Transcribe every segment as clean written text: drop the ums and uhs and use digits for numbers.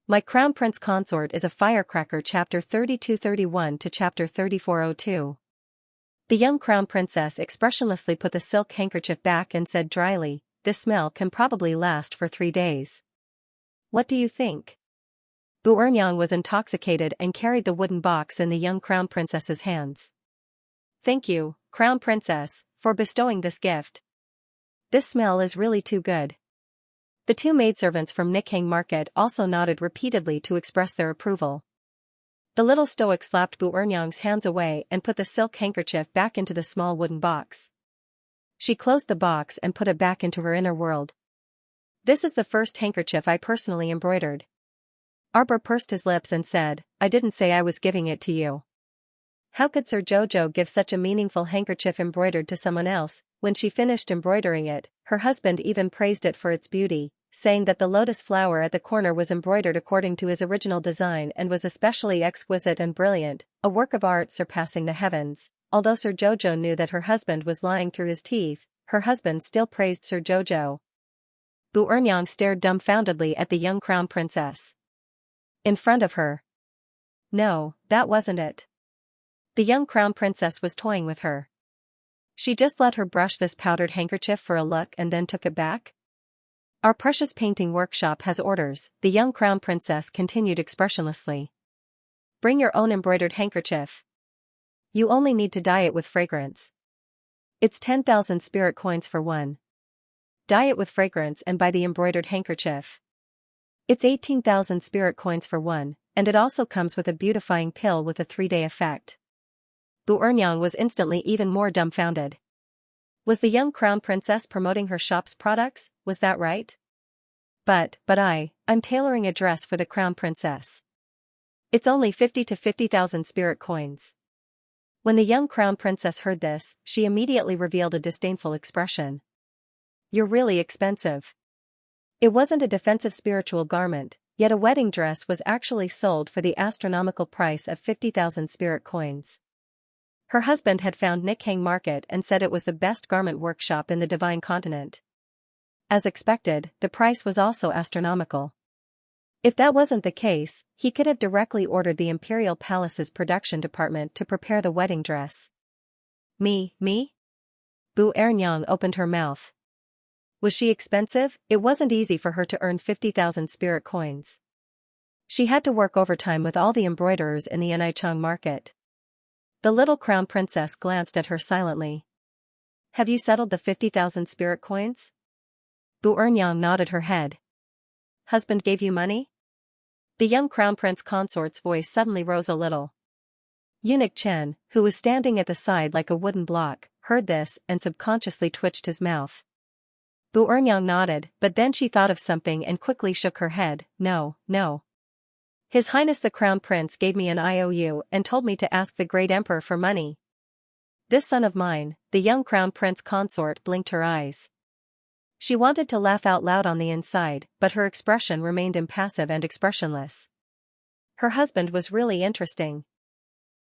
My Crown Prince Consort is a Firecracker chapter 3231 to chapter 3402. The young Crown Princess expressionlessly put the silk handkerchief back and said dryly, "This smell can probably last for 3 days. What do you think?" Bu Ernyang was intoxicated and carried the wooden box in the young Crown Princess's hands. "Thank you, Crown Princess, for bestowing this gift. This smell is really too good." The 2 maidservants from Nikhang Market also nodded repeatedly to express their approval. The little stoic slapped Bu Ernyang's hands away and put the silk handkerchief back into the small wooden box. She closed the box and put it back into her inner world. "This is the first handkerchief I personally embroidered." Arbor pursed his lips and said, "I didn't say I was giving it to you." How could Sir Jojo give such a meaningful handkerchief embroidered to someone else? When she finished embroidering it, her husband even praised it for its beauty, saying that the lotus flower at the corner was embroidered according to his original design and was especially exquisite and brilliant, a work of art surpassing the heavens. Although Sir Jojo knew that her husband was lying through his teeth, her husband still praised Sir Jojo. Bu Ernyang stared dumbfoundedly at the young Crown Princess. In front of her. No, that wasn't it. The young Crown Princess was toying with her. She just let her brush this powdered handkerchief for a look and then took it back? "Our precious painting workshop has orders," the young Crown Princess continued expressionlessly. "Bring your own embroidered handkerchief. You only need to dye it with fragrance. It's 10,000 spirit coins for one. Dye it with fragrance and buy the embroidered handkerchief. It's 18,000 spirit coins for one, and it also comes with a beautifying pill with a 3-day effect." Bu Ernyang was instantly even more dumbfounded. Was the young Crown Princess promoting her shop's products? Was that right? But I'm tailoring a dress for the Crown Princess. It's only 50 to 50,000 spirit coins. When the young Crown Princess heard this, she immediately revealed a disdainful expression. "You're really expensive." It wasn't a defensive spiritual garment, yet a wedding dress was actually sold for the astronomical price of 50,000 spirit coins. Her husband had found Nikhang Market and said it was the best garment workshop in the Divine Continent. As expected, the price was also astronomical. If that wasn't the case, he could have directly ordered the Imperial Palace's production department to prepare the wedding dress. Me? Bu Ernyang opened her mouth. Was she expensive? It wasn't easy for her to earn 50,000 spirit coins. She had to work overtime with all the embroiderers in the Nichang Market. The little Crown Princess glanced at her silently. "Have you settled the 50,000 spirit coins?" Bu Ernyang nodded her head. "Husband gave you money?" The young Crown Prince Consort's voice suddenly rose a little. Eunuch Chen, who was standing at the side like a wooden block, heard this and subconsciously twitched his mouth. Bu Ernyang nodded, but then she thought of something and quickly shook her head. No. His Highness the Crown Prince gave me an IOU and told me to ask the Great Emperor for money. This son of mine," the young Crown Prince Consort blinked her eyes. She wanted to laugh out loud on the inside, but her expression remained impassive and expressionless. Her husband was really interesting.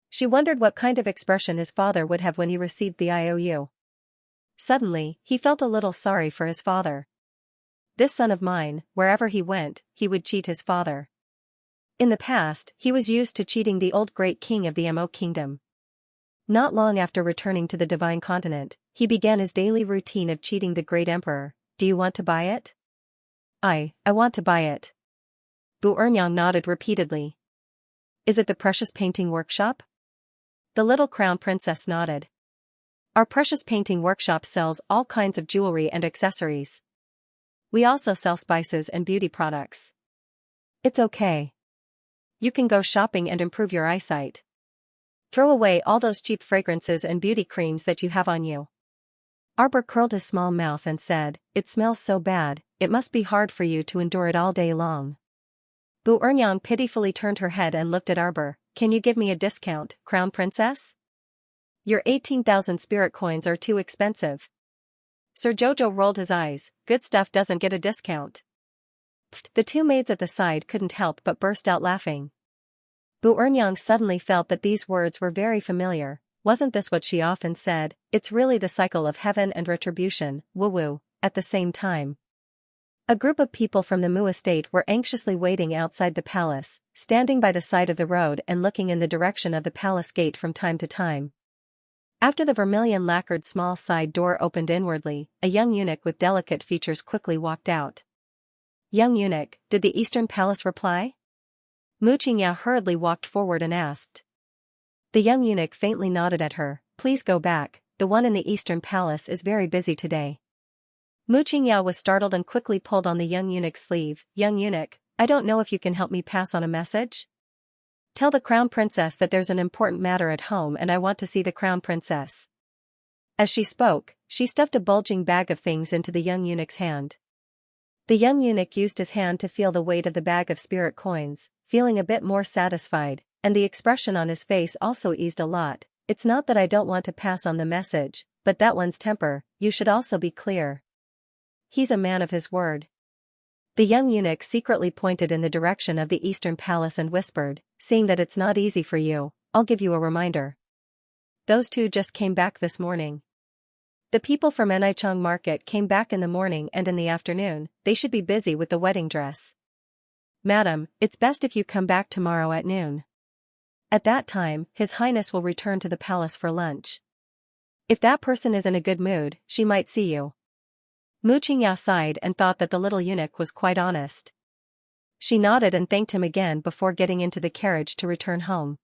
She wondered what kind of expression his father would have when he received the IOU. Suddenly, he felt a little sorry for his father. This son of mine, wherever he went, he would cheat his father. In the past, he was used to cheating the old great king of the Mo kingdom. Not long after returning to the Divine Continent, he began his daily routine of cheating the great emperor. "Do you want to buy it?" I want to buy it." Bu Ernyang nodded repeatedly. "Is it the precious painting workshop?" The little Crown Princess nodded. "Our precious painting workshop sells all kinds of jewelry and accessories. We also sell spices and beauty products. It's okay. You can go shopping and improve your eyesight. Throw away all those cheap fragrances and beauty creams that you have on you." Arbor curled his small mouth and said, "It smells so bad, it must be hard for you to endure it all day long." Bu Ernyang pitifully turned her head and looked at Arbor. "Can you give me a discount, Crown Princess? Your 18,000 spirit coins are too expensive." Sir Jojo rolled his eyes. "Good stuff doesn't get a discount." The 2 maids at the side couldn't help but burst out laughing. Bu Ernyang suddenly felt that these words were very familiar. Wasn't this what she often said? It's really the cycle of heaven and retribution, woo-woo, at the same time. A group of people from the Mu estate were anxiously waiting outside the palace, standing by the side of the road and looking in the direction of the palace gate from time to time. After the vermilion lacquered small side door opened inwardly, a young eunuch with delicate features quickly walked out. Young eunuch, did the Eastern Palace reply? Mu Xianxia hurriedly walked forward and asked. The young eunuch faintly nodded at her. Please go back, the one in the Eastern Palace is very busy today. Mu Xianxia was startled and quickly pulled on the young eunuch's sleeve. Young eunuch, I don't know if you can help me pass on a message? Tell the crown princess that there's an important matter at home and I want to see the crown princess. As she spoke, she stuffed a bulging bag of things into the young eunuch's hand. The young eunuch used his hand to feel the weight of the bag of spirit coins, feeling a bit more satisfied, and the expression on his face also eased a lot. It's not that I don't want to pass on the message, but that one's temper, you should also be clear. He's a man of his word. The young eunuch secretly pointed in the direction of the Eastern Palace and whispered, seeing that it's not easy for you, I'll give you a reminder. Those two just came back this morning. The people from Enichang Market came back in the morning and in the afternoon, they should be busy with the wedding dress. Madam, it's best if you come back tomorrow at noon. At that time, His Highness will return to the palace for lunch. If that person is in a good mood, she might see you. Mu Xianxia sighed and thought that the little eunuch was quite honest. She nodded and thanked him again before getting into the carriage to return home.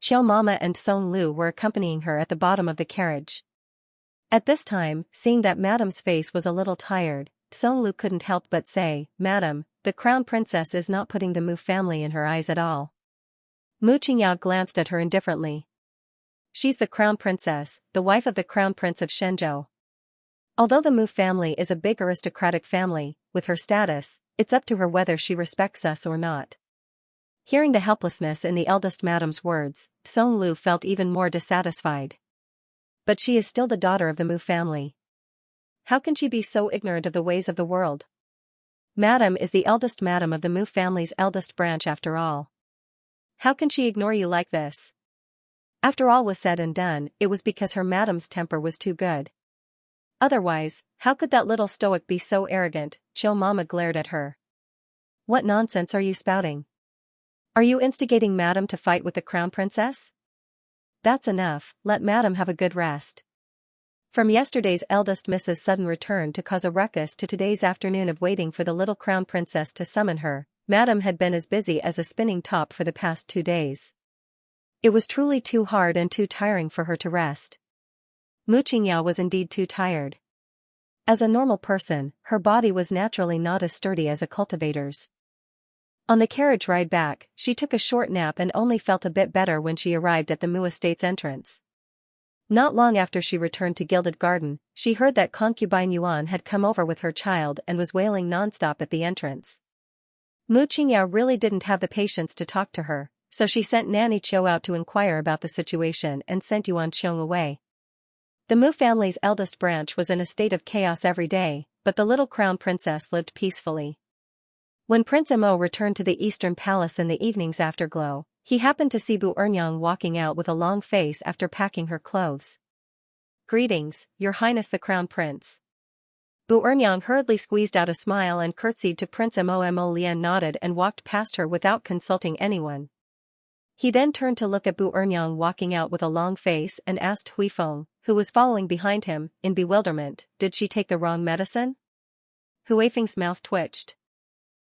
Xiao Mama and Song Lu were accompanying her at the bottom of the carriage. At this time, seeing that Madam's face was a little tired, Song Lu couldn't help but say, Madam, the crown princess is not putting the Mu family in her eyes at all. Mu Xianxia glanced at her indifferently. She's the crown princess, the wife of the crown prince of Shenzhou. Although the Mu family is a big aristocratic family, with her status, it's up to her whether she respects us or not. Hearing the helplessness in the eldest madam's words, Song Lu felt even more dissatisfied. But she is still the daughter of the Mu family. How can she be so ignorant of the ways of the world? Madam is the eldest madam of the Mu family's eldest branch after all. How can she ignore you like this? After all was said and done, it was because her madam's temper was too good. Otherwise, how could that little stoic be so arrogant? Chill Mama glared at her. What nonsense are you spouting? Are you instigating Madam to fight with the crown princess? That's enough, let Madam have a good rest. From yesterday's eldest Mrs. sudden return to cause a ruckus to today's afternoon of waiting for the little crown princess to summon her, Madam had been as busy as a spinning top for the past 2 days. It was truly too hard and too tiring for her to rest. Mu Xianxia was indeed too tired. As a normal person, her body was naturally not as sturdy as a cultivator's. On the carriage ride back, she took a short nap and only felt a bit better when she arrived at the Mu estate's entrance. Not long after she returned to Gilded Garden, she heard that concubine Yuan had come over with her child and was wailing nonstop at the entrance. Mu Xianxia really didn't have the patience to talk to her, so she sent Nanny Qiu out to inquire about the situation and sent Yuan Qiong away. The Mu family's eldest branch was in a state of chaos every day, but the little crown princess lived peacefully. When Prince Mo returned to the Eastern Palace in the evening's afterglow, he happened to see Bu Ernyang walking out with a long face after packing her clothes. Greetings, Your Highness the Crown Prince. Bu Ernyang hurriedly squeezed out a smile and curtsied to Prince Mo. Mo Lian nodded and walked past her without consulting anyone. He then turned to look at Bu Ernyang walking out with a long face and asked Huifeng, who was following behind him, in bewilderment, did she take the wrong medicine? Huifeng's mouth twitched.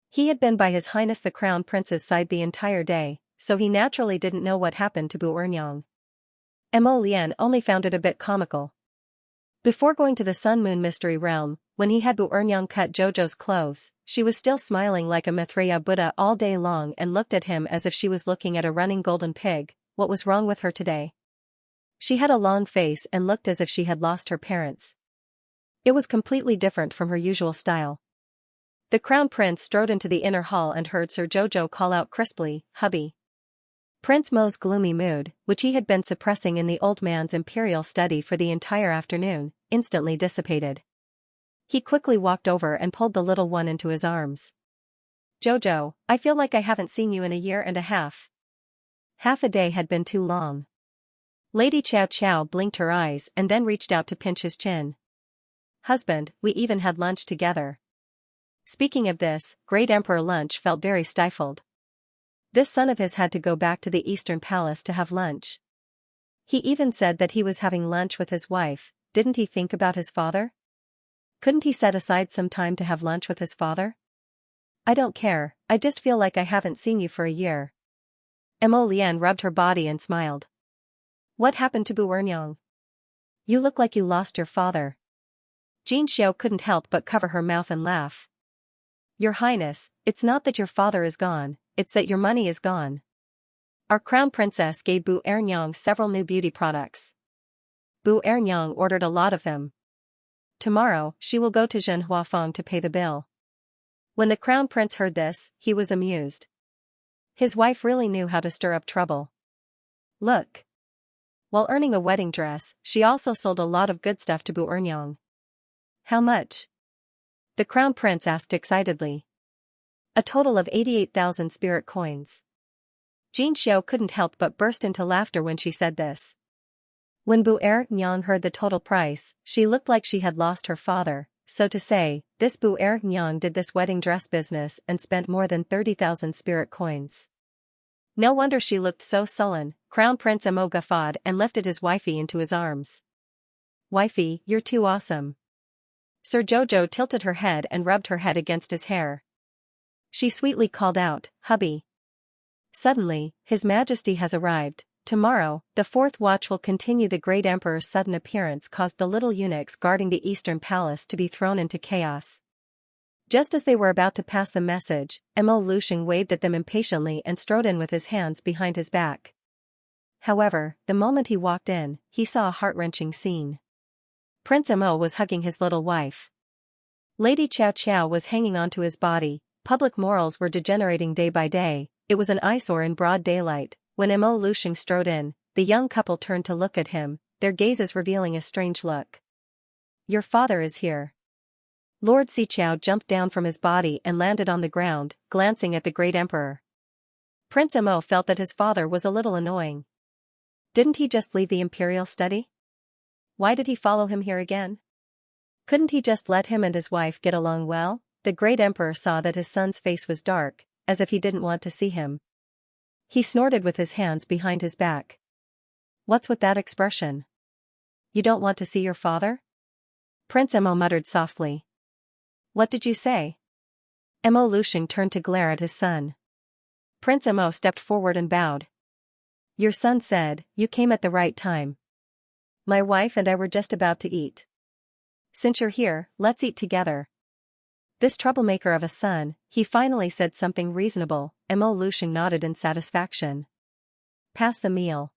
He had been by His Highness the Crown Prince's side the entire day, so he naturally didn't know what happened to Bu Ernyang. Mo Lian only found it a bit comical. Before going to the Sun Moon Mystery Realm, when he had Bu Ernyang cut Jojo's clothes, she was still smiling like a Maitreya Buddha all day long and looked at him as if she was looking at a running golden pig. What was wrong with her today? She had a long face and looked as if she had lost her parents. It was completely different from her usual style. The Crown Prince strode into the inner hall and heard Sir Jojo call out crisply, "Hubby." Prince Mo's gloomy mood, which he had been suppressing in the old man's imperial study for the entire afternoon, instantly dissipated. He quickly walked over and pulled the little one into his arms. "Jojo, I feel like I haven't seen you in a year and a half." Half a day had been too long. Lady Chow Chow blinked her eyes and then reached out to pinch his chin. "Husband, we even had lunch together." Speaking of this, Great Emperor Lunch felt very stifled. This son of his had to go back to the Eastern Palace to have lunch. He even said that he was having lunch with his wife. Didn't he think about his father? Couldn't he set aside some time to have lunch with his father? I don't care, I just feel like I haven't seen you for a year. Mo Lian rubbed her body and smiled. What happened to Bu Ernyang? You look like you lost your father. Xianxia couldn't help but cover her mouth and laugh. Your Highness, it's not that your father is gone, it's that your money is gone. Our crown princess gave Bu Ernyang several new beauty products. Bu Ernyang ordered a lot of them. Tomorrow, she will go to Zhenhuafeng to pay the bill. When the crown prince heard this, he was amused. His wife really knew how to stir up trouble. Look. While earning a wedding dress, she also sold a lot of good stuff to Bu Ernyang. How much? The crown prince asked excitedly. A total of 88,000 spirit coins. Xianxia couldn't help but burst into laughter when she said this. When Bu Ernyang heard the total price, she looked like she had lost her father. So to say, this Bu Ernyang did this wedding dress business and spent more than 30,000 spirit coins. No wonder she looked so sullen. Crown Prince Mo guffawed and lifted his wifey into his arms. Wifey, you're too awesome. Sir Jojo tilted her head and rubbed her head against his hair. She sweetly called out, hubby. Suddenly, His Majesty has arrived. Tomorrow, the fourth watch will continue. The great emperor's sudden appearance caused the little eunuchs guarding the eastern palace to be thrown into chaos. Just as they were about to pass the message, Mo Lusheng waved at them impatiently and strode in with his hands behind his back. However, the moment he walked in, he saw a heart-wrenching scene. Prince Mo was hugging his little wife. Lady Xiao Xiao was hanging onto his body. Public morals were degenerating day by day. It was an eyesore in broad daylight. When Mo Lusheng strode in, the young couple turned to look at him, their gazes revealing a strange look. Your father is here. Lord Xichao jumped down from his body and landed on the ground, glancing at the great emperor. Prince Mo felt that his father was a little annoying. Didn't he just leave the imperial study? Why did he follow him here again? Couldn't he just let him and his wife get along well? The great emperor saw that his son's face was dark, as if he didn't want to see him. He snorted with his hands behind his back. What's with that expression? You don't want to see your father? Prince Mo muttered softly. What did you say? Mo Lusheng turned to glare at his son. Prince Mo stepped forward and bowed. Your son said, you came at the right time. My wife and I were just about to eat. Since you're here, let's eat together. This troublemaker of a son, he finally said something reasonable. Mo Lusheng nodded in satisfaction. Pass the meal.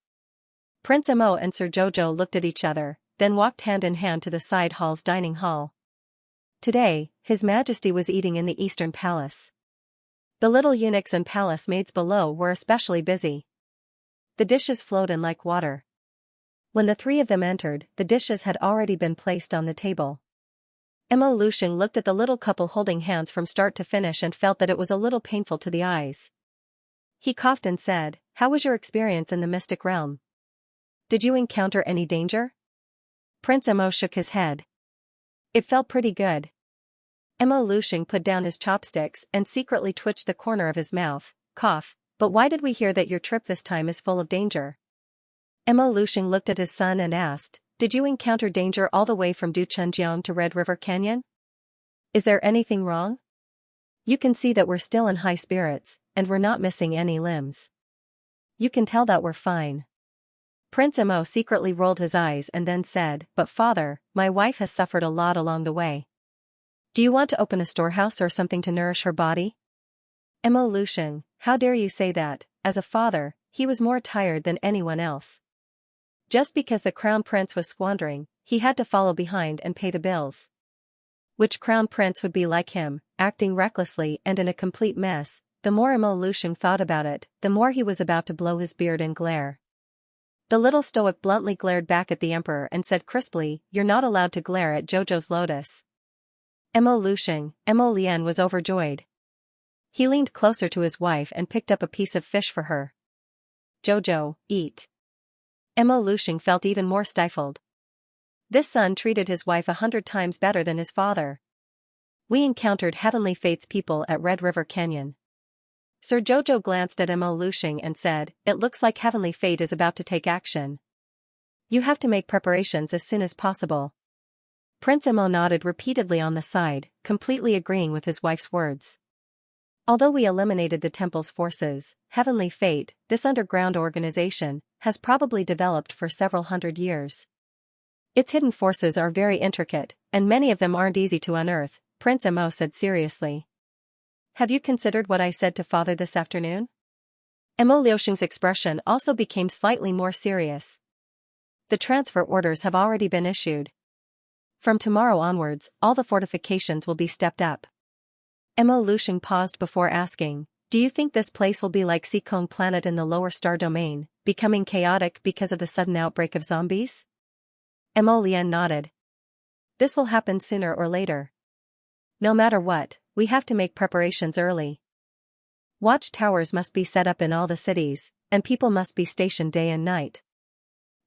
Prince Mo and Sir Jojo looked at each other, then walked hand in hand to the side hall's dining hall. Today, His Majesty was eating in the Eastern Palace. The little eunuchs and palace maids below were especially busy. The dishes flowed in like water. When the three of them entered, the dishes had already been placed on the table. Mo Lusheng looked at the little couple holding hands from start to finish and felt that it was a little painful to the eyes. He coughed and said, how was your experience in the mystic realm? Did you encounter any danger? Prince Mo shook his head. It felt pretty good. Mo Lusheng put down his chopsticks and secretly twitched the corner of his mouth, cough, but why did we hear that your trip this time is full of danger? Mo Lusheng looked at his son and asked, did you encounter danger all the way from Duchunjiang to Red River Canyon? Is there anything wrong? You can see that we're still in high spirits, and we're not missing any limbs. You can tell that we're fine. Prince Mo secretly rolled his eyes and then said, but father, my wife has suffered a lot along the way. Do you want to open a storehouse or something to nourish her body? Mo Lusheng, how dare you say that? As a father, he was more tired than anyone else. Just because the crown prince was squandering, he had to follow behind and pay the bills. Which crown prince would be like him, acting recklessly and in a complete mess? The more Mo Lusheng thought about it, the more he was about to blow his beard and glare. The little stoic bluntly glared back at the emperor and said crisply, you're not allowed to glare at Jojo's lotus. Mo Lusheng, Mo Lian was overjoyed. He leaned closer to his wife and picked up a piece of fish for her. Jojo, eat. Mo Lusheng felt even more stifled. This son treated his wife 100 times better than his father. We encountered Heavenly Fate's people at Red River Canyon. Sir Jojo glanced at Mo Lushing and said, "It looks like Heavenly Fate is about to take action. You have to make preparations as soon as possible." Prince Mo nodded repeatedly on the side, completely agreeing with his wife's words. Although we eliminated the temple's forces, Heavenly Fate, this underground organization, has probably developed for several hundred years. Its hidden forces are very intricate, and many of them aren't easy to unearth, Prince Mo said seriously. "Have you considered what I said to father this afternoon?" Mo Liuxing's expression also became slightly more serious. "The transfer orders have already been issued. From tomorrow onwards, all the fortifications will be stepped up." Mo Lushing paused before asking, "Do you think this place will be like Xikong planet in the lower star domain, becoming chaotic because of the sudden outbreak of zombies?" Mo Lian nodded. "This will happen sooner or later. No matter what, we have to make preparations early. Watch towers must be set up in all the cities, and people must be stationed day and night.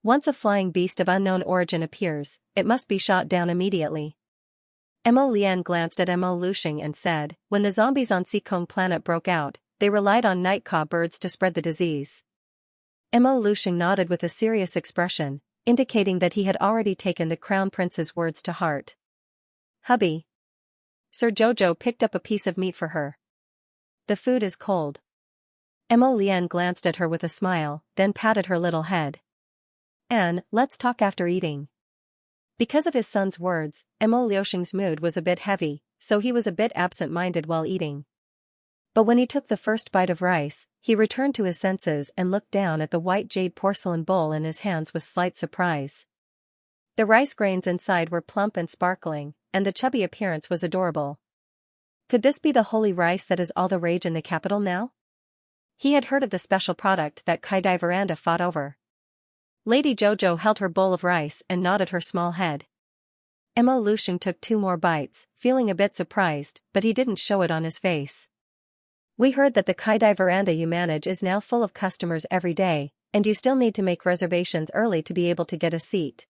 Once a flying beast of unknown origin appears, it must be shot down immediately." Mo Lian glanced at Mo Lushing and said, "When the zombies on Xikong planet broke out, they relied on night caw birds to spread the disease." Mo Lushing nodded with a serious expression, indicating that he had already taken the Crown Prince's words to heart. "Hubby." Sir Jojo picked up a piece of meat for her. "The food is cold." Mo Lian glanced at her with a smile, then patted her little head. "Anne, let's talk after eating." Because of his son's words, Mo Liuxing's mood was a bit heavy, so he was a bit absent-minded while eating. But when he took the first bite of rice, he returned to his senses and looked down at the white jade porcelain bowl in his hands with slight surprise. The rice grains inside were plump and sparkling, and the chubby appearance was adorable. Could this be the holy rice that is all the rage in the capital now? He had heard of the special product that Kaidai Veranda fought over. Lady Jojo held her bowl of rice and nodded her small head. Mo Lushing took 2 more bites, feeling a bit surprised, but he didn't show it on his face. "We heard that the Kaidai Veranda you manage is now full of customers every day, and you still need to make reservations early to be able to get a seat.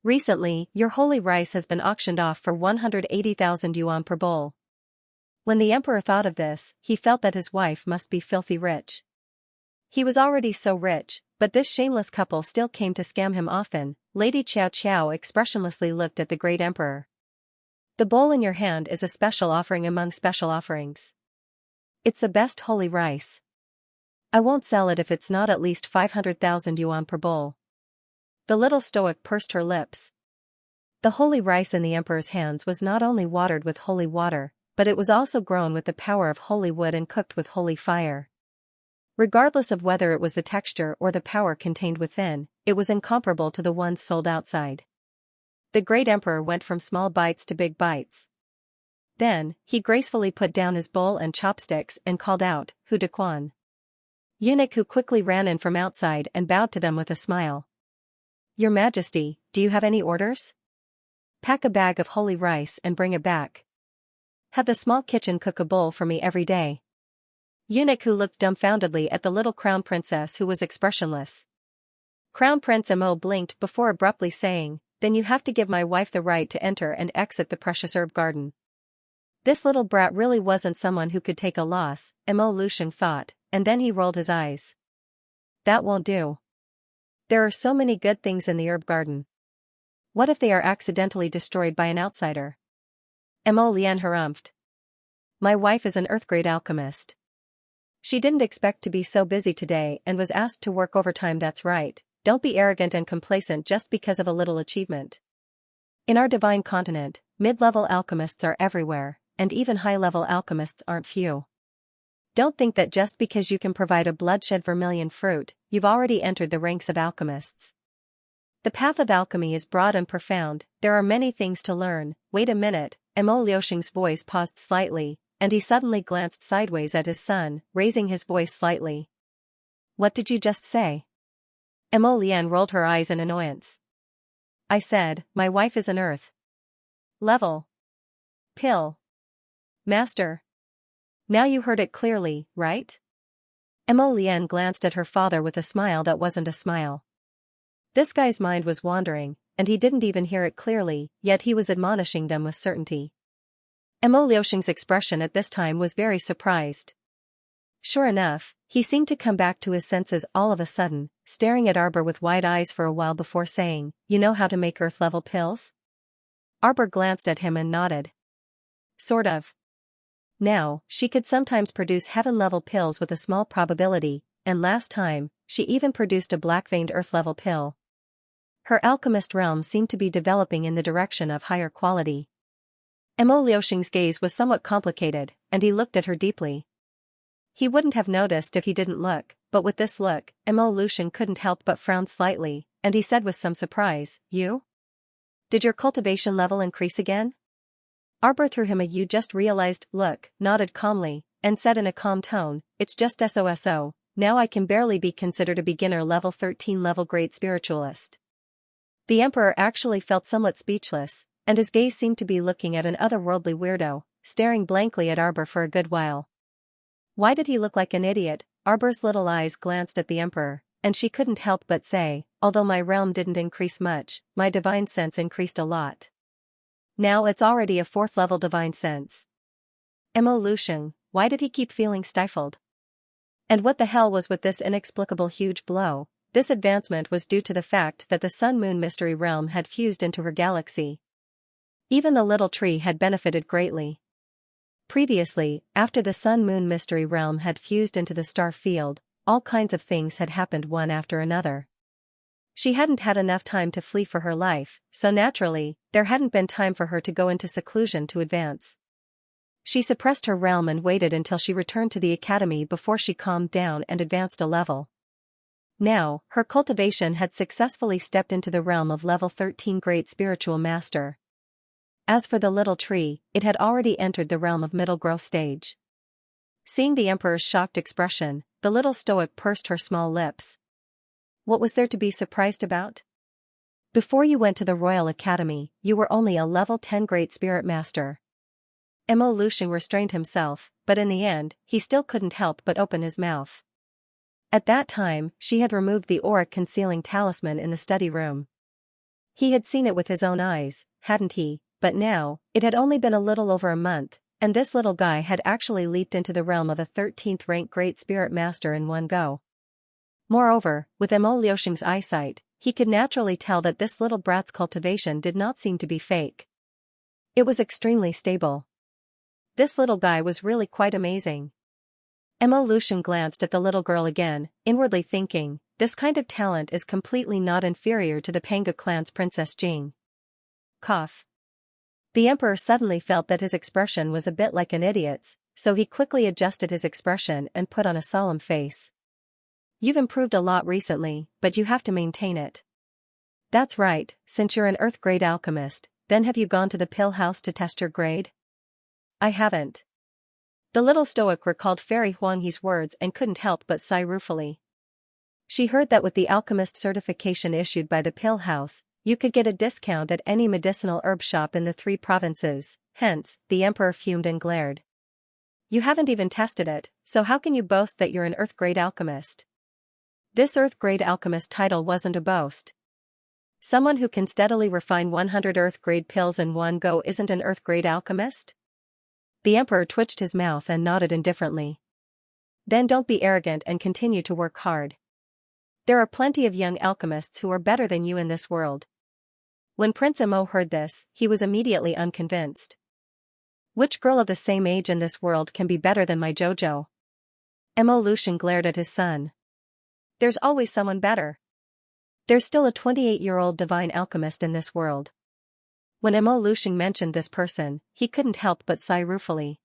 Recently, your holy rice has been auctioned off for 180,000 yuan per bowl." When the emperor thought of this, he felt that his wife must be filthy rich. He was already so rich, but this shameless couple still came to scam him often. Lady Xiao Qiao expressionlessly looked at the great emperor. "The bowl in your hand is a special offering among special offerings. It's the best holy rice. I won't sell it if it's not at least 500,000 yuan per bowl." The little stoic pursed her lips. The holy rice in the emperor's hands was not only watered with holy water, but it was also grown with the power of holy wood and cooked with holy fire. Regardless of whether it was the texture or the power contained within, it was incomparable to the ones sold outside. The great emperor went from small bites to big bites. Then, he gracefully put down his bowl and chopsticks and called out, "Hu De Quan." Eunuch who quickly ran in from outside and bowed to them with a smile. "Your Majesty, do you have any orders? Pack a bag of holy rice and bring it back. Have the small kitchen cook a bowl for me every day." Eunuch who looked dumbfoundedly at the little crown princess who was expressionless. Crown Prince Mo blinked before abruptly saying, "Then you have to give my wife the right to enter and exit the precious herb garden." This little brat really wasn't someone who could take a loss, Mo Lushing thought, and then he rolled his eyes. That won't do. There are so many good things in the herb garden. What if they are accidentally destroyed by an outsider? Mo Lian harumphed. My wife is an earth-grade alchemist. She didn't expect to be so busy today and was asked to work overtime. That's right, don't be arrogant and complacent just because of a little achievement. In our divine continent, mid-level alchemists are everywhere, and even high-level alchemists aren't few. Don't think that just because you can provide a bloodshed vermilion fruit, you've already entered the ranks of alchemists. The path of alchemy is broad and profound, there are many things to learn. Wait a minute, Mo Liuxing's voice paused slightly, and he suddenly glanced sideways at his son, raising his voice slightly. What did you just say? Mo Lian rolled her eyes in annoyance. I said, my wife is an earth level pill master. Now you heard it clearly, right? Mo Lian glanced at her father with a smile that wasn't a smile. This guy's mind was wandering, and he didn't even hear it clearly, yet he was admonishing them with certainty. Mo Liuxing's expression at this time was very surprised. Sure enough, he seemed to come back to his senses all of a sudden, staring at Arbor with wide eyes for a while before saying, "You know how to make earth-level pills?" Arbor glanced at him and nodded. Sort of. Now, she could sometimes produce heaven-level pills with a small probability, and last time, she even produced a black-veined earth-level pill. Her alchemist realm seemed to be developing in the direction of higher quality. Mo Liuxing's gaze was somewhat complicated, and he looked at her deeply. He wouldn't have noticed if he didn't look, but with this look, Mo Liuxing couldn't help but frown slightly, and he said with some surprise, "You? Did your cultivation level increase again?" Arbor threw him a "you just realized" look, nodded calmly, and said in a calm tone, "It's just SOSO, now I can barely be considered a beginner level 13 level great spiritualist." The Emperor actually felt somewhat speechless, and his gaze seemed to be looking at an otherworldly weirdo, staring blankly at Arbor for a good while. Why did he look like an idiot? Arbor's little eyes glanced at the Emperor, and she couldn't help but say, "Although my realm didn't increase much, my divine sense increased a lot. Now it's already a 4th level divine sense." Mo Liuxing, why did he keep feeling stifled? And what the hell was with this inexplicable huge blow? This advancement was due to the fact that the Sun-Moon mystery realm had fused into her galaxy. Even the little tree had benefited greatly. Previously, after the Sun-Moon mystery realm had fused into the star field, all kinds of things had happened one after another. She hadn't had enough time to flee for her life, so naturally, there hadn't been time for her to go into seclusion to advance. She suppressed her realm and waited until she returned to the academy before she calmed down and advanced a level. Now, her cultivation had successfully stepped into the realm of level 13 Great Spiritual Master. As for the little tree, it had already entered the realm of middle growth stage. Seeing the Emperor's shocked expression, the little stoic pursed her small lips. What was there to be surprised about? Before you went to the Royal Academy, you were only a level 10 Great Spirit Master. Mo Liuxing restrained himself, but in the end, he still couldn't help but open his mouth. At that time, she had removed the auric concealing talisman in the study room. He had seen it with his own eyes, hadn't he? But now, it had only been a little over a month, and this little guy had actually leaped into the realm of a 13th rank Great Spirit Master in one go. Moreover, with Mo Liuxing's eyesight, he could naturally tell that this little brat's cultivation did not seem to be fake. It was extremely stable. This little guy was really quite amazing. Mo Liuxing glanced at the little girl again, inwardly thinking, this kind of talent is completely not inferior to the Panga clan's Princess Jing. Cough. The Emperor suddenly felt that his expression was a bit like an idiot's, so he quickly adjusted his expression and put on a solemn face. "You've improved a lot recently, but you have to maintain it." "That's right, since you're an Earth-grade alchemist, then have you gone to the pill house to test your grade?" "I haven't." The little stoic recalled Fairy Huanghe's words and couldn't help but sigh ruefully. She heard that with the alchemist certification issued by the pill house, you could get a discount at any medicinal herb shop in the 3 provinces, hence, the Emperor fumed and glared. "You haven't even tested it, so how can you boast that you're an Earth-grade alchemist?" This Earth-grade alchemist title wasn't a boast. Someone who can steadily refine 100 Earth-grade pills in one go isn't an Earth-grade alchemist? The Emperor twitched his mouth and nodded indifferently. "Then don't be arrogant and continue to work hard. There are plenty of young alchemists who are better than you in this world." When Prince Mo heard this, he was immediately unconvinced. "Which girl of the same age in this world can be better than my Jojo?" Mo Liuxing glared at his son. "There's always someone better. There's still a 28-year-old divine alchemist in this world." When Mo Liuxing mentioned this person, he couldn't help but sigh ruefully.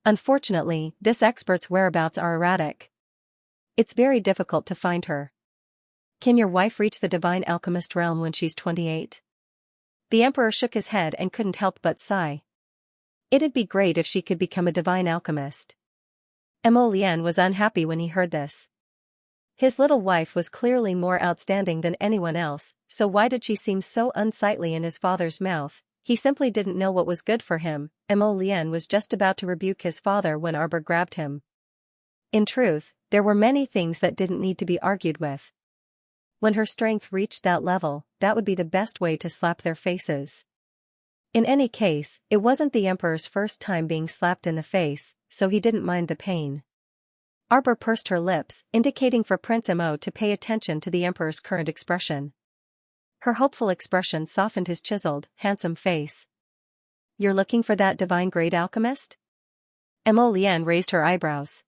Unfortunately, this expert's whereabouts are erratic. It's very difficult to find her. "Can your wife reach the divine alchemist realm when she's 28? The Emperor shook his head and couldn't help but sigh. It'd be great if she could become a divine alchemist. Mo Lian was unhappy when he heard this. His little wife was clearly more outstanding than anyone else, so why did she seem so unsightly in his father's mouth? He simply didn't know what was good for him. Mo Lian was just about to rebuke his father when Arbor grabbed him. In truth, there were many things that didn't need to be argued with. When her strength reached that level, that would be the best way to slap their faces. In any case, it wasn't the emperor's first time being slapped in the face, so he didn't mind the pain. Arbor pursed her lips, indicating for Prince Mo to pay attention to the emperor's current expression. Her hopeful expression softened his chiseled, handsome face. "You're looking for that divine-grade alchemist?" Mo Lian raised her eyebrows.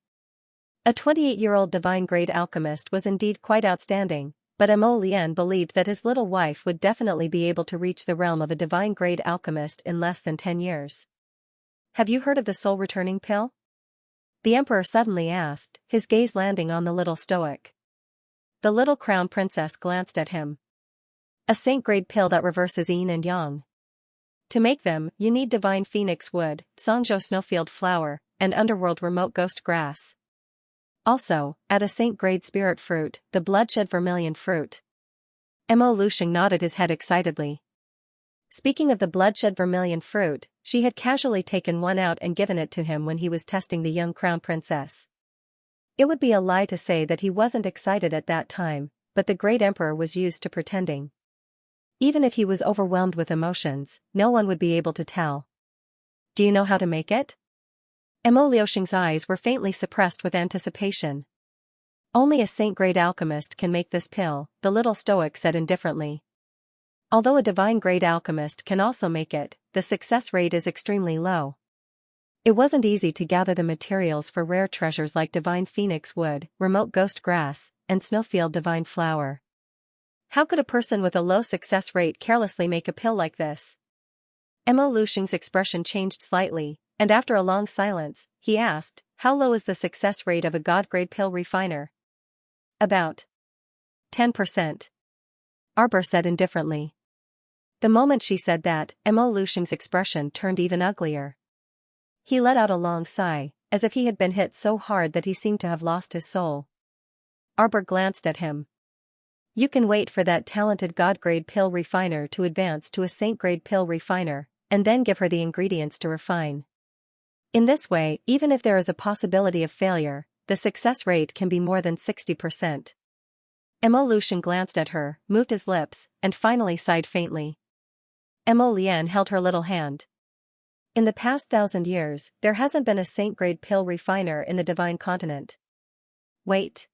A 28-year-old divine-grade alchemist was indeed quite outstanding, but Mo Lian believed that his little wife would definitely be able to reach the realm of a divine-grade alchemist in less than 10 years. "Have you heard of the soul-returning pill?" the emperor suddenly asked, his gaze landing on the little stoic. The little crown princess glanced at him. "A saint-grade pill that reverses yin and yang. To make them, you need divine phoenix wood, Xianxia snowfield flower, and underworld remote ghost grass. Also, add a saint-grade spirit fruit, the bloodshed vermilion fruit." Mo Lusheng nodded his head excitedly. Speaking of the bloodshed vermilion fruit, she had casually taken one out and given it to him when he was testing the young crown princess. It would be a lie to say that he wasn't excited at that time, but the great emperor was used to pretending. Even if he was overwhelmed with emotions, no one would be able to tell. "Do you know how to make it?" Mo Liusheng's eyes were faintly suppressed with anticipation. "Only a saint-grade alchemist can make this pill," the little stoic said indifferently. "Although a divine-grade alchemist can also make it, the success rate is extremely low. It wasn't easy to gather the materials for rare treasures like divine phoenix wood, remote ghost grass, and snowfield divine flower. How could a person with a low success rate carelessly make a pill like this?" Mo Lusheng's expression changed slightly, and after a long silence, he asked, "How low is the success rate of a god-grade pill refiner?" "About 10%. Arbor said indifferently. The moment she said that, Mo Lusheng's expression turned even uglier. He let out a long sigh, as if he had been hit so hard that he seemed to have lost his soul. Arbor glanced at him. "You can wait for that talented god-grade pill refiner to advance to a saint-grade pill refiner, and then give her the ingredients to refine. In this way, even if there is a possibility of failure, the success rate can be more than 60%. Mo Lusheng glanced at her, moved his lips, and finally sighed faintly. Mo Lian held her little hand. "In the past 1,000 years, there hasn't been a saint-grade pill refiner in the divine continent." "Wait.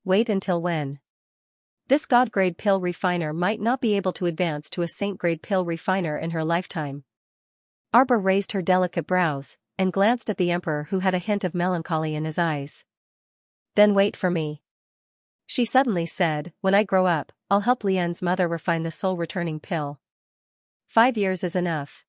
Wait until when?" "This god-grade pill refiner might not be able to advance to a saint-grade pill refiner in her lifetime." Arbor raised her delicate brows, and glanced at the emperor who had a hint of melancholy in his eyes. "Then wait for me," she suddenly said. "When I grow up, I'll help Lian's mother refine the soul-returning pill. 5 years is enough."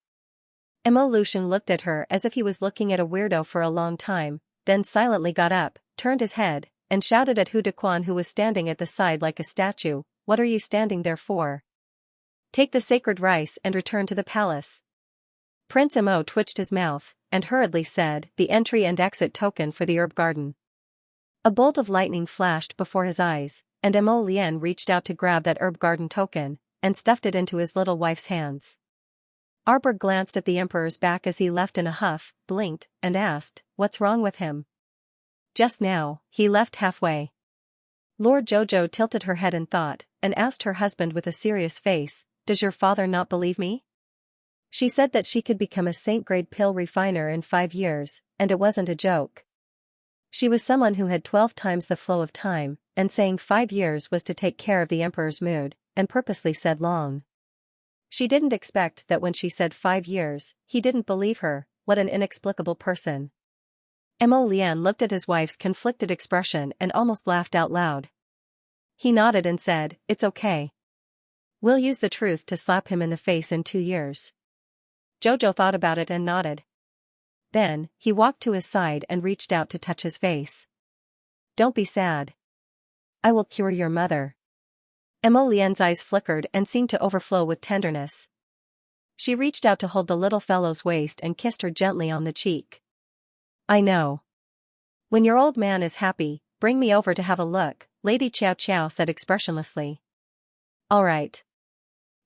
Mo Lusheng looked at her as if he was looking at a weirdo for a long time, then silently got up, turned his head, and shouted at Hu Dequan, who was standing at the side like a statue, "What are you standing there for? Take the sacred rice and return to the palace." Prince Mo twitched his mouth, and hurriedly said, "The entry and exit token for the herb garden." A bolt of lightning flashed before his eyes, and Mo Lian reached out to grab that herb garden token, and stuffed it into his little wife's hands. Arbor glanced at the emperor's back as he left in a huff, blinked, and asked, "What's wrong with him?" "Just now, he left halfway." Lord Jojo tilted her head in thought, and asked her husband with a serious face, "Does your father not believe me? She said that she could become a saint-grade pill refiner in 5 years, and it wasn't a joke. She was someone who had 12 times the flow of time, and saying 5 years was to take care of the emperor's mood, and purposely said long. She didn't expect that when she said 5 years, he didn't believe her. What an inexplicable person." Mo Lian looked at his wife's conflicted expression and almost laughed out loud. He nodded and said, "It's okay. We'll use the truth to slap him in the face in 2 years." Jojo thought about it and nodded. Then, he walked to his side and reached out to touch his face. "Don't be sad. I will cure your mother." Mo Lian's eyes flickered and seemed to overflow with tenderness. She reached out to hold the little fellow's waist and kissed her gently on the cheek. "I know. When your old man is happy, bring me over to have a look," Lady Xiao said expressionlessly. "All right.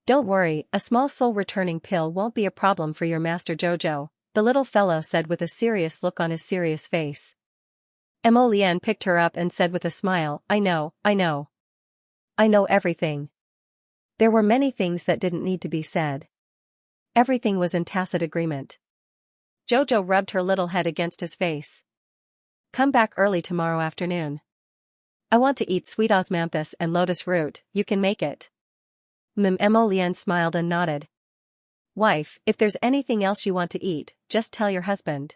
Don't worry, a small soul-returning pill won't be a problem for your master Jojo," the little fellow said with a serious look on his serious face. Mo Lian picked her up and said with a smile, I know. I know everything." There were many things that didn't need to be said. Everything was in tacit agreement. Jojo rubbed her little head against his face. Come back early tomorrow afternoon. I want to eat sweet osmanthus and lotus root, you can make it. Mo Lian smiled and nodded. Wife, if there's anything else you want to eat, just tell your husband.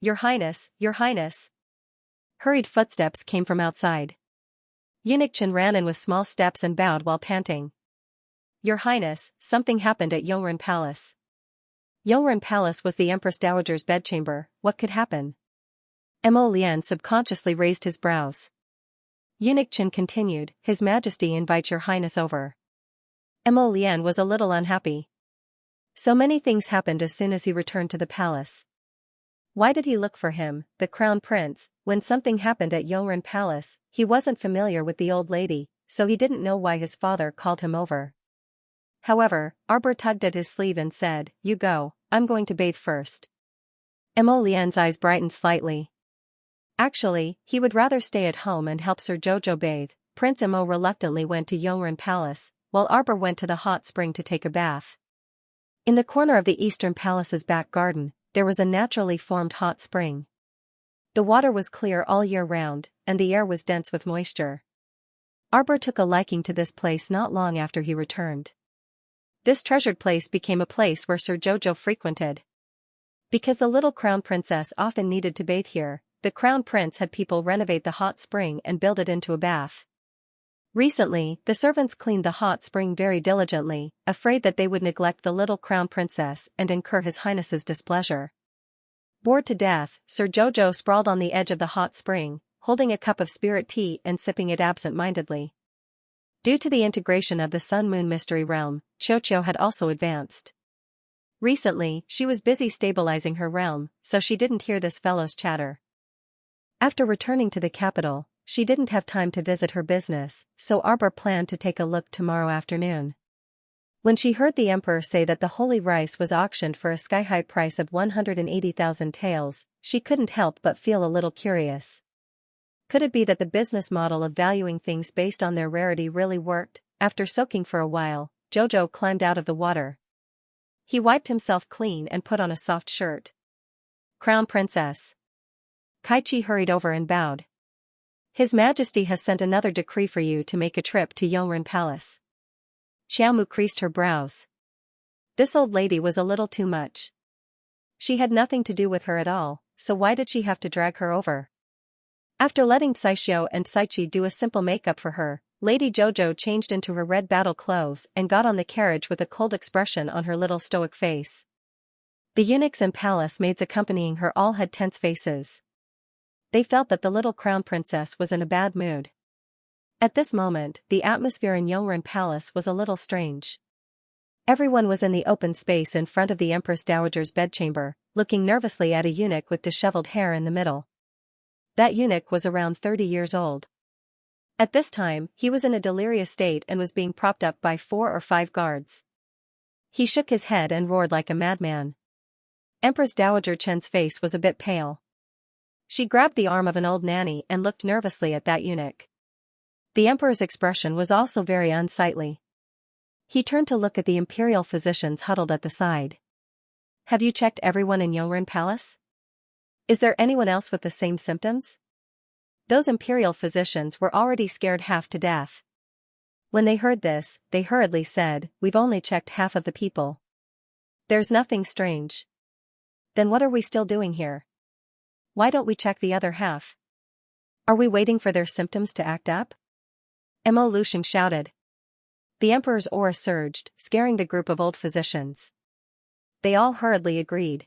Your Highness, Your Highness. Hurried footsteps came from outside. Eunuch Chen ran in with small steps and bowed while panting. Your Highness, something happened at Yongren Palace. Yongren Palace was the Empress Dowager's bedchamber, what could happen? Mo Lian subconsciously raised his brows. Eunuch Chen continued, His Majesty invites Your Highness over. Mo Lian was a little unhappy. So many things happened as soon as he returned to the palace. Why did he look for him, the crown prince, when something happened at Yongren Palace? He wasn't familiar with the old lady, so he didn't know why his father called him over. However, Arbor tugged at his sleeve and said, You go, I'm going to bathe first. Mo Lian's eyes brightened slightly. Actually, he would rather stay at home and help Sir Jojo bathe. Prince Mo reluctantly went to Yongren Palace, while Arbor went to the hot spring to take a bath. In the corner of the Eastern Palace's back garden, there was a naturally formed hot spring. The water was clear all year round, and the air was dense with moisture. Arbor took a liking to this place not long after he returned. This treasured place became a place where Sir Jojo frequented. Because the little crown princess often needed to bathe here, the crown prince had people renovate the hot spring and build it into a bath. Recently, the servants cleaned the hot spring very diligently, afraid that they would neglect the little crown princess and incur His Highness's displeasure. Bored to death, Sir Jojo sprawled on the edge of the hot spring, holding a cup of spirit tea and sipping it absent-mindedly. Due to the integration of the Sun-Moon Mystery Realm, Xianxia had also advanced. Recently, she was busy stabilizing her realm, so she didn't hear this fellow's chatter. After returning to the capital, she didn't have time to visit her business, so Arbor planned to take a look tomorrow afternoon. When she heard the emperor say that the holy rice was auctioned for a sky-high price of 180,000 taels, she couldn't help but feel a little curious. Could it be that the business model of valuing things based on their rarity really worked? After soaking for a while, Jojo climbed out of the water. He wiped himself clean and put on a soft shirt. Crown Princess. Kaichi hurried over and bowed. His Majesty has sent another decree for you to make a trip to Yongren Palace. Xiaomu creased her brows. This old lady was a little too much. She had nothing to do with her at all, so why did she have to drag her over? After letting Saishio and Saichi do a simple makeup for her, Lady Jojo changed into her red battle clothes and got on the carriage with a cold expression on her little stoic face. The eunuchs and palace maids accompanying her all had tense faces. They felt that the little crown princess was in a bad mood. At this moment, the atmosphere in Yongren Palace was a little strange. Everyone was in the open space in front of the Empress Dowager's bedchamber, looking nervously at a eunuch with disheveled hair in the middle. That eunuch was around 30 years old. At this time, he was in a delirious state and was being propped up by 4 or 5 guards. He shook his head and roared like a madman. Empress Dowager Chen's face was a bit pale. She grabbed the arm of an old nanny and looked nervously at that eunuch. The emperor's expression was also very unsightly. He turned to look at the imperial physicians huddled at the side. Have you checked everyone in Yongren Palace? Is there anyone else with the same symptoms? Those imperial physicians were already scared half to death. When they heard this, they hurriedly said, We've only checked half of the people. There's nothing strange. Then what are we still doing here? Why don't we check the other half? Are we waiting for their symptoms to act up? Mo Lusheng shouted. The emperor's aura surged, scaring the group of old physicians. They all hurriedly agreed.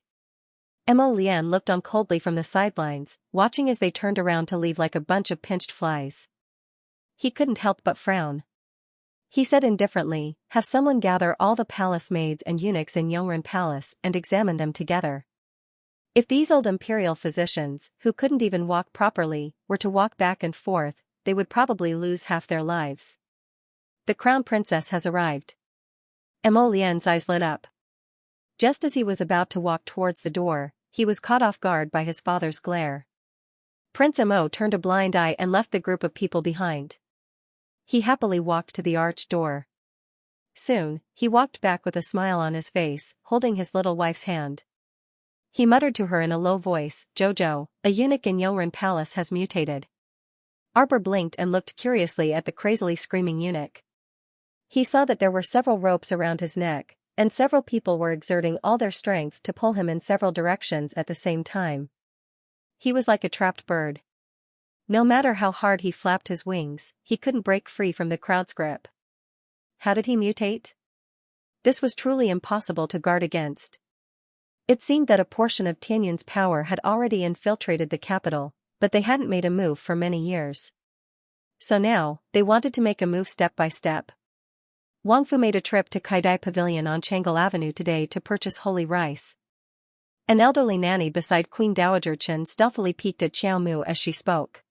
Mo Lian looked on coldly from the sidelines, watching as they turned around to leave like a bunch of pinched flies. He couldn't help but frown. He said indifferently, Have someone gather all the palace maids and eunuchs in Yongren Palace and examine them together. If these old imperial physicians, who couldn't even walk properly, were to walk back and forth, they would probably lose half their lives. The crown princess has arrived. Mo Lian's eyes lit up. Just as he was about to walk towards the door, he was caught off guard by his father's glare. Prince Mo turned a blind eye and left the group of people behind. He happily walked to the arched door. Soon, he walked back with a smile on his face, holding his little wife's hand. He muttered to her in a low voice, "Jojo, a eunuch in Yoren Palace has mutated." Arbor blinked and looked curiously at the crazily screaming eunuch. He saw that there were several ropes around his neck, and several people were exerting all their strength to pull him in several directions at the same time. He was like a trapped bird. No matter how hard he flapped his wings, he couldn't break free from the crowd's grip. How did he mutate? This was truly impossible to guard against. It seemed that a portion of Tianyun's power had already infiltrated the capital, but they hadn't made a move for many years. So now, they wanted to make a move step by step. Wang Fu made a trip to Kaidai Pavilion on Changle Avenue today to purchase holy rice. An elderly nanny beside Queen Dowager Chen stealthily peeked at Xiao Mu as she spoke.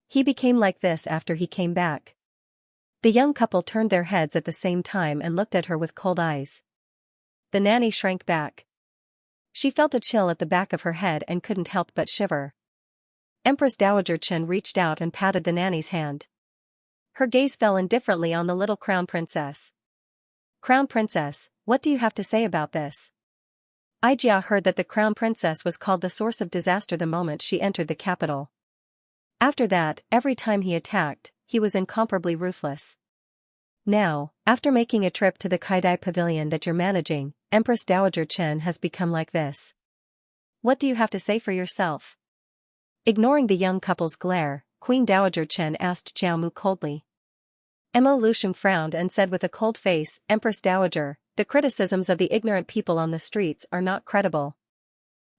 He became like this after he came back. The young couple turned their heads at the same time and looked at her with cold eyes. The nanny shrank back. She felt a chill at the back of her head and couldn't help but shiver. Empress Dowager Chen reached out and patted the nanny's hand. Her gaze fell indifferently on the little crown princess. "Crown princess, what do you have to say about this?" Ijia heard that the crown princess was called the source of disaster the moment she entered the capital. After that, every time he attacked, he was incomparably ruthless. Now, after making a trip to the Kaidai Pavilion that you're managing, Empress Dowager Chen has become like this. What do you have to say for yourself? Ignoring the young couple's glare, Queen Dowager Chen asked Xiao Mu coldly. Mo Lusheng frowned and said with a cold face, "Empress Dowager, the criticisms of the ignorant people on the streets are not credible.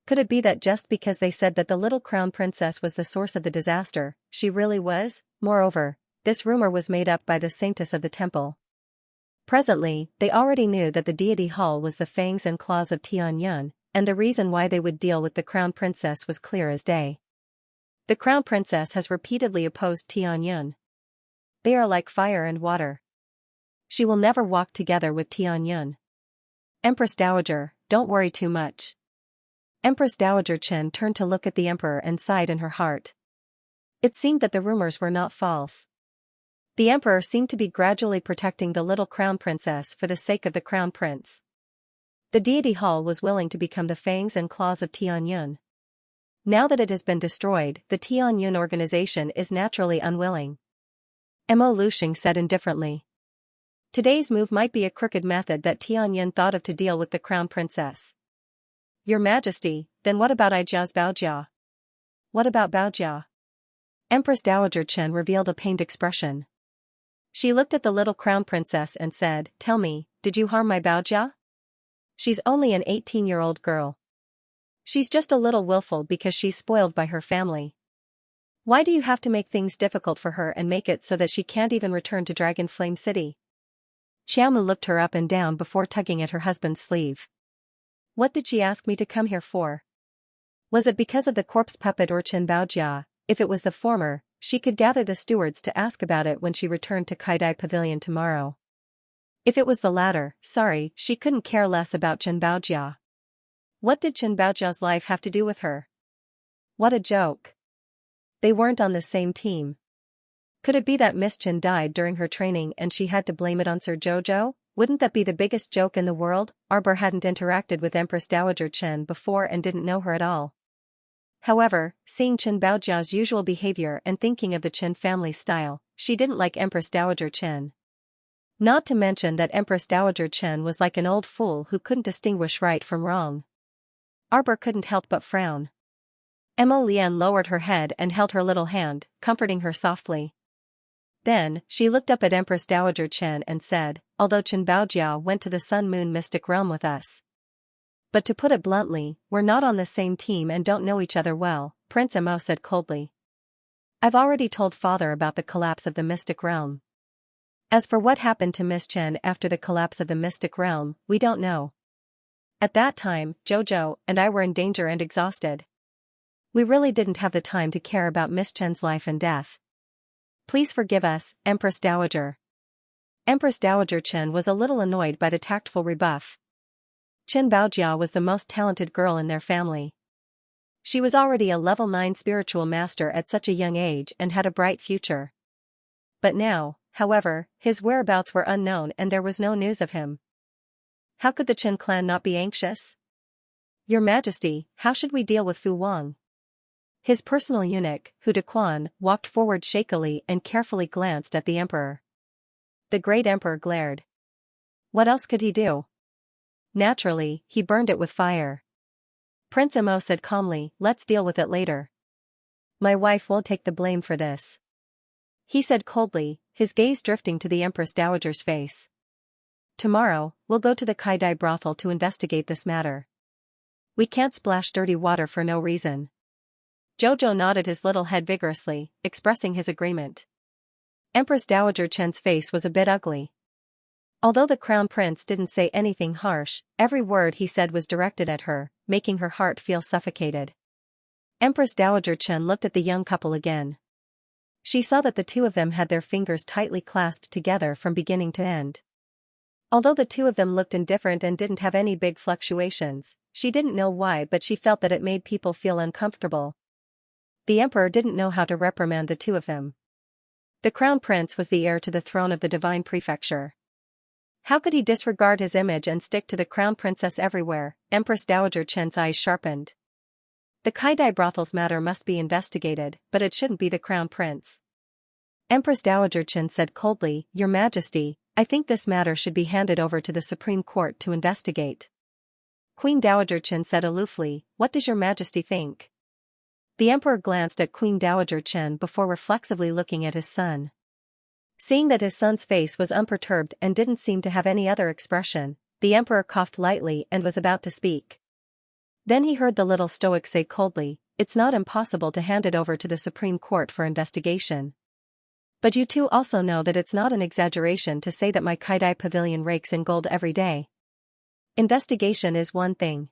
Could it be that just because they said that the little crown princess was the source of the disaster, she really was? Moreover, this rumor was made up by the saintess of the temple." Presently, they already knew that the deity hall was the fangs and claws of Tianyun, and the reason why they would deal with the crown princess was clear as day. The crown princess has repeatedly opposed Tianyun. They are like fire and water. She will never walk together with Tianyun. Empress Dowager, don't worry too much. Empress Dowager Chen turned to look at the emperor and sighed in her heart. It seemed that the rumors were not false. The emperor seemed to be gradually protecting the little crown princess for the sake of the crown prince. The deity hall was willing to become the fangs and claws of Tianyun. Now that it has been destroyed, the Tianyun organization is naturally unwilling. Mo Lusheng said indifferently. Today's move might be a crooked method that Tianyun thought of to deal with the crown princess. Your Majesty, then what about Ijia's Baojia? What about Baojia? Empress Dowager Chen revealed a pained expression. She looked at the little crown princess and said, "Tell me, did you harm my Baojia? She's only an 18-year-old girl. She's just a little willful because she's spoiled by her family. Why do you have to make things difficult for her and make it so that she can't even return to Dragon Flame City?" Xiao Mu looked her up and down before tugging at her husband's sleeve. What did she ask me to come here for? Was it because of the corpse puppet or Chen Baojia? If it was the former, she could gather the stewards to ask about it when she returned to Kaidai Pavilion tomorrow. If it was the latter, sorry, she couldn't care less about Chen Baojia. What did Chen Baojia's life have to do with her? What a joke. They weren't on the same team. Could it be that Miss Chen died during her training and she had to blame it on Sir Jojo? Wouldn't that be the biggest joke in the world? Arbor hadn't interacted with Empress Dowager Chen before and didn't know her at all. However, seeing Chen Baojia's usual behavior and thinking of the Chen family's style, she didn't like Empress Dowager Chen. Not to mention that Empress Dowager Chen was like an old fool who couldn't distinguish right from wrong. Arbor couldn't help but frown. Mo Lian lowered her head and held her little hand, comforting her softly. Then, she looked up at Empress Dowager Chen and said, "Although Chen Baojia went to the Sun-Moon Mystic Realm with us. But to put it bluntly, we're not on the same team and don't know each other well," Prince Mo said coldly. "I've already told father about the collapse of the Mystic Realm. As for what happened to Miss Chen after the collapse of the Mystic Realm, we don't know. At that time, Jojo and I were in danger and exhausted. We really didn't have the time to care about Miss Chen's life and death. Please forgive us, Empress Dowager." Empress Dowager Chen was a little annoyed by the tactful rebuff. Chen Baojia was the most talented girl in their family. She was already a level 9 spiritual master at such a young age and had a bright future. But now, However, his whereabouts were unknown and there was no news of him. How could the Qin clan not be anxious? Your Majesty, how should we deal with Fu Wang? His personal eunuch, Hu Dequan, walked forward shakily and carefully glanced at the emperor. The great emperor glared. What else could he do? Naturally, he burned it with fire. Prince Mo said calmly, let's deal with it later. My wife won't take the blame for this. He said coldly, his gaze drifting to the Empress Dowager's face. Tomorrow, we'll go to the Kaidai brothel to investigate this matter. We can't splash dirty water for no reason. Jojo nodded his little head vigorously, expressing his agreement. Empress Dowager Chen's face was a bit ugly. Although the crown prince didn't say anything harsh, every word he said was directed at her, making her heart feel suffocated. Empress Dowager Chen looked at the young couple again. She saw that the two of them had their fingers tightly clasped together from beginning to end. Although the two of them looked indifferent and didn't have any big fluctuations, she didn't know why, but she felt that it made people feel uncomfortable. The emperor didn't know how to reprimand the two of them. The crown prince was the heir to the throne of the divine prefecture. How could he disregard his image and stick to the crown princess everywhere? Empress Dowager Chen's eyes sharpened. The Kaidai brothel's matter must be investigated, but it shouldn't be the crown prince. Empress Dowager Chen said coldly, Your Majesty, I think this matter should be handed over to the Supreme Court to investigate. Queen Dowager Chen said aloofly, What does your Majesty think? The emperor glanced at Queen Dowager Chen before reflexively looking at his son. Seeing that his son's face was unperturbed and didn't seem to have any other expression, the emperor coughed lightly and was about to speak. Then he heard the little stoic say coldly, It's not impossible to hand it over to the Supreme Court for investigation. But you two also know that it's not an exaggeration to say that my Kaidai pavilion rakes in gold every day. Investigation is one thing.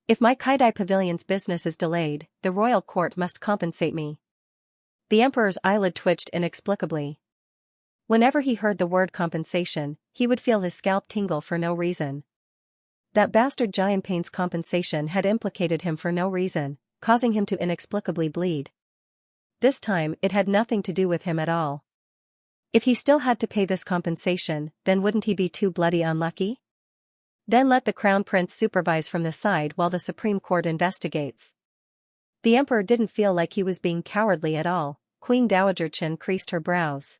If my Kaidai pavilion's business is delayed, the royal court must compensate me. The emperor's eyelid twitched inexplicably. Whenever he heard the word compensation, he would feel his scalp tingle for no reason. That bastard Jianping's compensation had implicated him for no reason, causing him to inexplicably bleed. This time it had nothing to do with him at all. If he still had to pay this compensation, then wouldn't he be too bloody unlucky? Then let the crown prince supervise from the side while the Supreme Court investigates. The emperor didn't feel like he was being cowardly at all. Queen Dowager Chen creased her brows.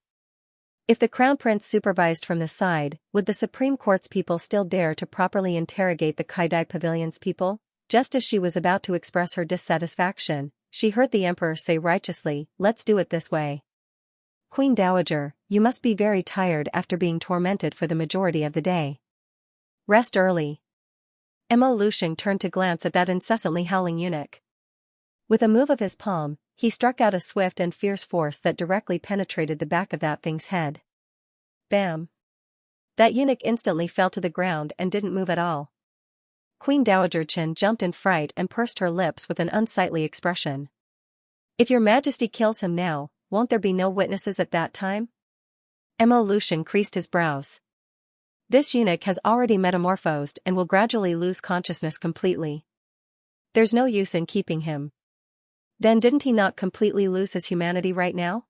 If the crown prince supervised from the side, would the Supreme Court's people still dare to properly interrogate the Kaidai pavilion's people? Just as she was about to express her dissatisfaction, she heard the emperor say righteously, Let's do it this way. Queen Dowager, you must be very tired after being tormented for the majority of the day. Rest early. Mo Lusheng turned to glance at that incessantly howling eunuch. With a move of his palm, he struck out a swift and fierce force that directly penetrated the back of that thing's head. Bam! That eunuch instantly fell to the ground and didn't move at all. Queen Dowager Chen jumped in fright and pursed her lips with an unsightly expression. If your Majesty kills him now, won't there be no witnesses at that time? Mo Lusheng creased his brows. This eunuch has already metamorphosed and will gradually lose consciousness completely. There's no use in keeping him. Then didn't he not completely lose his humanity right now?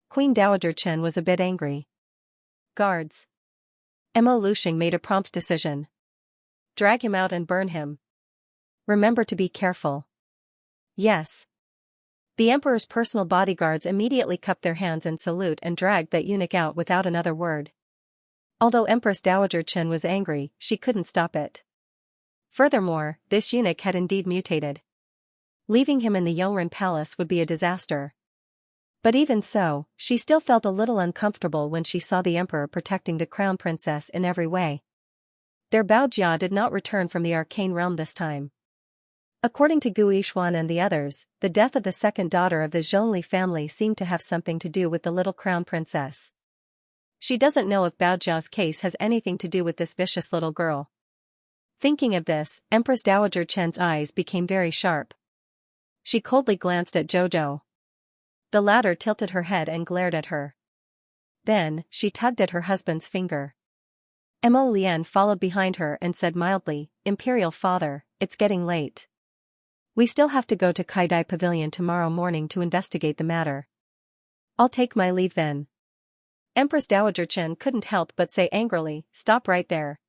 Queen Dowager Chen was a bit angry. Guards. Mo Lusheng made a prompt decision. Drag him out and burn him. Remember to be careful. Yes. The emperor's personal bodyguards immediately cupped their hands in salute and dragged that eunuch out without another word. Although Empress Dowager Chen was angry, she couldn't stop it. Furthermore, this eunuch had indeed mutated. Leaving him in the Yongren Palace would be a disaster. But even so, she still felt a little uncomfortable when she saw the emperor protecting the crown princess in every way. Their Baojia did not return from the arcane realm this time. According to Gu Yishuan and the others, the death of the second daughter of the Zhongli family seemed to have something to do with the little crown princess. She doesn't know if Baojia's case has anything to do with this vicious little girl. Thinking of this, Empress Dowager Chen's eyes became very sharp. She coldly glanced at Jojo. The latter tilted her head and glared at her. Then, she tugged at her husband's finger. Mo Lian followed behind her and said mildly, Imperial Father, it's getting late. We still have to go to Kaidai Pavilion tomorrow morning to investigate the matter. I'll take my leave then. Empress Dowager Chen couldn't help but say angrily, "Stop right there."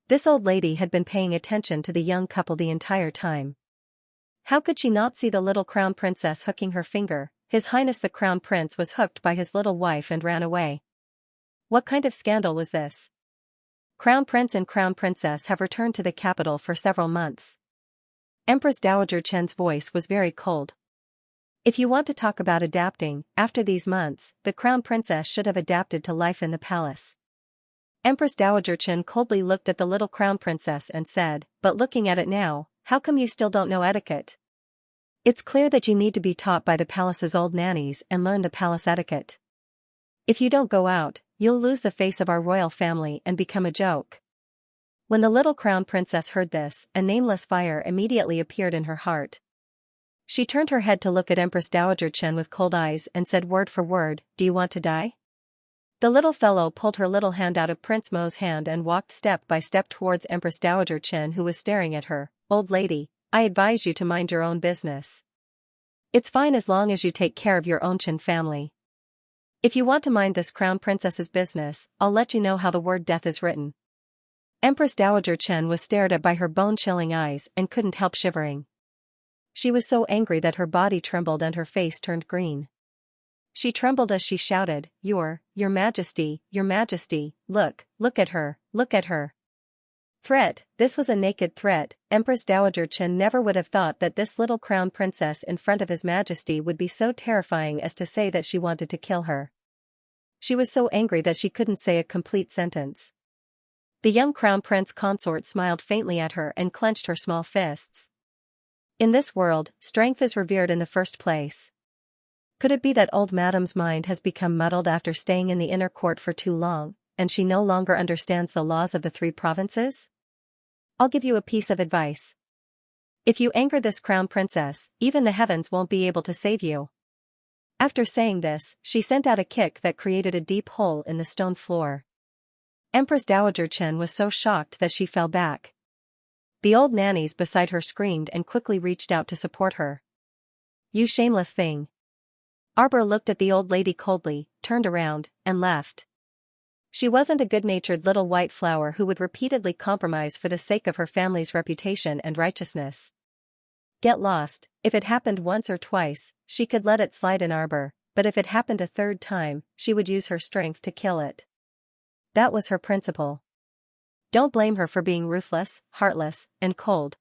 This old lady had been paying attention to the young couple the entire time. How could she not see the little crown princess hooking her finger? His Highness the Crown Prince was hooked by his little wife and ran away. What kind of scandal was this? Crown Prince and Crown Princess have returned to the capital for several months. Empress Dowager Chen's voice was very cold. If you want to talk about adapting, after these months, the Crown Princess should have adapted to life in the palace. Empress Dowager Chen coldly looked at the little Crown Princess and said, "But looking at it now, how come you still don't know etiquette? It's clear that you need to be taught by the palace's old nannies and learn the palace etiquette. If you don't go out, you'll lose the face of our royal family and become a joke." When the little Crown Princess heard this, a nameless fire immediately appeared in her heart. She turned her head to look at Empress Dowager Chen with cold eyes and said word for word, "Do you want to die?" The little fellow pulled her little hand out of Prince Mo's hand and walked step by step towards Empress Dowager Chen, who was staring at her. "Old lady, I advise you to mind your own business. It's fine as long as you take care of your own Chen family. If you want to mind this Crown Princess's business, I'll let you know how the word death is written." Empress Dowager Chen was stared at by her bone-chilling eyes and couldn't help shivering. She was so angry that her body trembled and her face turned green. She trembled as she shouted, Your Majesty, look at her, look at her." Threat, this was a naked threat. Empress Dowager Chen never would have thought that this little Crown Princess in front of His Majesty would be so terrifying as to say that she wanted to kill her. She was so angry that she couldn't say a complete sentence. The young Crown Prince Consort smiled faintly at her and clenched her small fists. In this world, strength is revered in the first place. Could it be that old Madame's mind has become muddled after staying in the inner court for too long, and she no longer understands the laws of the 3 provinces? I'll give you a piece of advice. If you anger this Crown Princess, even the heavens won't be able to save you. After saying this, she sent out a kick that created a deep hole in the stone floor. Empress Dowager Chen was so shocked that she fell back. The old nannies beside her screamed and quickly reached out to support her. "You shameless thing." Arbor looked at the old lady coldly, turned around, and left. She wasn't a good-natured little white flower who would repeatedly compromise for the sake of her family's reputation and righteousness. Get lost. If it happened once or twice, she could let it slide in Arbor, but if it happened a third time, she would use her strength to kill it. That was her principle. Don't blame her for being ruthless, heartless, and cold.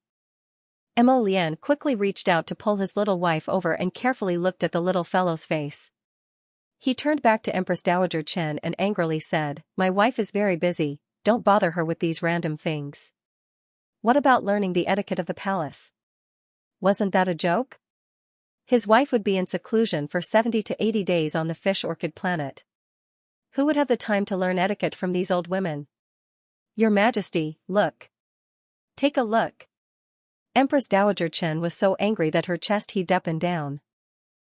Mo Lian quickly reached out to pull his little wife over and carefully looked at the little fellow's face. He turned back to Empress Dowager Chen and angrily said, "My wife is very busy, don't bother her with these random things. What about learning the etiquette of the palace? Wasn't that a joke?" His wife would be in seclusion for 70 to 80 days on the fish orchid planet. Who would have the time to learn etiquette from these old women? "Your Majesty, look. Take a look." Empress Dowager Chen was so angry that her chest heaved up and down.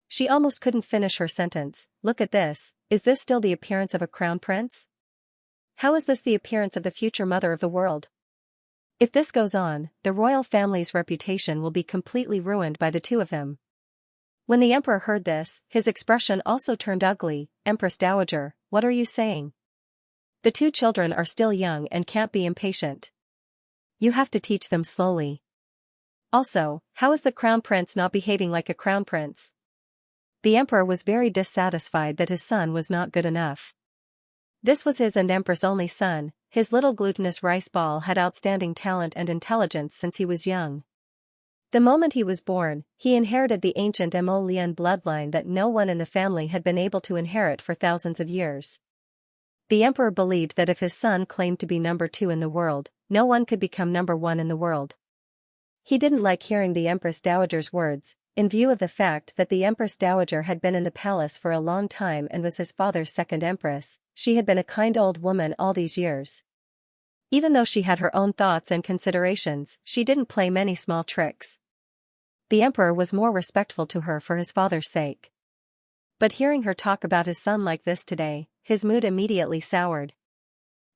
She almost couldn't finish her sentence. "Look at this, is this still the appearance of a crown prince? How is this the appearance of the future mother of the world? If this goes on, the royal family's reputation will be completely ruined by the 2 of them." When the emperor heard this, his expression also turned ugly. "Empress Dowager, what are you saying? The 2 children are still young and can't be impatient. You have to teach them slowly. Also, how is the crown prince not behaving like a crown prince?" The emperor was very dissatisfied that his son was not good enough. This was his and Empress' only son. His little glutinous rice ball had outstanding talent and intelligence since he was young. The moment he was born, he inherited the ancient Mo Lian bloodline that no one in the family had been able to inherit for thousands of years. The emperor believed that if his son claimed to be number 2 in the world, no one could become number 1 in the world. He didn't like hearing the Empress Dowager's words, in view of the fact that the Empress Dowager had been in the palace for a long time and was his father's second empress. She had been a kind old woman all these years. Even though she had her own thoughts and considerations, she didn't play many small tricks. The emperor was more respectful to her for his father's sake. But hearing her talk about his son like this today, his mood immediately soured.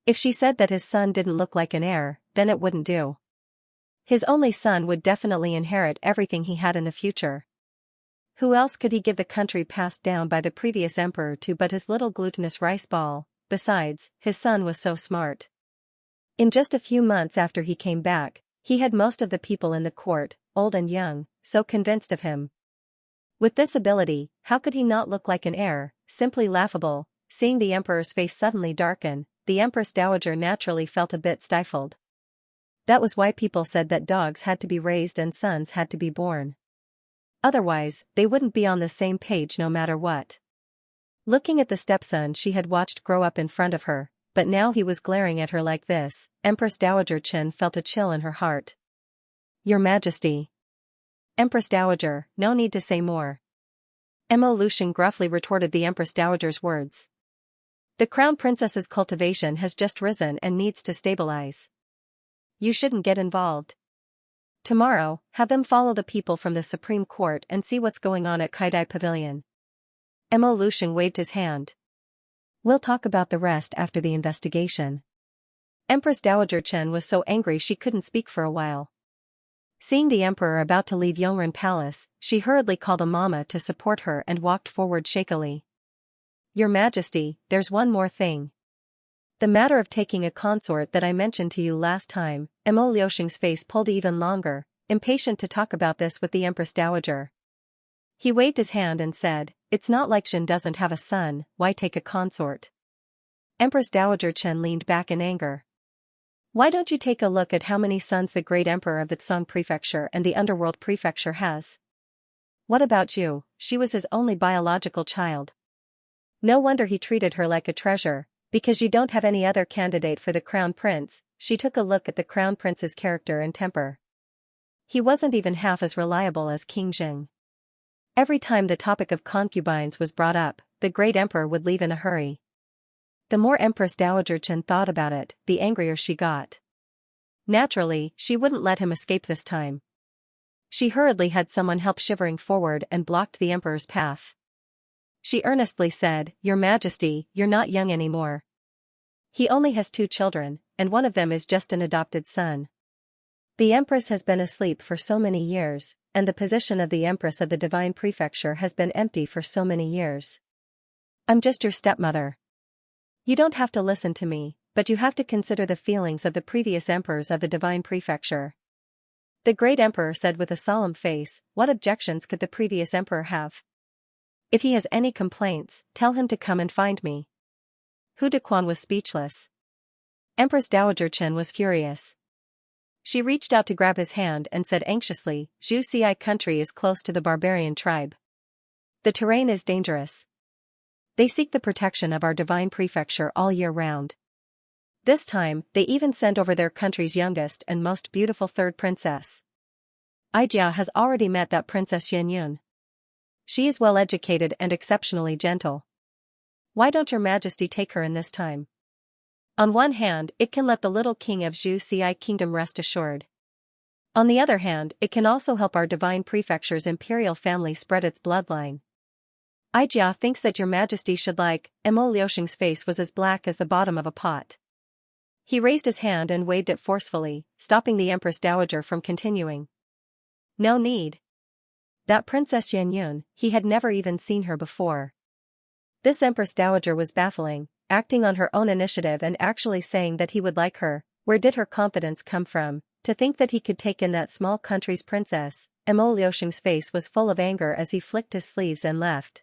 If she said that his son didn't look like an heir, then it wouldn't do. His only son would definitely inherit everything he had in the future. Who else could he give the country passed down by the previous emperor to but his little glutinous rice ball? Besides, his son was so smart. In just a few months after he came back, he had most of the people in the court, old and young, so convinced of him. With this ability, how could he not look like an heir? Simply laughable. Seeing the emperor's face suddenly darken, the empress dowager naturally felt a bit stifled. That was why people said that dogs had to be raised and sons had to be born. Otherwise, they wouldn't be on the same page no matter what. Looking at the stepson she had watched grow up in front of her, but now he was glaring at her like this, Empress Dowager Chen felt a chill in her heart. Your Majesty. Empress Dowager, no need to say more. Mo Lucian gruffly retorted the Empress Dowager's words. The Crown Princess's cultivation has just risen and needs to stabilize. You shouldn't get involved. Tomorrow, have them follow the people from the Supreme Court and see what's going on at Kaidai Pavilion. Mo Lucian waved his hand. We'll talk about the rest after the investigation. Empress Dowager Chen was so angry she couldn't speak for a while. Seeing the emperor about to leave Yongren Palace, she hurriedly called a mama to support her and walked forward shakily. Your Majesty, there's one more thing. The matter of taking a consort that I mentioned to you last time. Mo Liuxing's face pulled even longer, impatient to talk about this with the Empress Dowager. He waved his hand and said, it's not like Jin doesn't have a son, why take a consort? Empress Dowager Chen leaned back in anger. Why don't you take a look at how many sons the great emperor of the Tsong Prefecture and the Underworld Prefecture has? What about you? She was his only biological child. No wonder he treated her like a treasure, because you don't have any other candidate for the crown prince. She took a look at the crown prince's character and temper. He wasn't even half as reliable as King Jing. Every time the topic of concubines was brought up, the great emperor would leave in a hurry. The more Empress Dowager Chen thought about it, the angrier she got. Naturally, she wouldn't let him escape this time. She hurriedly had someone help shivering forward and blocked the emperor's path. She earnestly said, Your Majesty, you're not young anymore. He only has 2 children, and one of them is just an adopted son. The empress has been asleep for so many years, and the position of the empress of the Divine Prefecture has been empty for so many years. I'm just your stepmother. You don't have to listen to me, but you have to consider the feelings of the previous emperors of the Divine Prefecture. The great emperor said with a solemn face, what objections could the previous emperor have? If he has any complaints, tell him to come and find me. Hu Dequan was speechless. Empress Dowager Chen was furious. She reached out to grab his hand and said anxiously, Xianxia country is close to the barbarian tribe. The terrain is dangerous. They seek the protection of our Divine Prefecture all year round. This time, they even sent over their country's youngest and most beautiful third princess. Ijia has already met that Princess Xianyun. She is well educated and exceptionally gentle. Why don't your Majesty take her in this time? On one hand, it can let the little king of Xianxia kingdom rest assured. On the other hand, it can also help our Divine Prefecture's imperial family spread its bloodline. Ijia thinks that your Majesty should like. Mo Liuxing's face was as black as the bottom of a pot. He raised his hand and waved it forcefully, stopping the Empress Dowager from continuing. No need. That Princess Xianyun, he had never even seen her before. This Empress Dowager was baffling, acting on her own initiative and actually saying that he would like her. Where did her confidence come from, to think that he could take in that small country's princess? Mo Liuxing's face was full of anger as he flicked his sleeves and left.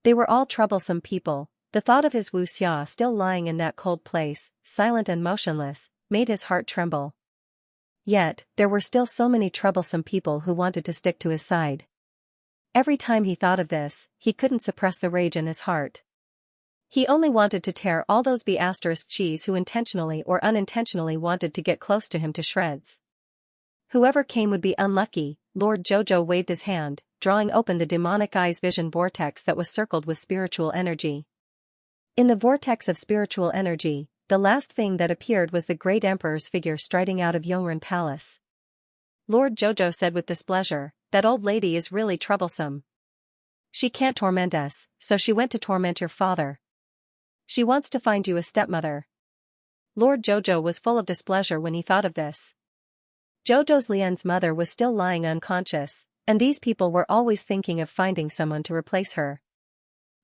They were all troublesome people. The thought of his Wu Xia still lying in that cold place, silent and motionless, made his heart tremble. Yet, there were still so many troublesome people who wanted to stick to his side. Every time he thought of this, he couldn't suppress the rage in his heart. He only wanted to tear all those B****Gs who intentionally or unintentionally wanted to get close to him to shreds. Whoever came would be unlucky. Lord Jojo waved his hand, drawing open the demonic eyes vision vortex that was circled with spiritual energy. In the vortex of spiritual energy, the last thing that appeared was the great emperor's figure striding out of Yongren Palace. Lord Jojo said with displeasure, that old lady is really troublesome. She can't torment us, so she went to torment your father. She wants to find you a stepmother. Lord Jojo was full of displeasure when he thought of this. Jojo's Lian's mother was still lying unconscious, And these people were always thinking of finding someone to replace her.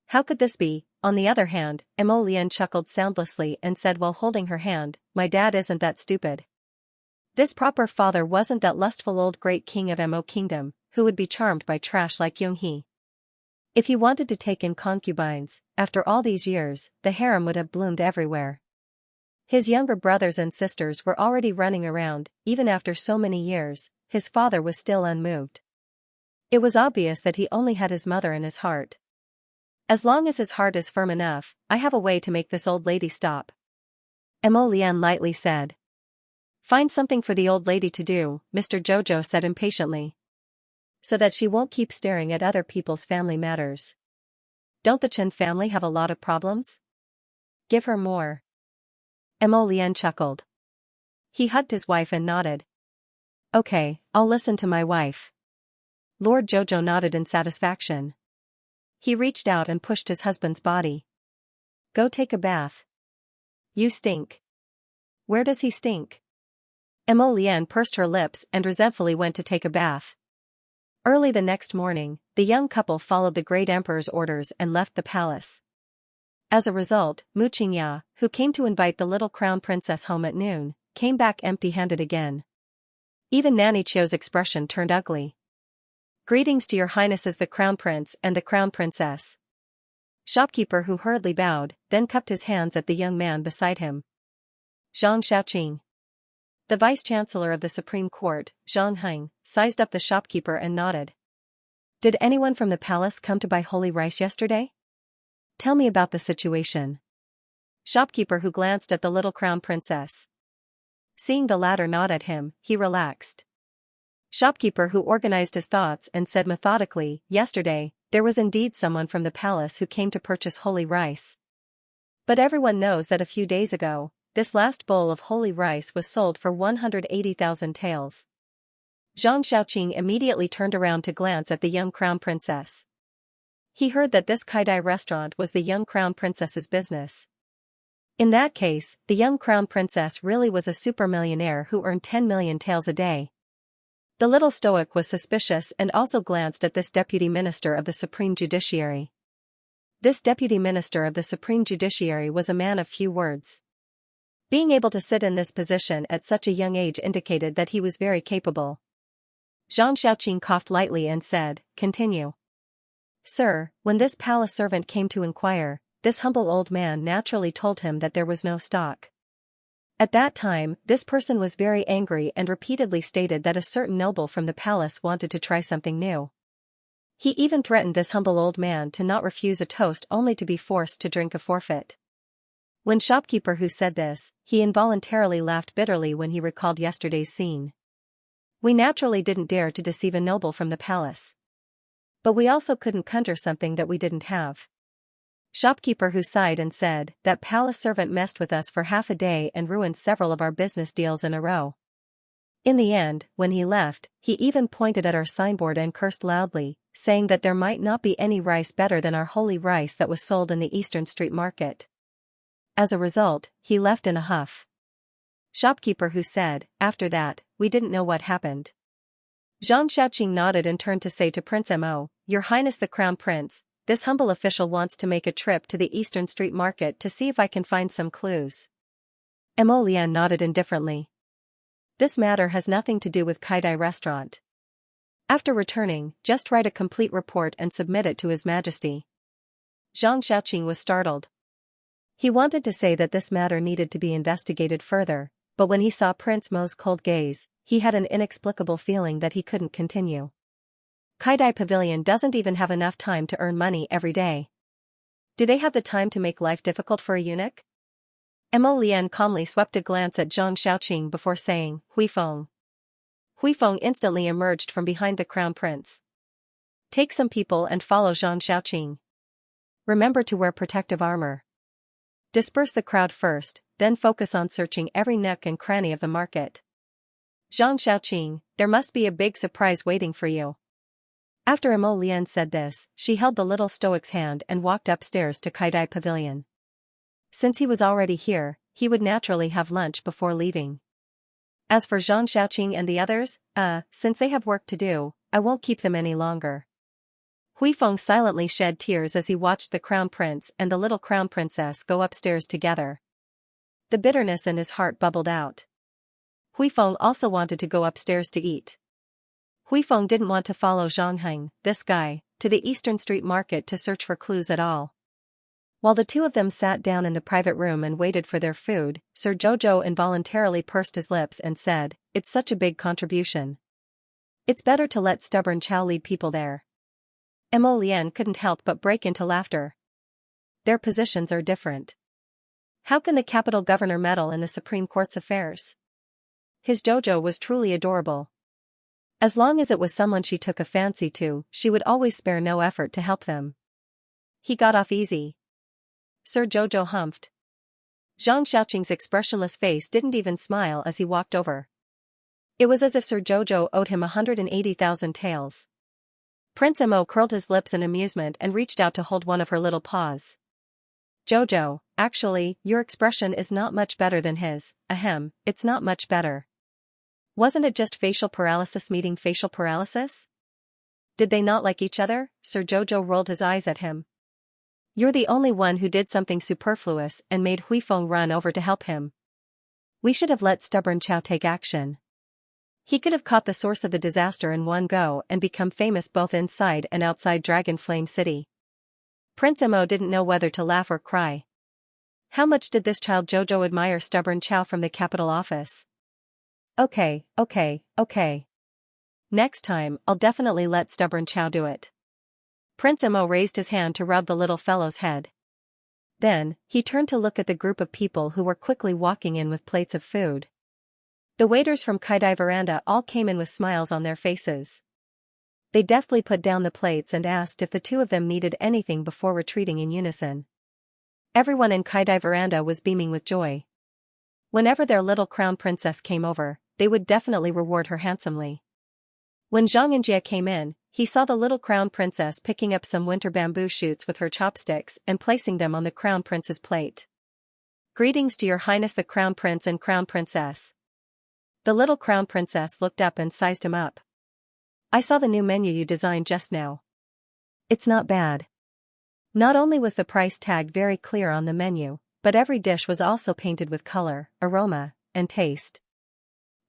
How could this be? On the other hand, Mo Lian chuckled soundlessly and said while holding her hand, "My dad isn't that stupid. This proper father wasn't that lustful old great king of Mo Kingdom, who would be charmed by trash like Yoonghee. If he wanted to take in concubines, after all these years, the harem would have bloomed everywhere. His younger brothers and sisters were already running around, even after so many years, his father was still unmoved. It was obvious that he only had his mother in his heart. As long as his heart is firm enough, I have a way to make this old lady stop." Mo Lian lightly said. "Find something for the old lady to do," Mr. Jojo said impatiently. "So that she won't keep staring at other people's family matters. Don't the Chen family have a lot of problems? Give her more." Mo Lian chuckled. He hugged his wife and nodded. "Okay, I'll listen to my wife." Lord Jojo nodded in satisfaction. He reached out and pushed his husband's body. "Go take a bath. You stink." "Where does he stink?" Mo Lian pursed her lips and resentfully went to take a bath. Early the next morning, the young couple followed the great emperor's orders and left the palace. As a result, Xianxia, who came to invite the little crown princess home at noon, came back empty-handed again. Even Nanny Chio's expression turned ugly. "Greetings to your highnesses the crown prince and the crown princess." Shopkeeper who hurriedly bowed, then cupped his hands at the young man beside him. Zhang Xiaoqing. The vice-chancellor of the Supreme Court, Zhang Heng, sized up the shopkeeper and nodded. "Did anyone from the palace come to buy holy rice yesterday? Tell me about the situation." Shopkeeper who glanced at the little crown princess. Seeing the latter nod at him, he relaxed. Shopkeeper who organized his thoughts and said methodically, "Yesterday, there was indeed someone from the palace who came to purchase holy rice. But everyone knows that a few days ago, this last bowl of holy rice was sold for 180,000 taels. Zhang Xiaoqing immediately turned around to glance at the young crown princess. He heard that this Kaidai restaurant was the young crown princess's business. In that case, the young crown princess really was a supermillionaire who earned 10 million taels a day. The little stoic was suspicious and also glanced at this deputy minister of the Supreme Judiciary. This deputy minister of the Supreme Judiciary was a man of few words. Being able to sit in this position at such a young age indicated that he was very capable. Zhang Xiaoqing coughed lightly and said, "Continue." "Sir, when this palace servant came to inquire, this humble old man naturally told him that there was no stock. At that time, this person was very angry and repeatedly stated that a certain noble from the palace wanted to try something new. He even threatened this humble old man to not refuse a toast only to be forced to drink a forfeit." When shopkeeper who said this, he involuntarily laughed bitterly when he recalled yesterday's scene. "We naturally didn't dare to deceive a noble from the palace. But we also couldn't conjure something that we didn't have." Shopkeeper who sighed and said, "That palace servant messed with us for half a day and ruined several of our business deals in a row. In the end, when he left, he even pointed at our signboard and cursed loudly, saying that there might not be any rice better than our holy rice that was sold in the Eastern Street Market. As a result, he left in a huff." Shopkeeper who said, "After that, we didn't know what happened." Zhang Xiaoqing nodded and turned to say to Prince Mo, "Your Highness the Crown Prince, this humble official wants to make a trip to the Eastern Street Market to see if I can find some clues." Mo Lian nodded indifferently. "This matter has nothing to do with Kaidai restaurant. After returning, just write a complete report and submit it to His Majesty." Zhang Xiaoqing was startled. He wanted to say that this matter needed to be investigated further, but when he saw Prince Mo's cold gaze, he had an inexplicable feeling that he couldn't continue. Kaidai Pavilion doesn't even have enough time to earn money every day. Do they have the time to make life difficult for a eunuch? Mo Lian calmly swept a glance at Zhang Xiaoqing before saying, "Huifeng." Huifeng instantly emerged from behind the crown prince. "Take some people and follow Zhang Xiaoqing. Remember to wear protective armor. Disperse the crowd first, then focus on searching every nook and cranny of the market. Zhang Xiaoqing, there must be a big surprise waiting for you." After Mo Lian said this, she held the little stoic's hand and walked upstairs to Kaidai Pavilion. Since he was already here, he would naturally have lunch before leaving. As for Zhang Xiaoqing and the others, since they have work to do, I won't keep them any longer. Huifeng silently shed tears as he watched the crown prince and the little crown princess go upstairs together. The bitterness in his heart bubbled out. Huifeng also wanted to go upstairs to eat. Huifeng didn't want to follow Zhang, this guy, to the Eastern Street Market to search for clues at all. While the two of them sat down in the private room and waited for their food, Sir Jojo involuntarily pursed his lips and said, "It's such a big contribution. It's better to let stubborn Chow lead people there." Mo Lian couldn't help but break into laughter. Their positions are different. How can the capital governor meddle in the Supreme Court's affairs? His Jojo was truly adorable. As long as it was someone she took a fancy to, she would always spare no effort to help them. He got off easy. Sir Jojo humphed. Zhang Xiaoqing's expressionless face didn't even smile as he walked over. It was as if Sir Jojo owed him 180,000 taels. Prince Mo curled his lips in amusement and reached out to hold one of her little paws. Jojo, actually, your expression is not much better than his, ahem, it's not much better. Wasn't it just facial paralysis meeting facial paralysis? Did they not like each other? Sir Jojo rolled his eyes at him. You're the only one who did something superfluous and made Huifeng run over to help him. We should have let stubborn Chow take action. He could have caught the source of the disaster in one go and become famous both inside and outside Dragon Flame City. Prince Mo didn't know whether to laugh or cry. How much did this child Jojo admire stubborn Chow from the capital office? Okay. Next time, I'll definitely let stubborn Chow do it. Prince Mo raised his hand to rub the little fellow's head. Then, he turned to look at the group of people who were quickly walking in with plates of food. The waiters from Kaidai Veranda all came in with smiles on their faces. They deftly put down the plates and asked if the two of them needed anything before retreating in unison. Everyone in Kaidai Veranda was beaming with joy. Whenever their little crown princess came over, they would definitely reward her handsomely. When Xianxia came in, he saw the little crown princess picking up some winter bamboo shoots with her chopsticks and placing them on the crown prince's plate. Greetings to your highness the crown prince and crown princess. The little crown princess looked up and sized him up. I saw the new menu you designed just now. It's not bad. Not only was the price tag very clear on the menu, but every dish was also painted with color, aroma, and taste.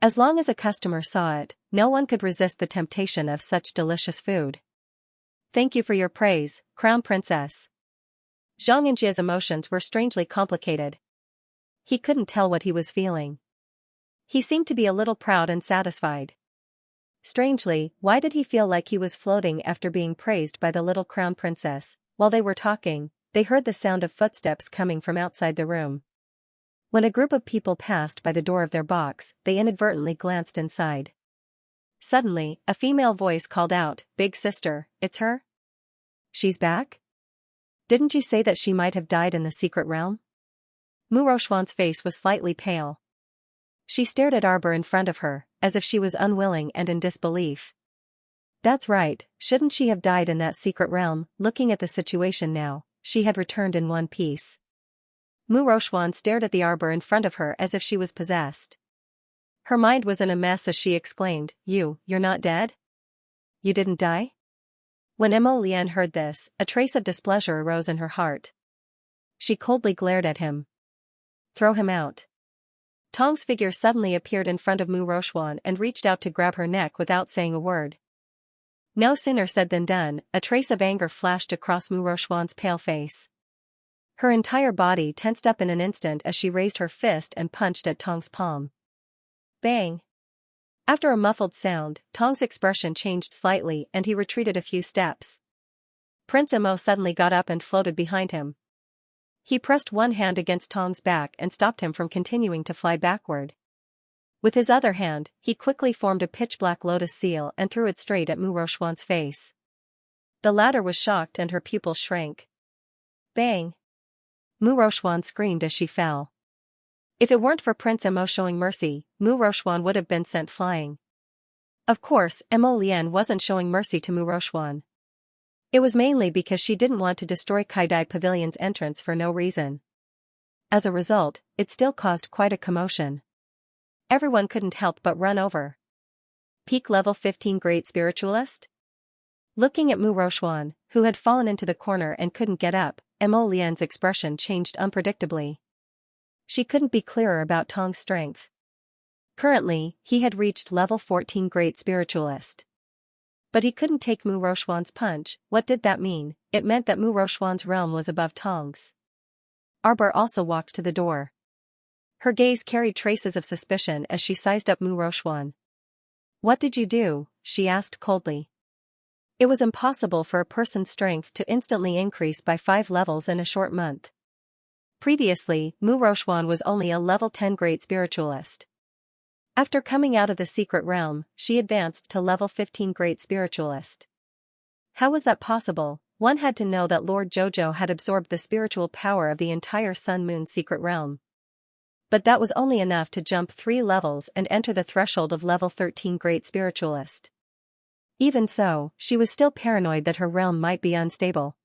As long as a customer saw it, no one could resist the temptation of such delicious food. Thank you for your praise, Crown Princess. Xianxia's emotions were strangely complicated. He couldn't tell what he was feeling. He seemed to be a little proud and satisfied. Strangely, why did he feel like he was floating after being praised by the little Crown Princess? While they were talking, they heard the sound of footsteps coming from outside the room. When a group of people passed by the door of their box, they inadvertently glanced inside. Suddenly, a female voice called out, "Big sister, it's her? She's back? Didn't you say that she might have died in the secret realm?" Mu Rochuan's face was slightly pale. She stared at Arbor in front of her, as if she was unwilling and in disbelief. That's right, shouldn't she have died in that secret realm? Looking at the situation now, she had returned in one piece. Mu Rochuan stared at the Arbor in front of her as if she was possessed. Her mind was in a mess as she exclaimed, You're not dead? You didn't die?" When Mo Lian heard this, a trace of displeasure arose in her heart. She coldly glared at him. "Throw him out." Tong's figure suddenly appeared in front of Mu Rochuan and reached out to grab her neck without saying a word. No sooner said than done, a trace of anger flashed across Mu Rochuan's pale face. Her entire body tensed up in an instant as she raised her fist and punched at Tong's palm. Bang! After a muffled sound, Tong's expression changed slightly and he retreated a few steps. Prince Mo suddenly got up and floated behind him. He pressed one hand against Tong's back and stopped him from continuing to fly backward. With his other hand, he quickly formed a pitch-black lotus seal and threw it straight at Mu Rochuan's face. The latter was shocked and her pupils shrank. Bang! Mu Rochuan screamed as she fell. If it weren't for Prince Mo showing mercy, Mu Rochuan would have been sent flying. Of course, Mo Lian wasn't showing mercy to Mu Rochuan. It was mainly because she didn't want to destroy Kaidai Pavilion's entrance for no reason. As a result, it still caused quite a commotion. Everyone couldn't help but run over. peak level 15 great spiritualist? Looking at Mu Roxuan, who had fallen into the corner and couldn't get up, Mo Lian's expression changed unpredictably. She couldn't be clearer about Tong's strength. Currently, he had reached level 14 great spiritualist. But he couldn't take Mu Roxuan's punch. What did that mean? It meant that Mu Roxuan's realm was above Tong's. Arbor also walked to the door. Her gaze carried traces of suspicion as she sized up Mu Roxuan. "What did you do?" she asked coldly. It was impossible for a person's strength to instantly increase by 5 levels in a short month. Previously, Mu Roxuan was only a level 10 great spiritualist. After coming out of the secret realm, she advanced to level 15 great spiritualist. How was that possible? One had to know that Lord Jojo had absorbed the spiritual power of the entire Sun Moon secret realm. But that was only enough to jump 3 levels and enter the threshold of level 13 great spiritualist. Even so, she was still paranoid that her realm might be unstable.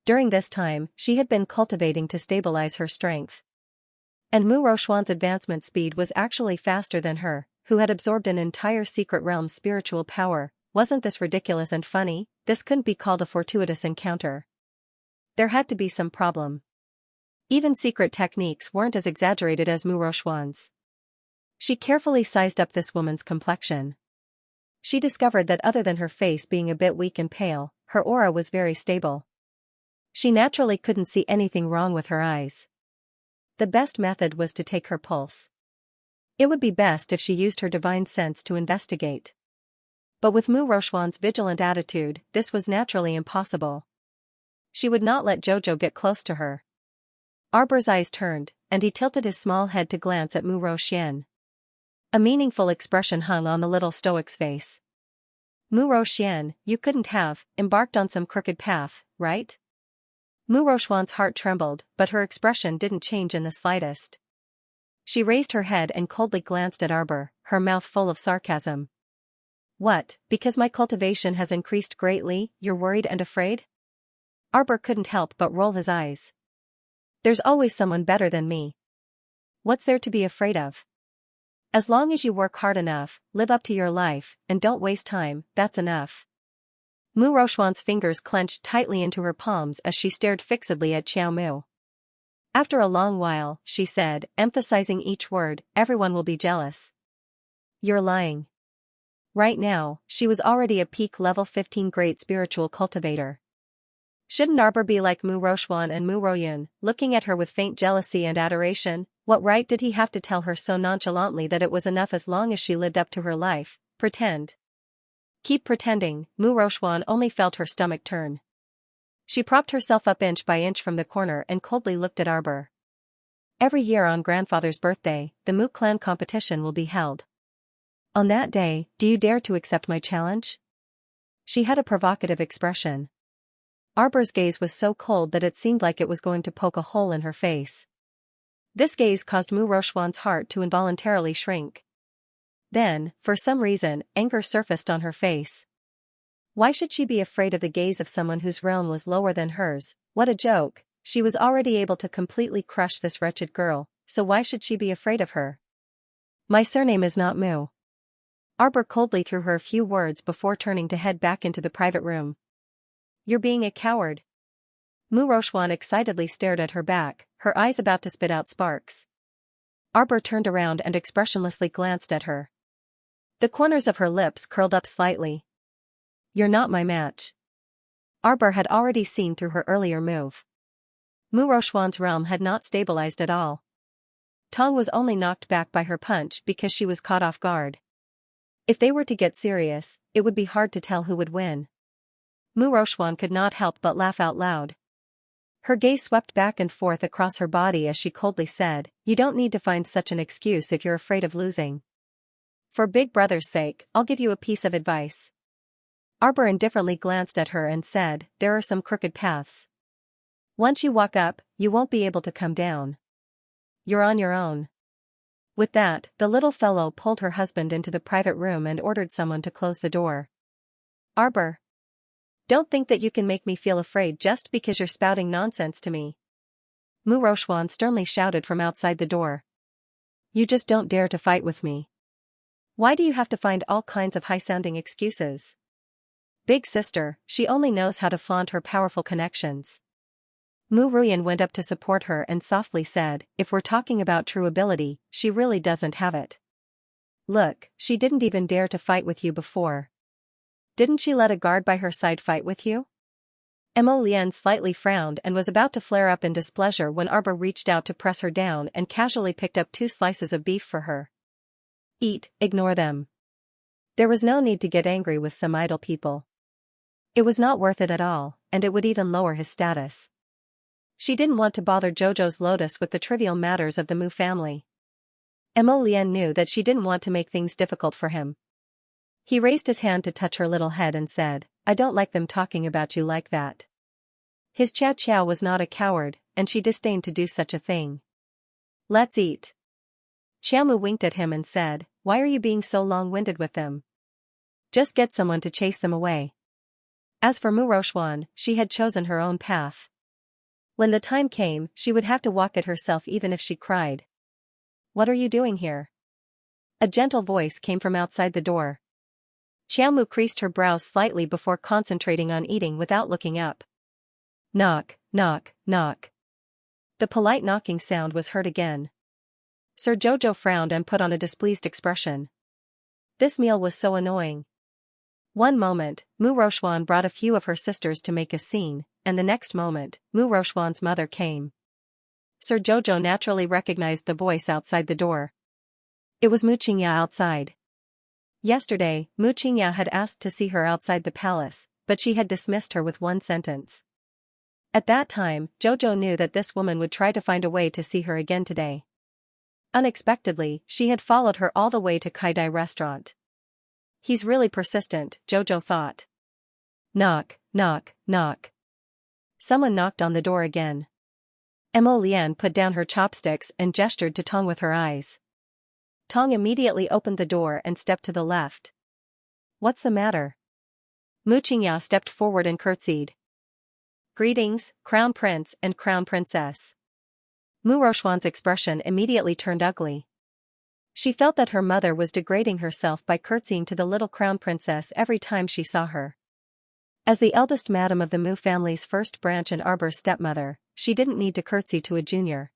During this time, she had been cultivating to stabilize her strength. And Mu Roxuan's advancement speed was actually faster than her, who had absorbed an entire secret realm's spiritual power. Wasn't this ridiculous and funny? This couldn't be called a fortuitous encounter. There had to be some problem. Even secret techniques weren't as exaggerated as Mu Roxuan's. She carefully sized up this woman's complexion. She discovered that other than her face being a bit weak and pale, her aura was very stable. She naturally couldn't see anything wrong with her eyes. The best method was to take her pulse. It would be best if she used her divine sense to investigate. But with Mu Roxuan's vigilant attitude, this was naturally impossible. She would not let Jojo get close to her. Arbor's eyes turned, and he tilted his small head to glance at Mu Roxian. A meaningful expression hung on the little stoic's face. "Mu Roxian, you couldn't have embarked on some crooked path, right?" Mu Roxuan's heart trembled, but her expression didn't change in the slightest. She raised her head and coldly glanced at Arbor, her mouth full of sarcasm. "What, because my cultivation has increased greatly, you're worried and afraid?" Arbor couldn't help but roll his eyes. "There's always someone better than me. What's there to be afraid of? As long as you work hard enough, live up to your life, and don't waste time, that's enough." Mu Roxuan's fingers clenched tightly into her palms as she stared fixedly at Xiao Mu. After a long while, she said, emphasizing each word, "Everyone will be jealous." "You're lying." Right now, she was already a peak level 15 great spiritual cultivator. Shouldn't Arbor be like Mu Roxuan and Mu Royun, looking at her with faint jealousy and adoration? What right did he have to tell her so nonchalantly that it was enough as long as she lived up to her life? Pretend. Keep pretending. Mu Roxuan only felt her stomach turn. She propped herself up inch by inch from the corner and coldly looked at Arbor. "Every year on grandfather's birthday, the Mu clan competition will be held. On that day, do you dare to accept my challenge?" She had a provocative expression. Arbor's gaze was so cold that it seemed like it was going to poke a hole in her face. This gaze caused Mu Roxuan's heart to involuntarily shrink. Then, for some reason, anger surfaced on her face. Why should she be afraid of the gaze of someone whose realm was lower than hers? What a joke! She was already able to completely crush this wretched girl, so why should she be afraid of her? "My surname is not Mu." Arbor coldly threw her a few words before turning to head back into the private room. "You're being a coward." Mu Roxuan excitedly stared at her back, her eyes about to spit out sparks. Arbor turned around and expressionlessly glanced at her. The corners of her lips curled up slightly. "You're not my match." Arbor had already seen through her earlier move. Mu Roxuan's realm had not stabilized at all. Tong was only knocked back by her punch because she was caught off guard. If they were to get serious, it would be hard to tell who would win. Mu Roxuan could not help but laugh out loud. Her gaze swept back and forth across her body as she coldly said, "You don't need to find such an excuse if you're afraid of losing. For Big Brother's sake, I'll give you a piece of advice." Arbor indifferently glanced at her and said, "There are some crooked paths. Once you walk up, you won't be able to come down. You're on your own." With that, the little fellow pulled her husband into the private room and ordered someone to close the door. "Arbor, don't think that you can make me feel afraid just because you're spouting nonsense to me." Mu Roxuan sternly shouted from outside the door. "You just don't dare to fight with me." Why do you have to find all kinds of high-sounding excuses? Big sister, she only knows how to flaunt her powerful connections. Mu Ruyan went up to support her and softly said, if we're talking about true ability, she really doesn't have it. Look, she didn't even dare to fight with you before. Didn't she let a guard by her side fight with you? Mo Lian slightly frowned and was about to flare up in displeasure when Arbor reached out to press her down and casually picked up 2 slices of beef for her. Eat, ignore them. There was no need to get angry with some idle people. It was not worth it at all, and it would even lower his status. She didn't want to bother Jojo's Lotus with the trivial matters of the Mu family. Mo Lian knew that she didn't want to make things difficult for him. He raised his hand to touch her little head and said, I don't like them talking about you like that. His Chow Chow was not a coward, and she disdained to do such a thing. Let's eat. Xiaomu winked at him and said, why are you being so long-winded with them? Just get someone to chase them away. As for Mu Roxuan, she had chosen her own path. When the time came, she would have to walk it herself even if she cried. What are you doing here? A gentle voice came from outside the door. Xiaomu creased her brows slightly before concentrating on eating without looking up. Knock, knock, knock. The polite knocking sound was heard again. Sir Jojo frowned and put on a displeased expression. This meal was so annoying. One moment, Mu Roxuan brought a few of her sisters to make a scene, and the next moment, Mu Roxuan's mother came. Sir Jojo naturally recognized the voice outside the door. It was Mu Qingya outside. Yesterday, Mu Qingya had asked to see her outside the palace, but she had dismissed her with one sentence. At that time, Jojo knew that this woman would try to find a way to see her again today. Unexpectedly, she had followed her all the way to Kaidai restaurant. He's really persistent, Jojo thought. Knock, knock, knock. Someone knocked on the door again. Mo Lian put down her chopsticks and gestured to Tong with her eyes. Tong immediately opened the door and stepped to the left. What's the matter? Mu Qingya stepped forward and curtsied. Greetings, Crown Prince and Crown Princess. Mu Roxuan's expression immediately turned ugly. She felt that her mother was degrading herself by curtsying to the little Crown Princess every time she saw her. As the eldest madam of the Mu family's first branch and Arbor's stepmother, she didn't need to curtsy to a junior.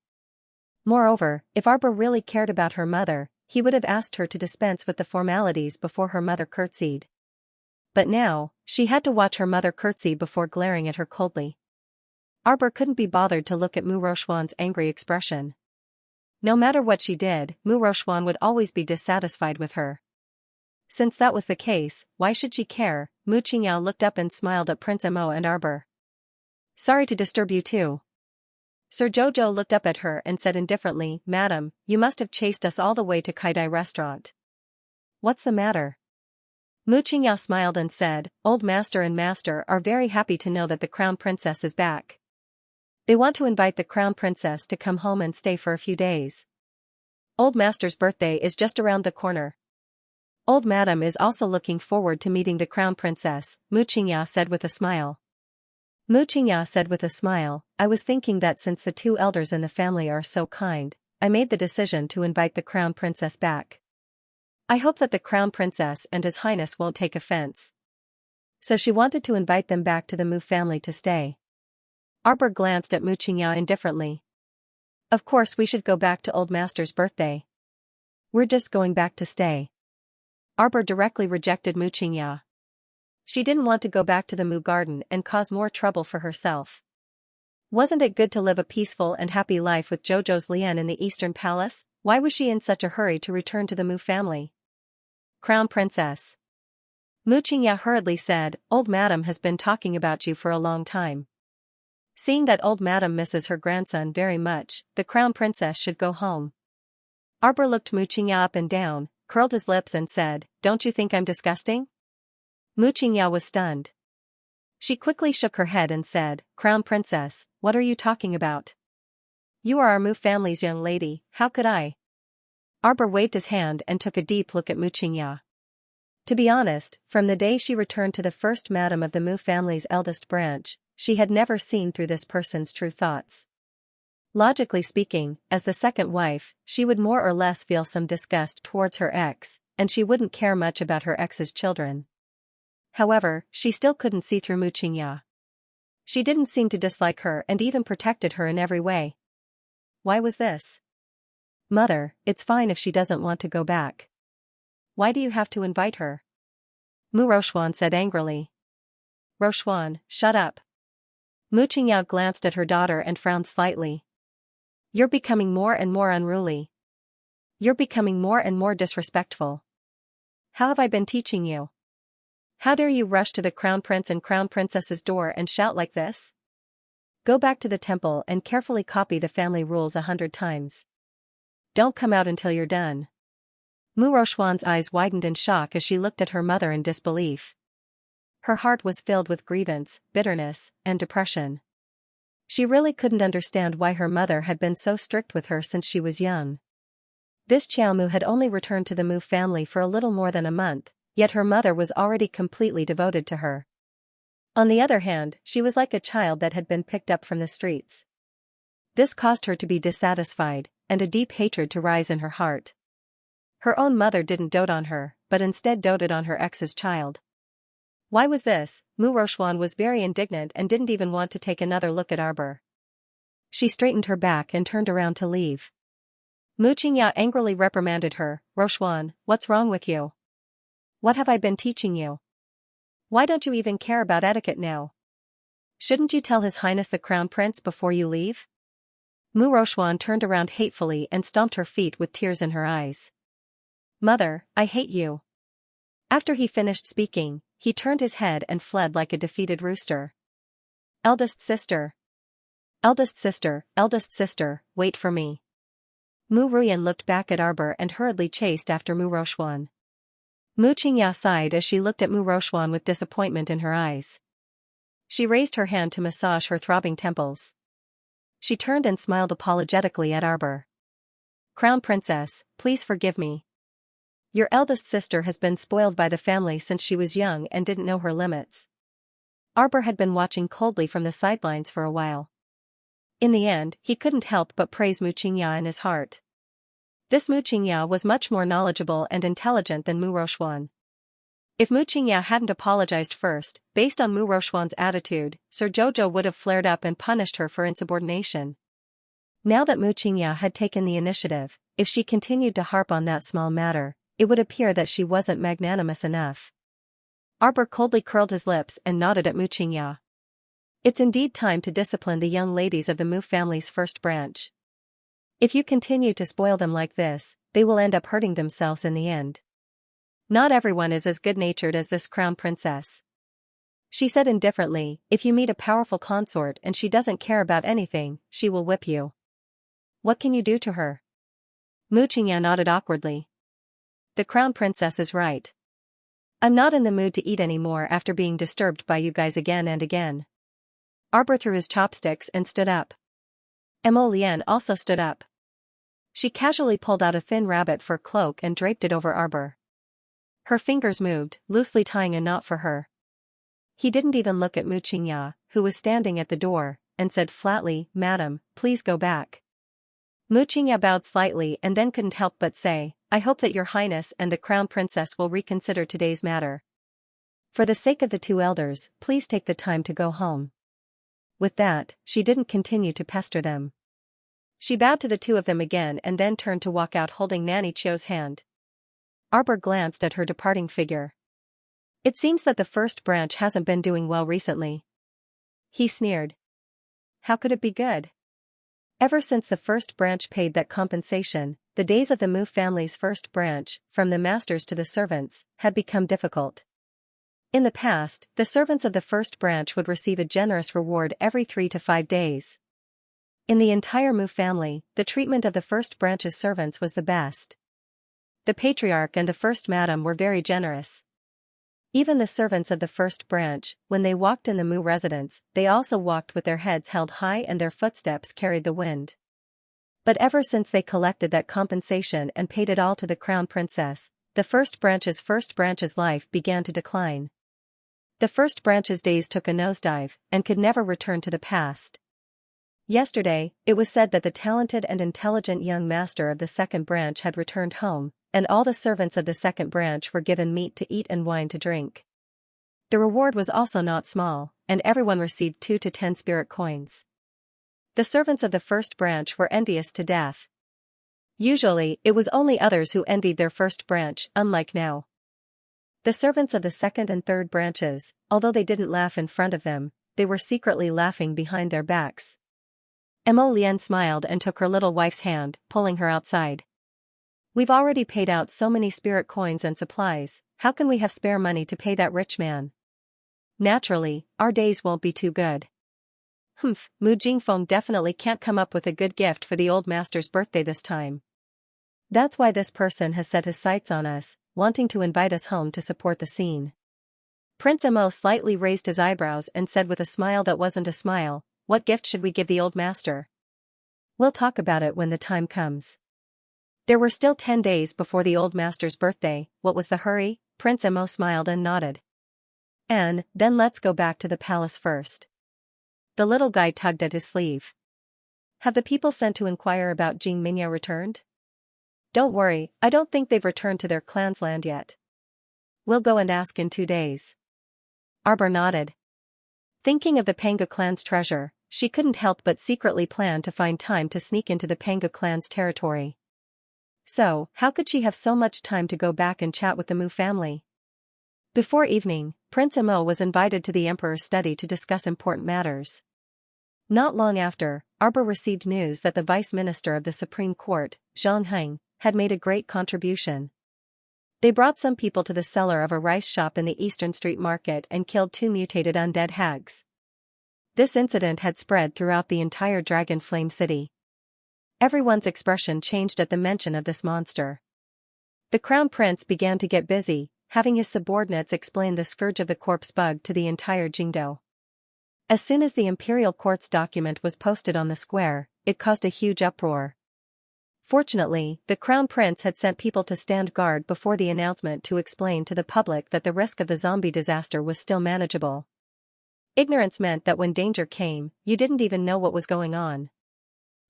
Moreover, if Arbor really cared about her mother, he would have asked her to dispense with the formalities before her mother curtsied. But now, she had to watch her mother curtsy before glaring at her coldly. Arbor couldn't be bothered to look at Mu Roxuan's angry expression. No matter what she did, Mu Roxuan would always be dissatisfied with her. Since that was the case, why should she care? Mu Qingya looked up and smiled at Prince Mo and Arbor. Sorry to disturb you too. Sir Jojo looked up at her and said indifferently, Madam, you must have chased us all the way to Kaidai restaurant. What's the matter? Mu Qingya smiled and said, Old Master and Master are very happy to know that the Crown Princess is back. They want to invite the Crown Princess to come home and stay for a few days. Old Master's birthday is just around the corner. Old Madam is also looking forward to meeting the Crown Princess, Mu Qingya said with a smile. Mu Qingya said with a smile, I was thinking that since the 2 elders in the family are so kind, I made the decision to invite the Crown Princess back. I hope that the Crown Princess and His Highness won't take offense. So she wanted to invite them back to the Mu family to stay. Arbor glanced at Mu Qingya indifferently. Of course we should go back to Old Master's birthday. We're just going back to stay. Arbor directly rejected Mu Qingya. She didn't want to go back to the Mu garden and cause more trouble for herself. Wasn't it good to live a peaceful and happy life with Jojo's Lian in the Eastern Palace? Why was she in such a hurry to return to the Mu family? Crown Princess. Mu Qingya hurriedly said, Old Madam has been talking about you for a long time. Seeing that Old Madam misses her grandson very much, the Crown Princess should go home. Arbor looked Mu Qingya up and down, curled his lips and said, Don't you think I'm disgusting? Mu Qingya was stunned. She quickly shook her head and said, Crown Princess, what are you talking about? You are our Mu family's young lady, how could I? Arbor waved his hand and took a deep look at Mu Qingya. To be honest, from the day she returned to the first madam of the Mu family's eldest branch, she had never seen through this person's true thoughts. Logically speaking, as the second wife, she would more or less feel some disgust towards her ex, and she wouldn't care much about her ex's children. However, she still couldn't see through Xianxia. She didn't seem to dislike her and even protected her in every way. Why was this? Mother, it's fine if she doesn't want to go back. Why do you have to invite her? Mu Rochuan said angrily. Rochuan, shut up. Mu Xianxia glanced at her daughter and frowned slightly. You're becoming more and more unruly. You're becoming more and more disrespectful. How have I been teaching you? How dare you rush to the crown prince and crown princess's door and shout like this? Go back to the temple and carefully copy the family rules 100 times. Don't come out until you're done. Mu Rochuan's eyes widened in shock as she looked at her mother in disbelief. Her heart was filled with grievance, bitterness, and depression. She really couldn't understand why her mother had been so strict with her since she was young. This Xiao Mu had only returned to the Mu family for a little more than a month, yet her mother was already completely devoted to her. On the other hand, she was like a child that had been picked up from the streets. This caused her to be dissatisfied, and a deep hatred to rise in her heart. Her own mother didn't dote on her, but instead doted on her ex's child. Why was this? Mu Rochuan was very indignant and didn't even want to take another look at Arbor. She straightened her back and turned around to leave. Mu Xianxia angrily reprimanded her. Rochuan, what's wrong with you? What have I been teaching you? Why don't you even care about etiquette now? Shouldn't you tell His Highness the Crown Prince before you leave? Mu Rochuan turned around hatefully and stomped her feet with tears in her eyes. Mother, I hate you. After he finished speaking, he turned his head and fled like a defeated rooster. Eldest sister. Eldest sister, wait for me. Mu Ruyan looked back at Arbor and hurriedly chased after Mu Rochuan. Mu Xianxia sighed as she looked at Mu Rochuan with disappointment in her eyes. She raised her hand to massage her throbbing temples. She turned and smiled apologetically at Arbor. Crown Princess, please forgive me. Your eldest sister has been spoiled by the family since she was young and didn't know her limits. Arbor had been watching coldly from the sidelines for a while. In the end, he couldn't help but praise Mu Xianxia in his heart. This Mu Xianxia was much more knowledgeable and intelligent than Mu Rochuan. If Mu Xianxia hadn't apologized first, based on Mu Rochuan's attitude, Sir Jojo would have flared up and punished her for insubordination. Now that Mu Xianxia had taken the initiative, if she continued to harp on that small matter, it would appear that she wasn't magnanimous enough. Arbor coldly curled his lips and nodded at Mu Xianxia. It's indeed time to discipline the young ladies of the Mu family's first branch. If you continue to spoil them like this, they will end up hurting themselves in the end. Not everyone is as good-natured as this crown princess. She said indifferently, if you meet a powerful consort and she doesn't care about anything, she will whip you. What can you do to her? Mu Xianxia nodded awkwardly. The crown princess is right. I'm not in the mood to eat anymore after being disturbed by you guys again and again. Arbor threw his chopsticks and stood up. Mo Lian also stood up. She casually pulled out a thin rabbit fur cloak and draped it over Arbor. Her fingers moved, loosely tying a knot for her. He didn't even look at Mu Xianxia, who was standing at the door, and said flatly, Madam, please go back. Mu Xianxia bowed slightly and then couldn't help but say, I hope that your highness and the crown princess will reconsider today's matter. For the sake of the two elders, please take the time to go home. With that, she didn't continue to pester them. She bowed to the two of them again and then turned to walk out holding Nanny Chio's hand. Arbor glanced at her departing figure. It seems that the first branch hasn't been doing well recently. He sneered. How could it be good? Ever since the first branch paid that compensation, the days of the Mu family's first branch, from the masters to the servants, had become difficult. In the past, the servants of the first branch would receive a generous reward every 3 to 5 days. In the entire Mu family, the treatment of the first branch's servants was the best. The patriarch and the first madam were very generous. Even the servants of the first branch, when they walked in the Mu residence, they also walked with their heads held high and their footsteps carried the wind. But ever since they collected that compensation and paid it all to the crown princess, the first branch's life began to decline. The first branch's days took a nosedive, and could never return to the past. Yesterday, it was said that the talented and intelligent young master of the second branch had returned home, and all the servants of the second branch were given meat to eat and wine to drink. The reward was also not small, and everyone received 2 to 10 spirit coins. The servants of the first branch were envious to death. Usually, it was only others who envied their first branch, unlike now. The servants of the second and third branches, although they didn't laugh in front of them, they were secretly laughing behind their backs. Mo Lian smiled and took her little wife's hand, pulling her outside. We've already paid out so many spirit coins and supplies, how can we have spare money to pay that rich man? Naturally, our days won't be too good. Mu Jingfeng definitely can't come up with a good gift for the old master's birthday this time. That's why this person has set his sights on us, wanting to invite us home to support the scene. Prince Mo slightly raised his eyebrows and said with a smile that wasn't a smile, what gift should we give the old master? We'll talk about it when the time comes. There were still 10 days before the old master's birthday. What was the hurry? Prince Mo smiled and nodded. And then let's go back to the palace first. The little guy tugged at his sleeve. Have the people sent to inquire about Jing Mingya returned? Don't worry, I don't think they've returned to their clan's land yet. We'll go and ask in 2 days. Arbor nodded. Thinking of the Panga clan's treasure, she couldn't help but secretly plan to find time to sneak into the Panga clan's territory. So, how could she have so much time to go back and chat with the Mu family? Before evening, Prince Mo was invited to the emperor's study to discuss important matters. Not long after, Arbor received news that the vice minister of the Supreme Court, Zhang Heng, had made a great contribution. They brought some people to the cellar of a rice shop in the Eastern Street Market and killed 2 mutated undead hags. This incident had spread throughout the entire Dragon Flame City. Everyone's expression changed at the mention of this monster. The Crown Prince began to get busy, having his subordinates explain the scourge of the corpse bug to the entire Jingdo. As soon as the Imperial Court's document was posted on the square, it caused a huge uproar. Fortunately, the Crown Prince had sent people to stand guard before the announcement to explain to the public that the risk of the zombie disaster was still manageable. Ignorance meant that when danger came, you didn't even know what was going on.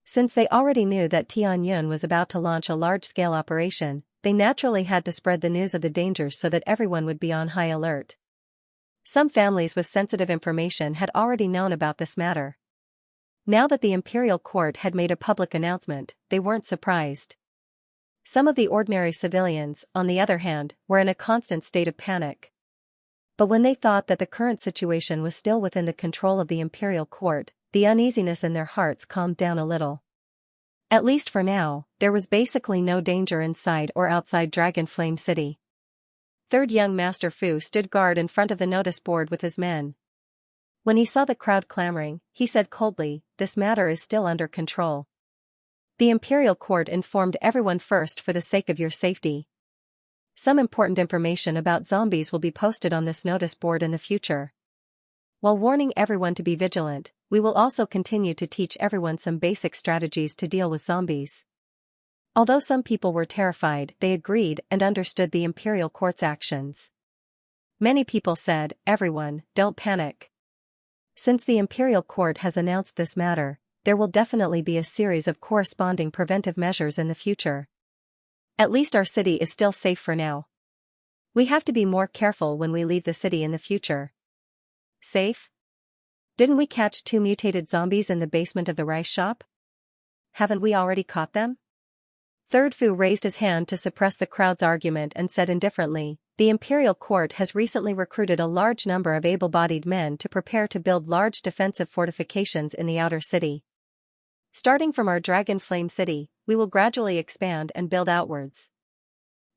Since they already knew that Tianyun was about to launch a large-scale operation, they naturally had to spread the news of the dangers so that everyone would be on high alert. Some families with sensitive information had already known about this matter. Now that the Imperial Court had made a public announcement, they weren't surprised. Some of the ordinary civilians, on the other hand, were in a constant state of panic. But when they thought that the current situation was still within the control of the Imperial Court, the uneasiness in their hearts calmed down a little. At least for now, there was basically no danger inside or outside Dragon Flame City. Third young Master Fu stood guard in front of the notice board with his men. When he saw the crowd clamoring, he said coldly, "This matter is still under control. The Imperial Court informed everyone first for the sake of your safety. Some important information about zombies will be posted on this notice board in the future. While warning everyone to be vigilant, we will also continue to teach everyone some basic strategies to deal with zombies." Although some people were terrified, they agreed and understood the Imperial Court's actions. Many people said, "Everyone, don't panic. Since the Imperial Court has announced this matter, there will definitely be a series of corresponding preventive measures in the future. At least our city is still safe for now. We have to be more careful when we leave the city in the future." Safe? Didn't we catch 2 mutated zombies in the basement of the rice shop? Haven't we already caught them? Third Fu raised his hand to suppress the crowd's argument and said indifferently, "The Imperial Court has recently recruited a large number of able-bodied men to prepare to build large defensive fortifications in the outer city. Starting from our Dragon Flame City, we will gradually expand and build outwards.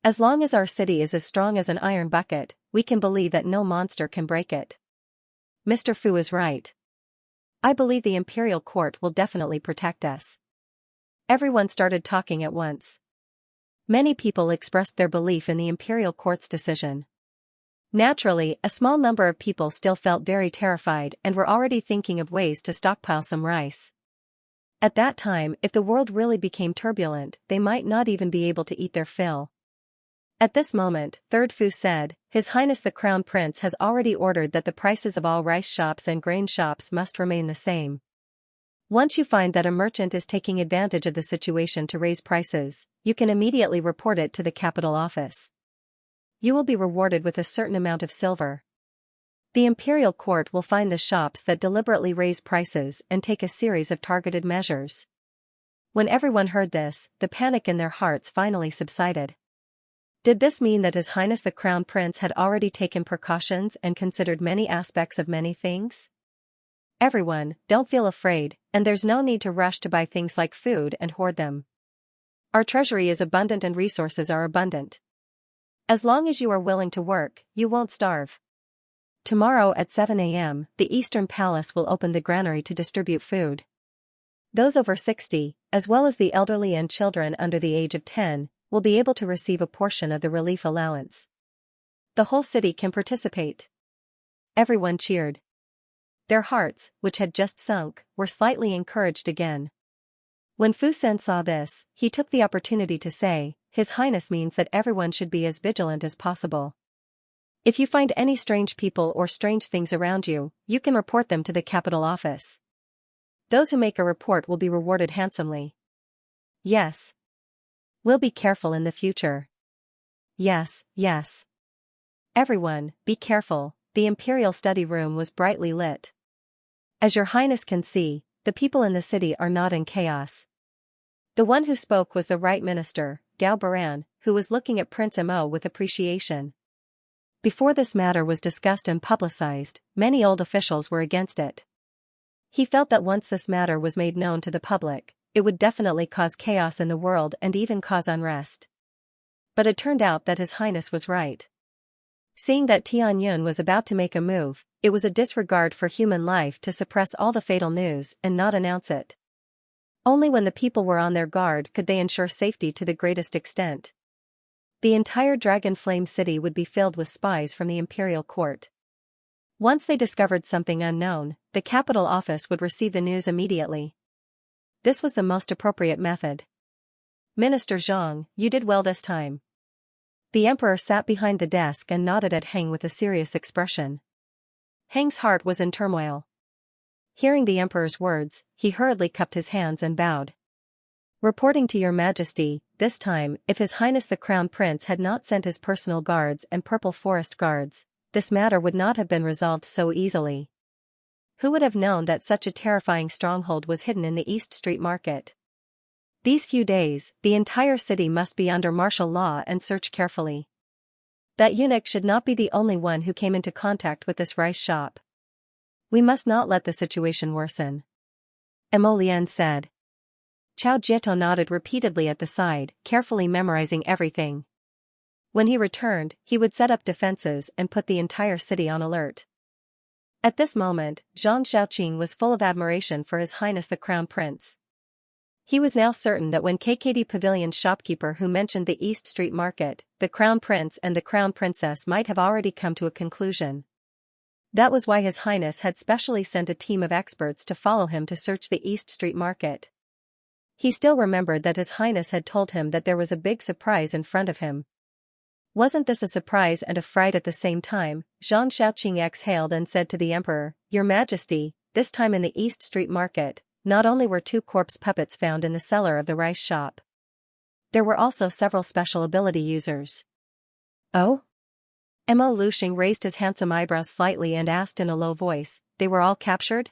As long as our city is as strong as an iron bucket, we can believe that no monster can break it." Mr. Fu is right. I believe the Imperial Court will definitely protect us. Everyone started talking at once. Many people expressed their belief in the Imperial Court's decision. Naturally, a small number of people still felt very terrified and were already thinking of ways to stockpile some rice. At that time, if the world really became turbulent, they might not even be able to eat their fill. At this moment, Third Fu said, "His Highness the Crown Prince has already ordered that the prices of all rice shops and grain shops must remain the same. Once you find that a merchant is taking advantage of the situation to raise prices, you can immediately report it to the capital office. You will be rewarded with a certain amount of silver. The imperial court will find the shops that deliberately raise prices and take a series of targeted measures. When everyone heard this, the panic in their hearts finally subsided. Did this mean that His Highness the Crown Prince had already taken precautions and considered many aspects of many things? Everyone, don't feel afraid, and there's no need to rush to buy things like food and hoard them. Our treasury is abundant and resources are abundant. As long as you are willing to work, you won't starve. Tomorrow at 7 a.m., the Eastern Palace will open the granary to distribute food. Those over 60, as well as the elderly and children under the age of 10, will be able to receive a portion of the relief allowance. The whole city can participate. Everyone cheered. Their hearts, which had just sunk, were slightly encouraged again. When Fu Sen saw this, he took the opportunity to say, His Highness means that everyone should be as vigilant as possible. If you find any strange people or strange things around you, you can report them to the capital office. Those who make a report will be rewarded handsomely. Yes. We'll be careful in the future. Yes, yes. Everyone, be careful. The imperial study room was brightly lit. As your highness can see, the people in the city are not in chaos. The one who spoke was the right minister, Gao Baran, who was looking at Prince Mo with appreciation. Before this matter was discussed and publicized, many old officials were against it. He felt that once this matter was made known to the public, it would definitely cause chaos in the world and even cause unrest. But it turned out that His Highness was right. Seeing that Tianyun was about to make a move, it was a disregard for human life to suppress all the fatal news and not announce it. Only when the people were on their guard could they ensure safety to the greatest extent. The entire Dragon Flame City would be filled with spies from the imperial court. Once they discovered something unknown, the capital office would receive the news immediately. This was the most appropriate method. Minister Zhang, you did well this time. The emperor sat behind the desk and nodded at Heng with a serious expression. Heng's heart was in turmoil. Hearing the emperor's words, he hurriedly cupped his hands and bowed. Reporting to your majesty, this time, if His Highness the Crown Prince had not sent his personal guards and purple forest guards, this matter would not have been resolved so easily. Who would have known that such a terrifying stronghold was hidden in the East Street Market? These few days, the entire city must be under martial law and search carefully. That eunuch should not be the only one who came into contact with this rice shop. We must not let the situation worsen. Emolian said. Chao Jieto nodded repeatedly at the side, carefully memorizing everything. When he returned, he would set up defenses and put the entire city on alert. At this moment, Zhang Xiaoqing was full of admiration for His Highness the Crown Prince. He was now certain that when KKD Pavilion's shopkeeper who mentioned the East Street Market, the Crown Prince and the Crown Princess might have already come to a conclusion. That was why His Highness had specially sent a team of experts to follow him to search the East Street Market. He still remembered that His Highness had told him that there was a big surprise in front of him. Wasn't this a surprise and a fright at the same time? Zhang Xiaoqing exhaled and said to the emperor, Your Majesty, this time in the East Street Market, not only were 2 corpse puppets found in the cellar of the rice shop. There were also several special ability users. Oh? Mo Luxing raised his handsome eyebrows slightly and asked in a low voice, They were all captured?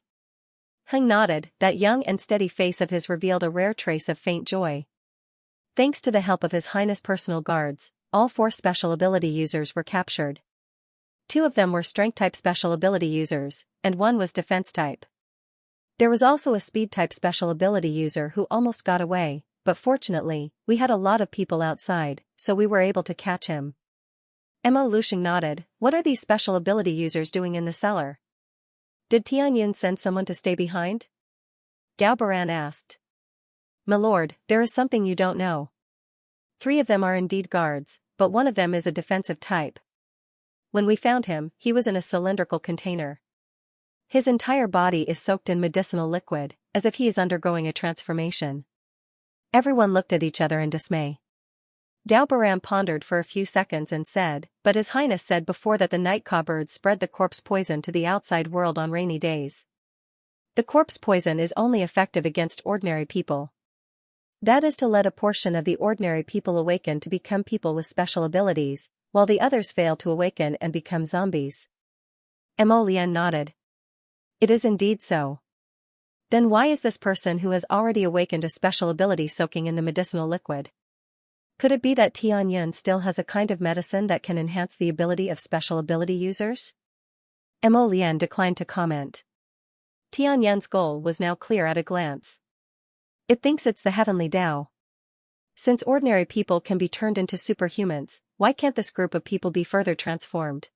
Heng nodded, that young and steady face of his revealed a rare trace of faint joy. Thanks to the help of His Highness' personal guards, all 4 special ability users were captured. 2 of them were strength-type special ability users, and 1 was defense-type. There was also a speed-type special ability user who almost got away, but fortunately, we had a lot of people outside, so we were able to catch him. Mo Luxing nodded, What are these special ability users doing in the cellar? Did Tianyun send someone to stay behind? Gao Baran asked. My lord, there is something you don't know. 3 of them are indeed guards, but one of them is a defensive type. When we found him, he was in a cylindrical container. His entire body is soaked in medicinal liquid, as if he is undergoing a transformation. Everyone looked at each other in dismay. Gao Baran pondered for a few seconds and said, But His Highness said before that the night cobbirds spread the corpse poison to the outside world on rainy days. The corpse poison is only effective against ordinary people. That is to let a portion of the ordinary people awaken to become people with special abilities, while the others fail to awaken and become zombies. Mo Lian nodded. It is indeed so. Then why is this person who has already awakened a special ability soaking in the medicinal liquid? Could it be that Tianyun still has a kind of medicine that can enhance the ability of special ability users? Mo Lian declined to comment. Tianyun's goal was now clear at a glance. It thinks it's the heavenly Tao. Since ordinary people can be turned into superhumans, why can't this group of people be further transformed?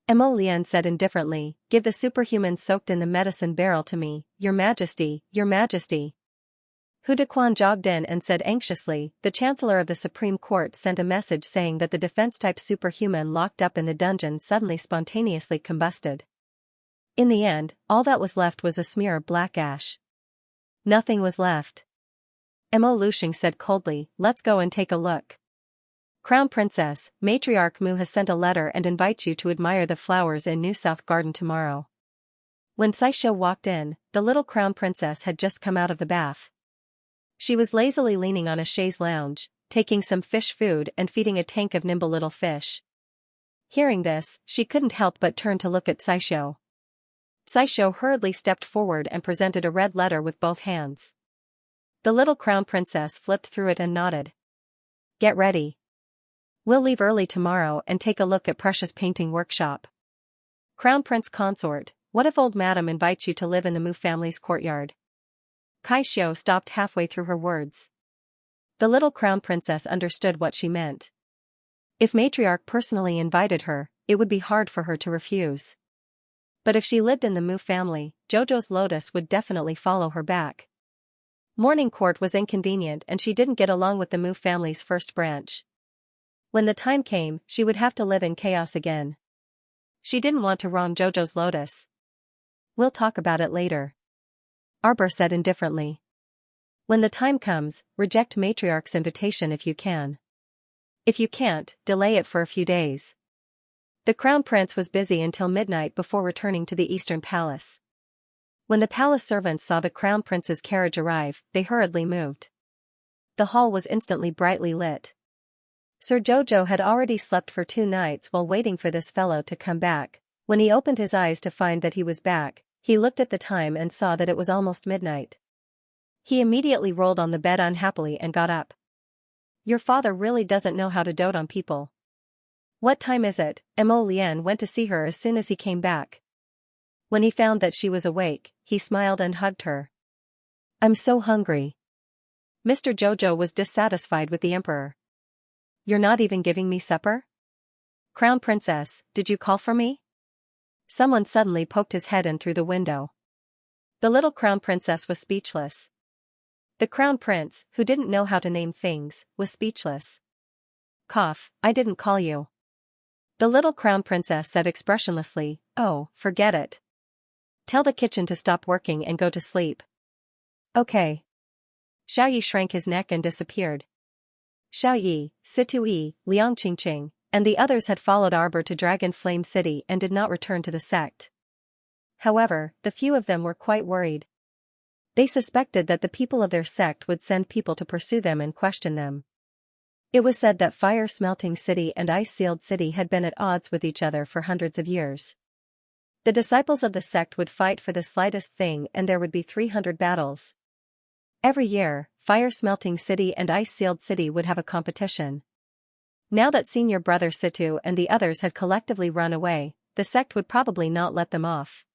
Mo Lian said indifferently, "Give the superhuman soaked in the medicine barrel to me, Your Majesty, Your Majesty." Hu Dequan jogged in and said anxiously, "The Chancellor of the Supreme Court sent a message saying that the defense-type superhuman locked up in the dungeon suddenly spontaneously combusted. In the end, all that was left was a smear of black ash." Nothing was left. Mo Luxing said coldly, "Let's go and take a look. Crown Princess, Matriarch Mu has sent a letter and invites you to admire the flowers in New South Garden tomorrow." When Xianxia walked in, the little Crown Princess had just come out of the bath. She was lazily leaning on a chaise lounge, taking some fish food and feeding a tank of nimble little fish. Hearing this, she couldn't help but turn to look at Xianxia. Xianxia hurriedly stepped forward and presented a red letter with both hands. The little Crown Princess flipped through it and nodded. "Get ready. We'll leave early tomorrow and take a look at Precious Painting Workshop. Crown Prince Consort, what if old Madam invites you to live in the Mu family's courtyard?" Kai Xiao stopped halfway through her words. The little Crown Princess understood what she meant. If Matriarch personally invited her, it would be hard for her to refuse. But if she lived in the Mu family, Jojo's lotus would definitely follow her back. Morning court was inconvenient and she didn't get along with the Mu family's first branch. When the time came, she would have to live in chaos again. She didn't want to wrong Jojo's lotus. "We'll talk about it later," Arbor said indifferently. "When the time comes, reject Matriarch's invitation if you can. If you can't, delay it for a few days." The Crown Prince was busy until midnight before returning to the Eastern Palace. When the palace servants saw the Crown Prince's carriage arrive, they hurriedly moved. The hall was instantly brightly lit. Sir Jojo had already slept for 2 nights while waiting for this fellow to come back. When he opened his eyes to find that he was back, he looked at the time and saw that it was almost midnight. He immediately rolled on the bed unhappily and got up. "Your father really doesn't know how to dote on people." "What time is it?" Mo Lian went to see her as soon as he came back. When he found that she was awake, he smiled and hugged her. "I'm so hungry." Mr. Jojo was dissatisfied with the emperor. "You're not even giving me supper?" "Crown Princess, did you call for me?" Someone suddenly poked his head in through the window. The little Crown Princess was speechless. The Crown Prince, who didn't know how to name things, was speechless. "Cough, I didn't call you." The little Crown Princess said expressionlessly, "Oh, forget it. Tell the kitchen to stop working and go to sleep." "Okay." Xiao Yi shrank his neck and disappeared. Xiao Yi, Situ Yi, Liang Qingqing, and the others had followed Arbor to Dragon Flame City and did not return to the sect. However, the few of them were quite worried. They suspected that the people of their sect would send people to pursue them and question them. It was said that Fire Smelting City and Ice Sealed City had been at odds with each other for hundreds of years. The disciples of the sect would fight for the slightest thing and there would be 300 battles. Every year, Fire Smelting City and Ice Sealed City would have a competition. Now that senior brother Situ and the others had collectively run away, the sect would probably not let them off.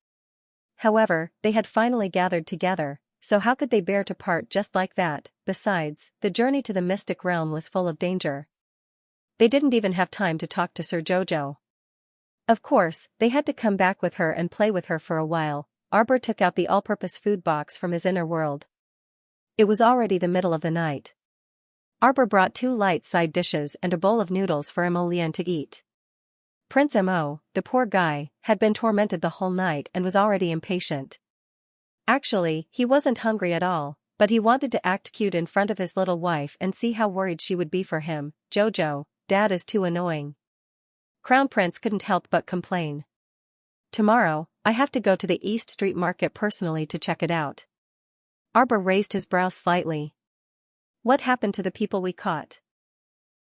However, they had finally gathered together, so how could they bear to part just like that? Besides, the journey to the mystic realm was full of danger. They didn't even have time to talk to Sir Jojo. Of course, they had to come back with her and play with her for a while. Arbor took out the all-purpose food box from his inner world. It was already the middle of the night. Arbor brought 2 light side dishes and a bowl of noodles for Mo Lian to eat. Prince Mo, the poor guy, had been tormented the whole night and was already impatient. Actually, he wasn't hungry at all, but he wanted to act cute in front of his little wife and see how worried she would be for him. "Jojo, Dad is too annoying." Crown Prince couldn't help but complain. "Tomorrow, I have to go to the East Street Market personally to check it out. Arbor raised his brows slightly. What happened to the people we caught?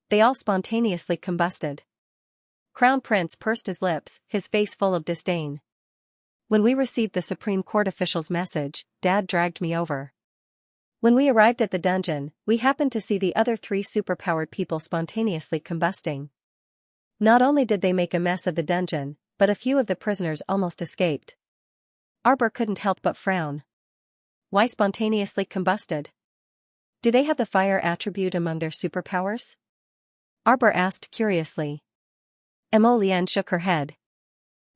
They all spontaneously combusted. Crown Prince pursed his lips, his face full of disdain. When we received the Supreme Court official's message, Dad dragged me over. When we arrived at the dungeon, we happened to see the other 3 superpowered people spontaneously combusting. Not only did they make a mess of the dungeon, but a few of the prisoners almost escaped. Arbor couldn't help but frown. Why spontaneously combusted? Do they have the fire attribute among their superpowers? Arbor asked curiously. Emolienne shook her head.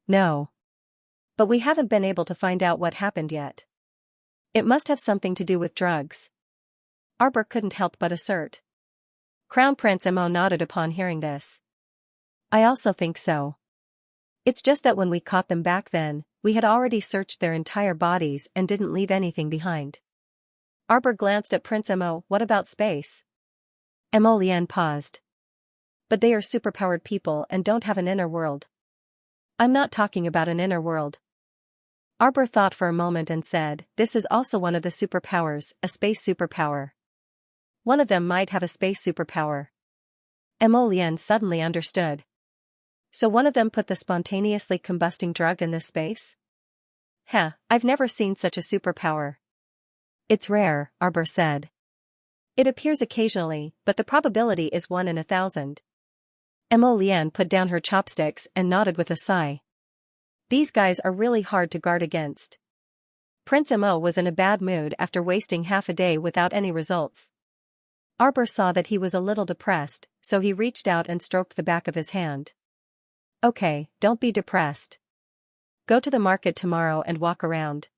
No. But we haven't been able to find out what happened yet. It must have something to do with drugs. Arbor couldn't help but assert. Crown Prince Emo nodded upon hearing this. I also think so. It's just that when we caught them back then, we had already searched their entire bodies and didn't leave anything behind. Arbor glanced at Prince Emo. What about space? Emolienne paused. But they are superpowered people and don't have an inner world. I'm not talking about an inner world. Arbor thought for a moment and said, this is also one of the superpowers, a space superpower. One of them might have a space superpower. Emolienne suddenly understood. So one of them put the spontaneously combusting drug in this space? I've never seen such a superpower. It's rare, Arbor said. It appears occasionally, but the probability is 1 in 1,000. Emolienne put down her chopsticks and nodded with a sigh. These guys are really hard to guard against. Prince Emo was in a bad mood after wasting half a day without any results. Arbor saw that he was a little depressed, so he reached out and stroked the back of his hand. Okay, don't be depressed. Go to the market tomorrow and walk around.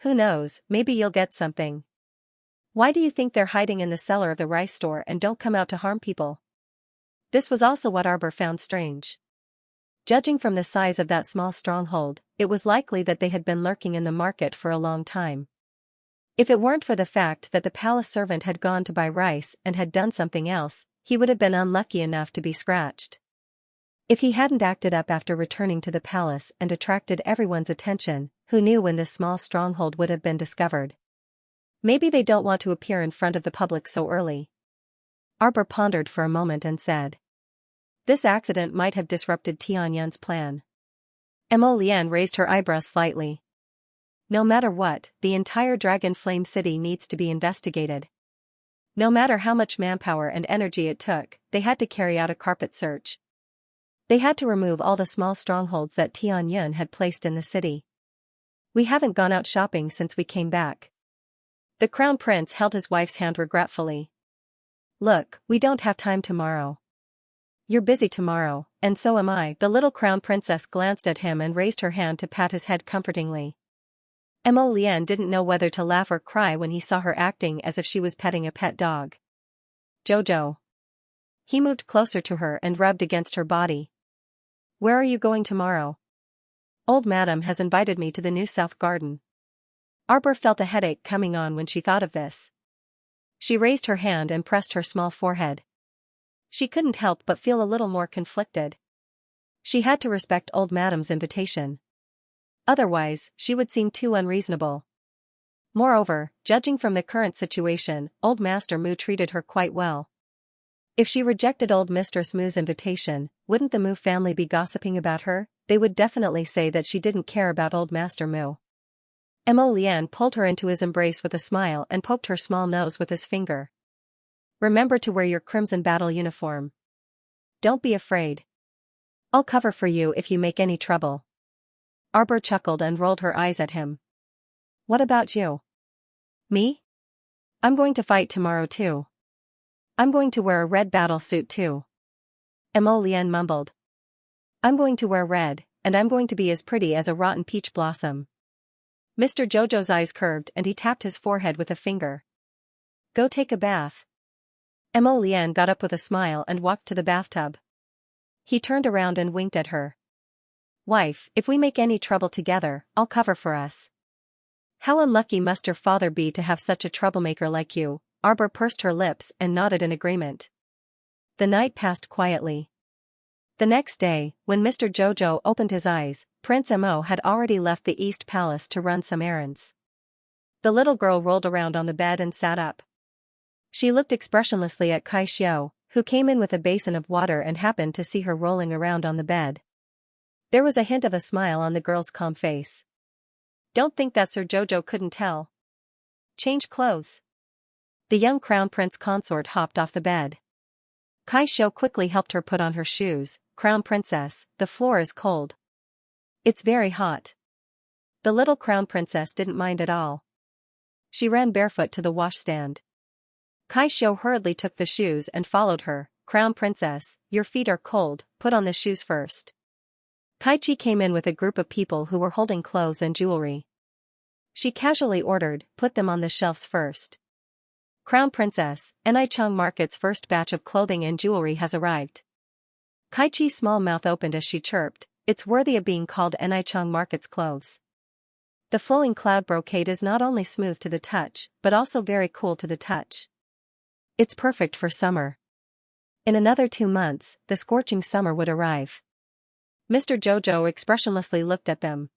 Who knows, maybe you'll get something. Why do you think they're hiding in the cellar of the rice store and don't come out to harm people? This was also what Arbor found strange. Judging from the size of that small stronghold, it was likely that they had been lurking in the market for a long time. If it weren't for the fact that the palace servant had gone to buy rice and had done something else, he would have been unlucky enough to be scratched. If he hadn't acted up after returning to the palace and attracted everyone's attention, who knew when this small stronghold would have been discovered? Maybe they don't want to appear in front of the public so early. Arbor pondered for a moment and said. This accident might have disrupted Tianyun's plan. Emolienne raised her eyebrows slightly. No matter what, the entire Dragon Flame City needs to be investigated. No matter how much manpower and energy it took, they had to carry out a carpet search. They had to remove all the small strongholds that Tianyun had placed in the city. We haven't gone out shopping since we came back. The Crown Prince held his wife's hand regretfully. Look, we don't have time tomorrow. You're busy tomorrow, and so am I. The little Crown Princess glanced at him and raised her hand to pat his head comfortingly. Emolienne didn't know whether to laugh or cry when he saw her acting as if she was petting a pet dog. Jojo. He moved closer to her and rubbed against her body. Where are you going tomorrow? Old Madam has invited me to the new South Garden. Arbor felt a headache coming on when she thought of this. She raised her hand and pressed her small forehead. She couldn't help but feel a little more conflicted. She had to respect Old Madam's invitation. Otherwise, she would seem too unreasonable. Moreover, judging from the current situation, Old Master Mu treated her quite well. If she rejected Old Mistress Mu's invitation, wouldn't the Mu family be gossiping about her? They would definitely say that she didn't care about Old Master Mu. Emolienne pulled her into his embrace with a smile and poked her small nose with his finger. Remember to wear your crimson battle uniform. Don't be afraid. I'll cover for you if you make any trouble. Arbor chuckled and rolled her eyes at him. What about you? Me? I'm going to fight tomorrow too. I'm going to wear a red battle suit too. Emolienne mumbled. I'm going to wear red, and I'm going to be as pretty as a rotten peach blossom. Mr. Jojo's eyes curved and he tapped his forehead with a finger. Go take a bath. Emolienne got up with a smile and walked to the bathtub. He turned around and winked at her. Wife, if we make any trouble together, I'll cover for us. How unlucky must your father be to have such a troublemaker like you? Arbor pursed her lips and nodded in agreement. The night passed quietly. The next day, when Mr. Jojo opened his eyes, Prince Mo had already left the East Palace to run some errands. The little girl rolled around on the bed and sat up. She looked expressionlessly at Kai Xiao, who came in with a basin of water and happened to see her rolling around on the bed. There was a hint of a smile on the girl's calm face. Don't think that Sir Jojo couldn't tell. Change clothes. The young crown prince consort hopped off the bed. Kai Xiao quickly helped her put on her shoes. Crown princess, the floor is cold. It's very hot. The little crown princess didn't mind at all. She ran barefoot to the washstand. Kai Xiao hurriedly took the shoes and followed her. Crown princess, your feet are cold, put on the shoes first. Kai Chi came in with a group of people who were holding clothes and jewelry. She casually ordered, put them on the shelves first. Crown princess, Enichang Market's first batch of clothing and jewelry has arrived. Kai Chi's small mouth opened as she chirped, it's worthy of being called Enichang Market's clothes. The flowing cloud brocade is not only smooth to the touch, but also very cool to the touch. It's perfect for summer. In another 2 months, the scorching summer would arrive. Mr. Jojo expressionlessly looked at them.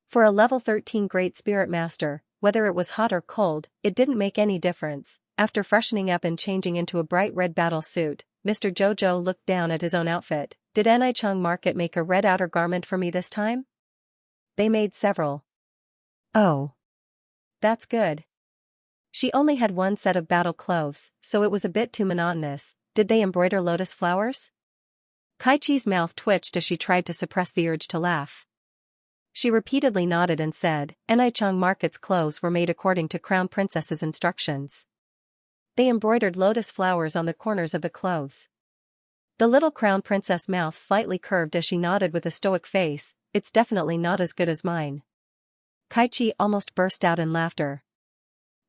For a level 13 Great Spirit Master, whether it was hot or cold, it didn't make any difference. After freshening up and changing into a bright red battle suit, Mr. Jojo looked down at his own outfit. Did Enichang Market make a red outer garment for me this time? They made several. Oh. That's good. She only had one set of battle clothes, so it was a bit too monotonous. Did they embroider lotus flowers? Kai Chi's mouth twitched as she tried to suppress the urge to laugh. She repeatedly nodded and said, Enichang Market's clothes were made according to Crown Princess's instructions. They embroidered lotus flowers on the corners of the clothes. The little Crown Princess' mouth slightly curved as she nodded with a stoic face, it's definitely not as good as mine. Kai Chi almost burst out in laughter.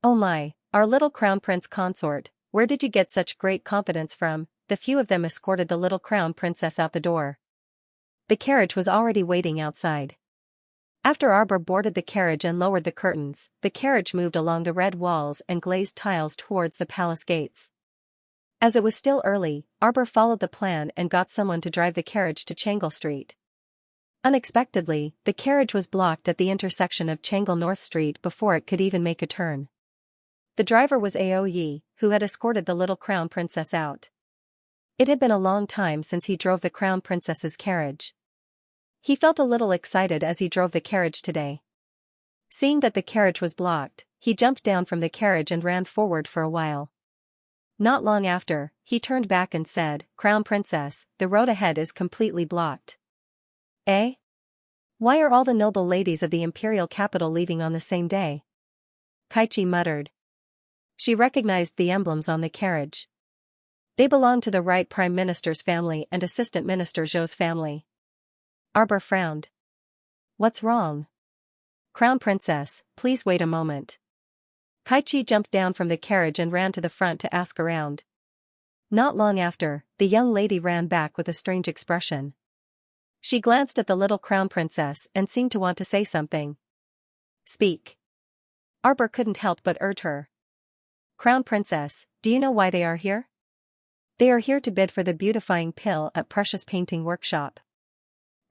Oh my, our little Crown Prince consort, where did you get such great confidence from? The few of them escorted the little Crown Princess out the door. The carriage was already waiting outside. After Arbor boarded the carriage and lowered the curtains, the carriage moved along the red walls and glazed tiles towards the palace gates. As it was still early, Arbor followed the plan and got someone to drive the carriage to Changle Street. Unexpectedly, the carriage was blocked at the intersection of Changle North Street before it could even make a turn. The driver was Aoyi, who had escorted the little Crown Princess out. It had been a long time since he drove the Crown Princess's carriage. He felt a little excited as he drove the carriage today. Seeing that the carriage was blocked, he jumped down from the carriage and ran forward for a while. Not long after, he turned back and said, Crown Princess, the road ahead is completely blocked. Eh? Why are all the noble ladies of the imperial capital leaving on the same day? Kai Chi muttered. She recognized the emblems on the carriage. They belonged to the right Prime Minister's family and Assistant Minister Zhou's family. Arbor frowned. What's wrong? Crown Princess, please wait a moment. Kai Chi jumped down from the carriage and ran to the front to ask around. Not long after, the young lady ran back with a strange expression. She glanced at the little Crown Princess and seemed to want to say something. Speak. Arbor couldn't help but urge her. Crown Princess, do you know why they are here? They are here to bid for the beautifying pill at Precious Painting Workshop.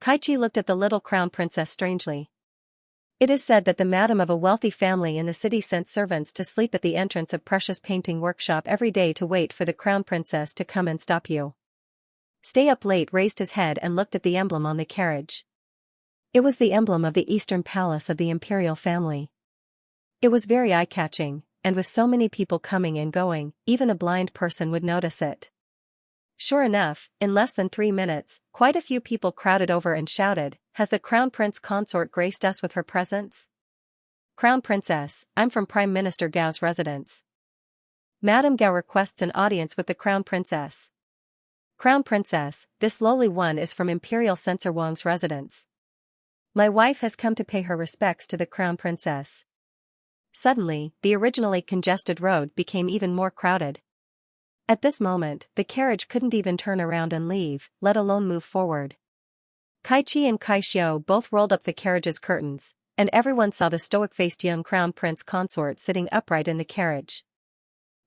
Kai Chi looked at the little Crown Princess strangely. It is said that the madam of a wealthy family in the city sent servants to sleep at the entrance of Precious Painting Workshop every day to wait for the Crown Princess to come and stop you. Stay Up Late raised his head and looked at the emblem on the carriage. It was the emblem of the Eastern Palace of the imperial family. It was very eye-catching, and with so many people coming and going, even a blind person would notice it. Sure enough, in less than 3 minutes, quite a few people crowded over and shouted, Has the Crown Prince consort graced us with her presence? Crown Princess, I'm from Prime Minister Gao's residence. Madame Gao requests an audience with the Crown Princess. Crown Princess, this lowly one is from Imperial Censor Wang's residence. My wife has come to pay her respects to the Crown Princess. Suddenly, the originally congested road became even more crowded. At this moment, the carriage couldn't even turn around and leave, let alone move forward. Kai Chi and Kai Xiao both rolled up the carriage's curtains, and everyone saw the stoic-faced young Crown Prince consort sitting upright in the carriage.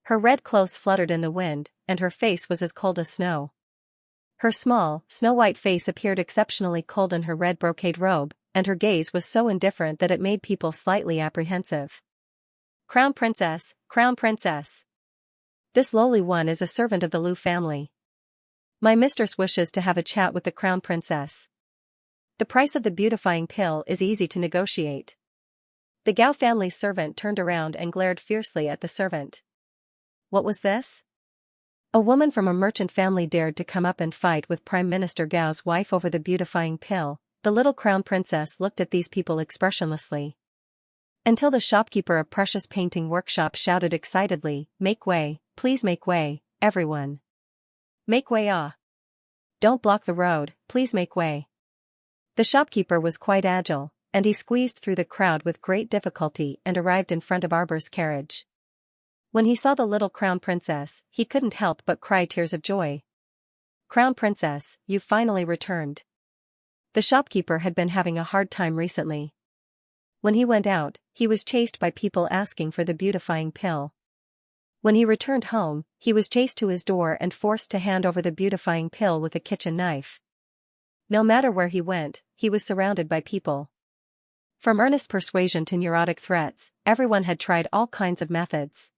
Her red clothes fluttered in the wind, and her face was as cold as snow. Her small, snow-white face appeared exceptionally cold in her red brocade robe, and her gaze was so indifferent that it made people slightly apprehensive. Crown Princess, Crown Princess. This lowly one is a servant of the Liu family. My mistress wishes to have a chat with the Crown Princess. The price of the beautifying pill is easy to negotiate. The Gao family's servant turned around and glared fiercely at the servant. What was this? A woman from a merchant family dared to come up and fight with Prime Minister Gao's wife over the beautifying pill. The little Crown Princess looked at these people expressionlessly. Until the shopkeeper of Precious Painting Workshop shouted excitedly, "Make way, please make way, everyone. Make way, ah. Don't block the road, please make way." The shopkeeper was quite agile, and he squeezed through the crowd with great difficulty and arrived in front of Arbor's carriage. When he saw the little Crown Princess, he couldn't help but cry tears of joy. "Crown Princess, you've finally returned." The shopkeeper had been having a hard time recently. When he went out, he was chased by people asking for the beautifying pill. When he returned home, he was chased to his door and forced to hand over the beautifying pill with a kitchen knife. No matter where he went, he was surrounded by people. From earnest persuasion to neurotic threats, everyone had tried all kinds of methods.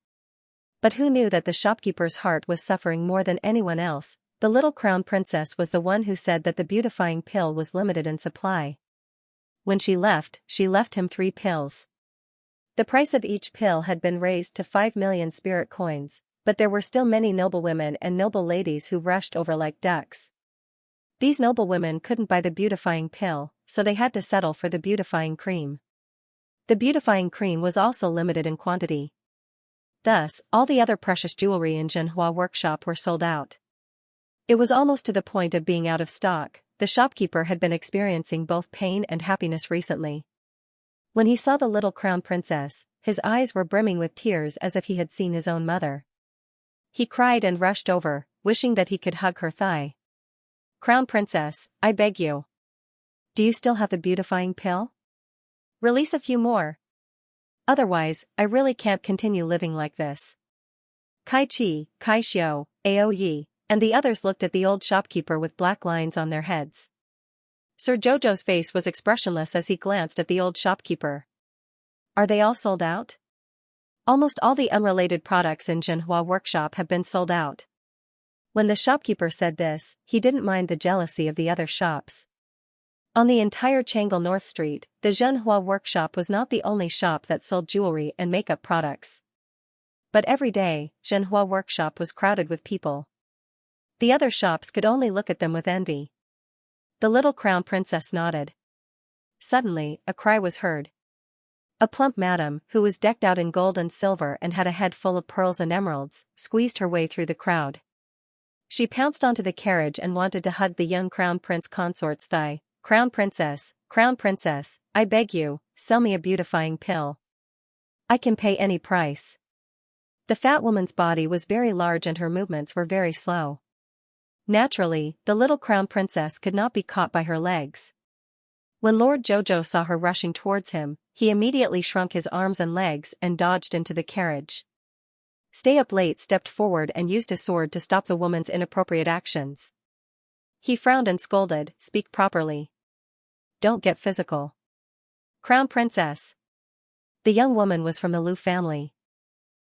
But who knew that the shopkeeper's heart was suffering more than anyone else? The little Crown Princess was the one who said that the beautifying pill was limited in supply. When she left him 3 pills. The price of each pill had been raised to 5 million spirit coins, but there were still many noblewomen and noble ladies who rushed over like ducks. These noblewomen couldn't buy the beautifying pill, so they had to settle for the beautifying cream. The beautifying cream was also limited in quantity. Thus, all the other precious jewelry in Xianxia workshop were sold out. It was almost to the point of being out of stock. The shopkeeper had been experiencing both pain and happiness recently. When he saw the little Crown Princess, his eyes were brimming with tears as if he had seen his own mother. He cried and rushed over, wishing that he could hug her thigh. "Crown Princess, I beg you. Do you still have the beautifying pill? Release a few more. Otherwise, I really can't continue living like this." Kai Chi, Kai Xiao, Ao Yi, and the others looked at the old shopkeeper with black lines on their heads. Sir Jojo's face was expressionless as he glanced at the old shopkeeper. "Are they all sold out?" "Almost all the unrelated products in Xianxia workshop have been sold out." When the shopkeeper said this, he didn't mind the jealousy of the other shops. On the entire Chang'an North Street, the Xianxia workshop was not the only shop that sold jewelry and makeup products. But every day, Xianxia workshop was crowded with people. The other shops could only look at them with envy. The little Crown Princess nodded. Suddenly, a cry was heard. A plump madam, who was decked out in gold and silver and had a head full of pearls and emeralds, squeezed her way through the crowd. She pounced onto the carriage and wanted to hug the young Crown Prince Consort's thigh. Crown Princess, I beg you, sell me a beautifying pill. I can pay any price." The fat woman's body was very large and her movements were very slow. Naturally, the little Crown Princess could not be caught by her legs. When Lord Jojo saw her rushing towards him, he immediately shrunk his arms and legs and dodged into the carriage. Stay Up Late stepped forward and used a sword to stop the woman's inappropriate actions. He frowned and scolded, "Speak properly. Don't get physical." "Crown Princess." The young woman was from the Liu family.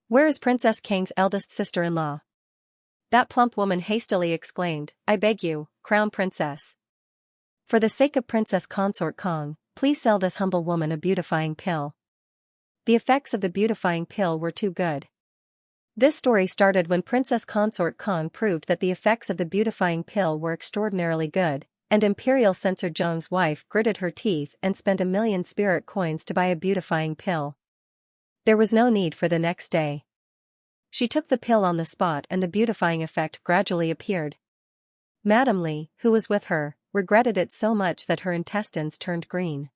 "Where is Princess Kang's eldest sister-in-law?" That plump woman hastily exclaimed, "I beg you, Crown Princess. For the sake of Princess Consort Kong, please sell this humble woman a beautifying pill." The effects of the beautifying pill were too good. This story started when Princess Consort Kong proved that the effects of the beautifying pill were extraordinarily good, and Imperial Censor Zhong's wife gritted her teeth and spent 1 million spirit coins to buy a beautifying pill. There was no need for the next day. She took the pill on the spot and the beautifying effect gradually appeared. Madame Li, who was with her, regretted it so much that her intestines turned green.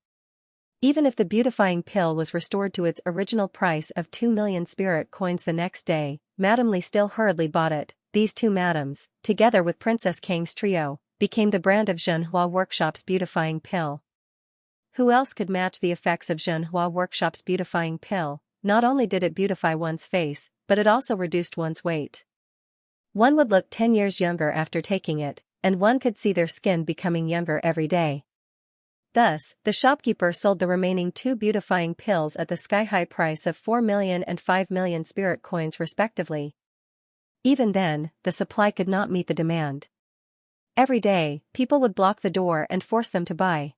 Even if the beautifying pill was restored to its original price of 2 million spirit coins the next day, Madame Li still hurriedly bought it. These two madams, together with Princess Kang's trio, became the brand of Xianxia Workshop's beautifying pill. Who else could match the effects of Xianxia Workshop's beautifying pill? Not only did it beautify one's face, but it also reduced one's weight. One would look 10 years younger after taking it. and one could see their skin becoming younger every day. Thus, the shopkeeper sold the remaining 2 beautifying pills at the sky-high price of 4 million and 5 million spirit coins respectively. Even then, the supply could not meet the demand. Every day, people would block the door and force them to buy.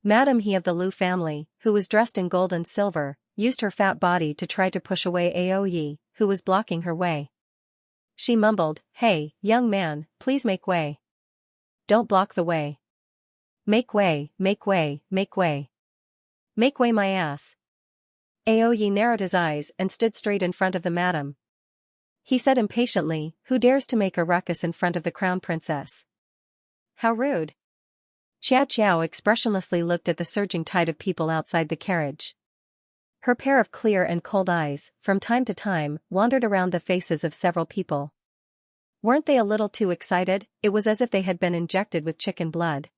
Madame He of the Liu family, who was dressed in gold and silver, used her fat body to try to push away Aoyi, who was blocking her way. She mumbled, "Hey, young man, please make way. Don't block the way. Make way, make way, make way. Make way my ass." Aoyi narrowed his eyes and stood straight in front of the madam. He said impatiently, "Who dares to make a ruckus in front of the crown princess? How rude." Xiao expressionlessly looked at the surging tide of people outside the carriage. Her pair of clear and cold eyes, from time to time, wandered around the faces of several people. Weren't they a little too excited? It was as if they had been injected with chicken blood.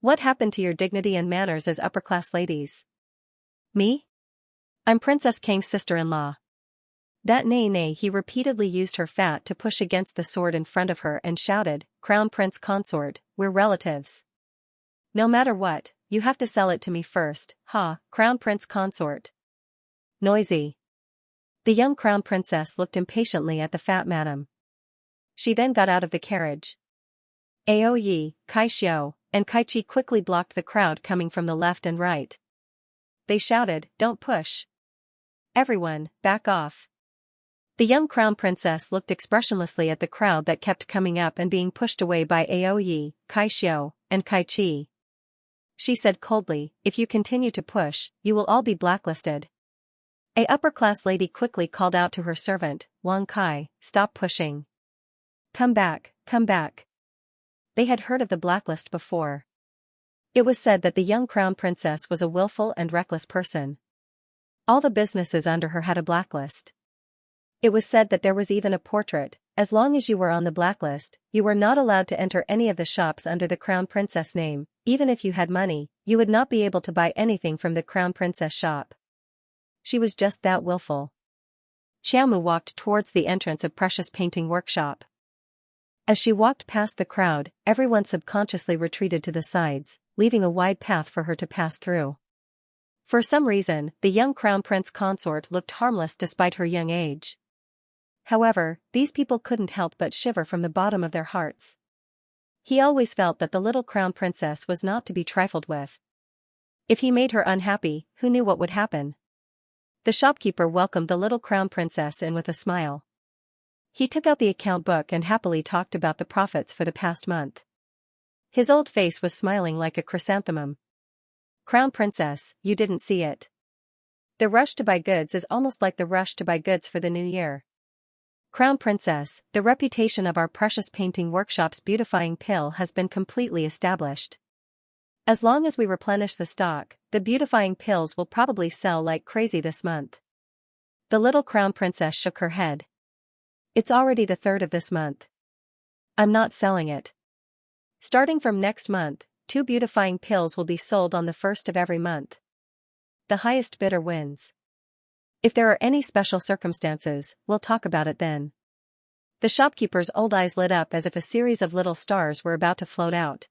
"What happened to your dignity and manners as upper-class ladies?" "Me? I'm Princess Kang's sister-in-law." That nay, he repeatedly used her fat to push against the sword in front of her and shouted, "Crown Prince Consort, we're relatives. No matter what, you have to sell it to me first, ha, Crown Prince Consort." Noisy. The young crown princess looked impatiently at the fat madam. She then got out of the carriage. Aoyi, Kaixio, and Kaichi quickly blocked the crowd coming from the left and right. They shouted, "Don't push. Everyone, back off." The young crown princess looked expressionlessly at the crowd that kept coming up and being pushed away by Aoyi, Kaixio, and Kaichi. She said coldly, "If you continue to push, you will all be blacklisted." A upper-class lady quickly called out to her servant, "Wang Kai, stop pushing. Come back, come back." They had heard of the blacklist before. It was said that the young crown princess was a willful and reckless person. All the businesses under her had a blacklist. It was said that there was even a portrait. As long as you were on the blacklist, you were not allowed to enter any of the shops under the crown princess name. Even if you had money, you would not be able to buy anything from the crown princess shop. She was just that willful. Xiaomu walked towards the entrance of Precious Painting Workshop. As she walked past the crowd, everyone subconsciously retreated to the sides, leaving a wide path for her to pass through. For some reason, the young crown prince consort looked harmless despite her young age. However, these people couldn't help but shiver from the bottom of their hearts. He always felt that the little crown princess was not to be trifled with. If he made her unhappy, who knew what would happen? The shopkeeper welcomed the little crown princess in with a smile. He took out the account book and happily talked about the profits for the past month. His old face was smiling like a chrysanthemum. "Crown princess, you didn't see it. The rush to buy goods is almost like the rush to buy goods for the new year. Crown princess, the reputation of our Precious Painting Workshop's beautifying pill has been completely established. As long as we replenish the stock, the beautifying pills will probably sell like crazy this month." The little crown princess shook her head. "It's already the 3rd of this month. I'm not selling it. Starting from next month, 2 beautifying pills will be sold on the 1st of every month. The highest bidder wins. If there are any special circumstances, we'll talk about it then." The shopkeeper's old eyes lit up as if a series of little stars were about to float out.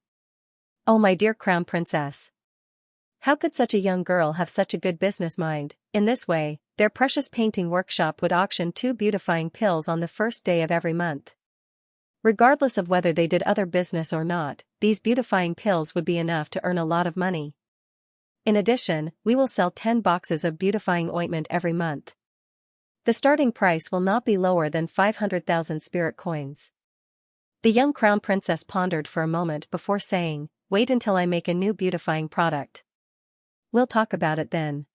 "Oh my dear crown princess. How could such a young girl have such a good business mind?" In this way, their Precious Painting Workshop would auction 2 beautifying pills on the 1st day of every month. Regardless of whether they did other business or not, these beautifying pills would be enough to earn a lot of money. In addition, we will sell 10 boxes of beautifying ointment every month. The starting price will not be lower than 500,000 spirit coins. The young crown princess pondered for a moment before saying, "Wait until I make a new beautifying product. We'll talk about it then."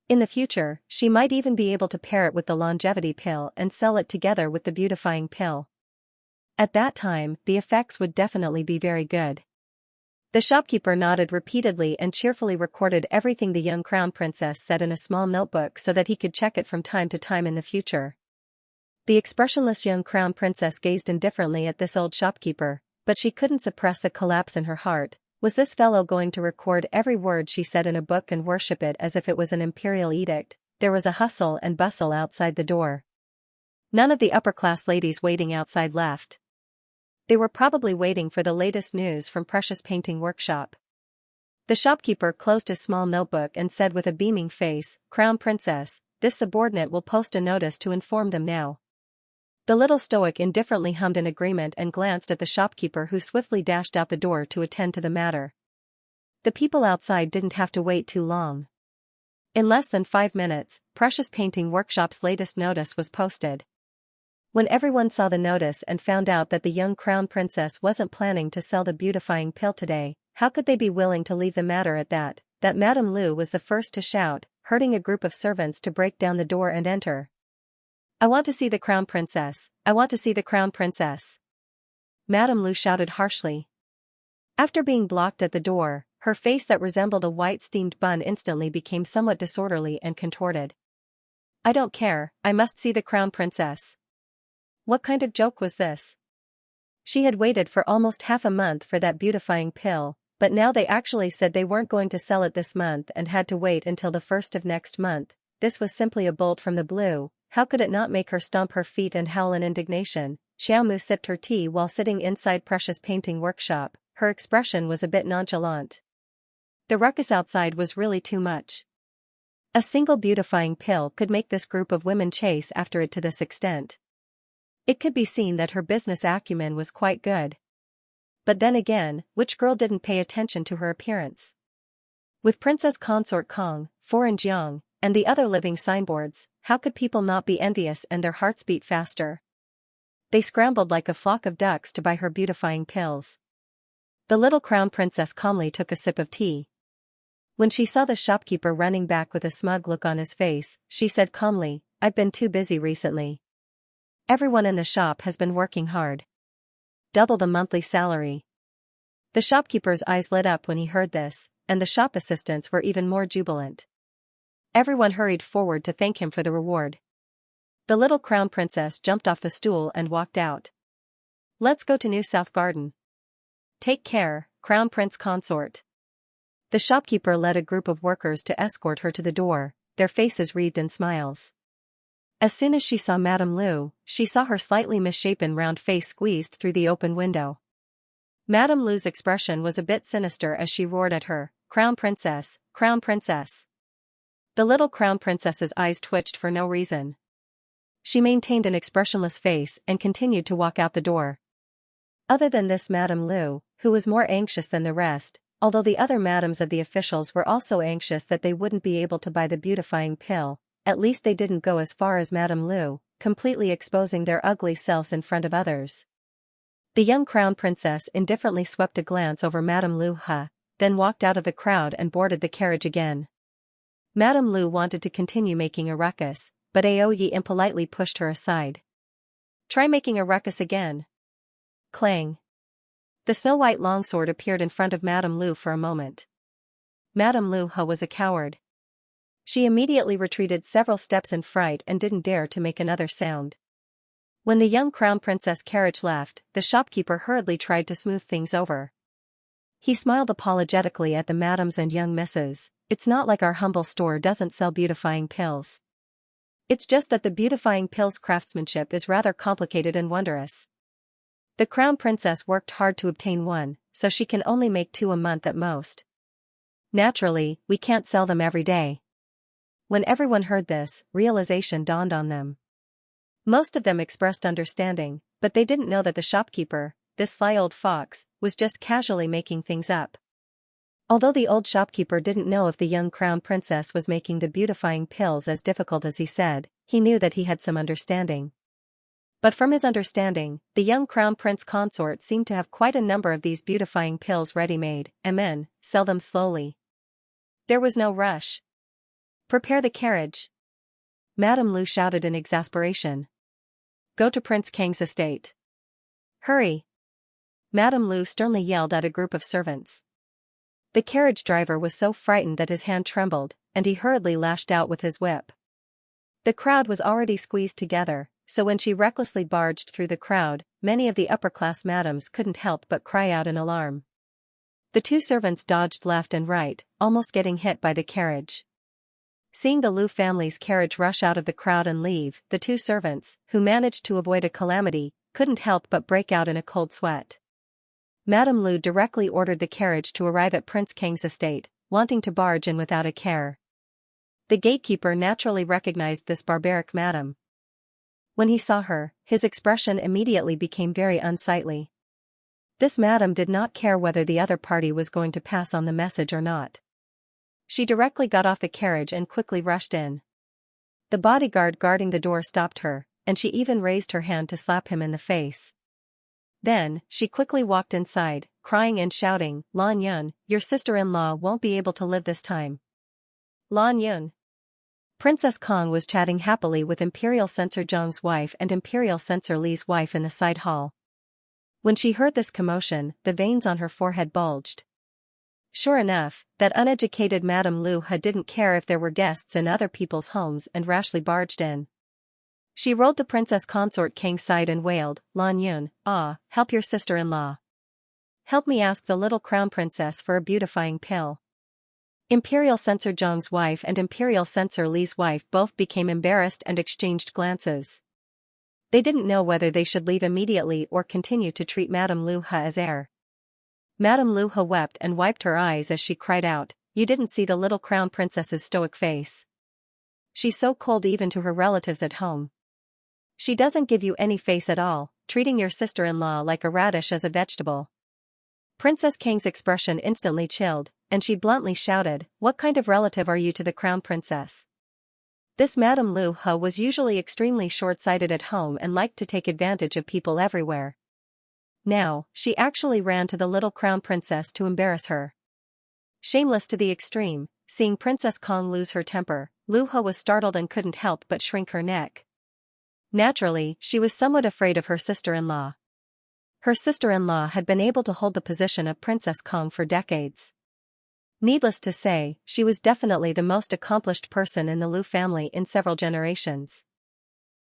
In the future, she might even be able to pair it with the longevity pill and sell it together with the beautifying pill. At that time, the effects would definitely be very good. The shopkeeper nodded repeatedly and cheerfully recorded everything the young crown princess said in a small notebook so that he could check it from time to time in the future. The expressionless young crown princess gazed indifferently at this old shopkeeper, but she couldn't suppress the collapse in her heart. Was this fellow going to record every word she said in a book and worship it as if it was an imperial edict? There was a hustle and bustle outside the door. None of the upper-class ladies waiting outside left. They were probably waiting for the latest news from Precious Painting Workshop. The shopkeeper closed his small notebook and said with a beaming face, "Crown Princess, this subordinate will post a notice to inform them now." The little stoic indifferently hummed in agreement and glanced at the shopkeeper, who swiftly dashed out the door to attend to the matter. The people outside didn't have to wait too long. In less than 5 minutes, Precious Painting Workshop's latest notice was posted. When everyone saw the notice and found out that the young crown princess wasn't planning to sell the beautifying pill today, how could they be willing to leave the matter at that? That Madame Lu was the first to shout, herding a group of servants to break down the door and enter. "I want to see the crown princess, I want to see the crown princess," Madame Lu shouted harshly. After being blocked at the door, her face that resembled a white steamed bun instantly became somewhat disorderly and contorted. "I don't care, I must see the crown princess." What kind of joke was this? She had waited for almost half a month for that beautifying pill, but now they actually said they weren't going to sell it this month and had to wait until the 1st of next month. This was simply a bolt from the blue. How could it not make her stomp her feet and howl in indignation? Xiaomu sipped her tea while sitting inside Precious Painting Workshop. Her expression was a bit nonchalant. The ruckus outside was really too much. A single beautifying pill could make this group of women chase after it to this extent. It could be seen that her business acumen was quite good. But then again, which girl didn't pay attention to her appearance? With Princess Consort Kong, Foreign Jiang, and the other living signboards, how could people not be envious and their hearts beat faster? They scrambled like a flock of ducks to buy her beautifying pills. The little crown princess calmly took a sip of tea. When she saw the shopkeeper running back with a smug look on his face, she said calmly, "I've been too busy recently. Everyone in the shop has been working hard. Double the monthly salary." The shopkeeper's eyes lit up when he heard this, and the shop assistants were even more jubilant. Everyone hurried forward to thank him for the reward. The little crown princess jumped off the stool and walked out. "Let's go to New South Garden." "Take care, Crown Prince Consort." The shopkeeper led a group of workers to escort her to the door, their faces wreathed in smiles. As soon as she saw Madame Lu, she saw her slightly misshapen round face squeezed through the open window. Madame Lu's expression was a bit sinister as she roared at her, "Crown Princess, Crown Princess." The little crown princess's eyes twitched for no reason. She maintained an expressionless face and continued to walk out the door. Other than this Madame Lu, who was more anxious than the rest, although the other madams of the officials were also anxious that they wouldn't be able to buy the beautifying pill, at least they didn't go as far as Madame Lu, completely exposing their ugly selves in front of others. The young crown princess indifferently swept a glance over Madame Lu, then walked out of the crowd and boarded the carriage again. Madame Lu wanted to continue making a ruckus, but Aoyi impolitely pushed her aside. "Try making a ruckus again." Clang. The snow-white longsword appeared in front of Madame Lu for a moment. Madame Lu was a coward. She immediately retreated several steps in fright and didn't dare to make another sound. When the young crown princess carriage left, the shopkeeper hurriedly tried to smooth things over. He smiled apologetically at the madams and young misses. "It's not like our humble store doesn't sell beautifying pills. It's just that the beautifying pill's craftsmanship is rather complicated and wondrous. The crown princess worked hard to obtain one, so she can only make 2 a month at most. Naturally, we can't sell them every day." When everyone heard this, realization dawned on them. Most of them expressed understanding, but they didn't know that the shopkeeper, this sly old fox, was just casually making things up. Although the old shopkeeper didn't know if the young crown princess was making the beautifying pills as difficult as he said, he knew that he had some understanding. But from his understanding, the young crown prince consort seemed to have quite a number of these beautifying pills ready-made, and then sell them slowly. There was no rush. "Prepare the carriage," Madame Lu shouted in exasperation. "Go to Prince Kang's estate. Hurry!" Madame Lu sternly yelled at a group of servants. The carriage driver was so frightened that his hand trembled, and he hurriedly lashed out with his whip. The crowd was already squeezed together, so when she recklessly barged through the crowd, many of the upper-class madams couldn't help but cry out in alarm. The 2 servants dodged left and right, almost getting hit by the carriage. Seeing the Lu family's carriage rush out of the crowd and leave, the 2 servants, who managed to avoid a calamity, couldn't help but break out in a cold sweat. Madame Lu directly ordered the carriage to arrive at Prince Kang's estate, wanting to barge in without a care. The gatekeeper naturally recognized this barbaric madam. When he saw her, his expression immediately became very unsightly. This madam did not care whether the other party was going to pass on the message or not. She directly got off the carriage and quickly rushed in. The bodyguard guarding the door stopped her, and she even raised her hand to slap him in the face. Then, she quickly walked inside, crying and shouting, "Lan Yun, your sister-in-law won't be able to live this time." Lan Yun. Princess Kong was chatting happily with Imperial Censor Zhong's wife and Imperial Censor Li's wife in the side hall. When she heard this commotion, the veins on her forehead bulged. Sure enough, that uneducated Madame Lu didn't care if there were guests in other people's homes and rashly barged in. She rolled to Princess Consort Kang's side and wailed, "Lan Yun, help your sister-in-law. Help me ask the little crown princess for a beautifying pill." Imperial Censor Zhong's wife and Imperial Censor Li's wife both became embarrassed and exchanged glances. They didn't know whether they should leave immediately or continue to treat Madame Lu as heir. Madame Lu wept and wiped her eyes as she cried out, "You didn't see the little crown princess's stoic face. She's so cold even to her relatives at home. She doesn't give you any face at all, treating your sister-in-law like a radish as a vegetable." Princess Kang's expression instantly chilled, and she bluntly shouted, "What kind of relative are you to the crown princess?" This Madame Lu was usually extremely short-sighted at home and liked to take advantage of people everywhere. Now, she actually ran to the little crown princess to embarrass her. Shameless to the extreme, seeing Princess Kong lose her temper, Lu was startled and couldn't help but shrink her neck. Naturally, she was somewhat afraid of her sister-in-law. Her sister-in-law had been able to hold the position of Princess Kong for decades. Needless to say, she was definitely the most accomplished person in the Lu family in several generations.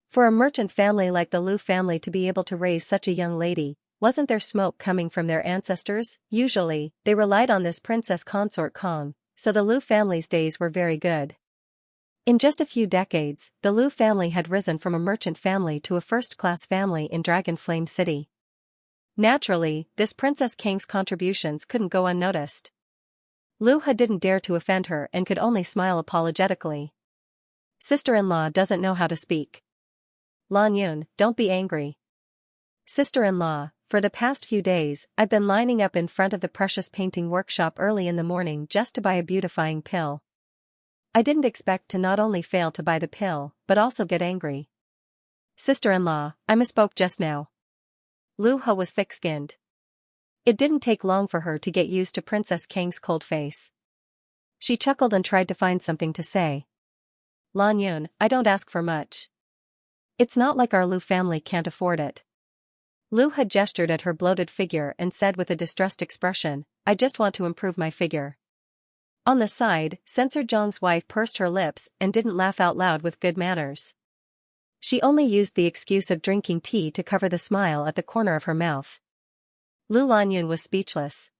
For a merchant family like the Lu family to be able to raise such a young lady, wasn't there smoke coming from their ancestors? Usually, they relied on this Princess Consort Kong, so the Lu family's days were very good. In just a few decades, the Lu family had risen from a merchant family to a first-class family in Dragon Flame City. Naturally, this Princess Kang's contributions couldn't go unnoticed. Lu didn't dare to offend her and could only smile apologetically. "Sister-in-law doesn't know how to speak. Lan Yun, don't be angry. Sister-in-law, for the past few days, I've been lining up in front of the precious painting workshop early in the morning just to buy a beautifying pill. I didn't expect to not only fail to buy the pill, but also get angry. Sister-in-law, I misspoke just now." Lu was thick-skinned. It didn't take long for her to get used to Princess Kang's cold face. She chuckled and tried to find something to say. "Lan Yun, I don't ask for much. It's not like our Lu family can't afford it." Lu gestured at her bloated figure and said with a distressed expression, "I just want to improve my figure." On the side, Censor Zhong's wife pursed her lips and didn't laugh out loud with good manners. She only used the excuse of drinking tea to cover the smile at the corner of her mouth. Lan Yun was speechless.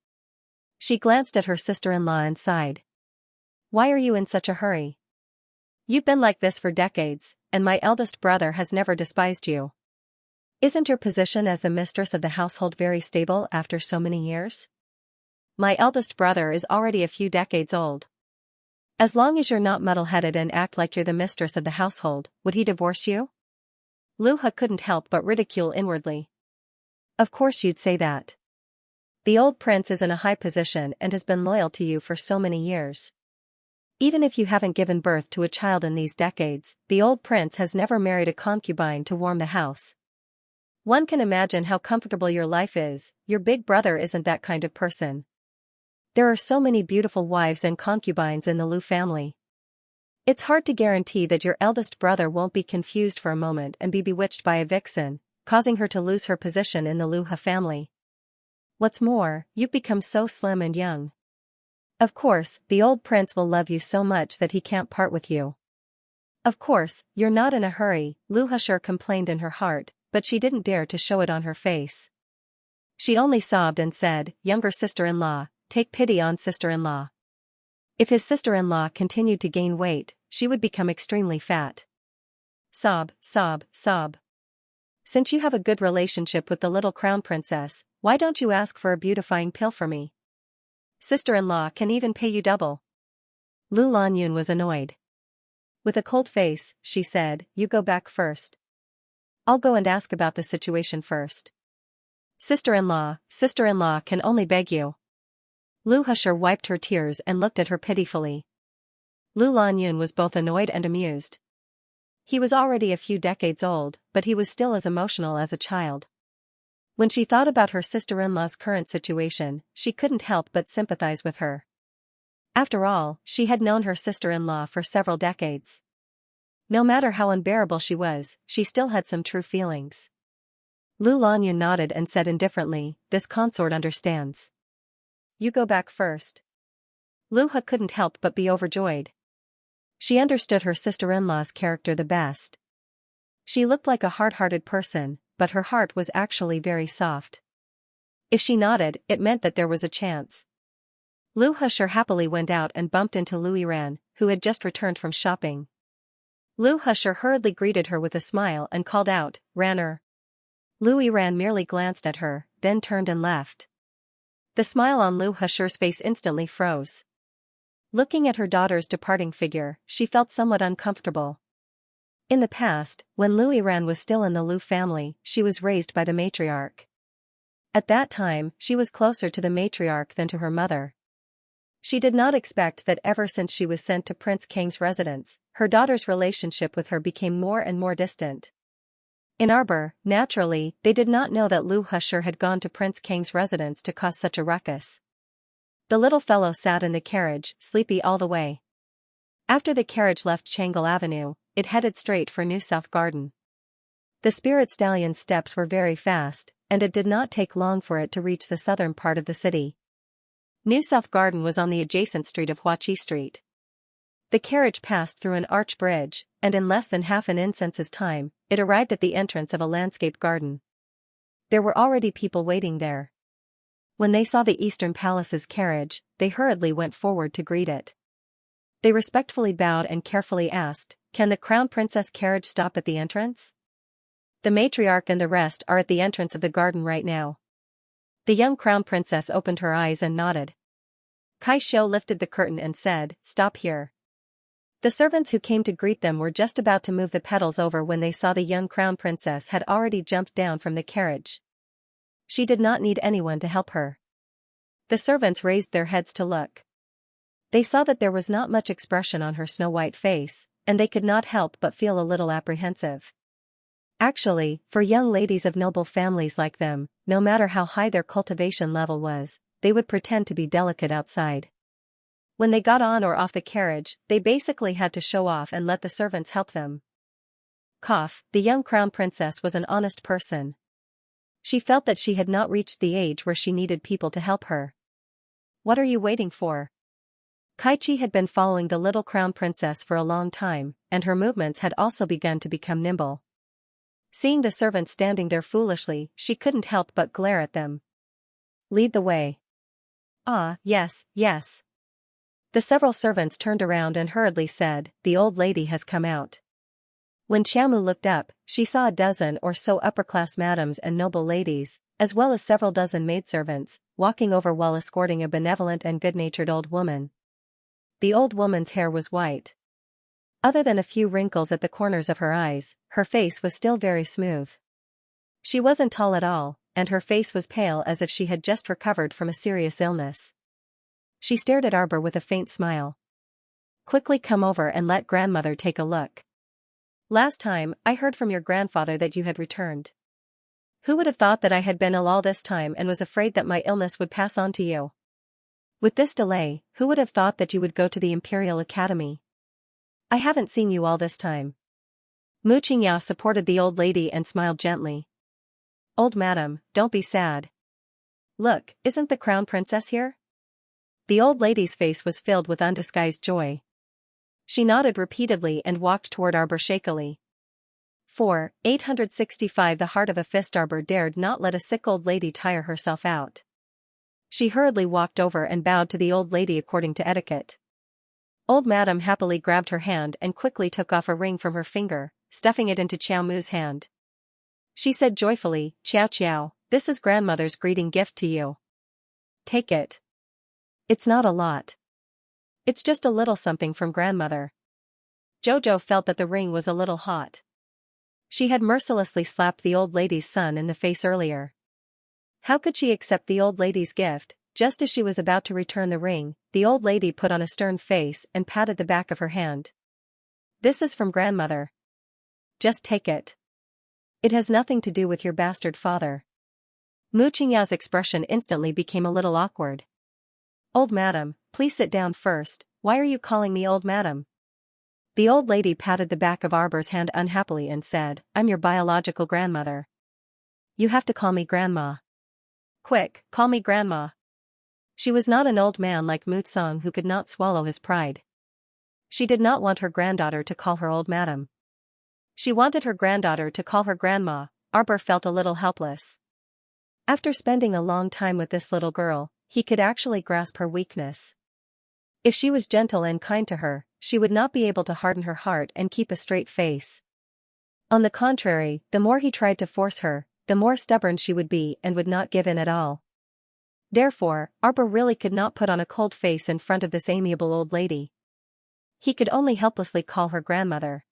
She glanced at her sister-in-law and sighed. "Why are you in such a hurry? You've been like this for decades, and my eldest brother has never despised you. Isn't your position as the mistress of the household very stable after so many years? My eldest brother is already a few decades old. As long as you're not muddle-headed and act like you're the mistress of the household, would he divorce you?" Lu couldn't help but ridicule inwardly. "Of course you'd say that. The old prince is in a high position and has been loyal to you for so many years. Even if you haven't given birth to a child in these decades, the old prince has never married a concubine to warm the house. One can imagine how comfortable your life is. Your big brother isn't that kind of person. There are so many beautiful wives and concubines in the Lu family. It's hard to guarantee that your eldest brother won't be confused for a moment and be bewitched by a vixen, causing her to lose her position in the Lu family. What's more, you've become so slim and young. Of course, the old prince will love you so much that he can't part with you. Of course, you're not in a hurry," Lu sure complained in her heart, but she didn't dare to show it on her face. She only sobbed and said, "Younger sister-in-law, take pity on sister-in-law." If his sister-in-law continued to gain weight, she would become extremely fat. Sob, sob, sob. Since you have a good relationship with the little crown princess, why don't you ask for a beautifying pill for me? Sister-in-law can even pay you double. Lu Lanyun was annoyed. With a cold face, she said, you go back first. I'll go and ask about the situation first. Sister-in-law can only beg you. Lu Husher wiped her tears and looked at her pitifully. Lu Lanyun was both annoyed and amused. He was already a few decades old, but he was still as emotional as a child. When she thought about her sister-in-law's current situation, she couldn't help but sympathize with her. After all, she had known her sister-in-law for several decades. No matter how unbearable she was, she still had some true feelings. Lu Lanyun nodded and said indifferently, this consort understands. You go back first. Lu Ha couldn't help but be overjoyed. She understood her sister-in-law's character the best. She looked like a hard-hearted person, but her heart was actually very soft. If she nodded, it meant that there was a chance. Lu Husher happily went out and bumped into Lu Yiran, who had just returned from shopping. Lu Husher hurriedly greeted her with a smile and called out, Ranner. Lu Yiran merely glanced at her, then turned and left. The smile on Lu Husher's face instantly froze. Looking at her daughter's departing figure, she felt somewhat uncomfortable. In the past, when Lu Yiran was still in the Lu family, she was raised by the matriarch. At that time, she was closer to the matriarch than to her mother. She did not expect that ever since she was sent to Prince Kang's residence, her daughter's relationship with her became more and more distant. In Arbor, naturally, they did not know that Lu Husher had gone to Prince Kang's residence to cause such a ruckus. The little fellow sat in the carriage, sleepy all the way. After the carriage left Changle Avenue, it headed straight for New South Garden. The spirit stallion's steps were very fast, and it did not take long for it to reach the southern part of the city. New South Garden was on the adjacent street of Huachi Street. The carriage passed through an arch bridge, and in less than half an instant's time, it arrived at the entrance of a landscaped garden. There were already people waiting there. When they saw the Eastern Palace's carriage, they hurriedly went forward to greet it. They respectfully bowed and carefully asked, Can the Crown Princess carriage stop at the entrance? The matriarch and the rest are at the entrance of the garden right now. The young Crown Princess opened her eyes and nodded. Kai Shou lifted the curtain and said, Stop here. The servants who came to greet them were just about to move the petals over when they saw the young Crown Princess had already jumped down from the carriage. She did not need anyone to help her. The servants raised their heads to look. They saw that there was not much expression on her snow-white face, and they could not help but feel a little apprehensive. Actually, for young ladies of noble families like them, no matter how high their cultivation level was, they would pretend to be delicate outside. When they got on or off the carriage, they basically had to show off and let the servants help them. The young Crown Princess was an honest person. She felt that she had not reached the age where she needed people to help her. What are you waiting for? Kaichi had been following the little Crown Princess for a long time, and her movements had also begun to become nimble. Seeing the servants standing there foolishly, she couldn't help but glare at them. Lead the way. Ah, yes, yes. The several servants turned around and hurriedly said, The old lady has come out. When Qiaomu looked up, she saw a dozen or so upper-class madams and noble ladies, as well as several dozen maidservants, walking over while escorting a benevolent and good-natured old woman. The old woman's hair was white. Other than a few wrinkles at the corners of her eyes, her face was still very smooth. She wasn't tall at all, and her face was pale as if she had just recovered from a serious illness. She stared at Arbor with a faint smile. Quickly come over and let grandmother take a look. Last time, I heard from your grandfather that you had returned. Who would have thought that I had been ill all this time and was afraid that my illness would pass on to you? With this delay, who would have thought that you would go to the Imperial Academy? I haven't seen you all this time. Mu Qingyao supported the old lady and smiled gently. Old madam, don't be sad. Look, isn't the Crown Princess here? The old lady's face was filled with undisguised joy. She nodded repeatedly and walked toward Arbor shakily. 865 The heart of a fist. Arbor dared not let a sick old lady tire herself out. She hurriedly walked over and bowed to the old lady according to etiquette. Old madam happily grabbed her hand and quickly took off a ring from her finger, stuffing it into Qiaomu's hand. She said joyfully, Xiao, this is grandmother's greeting gift to you. Take it. It's not a lot. It's just a little something from grandmother. Jojo felt that the ring was a little hot. She had mercilessly slapped the old lady's son in the face earlier. How could she accept the old lady's gift? Just as she was about to return the ring, the old lady put on a stern face and patted the back of her hand. This is from grandmother. Just take it. It has nothing to do with your bastard father. Mu Qingyao's expression instantly became a little awkward. Old madam, please sit down first. Why are you calling me old madam? The old lady patted the back of Arbor's hand unhappily and said, I'm your biological grandmother. You have to call me grandma. Quick, call me grandma. She was not an old man like Mu Tsang who could not swallow his pride. She did not want her granddaughter to call her old madam. She wanted her granddaughter to call her grandma. Arbor felt a little helpless. After spending a long time with this little girl, he could actually grasp her weakness. If she was gentle and kind to her, she would not be able to harden her heart and keep a straight face. On the contrary, the more he tried to force her, the more stubborn she would be and would not give in at all. Therefore, Arbor really could not put on a cold face in front of this amiable old lady. He could only helplessly call her grandmother.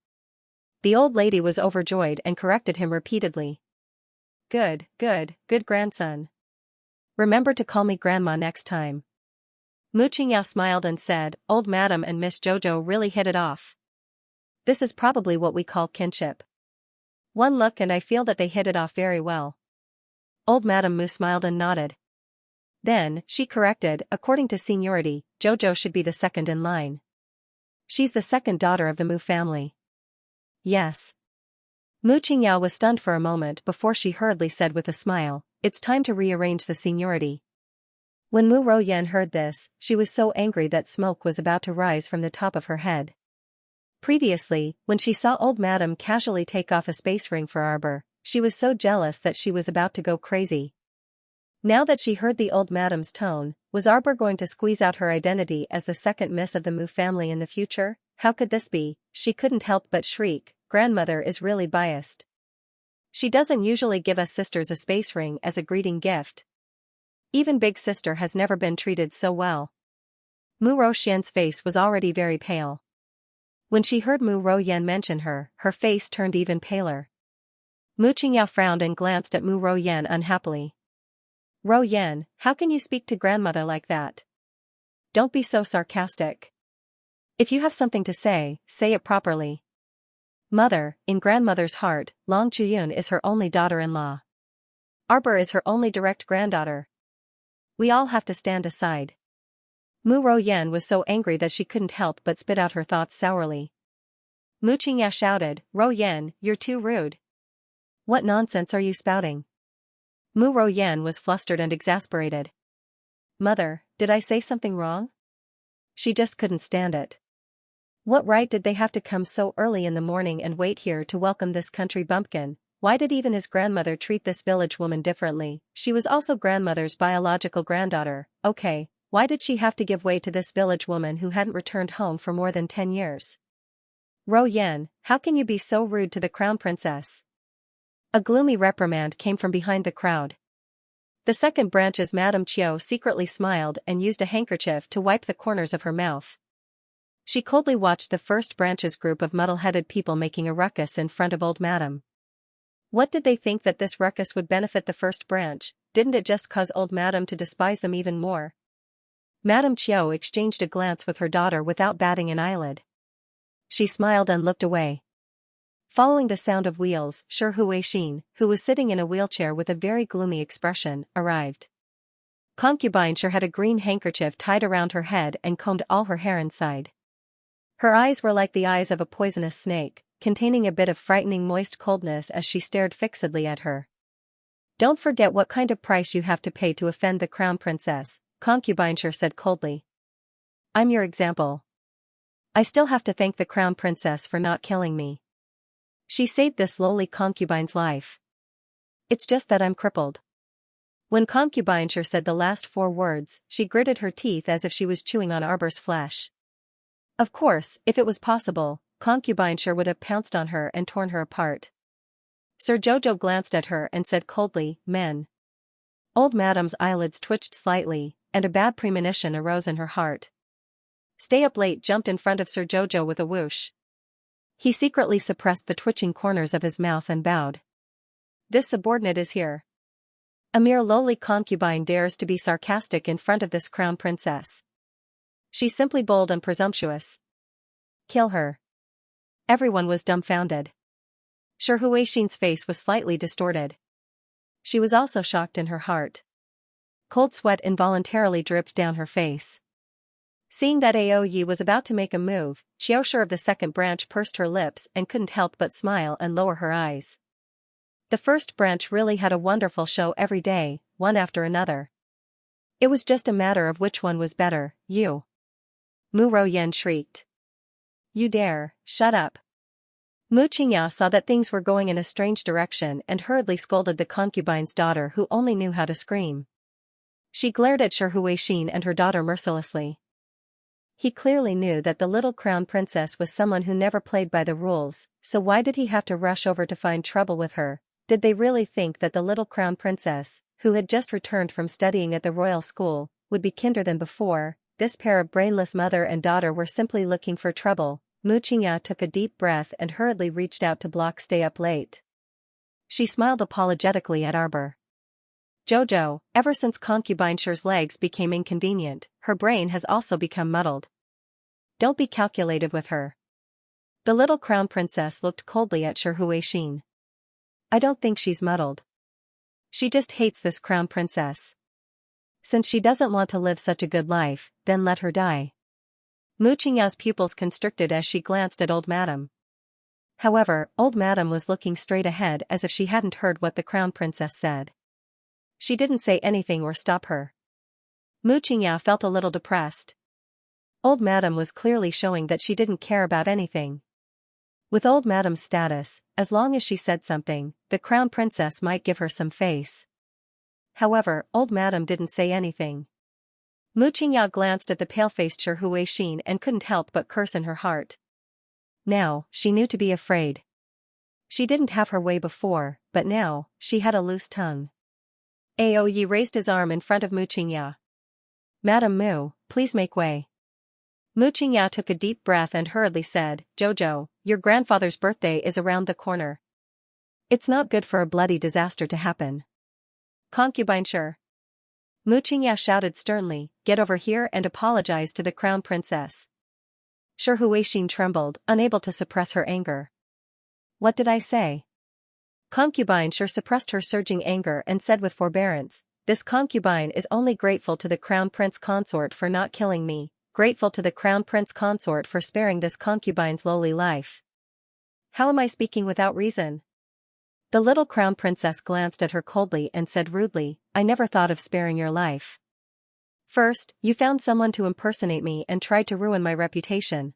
The old lady was overjoyed and corrected him repeatedly. Good grandson. Remember to call me grandma next time. Mu Qingyao smiled and said, Old madam and Miss Jojo really hit it off. This is probably what we call kinship. One look and I feel that they hit it off very well. Old Madam Mu smiled and nodded. Then, she corrected, according to seniority, Jojo should be the second in line. She's the second daughter of the Mu family. Yes. Mu Qingyao was stunned for a moment before she hurriedly said with a smile, it's time to rearrange the seniority. When Mu Royan heard this, she was so angry that smoke was about to rise from the top of her head. Previously, when she saw old Madam casually take off a space ring for Arbor, she was so jealous that she was about to go crazy. Now that she heard the old madam's tone, was Arbor going to squeeze out her identity as the second miss of the Mu family in the future? How could this be? She couldn't help but shriek, grandmother is really biased. She doesn't usually give us sisters a space ring as a greeting gift. Even big sister has never been treated so well. Mu Roxian's face was already very pale. When she heard Mu Royan mention her, her face turned even paler. Mu Qingyao frowned and glanced at Mu Royan unhappily. Royan, how can you speak to grandmother like that? Don't be so sarcastic. If you have something to say it properly. Mother, in grandmother's heart, Long Chuyun is her only daughter-in-law. Arbor is her only direct granddaughter. We all have to stand aside. Mu Royan was so angry that she couldn't help but spit out her thoughts sourly. Mu Qingyao shouted, Royan, you're too rude. What nonsense are you spouting? Mu Royan was flustered and exasperated. Mother, did I say something wrong? She just couldn't stand it. What right did they have to come so early in the morning and wait here to welcome this country bumpkin? Why did even his grandmother treat this village woman differently? She was also grandmother's biological granddaughter. Okay, why did she have to give way to this village woman who hadn't returned home for more than 10 years? Royan, how can you be so rude to the crown princess? A gloomy reprimand came from behind the crowd. The second branch's Madame Chiu secretly smiled and used a handkerchief to wipe the corners of her mouth. She coldly watched the first branch's group of muddle-headed people making a ruckus in front of old Madame. What did they think that this ruckus would benefit the first branch? Didn't it just cause old Madame to despise them even more? Madame Chiu exchanged a glance with her daughter without batting an eyelid. She smiled and looked away. Following the sound of wheels, Shi Huixin, who was sitting in a wheelchair with a very gloomy expression, arrived. Concubine Shi had a green handkerchief tied around her head and combed all her hair inside. Her eyes were like the eyes of a poisonous snake, containing a bit of frightening moist coldness as she stared fixedly at her. Don't forget what kind of price you have to pay to offend the crown princess, Concubine Shi said coldly. I'm your example. I still have to thank the crown princess for not killing me. She saved this lowly concubine's life. It's just that I'm crippled. When Concubine Shi said the last 4 words, she gritted her teeth as if she was chewing on Arbor's flesh. Of course, if it was possible, Concubine Shi would have pounced on her and torn her apart. Sir Jojo glanced at her and said coldly, men. Old Madam's eyelids twitched slightly, and a bad premonition arose in her heart. Stay Up Late jumped in front of Sir Jojo with a whoosh. He secretly suppressed the twitching corners of his mouth and bowed. This subordinate is here. A mere lowly concubine dares to be sarcastic in front of this crown princess. She's simply bold and presumptuous. Kill her. Everyone was dumbfounded. Sure, Huixin's face was slightly distorted. She was also shocked in her heart. Cold sweat involuntarily dripped down her face. Seeing that Aoyi was about to make a move, Xiaoshi of the second branch pursed her lips and couldn't help but smile and lower her eyes. The first branch really had a wonderful show every day, one after another. It was just a matter of which one was better. You. Mu Royan shrieked. You dare, shut up. Mu Qingya saw that things were going in a strange direction and hurriedly scolded the concubine's daughter, who only knew how to scream. She glared at Sher Huixin and her daughter mercilessly. He clearly knew that the little crown princess was someone who never played by the rules, so why did he have to rush over to find trouble with her? Did they really think that the little crown princess, who had just returned from studying at the royal school, would be kinder than before? This pair of brainless mother and daughter were simply looking for trouble. Mu Qingya took a deep breath and hurriedly reached out to block Stay Up Late. She smiled apologetically at Arbor. Jojo, ever since concubine Sher's legs became inconvenient, her brain has also become muddled. Don't be calculated with her. The little crown princess looked coldly at Sher Huixin. I don't think she's muddled. She just hates this crown princess. Since she doesn't want to live such a good life, then let her die. Mu Qingya's pupils constricted as she glanced at Old Madam. However, Old Madam was looking straight ahead as if she hadn't heard what the crown princess said. She didn't say anything or stop her. Mu Qingya felt a little depressed. Old Madam was clearly showing that she didn't care about anything. With Old Madam's status, as long as she said something, the crown princess might give her some face. However, Old Madam didn't say anything. Mu Qingya glanced at the pale-faced Sher Huixin and couldn't help but curse in her heart. Now, she knew to be afraid. She didn't have her way before, but now, she had a loose tongue. Aoyi raised his arm in front of Mu Qingya. Madam Mu, please make way. Mu Qingya took a deep breath and hurriedly said, Jojo, your grandfather's birthday is around the corner. It's not good for a bloody disaster to happen. Concubine Sher. Mu Qingya shouted sternly, get over here and apologize to the crown princess. Sher Huixin trembled, unable to suppress her anger. What did I say? Concubine Sher suppressed her surging anger and said with forbearance, this concubine is only grateful to the crown prince consort for not killing me, grateful to the crown prince consort for sparing this concubine's lowly life. How am I speaking without reason? The little crown princess glanced at her coldly and said rudely, I never thought of sparing your life. First, you found someone to impersonate me and tried to ruin my reputation.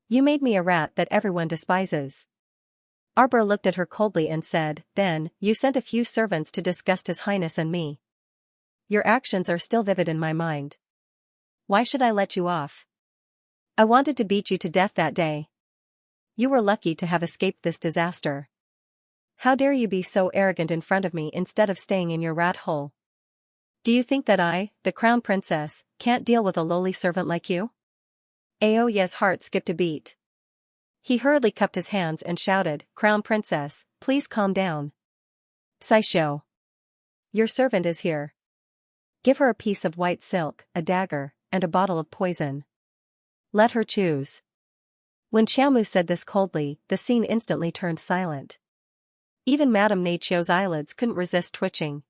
You made me a rat that everyone despises. Arbor looked at her coldly and said, then, you sent a few servants to disgust His Highness and me. Your actions are still vivid in my mind. Why should I let you off? I wanted to beat you to death that day. You were lucky to have escaped this disaster. How dare you be so arrogant in front of me instead of staying in your rat hole? Do you think that I, the crown princess, can't deal with a lowly servant like you? Aoya's heart skipped a beat. He hurriedly cupped his hands and shouted, Crown princess, please calm down. Saisho. Your servant is here. Give her a piece of white silk, a dagger, and a bottle of poison. Let her choose. When Xiaomu said this coldly, the scene instantly turned silent. Even Madame Nachio's eyelids couldn't resist twitching.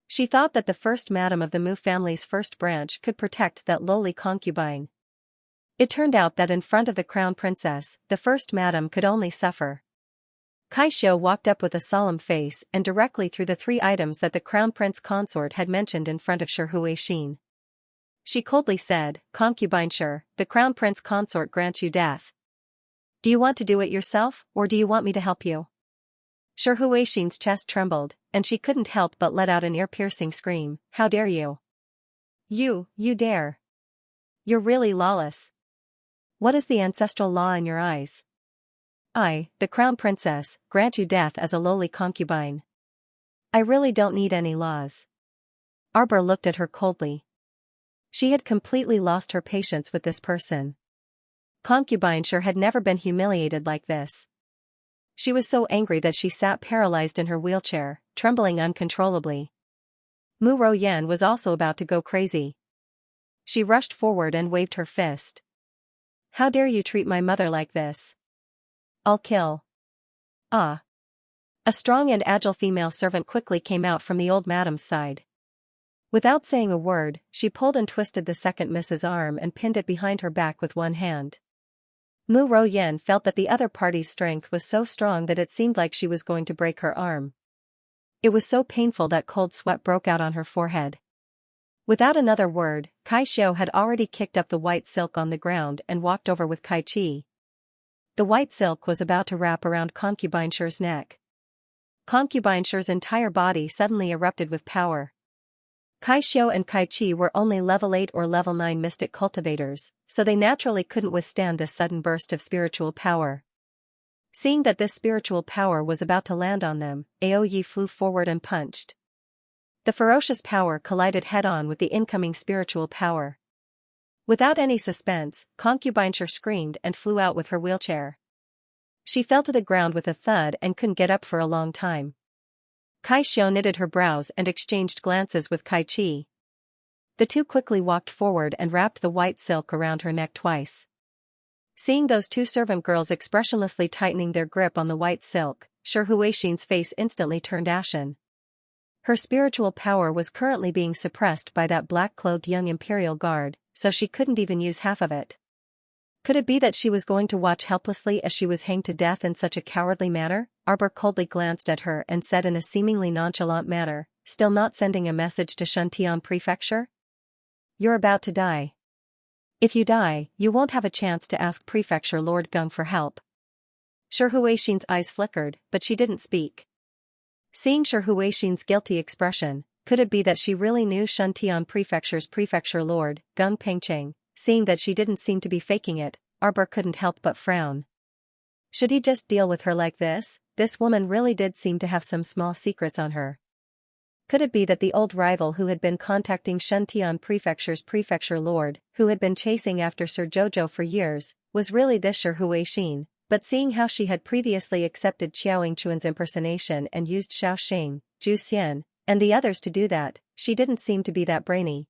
She thought that the first madam of the Mu family's first branch could protect that lowly concubine. It turned out that in front of the crown princess, the first madam could only suffer. Kaixio walked up with a solemn face and directly threw the 3 items that the crown prince consort had mentioned in front of Sher Huixin. She coldly said, Concubine Sher, the crown prince consort grants you death. Do you want to do it yourself, or do you want me to help you? Sher Huixin's chest trembled, and she couldn't help but let out an ear-piercing scream, How dare you? You dare. You're really lawless. What is the ancestral law in your eyes? I, the crown princess, grant you death as a lowly concubine. I really don't need any laws. Arbor looked at her coldly. She had completely lost her patience with this person. Concubineshire had never been humiliated like this. She was so angry that she sat paralyzed in her wheelchair, trembling uncontrollably. Mu Ro Yan was also about to go crazy. She rushed forward and waved her fist. How dare you treat my mother like this? I'll kill. Ah. A strong and agile female servant quickly came out from the old madam's side. Without saying a word, she pulled and twisted the second Mrs. arm and pinned it behind her back with one hand. Mu Ro Yan felt that the other party's strength was so strong that it seemed like she was going to break her arm. It was so painful that cold sweat broke out on her forehead. Without another word, Kai Xiao had already kicked up the white silk on the ground and walked over with Kai Chi. The white silk was about to wrap around Concubineshire's neck. Concubineshire's entire body suddenly erupted with power. Kai Xiao and Kai Chi were only level 8 or level 9 mystic cultivators, so they naturally couldn't withstand this sudden burst of spiritual power. Seeing that this spiritual power was about to land on them, Aoyi flew forward and punched. The ferocious power collided head-on with the incoming spiritual power. Without any suspense, Concubineshire screamed and flew out with her wheelchair. She fell to the ground with a thud and couldn't get up for a long time. Kai Xiao knitted her brows and exchanged glances with Kai Chi. The two quickly walked forward and wrapped the white silk around her neck twice. Seeing those two servant girls expressionlessly tightening their grip on the white silk, Shi Huixin's face instantly turned ashen. Her spiritual power was currently being suppressed by that black-clothed young imperial guard, so she couldn't even use half of it. Could it be that she was going to watch helplessly as she was hanged to death in such a cowardly manner? Arbor coldly glanced at her and said in a seemingly nonchalant manner, still not sending a message to Xianxia Prefecture? You're about to die. If you die, you won't have a chance to ask Prefecture Lord Gung for help. Shi Huixin's eyes flickered, but she didn't speak. Seeing Shi Huixin's guilty expression, could it be that she really knew Xianxia Prefecture's Prefecture Lord, Gung Pengcheng? Seeing that she didn't seem to be faking it, Arbor couldn't help but frown. Should he just deal with her like this? This woman really did seem to have some small secrets on her. Could it be that the old rival who had been contacting Xianxia Prefecture's Prefecture Lord, who had been chasing after Sir Jojo for years, was really this Shi Huixin? But seeing how she had previously accepted Xiao Yingchuan's impersonation and used Xiao Xing, Zhu Xian, and the others to do that, she didn't seem to be that brainy.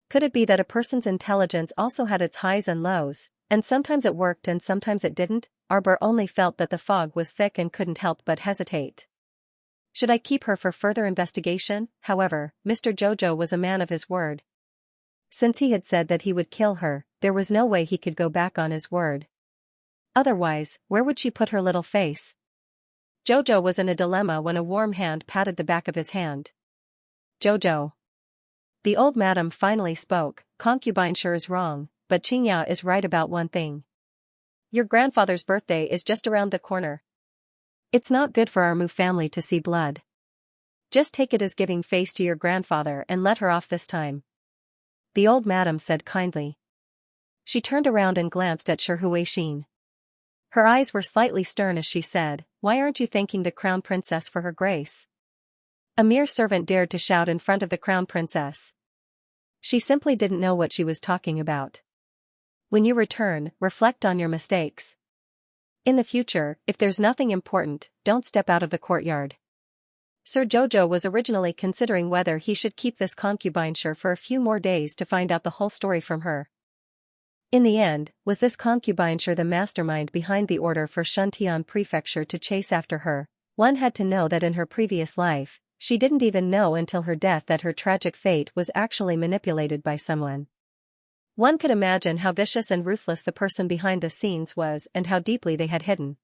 Could it be that a person's intelligence also had its highs and lows, and sometimes it worked and sometimes it didn't? Arbor only felt that the fog was thick and couldn't help but hesitate. Should I keep her for further investigation? However, Mr. Jojo was a man of his word. Since he had said that he would kill her, there was no way he could go back on his word. Otherwise, where would she put her little face? Jojo was in a dilemma when a warm hand patted the back of his hand. Jojo. The old madam finally spoke. Concubineshire is wrong, but Qingya is right about one thing. Your grandfather's birthday is just around the corner. It's not good for our Mu family to see blood. Just take it as giving face to your grandfather and let her off this time. The old madam said kindly. She turned around and glanced at Shi Huixin. Her eyes were slightly stern as she said, "Why aren't you thanking the crown princess for her grace?" A mere servant dared to shout in front of the crown princess. She simply didn't know what she was talking about. When you return, reflect on your mistakes. In the future, if there's nothing important, don't step out of the courtyard. Sir Jojo was originally considering whether he should keep this concubineshire for a few more days to find out the whole story from her. In the end, was this concubineshire the mastermind behind the order for Xianxia Prefecture to chase after her? One had to know that in her previous life, she didn't even know until her death that her tragic fate was actually manipulated by someone. One could imagine how vicious and ruthless the person behind the scenes was and how deeply they had hidden.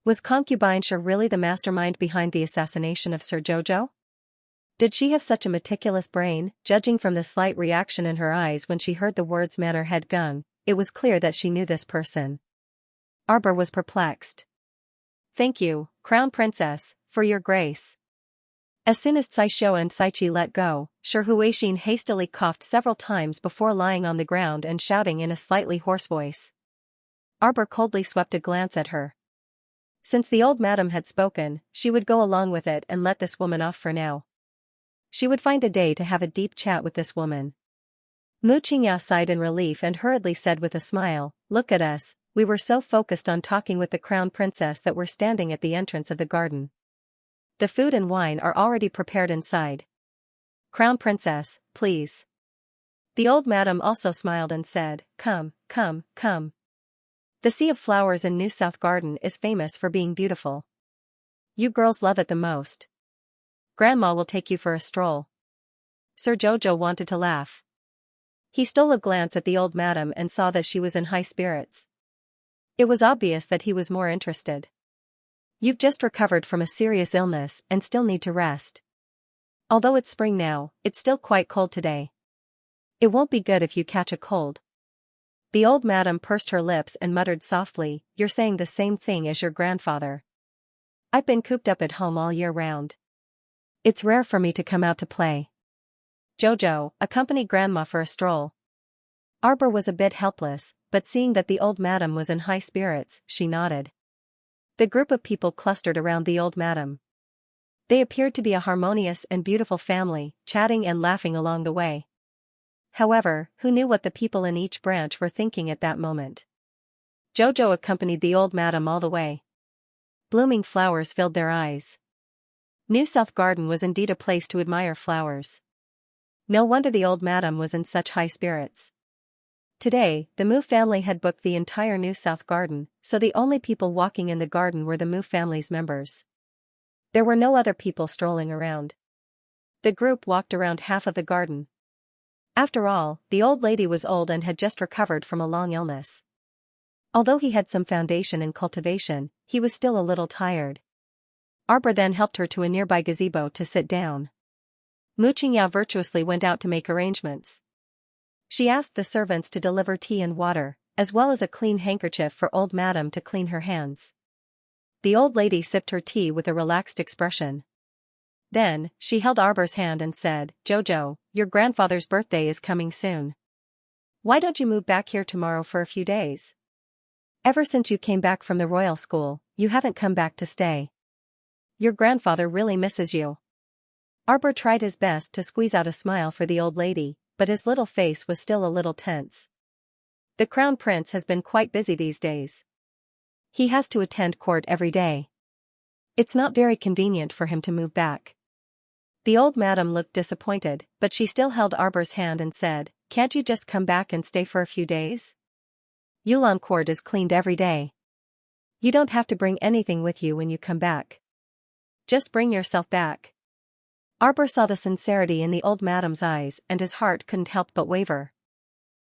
Was concubineshire really the mastermind behind the assassination of Sir Jojo? Did she have such a meticulous brain? Judging from the slight reaction in her eyes when she heard the words Manor Head Gung, it was clear that she knew this person. Arbor was perplexed. Thank you, Crown Princess, for your grace. As soon as Cai Xiao and Cai Qi let go, Shi Huixin hastily coughed several times before lying on the ground and shouting in a slightly hoarse voice. Arbor coldly swept a glance at her. Since the old madam had spoken, she would go along with it and let this woman off for now. She would find a day to have a deep chat with this woman. Xianxia sighed in relief and hurriedly said with a smile, "Look at us, we were so focused on talking with the crown princess that we're standing at the entrance of the garden. The food and wine are already prepared inside. Crown princess, please." The old madam also smiled and said, "Come, come, come. The sea of flowers in New South Garden is famous for being beautiful. You girls love it the most. Grandma will take you for a stroll." Sir Jojo wanted to laugh. He stole a glance at the old madam and saw that she was in high spirits. It was obvious that he was more interested. "You've just recovered from a serious illness and still need to rest. Although it's spring now, it's still quite cold today. It won't be good if you catch a cold." The old madam pursed her lips and muttered softly, "You're saying the same thing as your grandfather. I've been cooped up at home all year round. It's rare for me to come out to play." Jojo, accompany Grandma for a stroll. Arbor was a bit helpless, but seeing that the old madam was in high spirits, she nodded. The group of people clustered around the old madam. They appeared to be a harmonious and beautiful family, chatting and laughing along the way. However, who knew what the people in each branch were thinking at that moment? Jojo accompanied the old madam all the way. Blooming flowers filled their eyes. New South Garden was indeed a place to admire flowers. No wonder the old madam was in such high spirits. Today, the Moo family had booked the entire New South Garden, so the only people walking in the garden were the Moo family's members. There were no other people strolling around. The group walked around half of the garden. After all, the old lady was old and had just recovered from a long illness. Although he had some foundation in cultivation, he was still a little tired. Arbor then helped her to a nearby gazebo to sit down. Xianxia virtuously went out to make arrangements. She asked the servants to deliver tea and water, as well as a clean handkerchief for old madam to clean her hands. The old lady sipped her tea with a relaxed expression. Then, she held Arbor's hand and said, "Jojo, your grandfather's birthday is coming soon. Why don't you move back here tomorrow for a few days? Ever since you came back from the royal school, you haven't come back to stay. Your grandfather really misses you." Arbor tried his best to squeeze out a smile for the old lady, but his little face was still a little tense. The crown prince has been quite busy these days. He has to attend court every day. It's not very convenient for him to move back. The old madam looked disappointed, but she still held Arbor's hand and said, "Can't you just come back and stay for a few days? Yulon court is cleaned every day. You don't have to bring anything with you when you come back. Just bring yourself back." Arbor saw the sincerity in the old madam's eyes and his heart couldn't help but waver.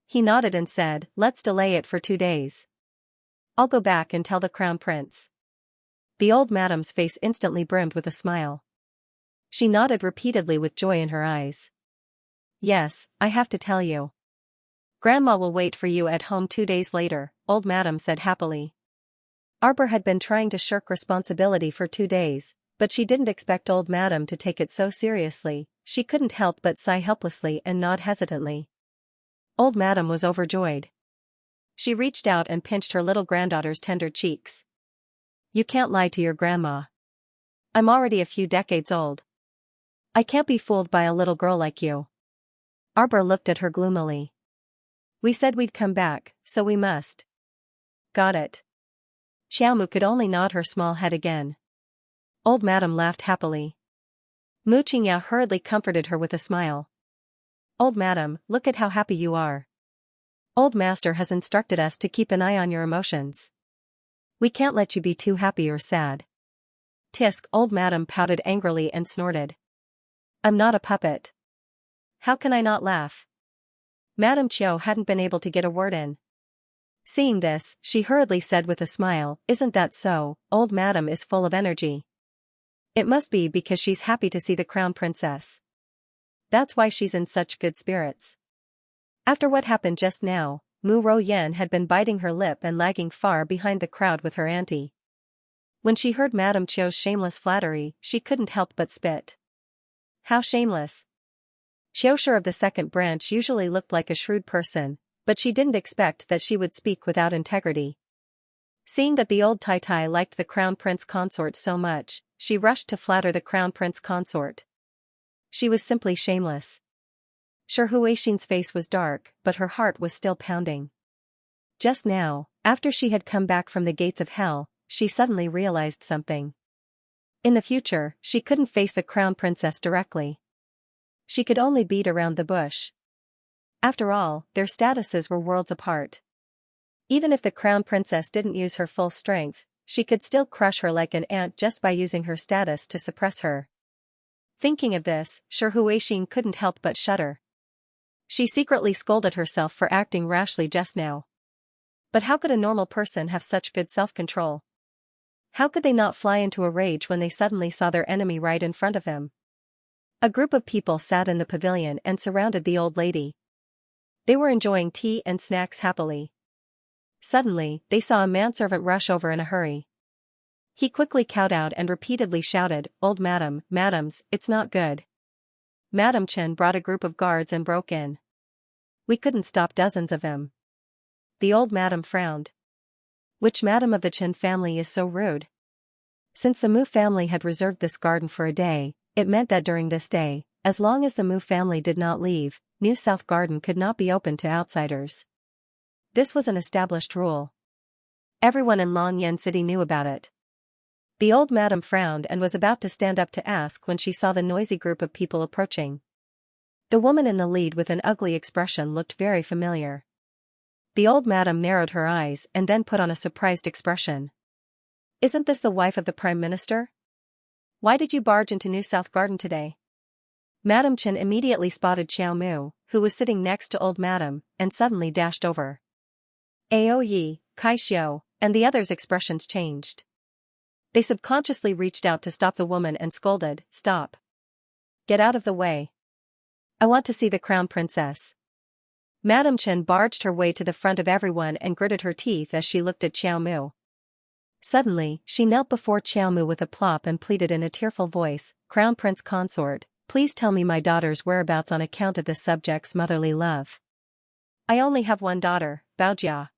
He nodded and said, "Let's delay it for 2 days. I'll go back and tell the crown prince." The old madam's face instantly brimmed with a smile. She nodded repeatedly with joy in her eyes. "Yes, I have to tell you. Grandma will wait for you at home 2 days later," old madam said happily. Arbor had been trying to shirk responsibility for 2 days, but she didn't expect old madam to take it so seriously. She couldn't help but sigh helplessly and nod hesitantly. Old madam was overjoyed. She reached out and pinched her little granddaughter's tender cheeks. "You can't lie to your grandma. I'm already a few decades old. I can't be fooled by a little girl like you." Arbor looked at her gloomily. "We said we'd come back, so we must." "Got it." Xiaomu could only nod her small head again. Old madam laughed happily. Xianxia hurriedly comforted her with a smile. "Old madam, look at how happy you are. Old master has instructed us to keep an eye on your emotions. We can't let you be too happy or sad." Tisk, old madam pouted angrily and snorted. "I'm not a puppet. How can I not laugh?" Madame Chiu hadn't been able to get a word in. Seeing this, she hurriedly said with a smile, "Isn't that so? Old madam is full of energy. It must be because she's happy to see the crown princess. That's why she's in such good spirits." After what happened just now, Mu Ro Yen had been biting her lip and lagging far behind the crowd with her auntie. When she heard Madame Chiu's shameless flattery, she couldn't help but spit. How shameless! Xiaoshi of the second branch usually looked like a shrewd person, but she didn't expect that she would speak without integrity. Seeing that the old Tai liked the crown prince consort so much, she rushed to flatter the crown prince consort. She was simply shameless. Sure, Huixin's face was dark, but her heart was still pounding. Just now, after she had come back from the gates of hell, she suddenly realized something. In the future, she couldn't face the crown princess directly. She could only beat around the bush. After all, their statuses were worlds apart. Even if the crown princess didn't use her full strength, she could still crush her like an ant just by using her status to suppress her. Thinking of this, Sure Huixin couldn't help but shudder. She secretly scolded herself for acting rashly just now. But how could a normal person have such good self-control? How could they not fly into a rage when they suddenly saw their enemy right in front of them? A group of people sat in the pavilion and surrounded the old lady. They were enjoying tea and snacks happily. Suddenly, they saw a manservant rush over in a hurry. He quickly kowtowed and repeatedly shouted, "Old madam, madams, it's not good." Madam Chen brought a group of guards and broke in. We couldn't stop dozens of them. The old madam frowned. Which madam of the Chen family is so rude? Since the Mu family had reserved this garden for a day, it meant that during this day, as long as the Mu family did not leave, New South Garden could not be open to outsiders. This was an established rule. Everyone in Longyan City knew about it. The old madam frowned and was about to stand up to ask when she saw the noisy group of people approaching. The woman in the lead with an ugly expression looked very familiar. The old madam narrowed her eyes and then put on a surprised expression. Isn't this the wife of the Prime Minister? Why did you barge into New South Garden today? Madam Chen immediately spotted Xiao Mu, who was sitting next to old madam, and suddenly dashed over. Ao Yi, Kai Xiao, and the others' expressions changed. They subconsciously reached out to stop the woman and scolded, "Stop. Get out of the way. I want to see the crown princess." Madam Chen barged her way to the front of everyone and gritted her teeth as she looked at Xiao Mu. Suddenly, she knelt before Xiao Mu with a plop and pleaded in a tearful voice, "Crown Prince Consort, please tell me my daughter's whereabouts on account of this subject's motherly love. I only have one daughter, Baojia.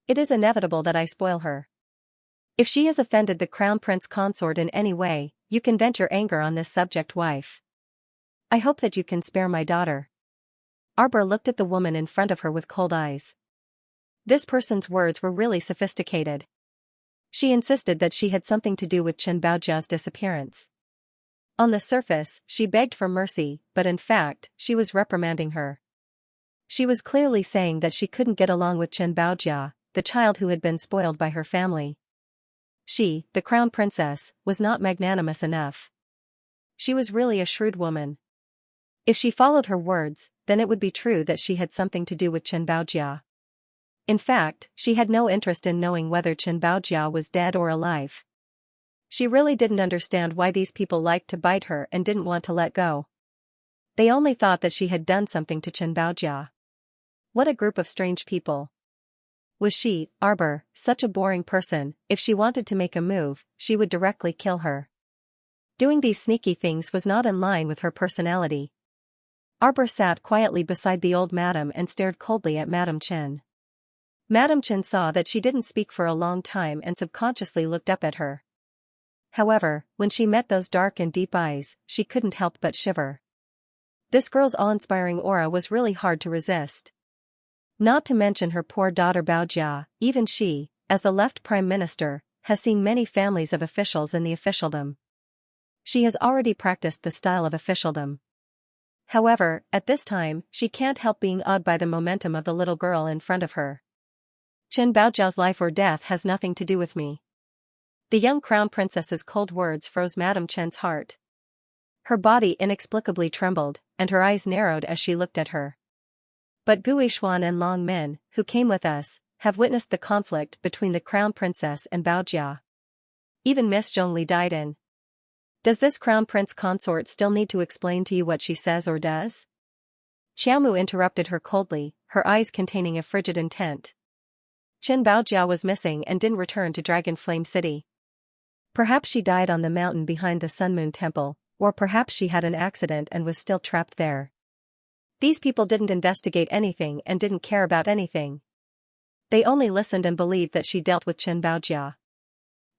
It is inevitable that I spoil her. If she has offended the Crown Prince Consort in any way, you can vent your anger on this subject wife. I hope that you can spare my daughter." Arbor looked at the woman in front of her with cold eyes. This person's words were really sophisticated. She insisted that she had something to do with Chen Baojia's disappearance. On the surface, she begged for mercy, but in fact, she was reprimanding her. She was clearly saying that she couldn't get along with Chen Baojia, the child who had been spoiled by her family. She, the crown princess, was not magnanimous enough. She was really a shrewd woman. If she followed her words, then it would be true that she had something to do with Chen Baojia. In fact, she had no interest in knowing whether Chen Baojia was dead or alive. She really didn't understand why these people liked to bite her and didn't want to let go. They only thought that she had done something to Chen Baojia. What a group of strange people. Was she, Arbor, such a boring person? If she wanted to make a move, she would directly kill her. Doing these sneaky things was not in line with her personality. Arbor sat quietly beside the old madam and stared coldly at Madam Chen. Madam Chen saw that she didn't speak for a long time and subconsciously looked up at her. However, when she met those dark and deep eyes, she couldn't help but shiver. This girl's awe-inspiring aura was really hard to resist. Not to mention her poor daughter Baojia, even she, as the left prime minister, has seen many families of officials in the officialdom. She has already practiced the style of officialdom. However, at this time, she can't help being awed by the momentum of the little girl in front of her. Chen Baojia's life or death has nothing to do with me. The young crown princess's cold words froze Madam Chen's heart. Her body inexplicably trembled, and her eyes narrowed as she looked at her. But Guishuan and Long Min, who came with us, have witnessed the conflict between the crown princess and Baojia. Even Miss Zhongli died in. Does this crown prince consort still need to explain to you what she says or does? Xiaomu interrupted her coldly, her eyes containing a frigid intent. Chen Baojia was missing and didn't return to Dragon Flame City. Perhaps she died on the mountain behind the Sun Moon Temple, or perhaps she had an accident and was still trapped there. These people didn't investigate anything and didn't care about anything. They only listened and believed that she dealt with Chen Baojia.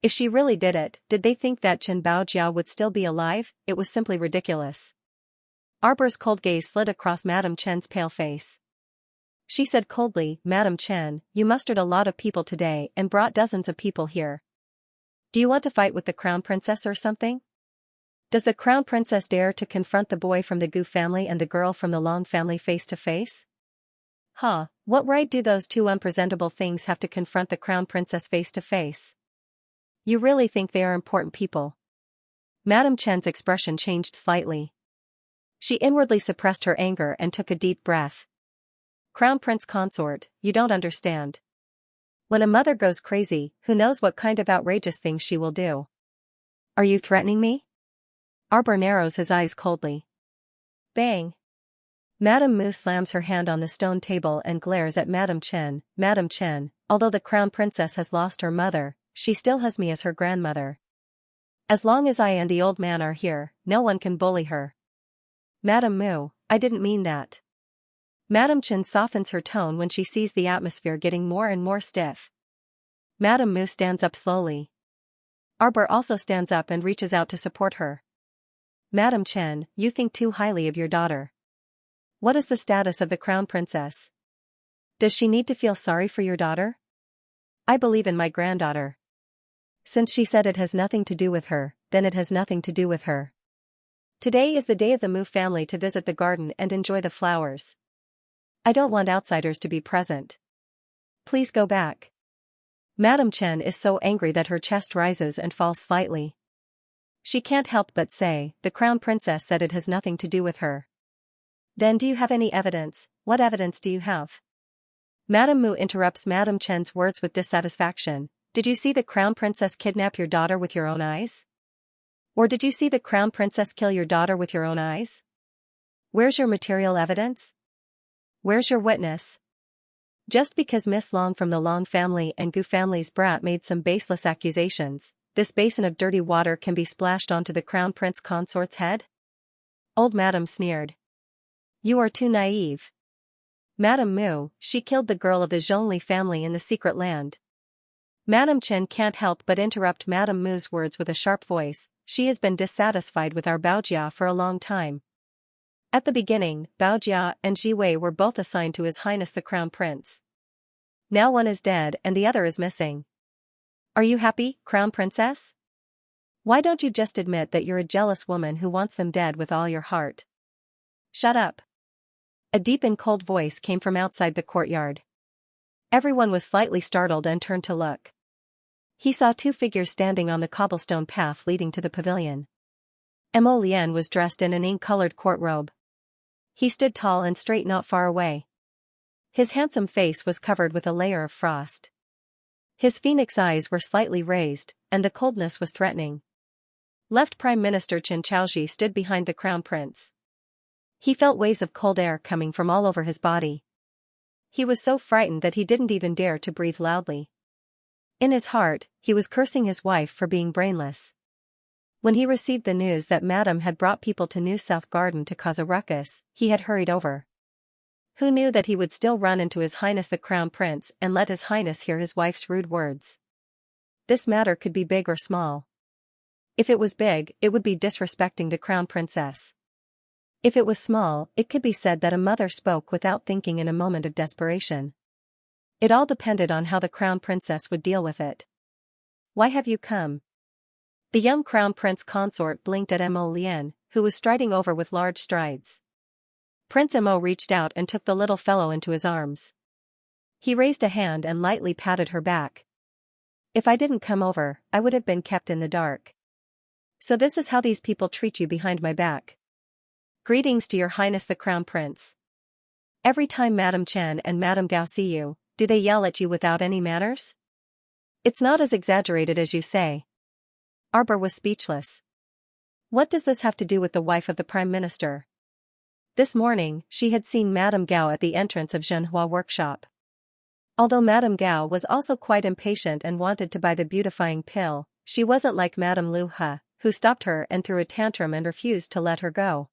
If she really did it, did they think that Chen Baojia would still be alive? It was simply ridiculous. Arbor's cold gaze slid across Madame Chen's pale face. She said coldly, "Madame Chen, you mustered a lot of people today and brought dozens of people here. Do you want to fight with the Crown Princess or something? Does the Crown Princess dare to confront the boy from the Gu family and the girl from the Long family face to face? Huh, what right do those two unpresentable things have to confront the Crown Princess face to face? You really think they are important people?" Madame Chen's expression changed slightly. She inwardly suppressed her anger and took a deep breath. "Crown Prince Consort, you don't understand. When a mother goes crazy, who knows what kind of outrageous things she will do? Are you threatening me?" Arbor narrows his eyes coldly. Bang! Madame Mu slams her hand on the stone table and glares at Madame Chen. "Madame Chen, although the Crown Princess has lost her mother, she still has me as her grandmother. As long as I and the old man are here, no one can bully her." "Madame Mu, I didn't mean that." Madame Chen softens her tone when she sees the atmosphere getting more and more stiff. Madame Mu stands up slowly. Arbor also stands up and reaches out to support her. "Madame Chen, you think too highly of your daughter. What is the status of the Crown Princess? Does she need to feel sorry for your daughter? I believe in my granddaughter. Since she said it has nothing to do with her, then it has nothing to do with her. Today is the day of the Mu family to visit the garden and enjoy the flowers. I don't want outsiders to be present. Please go back." Madame Chen is so angry that her chest rises and falls slightly. She can't help but say, "The Crown Princess said it has nothing to do with her. Then do you have any evidence? What evidence do you have?" Madame Mu interrupts Madame Chen's words with dissatisfaction. "Did you see the Crown Princess kidnap your daughter with your own eyes? Or did you see the Crown Princess kill your daughter with your own eyes? Where's your material evidence? Where's your witness? Just because Miss Long from the Long family and Gu family's brat made some baseless accusations, this basin of dirty water can be splashed onto the Crown Prince Consort's head?" Old Madame sneered. "You are too naive. Madame Mu, she killed the girl of the Zhongli family in the secret land." Madame Chen can't help but interrupt Madame Mu's words with a sharp voice. "She has been dissatisfied with our Baojia for a long time. At the beginning, Baojia and Jiwei were both assigned to His Highness the Crown Prince. Now one is dead and the other is missing. Are you happy, Crown Princess? Why don't you just admit that you're a jealous woman who wants them dead with all your heart?" "Shut up." A deep and cold voice came from outside the courtyard. Everyone was slightly startled and turned to look. He saw two figures standing on the cobblestone path leading to the pavilion. Mo Lian was dressed in an ink-colored court robe. He stood tall and straight not far away. His handsome face was covered with a layer of frost. His phoenix eyes were slightly raised, and the coldness was threatening. Left Prime Minister Chen Chaoji stood behind the Crown Prince. He felt waves of cold air coming from all over his body. He was so frightened that he didn't even dare to breathe loudly. In his heart, he was cursing his wife for being brainless. When he received the news that Madame had brought people to New South Garden to cause a ruckus, he had hurried over. Who knew that he would still run into His Highness the Crown Prince and let His Highness hear his wife's rude words? This matter could be big or small. If it was big, it would be disrespecting the Crown Princess. If it was small, it could be said that a mother spoke without thinking in a moment of desperation. It all depended on how the Crown Princess would deal with it. "Why have you come?" The young Crown Prince Consort blinked at Mo Lian, who was striding over with large strides. Prince Mo reached out and took the little fellow into his arms. He raised a hand and lightly patted her back. "If I didn't come over, I would have been kept in the dark. So this is how these people treat you behind my back. Greetings to your Highness the Crown Prince. Every time Madame Chen and Madame Gao see you, do they yell at you without any manners? It's not as exaggerated as you say." Arbor was speechless. What does this have to do with the wife of the Prime Minister? This morning, she had seen Madame Gao at the entrance of Zhenhua workshop. Although Madame Gao was also quite impatient and wanted to buy the beautifying pill, she wasn't like Madame Lu He, who stopped her and threw a tantrum and refused to let her go.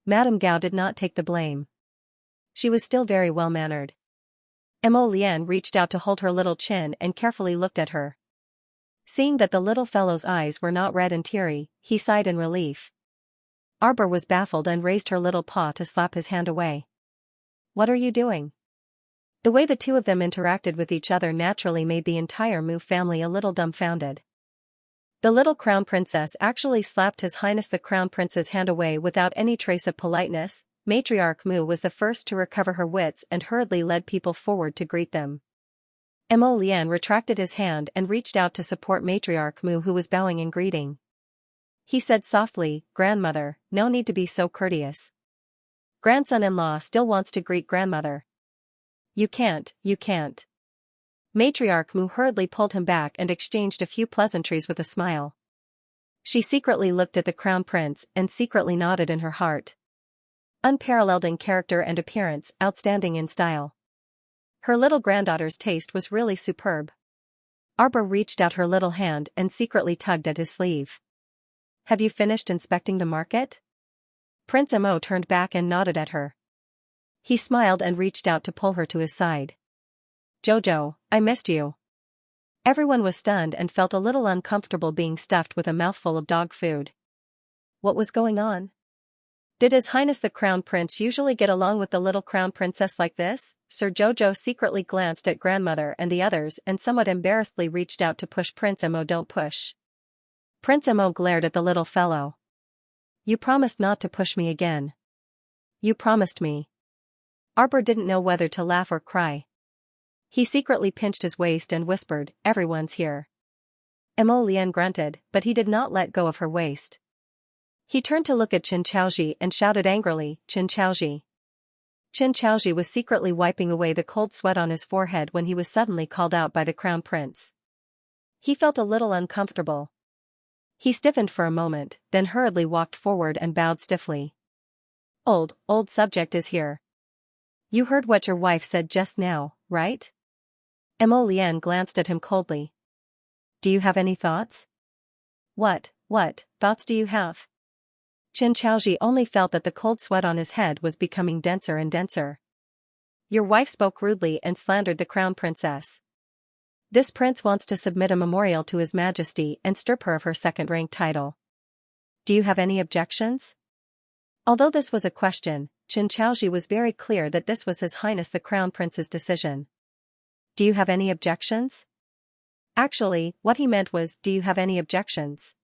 Madame Gao did not take the blame. She was still very well-mannered. Mo Lian reached out to hold her little chin and carefully looked at her. Seeing that the little fellow's eyes were not red and teary, he sighed in relief. Arbor was baffled and raised her little paw to slap his hand away. What are you doing? The way the two of them interacted with each other naturally made the entire Mu family a little dumbfounded. The little crown princess actually slapped His Highness the Crown Prince's hand away without any trace of politeness. Matriarch Mu was the first to recover her wits and hurriedly led people forward to greet them. Mo Lian retracted his hand and reached out to support Matriarch Mu, who was bowing in greeting. He said softly, "Grandmother, no need to be so courteous. Grandson-in-law still wants to greet grandmother." You can't. Matriarch Mu hurriedly pulled him back and exchanged a few pleasantries with a smile. She secretly looked at the crown prince and secretly nodded in her heart. Unparalleled in character and appearance, outstanding in style. Her little granddaughter's taste was really superb. Arbor reached out her little hand and secretly tugged at his sleeve. Have you finished inspecting the market? Prince Mo turned back and nodded at her. He smiled and reached out to pull her to his side. Jojo, I missed you. Everyone was stunned and felt a little uncomfortable being stuffed with a mouthful of dog food. What was going on? Did His Highness the Crown Prince usually get along with the little crown princess like this? Sir Jojo secretly glanced at grandmother and the others and somewhat embarrassedly reached out to push Prince Mo. Don't push. Prince Mo glared at the little fellow. You promised not to push me again. You promised me. Arbor didn't know whether to laugh or cry. He secretly pinched his waist and whispered, everyone's here. Mo Lian grunted, but he did not let go of her waist. He turned to look at Qin Chaoji and shouted angrily, Qin Chaoji. Qin Chaoji was secretly wiping away the cold sweat on his forehead when he was suddenly called out by the crown prince. He felt a little uncomfortable. He stiffened for a moment, then hurriedly walked forward and bowed stiffly. Old subject is here. You heard what your wife said just now, right? Mo Lian glanced at him coldly. Do you have any thoughts? What thoughts do you have? Qin Chaoji only felt that the cold sweat on his head was becoming denser and denser. Your wife spoke rudely and slandered the crown princess. This prince wants to submit a memorial to His Majesty and strip her of her second-rank title. Do you have any objections? Although this was a question, Qin Chaoji was very clear that this was His Highness the Crown Prince's decision. Do you have any objections? Actually, what he meant was, do you have any objections?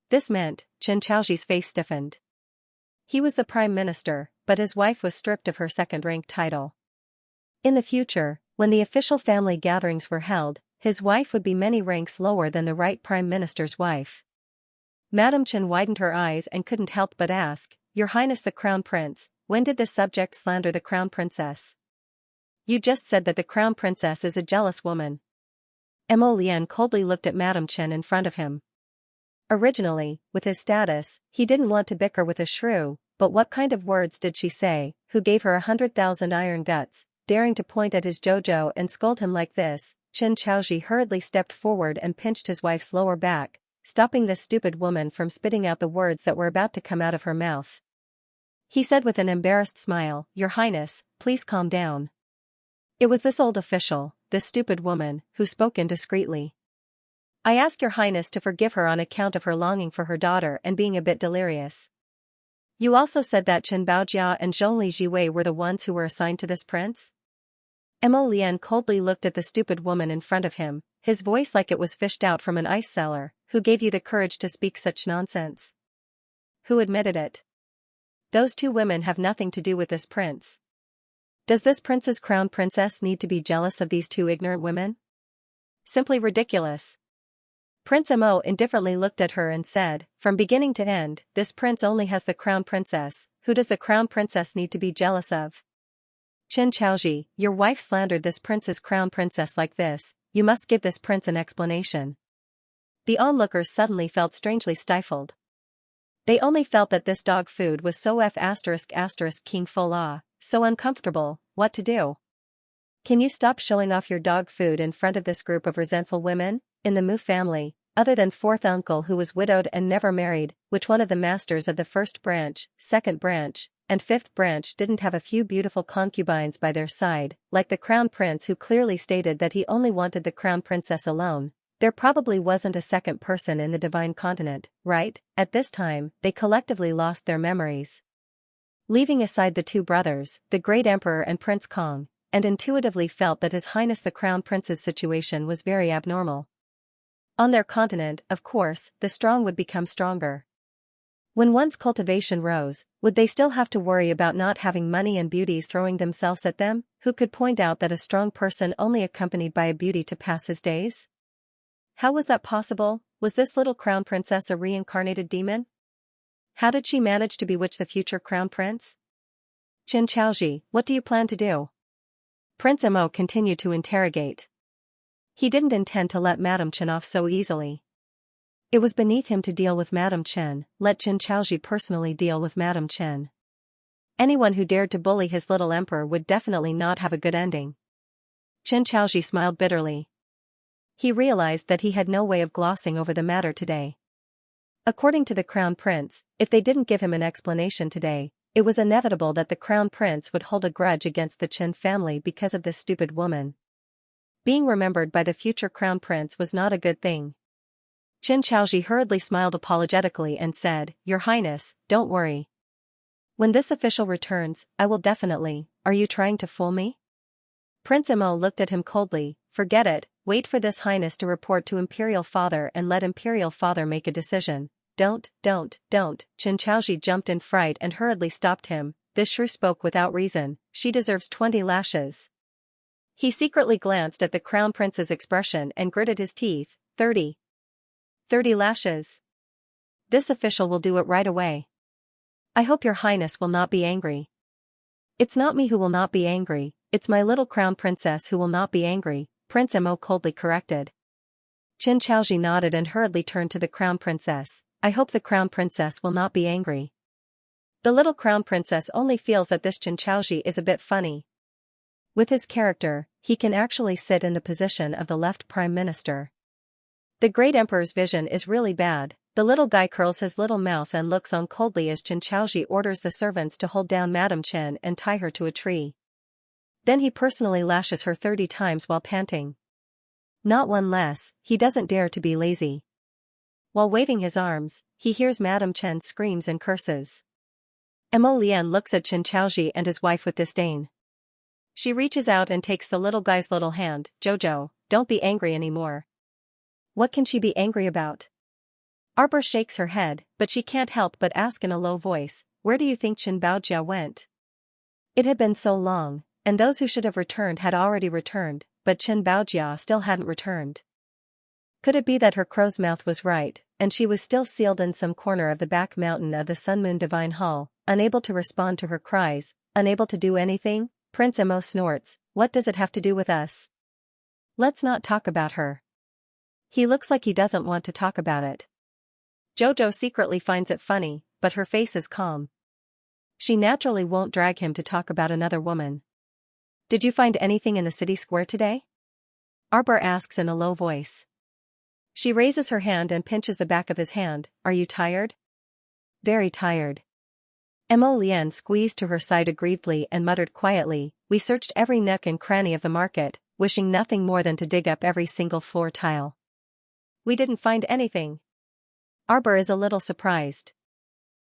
This meant, Qin Chaoji's face stiffened. He was the prime minister, but his wife was stripped of her second-rank title. In the future, when the official family gatherings were held, his wife would be many ranks lower than the right prime minister's wife. Madame Qin widened her eyes and couldn't help but ask, Your Highness the Crown Prince, when did this subject slander the crown princess? You just said that the crown princess is a jealous woman. Mo Lian coldly looked at Madame Qin in front of him. Originally, with his status, he didn't want to bicker with a shrew, but what kind of words did she say, who gave her 100,000 iron guts, daring to point at his Jojo and scold him like this? Qin Chaoji hurriedly stepped forward and pinched his wife's lower back, stopping this stupid woman from spitting out the words that were about to come out of her mouth. He said with an embarrassed smile, Your Highness, please calm down. It was this old official, this stupid woman, who spoke indiscreetly. I ask Your Highness to forgive her on account of her longing for her daughter and being a bit delirious. You also said that Chen Baojia and Zhongli Jiwei were the ones who were assigned to this prince? Mo Lian coldly looked at the stupid woman in front of him, his voice like it was fished out from an ice cellar. Who gave you the courage to speak such nonsense? Who admitted it? Those two women have nothing to do with this prince. Does this prince's crown princess need to be jealous of these two ignorant women? Simply ridiculous. Prince Mo indifferently looked at her and said, From beginning to end, this prince only has the crown princess. Who does the crown princess need to be jealous of? Qin Chaoji, your wife slandered this prince's crown princess like this. You must give this prince an explanation. The onlookers suddenly felt strangely stifled. They only felt that this dog food was so ***King Fola, so uncomfortable. What to do? Can you stop showing off your dog food in front of this group of resentful women? In the Mu family, other than fourth uncle who was widowed and never married, which one of the masters of the first branch, second branch, and fifth branch didn't have a few beautiful concubines by their side, like the crown prince who clearly stated that he only wanted the crown princess alone, there probably wasn't a second person in the divine continent, right? At this time, they collectively lost their memories. Leaving aside the two brothers, the great emperor and Prince Kong, and intuitively felt that His Highness the Crown Prince's situation was very abnormal. On their continent, of course, the strong would become stronger. When one's cultivation rose, would they still have to worry about not having money and beauties throwing themselves at them? Who could point out that a strong person only accompanied by a beauty to pass his days? How was that possible? Was this little crown princess a reincarnated demon? How did she manage to bewitch the future crown prince? Xianxia, what do you plan to do? Prince Mo continued to interrogate. He didn't intend to let Madame Chen off so easily. It was beneath him to deal with Madame Chen, let Xianxia personally deal with Madame Chen. Anyone who dared to bully his little emperor would definitely not have a good ending. Xianxia smiled bitterly. He realized that he had no way of glossing over the matter today. According to the crown prince, if they didn't give him an explanation today, it was inevitable that the crown prince would hold a grudge against the Chen family because of this stupid woman. Being remembered by the future crown prince was not a good thing. Xianxia hurriedly smiled apologetically and said, "Your Highness, don't worry. When this official returns, I will definitely. Are you trying to fool me?" Prince Mo looked at him coldly. "Forget it, wait for this Highness to report to Imperial Father and let Imperial Father make a decision." Don't. Xianxia jumped in fright and hurriedly stopped him. This shrew spoke without reason, she deserves 20 lashes. He secretly glanced at the crown prince's expression and gritted his teeth. 30 lashes. This official will do it right away. I hope your Highness will not be angry. It's not me who will not be angry, it's my little crown princess who will not be angry, Prince Mo coldly corrected. Xianxia nodded and hurriedly turned to the crown princess. I hope the crown princess will not be angry. The little crown princess only feels that this Xianxia is a bit funny. With his character, he can actually sit in the position of the left prime minister. The great emperor's vision is really bad. The little guy curls his little mouth and looks on coldly as Xianxia orders the servants to hold down Madame Chen and tie her to a tree. Then he personally lashes her 30 times while panting. Not one less, he doesn't dare to be lazy. While waving his arms, he hears Madame Chen's screams and curses. Mo Lian looks at Xianxia and his wife with disdain. She reaches out and takes the little guy's little hand. Jojo, don't be angry anymore. What can she be angry about? Arbor shakes her head, but she can't help but ask in a low voice, where do you think Chen Baojia went? It had been so long, and those who should have returned had already returned, but Chen Baojia still hadn't returned. Could it be that her crow's mouth was right, and she was still sealed in some corner of the back mountain of the Sun Moon Divine Hall, unable to respond to her cries, unable to do anything? Prince Mo snorts, what does it have to do with us? Let's not talk about her. He looks like he doesn't want to talk about it. Jojo secretly finds it funny, but her face is calm. She naturally won't drag him to talk about another woman. Did you find anything in the city square today? Arbor asks in a low voice. She raises her hand and pinches the back of his hand. Are you tired? Very tired. Mo Lian squeezed to her side aggrievedly and muttered quietly, we searched every nook and cranny of the market, wishing nothing more than to dig up every single floor tile. We didn't find anything. Arbor is a little surprised.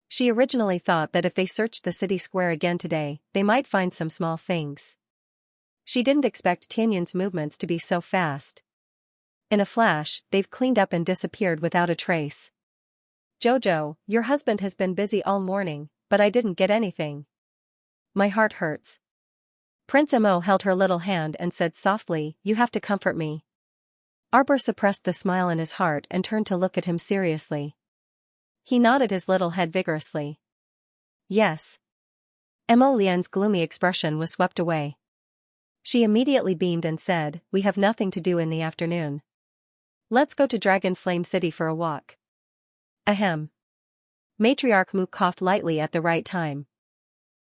She originally thought that if they searched the city square again today, they might find some small things. She didn't expect Tianyun's movements to be so fast. In a flash, they've cleaned up and disappeared without a trace. Jojo, your husband has been busy all morning, but I didn't get anything. My heart hurts. Prince Mo held her little hand and said softly, you have to comfort me. Arbor suppressed the smile in his heart and turned to look at him seriously. He nodded his little head vigorously. Yes. Mo Lian's gloomy expression was swept away. She immediately beamed and said, we have nothing to do in the afternoon. Let's go to Dragon Flame City for a walk. Ahem. Matriarch Mu coughed lightly at the right time.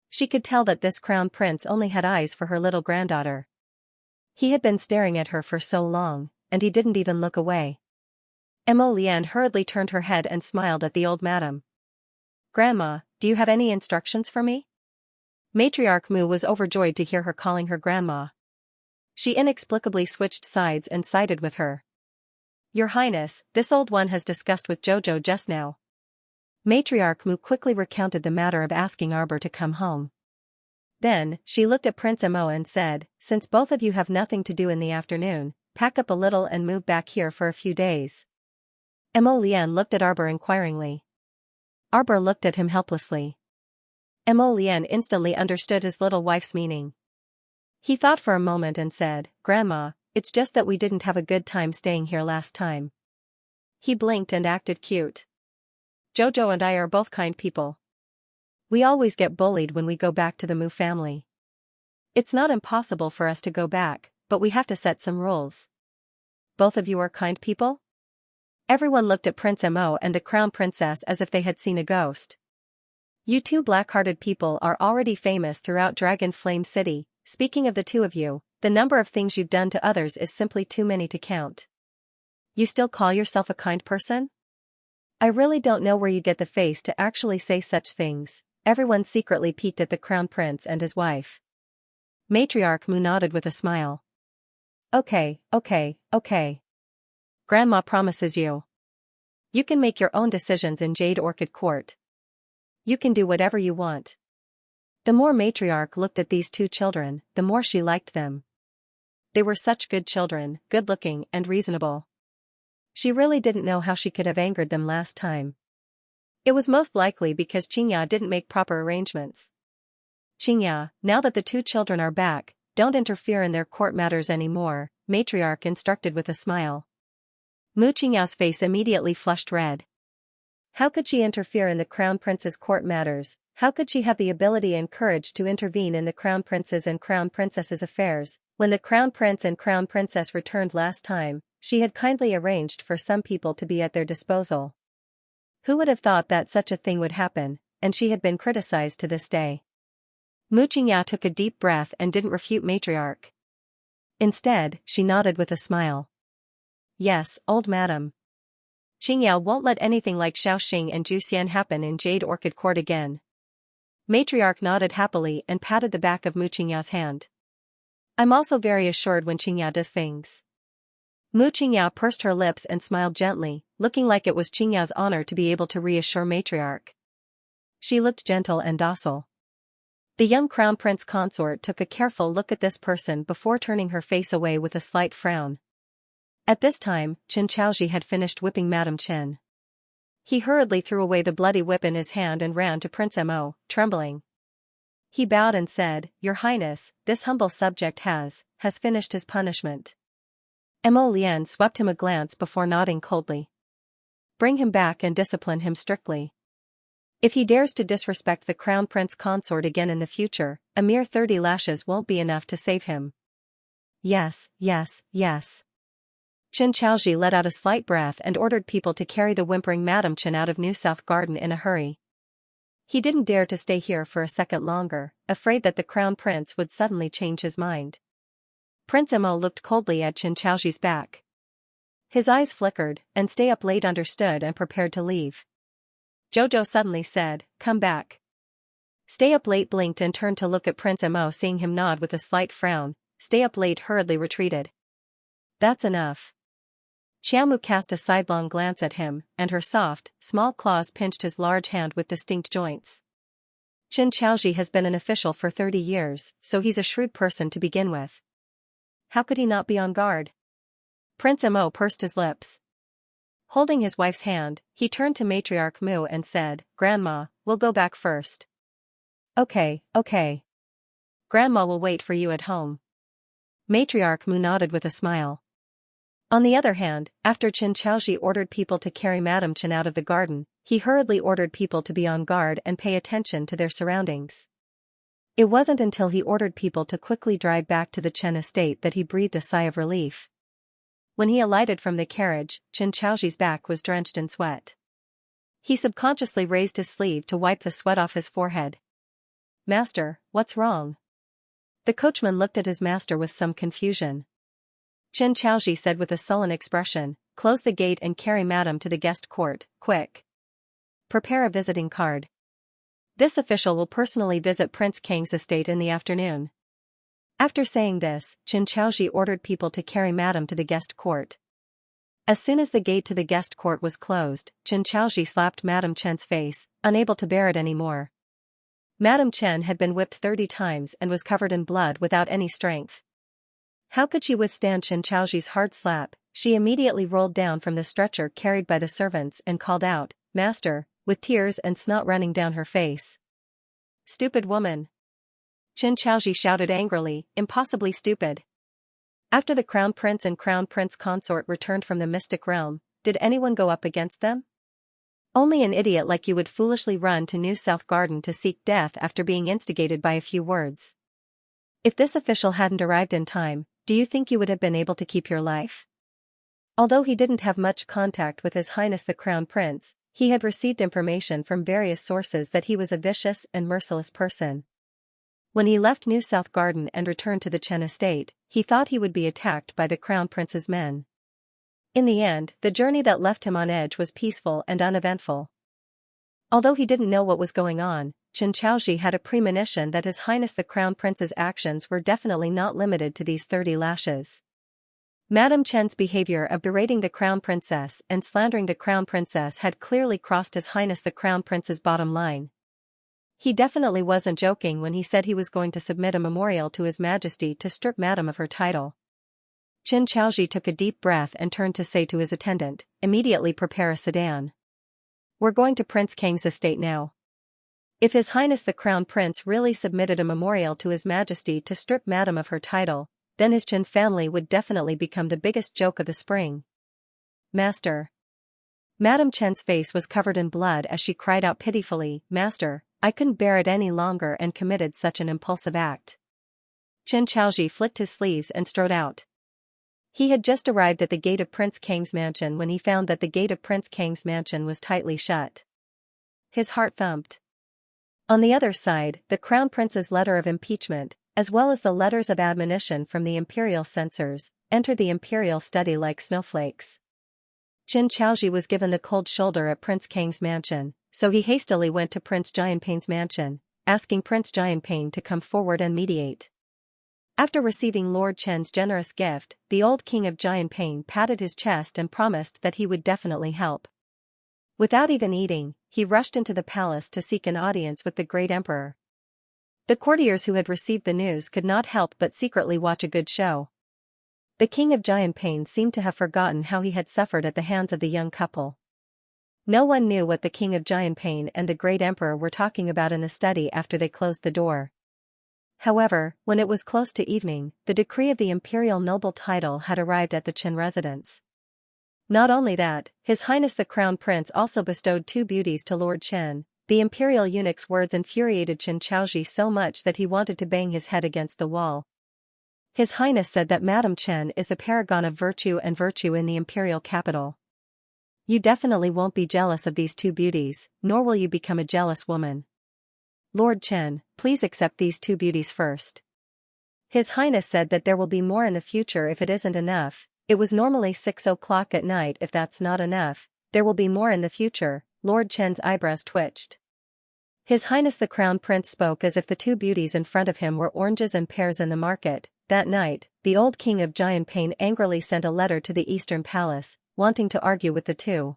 She could tell that this crown prince only had eyes for her little granddaughter. He had been staring at her for so long, and he didn't even look away. Mo Lian hurriedly turned her head and smiled at the old madam. Grandma, do you have any instructions for me? Matriarch Mu was overjoyed to hear her calling her grandma. She inexplicably switched sides and sided with her. Your Highness, this old one has discussed with Jojo just now. Matriarch Mu quickly recounted the matter of asking Arbor to come home. Then, she looked at Prince Mo and said, since both of you have nothing to do in the afternoon, pack up a little and move back here for a few days. Mo Lian looked at Arbor inquiringly. Arbor looked at him helplessly. Mo Lian instantly understood his little wife's meaning. He thought for a moment and said, Grandma, it's just that we didn't have a good time staying here last time. He blinked and acted cute. Jojo and I are both kind people. We always get bullied when we go back to the Mu family. It's not impossible for us to go back, but we have to set some rules. Both of you are kind people? Everyone looked at Prince Mo and the Crown Princess as if they had seen a ghost. You two black-hearted people are already famous throughout Dragon Flame City. Speaking of the two of you, the number of things you've done to others is simply too many to count. You still call yourself a kind person? I really don't know where you get the face to actually say such things. Everyone secretly peeked at the Crown Prince and his wife. Matriarch Mu nodded with a smile. Okay. Grandma promises you. You can make your own decisions in Jade Orchid Court. You can do whatever you want. The more Matriarch looked at these two children, the more she liked them. They were such good children, good-looking and reasonable. She really didn't know how she could have angered them last time. It was most likely because Xianxia didn't make proper arrangements. Xianxia, now that the two children are back, don't interfere in their court matters anymore, Matriarch instructed with a smile. Mu Xianxia's face immediately flushed red. How could she interfere in the Crown Prince's court matters? How could she have the ability and courage to intervene in the Crown Prince's and Crown Princess's affairs? When the Crown Prince and Crown Princess returned last time, she had kindly arranged for some people to be at their disposal. Who would have thought that such a thing would happen, and she had been criticized to this day. Mu Xianxia took a deep breath and didn't refute Matriarch. Instead, she nodded with a smile. Yes, old madam. Xianxia won't let anything like Xiaoxing and Juxian happen in Jade Orchid Court again. Matriarch nodded happily and patted the back of Mu Xianxia's hand. I'm also very assured when Xianxia does things. Mu Xianxia pursed her lips and smiled gently, looking like it was Xianxia's honor to be able to reassure Matriarch. She looked gentle and docile. The young Crown Prince Consort took a careful look at this person before turning her face away with a slight frown. At this time, Chen Chaoji had finished whipping Madame Chen. He hurriedly threw away the bloody whip in his hand and ran to Prince Mo, trembling. He bowed and said, Your Highness, this humble subject has finished his punishment. Mo Lian swept him a glance before nodding coldly. Bring him back and discipline him strictly. If he dares to disrespect the Crown Prince Consort again in the future, a mere 30 lashes won't be enough to save him. Yes. Chen Chaoji let out a slight breath and ordered people to carry the whimpering Madame Chen out of New South Garden in a hurry. He didn't dare to stay here for a second longer, afraid that the Crown Prince would suddenly change his mind. Prince Mo looked coldly at Chen Chaoji's back. His eyes flickered, and Stay Up Late understood and prepared to leave. Jojo suddenly said, Come back. Stay Up Late blinked and turned to look at Prince Mo. Seeing him nod with a slight frown, Stay Up Late hurriedly retreated. That's enough. Xiaomu cast a sidelong glance at him, and her soft, small claws pinched his large hand with distinct joints. Chen Chaoji has been an official for 30 years, so he's a shrewd person to begin with. How could he not be on guard? Prince Mo pursed his lips. Holding his wife's hand, he turned to Matriarch Mu and said, Grandma, we'll go back first. Okay. Grandma will wait for you at home. Matriarch Mu nodded with a smile. On the other hand, after Chen Chaoji ordered people to carry Madame Chen out of the garden, he hurriedly ordered people to be on guard and pay attention to their surroundings. It wasn't until he ordered people to quickly drive back to the Chen estate that he breathed a sigh of relief. When he alighted from the carriage, Chen Chaoji's back was drenched in sweat. He subconsciously raised his sleeve to wipe the sweat off his forehead. Master, what's wrong? The coachman looked at his master with some confusion. Chen Chaoji said with a sullen expression, Close the gate and carry Madame to the guest court, quick. Prepare a visiting card. This official will personally visit Prince Kang's estate in the afternoon. After saying this, Xianxia ordered people to carry Madame to the guest court. As soon as the gate to the guest court was closed, Xianxia slapped Madame Chen's face, unable to bear it anymore. Madame Chen had been whipped 30 times and was covered in blood without any strength. How could she withstand Xianxia's hard slap? She immediately rolled down from the stretcher carried by the servants and called out, "Master," with tears and snot running down her face. "Stupid woman!" Xianxia shouted angrily, "Impossibly stupid." After the Crown Prince and Crown Prince Consort returned from the mystic realm, did anyone go up against them? Only an idiot like you would foolishly run to New South Garden to seek death after being instigated by a few words. If this official hadn't arrived in time, do you think you would have been able to keep your life? Although he didn't have much contact with His Highness the Crown Prince, he had received information from various sources that he was a vicious and merciless person. When he left New South Garden and returned to the Chen estate, he thought he would be attacked by the Crown Prince's men. In the end, the journey that left him on edge was peaceful and uneventful. Although he didn't know what was going on, Xianxia had a premonition that His Highness the Crown Prince's actions were definitely not limited to these 30 lashes. Madame Chen's behavior of berating the Crown Princess and slandering the Crown Princess had clearly crossed His Highness the Crown Prince's bottom line. He definitely wasn't joking when he said he was going to submit a memorial to His Majesty to strip Madame of her title. Xianxia took a deep breath and turned to say to his attendant, "Immediately prepare a sedan. We're going to Prince Kang's estate now." If His Highness the Crown Prince really submitted a memorial to His Majesty to strip Madame of her title, then his Chen family would definitely become the biggest joke of the spring. "Master." Madame Chen's face was covered in blood as she cried out pitifully, "Master, I couldn't bear it any longer and committed such an impulsive act." Xianxia flicked his sleeves and strode out. He had just arrived at the gate of Prince Kang's mansion when he found that the gate of Prince Kang's mansion was tightly shut. His heart thumped. On the other side, the Crown Prince's letter of impeachment, as well as the letters of admonition from the imperial censors, entered the imperial study like snowflakes. Xianxia was given the cold shoulder at Prince Kang's mansion, so he hastily went to Prince Jianping's mansion, asking Prince Jianping to come forward and mediate. After receiving Lord Chen's generous gift, the old king of Jianping patted his chest and promised that he would definitely help. Without even eating, he rushed into the palace to seek an audience with the great emperor. The courtiers who had received the news could not help but secretly watch a good show. The king of Jianping seemed to have forgotten how he had suffered at the hands of the young couple. No one knew what the king of Jianping and the great emperor were talking about in the study after they closed the door. However, when it was close to evening, the decree of the imperial noble title had arrived at the Chen residence. Not only that, His Highness the Crown Prince also bestowed 2 beauties to Lord Chen. The imperial eunuch's words infuriated Xianxia so much that he wanted to bang his head against the wall. His Highness said that Madame Chen is the paragon of virtue and virtue in the imperial capital. You definitely won't be jealous of these 2 beauties, nor will you become a jealous woman. Lord Chen, please accept these 2 beauties first. His Highness said that there will be more in the future if it isn't enough. It was normally 6 o'clock at night. If that's not enough, there will be more in the future. Lord Chen's eyebrows twitched. His Highness the Crown Prince spoke as if the 2 beauties in front of him were oranges and pears in the market. That night, the old king of Jianping angrily sent a letter to the Eastern Palace, wanting to argue with the 2.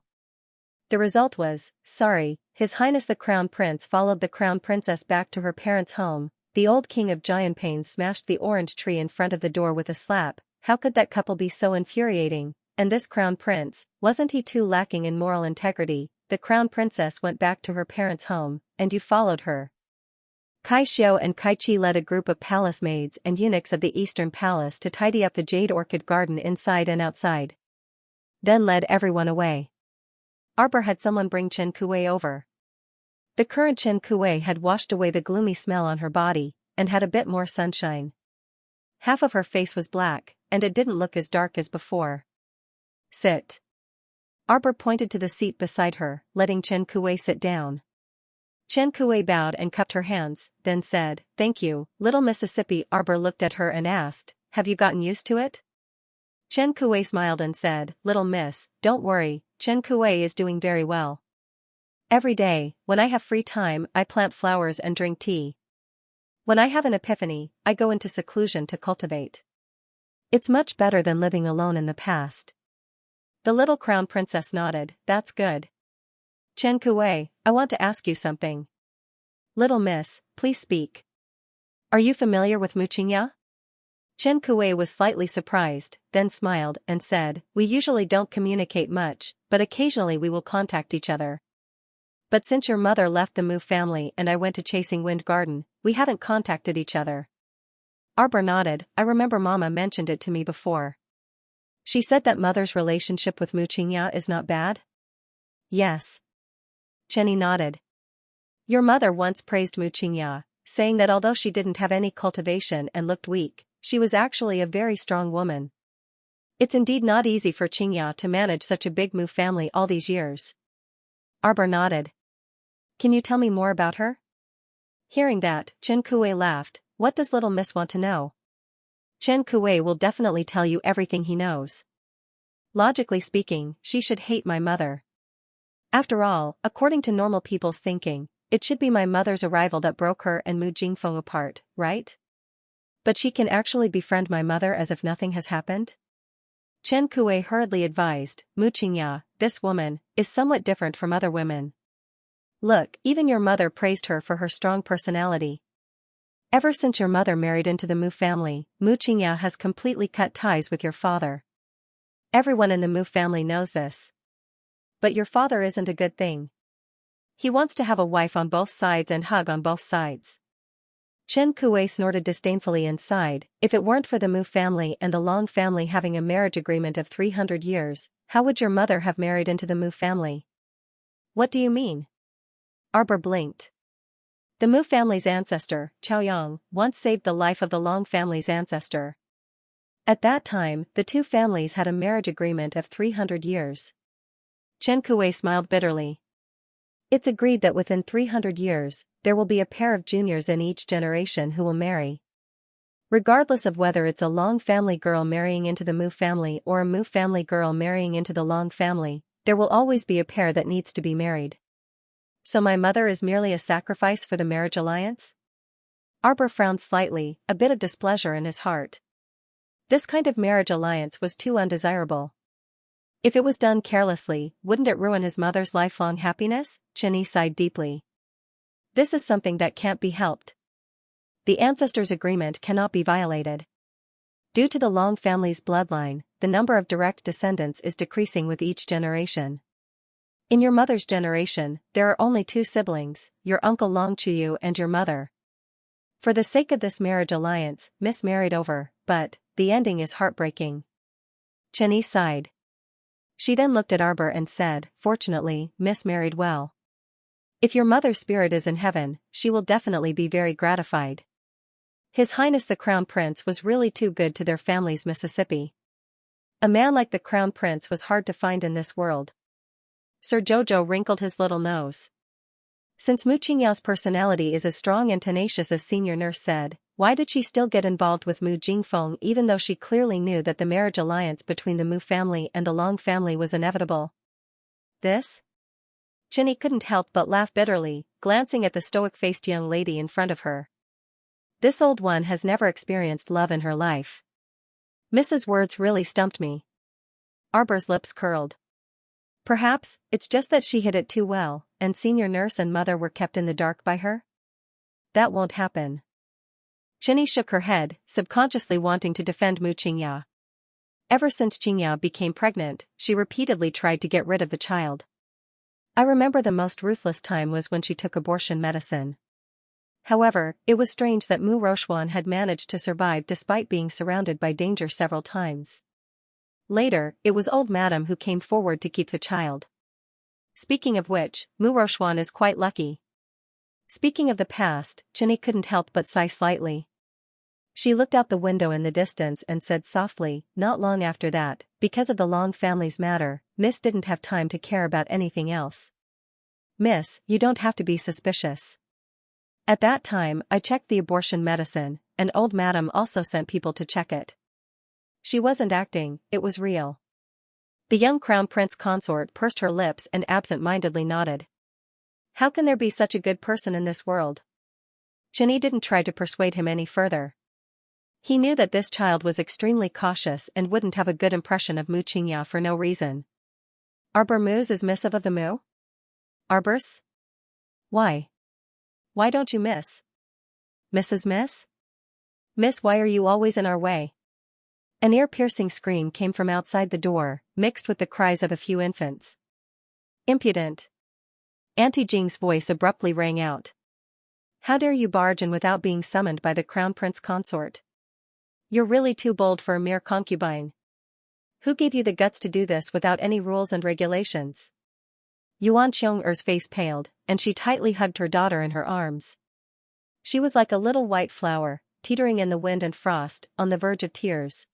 The result was, sorry. His Highness the Crown Prince followed the Crown Princess back to her parents' home. The old king of Jianping smashed the orange tree in front of the door with a slap. How could that couple be so infuriating? And this Crown Prince, wasn't he too lacking in moral integrity? The Crown Princess went back to her parents' home, and you followed her. Kai Xiao and Kai Chi led a group of palace maids and eunuchs of the Eastern Palace to tidy up the jade orchid garden inside and outside. Then led everyone away. Arbor had someone bring Chen Kuei over. The current Chen Kuei had washed away the gloomy smell on her body, and had a bit more sunshine. Half of her face was black, and it didn't look as dark as before. Sit. Arbor pointed to the seat beside her, letting Chen Kuei sit down. Chen Kuei bowed and cupped her hands, then said, "Thank you, little Mississippi." Arbor looked at her and asked, "Have you gotten used to it?" Chen Kuei smiled and said, "Little miss, don't worry, Chen Kuei is doing very well." Every day, when I have free time, I plant flowers and drink tea. When I have an epiphany, I go into seclusion to cultivate. It's much better than living alone in the past. The little crown princess nodded. That's good. Chen Kuei, I want to ask you something. Little miss, please speak. Are you familiar with Xianxia? Chen Kuei was slightly surprised, then smiled and said, we usually don't communicate much, but occasionally we will contact each other. But since your mother left the Mu family and I went to Chasing Wind Garden, we haven't contacted each other. Arbor nodded. I remember Mama mentioned it to me before. She said that mother's relationship with Xianxia is not bad? Yes. Chenny nodded. Your mother once praised Xianxia, saying that although she didn't have any cultivation and looked weak, she was actually a very strong woman. It's indeed not easy for Xianxia to manage such a big Mu family all these years. Arbor nodded. Can you tell me more about her? Hearing that, Chen Kuei laughed. What does little miss want to know? Chen Kuei will definitely tell you everything he knows. Logically speaking, she should hate my mother. After all, according to normal people's thinking, it should be my mother's arrival that broke her and Mu Jingfeng apart, right? But she can actually befriend my mother as if nothing has happened? Chen Kuei hurriedly advised, Mu Xianxia, this woman, is somewhat different from other women. Look, even your mother praised her for her strong personality. Ever since your mother married into the Mu family, Mu Xianxia has completely cut ties with your father. Everyone in the Mu family knows this. But your father isn't a good thing. He wants to have a wife on both sides and hug on both sides. Chen Kuei snorted disdainfully and sighed. If it weren't for the Mu family and the Long family having a marriage agreement of 300 years, how would your mother have married into the Mu family? What do you mean? Arbor blinked. The Mu family's ancestor, Chaoyang, once saved the life of the Long family's ancestor. At that time, the two families had a marriage agreement of 300 years. Chen Kuei smiled bitterly. It's agreed that within 300 years, there will be a pair of juniors in each generation who will marry. Regardless of whether it's a Long family girl marrying into the Mu family or a Mu family girl marrying into the Long family, there will always be a pair that needs to be married. So my mother is merely a sacrifice for the marriage alliance? Arbor frowned slightly, a bit of displeasure in his heart. This kind of marriage alliance was too undesirable. If it was done carelessly, wouldn't it ruin his mother's lifelong happiness? Chenny sighed deeply. This is something that can't be helped. The ancestors' agreement cannot be violated. Due to the Long family's bloodline, the number of direct descendants is decreasing with each generation. In your mother's generation, there are only two siblings, your uncle Long Chuyu and your mother. For the sake of this marriage alliance, Miss married over, but the ending is heartbreaking. Chenny sighed. She then looked at Arbor and said, fortunately, Miss married well. If your mother's spirit is in heaven, she will definitely be very gratified. His Highness the Crown Prince was really too good to their family's Mississippi. A man like the Crown Prince was hard to find in this world. Sir Jojo wrinkled his little nose. Since Mu Xianxia's personality is as strong and tenacious as Senior Nurse said, why did she still get involved with Mu Jingfeng even though she clearly knew that the marriage alliance between the Mu family and the Long family was inevitable? This? Chinny couldn't help but laugh bitterly, glancing at the stoic-faced young lady in front of her. This old one has never experienced love in her life. Mrs. Words really stumped me. Arbor's lips curled. Perhaps, it's just that she hid it too well, and Senior Nurse and Mother were kept in the dark by her? That won't happen. Chinny shook her head, subconsciously wanting to defend Mu Xianxia. Ever since Xianxia became pregnant, she repeatedly tried to get rid of the child. I remember the most ruthless time was when she took abortion medicine. However, it was strange that Mu Rochuan had managed to survive despite being surrounded by danger several times. Later, it was old Madam who came forward to keep the child. Speaking of which, Mu Rochuan is quite lucky. Speaking of the past, Chinny couldn't help but sigh slightly. She looked out the window in the distance and said softly, not long after that, because of the Long family's matter, Miss didn't have time to care about anything else. Miss, you don't have to be suspicious. At that time, I checked the abortion medicine, and old Madam also sent people to check it. She wasn't acting, it was real. The young Crown Prince Consort pursed her lips and absent-mindedly nodded. How can there be such a good person in this world? Jenny didn't try to persuade him any further. He knew that this child was extremely cautious and wouldn't have a good impression of Mu Qingya for no reason. Arbor Moos is missive of the Mu? Arbors? Why? Why don't you miss? Mrs. Miss? Miss, why are you always in our way? An ear-piercing scream came from outside the door, mixed with the cries of a few infants. Impudent! Auntie Jing's voice abruptly rang out. How dare you barge in without being summoned by the Crown Prince Consort? You're really too bold for a mere concubine. Who gave you the guts to do this without any rules and regulations? Yuan Xiong'er's face paled, and she tightly hugged her daughter in her arms. She was like a little white flower, teetering in the wind and frost, on the verge of tears.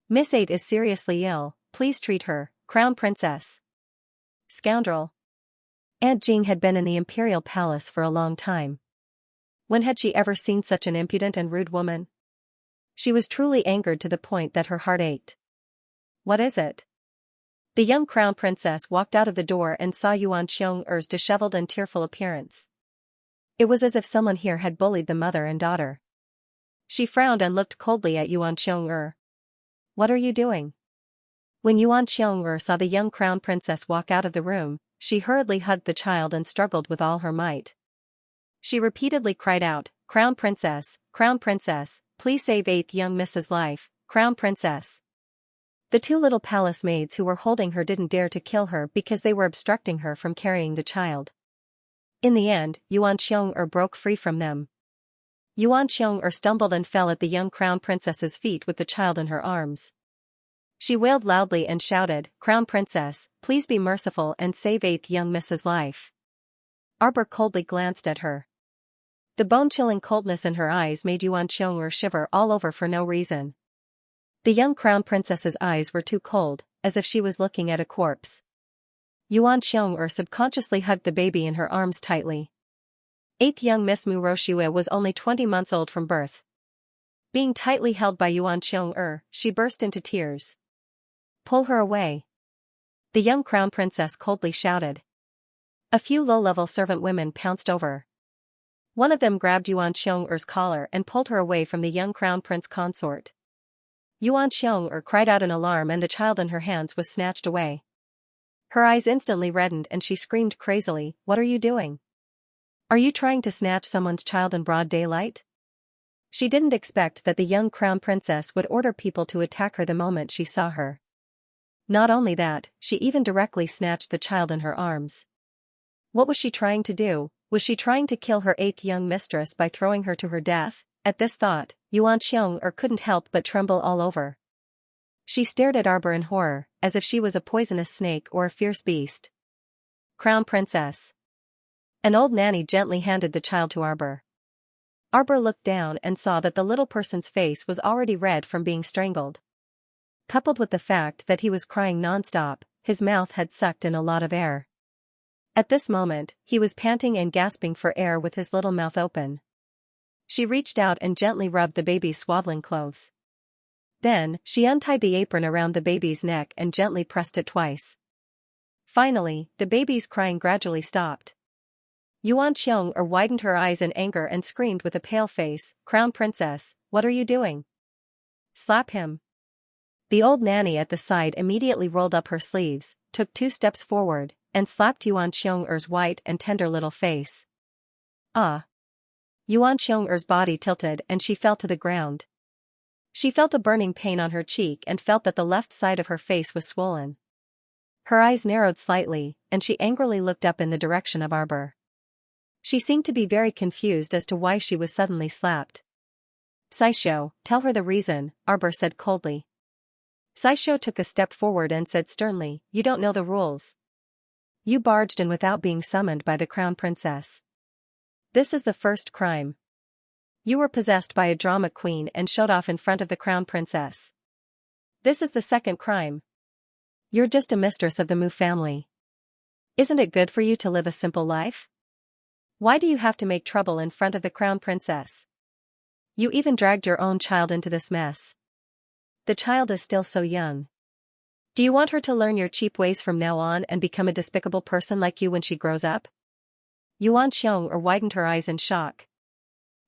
Miss 8 is seriously ill, please treat her, Crown Princess. Scoundrel. Aunt Jing had been in the imperial palace for a long time. When had she ever seen such an impudent and rude woman? She was truly angered to the point that her heart ached. What is it? The young crown princess walked out of the door and saw Yuan Xiong'er's disheveled and tearful appearance. It was as if someone here had bullied the mother and daughter. She frowned and looked coldly at Yuan Xiong'er. What are you doing? When Yuan Xiong'er saw the young crown princess walk out of the room, she hurriedly hugged the child and struggled with all her might. She repeatedly cried out, Crown Princess, please save 8th young Miss's life, Crown Princess. The two little palace maids who were holding her didn't dare to kill her because they were obstructing her from carrying the child. In the end, Yuan Xiong'er broke free from them. Yuan Xiong'er stumbled and fell at the young crown princess's feet with the child in her arms. She wailed loudly and shouted, Crown Princess, please be merciful and save 8th young Miss's life. Arbor coldly glanced at her. The bone-chilling coldness in her eyes made Yuan Xiong'er shiver all over for no reason. The young crown princess's eyes were too cold, as if she was looking at a corpse. Yuan Xiong'er subconsciously hugged the baby in her arms tightly. 8th young Miss Mu Roshue was only 20 months old from birth. Being tightly held by Yuan Xiong'er, she burst into tears. Pull her away. The young crown princess coldly shouted. A few low-level servant women pounced over. One of them grabbed Yuan Xiong'er's collar and pulled her away from the young crown prince consort. Yuan Xiong'er cried out in alarm and the child in her hands was snatched away. Her eyes instantly reddened and she screamed crazily, What are you doing? Are you trying to snatch someone's child in broad daylight? She didn't expect that the young crown princess would order people to attack her the moment she saw her. Not only that, she even directly snatched the child in her arms. What was she trying to do? Was she trying to kill her 8th young mistress by throwing her to her death? At this thought, Yuan Xiong'er couldn't help but tremble all over. She stared at Arbor in horror, as if she was a poisonous snake or a fierce beast. Crown Princess. An old nanny gently handed the child to Arbor. Arbor looked down and saw that the little person's face was already red from being strangled. Coupled with the fact that he was crying non-stop, his mouth had sucked in a lot of air. At this moment, he was panting and gasping for air with his little mouth open. She reached out and gently rubbed the baby's swaddling clothes. Then, she untied the apron around the baby's neck and gently pressed it twice. Finally, the baby's crying gradually stopped. Yuan Xiong'er widened her eyes in anger and screamed with a pale face, Crown Princess, what are you doing? Slap him. The old nanny at the side immediately rolled up her sleeves, took 2 steps forward, and slapped Yuan Xiong'er's white and tender little face. Ah! Yuan Xiong'er's body tilted and she fell to the ground. She felt a burning pain on her cheek and felt that the left side of her face was swollen. Her eyes narrowed slightly, and she angrily looked up in the direction of Arbor. She seemed to be very confused as to why she was suddenly slapped. Saisho, tell her the reason, Arbor said coldly. Saisho took a step forward and said sternly, You don't know the rules. You barged in without being summoned by the crown princess. This is the first crime. You were possessed by a drama queen and showed off in front of the crown princess. This is the second crime. You're just a mistress of the Mu family. Isn't it good for you to live a simple life? Why do you have to make trouble in front of the crown princess? You even dragged your own child into this mess. The child is still so young. Do you want her to learn your cheap ways from now on and become a despicable person like you when she grows up? Yuan Xiong widened her eyes in shock.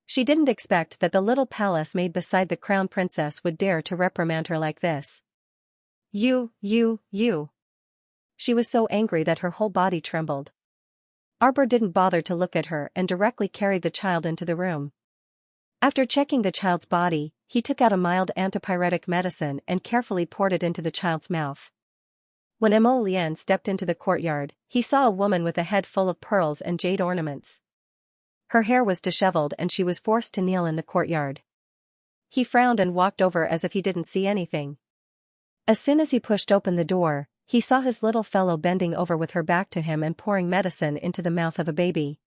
She didn't expect that the little palace maid beside the crown princess would dare to reprimand her like this. You. She was so angry that her whole body trembled. Arbor didn't bother to look at her and directly carried the child into the room. After checking the child's body, he took out a mild antipyretic medicine and carefully poured it into the child's mouth. When Mo Lian stepped into the courtyard, he saw a woman with a head full of pearls and jade ornaments. Her hair was disheveled and she was forced to kneel in the courtyard. He frowned and walked over as if he didn't see anything. As soon as he pushed open the door, he saw his little fellow bending over with her back to him and pouring medicine into the mouth of a baby.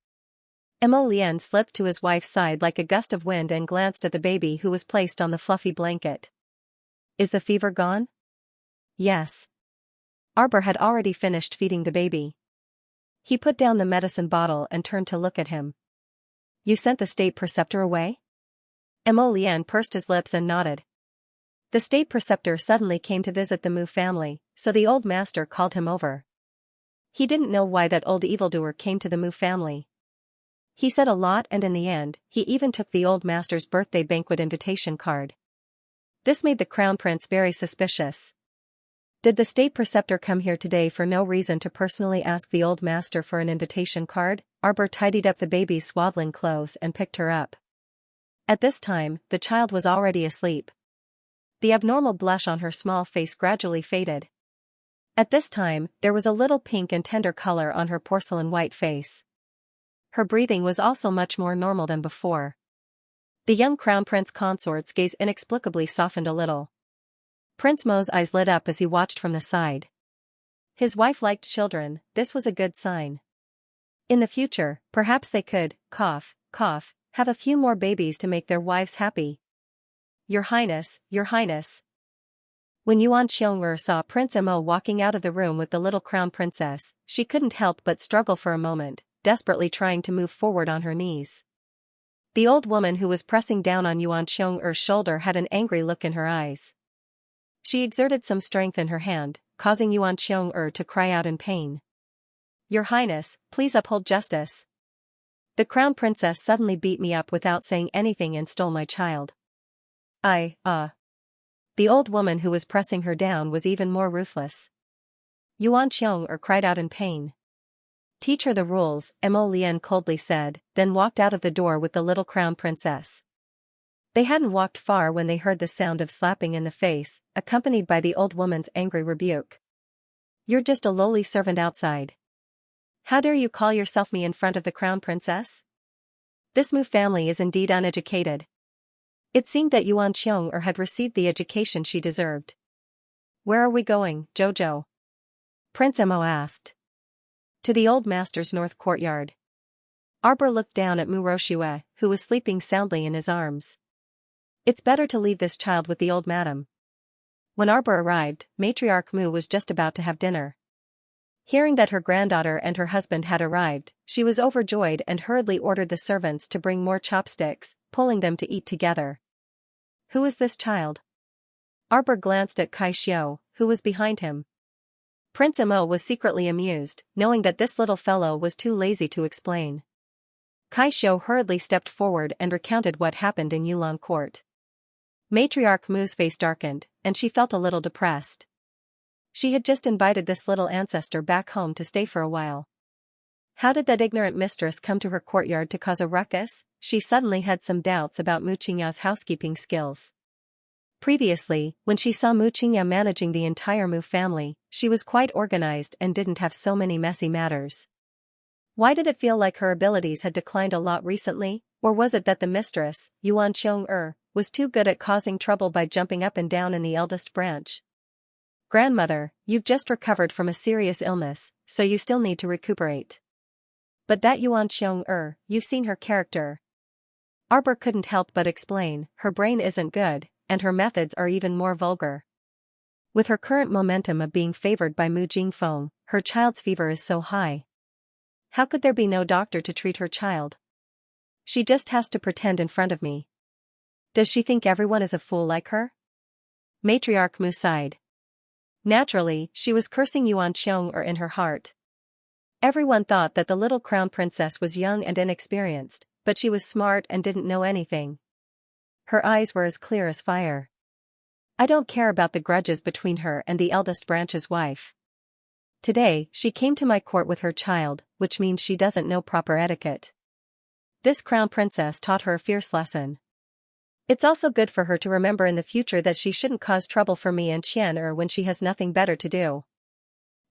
Mo Lian slipped to his wife's side like a gust of wind and glanced at the baby who was placed on the fluffy blanket. Is the fever gone? Yes. Arbor had already finished feeding the baby. He put down the medicine bottle and turned to look at him. You sent the state preceptor away? Mo Lian pursed his lips and nodded. The state preceptor suddenly came to visit the Mu family, so the old master called him over. He didn't know why that old evildoer came to the Mu family. He said a lot and in the end, he even took the old master's birthday banquet invitation card. This made the crown prince very suspicious. Did the state preceptor come here today for no reason to personally ask the old master for an invitation card? Arbor tidied up the baby's swaddling clothes and picked her up. At this time, the child was already asleep. The abnormal blush on her small face gradually faded. At this time, there was a little pink and tender color on her porcelain white face. Her breathing was also much more normal than before. The young crown prince consort's gaze inexplicably softened a little. Prince Mo's eyes lit up as he watched from the side. His wife liked children, this was a good sign. In the future, perhaps they could, cough, have a few more babies to make their wives happy. Your Highness. When Yuan Xiong saw Prince Mo walking out of the room with the little crown princess, she couldn't help but struggle for a moment, desperately trying to move forward on her knees. The old woman who was pressing down on Yuan Xiong's shoulder had an angry look in her eyes. She exerted some strength in her hand, causing Yuan Xiong to cry out in pain. Your Highness, please uphold justice. The crown princess suddenly beat me up without saying anything and stole my child. The old woman who was pressing her down was even more ruthless. Yuan Xiong cried out in pain. Teach her the rules, Mo Lian coldly said, then walked out of the door with the little crown princess. They hadn't walked far when they heard the sound of slapping in the face, accompanied by the old woman's angry rebuke. You're just a lowly servant outside. How dare you call yourself me in front of the crown princess? This Mu family is indeed uneducated. It seemed that Yuan Xiong had received the education she deserved. Where are we going, Jojo? Prince Mo asked. To the old master's north courtyard. Arbor looked down at Mu Roshue, who was sleeping soundly in his arms. It's better to leave this child with the old madam. When Arbor arrived, Matriarch Mu was just about to have dinner. Hearing that her granddaughter and her husband had arrived, she was overjoyed and hurriedly ordered the servants to bring more chopsticks, pulling them to eat together. Who is this child? Arbor glanced at Kai Xiao, who was behind him. Prince Mo was secretly amused, knowing that this little fellow was too lazy to explain. Kai Xiao hurriedly stepped forward and recounted what happened in Yulan court. Matriarch Mu's face darkened, and she felt a little depressed. She had just invited this little ancestor back home to stay for a while. How did that ignorant mistress come to her courtyard to cause a ruckus? She suddenly had some doubts about Mu Qingya's housekeeping skills. Previously, when she saw Mu Qingya managing the entire Mu family, she was quite organized and didn't have so many messy matters. Why did it feel like her abilities had declined a lot recently, or was it that the mistress, Yuan Xiong was too good at causing trouble by jumping up and down in the eldest branch? Grandmother, you've just recovered from a serious illness, so you still need to recuperate. But that Yuan Xiong you've seen her character. Arbor couldn't help but explain, her brain isn't good, and her methods are even more vulgar. With her current momentum of being favored by Mu Jingfeng, her child's fever is so high. How could there be no doctor to treat her child? She just has to pretend in front of me. Does she think everyone is a fool like her? Matriarch Mu sighed. Naturally, she was cursing Yuan Xiong in her heart. Everyone thought that the little crown princess was young and inexperienced, but she was smart and didn't know anything. Her eyes were as clear as fire. I don't care about the grudges between her and the eldest branch's wife. Today, she came to my court with her child, which means she doesn't know proper etiquette. This crown princess taught her a fierce lesson. It's also good for her to remember in the future that she shouldn't cause trouble for me and Xianxia when she has nothing better to do.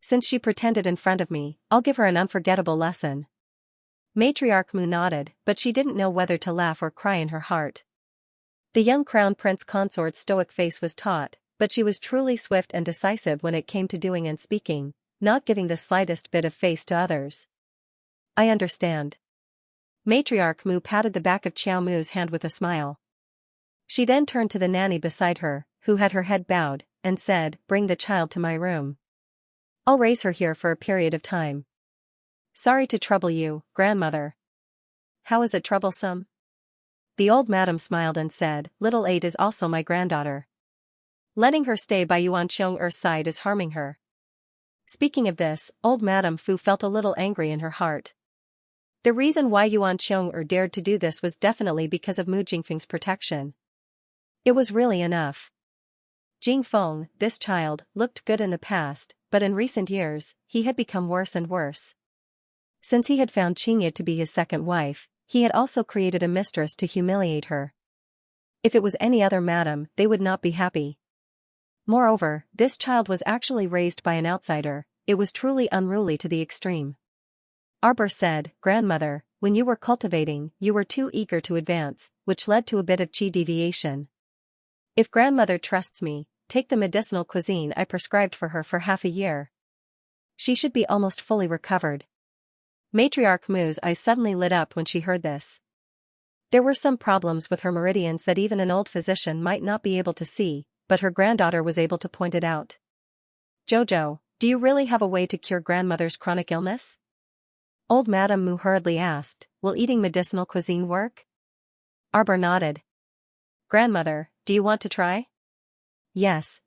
Since she pretended in front of me, I'll give her an unforgettable lesson. Matriarch Mu nodded, but she didn't know whether to laugh or cry in her heart. The young crown prince consort's stoic face was taut, but she was truly swift and decisive when it came to doing and speaking, not giving the slightest bit of face to others. I understand. Matriarch Mu patted the back of Xiao Mu's hand with a smile. She then turned to the nanny beside her, who had her head bowed, and said, "Bring the child to my room. I'll raise her here for a period of time." "Sorry to trouble you, grandmother." "How is it troublesome?" The old madam smiled and said, "Little 8 is also my granddaughter. Letting her stay by Yuan Xiong'er's side is harming her." Speaking of this, old Madame Fu felt a little angry in her heart. The reason why Yuan Xiong'er dared to do this was definitely because of Mu Jingfeng's protection. It was really enough. Jingfeng, this child, looked good in the past, but in recent years, he had become worse and worse. Since he had found Xianxia to be his second wife, he had also created a mistress to humiliate her. If it was any other madam, they would not be happy. Moreover, this child was actually raised by an outsider. It was truly unruly to the extreme. Arbor said, "Grandmother, when you were cultivating, you were too eager to advance, which led to a bit of qi deviation. If grandmother trusts me, take the medicinal cuisine I prescribed for her for half a year. She should be almost fully recovered." Matriarch Mu's eyes suddenly lit up when she heard this. There were some problems with her meridians that even an old physician might not be able to see, but her granddaughter was able to point it out. "Jojo, do you really have a way to cure grandmother's chronic illness?" Old Madame Mu hurriedly asked, "Will eating medicinal cuisine work?" Arbor nodded. "Grandmother, do you want to try?" Yes,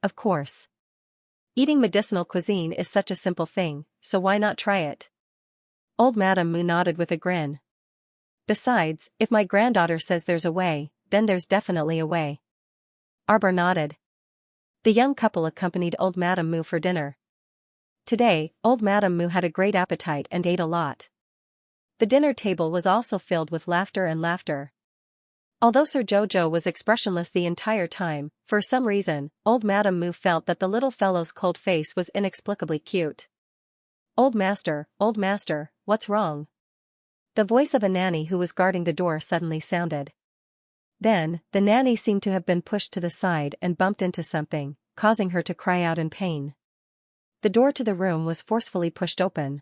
of course. Eating medicinal cuisine is such a simple thing, so why not try it?" Old Madame Mu nodded with a grin. "Besides, if my granddaughter says there's a way, then there's definitely a way." Arbor nodded. The young couple accompanied old Madame Mu for dinner. Today, old Madame Mu had a great appetite and ate a lot. The dinner table was also filled with laughter and laughter. Although Sir Jojo was expressionless the entire time, for some reason, old Madame Mu felt that the little fellow's cold face was inexplicably cute. Old master, what's wrong?" The voice of a nanny who was guarding the door suddenly sounded. Then, the nanny seemed to have been pushed to the side and bumped into something, causing her to cry out in pain. The door to the room was forcefully pushed open.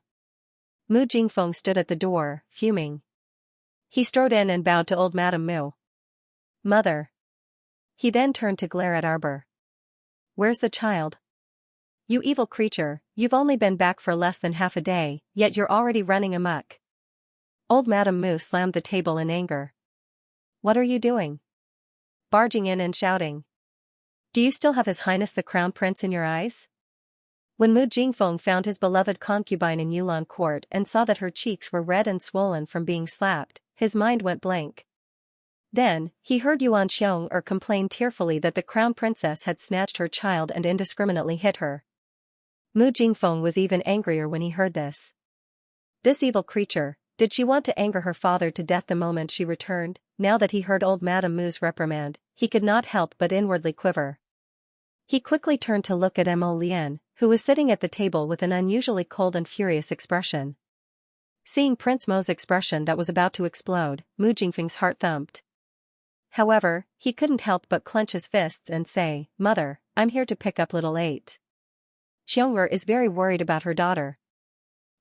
Mu Jingfeng stood at the door, fuming. He strode in and bowed to old Madame Mu. "Mother." He then turned to glare at Arbor. "Where's the child?" "You evil creature, you've only been back for less than half a day, yet you're already running amok." Old Madame Mu slammed the table in anger. "What are you doing?" Barging in and shouting. "Do you still have His Highness the Crown Prince in your eyes?" When Mu Jingfeng found his beloved concubine in Yulan court and saw that her cheeks were red and swollen from being slapped, his mind went blank. Then, he heard Yuan Xiong'er complain tearfully that the crown princess had snatched her child and indiscriminately hit her. Mu Jingfeng was even angrier when he heard this. This evil creature, did she want to anger her father to death the moment she returned? Now that he heard old Madame Mu's reprimand, he could not help but inwardly quiver. He quickly turned to look at Mo Lian, who was sitting at the table with an unusually cold and furious expression. Seeing Prince Mo's expression that was about to explode, Mu Jingfeng's heart thumped. However, he couldn't help but clench his fists and say, "Mother, I'm here to pick up little 8. Xiong'er is very worried about her daughter.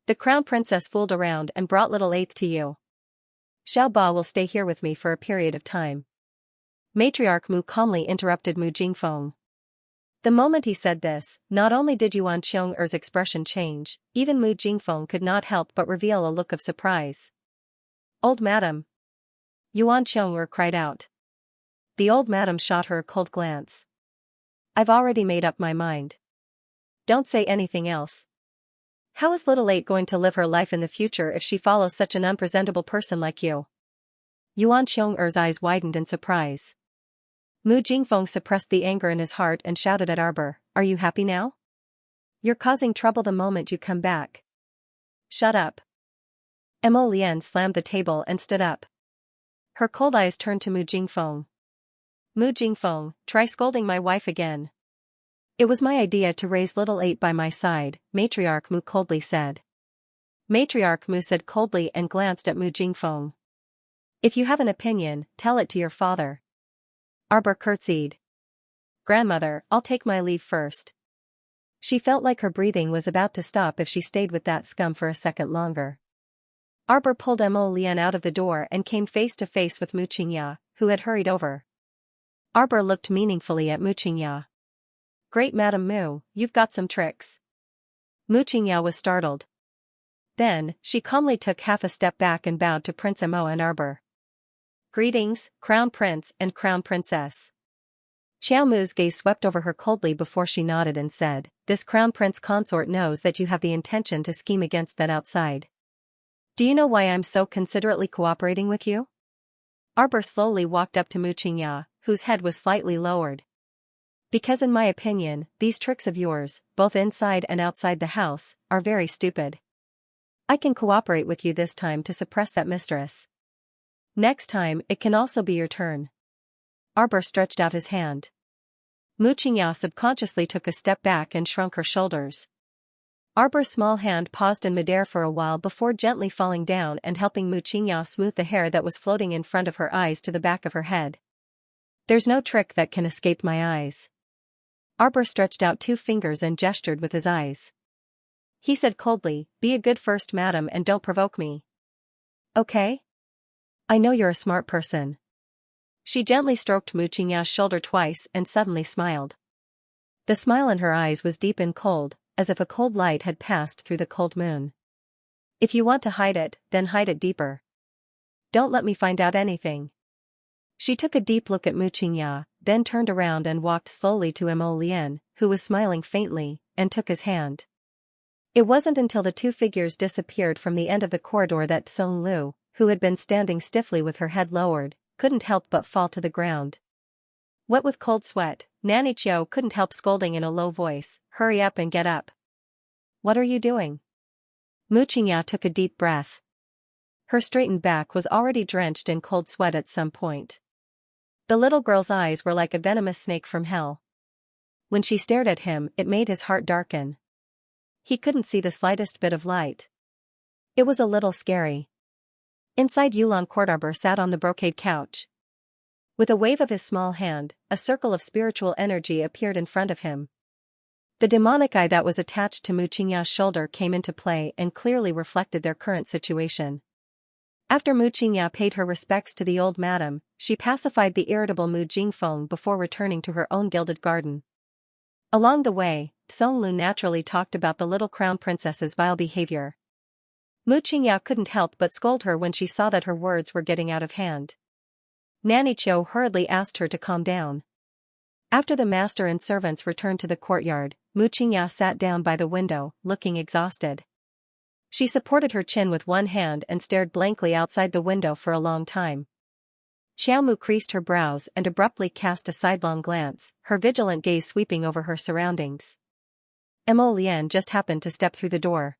The crown princess fooled around and brought little 8 to you. Xiao Ba will stay here with me for a period of time." Matriarch Mu calmly interrupted Mu Jingfeng. The moment he said this, not only did Yuan Xiong'er's expression change, even Mu Jingfeng could not help but reveal a look of surprise. "Old madam!" Yuan Xiong'er cried out. The old madam shot her a cold glance. "I've already made up my mind. Don't say anything else." How is little 8 going to live her life in the future if she follows such an unpresentable person like you? Yuan Xiong'er's eyes widened in surprise. Mu Jingfeng suppressed the anger in his heart and shouted at Arbor, "Are you happy now? You're causing trouble the moment you come back." "Shut up." Mo Lian slammed the table and stood up. Her cold eyes turned to Mu Jingfeng. "Mu Jingfeng, try scolding my wife again." "It was my idea to raise little 8 by my side," Matriarch Mu coldly said. Matriarch Mu said coldly and glanced at Mu Jingfeng. "If you have an opinion, tell it to your father." Arbor curtsied. "Grandmother, I'll take my leave first." She felt like her breathing was about to stop if she stayed with that scum for a second longer. Arbor pulled Mo Lian out of the door and came face to face with Mu Xianxia, who had hurried over. Arbor looked meaningfully at Mu Xianxia. "Great Madam Mu, you've got some tricks." Mu Xianxia was startled. Then, she calmly took half a step back and bowed to Prince Mo and Arbor. "Greetings, Crown Prince and Crown Princess." Xiao Mu's gaze swept over her coldly before she nodded and said, "This Crown Prince Consort knows that you have the intention to scheme against that outside. Do you know why I'm so considerately cooperating with you?" Arbor slowly walked up to Mu Xianxia, whose head was slightly lowered. "Because in my opinion, these tricks of yours, both inside and outside the house, are very stupid. I can cooperate with you this time to suppress that mistress. Next time, it can also be your turn." Arbor stretched out his hand. Mu Xianxia subconsciously took a step back and shrunk her shoulders. Arbor's small hand paused in midair for a while before gently falling down and helping Mu Xianxia smooth the hair that was floating in front of her eyes to the back of her head. "There's no trick that can escape my eyes." Arbor stretched out 2 fingers and gestured with his eyes. He said coldly, "Be a good first madam and don't provoke me. Okay? I know you're a smart person." She gently stroked Mu Xianxia's shoulder twice and suddenly smiled. The smile in her eyes was deep and cold, as if a cold light had passed through the cold moon. "If you want to hide it, then hide it deeper. Don't let me find out anything." She took a deep look at Mu Xianxia, then turned around and walked slowly to Mo Lian, who was smiling faintly, and took his hand. It wasn't until the 2 figures disappeared from the end of the corridor that Song Lu, who had been standing stiffly with her head lowered, couldn't help but fall to the ground. Wet with cold sweat, Nanny Chio couldn't help scolding in a low voice, "Hurry up and get up." "What are you doing?" Mu Xianxia took a deep breath. Her straightened back was already drenched in cold sweat at some point. The little girl's eyes were like a venomous snake from hell. When she stared at him, it made his heart darken. He couldn't see the slightest bit of light. It was a little scary. Inside Yulon Court, Arbor sat on the brocade couch. With a wave of his small hand, a circle of spiritual energy appeared in front of him. The demonic eye that was attached to Mu Xianxia's shoulder came into play and clearly reflected their current situation. After Mu Xianxia paid her respects to the old madam, she pacified the irritable Mu Jingfeng before returning to her own gilded garden. Along the way, Song Lu naturally talked about the little crown princess's vile behavior. Mu Xianxia couldn't help but scold her when she saw that her words were getting out of hand. Nanny Cho hurriedly asked her to calm down. After the master and servants returned to the courtyard, Mu Xianxia sat down by the window, looking exhausted. She supported her chin with one hand and stared blankly outside the window for a long time. Xiao Mu creased her brows and abruptly cast a sidelong glance, her vigilant gaze sweeping over her surroundings. Mo Lian just happened to step through the door.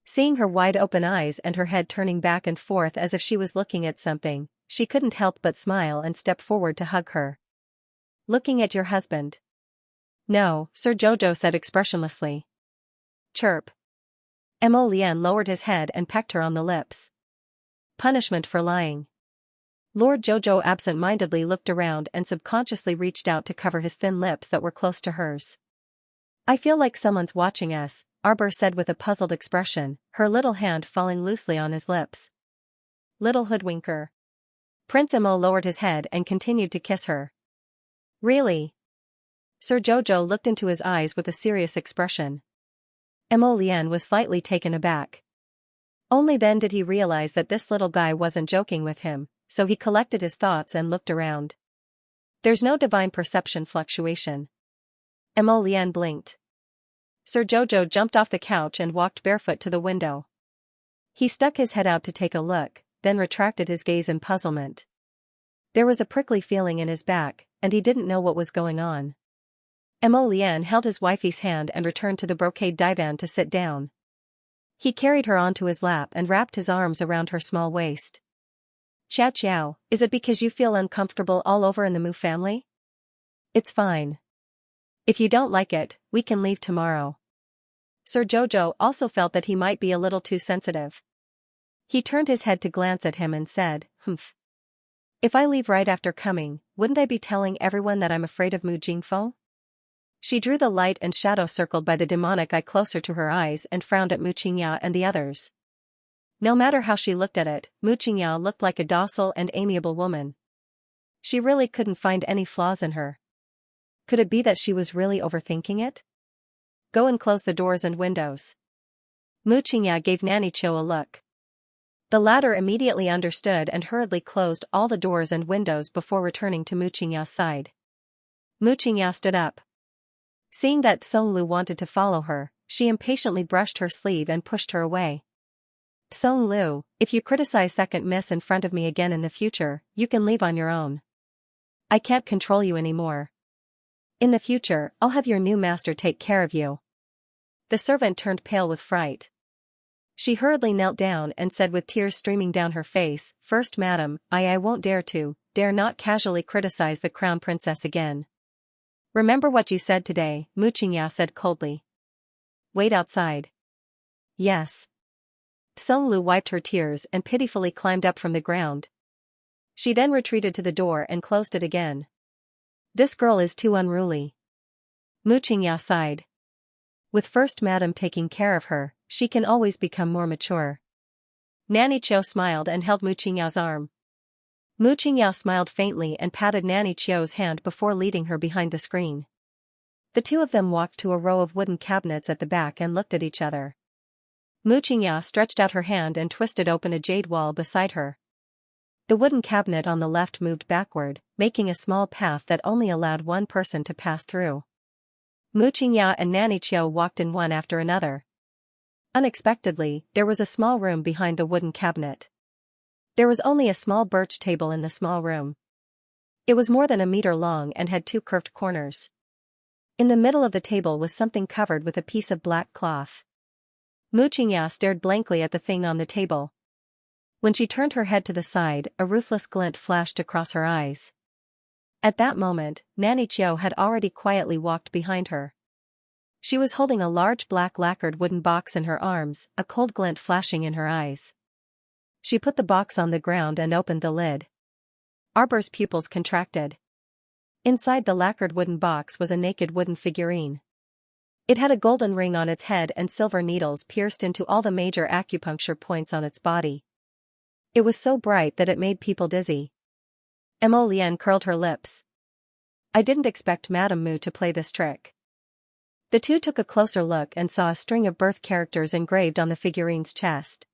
Seeing her wide-open eyes and her head turning back and forth as if she was looking at something, she couldn't help but smile and step forward to hug her. "Looking at your husband?" "No," Sir Jojo said expressionlessly. "Chirp." Mo Lian lowered his head and pecked her on the lips. Punishment for lying. Lord Jojo absent-mindedly looked around and subconsciously reached out to cover his thin lips that were close to hers. "I feel like someone's watching us," Arbor said with a puzzled expression, her little hand falling loosely on his lips. "Little hoodwinker." Prince Mo lowered his head and continued to kiss her. "Really?" Sir Jojo looked into his eyes with a serious expression. Mo Lian was slightly taken aback. Only then did he realize that this little guy wasn't joking with him, so he collected his thoughts and looked around. There's no divine perception fluctuation. Mo Lian blinked. Sir Jojo jumped off the couch and walked barefoot to the window. He stuck his head out to take a look, then retracted his gaze in puzzlement. There was a prickly feeling in his back, and he didn't know what was going on. Mo Lian held his wifey's hand and returned to the brocade divan to sit down. He carried her onto his lap and wrapped his arms around her small waist. Xiao, is it because you feel uncomfortable all over in the Mu family? It's fine. If you don't like it, we can leave tomorrow. Sir Jojo also felt that he might be a little too sensitive. He turned his head to glance at him and said, "Humph. If I leave right after coming, wouldn't I be telling everyone that I'm afraid of Mu Jingfeng?" She drew the light and shadow circled by the demonic eye closer to her eyes and frowned at Mu Qingya and the others. No matter how she looked at it, Mu Qingya looked like a docile and amiable woman. She really couldn't find any flaws in her. Could it be that she was really overthinking it? Go and close the doors and windows. Mu Qingya gave Nanny Cho a look. The latter immediately understood and hurriedly closed all the doors and windows before returning to Mu Qingya's side. Mu Qingya stood up. Seeing that Song Lu wanted to follow her, she impatiently brushed her sleeve and pushed her away. Song Lu, if you criticize second miss in front of me again in the future, you can leave on your own. I can't control you anymore. In the future, I'll have your new master take care of you. The servant turned pale with fright. She hurriedly knelt down and said with tears streaming down her face, "First madam, I won't dare not casually criticize the crown princess again." "Remember what you said today," Mu Qingya said coldly. "Wait outside." "Yes." Song Lu wiped her tears and pitifully climbed up from the ground. She then retreated to the door and closed it again. "This girl is too unruly." Mu Qingya sighed. With First Madam taking care of her, she can always become more mature. Nanny Cho smiled and held Mu Qingya's arm. Mu Qingya smiled faintly and patted Nanny Cho's hand before leading her behind the screen. The two of them walked to a row of wooden cabinets at the back and looked at each other. Mu Qingya stretched out her hand and twisted open a jade wall beside her. The wooden cabinet on the left moved backward, making a small path that only allowed one person to pass through. Mu Qingya and Nanny Cho walked in one after another. Unexpectedly, there was a small room behind the wooden cabinet. There was only a small birch table in the small room. It was more than a meter long and had two curved corners. In the middle of the table was something covered with a piece of black cloth. Mu Qingya stared blankly at the thing on the table. When she turned her head to the side, a ruthless glint flashed across her eyes. At that moment, Nanny Cho had already quietly walked behind her. She was holding a large black lacquered wooden box in her arms, a cold glint flashing in her eyes. She put the box on the ground and opened the lid. Arbor's pupils contracted. Inside the lacquered wooden box was a naked wooden figurine. It had a golden ring on its head and silver needles pierced into all the major acupuncture points on its body. It was so bright that it made people dizzy. Mo Lian curled her lips. "I didn't expect Madame Mu to play this trick." The two took a closer look and saw a string of birth characters engraved on the figurine's chest.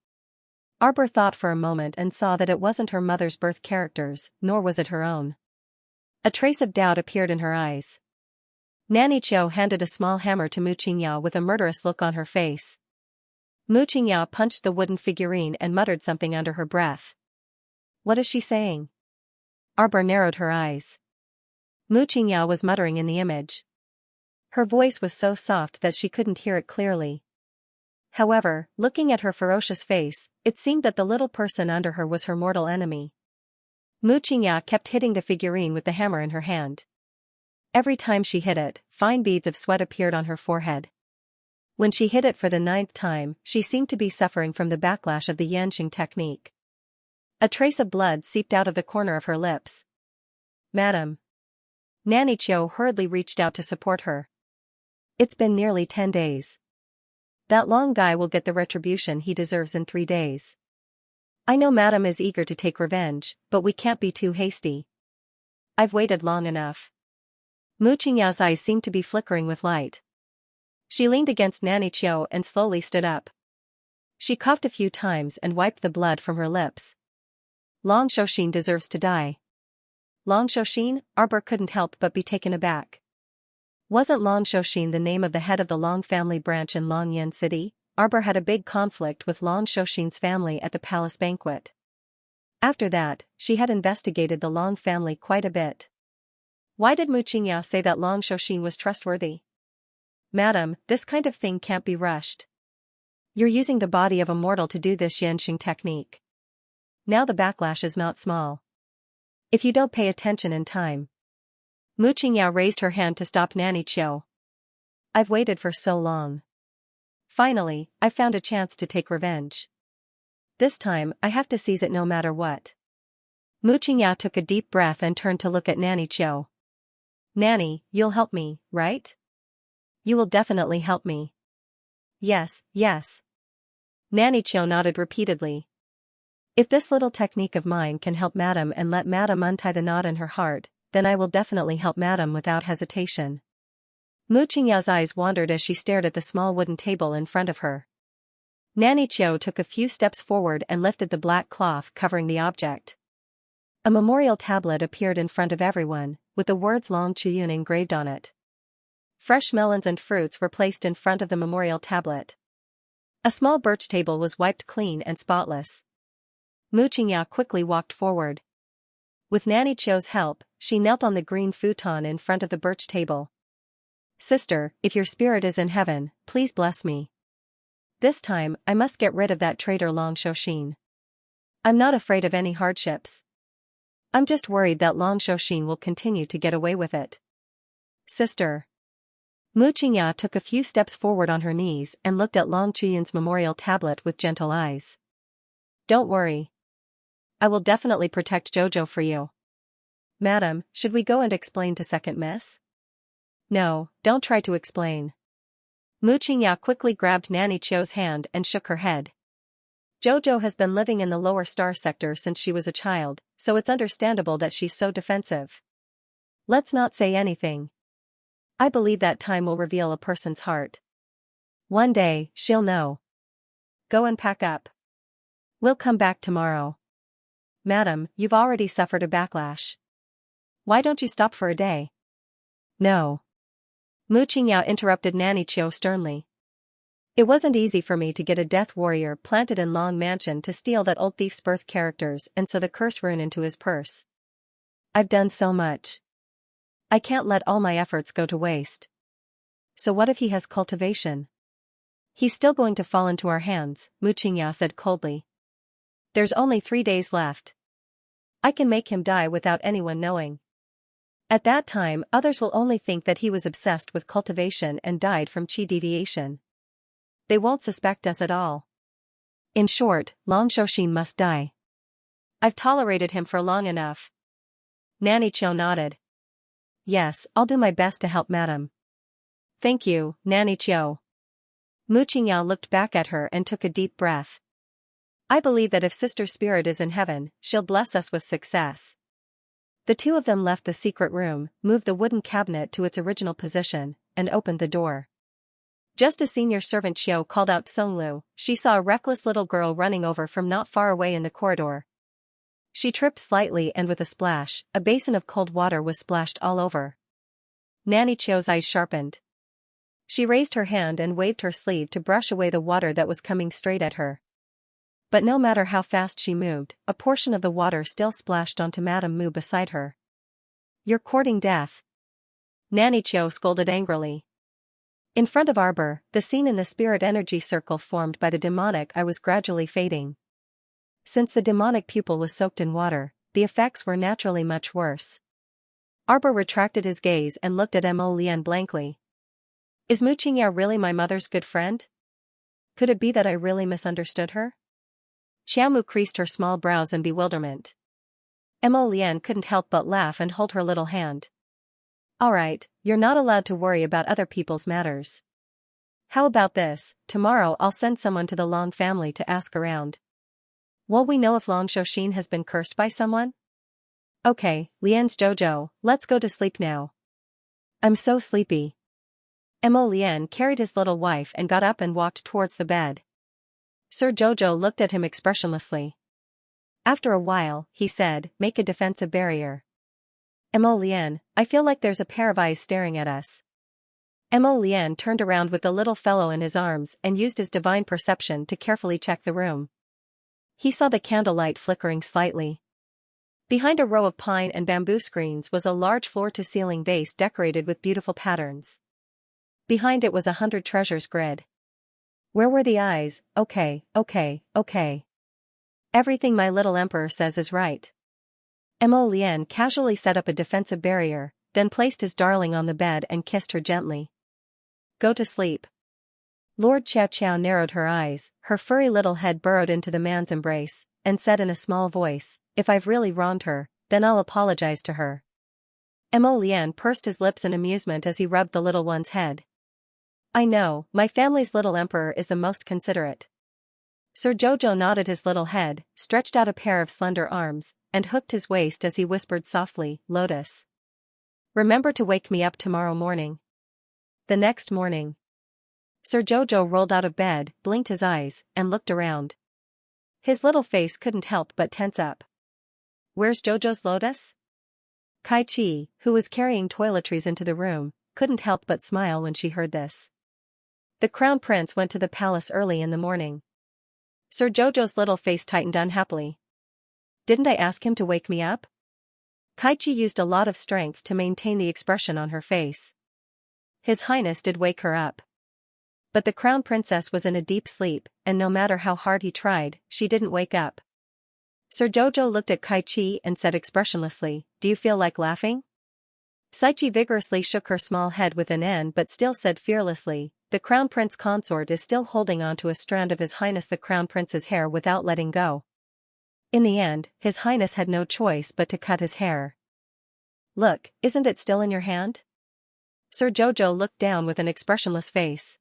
Arbor thought for a moment and saw that it wasn't her mother's birth characters, nor was it her own. A trace of doubt appeared in her eyes. Nanny Cho handed a small hammer to Mu Qingya with a murderous look on her face. Mu Qingya punched the wooden figurine and muttered something under her breath. "What is she saying?" Arbor narrowed her eyes. Mu Qingya was muttering in the image. Her voice was so soft that she couldn't hear it clearly. However, looking at her ferocious face, it seemed that the little person under her was her mortal enemy. Mu Qingya kept hitting the figurine with the hammer in her hand. Every time she hit it, fine beads of sweat appeared on her forehead. When she hit it for the 9th time, she seemed to be suffering from the backlash of the Yanxing technique. A trace of blood seeped out of the corner of her lips. "Madam." Nanny Cho hurriedly reached out to support her. "It's been nearly 10 days. That long guy will get the retribution he deserves in 3 days. I know Madam is eager to take revenge, but we can't be too hasty. I've waited long enough." Mu Qingya's eyes seemed to be flickering with light. She leaned against Nanny Cho and slowly stood up. She coughed a few times and wiped the blood from her lips. "Long Shoshin deserves to die." Long Shoshin? Arbor couldn't help but be taken aback. Wasn't Long Shouxin the name of the head of the Long family branch in Longyan City? Arbor had a big conflict with Long Shouxin's family at the palace banquet. After that, she had investigated the Long family quite a bit. Why did Mu Qingya say that Long Shouxin was trustworthy? Madam, this kind of thing can't be rushed. You're using the body of a mortal to do this Xianxia technique. Now the backlash is not small. If you don't pay attention in time. Mu Qingya raised her hand to stop Nanny Qiu. I've waited for so long. Finally, I found a chance to take revenge. This time, I have to seize it no matter what. Mu Qingya took a deep breath and turned to look at Nanny Qiu. Nanny, you'll help me, right? You will definitely help me. Yes, yes. Nanny Qiu nodded repeatedly. If this little technique of mine can help Madam and let Madam untie the knot in her heart, then I will definitely help Madam without hesitation. Mu Qingya's eyes wandered as she stared at the small wooden table in front of her. Nanny Qiu took a few steps forward and lifted the black cloth covering the object. A memorial tablet appeared in front of everyone, with the words Long Chuyun engraved on it. Fresh melons and fruits were placed in front of the memorial tablet. A small birch table was wiped clean and spotless. Mu Qingya quickly walked forward. With Nanny Qiu's help, she knelt on the green futon in front of the birch table. Sister, if your spirit is in heaven, please bless me. This time, I must get rid of that traitor Long Shouxin. I'm not afraid of any hardships. I'm just worried that Long Shouxin will continue to get away with it. Sister. Mu Qingya took a few steps forward on her knees and looked at Long Chuyun's memorial tablet with gentle eyes. Don't worry. I will definitely protect Jojo for you. Madam, should we go and explain to Second Miss? No, don't try to explain. Mu Qingya quickly grabbed Nanny Qiu's hand and shook her head. Jojo has been living in the lower star sector since she was a child, so it's understandable that she's so defensive. Let's not say anything. I believe that time will reveal a person's heart. One day, she'll know. Go and pack up. We'll come back tomorrow. Madam, you've already suffered a backlash. Why don't you stop for a day? No. Mu Qingya interrupted Nanny Qiu sternly. It wasn't easy for me to get a death warrior planted in Long Mansion to steal that old thief's birth characters and sew the curse rune into his purse. I've done so much. I can't let all my efforts go to waste. So what if he has cultivation? He's still going to fall into our hands, Mu Qingya said coldly. There's only 3 days left. I can make him die without anyone knowing. At that time, others will only think that he was obsessed with cultivation and died from qi deviation. They won't suspect us at all. In short, Long Shouxin must die. I've tolerated him for long enough. Nanny Qiu nodded. Yes, I'll do my best to help Madam. Thank you, Nanny Qiu. Mu Qingya looked back at her and took a deep breath. I believe that if Sister Spirit is in heaven, she'll bless us with success. The two of them left the secret room, moved the wooden cabinet to its original position, and opened the door. Just as senior servant Xiao called out Songlu, she saw a reckless little girl running over from not far away in the corridor. She tripped slightly and with a splash, a basin of cold water was splashed all over. Nanny Qiu's eyes sharpened. She raised her hand and waved her sleeve to brush away the water that was coming straight at her. But no matter how fast she moved, a portion of the water still splashed onto Madame Mu beside her. You're courting death. Nanny Qiu scolded angrily. In front of Arbor, the scene in the spirit energy circle formed by the demonic eye was gradually fading. Since the demonic pupil was soaked in water, the effects were naturally much worse. Arbor retracted his gaze and looked at Mo Lian blankly. Is Mu Qingya really my mother's good friend? Could it be that I really misunderstood her? Qiaomu creased her small brows in bewilderment. Mo Lian couldn't help but laugh and hold her little hand. Alright, you're not allowed to worry about other people's matters. How about this, tomorrow I'll send someone to the Long family to ask around. Will we know if Long Shouxin has been cursed by someone? Okay, Lian's Jojo, let's go to sleep now. I'm so sleepy. Mo Lian carried his little wife and got up and walked towards the bed. Sir Jojo looked at him expressionlessly. After a while, he said, make a defensive barrier. Mo Lian, I feel like there's a pair of eyes staring at us. Mo Lian turned around with the little fellow in his arms and used his divine perception to carefully check the room. He saw the candlelight flickering slightly. Behind a row of pine and bamboo screens was a large floor-to-ceiling vase decorated with beautiful patterns. Behind it was 100 treasures grid. Where were the eyes? Okay. Everything my little emperor says is right. Mo Lian casually set up a defensive barrier, then placed his darling on the bed and kissed her gently. Go to sleep. Lord Xiaoqiao narrowed her eyes, her furry little head burrowed into the man's embrace, and said in a small voice, if I've really wronged her, then I'll apologize to her. Mo Lian pursed his lips in amusement as he rubbed the little one's head. I know, my family's little emperor is the most considerate. Sir Jojo nodded his little head, stretched out a pair of slender arms, and hooked his waist as he whispered softly, Lotus. Remember to wake me up tomorrow morning. The next morning. Sir Jojo rolled out of bed, blinked his eyes, and looked around. His little face couldn't help but tense up. Where's Jojo's Lotus? Kai Chi, who was carrying toiletries into the room, couldn't help but smile when she heard this. The crown prince went to the palace early in the morning. Sir Jojo's little face tightened unhappily. Didn't I ask him to wake me up? Kai Chi used a lot of strength to maintain the expression on her face. His Highness did wake her up. But the crown princess was in a deep sleep, and no matter how hard he tried, she didn't wake up. Sir Jojo looked at Kai Chi and said expressionlessly, do you feel like laughing? Saichi vigorously shook her small head with an N but still said fearlessly, the crown prince consort is still holding on to a strand of His Highness the crown prince's hair without letting go. In the end, His Highness had no choice but to cut his hair. Look, isn't it still in your hand? Sir Jojo looked down with an expressionless face.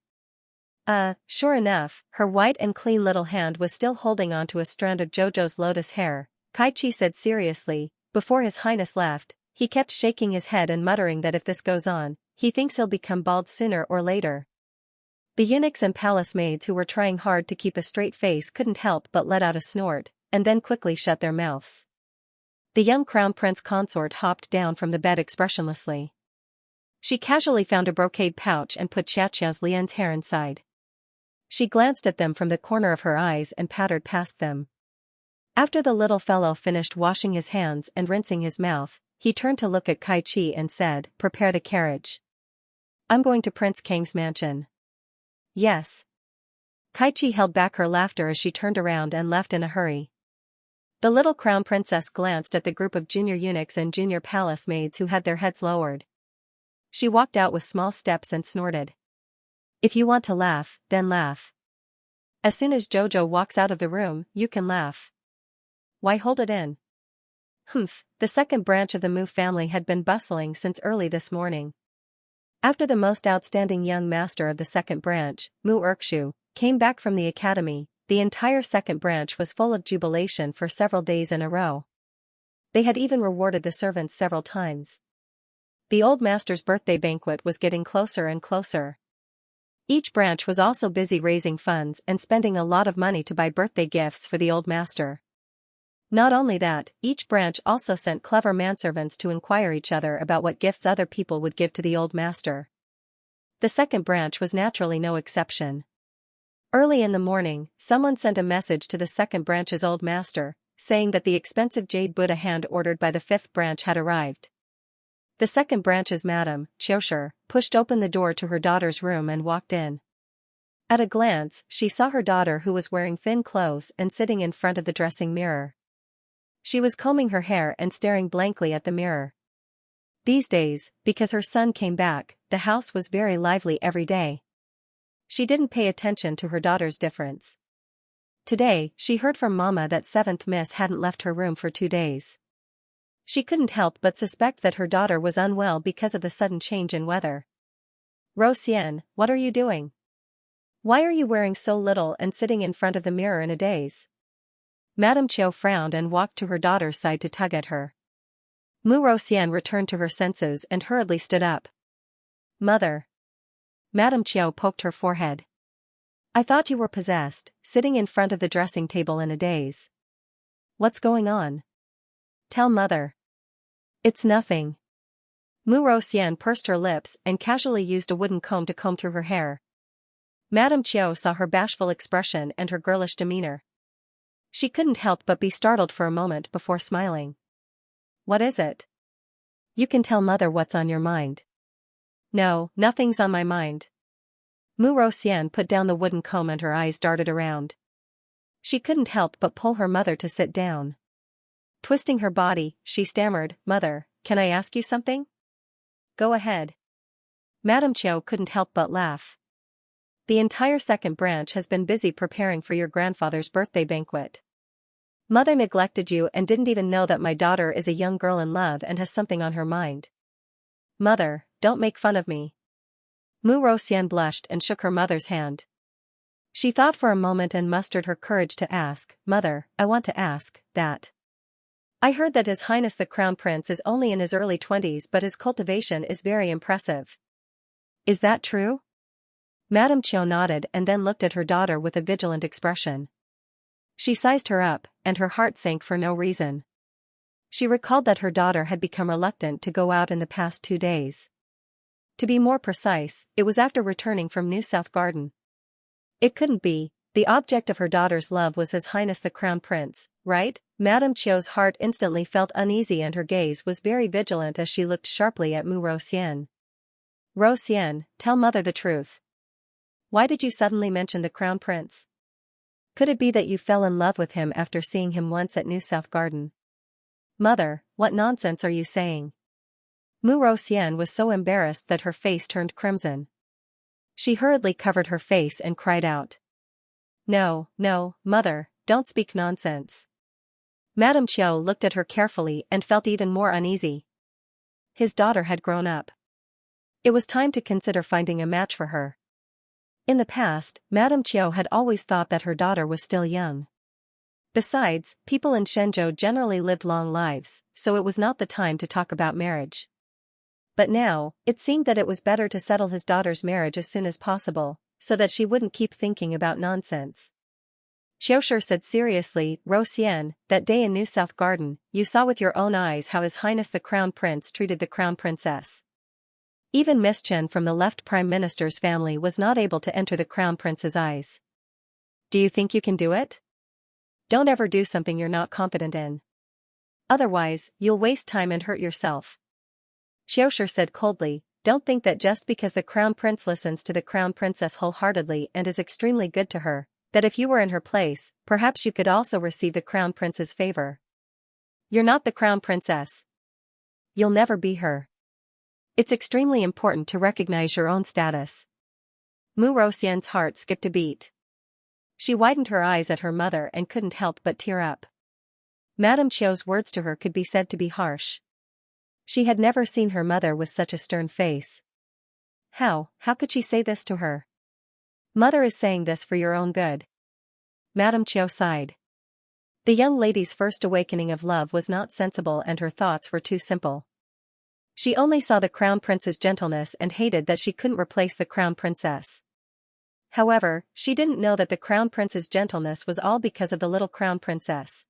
Sure enough, her white and clean little hand was still holding on to a strand of Jojo's lotus hair, Kai Chi said seriously. Before His Highness left, he kept shaking his head and muttering that if this goes on, he thinks he'll become bald sooner or later. The eunuchs and palace maids who were trying hard to keep a straight face couldn't help but let out a snort, and then quickly shut their mouths. The young crown prince consort hopped down from the bed expressionlessly. She casually found a brocade pouch and put Xiaoqiao's Lian's hair inside. She glanced at them from the corner of her eyes and pattered past them. After the little fellow finished washing his hands and rinsing his mouth, he turned to look at Kai Chi and said, prepare the carriage. I'm going to Prince Kang's mansion. Yes. Kai Chi held back her laughter as she turned around and left in a hurry. The little crown princess glanced at the group of junior eunuchs and junior palace maids who had their heads lowered. She walked out with small steps and snorted. If you want to laugh, then laugh. As soon as Jojo walks out of the room, you can laugh. Why hold it in? The second branch of the Mu family had been bustling since early this morning. After the most outstanding young master of the second branch, Mu Erkshu, came back from the academy, the entire second branch was full of jubilation for several days in a row. They had even rewarded the servants several times. The old master's birthday banquet was getting closer and closer. Each branch was also busy raising funds and spending a lot of money to buy birthday gifts for the old master. Not only that, each branch also sent clever manservants to inquire each other about what gifts other people would give to the old master. The second branch was naturally no exception. Early in the morning, someone sent a message to the second branch's old master, saying that the expensive jade Buddha hand ordered by the fifth branch had arrived. The second branch's Madame, Qiushi, pushed open the door to her daughter's room and walked in. At a glance, she saw her daughter who was wearing thin clothes and sitting in front of the dressing mirror. She was combing her hair and staring blankly at the mirror. These days, because her son came back, the house was very lively every day. She didn't pay attention to her daughter's difference. Today, she heard from Mama that 7th Miss hadn't left her room for 2 days. She couldn't help but suspect that her daughter was unwell because of the sudden change in weather. Rosian, what are you doing? Why are you wearing so little and sitting in front of the mirror in a daze? Madame Qiu frowned and walked to her daughter's side to tug at her. Mu Rosian returned to her senses and hurriedly stood up. Mother. Madame Qiu poked her forehead. I thought you were possessed, sitting in front of the dressing table in a daze. What's going on? Tell Mother. It's nothing. Mu Xian pursed her lips and casually used a wooden comb to comb through her hair. Madame Qiu saw her bashful expression and her girlish demeanor. She couldn't help but be startled for a moment before smiling. What is it? You can tell mother what's on your mind. No, nothing's on my mind. Mu Xian put down the wooden comb and her eyes darted around. She couldn't help but pull her mother to sit down. Twisting her body, she stammered, Mother, can I ask you something? Go ahead. Madame Qiu couldn't help but laugh. The entire second branch has been busy preparing for your grandfather's birthday banquet. Mother neglected you and didn't even know that my daughter is a young girl in love and has something on her mind. Mother, don't make fun of me. Mu Xian blushed and shook her mother's hand. She thought for a moment and mustered her courage to ask, Mother, I want to ask that. I heard that His Highness the Crown Prince is only in his early 20s but his cultivation is very impressive. Is that true? Madame Qiu nodded and then looked at her daughter with a vigilant expression. She sized her up, and her heart sank for no reason. She recalled that her daughter had become reluctant to go out in the past 2 days. To be more precise, it was after returning from New South Garden. It couldn't be. The object of her daughter's love was His Highness the Crown Prince, right? Madame Qiu's heart instantly felt uneasy and her gaze was very vigilant as she looked sharply at Mu Xian. Xian, tell mother the truth. Why did you suddenly mention the Crown Prince? Could it be that you fell in love with him after seeing him once at New South Garden? Mother, what nonsense are you saying? Mu Xian was so embarrassed that her face turned crimson. She hurriedly covered her face and cried out. No, mother, don't speak nonsense. Madame Qiu looked at her carefully and felt even more uneasy. His daughter had grown up. It was time to consider finding a match for her. In the past, Madame Qiu had always thought that her daughter was still young. Besides, people in Shenzhou generally lived long lives, so it was not the time to talk about marriage. But now, it seemed that it was better to settle his daughter's marriage as soon as possible, so that she wouldn't keep thinking about nonsense. Qiushi said seriously, Xian, that day in New South Garden, you saw with your own eyes how His Highness the Crown Prince treated the Crown Princess. Even Miss Chen from the left Prime Minister's family was not able to enter the Crown Prince's eyes. Do you think you can do it? Don't ever do something you're not confident in. Otherwise, you'll waste time and hurt yourself. Qiushi said coldly, don't think that just because the Crown Prince listens to the Crown Princess wholeheartedly and is extremely good to her, that if you were in her place, perhaps you could also receive the Crown Prince's favor. You're not the Crown Princess. You'll never be her. It's extremely important to recognize your own status. Mu Xian's heart skipped a beat. She widened her eyes at her mother and couldn't help but tear up. Madame Qiu's words to her could be said to be harsh. She had never seen her mother with such a stern face. How could she say this to her? Mother is saying this for your own good. Madame Qiu sighed. The young lady's first awakening of love was not sensible and her thoughts were too simple. She only saw the Crown Prince's gentleness and hated that she couldn't replace the Crown Princess. However, she didn't know that the Crown Prince's gentleness was all because of the little Crown Princess.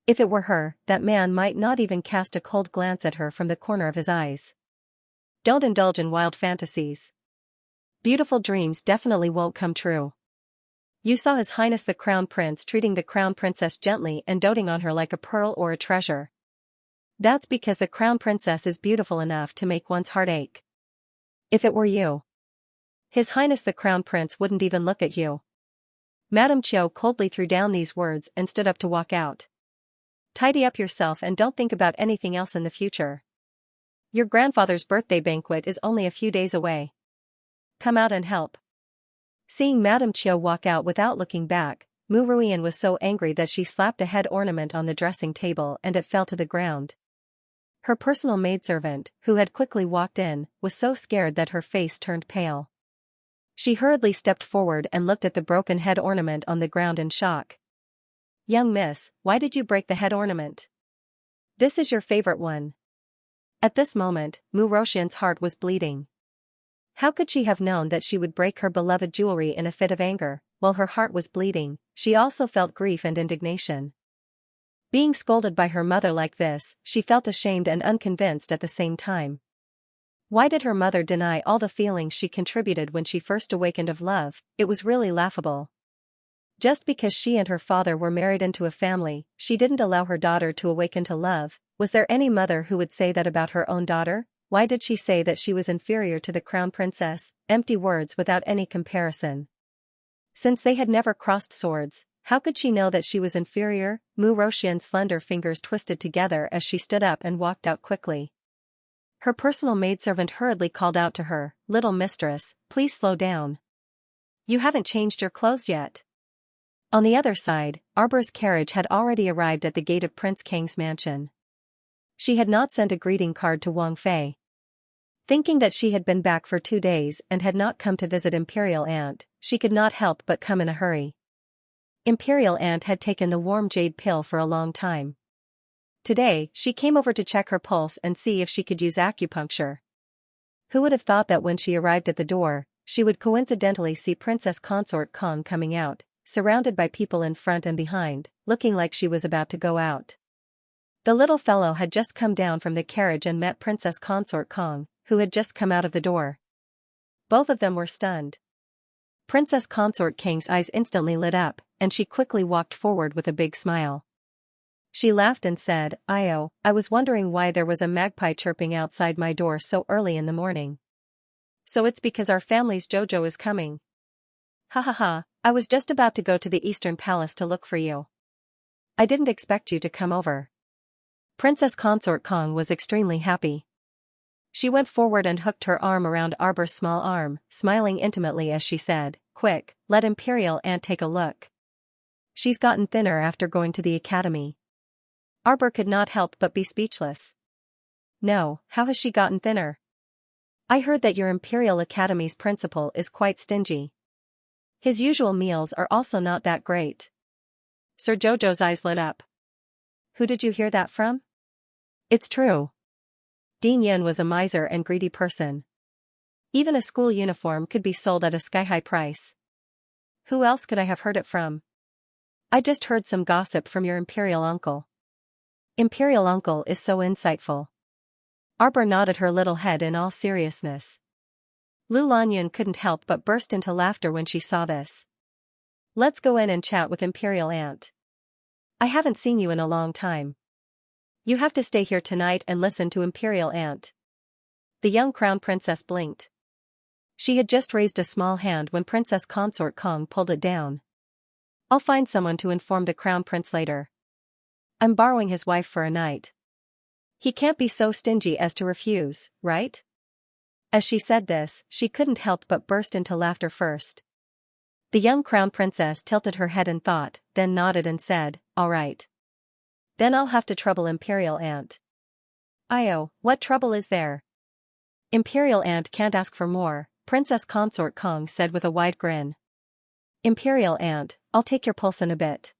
If it were her, that man might not even cast a cold glance at her from the corner of his eyes. Don't indulge in wild fantasies. Beautiful dreams definitely won't come true. You saw His Highness the Crown Prince treating the Crown Princess gently and doting on her like a pearl or a treasure. That's because the Crown Princess is beautiful enough to make one's heart ache. If it were you, His Highness the Crown Prince wouldn't even look at you. Madame Qiu coldly threw down these words and stood up to walk out. Tidy up yourself and don't think about anything else in the future. Your grandfather's birthday banquet is only a few days away. Come out and help. Seeing Madame Qiu walk out without looking back, Mu Xian was so angry that she slapped a head ornament on the dressing table and it fell to the ground. Her personal maidservant, who had quickly walked in, was so scared that her face turned pale. She hurriedly stepped forward and looked at the broken head ornament on the ground in shock. Young miss, why did you break the head ornament? This is your favorite one. At this moment, Mu Xian's heart was bleeding. How could she have known that she would break her beloved jewelry in a fit of anger? While her heart was bleeding, she also felt grief and indignation. Being scolded by her mother like this, she felt ashamed and unconvinced at the same time. Why did her mother deny all the feelings she contributed when she first awakened of love? It was really laughable. Just because she and her father were married into a family, she didn't allow her daughter to awaken to love. Was there any mother who would say that about her own daughter? Why did she say that she was inferior to the crown princess? Empty words without any comparison. Since they had never crossed swords, how could she know that she was inferior? Mu Roxian's slender fingers twisted together as she stood up and walked out quickly. Her personal maidservant hurriedly called out to her, "Little mistress, please slow down. You haven't changed your clothes yet." On the other side, Arbor's carriage had already arrived at the gate of Prince Kang's mansion. She had not sent a greeting card to Wang Fei. Thinking that she had been back for 2 days and had not come to visit Imperial Aunt, she could not help but come in a hurry. Imperial Aunt had taken the warm jade pill for a long time. Today, she came over to check her pulse and see if she could use acupuncture. Who would have thought that when she arrived at the door, she would coincidentally see Princess Consort Kong coming out, surrounded by people in front and behind, looking like she was about to go out. The little fellow had just come down from the carriage and met Princess Consort Kong, who had just come out of the door. Both of them were stunned. Princess Consort Kang's eyes instantly lit up, and she quickly walked forward with a big smile. She laughed and said, "I was wondering why there was a magpie chirping outside my door so early in the morning. So it's because our family's Jojo is coming. Ha ha ha, I was just about to go to the Eastern Palace to look for you. I didn't expect you to come over." Princess Consort Kong was extremely happy. She went forward and hooked her arm around Arbor's small arm, smiling intimately as she said, "Quick, let Imperial Aunt take a look. She's gotten thinner after going to the academy." Arbor could not help but be speechless. "No, how has she gotten thinner? I heard that your Imperial Academy's principal is quite stingy. His usual meals are also not that great." Sir Jojo's eyes lit up. "Who did you hear that from?" "It's true. Dean Yin was a miser and greedy person. Even a school uniform could be sold at a sky-high price." "Who else could I have heard it from?" "I just heard some gossip from your Imperial uncle." "Imperial uncle is so insightful." Arbor nodded her little head in all seriousness. Lu Lanyan couldn't help but burst into laughter when she saw this. "Let's go in and chat with Imperial Aunt. I haven't seen you in a long time. You have to stay here tonight and listen to Imperial Aunt." The young crown princess blinked. She had just raised a small hand when Princess Consort Kong pulled it down. "I'll find someone to inform the crown prince later. I'm borrowing his wife for a night. He can't be so stingy as to refuse, right?" As she said this, she couldn't help but burst into laughter first. The young crown princess tilted her head in thought, then nodded and said, "All right. Then I'll have to trouble Imperial Aunt." What trouble is there?" "Imperial Aunt can't ask for more," Princess Consort Kong said with a wide grin. "Imperial Aunt, I'll take your pulse in a bit.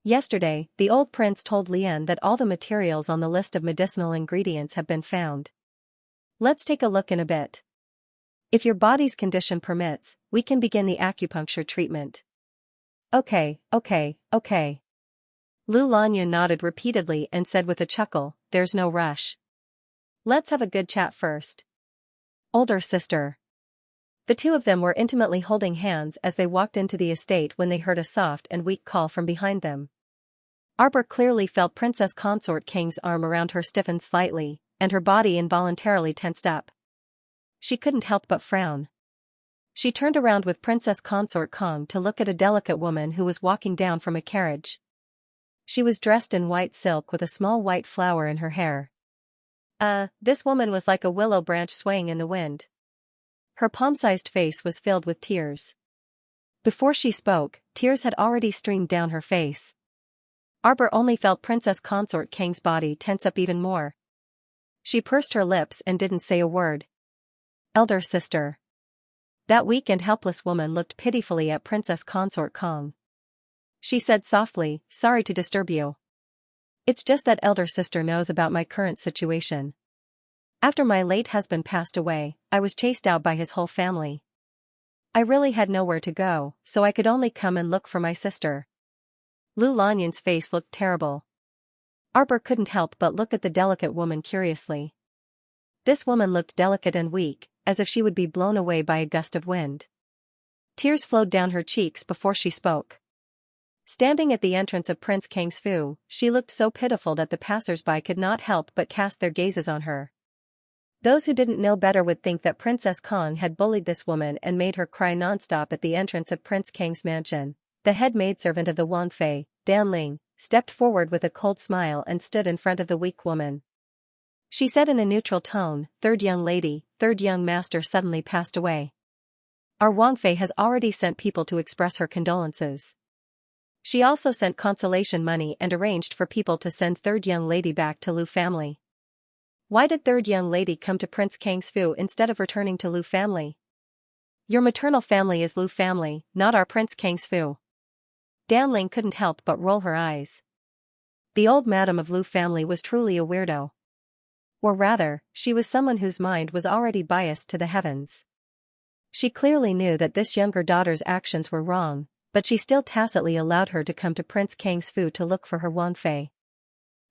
Yesterday, the old prince told Lian that all the materials on the list of medicinal ingredients have been found. Let's take a look in a bit. If your body's condition permits, we can begin the acupuncture treatment." Okay. Lu Lanyan nodded repeatedly and said with a chuckle, "There's no rush. Let's have a good chat first." "Older sister." The two of them were intimately holding hands as they walked into the estate when they heard a soft and weak call from behind them. Arbor clearly felt Princess Consort Kang's arm around her stiffen slightly, and her body involuntarily tensed up. She couldn't help but frown. She turned around with Princess Consort Kong to look at a delicate woman who was walking down from a carriage. She was dressed in white silk with a small white flower in her hair. This woman was like a willow branch swaying in the wind. Her palm-sized face was filled with tears. Before she spoke, tears had already streamed down her face. Arbor only felt Princess Consort Kang's body tense up even more. She pursed her lips and didn't say a word. "Elder sister." That weak and helpless woman looked pitifully at Princess Consort Kong. She said softly, "Sorry to disturb you. It's just that elder sister knows about my current situation. After my late husband passed away, I was chased out by his whole family. I really had nowhere to go, so I could only come and look for my sister." Lu Lanyan's face looked terrible. Arbor couldn't help but look at the delicate woman curiously. This woman looked delicate and weak, as if she would be blown away by a gust of wind. Tears flowed down her cheeks before she spoke. Standing at the entrance of Prince Kang's Fu, she looked so pitiful that the passers-by could not help but cast their gazes on her. Those who didn't know better would think that Princess Kong had bullied this woman and made her cry nonstop at the entrance of Prince Kang's mansion. The head maidservant of the Wangfei, Dan Ling, stepped forward with a cold smile and stood in front of the weak woman. She said in a neutral tone, "Third young lady, third young master suddenly passed away. Our Wangfei has already sent people to express her condolences. She also sent consolation money and arranged for people to send third young lady back to Lu family." Why did third young lady come to Prince Kang's Fu instead of returning to Lu family? Your maternal family is Lu family, not our Prince Kang's Fu. Dan Ling couldn't help but roll her eyes. The old madam of Lu family was truly a weirdo. Or rather, she was someone whose mind was already biased to the heavens. She clearly knew that this younger daughter's actions were wrong, but she still tacitly allowed her to come to Prince Kang's Fu to look for her Wangfei.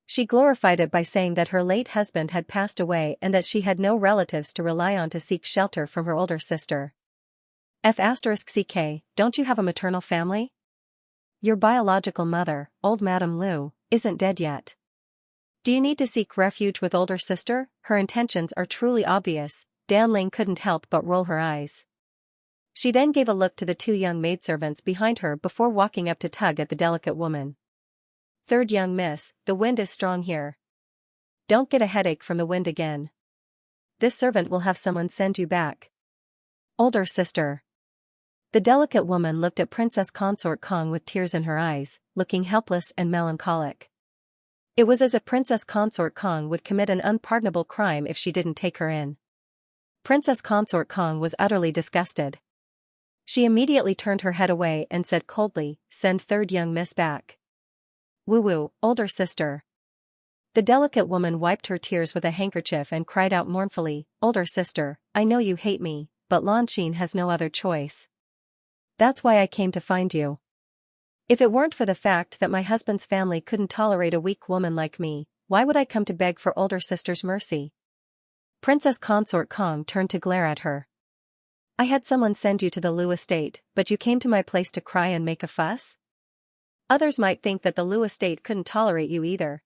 She glorified it by saying that her late husband had passed away and that she had no relatives to rely on to seek shelter from her older sister. F***ck, don't you have a maternal family? Your biological mother, old Madame Lu, isn't dead yet. Do you need to seek refuge with older sister? Her intentions are truly obvious. Dan Ling couldn't help but roll her eyes. She then gave a look to the two young maidservants behind her before walking up to tug at the delicate woman. "Third young miss, the wind is strong here. Don't get a headache from the wind again. This servant will have someone send you back." Older sister. The delicate woman looked at Princess Consort Kong with tears in her eyes, looking helpless and melancholic. It was as if Princess Consort Kong would commit an unpardonable crime if she didn't take her in. Princess Consort Kong was utterly disgusted. She immediately turned her head away and said coldly, "Send third young miss back." "Woo-woo, older sister." The delicate woman wiped her tears with a handkerchief and cried out mournfully, "Older sister, I know you hate me, but Lanqin has no other choice. That's why I came to find you. If it weren't for the fact that my husband's family couldn't tolerate a weak woman like me, why would I come to beg for older sister's mercy?" Princess Consort Kong turned to glare at her. "I had someone send you to the Lu estate, but you came to my place to cry and make a fuss? Others might think that the Lu estate couldn't tolerate you either."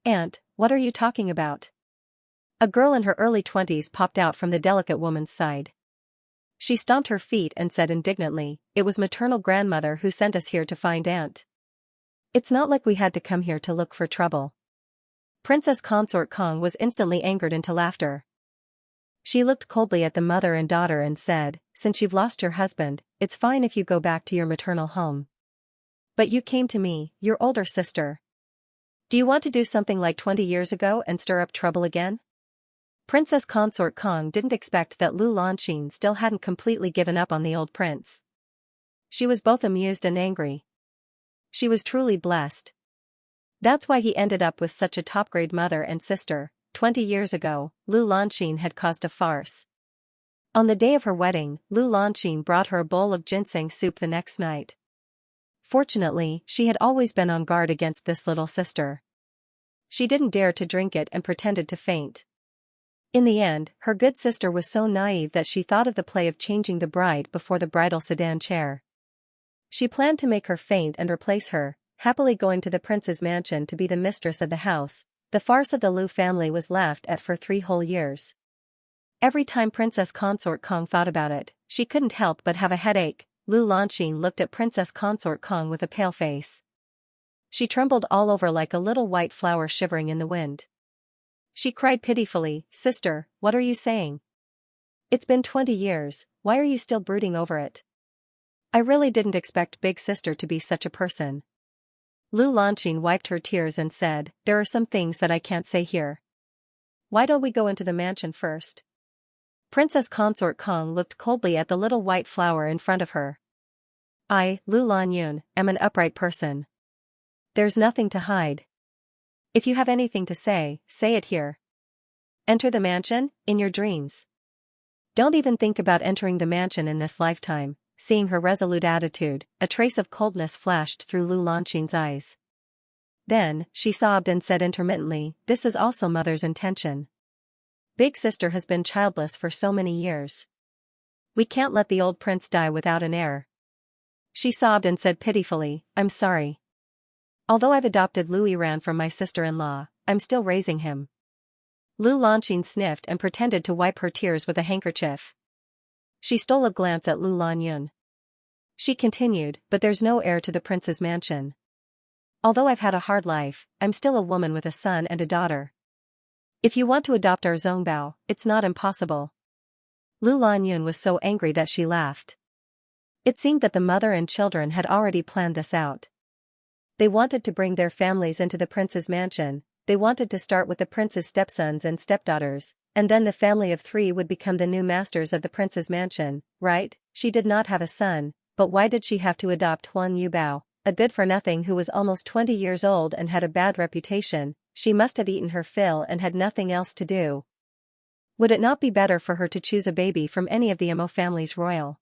"Aunt, what are you talking about?" A girl in her early 20s popped out from the delicate woman's side. She stomped her feet and said indignantly, "It was maternal grandmother who sent us here to find Aunt. It's not like we had to come here to look for trouble." Princess Consort Kong was instantly angered into laughter. She looked coldly at the mother and daughter and said, "Since you've lost your husband, it's fine if you go back to your maternal home. But you came to me, your older sister. Do you want to do something like 20 years ago and stir up trouble again?" Princess Consort Kong didn't expect that Lu Lanqin still hadn't completely given up on the old prince. She was both amused and angry. She was truly blessed. That's why he ended up with such a top-grade mother and sister. 20 years ago, Lu Lanqin had caused a farce. On the day of her wedding, Lu Lanqin brought her a bowl of ginseng soup the next night. Fortunately, she had always been on guard against this little sister. She didn't dare to drink it and pretended to faint. In the end, her good sister was so naive that she thought of the play of changing the bride before the bridal sedan chair. She planned to make her faint and replace her, happily going to the prince's mansion to be the mistress of the house. The farce of the Lu family was laughed at for 3 whole years. Every time Princess Consort Kong thought about it, she couldn't help but have a headache. Lu Lanqin looked at Princess Consort Kong with a pale face. She trembled all over like a little white flower shivering in the wind. She cried pitifully, "Sister, what are you saying? It's been 20 years, why are you still brooding over it? I really didn't expect Big Sister to be such a person." Lu Lanqin wiped her tears and said, "There are some things that I can't say here. Why don't we go into the mansion first?" Princess Consort Kong looked coldly at the little white flower in front of her. "I, Lu Lanyun, am an upright person. There's nothing to hide. If you have anything to say it here. Enter the mansion, in your dreams. Don't even think about entering the mansion in this lifetime." Seeing her resolute attitude, a trace of coldness flashed through Lu Lanqin's eyes. Then, she sobbed and said intermittently, "This is also mother's intention." Big sister has been childless for so many years. We can't let the old prince die without an heir. She sobbed and said pitifully, I'm sorry. Although I've adopted Lu Yiran from my sister-in-law, I'm still raising him. Lu Lanqing sniffed and pretended to wipe her tears with a handkerchief. She stole a glance at Lu Lanyun. She continued, but there's no heir to the prince's mansion. Although I've had a hard life, I'm still a woman with a son and a daughter. If you want to adopt our Zongbao, it's not impossible. Lu Lanyun was so angry that she laughed. It seemed that the mother and children had already planned this out. They wanted to bring their families into the prince's mansion, they wanted to start with the prince's stepsons and stepdaughters, and then the family of 3 would become the new masters of the prince's mansion, right? She did not have a son, but why did she have to adopt Huang Yubao, a good-for-nothing who was almost 20 years old and had a bad reputation? She must have eaten her fill and had nothing else to do. Would it not be better for her to choose a baby from any of the Amo family's royal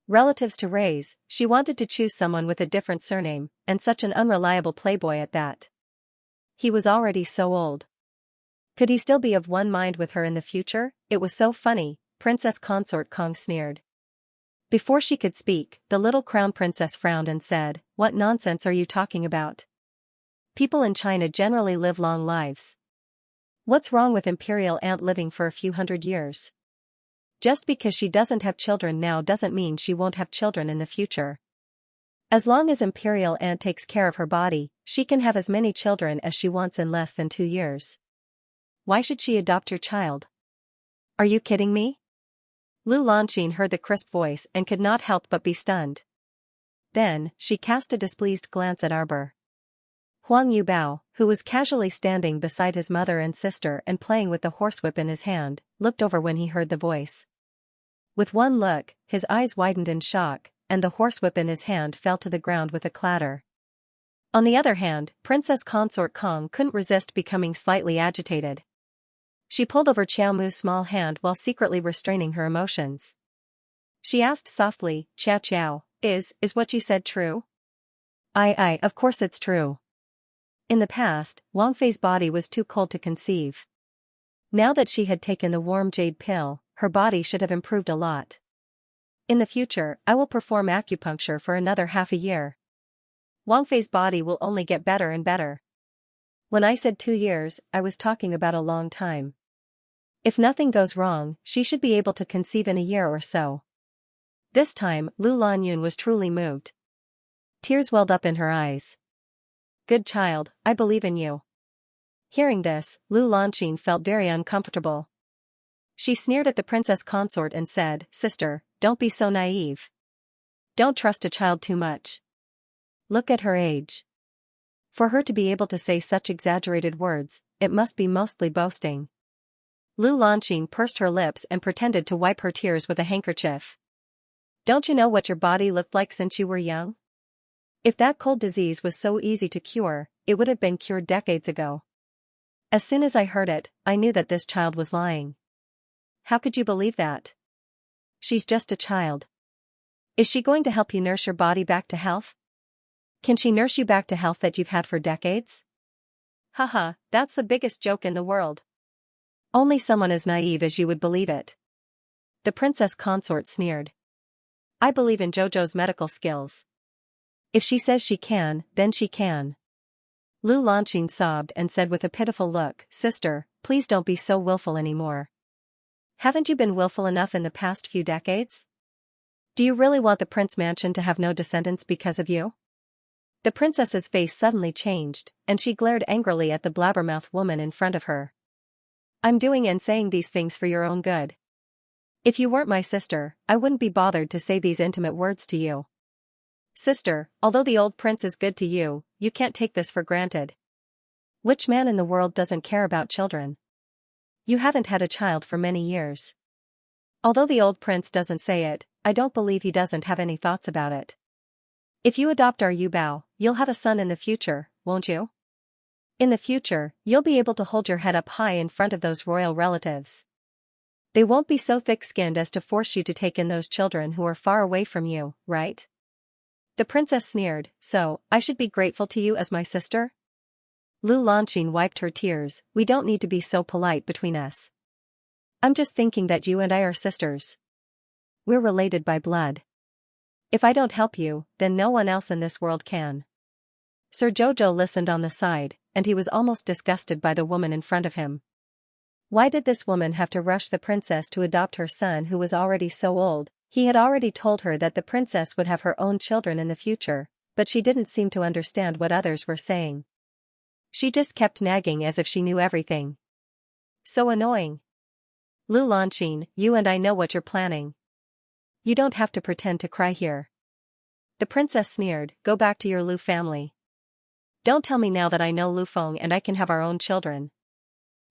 relatives to raise? She wanted to choose someone with a different surname, and such an unreliable playboy at that. He was already so old. Could he still be of one mind with her in the future? It was so funny, Princess Consort Kong sneered. Before she could speak, the little crown princess frowned and said, What nonsense are you talking about? People in China generally live long lives. What's wrong with imperial aunt living for a few hundred years? Just because she doesn't have children now doesn't mean she won't have children in the future. As long as imperial aunt takes care of her body, she can have as many children as she wants in less than 2 years. Why should she adopt your child? Are you kidding me? Lu Lanqing heard the crisp voice and could not help but be stunned. Then, she cast a displeased glance at Arbor. Huang Yubao, who was casually standing beside his mother and sister and playing with the horsewhip in his hand, looked over when he heard the voice. With one look, his eyes widened in shock, and the horsewhip in his hand fell to the ground with a clatter. On the other hand, Princess Consort Kong couldn't resist becoming slightly agitated. She pulled over Qiao Mu's small hand while secretly restraining her emotions. She asked softly, Qiao Qiao, is what you said true? Aye, of course it's true. In the past, Wang Fei's body was too cold to conceive. Now that she had taken the warm jade pill, her body should have improved a lot. In the future, I will perform acupuncture for another half a year. Wang Fei's body will only get better and better. When I said 2 years, I was talking about a long time. If nothing goes wrong, she should be able to conceive in a year or so. This time, Lu Lanyun was truly moved. Tears welled up in her eyes. Good child, I believe in you. Hearing this, Lu Lanqing felt very uncomfortable. She sneered at the princess consort and said, Sister, don't be so naive. Don't trust a child too much. Look at her age. For her to be able to say such exaggerated words, it must be mostly boasting. Lu Lanqing pursed her lips and pretended to wipe her tears with a handkerchief. Don't you know what your body looked like since you were young? If that cold disease was so easy to cure, it would have been cured decades ago. As soon as I heard it, I knew that this child was lying. How could you believe that? She's just a child. Is she going to help you nurse your body back to health? Can she nurse you back to health that you've had for decades? Haha, that's the biggest joke in the world. Only someone as naive as you would believe it. The princess consort sneered. I believe in Jojo's medical skills. If she says she can, then she can. Lu Lanqing sobbed and said with a pitiful look, Sister, please don't be so willful anymore. Haven't you been willful enough in the past few decades? Do you really want the prince mansion to have no descendants because of you? The princess's face suddenly changed, and she glared angrily at the blabbermouth woman in front of her. I'm doing and saying these things for your own good. If you weren't my sister, I wouldn't be bothered to say these intimate words to you. Sister, although the old prince is good to you, you can't take this for granted. Which man in the world doesn't care about children? You haven't had a child for many years. Although the old prince doesn't say it, I don't believe he doesn't have any thoughts about it. If you adopt our Yubao, you'll have a son in the future, won't you? In the future, you'll be able to hold your head up high in front of those royal relatives. They won't be so thick-skinned as to force you to take in those children who are far away from you, right? The princess sneered, So, I should be grateful to you as my sister? Lu Lanqing wiped her tears, We don't need to be so polite between us. I'm just thinking that you and I are sisters. We're related by blood. If I don't help you, then no one else in this world can. Sir Jojo listened on the side, and he was almost disgusted by the woman in front of him. Why did this woman have to rush the princess to adopt her son who was already so old? He had already told her that the princess would have her own children in the future, but she didn't seem to understand what others were saying. She just kept nagging as if she knew everything. So annoying. Lu Lanqing, you and I know what you're planning. You don't have to pretend to cry here. The princess sneered, go back to your Lu family. Don't tell me now that I know Lu Feng and I can have our own children.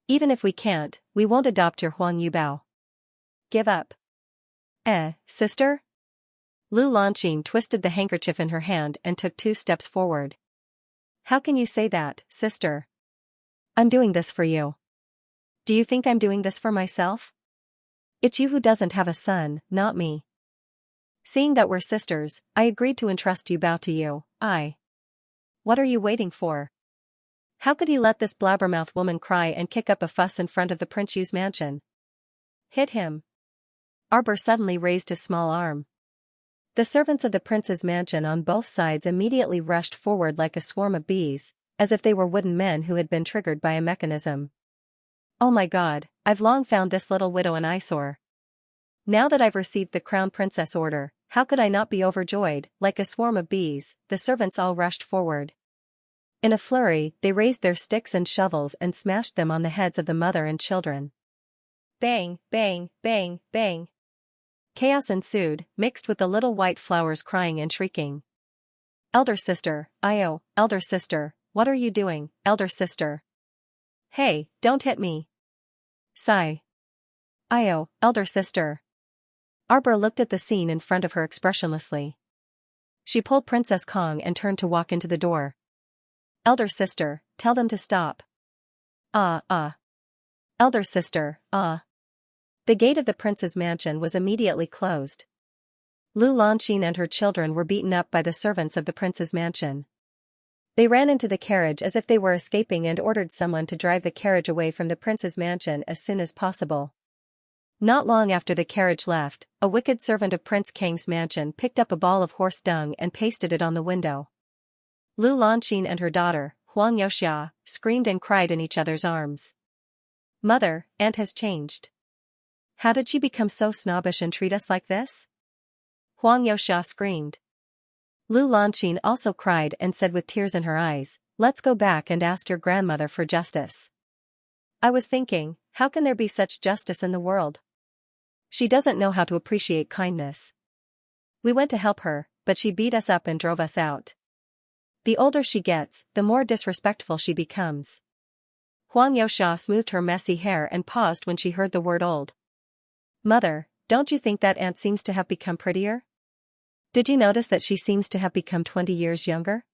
Even if we can't, we won't adopt your Huang Yubao. Give up. Sister? Lu Lanqing twisted the handkerchief in her hand and took 2 steps forward. How can you say that, sister? I'm doing this for you. Do you think I'm doing this for myself? It's you who doesn't have a son, not me. Seeing that we're sisters, I agreed to entrust Yubao to you. What are you waiting for? How could he let this blabbermouth woman cry and kick up a fuss in front of the Prince Yu's mansion? Hit him. Arbor suddenly raised his small arm. The servants of the prince's mansion on both sides immediately rushed forward like a swarm of bees, as if they were wooden men who had been triggered by a mechanism. Oh my God, I've long found this little widow an eyesore. Now that I've received the crown princess order, how could I not be overjoyed? Like a swarm of bees, the servants all rushed forward. In a flurry, they raised their sticks and shovels and smashed them on the heads of the mother and children. Bang, bang, bang, bang. Chaos ensued, mixed with the little white flowers crying and shrieking. Elder sister, elder sister, what are you doing, elder sister? Hey, don't hit me. Sigh. Elder sister. Arbor looked at the scene in front of her expressionlessly. She pulled Princess Kong and turned to walk into the door. Elder sister, tell them to stop. Elder sister, The gate of the prince's mansion was immediately closed. Lu Lanqing and her children were beaten up by the servants of the prince's mansion. They ran into the carriage as if they were escaping and ordered someone to drive the carriage away from the prince's mansion as soon as possible. Not long after the carriage left, a wicked servant of Prince Kang's mansion picked up a ball of horse dung and pasted it on the window. Lu Lanqing and her daughter, Huang Yoxia, screamed and cried in each other's arms. Mother, Aunt has changed. How did she become so snobbish and treat us like this? Huang Yoxia screamed. Lu Lanqing also cried and said with tears in her eyes, let's go back and ask your grandmother for justice. I was thinking, how can there be such justice in the world? She doesn't know how to appreciate kindness. We went to help her, but she beat us up and drove us out. The older she gets, the more disrespectful she becomes. Huang Yoxia smoothed her messy hair and paused when she heard the word old. Mother, don't you think that aunt seems to have become prettier? Did you notice that she seems to have become 20 years younger?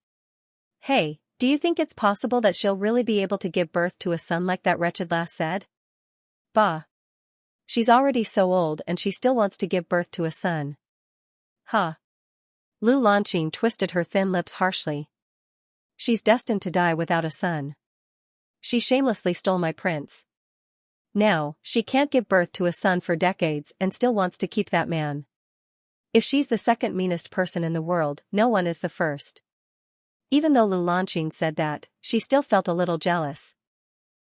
Hey, do you think it's possible that she'll really be able to give birth to a son like that wretched lass said? Bah. She's already so old and she still wants to give birth to a son. Huh. Lu Lanqing twisted her thin lips harshly. She's destined to die without a son. She shamelessly stole my prince. Now, she can't give birth to a son for decades and still wants to keep that man. If she's the second meanest person in the world, no one is the first. Even though Lu Lanqing said that, she still felt a little jealous.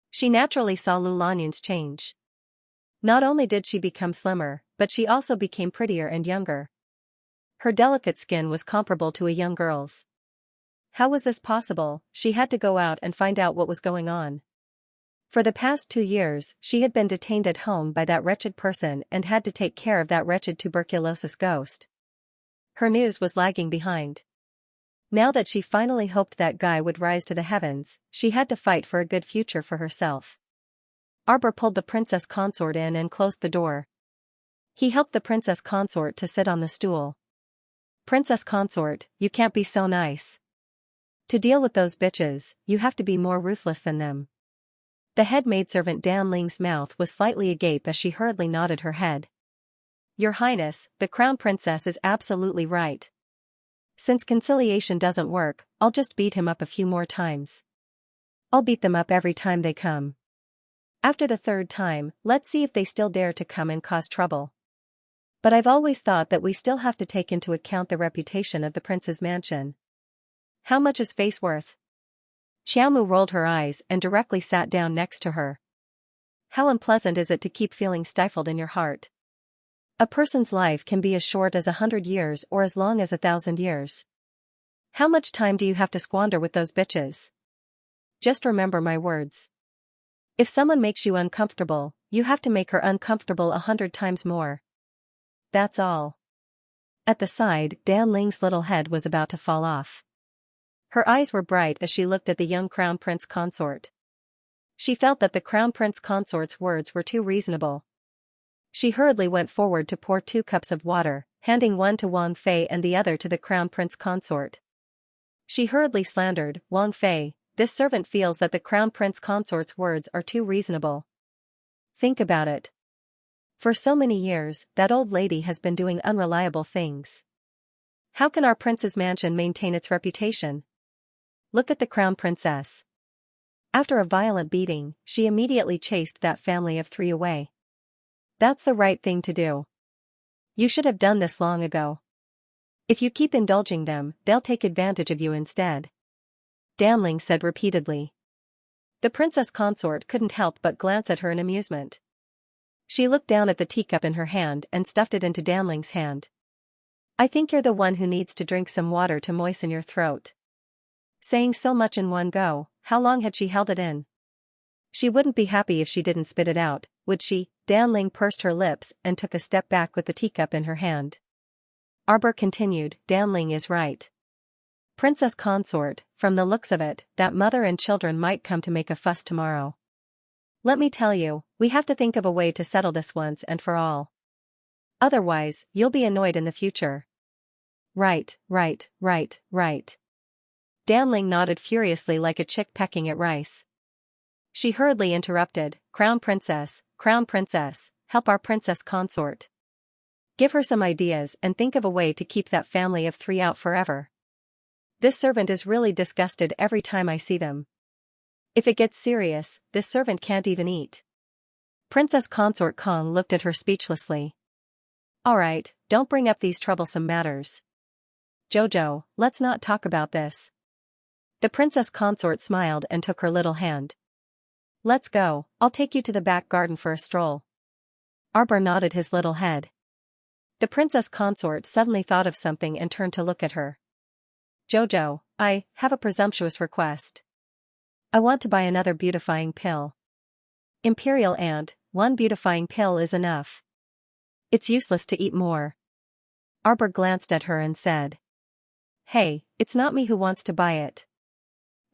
She naturally saw Lu Lanqing's change. Not only did she become slimmer, but she also became prettier and younger. Her delicate skin was comparable to a young girl's. How was this possible? She had to go out and find out what was going on. For the past 2 years, she had been detained at home by that wretched person and had to take care of that wretched tuberculosis ghost. Her news was lagging behind. Now that she finally hoped that guy would rise to the heavens, she had to fight for a good future for herself. Arbor pulled the Princess Consort in and closed the door. He helped the Princess Consort to sit on the stool. Princess Consort, you can't be so nice. To deal with those bitches, you have to be more ruthless than them. The head maidservant Dan Ling's mouth was slightly agape as she hurriedly nodded her head. Your Highness, the Crown Princess is absolutely right. Since conciliation doesn't work, I'll just beat him up a few more times. I'll beat them up every time they come. After the third time, let's see if they still dare to come and cause trouble. But I've always thought that we still have to take into account the reputation of the prince's mansion. How much is face worth? Xiaomu rolled her eyes and directly sat down next to her. How unpleasant is it to keep feeling stifled in your heart? A person's life can be as short as 100 years or as long as 1,000 years. How much time do you have to squander with those bitches? Just remember my words. If someone makes you uncomfortable, you have to make her uncomfortable 100 times more. That's all. At the side, Dan Ling's little head was about to fall off. Her eyes were bright as she looked at the young crown prince consort. She felt that the crown prince consort's words were too reasonable. She hurriedly went forward to pour 2 cups of water, handing one to Wang Fei and the other to the crown prince consort. She hurriedly slandered, Wang Fei, this servant feels that the crown prince consort's words are too reasonable. Think about it. For so many years, that old lady has been doing unreliable things. How can our prince's mansion maintain its reputation? Look at the crown princess. After a violent beating, she immediately chased that family of 3 away. That's the right thing to do. You should have done this long ago. If you keep indulging them, they'll take advantage of you instead. Damling said repeatedly. The princess consort couldn't help but glance at her in amusement. She looked down at the teacup in her hand and stuffed it into Damling's hand. I think you're the one who needs to drink some water to moisten your throat. Saying so much in one go, how long had she held it in? She wouldn't be happy if she didn't spit it out, would she? Damling pursed her lips and took a step back with the teacup in her hand. Arbor continued, Damling is right. Princess consort, from the looks of it, that mother and children might come to make a fuss tomorrow. Let me tell you, we have to think of a way to settle this once and for all. Otherwise, you'll be annoyed in the future. Right. Damling nodded furiously like a chick pecking at rice. She hurriedly interrupted, Crown Princess, help our princess consort. Give her some ideas and think of a way to keep that family of 3 out forever. This servant is really disgusted every time I see them. If it gets serious, this servant can't even eat. Princess Consort Kong looked at her speechlessly. Alright, don't bring up these troublesome matters. Jojo, let's not talk about this. The princess consort smiled and took her little hand. Let's go, I'll take you to the back garden for a stroll. Arbor nodded his little head. The princess consort suddenly thought of something and turned to look at her. Jojo, I have a presumptuous request. I want to buy another beautifying pill. Imperial Aunt, 1 beautifying pill is enough. It's useless to eat more. Arbor glanced at her and said. Hey, it's not me who wants to buy it.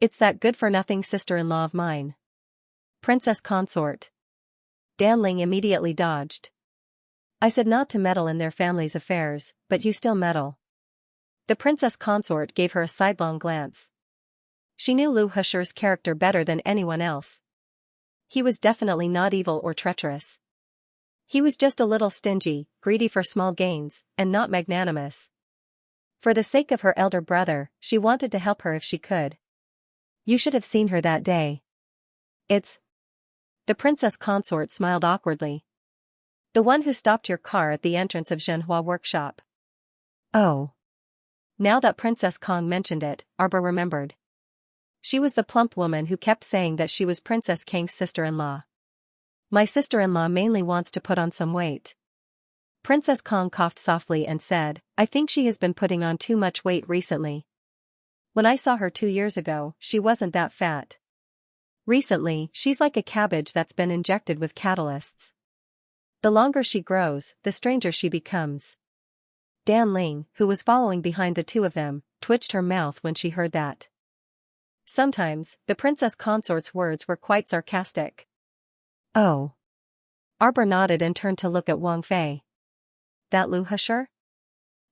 It's that good-for-nothing sister-in-law of mine. Princess consort. Damling immediately dodged. I said not to meddle in their family's affairs, but you still meddle. The princess consort gave her a sidelong glance. She knew Lu Husher's character better than anyone else. He was definitely not evil or treacherous. He was just a little stingy, greedy for small gains, and not magnanimous. For the sake of her elder brother, she wanted to help her if she could. You should have seen her that day. It's... The princess consort smiled awkwardly. The one who stopped your car at the entrance of Zhenhua workshop. Oh. Now that Princess Kong mentioned it, Arbor remembered. She was the plump woman who kept saying that she was Princess Kang's sister-in-law. My sister-in-law mainly wants to put on some weight. Princess Kong coughed softly and said, I think she has been putting on too much weight recently. When I saw her 2 years ago, she wasn't that fat. Recently, she's like a cabbage that's been injected with catalysts. The longer she grows, the stranger she becomes. Dan Ling, who was following behind the 2 of them, twitched her mouth when she heard that. Sometimes, the princess consort's words were quite sarcastic. Oh. Arbor nodded and turned to look at Wang Fei. That Lu Husher?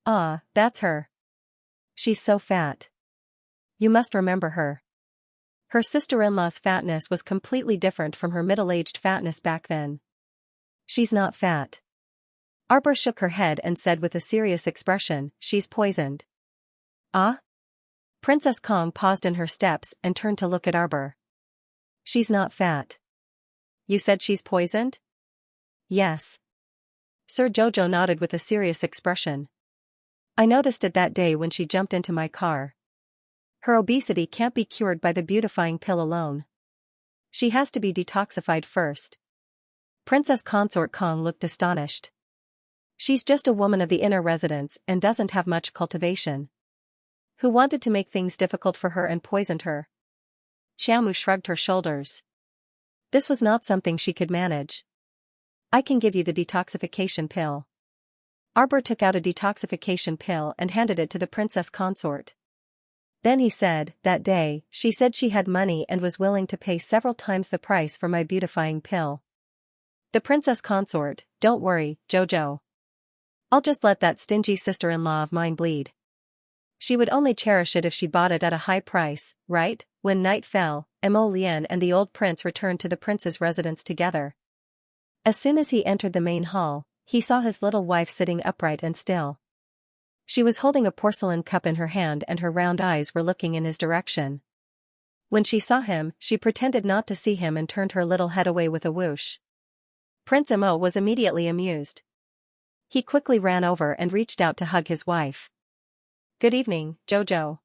Ah, that's her. She's so fat. You must remember her. Her sister-in-law's fatness was completely different from her middle-aged fatness back then. She's not fat. Arbor shook her head and said with a serious expression, she's poisoned. Ah? Princess Kong paused in her steps and turned to look at Arbor. She's not fat. You said she's poisoned? Yes. Sir Jojo nodded with a serious expression. I noticed it that day when she jumped into my car. Her obesity can't be cured by the beautifying pill alone. She has to be detoxified first. Princess Consort Kong looked astonished. She's just a woman of the inner residence and doesn't have much cultivation. Who wanted to make things difficult for her and poisoned her? Xiaomu shrugged her shoulders. This was not something she could manage. I can give you the detoxification pill. Arbor took out a detoxification pill and handed it to the Princess Consort. Then he said, that day, she said she had money and was willing to pay several times the price for my beautifying pill. The Princess Consort, don't worry, Jojo. I'll just let that stingy sister-in-law of mine bleed. She would only cherish it if she bought it at a high price, right? When night fell, Mo Lian and the old prince returned to the prince's residence together. As soon as he entered the main hall, he saw his little wife sitting upright and still. She was holding a porcelain cup in her hand and her round eyes were looking in his direction. When she saw him, she pretended not to see him and turned her little head away with a whoosh. Prince Mo was immediately amused. He quickly ran over and reached out to hug his wife. Good evening, Jojo.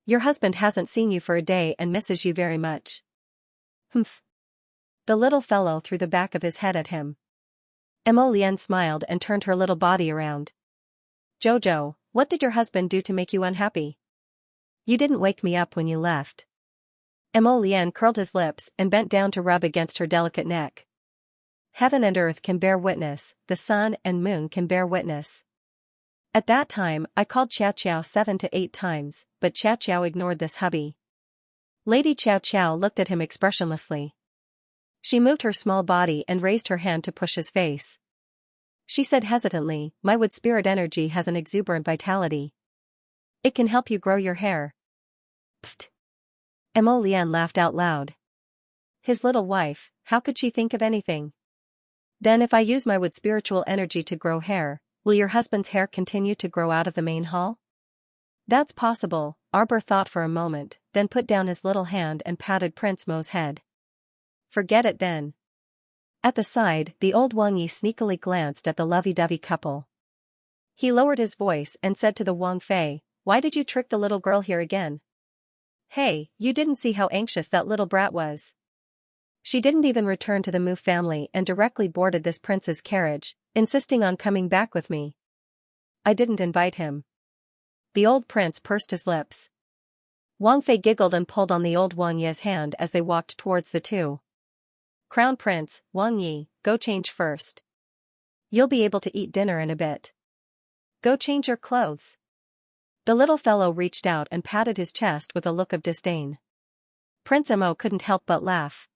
Your husband hasn't seen you for a day and misses you very much. Humph. The little fellow threw the back of his head at him. Mo Lian smiled and turned her little body around. Jojo, what did your husband do to make you unhappy? You didn't wake me up when you left. Mo Lian curled his lips and bent down to rub against her delicate neck. Heaven and earth can bear witness, the sun and moon can bear witness. At that time, I called Xiao 7 to 8 times, but Xiao ignored this hubby. Lady Xiao looked at him expressionlessly. She moved her small body and raised her hand to push his face. She said hesitantly, my wood spirit energy has an exuberant vitality. It can help you grow your hair. Pfft. Mo Lian laughed out loud. His little wife, how could she think of anything? Then if I use my wood spiritual energy to grow hair, will your husband's hair continue to grow out of the main hall? That's possible, Arbor thought for a moment, then put down his little hand and patted Prince Mo's head. Forget it then. At the side, the old Wang Yi sneakily glanced at the lovey-dovey couple. He lowered his voice and said to the Wang Fei, why did you trick the little girl here again? Hey, you didn't see how anxious that little brat was. She didn't even return to the Mu family and directly boarded this prince's carriage, insisting on coming back with me. I didn't invite him. The old prince pursed his lips. Wang Fei giggled and pulled on the old Wang Yi's hand as they walked towards the two. Crown Prince, Wang Yi, go change first. You'll be able to eat dinner in a bit. Go change your clothes. The little fellow reached out and patted his chest with a look of disdain. Prince Mo couldn't help but laugh.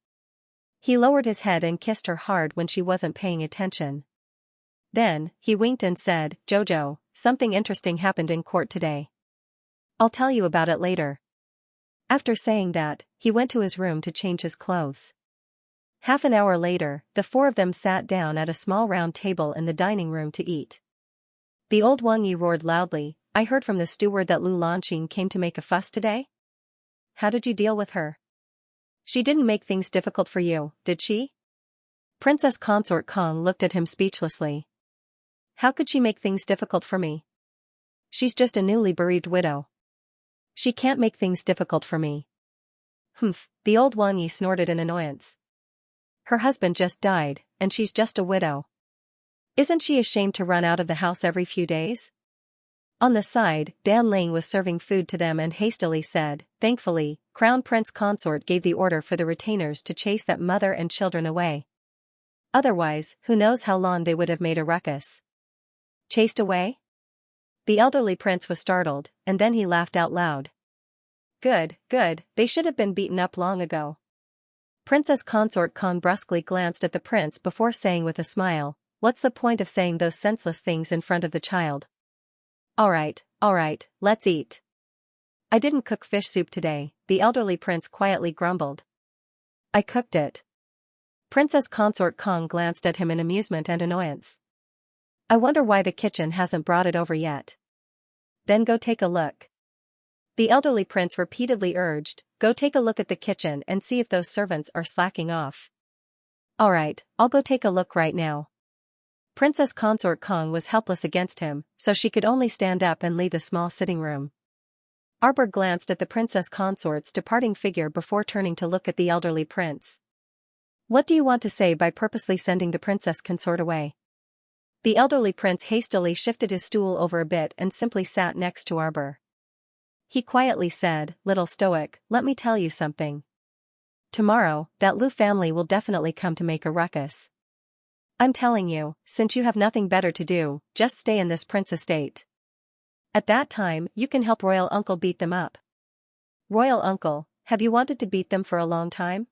He lowered his head and kissed her hard when she wasn't paying attention. Then, he winked and said, Jojo, something interesting happened in court today. I'll tell you about it later. After saying that, he went to his room to change his clothes. Half an hour later, the four of them sat down at a small round table in the dining room to eat. The old Wang Yi roared loudly, I heard from the steward that Lu Lanqing came to make a fuss today? How did you deal with her? She didn't make things difficult for you, did she? Princess Consort Kong looked at him speechlessly. How could she make things difficult for me? She's just a newly bereaved widow. She can't make things difficult for me. Humph, the old Wang Yi snorted in annoyance. Her husband just died, and she's just a widow. Isn't she ashamed to run out of the house every few days? On the side, Dan Ling was serving food to them and hastily said, thankfully, Crown Prince Consort gave the order for the retainers to chase that mother and children away. Otherwise, who knows how long they would have made a ruckus. Chased away? The elderly prince was startled, and then he laughed out loud. Good, they should have been beaten up long ago. Princess Consort Kong brusquely glanced at the prince before saying with a smile, what's the point of saying those senseless things in front of the child? All right, let's eat. I didn't cook fish soup today, the elderly prince quietly grumbled. I cooked it. Princess Consort Kong glanced at him in amusement and annoyance. I wonder why the kitchen hasn't brought it over yet. Then go take a look. The elderly prince repeatedly urged, go take a look at the kitchen and see if those servants are slacking off. Alright, I'll go take a look right now. Princess Consort Kong was helpless against him, so she could only stand up and leave the small sitting room. Arbor glanced at the princess consort's departing figure before turning to look at the elderly prince. What do you want to say by purposely sending the princess consort away? The elderly prince hastily shifted his stool over a bit and simply sat next to Arbor. He quietly said, "Little stoic, let me tell you something. Tomorrow, that Lu family will definitely come to make a ruckus. I'm telling you, since you have nothing better to do, just stay in this prince estate. At that time, you can help royal uncle beat them up." Royal uncle, have you wanted to beat them for a long time?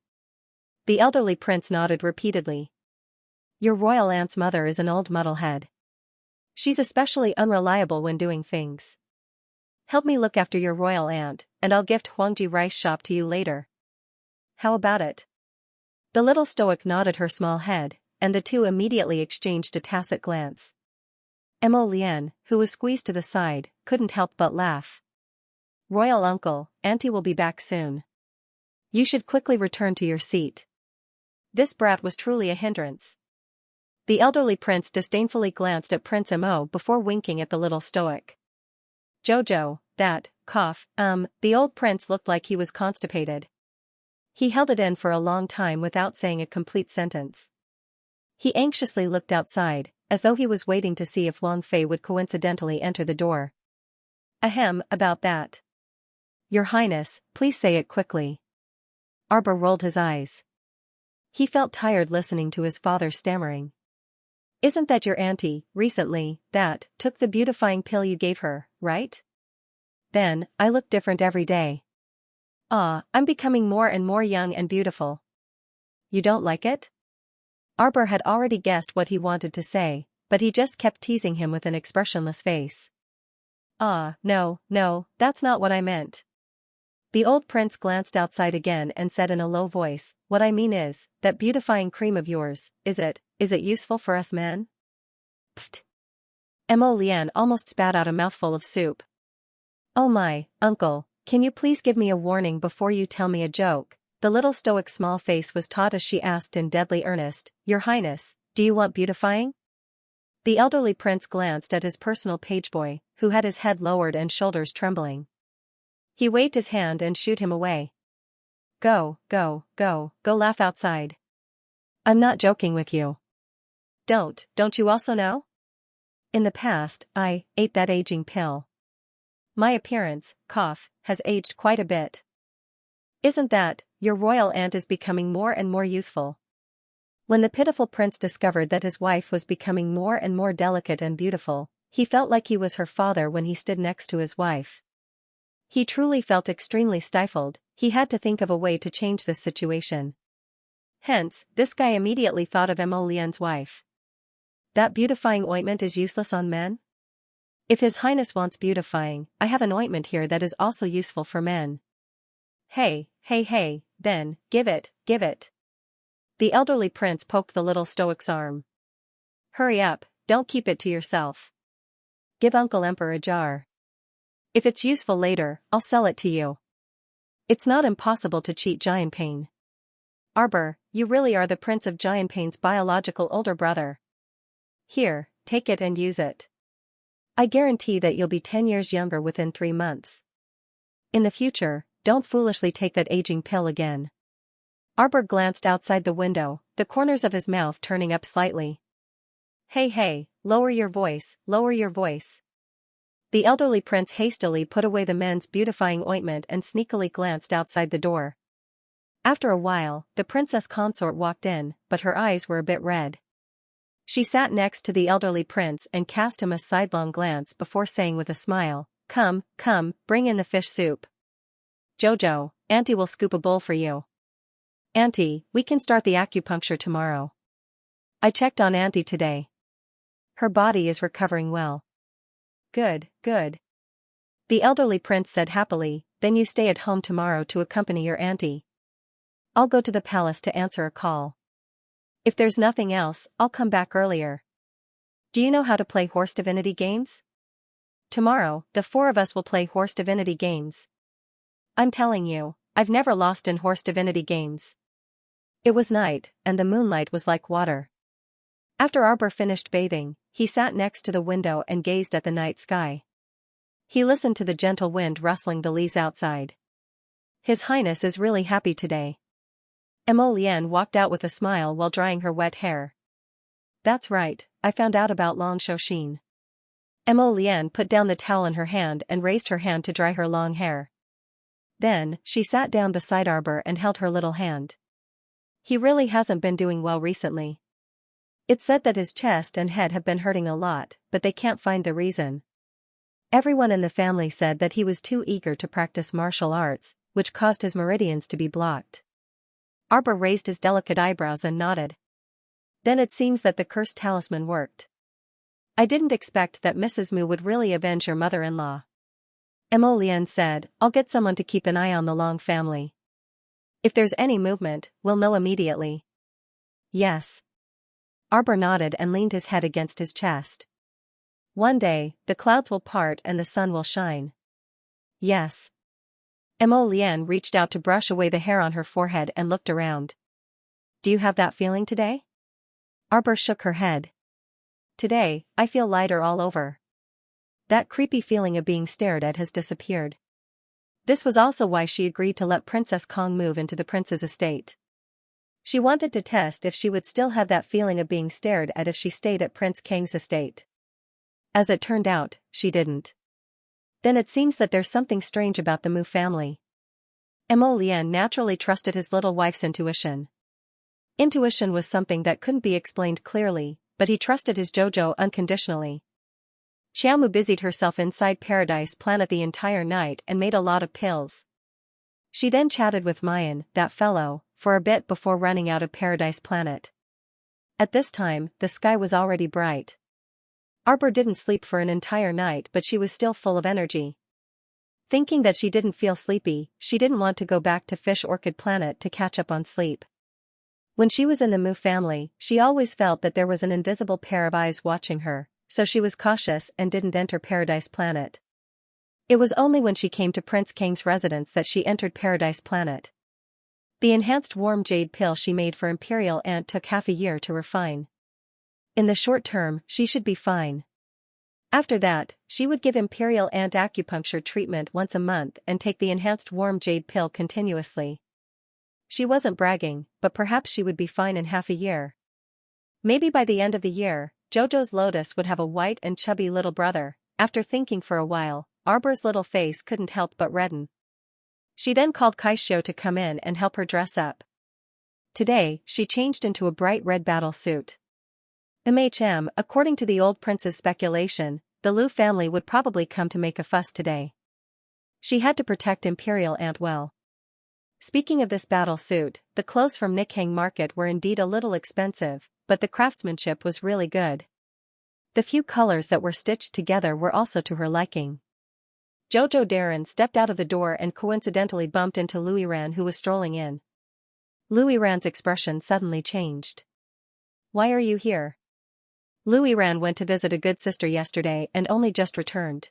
The elderly prince nodded repeatedly. Your royal aunt's mother is an old muddlehead. She's especially unreliable when doing things. Help me look after your royal aunt, and I'll gift Huangji rice shop to you later. How about it? The little stoic nodded her small head, and the two immediately exchanged a tacit glance. Mo Lian, who was squeezed to the side, couldn't help but laugh. Royal uncle, auntie will be back soon. You should quickly return to your seat. This brat was truly a hindrance. The elderly prince disdainfully glanced at Prince Mo before winking at the little stoic. Jojo, the old prince looked like he was constipated. He held it in for a long time without saying a complete sentence. He anxiously looked outside, as though he was waiting to see if Wang Fei would coincidentally enter the door. Ahem, about that. Your Highness, please say it quickly. Arbor rolled his eyes. He felt tired listening to his father stammering. Isn't that your auntie, recently, that took the beautifying pill you gave her, right? Then, I look different every day. I'm becoming more and more young and beautiful. You don't like it? Arbor had already guessed what he wanted to say, but he just kept teasing him with an expressionless face. No, that's not what I meant. The old prince glanced outside again and said in a low voice, what I mean is, that beautifying cream of yours, is it useful for us men? Pfft. Mo Lian almost spat out a mouthful of soup. Oh my, uncle, can you please give me a warning before you tell me a joke? The little stoic's small face was taut as she asked in deadly earnest, Your Highness, do you want beautifying? The elderly prince glanced at his personal pageboy, who had his head lowered and shoulders trembling. He waved his hand and shooed him away. Go laugh outside. I'm not joking with you. Don't you also know? In the past, I ate that aging pill. My appearance, has aged quite a bit. Isn't that, your royal aunt is becoming more and more youthful. When the pitiful prince discovered that his wife was becoming more and more delicate and beautiful, he felt like he was her father when he stood next to his wife. He truly felt extremely stifled. He had to think of a way to change this situation. Hence, this guy immediately thought of Mo Lian's wife. That beautifying ointment is useless on men? If His Highness wants beautifying, I have an ointment here that is also useful for men. Hey, then, give it. The elderly prince poked the little stoic's arm. Hurry up, don't keep it to yourself. Give Uncle Emperor a jar. If it's useful later, I'll sell it to you. It's not impossible to cheat Giantpain. Arbor, you really are the Prince of Giantpain's biological older brother. Here, take it and use it. I guarantee that you'll be 10 years younger within 3 months. In the future, don't foolishly take that aging pill again. Arbor glanced outside the window, the corners of his mouth turning up slightly. Hey, lower your voice. The elderly prince hastily put away the men's beautifying ointment and sneakily glanced outside the door. After a while, the princess consort walked in, but her eyes were a bit red. She sat next to the elderly prince and cast him a sidelong glance before saying with a smile, Come, bring in the fish soup. Jojo, Auntie will scoop a bowl for you. Auntie, we can start the acupuncture tomorrow. I checked on Auntie today. Her body is recovering well. Good. The elderly prince said happily, then you stay at home tomorrow to accompany your auntie. I'll go to the palace to answer a call. If there's nothing else, I'll come back earlier. Do you know how to play horse divinity games? Tomorrow, the 4 of us will play horse divinity games. I'm telling you, I've never lost in horse divinity games. It was night, and the moonlight was like water. After Arbor finished bathing, he sat next to the window and gazed at the night sky. He listened to the gentle wind rustling the leaves outside. His Highness is really happy today. Emolienne walked out with a smile while drying her wet hair. That's right, I found out about Long Shoshin. Emolienne put down the towel in her hand and raised her hand to dry her long hair. Then, she sat down beside Arbor and held her little hand. He really hasn't been doing well recently. It's said that his chest and head have been hurting a lot, but they can't find the reason. Everyone in the family said that he was too eager to practice martial arts, which caused his meridians to be blocked. Arbor raised his delicate eyebrows and nodded. Then it seems that the cursed talisman worked. I didn't expect that Mrs. Mu would really avenge your mother-in-law. Emolienne said, I'll get someone to keep an eye on the Long family. If there's any movement, we'll know immediately. Yes. Arbor nodded and leaned his head against his chest. One day, the clouds will part and the sun will shine. Yes. Emolienne reached out to brush away the hair on her forehead and looked around. Do you have that feeling today? Arbor shook her head. Today, I feel lighter all over. That creepy feeling of being stared at has disappeared. This was also why she agreed to let Princess Kong move into the prince's estate. She wanted to test if she would still have that feeling of being stared at if she stayed at Prince Kang's estate. As it turned out, she didn't. Then it seems that there's something strange about the Mu family. Emolienne naturally trusted his little wife's intuition. Intuition was something that couldn't be explained clearly, but he trusted his Jojo unconditionally. Xiaomu busied herself inside Paradise Planet the entire night and made a lot of pills. She then chatted with Mayan, that fellow, for a bit before running out of Paradise Planet. At this time, the sky was already bright. Arbor didn't sleep for an entire night, but she was still full of energy. Thinking that she didn't feel sleepy, she didn't want to go back to Fish Orchid Planet to catch up on sleep. When she was in the Mu family, she always felt that there was an invisible pair of eyes watching her, so she was cautious and didn't enter Paradise Planet. It was only when she came to Prince Kang's residence that she entered Paradise Planet. The enhanced warm jade pill she made for Imperial Ant took half a year to refine. In the short term, she should be fine. After that, she would give Imperial Ant acupuncture treatment once a month and take the enhanced warm jade pill continuously. She wasn't bragging, but perhaps she would be fine in half a year. Maybe by the end of the year, Jojo's Lotus would have a white and chubby little brother. After thinking for a while, Arbor's little face couldn't help but redden. She then called Kaishio to come in and help her dress up. Today, she changed into a bright red battle suit. According to the old prince's speculation, the Lu family would probably come to make a fuss today. She had to protect Imperial Ant well. Speaking of this battle suit, the clothes from Nikhang Market were indeed a little expensive, but the craftsmanship was really good. The few colors that were stitched together were also to her liking. Jojo Darren stepped out of the door and coincidentally bumped into Luiran, who was strolling in. Luiran's expression suddenly changed. Why are you here? Luiran went to visit a good sister yesterday and only just returned.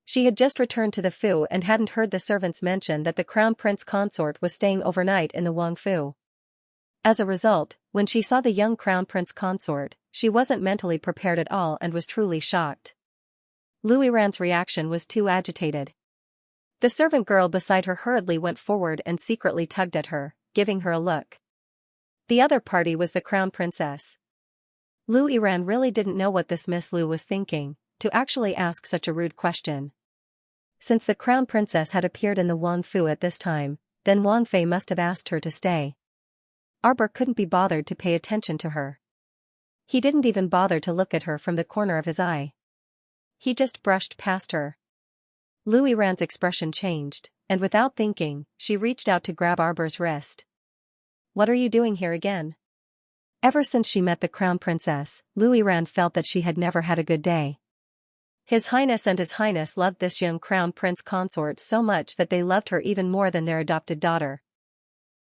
She had just returned to the Fu and hadn't heard the servants mention that the Crown Prince Consort was staying overnight in the Wang Fu. As a result, when she saw the young Crown Prince Consort, she wasn't mentally prepared at all and was truly shocked. Luiran's reaction was too agitated. The servant girl beside her hurriedly went forward and secretly tugged at her, giving her a look. The other party was the Crown Princess. Luiran really didn't know what this Miss Lu was thinking, to actually ask such a rude question. Since the Crown Princess had appeared in the Wang Fu at this time, then Wang Fei must have asked her to stay. Arbor couldn't be bothered to pay attention to her. He didn't even bother to look at her from the corner of his eye. He just brushed past her. Luiran's expression changed, and without thinking, she reached out to grab Arbor's wrist. What are you doing here again? Ever since she met the Crown Princess, Luiran felt that she had never had a good day. His Highness and His Highness loved this young Crown Prince Consort so much that they loved her even more than their adopted daughter.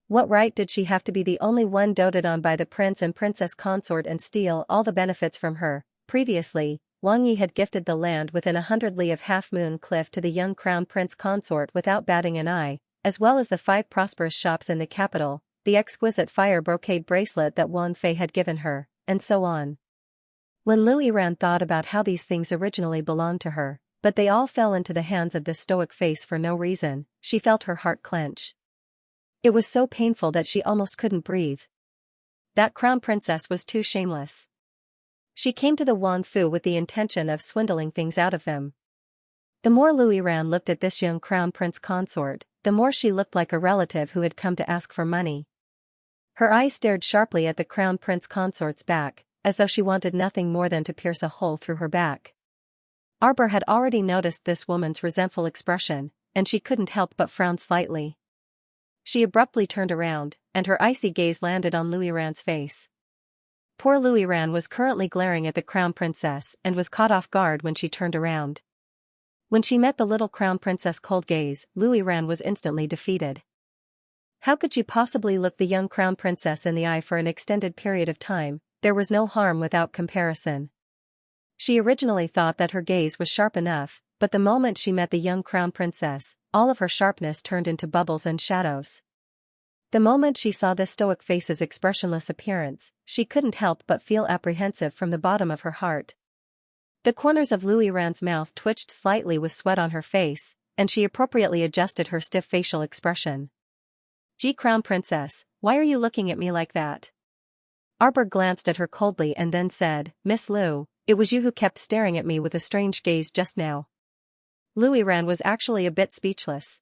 What right did she have to be the only one doted on by the Prince and Princess Consort and steal all the benefits from her? Previously, Wang Yi had gifted the land within 100 li of Half Moon Cliff to the young Crown Prince Consort without batting an eye, as well as the 5 prosperous shops in the capital, the exquisite fire brocade bracelet that Wan Fei had given her, and so on. When Lu Yiran thought about how these things originally belonged to her, but they all fell into the hands of this stoic face for no reason, she felt her heart clench. It was so painful that she almost couldn't breathe. That crown princess was too shameless. She came to the Wan Fu with the intention of swindling things out of them. The more Lu Yiran looked at this young crown prince consort, the more she looked like a relative who had come to ask for money. Her eyes stared sharply at the crown prince consort's back, as though she wanted nothing more than to pierce a hole through her back. Arbor had already noticed this woman's resentful expression, and she couldn't help but frown slightly. She abruptly turned around, and her icy gaze landed on Lu Yiran's face. Poor Lu Yiran was currently glaring at the crown princess and was caught off guard when she turned around. When she met the little crown princess' cold gaze, Lu Yiran was instantly defeated. How could she possibly look the young crown princess in the eye for an extended period of time? There was no harm without comparison. She originally thought that her gaze was sharp enough, but the moment she met the young crown princess, all of her sharpness turned into bubbles and shadows. The moment she saw this stoic face's expressionless appearance, she couldn't help but feel apprehensive from the bottom of her heart. The corners of Lu Yiran's mouth twitched slightly with sweat on her face, and she appropriately adjusted her stiff facial expression. "Gee, crown princess, why are you looking at me like that?" Arbor glanced at her coldly and then said, "Miss Lu, it was you who kept staring at me with a strange gaze just now." Lu Yiran was actually a bit speechless.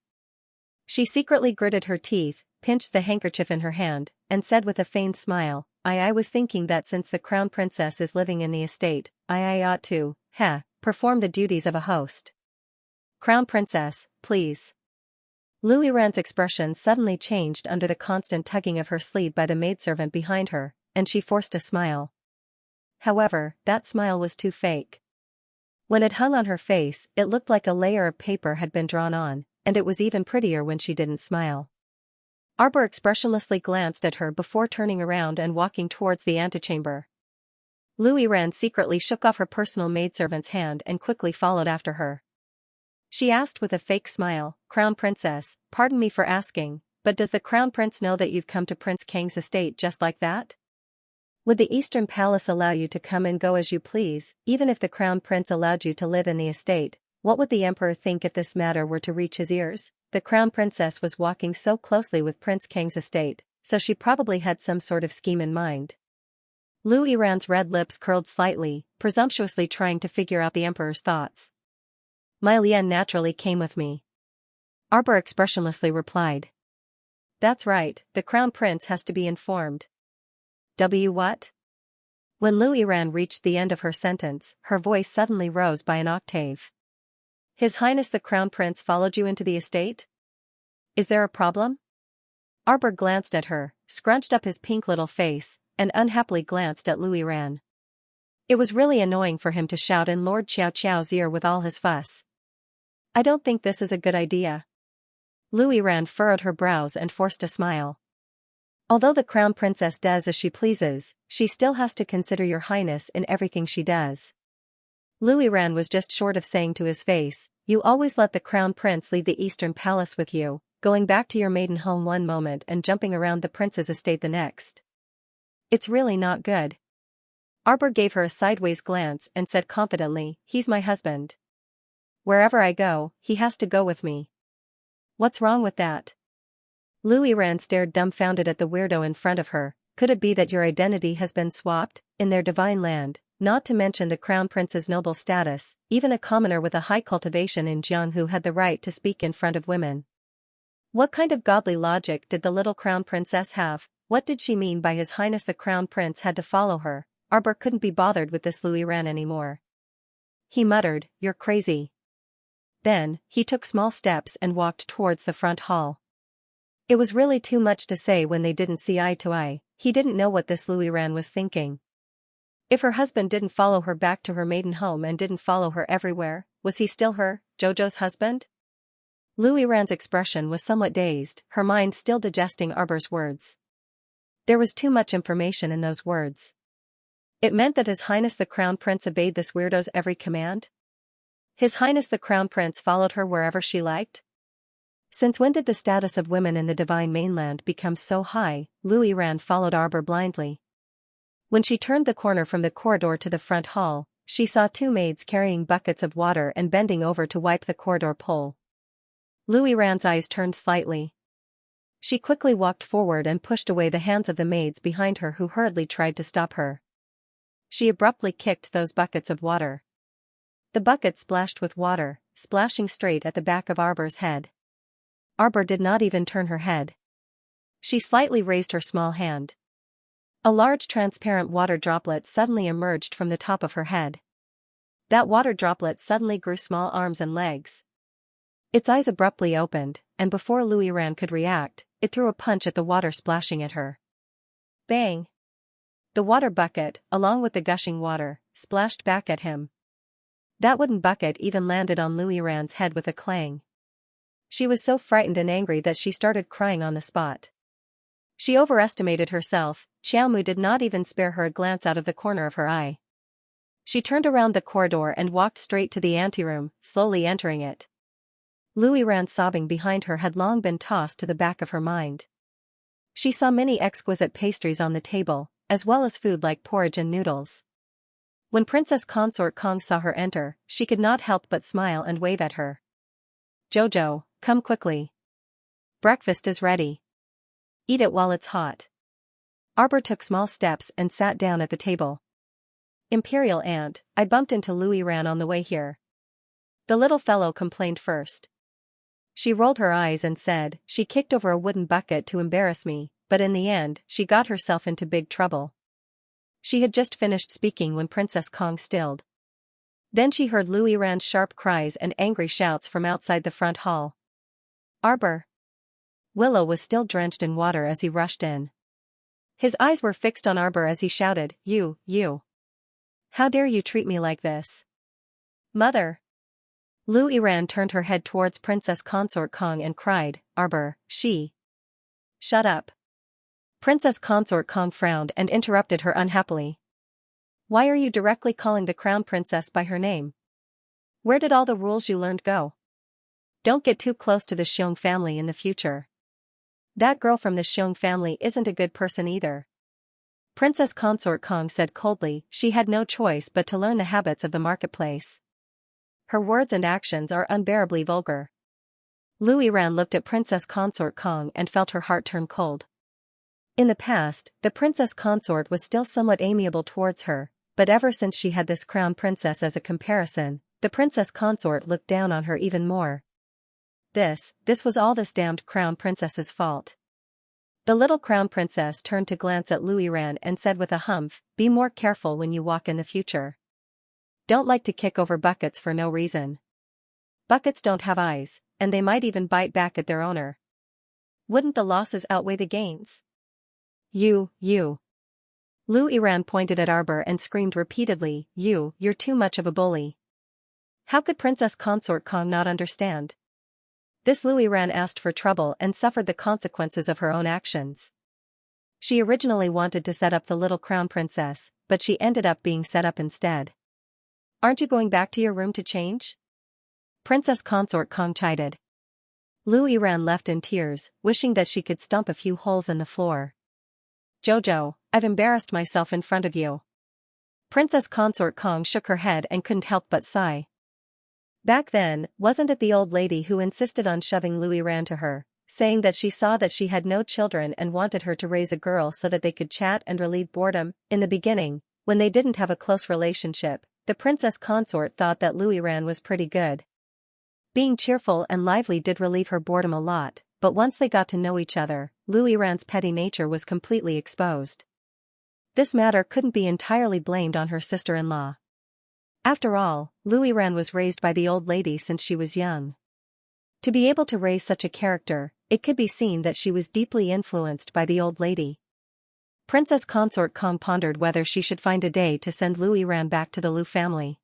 She secretly gritted her teeth, pinched the handkerchief in her hand, and said with a feigned smile, I was thinking that since the crown princess is living in the estate, I ought to, perform the duties of a host. Crown princess, please." Lu Yiran's expression suddenly changed under the constant tugging of her sleeve by the maidservant behind her, and she forced a smile. However, that smile was too fake. When it hung on her face, it looked like a layer of paper had been drawn on, and it was even prettier when she didn't smile. Arbor expressionlessly glanced at her before turning around and walking towards the antechamber. Lu Yiran secretly shook off her personal maidservant's hand and quickly followed after her. She asked with a fake smile, "Crown princess, pardon me for asking, but does the crown prince know that you've come to Prince Kang's estate just like that? Would the Eastern Palace allow you to come and go as you please, even if the crown prince allowed you to live in the estate? What would the emperor think if this matter were to reach his ears?" The crown princess was walking so closely with Prince Kang's estate, so she probably had some sort of scheme in mind. Lu Yiran's red lips curled slightly, presumptuously trying to figure out the emperor's thoughts. "My Lian naturally came with me," Arbor expressionlessly replied. "That's right, the crown prince has to be informed." What? When Lu Yiran reached the end of her sentence, her voice suddenly rose by an octave. "His Highness the Crown Prince followed you into the estate? Is there a problem?" Arbor glanced at her, scrunched up his pink little face, and unhappily glanced at Lu Yiran. It was really annoying for him to shout in Lord Xiao Qiao's ear with all his fuss. "I don't think this is a good idea." Lu Yiran furrowed her brows and forced a smile. "Although the crown princess does as she pleases, she still has to consider your highness in everything she does." Lu Yiran was just short of saying to his face, "You always let the crown prince leave the Eastern Palace with you, going back to your maiden home one moment and jumping around the prince's estate the next. It's really not good." Arbor gave her a sideways glance and said confidently, "He's my husband. Wherever I go, he has to go with me. What's wrong with that?" Lu Yiran stared dumbfounded at the weirdo in front of her. Could it be that your identity has been swapped, in their divine land, not to mention the crown prince's noble status? Even a commoner with a high cultivation in Jianghu had the right to speak in front of women. What kind of godly logic did the little crown princess have? What did she mean by His Highness the Crown Prince had to follow her? Arbor couldn't be bothered with this Lu Yiran anymore. He muttered, "You're crazy." Then, he took small steps and walked towards the front hall. It was really too much to say when they didn't see eye to eye. He didn't know what this Lu Yiran was thinking. If her husband didn't follow her back to her maiden home and didn't follow her everywhere, was he still her, Jojo's husband? Lu Yiran's expression was somewhat dazed, her mind still digesting Arbor's words. There was too much information in those words. It meant that His Highness the Crown Prince obeyed this weirdo's every command? His Highness the Crown Prince followed her wherever she liked? Since when did the status of women in the divine mainland become so high? Louis Ran followed Arbor blindly. When she turned the corner from the corridor to the front hall, she saw two maids carrying buckets of water and bending over to wipe the corridor pole. Louis Ran's eyes turned slightly. She quickly walked forward and pushed away the hands of the maids behind her who hurriedly tried to stop her. She abruptly kicked those buckets of water. The bucket splashed with water, splashing straight at the back of Arbor's head. Arbor did not even turn her head. She slightly raised her small hand. A large transparent water droplet suddenly emerged from the top of her head. That water droplet suddenly grew small arms and legs. Its eyes abruptly opened, and before Louis Ran could react, it threw a punch at the water splashing at her. Bang! The water bucket, along with the gushing water, splashed back at him. That wooden bucket even landed on Louis Ran's head with a clang. She was so frightened and angry that she started crying on the spot. She overestimated herself. Xiaomu did not even spare her a glance out of the corner of her eye. She turned around the corridor and walked straight to the anteroom, slowly entering it. Louis Ran sobbing behind her had long been tossed to the back of her mind. She saw many exquisite pastries on the table, as well as food like porridge and noodles. When Princess Consort Kong saw her enter, she could not help but smile and wave at her. "Jojo, come quickly. Breakfast is ready. Eat it while it's hot." Arbor took small steps and sat down at the table. "Imperial Aunt, I bumped into Louis Ran on the way here." The little fellow complained first. She rolled her eyes and said, "She kicked over a wooden bucket to embarrass me, but in the end, she got herself into big trouble." She had just finished speaking when Princess Kong stilled. Then she heard Louis Ran's sharp cries and angry shouts from outside the front hall. "Arbor!" Willow was still drenched in water as he rushed in. His eyes were fixed on Arbor as he shouted, You! How dare you treat me like this? Mother!" Louis Ran turned her head towards Princess Consort Kong and cried, "Arbor, she." "Shut up." Princess Consort Kong frowned and interrupted her unhappily. "Why are you directly calling the crown princess by her name? Where did all the rules you learned go? Don't get too close to the Xiong family in the future. That girl from the Xiong family isn't a good person either." Princess Consort Kong said coldly she had no choice but to learn the habits of the marketplace. Her words and actions are unbearably vulgar. Louis Ran looked at Princess Consort Kong and felt her heart turn cold. In the past, the Princess Consort was still somewhat amiable towards her, but ever since she had this crown princess as a comparison, the Princess Consort looked down on her even more. This was all this damned crown princess's fault. The little crown princess turned to glance at Louis Ran and said with a humph, "Be more careful when you walk in the future. Don't like to kick over buckets for no reason. Buckets don't have eyes, and they might even bite back at their owner. Wouldn't the losses outweigh the gains?" You. Louis Ran pointed at Arbor and screamed repeatedly, You're too much of a bully." How could Princess Consort Kong not understand? This Louis Ran asked for trouble and suffered the consequences of her own actions. She originally wanted to set up the little crown princess, but she ended up being set up instead. "Aren't you going back to your room to change?" Princess Consort Kong chided. Louis Ran left in tears, wishing that she could stomp a few holes in the floor. "Jojo, I've embarrassed myself in front of you." Princess Consort Kong shook her head and couldn't help but sigh. Back then, wasn't it the old lady who insisted on shoving Louis Ran to her, saying that she saw that she had no children and wanted her to raise a girl so that they could chat and relieve boredom? In the beginning, when they didn't have a close relationship, the Princess Consort thought that Louis Ran was pretty good. Being cheerful and lively did relieve her boredom a lot, but once they got to know each other, Louis Ran's petty nature was completely exposed. This matter couldn't be entirely blamed on her sister-in-law. After all, Louis Ran was raised by the old lady since she was young. To be able to raise such a character, it could be seen that she was deeply influenced by the old lady. Princess Consort Kong pondered whether she should find a day to send Louis Ran back to the Liu family.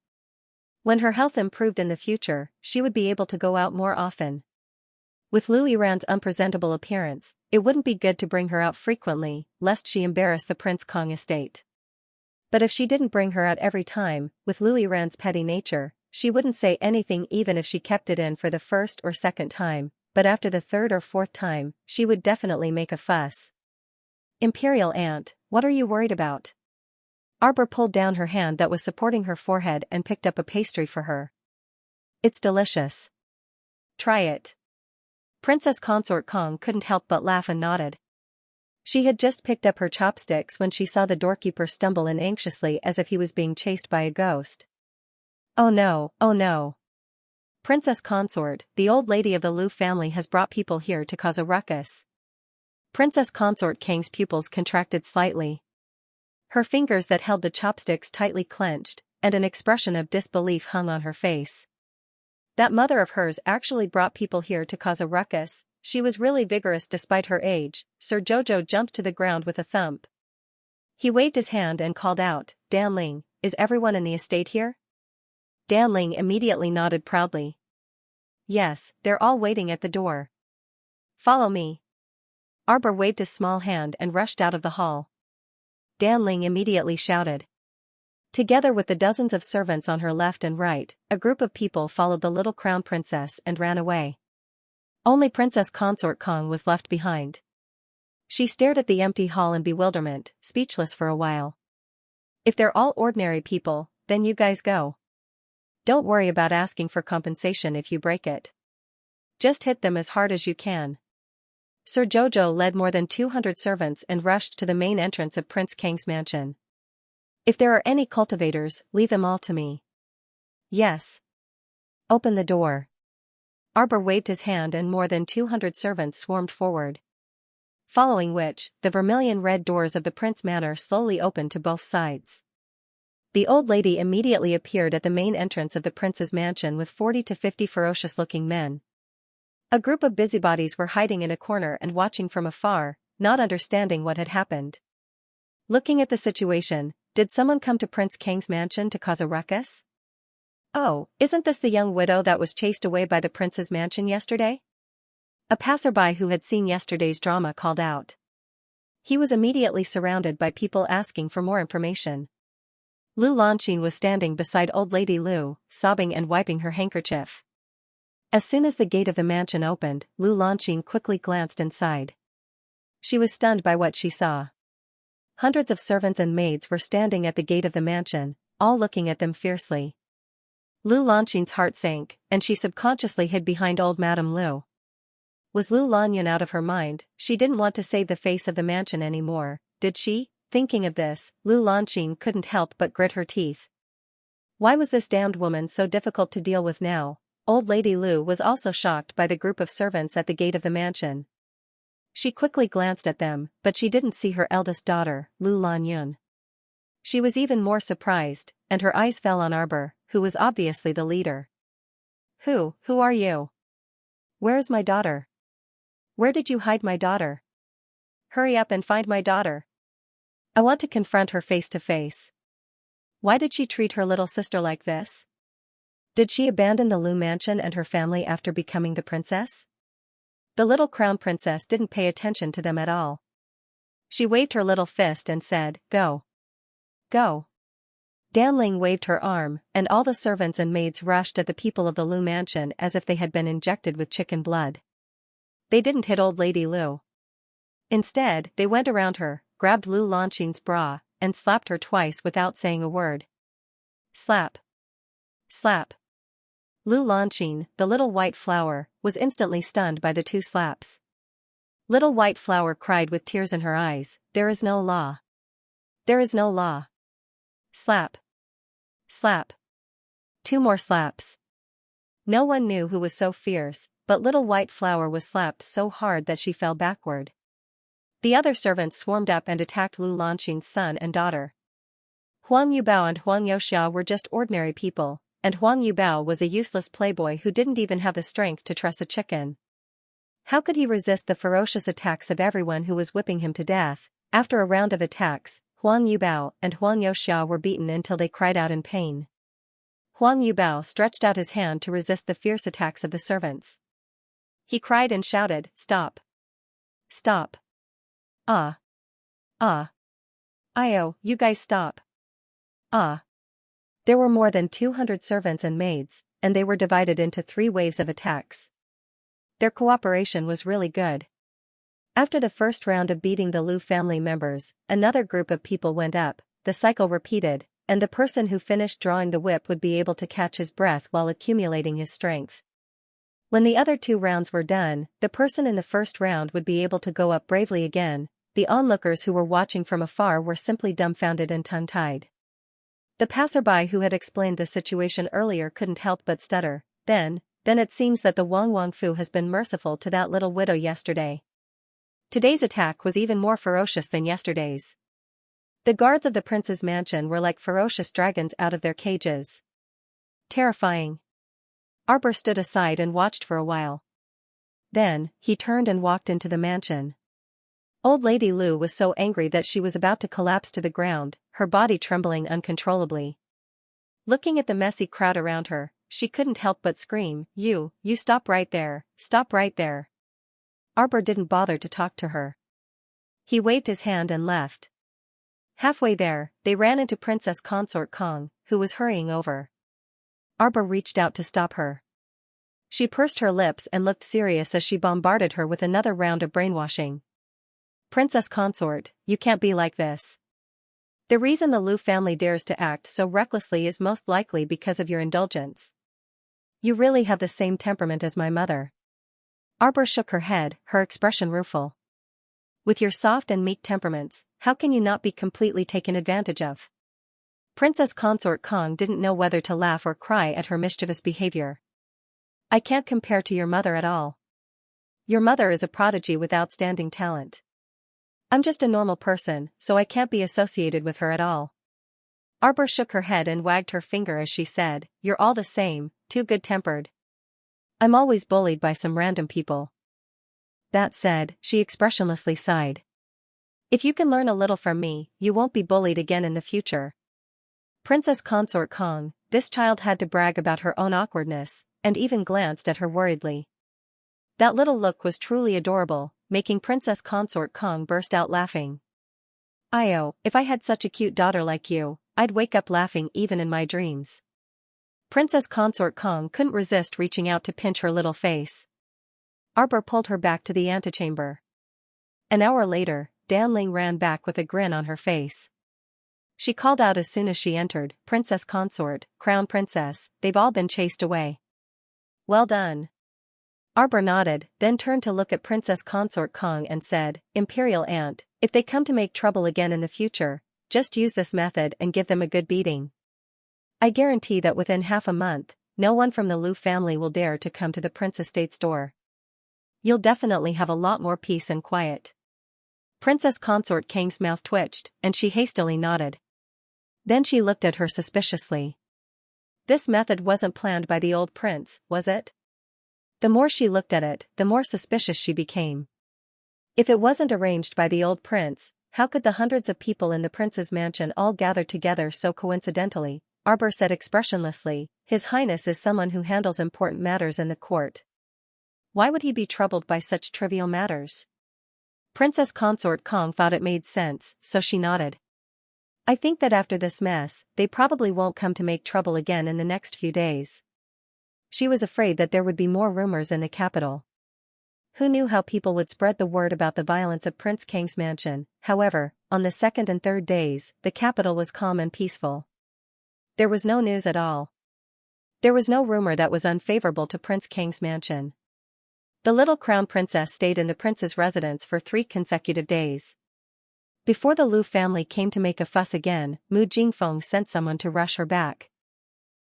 When her health improved in the future, she would be able to go out more often. With Louis Ran's unpresentable appearance, it wouldn't be good to bring her out frequently, lest she embarrass the Prince Kong estate. But if she didn't bring her out every time, with Louis Ran's petty nature, she wouldn't say anything even if she kept it in for the first or second time, but after the third or fourth time, she would definitely make a fuss. Imperial Aunt, what are you worried about? Arbor pulled down her hand that was supporting her forehead and picked up a pastry for her. It's delicious. Try it. Princess Consort Kong couldn't help but laugh and nodded. She had just picked up her chopsticks when she saw the doorkeeper stumble in anxiously as if he was being chased by a ghost. Oh no, oh no. Princess Consort, the old lady of the Lu family has brought people here to cause a ruckus. Princess Consort Kang's pupils contracted slightly. Her fingers that held the chopsticks tightly clenched, and an expression of disbelief hung on her face. That mother of hers actually brought people here to cause a ruckus. She was really vigorous despite her age. Sir Jojo jumped to the ground with a thump. He waved his hand and called out, Dan Ling, is everyone in the estate here? Dan Ling immediately nodded proudly. Yes, they're all waiting at the door. Follow me. Arbor waved his small hand and rushed out of the hall. Dan Ling immediately shouted. Together with the dozens of servants on her left and right, a group of people followed the little crown princess and ran away. Only Princess Consort Kong was left behind. She stared at the empty hall in bewilderment, speechless for a while. If they're all ordinary people, then you guys go. Don't worry about asking for compensation if you break it. Just hit them as hard as you can. Sir Jojo led more than 200 servants and rushed to the main entrance of Prince Kang's mansion. If there are any cultivators, leave them all to me. Yes. Open the door. Arbor waved his hand and more than 200 servants swarmed forward. Following which, the vermilion-red doors of the Prince Manor slowly opened to both sides. The old lady immediately appeared at the main entrance of the prince's mansion with 40 to 50 ferocious-looking men. A group of busybodies were hiding in a corner and watching from afar, not understanding what had happened. Looking at the situation, did someone come to Prince Kang's mansion to cause a ruckus? Oh, isn't this the young widow that was chased away by the prince's mansion yesterday? A passerby who had seen yesterday's drama called out. He was immediately surrounded by people asking for more information. Lu Lanqin was standing beside old lady Lu, sobbing and wiping her handkerchief. As soon as the gate of the mansion opened, Lu Lanqin quickly glanced inside. She was stunned by what she saw. Hundreds of servants and maids were standing at the gate of the mansion, all looking at them fiercely. Lu Lanqin's heart sank, and she subconsciously hid behind old Madame Lu. Was Lu Lanyan out of her mind? She didn't want to save the face of the mansion anymore, did she? Thinking of this, Lu Lanqin couldn't help but grit her teeth. Why was this damned woman so difficult to deal with now? Old Lady Lu was also shocked by the group of servants at the gate of the mansion. She quickly glanced at them, but she didn't see her eldest daughter, Lu Lanyun. She was even more surprised, and her eyes fell on Arbor, who was obviously the leader. Who are you? Where is my daughter? Where did you hide my daughter? Hurry up and find my daughter. I want to confront her face to face. Why did she treat her little sister like this? Did she abandon the Lu mansion and her family after becoming the princess? The little crown princess didn't pay attention to them at all. She waved her little fist and said, Go. Go. Dan Ling waved her arm, and all the servants and maids rushed at the people of the Lu mansion as if they had been injected with chicken blood. They didn't hit old lady Lu. Instead, they went around her, grabbed Lu Lanqin's bra, and slapped her twice without saying a word. Slap. Slap. Lu Lanqin, the little white flower, was instantly stunned by the two slaps. Little white flower cried with tears in her eyes, There is no law. There is no law. Slap. Slap. 2 more slaps. No one knew who was so fierce, but little white flower was slapped so hard that she fell backward. The other servants swarmed up and attacked Lu Lanqin's son and daughter. Huang Yubao and Huang Youxia were just ordinary people, and Huang Yubao was a useless playboy who didn't even have the strength to truss a chicken. How could he resist the ferocious attacks of everyone who was whipping him to death? After a round of attacks, Huang Yubao and Huang Youxia were beaten until they cried out in pain. Huang Yubao stretched out his hand to resist the fierce attacks of the servants. He cried and shouted, Stop! Stop! Ah! Ah! Io, you guys stop! Ah! There were more than 200 servants and maids, and they were divided into 3 waves of attacks. Their cooperation was really good. After the first round of beating the Liu family members, another group of people went up, the cycle repeated, and the person who finished drawing the whip would be able to catch his breath while accumulating his strength. When the other 2 rounds were done, the person in the first round would be able to go up bravely again. The onlookers who were watching from afar were simply dumbfounded and tongue-tied. The passerby who had explained the situation earlier couldn't help but stutter. Then it seems that the Wang Fu has been merciful to that little widow yesterday. Today's attack was even more ferocious than yesterday's. The guards of the prince's mansion were like ferocious dragons out of their cages. Terrifying. Arbor stood aside and watched for a while. Then, he turned and walked into the mansion. Old Lady Lu was so angry that she was about to collapse to the ground, her body trembling uncontrollably. Looking at the messy crowd around her, she couldn't help but scream, You stop right there, stop right there. Arbor didn't bother to talk to her. He waved his hand and left. Halfway there, they ran into Princess Consort Kong, who was hurrying over. Arbor reached out to stop her. She pursed her lips and looked serious as she bombarded her with another round of brainwashing. Princess Consort, you can't be like this. The reason the Liu family dares to act so recklessly is most likely because of your indulgence. You really have the same temperament as my mother. Arbor shook her head, her expression rueful. With your soft and meek temperaments, how can you not be completely taken advantage of? Princess Consort Kong didn't know whether to laugh or cry at her mischievous behavior. I can't compare to your mother at all. Your mother is a prodigy with outstanding talent. I'm just a normal person, so I can't be associated with her at all. Arbor shook her head and wagged her finger as she said, You're all the same, too good-tempered. I'm always bullied by some random people. That said, she expressionlessly sighed. If you can learn a little from me, you won't be bullied again in the future. Princess Consort Kong, this child had to brag about her own awkwardness, and even glanced at her worriedly. That little look was truly adorable, making Princess Consort Kong burst out laughing. If I had such a cute daughter like you, I'd wake up laughing even in my dreams. Princess Consort Kong couldn't resist reaching out to pinch her little face. Arbor pulled her back to the antechamber. An hour later, Dan Ling ran back with a grin on her face. She called out as soon as she entered, Princess Consort, Crown Princess, they've all been chased away. Well done. Arbor nodded, then turned to look at Princess Consort Kong and said, Imperial Aunt, if they come to make trouble again in the future, just use this method and give them a good beating. I guarantee that within half a month, no one from the Liu family will dare to come to the Prince Estate's door. You'll definitely have a lot more peace and quiet. Princess Consort Kang's mouth twitched, and she hastily nodded. Then she looked at her suspiciously. This method wasn't planned by the old prince, was it? The more she looked at it, the more suspicious she became. If it wasn't arranged by the old prince, how could the hundreds of people in the prince's mansion all gather together so coincidentally? Arbor said expressionlessly, His Highness is someone who handles important matters in the court. Why would he be troubled by such trivial matters? Princess Consort Kong thought it made sense, so she nodded. I think that after this mess, they probably won't come to make trouble again in the next few days. She was afraid that there would be more rumors in the capital. Who knew how people would spread the word about the violence at Prince Kang's mansion? However, on the second and third days, the capital was calm and peaceful. There was no news at all. There was no rumor that was unfavorable to Prince Kang's mansion. The little crown princess stayed in the prince's residence for 3 consecutive days. Before the Liu family came to make a fuss again, Mu Jingfeng sent someone to rush her back.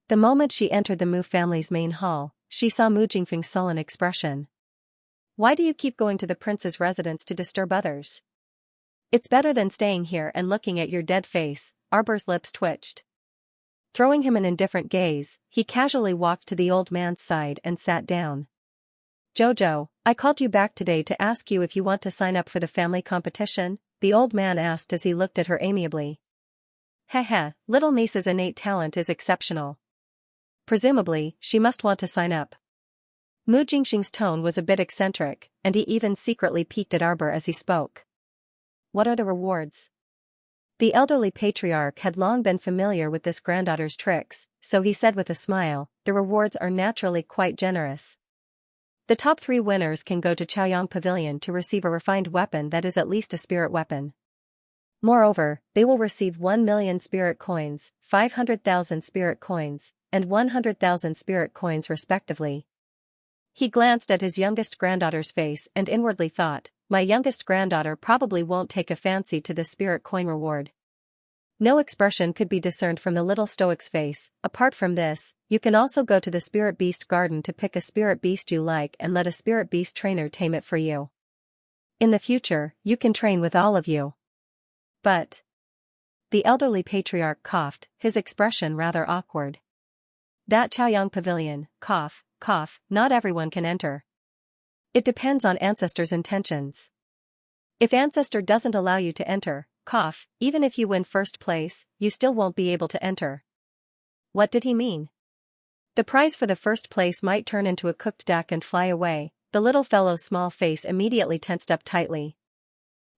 The moment she entered the Mu family's main hall, she saw Mu Jingfeng's sullen expression. Why do you keep going to the prince's residence to disturb others? It's better than staying here and looking at your dead face. Arbor's lips twitched. Throwing him an indifferent gaze, he casually walked to the old man's side and sat down. Jojo, I called you back today to ask you if you want to sign up for the family competition, the old man asked as he looked at her amiably. Heh, little niece's innate talent is exceptional. Presumably, she must want to sign up. Mu Jingxing's tone was a bit eccentric, and he even secretly peeked at Arbor as he spoke. What are the rewards? The elderly patriarch had long been familiar with this granddaughter's tricks, so he said with a smile, the rewards are naturally quite generous. The top 3 winners can go to Chaoyang Pavilion to receive a refined weapon that is at least a spirit weapon. Moreover, they will receive 1 million spirit coins, 500,000 spirit coins, and 100,000 spirit coins respectively. He glanced at his youngest granddaughter's face and inwardly thought, my youngest granddaughter probably won't take a fancy to this spirit coin reward. No expression could be discerned from the little stoic's face. Apart from this, you can also go to the spirit beast garden to pick a spirit beast you like and let a spirit beast trainer tame it for you. In the future, you can train with all of you. But the elderly patriarch coughed, his expression rather awkward. That Chaoyang Pavilion, cough, not everyone can enter. It depends on Ancestor's intentions. If Ancestor doesn't allow you to enter, cough, even if you win first place, you still won't be able to enter. What did he mean? The prize for the first place might turn into a cooked duck and fly away. The little fellow's small face immediately tensed up tightly.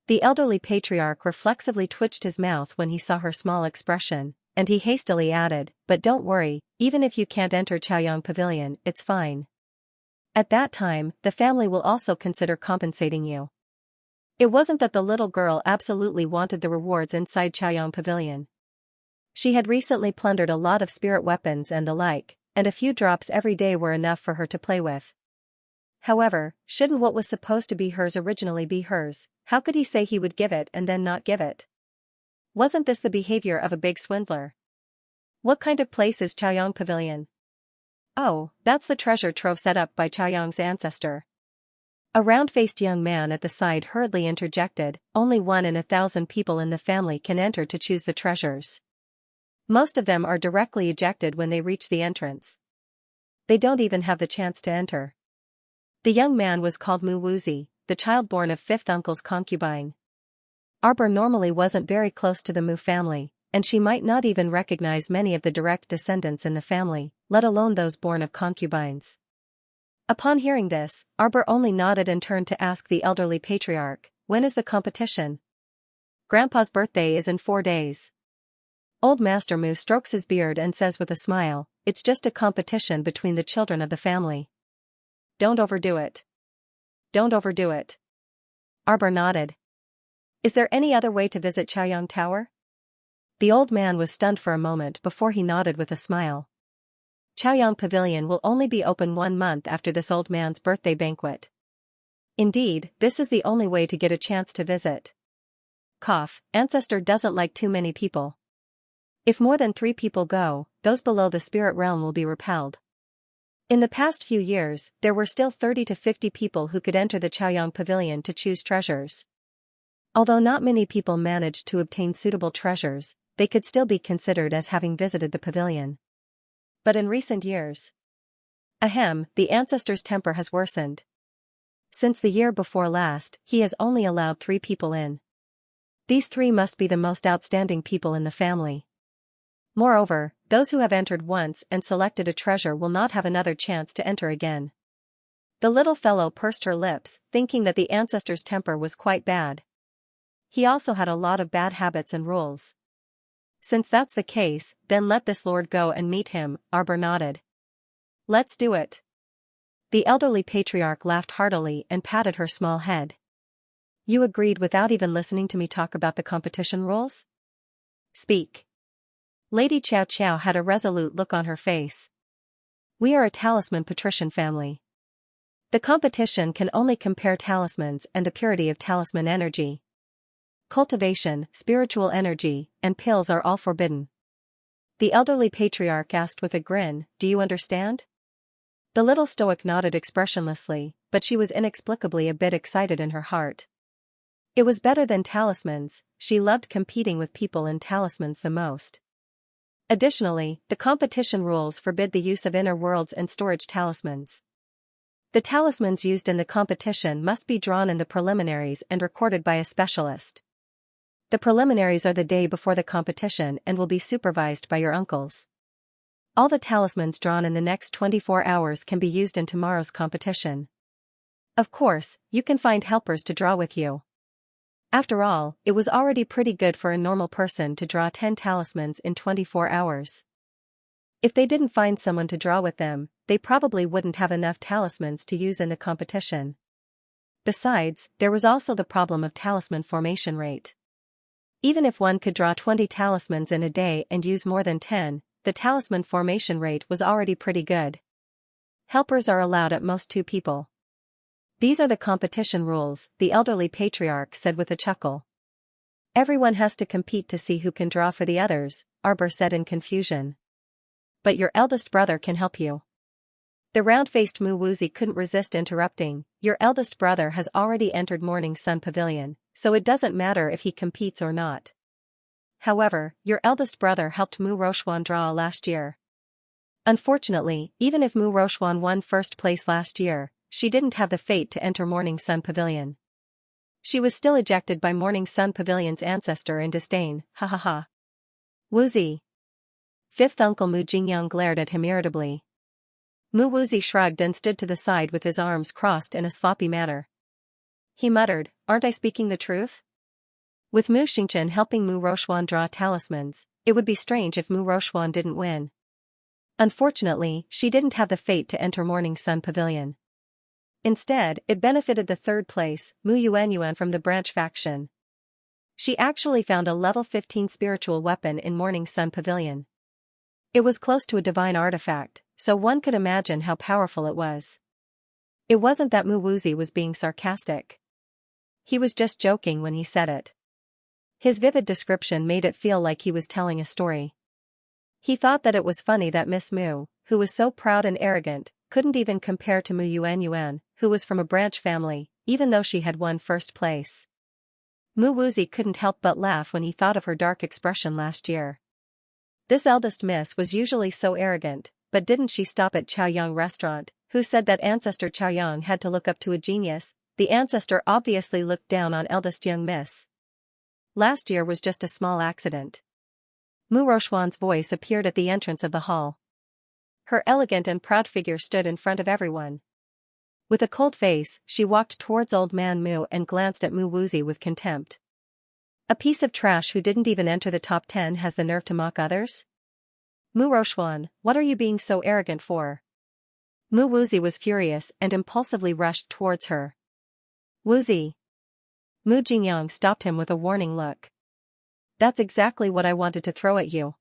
The elderly patriarch reflexively twitched his mouth when he saw her small expression, and he hastily added, but don't worry, even if you can't enter Chaoyang Pavilion, it's fine. At that time, the family will also consider compensating you. It wasn't that the little girl absolutely wanted the rewards inside Chaoyang Pavilion. She had recently plundered a lot of spirit weapons and the like, and a few drops every day were enough for her to play with. However, shouldn't what was supposed to be hers originally be hers? How could he say he would give it and then not give it? Wasn't this the behavior of a big swindler? What kind of place is Chaoyang Pavilion? Oh, that's the treasure trove set up by Chaoyang's ancestor. A round-faced young man at the side hurriedly interjected, only 1 in 1,000 people in the family can enter to choose the treasures. Most of them are directly ejected when they reach the entrance. They don't even have the chance to enter. The young man was called Mu Wuzi, the child born of 5th uncle's concubine. Arbor normally wasn't very close to the Mu family, and she might not even recognize many of the direct descendants in the family, let alone those born of concubines. Upon hearing this, Arbor only nodded and turned to ask the elderly patriarch, when is the competition? Grandpa's birthday is in 4 days. Old Master Mu strokes his beard and says with a smile, it's just a competition between the children of the family. Don't overdo it. Don't overdo it. Arbor nodded. Is there any other way to visit Chaoyang Tower? The old man was stunned for a moment before he nodded with a smile. Chaoyang Pavilion will only be open 1 month after this old man's birthday banquet. Indeed, this is the only way to get a chance to visit. Cough, Ancestor doesn't like too many people. If more than 3 people go, those below the spirit realm will be repelled. In the past few years, there were still 30 to 50 people who could enter the Chaoyang Pavilion to choose treasures. Although not many people managed to obtain suitable treasures, they could still be considered as having visited the pavilion. But in recent years, the ancestor's temper has worsened. Since the year before last, he has only allowed 3 people in. These 3 must be the most outstanding people in the family. Moreover, those who have entered once and selected a treasure will not have another chance to enter again. The little fellow pursed her lips, thinking that the ancestor's temper was quite bad. He also had a lot of bad habits and rules. Since that's the case, then let this lord go and meet him, Arbor nodded. Let's do it. The elderly patriarch laughed heartily and patted her small head. You agreed without even listening to me talk about the competition rules? Speak. Lady Chow Chow had a resolute look on her face. We are a talisman patrician family. The competition can only compare talismans and the purity of talisman energy. Cultivation, spiritual energy, and pills are all forbidden. The elderly patriarch asked with a grin, do you understand? The little stoic nodded expressionlessly, but she was inexplicably a bit excited in her heart. It was better than talismans, she loved competing with people in talismans the most. Additionally, the competition rules forbid the use of inner worlds and storage talismans. The talismans used in the competition must be drawn in the preliminaries and recorded by a specialist. The preliminaries are the day before the competition and will be supervised by your uncles. All the talismans drawn in the next 24 hours can be used in tomorrow's competition. Of course, you can find helpers to draw with you. After all, it was already pretty good for a normal person to draw 10 talismans in 24 hours. If they didn't find someone to draw with them, they probably wouldn't have enough talismans to use in the competition. Besides, there was also the problem of talisman formation rate. Even if one could draw 20 talismans in a day and use more than 10, the talisman formation rate was already pretty good. Helpers are allowed at most 2 people. These are the competition rules, the elderly patriarch said with a chuckle. Everyone has to compete to see who can draw for the others, Arbor said in confusion. But your eldest brother can help you. The round-faced Mu Woozy couldn't resist interrupting. Your eldest brother has already entered Morning Sun Pavilion, so it doesn't matter if he competes or not. However, your eldest brother helped Mu Rochuan draw last year. Unfortunately, even if Mu Rochuan won first place last year, she didn't have the fate to enter Morning Sun Pavilion. She was still ejected by Morning Sun Pavilion's ancestor in disdain, ha ha ha. Woozy. Fifth Uncle Mu Jingyang glared at him irritably. Mu Woozy shrugged and stood to the side with his arms crossed in a sloppy manner. He muttered, "Aren't I speaking the truth?" With Mu Xingchen helping Mu Rochuan draw talismans, it would be strange if Mu Rochuan didn't win. Unfortunately, she didn't have the fate to enter Morning Sun Pavilion. Instead, it benefited the third place, Mu Yuanyuan from the branch faction. She actually found a level 15 spiritual weapon in Morning Sun Pavilion. It was close to a divine artifact, so one could imagine how powerful it was. It wasn't that Mu Woozy was being sarcastic. He was just joking when he said it. His vivid description made it feel like he was telling a story. He thought that it was funny that Miss Mu, who was so proud and arrogant, couldn't even compare to Mu Yuanyuan, who was from a branch family, even though she had won first place. Mu Woozy couldn't help but laugh when he thought of her dark expression last year. This eldest miss was usually so arrogant, but didn't she stop at Chaoyang restaurant, who said that ancestor Chaoyang had to look up to a genius? The ancestor obviously looked down on eldest young miss. Last year was just a small accident. Mu Rochuan's voice appeared at the entrance of the hall. Her elegant and proud figure stood in front of everyone. With a cold face, she walked towards old man Mu and glanced at Mu Woozy with contempt. A piece of trash who didn't even enter the top 10 has the nerve to mock others? Mu Rochuan, what are you being so arrogant for? Mu Woozy was furious and impulsively rushed towards her. Woozy. Mu Jingyang stopped him with a warning look. That's exactly what I wanted to throw at you.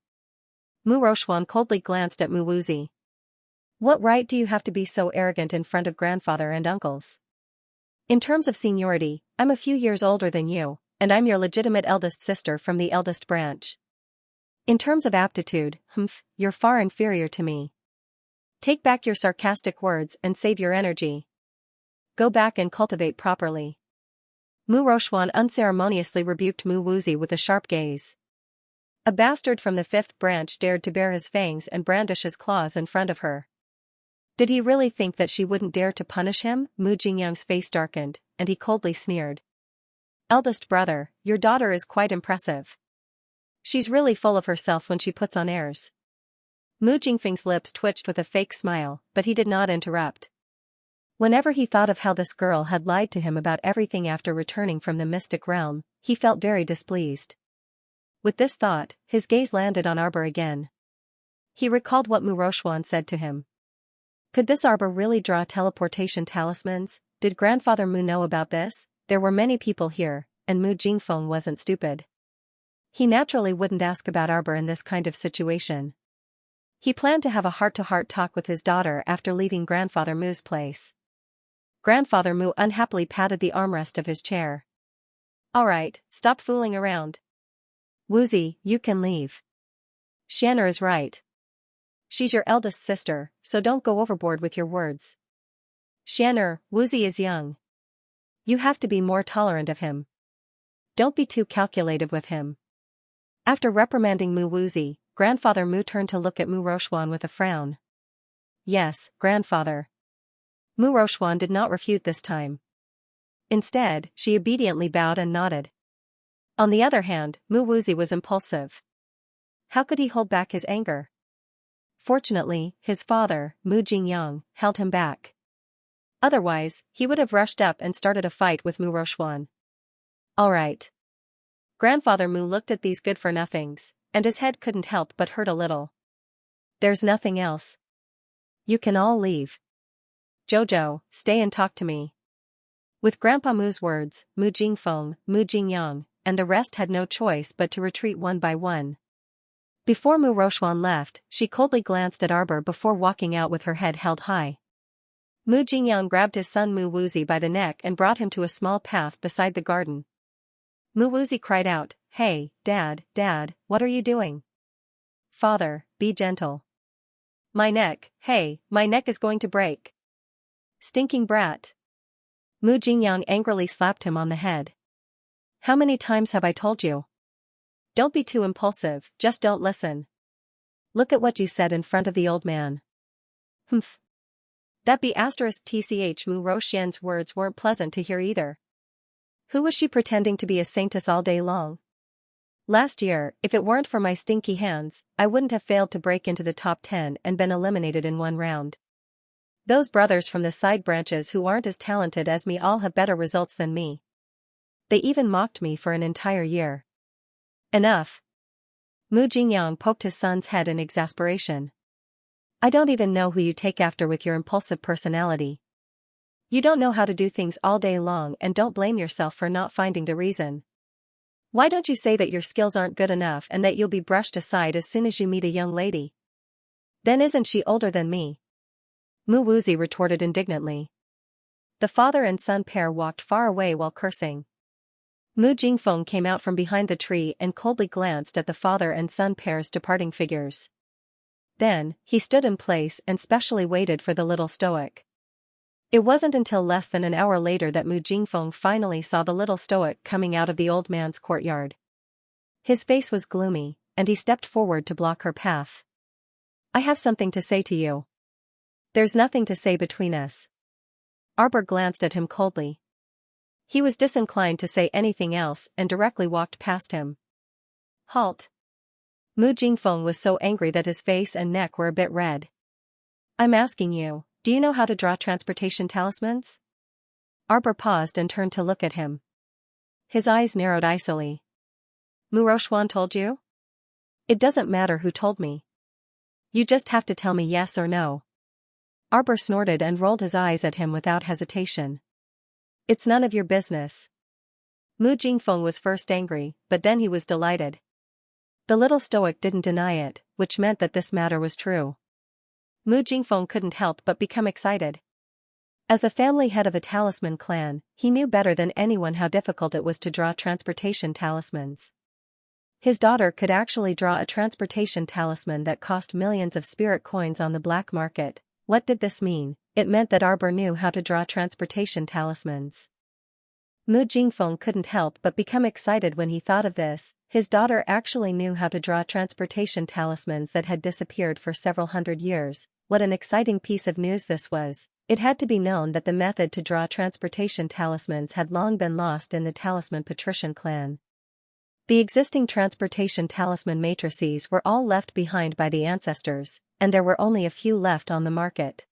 Mu Rochuan coldly glanced at Mu Woozy. What right do you have to be so arrogant in front of grandfather and uncles? In terms of seniority, I'm a few years older than you, and I'm your legitimate eldest sister from the eldest branch. In terms of aptitude, you're far inferior to me. Take back your sarcastic words and save your energy. Go back and cultivate properly. Mu Rochuan unceremoniously rebuked Mu Woozy with a sharp gaze. A bastard from the 5th branch dared to bare his fangs and brandish his claws in front of her. Did he really think that she wouldn't dare to punish him? Mu Jingyang's face darkened, and he coldly sneered. Eldest brother, your daughter is quite impressive. She's really full of herself when she puts on airs. Mu Jingfeng's lips twitched with a fake smile, but he did not interrupt. Whenever he thought of how this girl had lied to him about everything after returning from the mystic realm, he felt very displeased. With this thought, his gaze landed on Arbor again. He recalled what Mu Rochuan said to him. Could this Arbor really draw teleportation talismans? Did Grandfather Mu know about this? There were many people here, and Mu Jingfeng wasn't stupid. He naturally wouldn't ask about Arbor in this kind of situation. He planned to have a heart-to-heart talk with his daughter after leaving Grandfather Mu's place. Grandfather Mu unhappily patted the armrest of his chair. All right, stop fooling around. Woozy, you can leave. Xianxia is right. She's your eldest sister, so don't go overboard with your words. Xianxia, Woozy is young. You have to be more tolerant of him. Don't be too calculative with him. After reprimanding Mu Woozy, Grandfather Mu turned to look at Mu Rochuan with a frown. Yes, grandfather. Mu Rochuan did not refute this time. Instead, she obediently bowed and nodded. On the other hand, Mu Woozy was impulsive. How could he hold back his anger? Fortunately, his father, Mu Jingyang, held him back. Otherwise, he would have rushed up and started a fight with Mu Rochuan. All right. Grandfather Mu looked at these good-for-nothings, and his head couldn't help but hurt a little. There's nothing else. You can all leave. Jojo, stay and talk to me. With Grandpa Mu's words, Mu Jingfeng, Mu Jingyang, and the rest had no choice but to retreat one by one. Before Mu Rochuan left, she coldly glanced at Arbor before walking out with her head held high. Mu Jingyang grabbed his son Mu Wuzi by the neck and brought him to a small path beside the garden. Mu Wuzi cried out, "Hey, Dad, what are you doing?" "Father, be gentle. My neck, hey, my neck is going to break." "Stinking brat." Mu Jingyang angrily slapped him on the head. "How many times have I told you? Don't be too impulsive, just don't listen. Look at what you said in front of the old man." "Humph. That be *tch Mu Roxian's words weren't pleasant to hear either. Who was she pretending to be a saintess all day long? Last year, if it weren't for my stinky hands, I wouldn't have failed to break into the top 10 and been eliminated in one round. Those brothers from the side branches who aren't as talented as me all have better results than me. They even mocked me for an entire year." "Enough." Mu Jingyang poked his son's head in exasperation. "I don't even know who you take after with your impulsive personality. You don't know how to do things all day long and don't blame yourself for not finding the reason. Why don't you say that your skills aren't good enough and that you'll be brushed aside as soon as you meet a young lady? Then isn't she older than me?" Mu Wuzi retorted indignantly. The father and son pair walked far away while cursing. Mu Jingfeng came out from behind the tree and coldly glanced at the father and son pair's departing figures. Then, he stood in place and specially waited for the little stoic. It wasn't until less than an hour later that Mu Jingfeng finally saw the little stoic coming out of the old man's courtyard. His face was gloomy, and he stepped forward to block her path. "I have something to say to you." "There's nothing to say between us." Arbor glanced at him coldly. He was disinclined to say anything else and directly walked past him. "Halt." Mu Jingfeng was so angry that his face and neck were a bit red. "I'm asking you, do you know how to draw transportation talismans?" Arbor paused and turned to look at him. His eyes narrowed icily. "Mu Rochuan told you?" "It doesn't matter who told me. You just have to tell me yes or no." Arbor snorted and rolled his eyes at him without hesitation. "It's none of your business." Mu Jingfeng was first angry, but then he was delighted. The little stoic didn't deny it, which meant that this matter was true. Mu Jingfeng couldn't help but become excited. As the family head of a talisman clan, he knew better than anyone how difficult it was to draw transportation talismans. His daughter could actually draw a transportation talisman that cost millions of spirit coins on the black market. What did this mean? It meant that Arbor knew how to draw transportation talismans. Mu Jingfeng couldn't help but become excited when he thought of this. His daughter actually knew how to draw transportation talismans that had disappeared for several hundred years. What an exciting piece of news this was. It had to be known that the method to draw transportation talismans had long been lost in the Talisman Patrician clan. The existing transportation talisman matrices were all left behind by the ancestors, and there were only a few left on the market.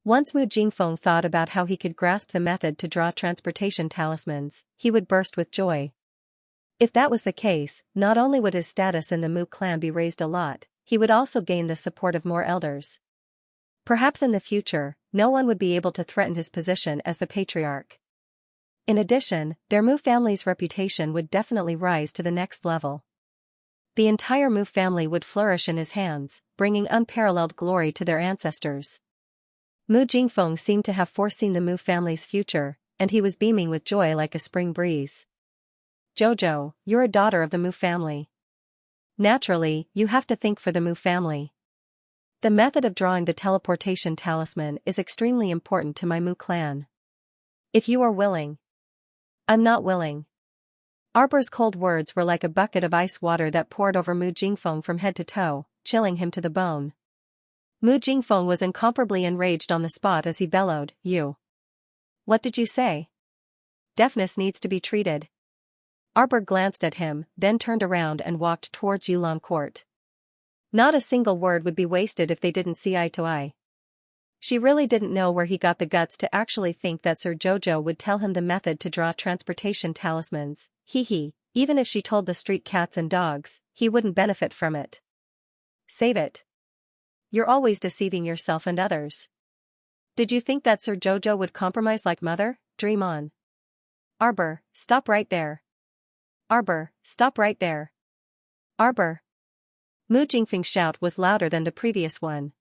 Once Mu Jingfeng thought about how he could grasp the method to draw transportation talismans, he would burst with joy. If that was the case, not only would his status in the Mu clan be raised a lot, he would also gain the support of more elders. Perhaps in the future, no one would be able to threaten his position as the patriarch. In addition, their Mu family's reputation would definitely rise to the next level. The entire Mu family would flourish in his hands, bringing unparalleled glory to their ancestors. Mu Jingfeng seemed to have foreseen the Mu family's future, and he was beaming with joy like a spring breeze. "Jojo, you're a daughter of the Mu family. Naturally, you have to think for the Mu family. The method of drawing the teleportation talisman is extremely important to my Mu clan. If you are willing." "I'm not willing." Arbor's cold words were like a bucket of ice water that poured over Mu Jingfeng from head to toe, chilling him to the bone. Mu Jingfeng was incomparably enraged on the spot as he bellowed, "You! What did you say? Deafness needs to be treated." Arbor glanced at him, then turned around and walked towards Yulan Court. Not a single word would be wasted if they didn't see eye to eye. She really didn't know where he got the guts to actually think that Sir Jojo would tell him the method to draw transportation talismans. Even if she told the street cats and dogs, he wouldn't benefit from it. Save it. You're always deceiving yourself and others. Did you think that Sir Jojo would compromise like mother? Dream on. Arbor, stop right there. Arbor, stop right there. Arbor. Mu Jingfeng's shout was louder than the previous one.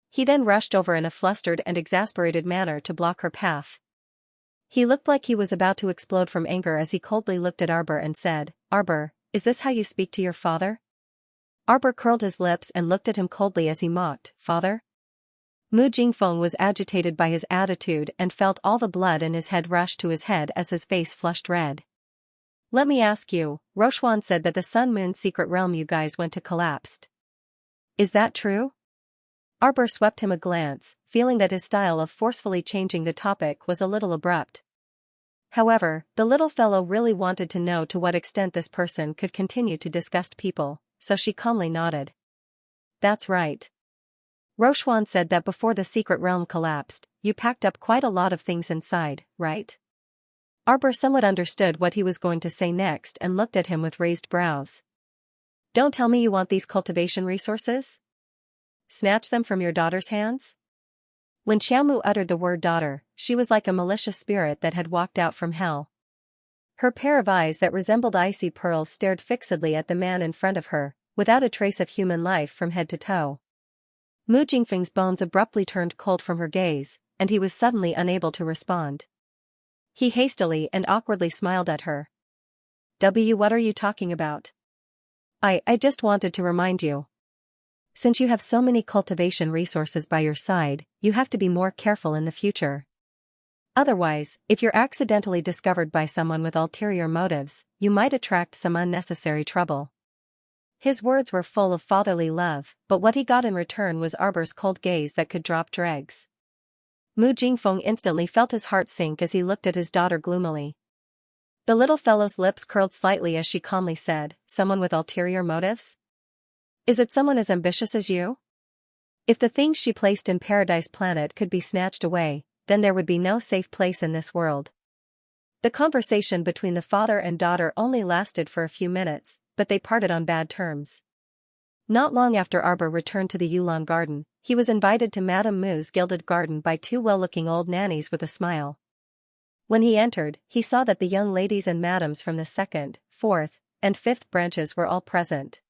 He then rushed over in a flustered and exasperated manner to block her path. He looked like he was about to explode from anger as he coldly looked at Arbor and said, Arbor, is this how you speak to your father? Arbor curled his lips and looked at him coldly as he mocked, Father? Mu Jingfeng was agitated by his attitude and felt all the blood in his head rush to his head as his face flushed red. Let me ask you, Roshuan said that the Sun Moon secret realm you guys went to collapsed. Is that true? Arbor swept him a glance, feeling that his style of forcefully changing the topic was a little abrupt. However, the little fellow really wanted to know to what extent this person could continue to disgust people, so she calmly nodded. That's right. Roshuan said that before the secret realm collapsed, you packed up quite a lot of things inside, right? Arbor somewhat understood what he was going to say next and looked at him with raised brows. Don't tell me you want these cultivation resources? Snatch them from your daughter's hands? When Xiaomu uttered the word daughter, she was like a malicious spirit that had walked out from hell. Her pair of eyes that resembled icy pearls stared fixedly at the man in front of her, without a trace of human life from head to toe. Mu Jingfeng's bones abruptly turned cold from her gaze, and he was suddenly unable to respond. He hastily and awkwardly smiled at her. What are you talking about? I just wanted to remind you. Since you have so many cultivation resources by your side, you have to be more careful in the future. Otherwise, if you're accidentally discovered by someone with ulterior motives, you might attract some unnecessary trouble. His words were full of fatherly love, but what he got in return was Arbor's cold gaze that could drop dregs. Mu Jingfeng instantly felt his heart sink as he looked at his daughter gloomily. The little fellow's lips curled slightly as she calmly said, Someone with ulterior motives? Is it someone as ambitious as you? If the things she placed in Paradise Planet could be snatched away, then there would be no safe place in this world. The conversation between the father and daughter only lasted for a few minutes, but they parted on bad terms. Not long after Arbor returned to the Yulon garden, he was invited to Madame Mu's gilded garden by two well-looking old nannies with a smile. When he entered, he saw that the young ladies and madams from the 2nd, 4th, and 5th branches were all present.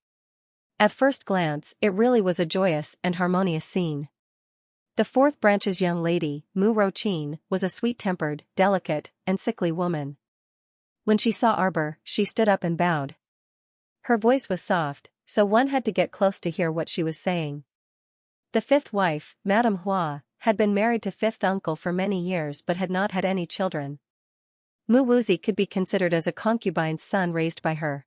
At first glance, it really was a joyous and harmonious scene. The 4th branch's young lady, Mu Rochin, was a sweet-tempered, delicate, and sickly woman. When she saw Arbor, she stood up and bowed. Her voice was soft, so one had to get close to hear what she was saying. The 5th wife, Madame Hua, had been married to 5th uncle for many years but had not had any children. Mu Wuzi could be considered as a concubine's son raised by her.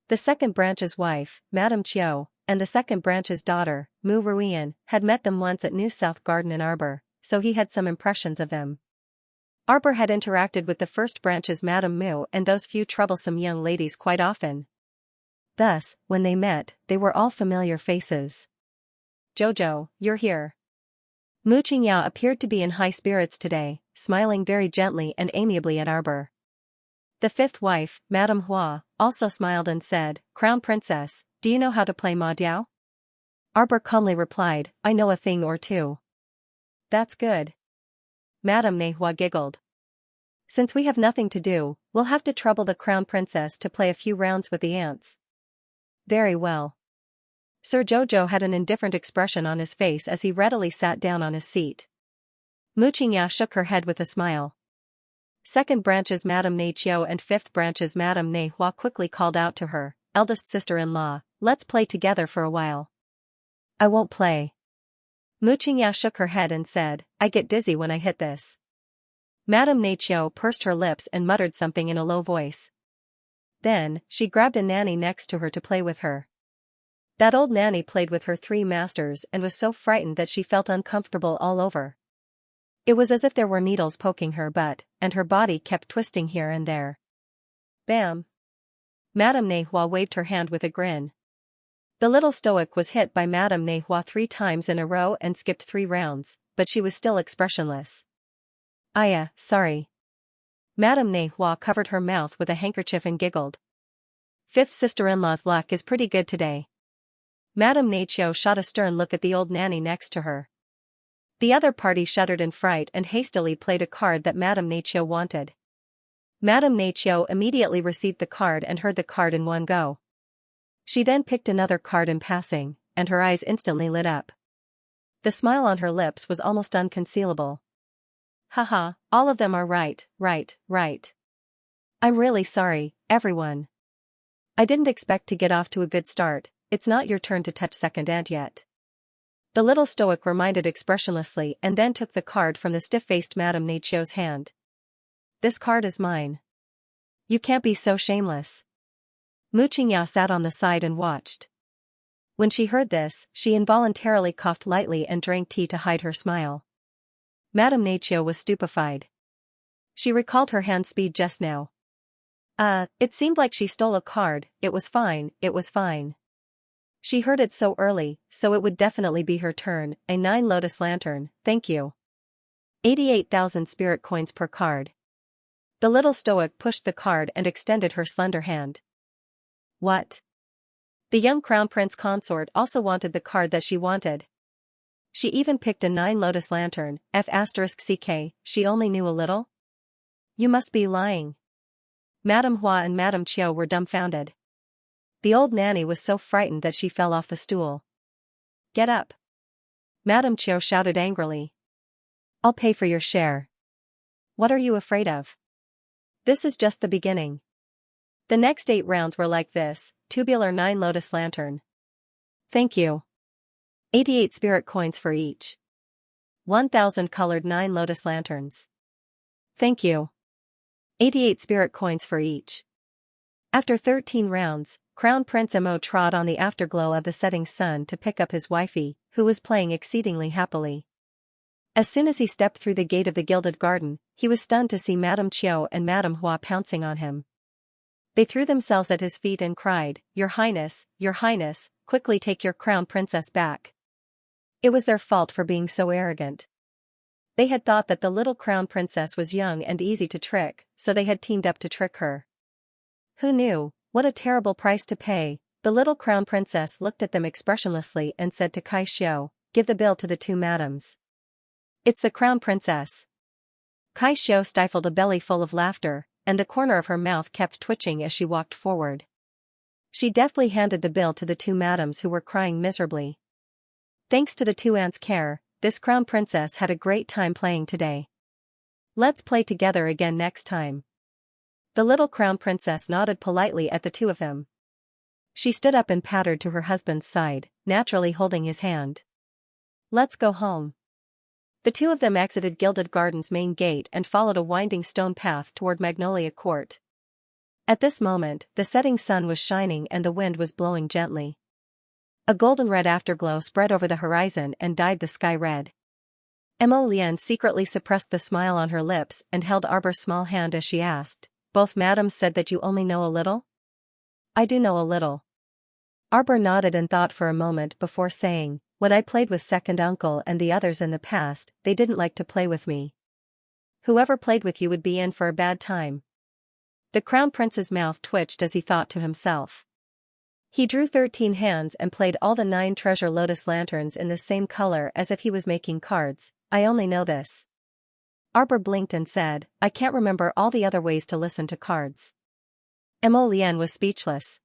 The 2nd branch's wife, Madame Chiu, and the 2nd branch's daughter, Mu Ruian, had met them once at New South Garden in Arbor, so he had some impressions of them. Arbor had interacted with the 1st branch's Madame Mu and those few troublesome young ladies quite often. Thus, when they met, they were all familiar faces. Jojo, you're here. Mu Qingya appeared to be in high spirits today, smiling very gently and amiably at Arbor. The 5th wife, Madame Hua, also smiled and said, Crown Princess, do you know how to play Ma Diao? Arbor calmly replied, I know a thing or two. That's good. Madame Nehua giggled. Since we have nothing to do, we'll have to trouble the Crown Princess to play a few rounds with the ants. Very well. Sir Jojo had an indifferent expression on his face as he readily sat down on his seat. Mu Qingya shook her head with a smile. 2nd branch's Madame Ne Chiu and 5th branch's Madame Ne Hua quickly called out to her, eldest sister-in-law, let's play together for a while. I won't play. Mu Qingya shook her head and said, I get dizzy when I hit this. Madame Ne Chiu pursed her lips and muttered something in a low voice. Then, she grabbed a nanny next to her to play with her. That old nanny played with her 3 masters and was so frightened that she felt uncomfortable all over. It was as if there were needles poking her butt, and her body kept twisting here and there. Bam! Madame Nehua waved her hand with a grin. The little stoic was hit by Madame Nehua 3 times in a row and skipped 3 rounds, but she was still expressionless. Sorry. Madame Nehua covered her mouth with a handkerchief and giggled. 5th sister-in-law's luck is pretty good today. Madame Nacho shot a stern look at the old nanny next to her. The other party shuddered in fright and hastily played a card that Madame Nacho wanted. Madame Nacho immediately received the card and heard the card in one go. She then picked another card in passing, and her eyes instantly lit up. The smile on her lips was almost unconcealable. Haha, all of them are right. I'm really sorry, everyone. I didn't expect to get off to a good start. It's not your turn to touch second aunt yet. The little stoic reminded expressionlessly and then took the card from the stiff-faced Madame Nacho's hand. This card is mine. You can't be so shameless. Xianxia sat on the side and watched. When she heard this, she involuntarily coughed lightly and drank tea to hide her smile. Madame Nacho was stupefied. She recalled her hand speed just now. It seemed like she stole a card. It was fine. She heard it so early, so it would definitely be her turn. A 9 lotus lantern, thank you. 88,000 spirit coins per card. The little stoic pushed the card and extended her slender hand. What? The young crown prince consort also wanted the card that she wanted. She even picked a 9 lotus lantern, F*ck, she only knew a little? You must be lying. Madame Hua and Madame Chiu were dumbfounded. The old nanny was so frightened that she fell off the stool. Get up. Madame Chiu shouted angrily. I'll pay for your share. What are you afraid of? This is just the beginning. The next 8 rounds were like this, tubular 9 lotus lantern. Thank you. 88 spirit coins for each. 1,000 colored 9 lotus lanterns. Thank you. 88 spirit coins for each. After 13 rounds, Crown Prince Mo trod on the afterglow of the setting sun to pick up his wifey, who was playing exceedingly happily. As soon as he stepped through the gate of the gilded garden, he was stunned to see Madame Chiu and Madame Hua pouncing on him. They threw themselves at his feet and cried, Your Highness, quickly take your crown princess back. It was their fault for being so arrogant. They had thought that the little crown princess was young and easy to trick, so they had teamed up to trick her. Who knew? What a terrible price to pay. The little crown princess looked at them expressionlessly and said to Kai Xiu, Give the bill to the 2 madams. It's the crown princess. Kai Xiu stifled a belly full of laughter, and the corner of her mouth kept twitching as she walked forward. She deftly handed the bill to the 2 madams who were crying miserably. Thanks to the 2 aunts' care, this crown princess had a great time playing today. Let's play together again next time. The little crown princess nodded politely at the 2 of them. She stood up and pattered to her husband's side, naturally holding his hand. Let's go home. The 2 of them exited Gilded Garden's main gate and followed a winding stone path toward Magnolia Court. At this moment, the setting sun was shining and the wind was blowing gently. A golden-red afterglow spread over the horizon and dyed the sky red. Mo Lian secretly suppressed the smile on her lips and held Arbor's small hand as she asked, Both madams said that you only know a little? I do know a little. Arbor nodded and thought for a moment before saying, When I played with second uncle and the others in the past, they didn't like to play with me. Whoever played with you would be in for a bad time. The crown prince's mouth twitched as he thought to himself. He drew 13 hands and played all the 9 treasure lotus lanterns in the same color as if he was making cards. I only know this. Arbor blinked and said, I can't remember all the other ways to listen to cards. Mo Lian was speechless.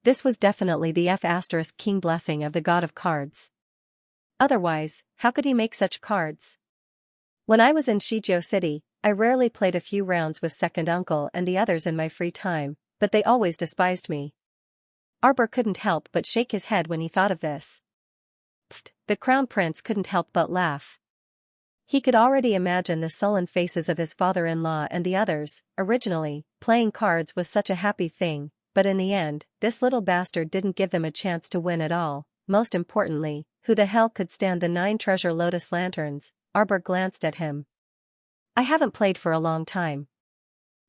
This was definitely the F*king blessing of the god of cards. Otherwise, how could he make such cards? When I was in Shizhou City, I rarely played a few rounds with second uncle and the others in my free time, but they always despised me. Arbor couldn't help but shake his head when he thought of this. Pfft, the crown prince couldn't help but laugh. He could already imagine the sullen faces of his father-in-law and the others. Originally, playing cards was such a happy thing, but in the end, this little bastard didn't give them a chance to win at all. Most importantly, who the hell could stand the 9 treasure lotus lanterns? Arbor glanced at him. I haven't played for a long time.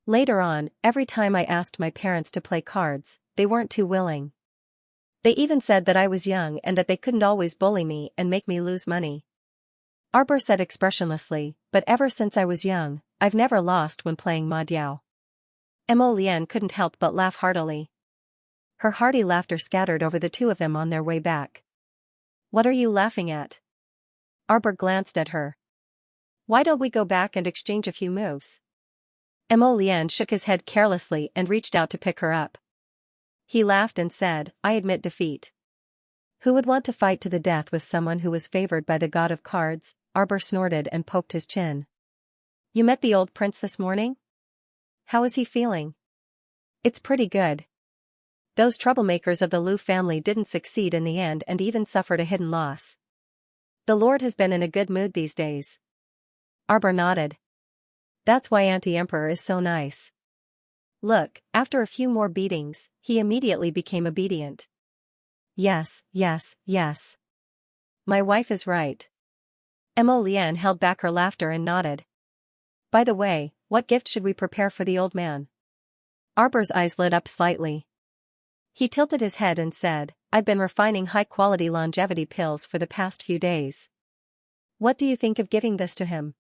Later on, every time I asked my parents to play cards, they weren't too willing. They even said that I was young and that they couldn't always bully me and make me lose money. Arbor said expressionlessly, but ever since I was young, I've never lost when playing Madiao. Mo Lian couldn't help but laugh heartily. Her hearty laughter scattered over the two of them on their way back. "What are you laughing at?" Arbor glanced at her. "Why don't we go back and exchange a few moves?" Emolian shook his head carelessly and reached out to pick her up. He laughed and said, "I admit defeat." Who would want to fight to the death with someone who was favored by the god of cards? Arbor snorted and poked his chin. "You met the old prince this morning? How is he feeling?" "It's pretty good. Those troublemakers of the Liu family didn't succeed in the end and even suffered a hidden loss. The Lord has been in a good mood these days." Arbor nodded. "That's why Anti-Emperor is so nice. Look, after a few more beatings, he immediately became obedient." Yes. My wife is right." Emolian held back her laughter and nodded. "By the way, what gift should we prepare for the old man?" Arbor's eyes lit up slightly. He tilted his head and said, "I've been refining high-quality longevity pills for the past few days. What do you think of giving this to him?"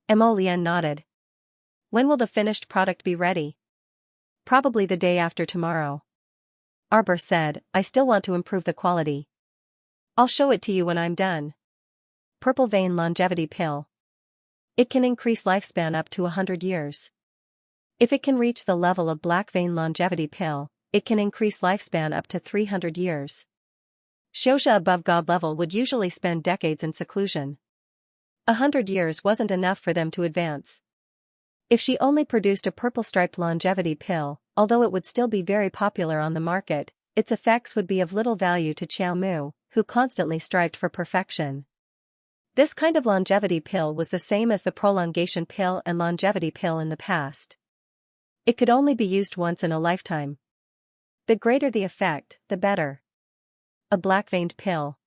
Emolian nodded. "When will the finished product be ready?" "Probably the day after tomorrow." Arbor said, "I still want to improve the quality. I'll show it to you when I'm done. Purple vein longevity pill. It can increase lifespan up to 100 years. If it can reach the level of black vein longevity pill, it can increase lifespan up to 300 years. Xianxia above god level would usually spend decades in seclusion. 100 years wasn't enough for them to advance. If she only produced a purple-striped longevity pill, although it would still be very popular on the market, its effects would be of little value to Qiao Mu, who constantly strived for perfection. This kind of longevity pill was the same as the prolongation pill and longevity pill in the past. It could only be used once in a lifetime. The greater the effect, the better. A black-veined pill.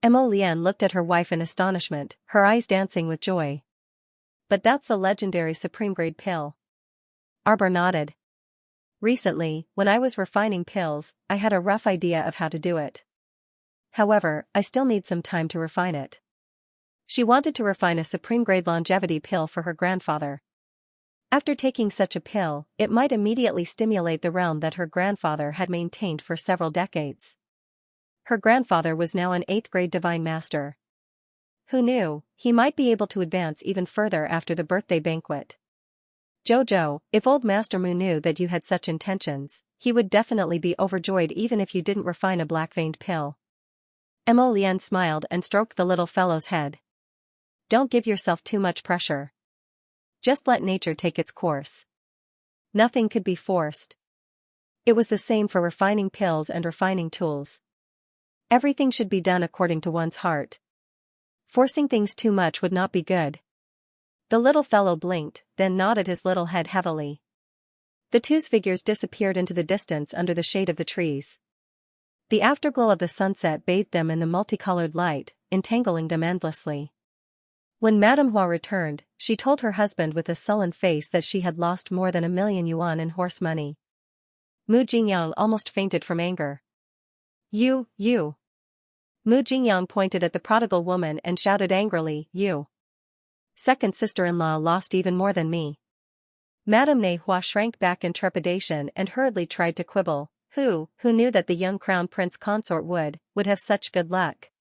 Emolian looked at her wife in astonishment, her eyes dancing with joy. "But that's the legendary supreme-grade pill." Arbor nodded. "Recently, when I was refining pills, I had a rough idea of how to do it. However, I still need some time to refine it." She wanted to refine a supreme-grade longevity pill for her grandfather. After taking such a pill, it might immediately stimulate the realm that her grandfather had maintained for several decades. Her grandfather was now an 8th-grade divine master. Who knew, he might be able to advance even further after the birthday banquet. "Jojo, if old Master Mu knew that you had such intentions, he would definitely be overjoyed even if you didn't refine a black-veined pill." Emolian smiled and stroked the little fellow's head. "Don't give yourself too much pressure. Just let nature take its course. Nothing could be forced." It was the same for refining pills and refining tools. Everything should be done according to one's heart. Forcing things too much would not be good. The little fellow blinked, then nodded his little head heavily. The two's figures disappeared into the distance under the shade of the trees. The afterglow of the sunset bathed them in the multicolored light, entangling them endlessly. When Madame Hua returned, she told her husband with a sullen face that she had lost more than 1,000,000 yuan in horse money. Mu Jingyang almost fainted from anger. You. Mu Jingyang pointed at the prodigal woman and shouted angrily, "You. Second sister-in-law lost even more than me." Madame Ne Hua shrank back in trepidation and hurriedly tried to quibble. Who knew that the young crown prince consort would have such good luck?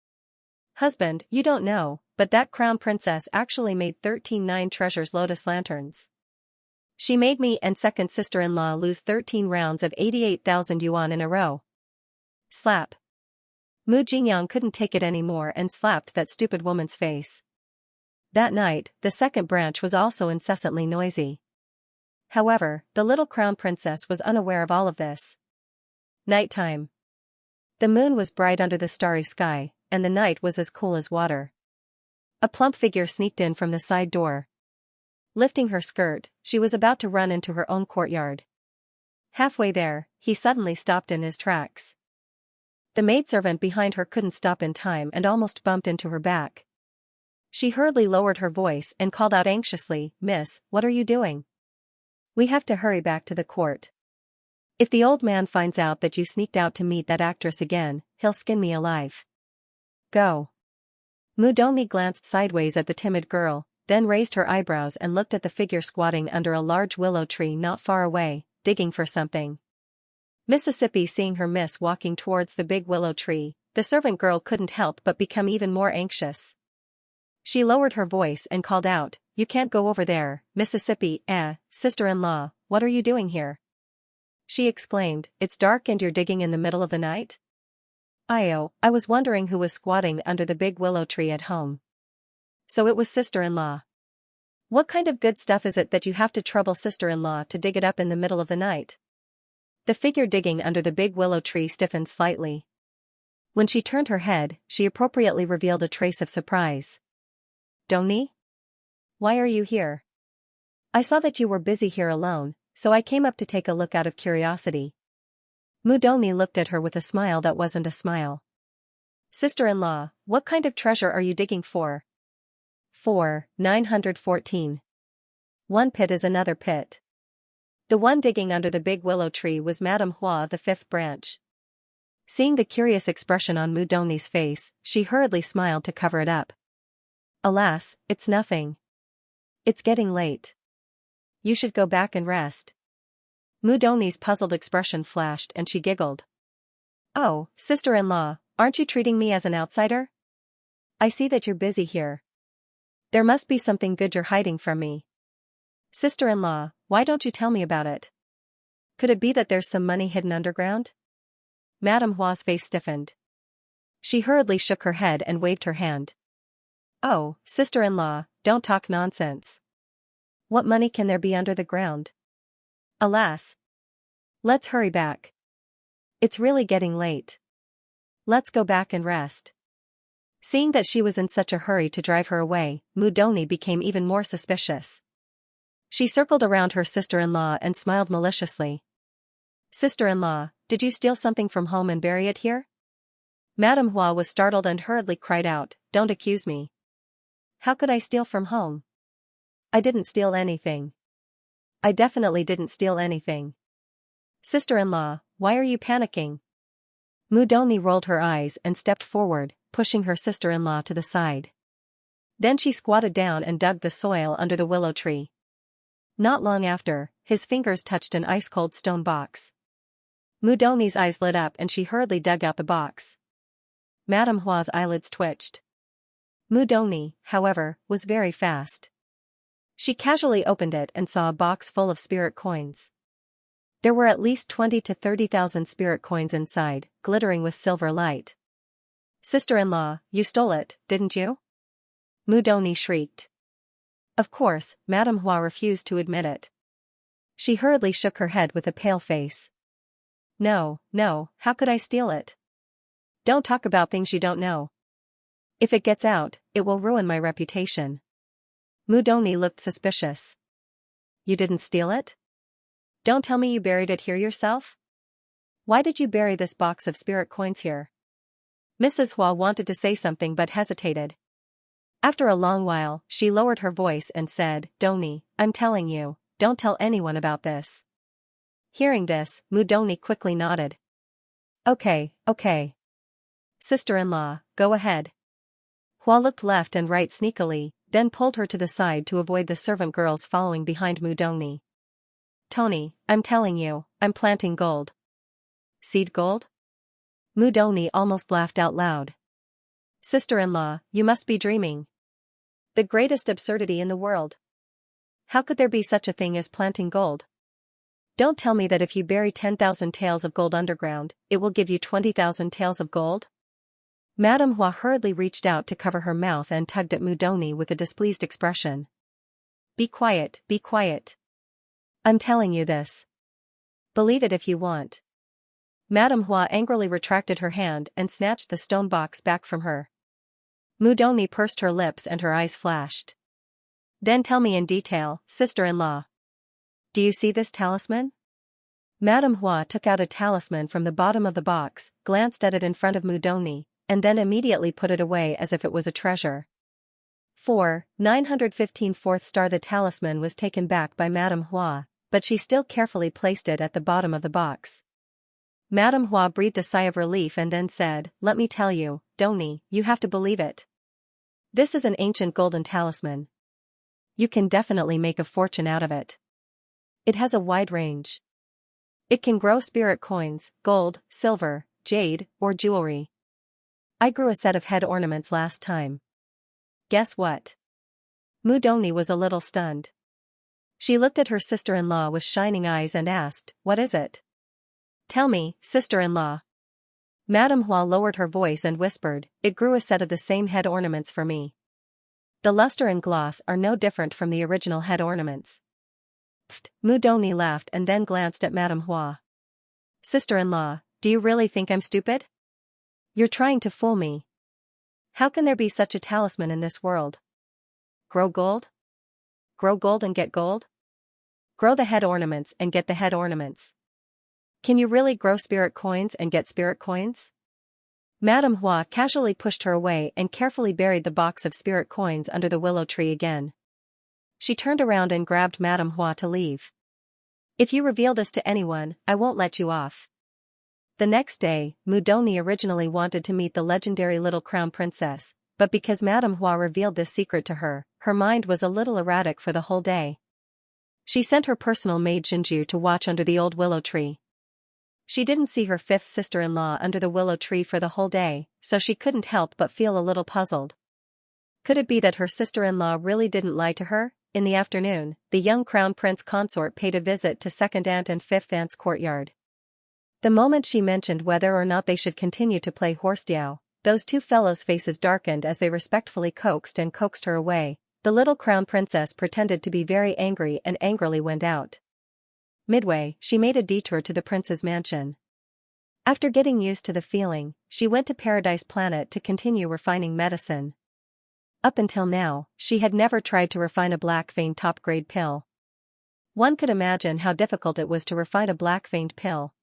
"Husband, you don't know, but that crown princess actually made 13 9 treasures lotus lanterns. She made me and second sister-in-law lose 13 rounds of 88,000 yuan in a row." Slap. Mu Jingyang couldn't take it anymore and slapped that stupid woman's face. That night, the second branch was also incessantly noisy. However, the little crown princess was unaware of all of this. Nighttime. The moon was bright under the starry sky, and the night was as cool as water. A plump figure sneaked in from the side door. Lifting her skirt, she was about to run into her own courtyard. Halfway there, he suddenly stopped in his tracks. The maidservant behind her couldn't stop in time and almost bumped into her back. She hurriedly lowered her voice and called out anxiously, "Miss, what are you doing? We have to hurry back to the court. If the old man finds out that you sneaked out to meet that actress again, he'll skin me alive. Go." Mu Dongmi glanced sideways at the timid girl, then raised her eyebrows and looked at the figure squatting under a large willow tree not far away, digging for something. Mississippi seeing her miss walking towards the big willow tree, the servant girl couldn't help but become even more anxious. She lowered her voice and called out, "You can't go over there, Mississippi, sister-in-law, what are you doing here?" She exclaimed, "It's dark and you're digging in the middle of the night?" I was wondering who was squatting under the big willow tree at home. So it was sister-in-law. What kind of good stuff is it that you have to trouble sister-in-law to dig it up in the middle of the night? The figure digging under the big willow tree stiffened slightly. When she turned her head, she appropriately revealed a trace of surprise. "Doni? Why are you here?" "I saw that you were busy here alone, so I came up to take a look out of curiosity." Mudoni looked at her with a smile that wasn't a smile. "Sister-in-law, what kind of treasure are you digging for?" 914. One pit is another pit. The one digging under the big willow tree was Madame Hua, the fifth branch. Seeing the curious expression on Mudoni's face, she hurriedly smiled to cover it up. "Alas, it's nothing. It's getting late. You should go back and rest." Mudoni's puzzled expression flashed and she giggled. "Oh, sister-in-law, aren't you treating me as an outsider? I see that you're busy here. There must be something good you're hiding from me. Sister-in-law, why don't you tell me about it? Could it be that there's some money hidden underground?" Madame Hua's face stiffened. She hurriedly shook her head and waved her hand. "Oh, sister-in-law, don't talk nonsense. What money can there be under the ground? Alas. Let's hurry back. It's really getting late. Let's go back and rest." Seeing that she was in such a hurry to drive her away, Mudoni became even more suspicious. She circled around her sister-in-law and smiled maliciously. "Sister-in-law, did you steal something from home and bury it here?" Madame Hua was startled and hurriedly cried out, "Don't accuse me. How could I steal from home? I didn't steal anything. I definitely didn't steal anything." "Sister-in-law, why are you panicking?" Mudoni rolled her eyes and stepped forward, pushing her sister-in-law to the side. Then she squatted down and dug the soil under the willow tree. Not long after, his fingers touched an ice-cold stone box. Mudoni's eyes lit up and she hurriedly dug out the box. Madame Hua's eyelids twitched. Mudoni, however, was very fast. She casually opened it and saw a box full of spirit coins. There were at least 20 to 30,000 spirit coins inside, glittering with silver light. "Sister-in-law, you stole it, didn't you?" Mudoni shrieked. Of course, Madame Hua refused to admit it. She hurriedly shook her head with a pale face. No, how could I steal it? Don't talk about things you don't know. If it gets out, it will ruin my reputation." Mudoni looked suspicious. "You didn't steal it? Don't tell me you buried it here yourself? Why did you bury this box of spirit coins here?" Mrs. Hua wanted to say something but hesitated. After a long while, she lowered her voice and said, "Doni, I'm telling you, don't tell anyone about this." Hearing this, Mudoni quickly nodded. Okay. Sister-in-law, go ahead." Hua looked left and right sneakily, then pulled her to the side to avoid the servant girls following behind Mudoni. "Tony, I'm telling you, I'm planting gold." "Seed gold?" Mudoni almost laughed out loud. "Sister-in-law, you must be dreaming. The greatest absurdity in the world. How could there be such a thing as planting gold? Don't tell me that if you bury 10,000 taels of gold underground, it will give you 20,000 taels of gold?" Madame Hua hurriedly reached out to cover her mouth and tugged at Mudoni with a displeased expression. Be quiet. I'm telling you this. Believe it if you want." Madame Hua angrily retracted her hand and snatched the stone box back from her. Mudoni pursed her lips and her eyes flashed. "Then tell me in detail, sister-in-law. Do you see this talisman?" Madame Hua took out a talisman from the bottom of the box, glanced at it in front of Mudoni, and then immediately put it away as if it was a treasure. 915 fourth star. The talisman was taken back by Madame Hua, but she still carefully placed it at the bottom of the box. Madame Hua breathed a sigh of relief and then said, "Let me tell you, Doni, you have to believe it. This is an ancient golden talisman. You can definitely make a fortune out of it. It has a wide range. It can grow spirit coins, gold, silver, jade, or jewelry. I grew a set of head ornaments last time. Guess what? Mudoni was a little stunned. She looked at her sister-in-law with shining eyes and asked, "What is it?" "Tell me, sister-in-law." Madame Hua lowered her voice and whispered, "It grew a set of the same head ornaments for me. The luster and gloss are no different from the original head ornaments." Pfft, Mudoni laughed and then glanced at Madame Hua. "Sister-in-law, do you really think I'm stupid? You're trying to fool me. How can there be such a talisman in this world? Grow gold? Grow gold and get gold? Grow the head ornaments and get the head ornaments. Can you really grow spirit coins and get spirit coins?" Madame Hua casually pushed her away and carefully buried the box of spirit coins under the willow tree again. She turned around and grabbed Madame Hua to leave. "If you reveal this to anyone, I won't let you off." The next day, Mudoni originally wanted to meet the legendary little crown princess, but because Madame Hua revealed this secret to her, her mind was a little erratic for the whole day. She sent her personal maid Xianxia to watch under the old willow tree. She didn't see her fifth sister-in-law under the willow tree for the whole day, so she couldn't help but feel a little puzzled. Could it be that her sister-in-law really didn't lie to her? In the afternoon, the young crown prince consort paid a visit to second aunt and fifth aunt's courtyard. The moment she mentioned whether or not they should continue to play horse-diao, those two fellows' faces darkened as they respectfully coaxed her away. The little crown princess pretended to be very angry and angrily went out. Midway, she made a detour to the prince's mansion. After getting used to the feeling, she went to Paradise Planet to continue refining medicine. Up until now, she had never tried to refine a black vein top-grade pill. One could imagine how difficult it was to refine a black-veined pill.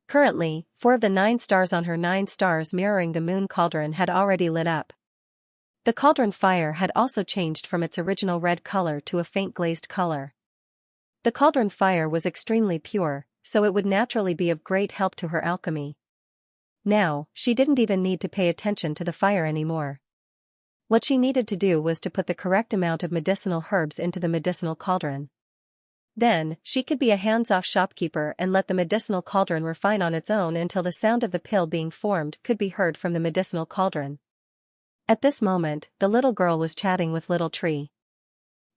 Currently, 4 of the 9 stars on her 9 stars mirroring the moon cauldron had already lit up. The cauldron fire had also changed from its original red color to a faint glazed color. The cauldron fire was extremely pure, so it would naturally be of great help to her alchemy. Now, she didn't even need to pay attention to the fire anymore. What she needed to do was to put the correct amount of medicinal herbs into the medicinal cauldron. Then, she could be a hands-off shopkeeper and let the medicinal cauldron refine on its own until the sound of the pill being formed could be heard from the medicinal cauldron. At this moment, the little girl was chatting with Little Tree.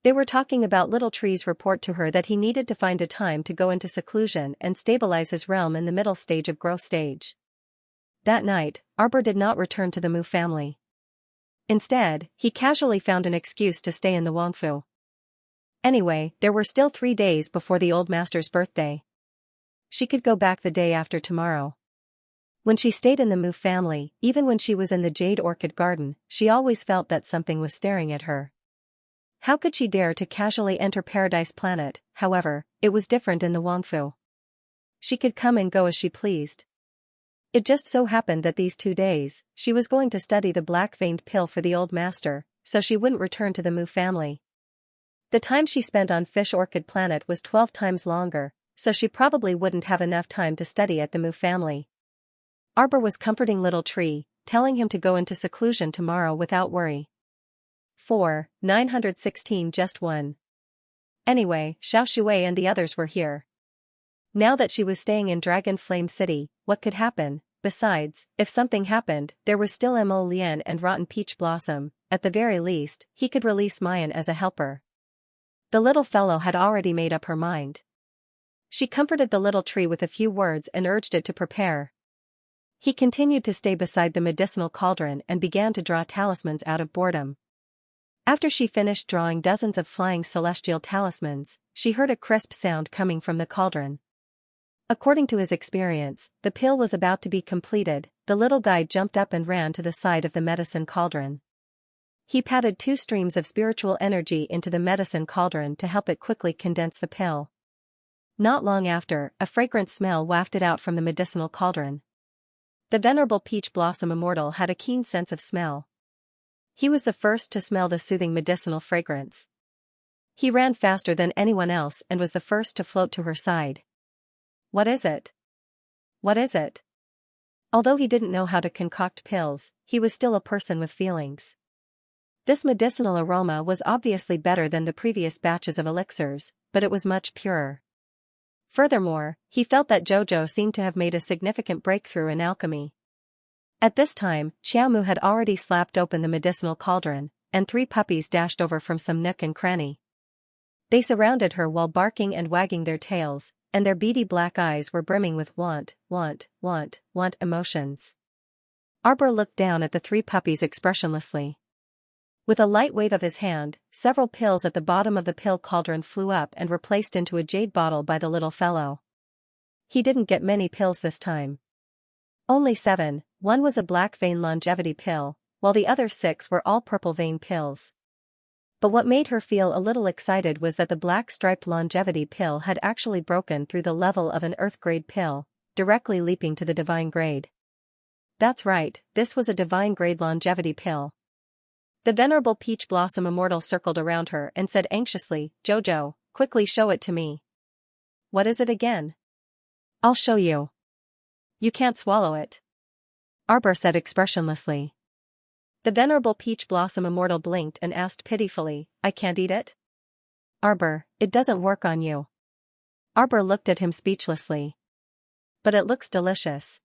They were talking about Little Tree's report to her that he needed to find a time to go into seclusion and stabilize his realm in the middle stage of growth stage. That night, Arbor did not return to the Mu family. Instead, he casually found an excuse to stay in the Wangfu. Anyway, there were still 3 days before the old master's birthday. She could go back the day after tomorrow. When she stayed in the Mu family, even when she was in the Jade Orchid Garden, she always felt that something was staring at her. How could she dare to casually enter Paradise Planet? However, it was different in the Wangfu. She could come and go as she pleased. It just so happened that these 2 days, she was going to study the black-veined pill for the old master, so she wouldn't return to the Mu family. The time she spent on Fish Orchid Planet was 12 times longer, so she probably wouldn't have enough time to study at the Mu family. Arbor was comforting Little Tree, telling him to go into seclusion tomorrow without worry. 916 just one. Anyway, Xiao Shui and the others were here. Now that she was staying in Dragon Flame City, what could happen? Besides, if something happened, there was still Mo Lian and Rotten Peach Blossom. At the very least, he could release Mayan as a helper. The little fellow had already made up her mind. She comforted the Little Tree with a few words and urged it to prepare. He continued to stay beside the medicinal cauldron and began to draw talismans out of boredom. After she finished drawing dozens of flying celestial talismans, she heard a crisp sound coming from the cauldron. According to his experience, the pill was about to be completed. The little guy jumped up and ran to the side of the medicine cauldron. He patted 2 streams of spiritual energy into the medicine cauldron to help it quickly condense the pill. Not long after, a fragrant smell wafted out from the medicinal cauldron. The venerable Peach Blossom Immortal had a keen sense of smell. He was the first to smell the soothing medicinal fragrance. He ran faster than anyone else and was the first to float to her side. "What is it? What is it?" Although he didn't know how to concoct pills, he was still a person with feelings. This medicinal aroma was obviously better than the previous batches of elixirs, but it was much purer. Furthermore, he felt that Jojo seemed to have made a significant breakthrough in alchemy. At this time, Xiaomu had already slapped open the medicinal cauldron, and 3 puppies dashed over from some nook and cranny. They surrounded her while barking and wagging their tails, and their beady black eyes were brimming with want emotions. Arbor looked down at the 3 puppies expressionlessly. With a light wave of his hand, several pills at the bottom of the pill cauldron flew up and were placed into a jade bottle by the little fellow. He didn't get many pills this time. Only 7, one was a black vein longevity pill, while the other 6 were all purple vein pills. But what made her feel a little excited was that the black striped longevity pill had actually broken through the level of an earth grade pill, directly leaping to the divine grade. That's right, this was a divine grade longevity pill. The venerable Peach Blossom Immortal circled around her and said anxiously, "Jojo, quickly show it to me." "What is it again?" "I'll show you." "You can't swallow it," Arbor said expressionlessly. The venerable Peach Blossom Immortal blinked and asked pitifully, "I can't eat it?" "Arbor, it doesn't work on you." Arbor looked at him speechlessly. "But it looks delicious."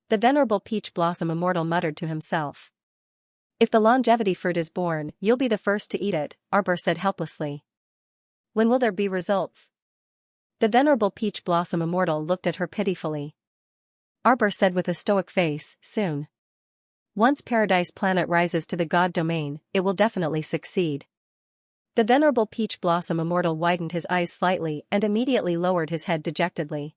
The venerable Peach Blossom Immortal muttered to himself. "If the longevity fruit is born, you'll be the first to eat it," Arbor said helplessly. "When will there be results?" The venerable Peach Blossom Immortal looked at her pitifully. Arbor said with a stoic face, "Soon. Once Paradise Planet rises to the God domain, it will definitely succeed." The venerable Peach Blossom Immortal widened his eyes slightly and immediately lowered his head dejectedly.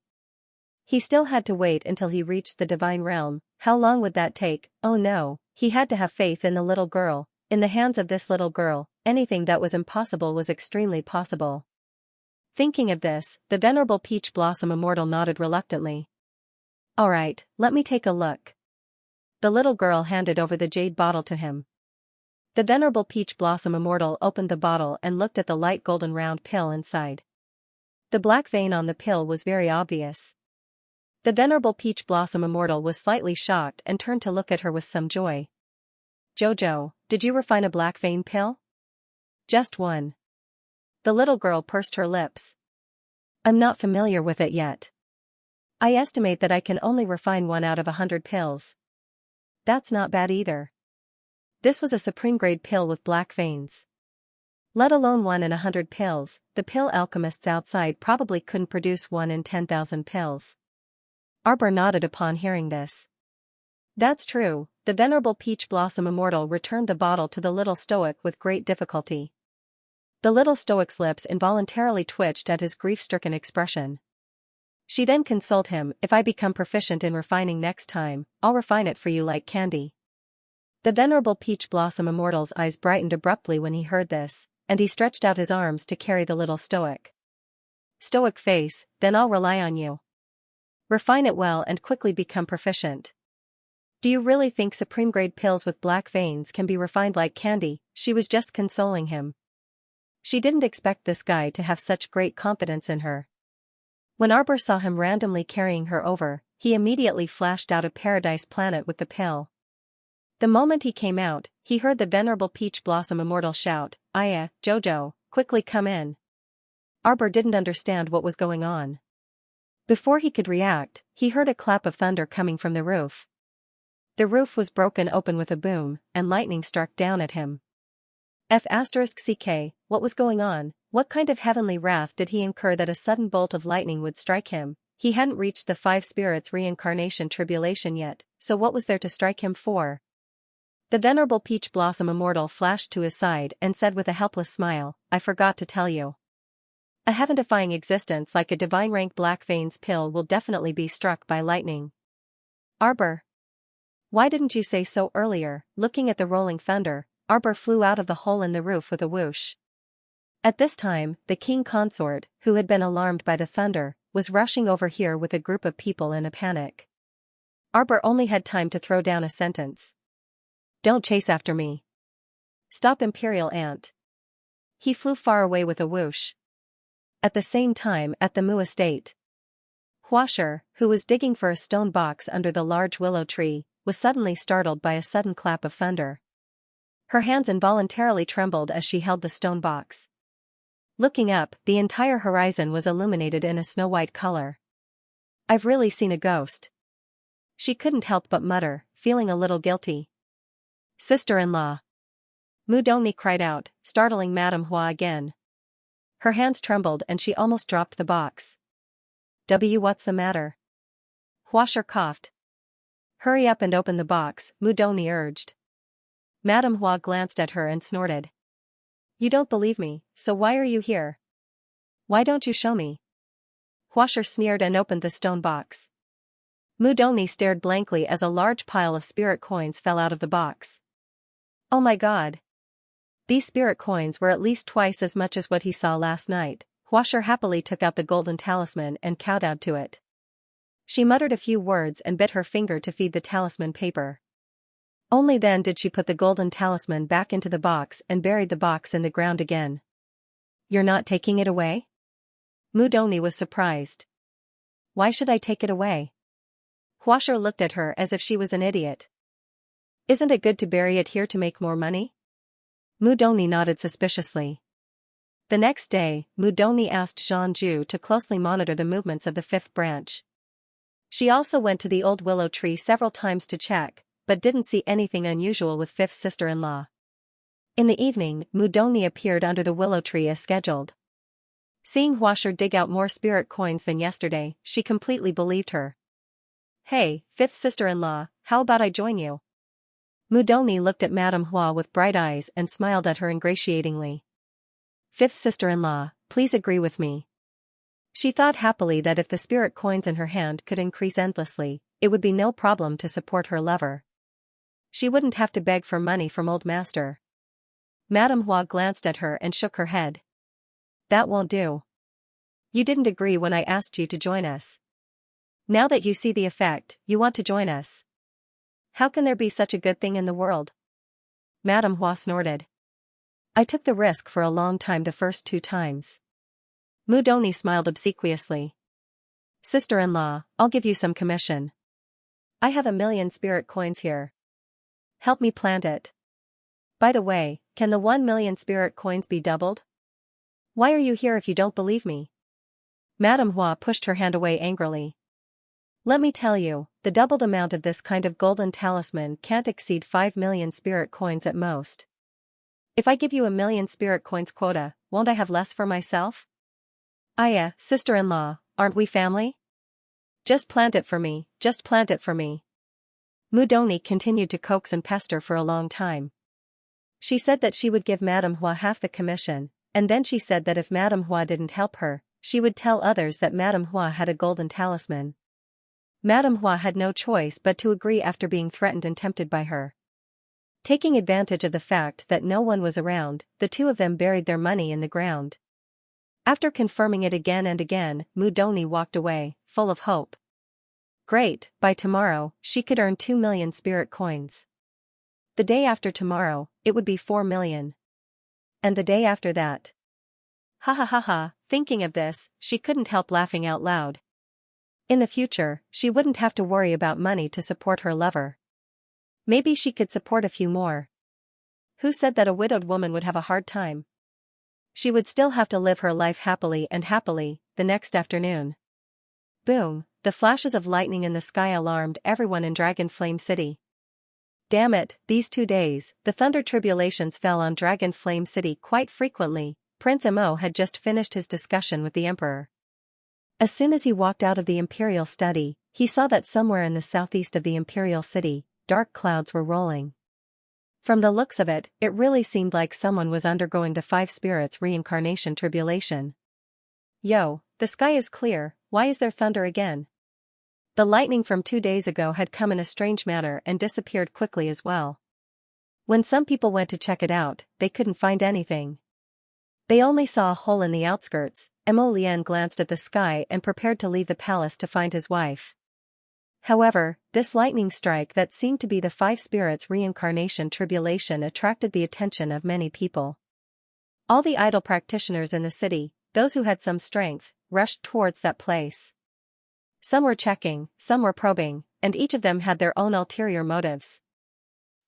He still had to wait until he reached the divine realm. How long would that take? Oh no, he had to have faith in the little girl. In the hands of this little girl, anything that was impossible was extremely possible. Thinking of this, the venerable Peach Blossom Immortal nodded reluctantly. "Alright, let me take a look." The little girl handed over the jade bottle to him. The venerable Peach Blossom Immortal opened the bottle and looked at the light golden round pill inside. The black vein on the pill was very obvious. The venerable Peach Blossom Immortal was slightly shocked and turned to look at her with some joy. "Jojo, did you refine a black vein pill?" "Just one." The little girl pursed her lips. "I'm not familiar with it yet. I estimate that I can only refine 1 out of 100 pills." "That's not bad either." This was a supreme grade pill with black veins. Let alone 1 in 100 pills, the pill alchemists outside probably couldn't produce 1 in 10,000 pills. Arbor nodded upon hearing this. "That's true." The venerable Peach Blossom Immortal returned the bottle to the little stoic with great difficulty. The little stoic's lips involuntarily twitched at his grief-stricken expression. She then consoled him, "If I become proficient in refining next time, I'll refine it for you like candy." The venerable Peach Blossom Immortal's eyes brightened abruptly when he heard this, and he stretched out his arms to carry the little stoic. "Stoic face, then I'll rely on you. Refine it well and quickly become proficient." "Do you really think supreme grade pills with black veins can be refined like candy?" She was just consoling him. She didn't expect this guy to have such great confidence in her. When Arbor saw him randomly carrying her over, he immediately flashed out of Paradise Planet with the pill. The moment he came out, he heard the venerable Peach Blossom Immortal shout, "Aya, Jojo, quickly come in." Arbor didn't understand what was going on. Before he could react, he heard a clap of thunder coming from the roof. The roof was broken open with a boom, and lightning struck down at him. F***ck, what was going on? What kind of heavenly wrath did he incur that a sudden bolt of lightning would strike him? He hadn't reached the 5 spirits reincarnation tribulation yet, so what was there to strike him for? The venerable Peach Blossom Immortal flashed to his side and said with a helpless smile, "I forgot to tell you. A heaven-defying existence like a divine rank black veins pill will definitely be struck by lightning." "Arbor, why didn't you say so earlier?" Looking at the rolling thunder, Arbor flew out of the hole in the roof with a whoosh. At this time, the king consort, who had been alarmed by the thunder, was rushing over here with a group of people in a panic. Arbor only had time to throw down a sentence. "Don't chase after me. Stop, Imperial Ant." He flew far away with a whoosh. At the same time, at the Mu estate, Huasher, who was digging for a stone box under the large willow tree, was suddenly startled by a sudden clap of thunder. Her hands involuntarily trembled as she held the stone box. Looking up, the entire horizon was illuminated in a snow-white color. "I've really seen a ghost." She couldn't help but mutter, feeling a little guilty. "Sister-in-law!" Mudoni cried out, startling Madame Hua again. Her hands trembled and she almost dropped the box. What's the matter?" Huasher coughed. "Hurry up and open the box," Mudoni urged. Madame Hua glanced at her and snorted. "You don't believe me, so why are you here? Why don't you show me?" Huasher sneered and opened the stone box. Mudoni stared blankly as a large pile of spirit coins fell out of the box. Oh my god! These spirit coins were at least twice as much as what he saw last night. Huasher happily took out the golden talisman and kowtowed to it. She muttered a few words and bit her finger to feed the talisman paper. Only then did she put the golden talisman back into the box and buried the box in the ground again. "You're not taking it away?" Mudoni was surprised. "Why should I take it away?" Huasher looked at her as if she was an idiot. "Isn't it good to bury it here to make more money?" Mudoni nodded suspiciously. The next day, Mudoni asked Zhangju to closely monitor the movements of the fifth branch. She also went to the old willow tree several times to check, but didn't see anything unusual with fifth sister-in-law. In the evening, Mudoni appeared under the willow tree as scheduled. Seeing Huasher dig out more spirit coins than yesterday, she completely believed her. "Hey, fifth sister-in-law, how about I join you?" Mudoni looked at Madame Hua with bright eyes and smiled at her ingratiatingly. "Fifth sister-in-law, please agree with me." She thought happily that if the spirit coins in her hand could increase endlessly, it would be no problem to support her lover. She wouldn't have to beg for money from old master. Madame Hua glanced at her and shook her head. "That won't do. You didn't agree when I asked you to join us. Now that you see the effect, you want to join us. How can there be such a good thing in the world?" Madame Hua snorted. "I took the risk for a long time the first 2 times." Mudoni smiled obsequiously. "Sister-in-law, I'll give you some commission. I have 1,000,000 spirit coins here. Help me plant it. By the way, can the 1,000,000 spirit coins be doubled? Why are you here if you don't believe me?" Madame Hua pushed her hand away angrily. "Let me tell you, the doubled amount of this kind of golden talisman can't exceed 5,000,000 spirit coins at most. If I give you 1,000,000 spirit coins quota, won't I have less for myself?" "Aya, sister-in-law, aren't we family? Just plant it for me, just plant it for me." Mudoni continued to coax and pester for a long time. She said that she would give Madame Hua half the commission, and then she said that if Madame Hua didn't help her, she would tell others that Madame Hua had a golden talisman. Madame Hua had no choice but to agree after being threatened and tempted by her. Taking advantage of the fact that no one was around, the two of them buried their money in the ground. After confirming it again and again, Mudoni walked away, full of hope. Great, by tomorrow, she could earn 2,000,000 spirit coins. The day after tomorrow, it would be 4,000,000. And the day after that. Ha ha ha ha, thinking of this, she couldn't help laughing out loud. In the future, she wouldn't have to worry about money to support her lover. Maybe she could support a few more. Who said that a widowed woman would have a hard time? She would still have to live her life happily and happily. The next afternoon. Boom, the flashes of lightning in the sky alarmed everyone in Dragon Flame City. Damn it, these 2 days, the thunder tribulations fell on Dragon Flame City quite frequently. Prince Mo had just finished his discussion with the Emperor. As soon as he walked out of the Imperial study, he saw that somewhere in the southeast of the Imperial City, dark clouds were rolling. From the looks of it, it really seemed like someone was undergoing the 5 spirits reincarnation tribulation. Yo, the sky is clear, why is there thunder again? The lightning from 2 days ago had come in a strange manner and disappeared quickly as well. When some people went to check it out, they couldn't find anything. They only saw a hole in the outskirts. Mo Lian glanced at the sky and prepared to leave the palace to find his wife. However, this lightning strike that seemed to be the 5 spirits reincarnation tribulation attracted the attention of many people. All the idol practitioners in the city, those who had some strength, rushed towards that place. Some were checking, some were probing, and each of them had their own ulterior motives.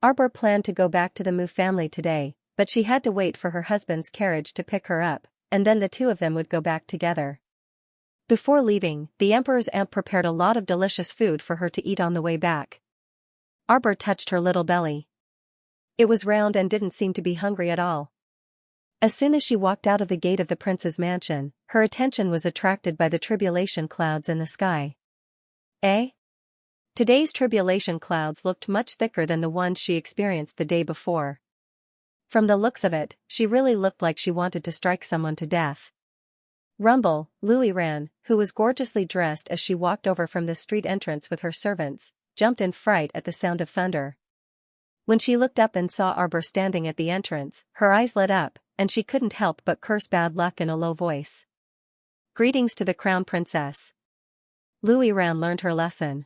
Arbor planned to go back to the Mu family today, but she had to wait for her husband's carriage to pick her up. and then the two of them would go back together. Before leaving, the Emperor's aunt prepared a lot of delicious food for her to eat on the way back. Arbor touched her little belly. It was round and didn't seem to be hungry at all. As soon as she walked out of the gate of the prince's mansion, her attention was attracted by the tribulation clouds in the sky. Eh? Today's tribulation clouds looked much thicker than the ones she experienced the day before. From the looks of it, she really looked like she wanted to strike someone to death. Rumble, Louis ran, who was gorgeously dressed as she walked over from the street entrance with her servants, jumped in fright at the sound of thunder. When she looked up and saw Arbor standing at the entrance, her eyes lit up, and she couldn't help but curse bad luck in a low voice. Greetings to the Crown Princess. Louis Ran learned her lesson.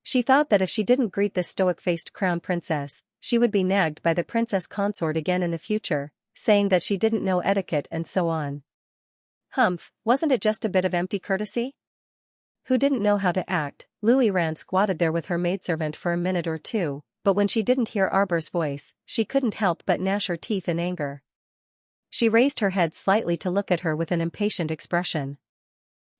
She thought that if she didn't greet this stoic-faced Crown Princess, she would be nagged by the Princess Consort again in the future, saying that she didn't know etiquette and so on. Humph, wasn't it just a bit of empty courtesy? Who didn't know how to act? Louis Ran squatted there with her maidservant for a minute or two, but when she didn't hear Arbor's voice, she couldn't help but gnash her teeth in anger. She raised her head slightly to look at her with an impatient expression.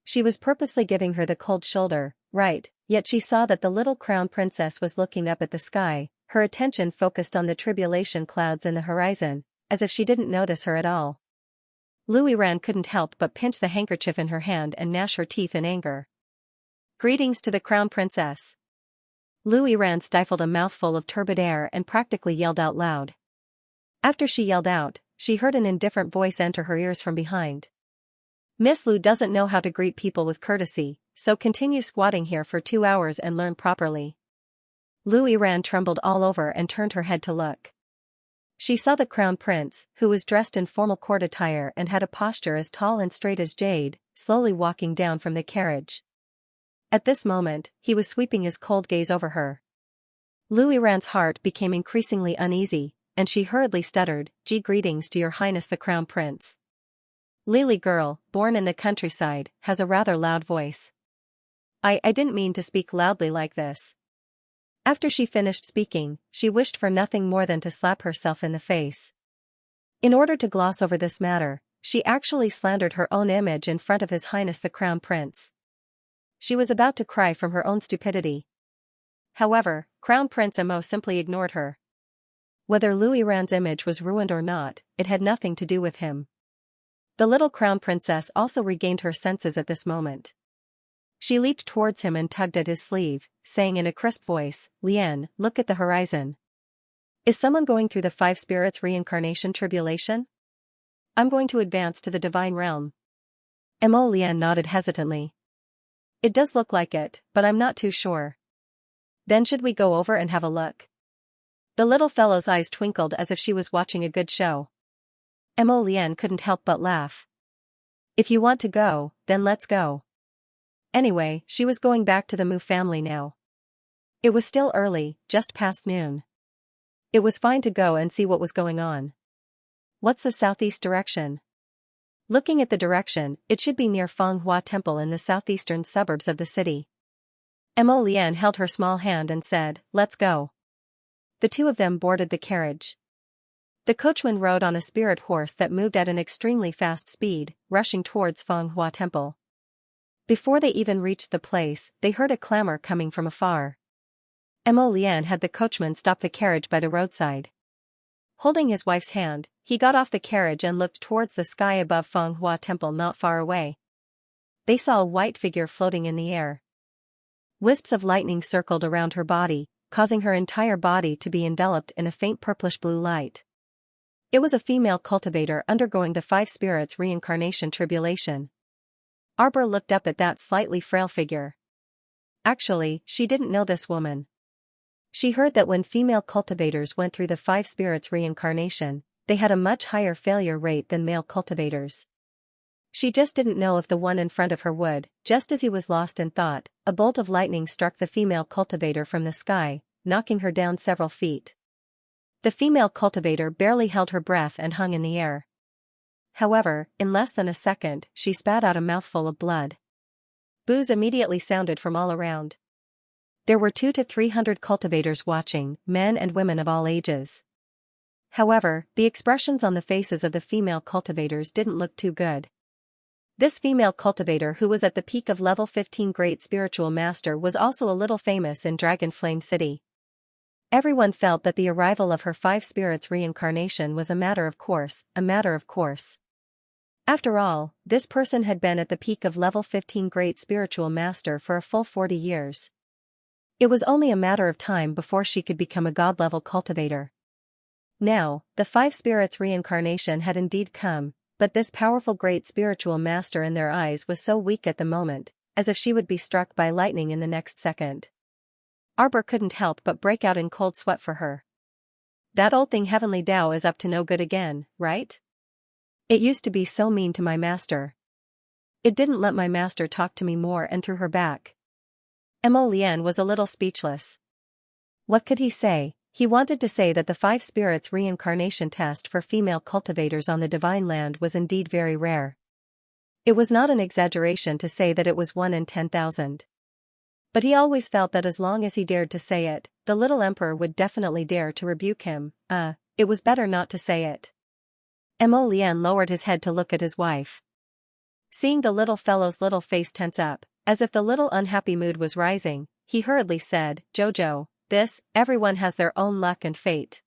She was purposely giving her the cold shoulder, right, yet she saw that the little Crown Princess was looking up at the sky, her attention focused on the tribulation clouds in the horizon, as if she didn't notice her at all. Louis Ran couldn't help but pinch the handkerchief in her hand and gnash her teeth in anger. Greetings to the Crown Princess. Louis Ran stifled a mouthful of turbid air and practically yelled out loud. After she yelled out, she heard an indifferent voice enter her ears from behind. Miss Lu doesn't know how to greet people with courtesy, so continue squatting here for 2 hours and learn properly. Louis Ran trembled all over and turned her head to look. She saw the Crown Prince, who was dressed in formal court attire and had a posture as tall and straight as jade, slowly walking down from the carriage. At this moment, he was sweeping his cold gaze over her. Louis Ran's heart became increasingly uneasy, and she hurriedly stuttered, Greetings to your highness the Crown Prince. Lily girl, born in the countryside, has a rather loud voice. I didn't mean to speak loudly like this. After she finished speaking, she wished for nothing more than to slap herself in the face. In order to gloss over this matter, she actually slandered her own image in front of His Highness the Crown Prince. She was about to cry from her own stupidity. However, Crown Prince Mo simply ignored her. Whether Louis Ran's image was ruined or not, it had nothing to do with him. The little Crown Princess also regained her senses at this moment. She leaped towards him and tugged at his sleeve, saying in a crisp voice, Lian, look at the horizon. Is someone going through the 5 spirits reincarnation tribulation? I'm going to advance to the divine realm. Mo Lian nodded hesitantly. It does look like it, but I'm not too sure. Then should we go over and have a look? The little fellow's eyes twinkled as if she was watching a good show. Mo Lian couldn't help but laugh. If you want to go, then let's go. Anyway, she was going back to the Mu family now. It was still early, just past noon. It was fine to go and see what was going on. What's the southeast direction? Looking at the direction, it should be near Feng Hua Temple in the southeastern suburbs of the city. Mo Lian held her small hand and said, Let's go. The two of them boarded the carriage. The coachman rode on a spirit horse that moved at an extremely fast speed, rushing towards Feng Hua Temple. Before they even reached the place, they heard a clamor coming from afar. Mo Lian had the coachman stop the carriage by the roadside. Holding his wife's hand, he got off the carriage and looked towards the sky above Feng Hua Temple not far away. They saw a white figure floating in the air. Wisps of lightning circled around her body, causing her entire body to be enveloped in a faint purplish-blue light. It was a female cultivator undergoing the 5 spirits reincarnation tribulation. Arbor looked up at that slightly frail figure. Actually, she didn't know this woman. She heard that when female cultivators went through the 5 spirits reincarnation, they had a much higher failure rate than male cultivators. She just didn't know if the one in front of her would. Just as he was lost in thought, a bolt of lightning struck the female cultivator from the sky, knocking her down several feet. The female cultivator barely held her breath and hung in the air. However, in less than a second, she spat out a mouthful of blood. Boos immediately sounded from all around. There were 200 to 300 cultivators watching, men and women of all ages. However, the expressions on the faces of the female cultivators didn't look too good. This female cultivator, who was at the peak of level 15 Great Spiritual Master, was also a little famous in Dragon Flame City. Everyone felt that the arrival of her 5 spirits reincarnation was a matter of course. After all, this person had been at the peak of level 15 Great Spiritual Master for a full 40 years. It was only a matter of time before she could become a god-level cultivator. Now, the 5 spirits reincarnation had indeed come, but this powerful Great Spiritual Master in their eyes was so weak at the moment, as if she would be struck by lightning in the next second. Arbor couldn't help but break out in cold sweat for her. That old thing Heavenly Tao is up to no good again, right? It used to be so mean to my master. It didn't let my master talk to me more and threw her back. Mo Lian was a little speechless. What could he say? He wanted to say that the 5 spirits reincarnation test for female cultivators on the Divine Land was indeed very rare. It was not an exaggeration to say that it was 1 in 10,000. But he always felt that as long as he dared to say it, the little emperor would definitely dare to rebuke him. It was better not to say it. Mo Lian lowered his head to look at his wife. Seeing the little fellow's little face tense up, as if the little unhappy mood was rising, he hurriedly said, Jojo, everyone has their own luck and fate.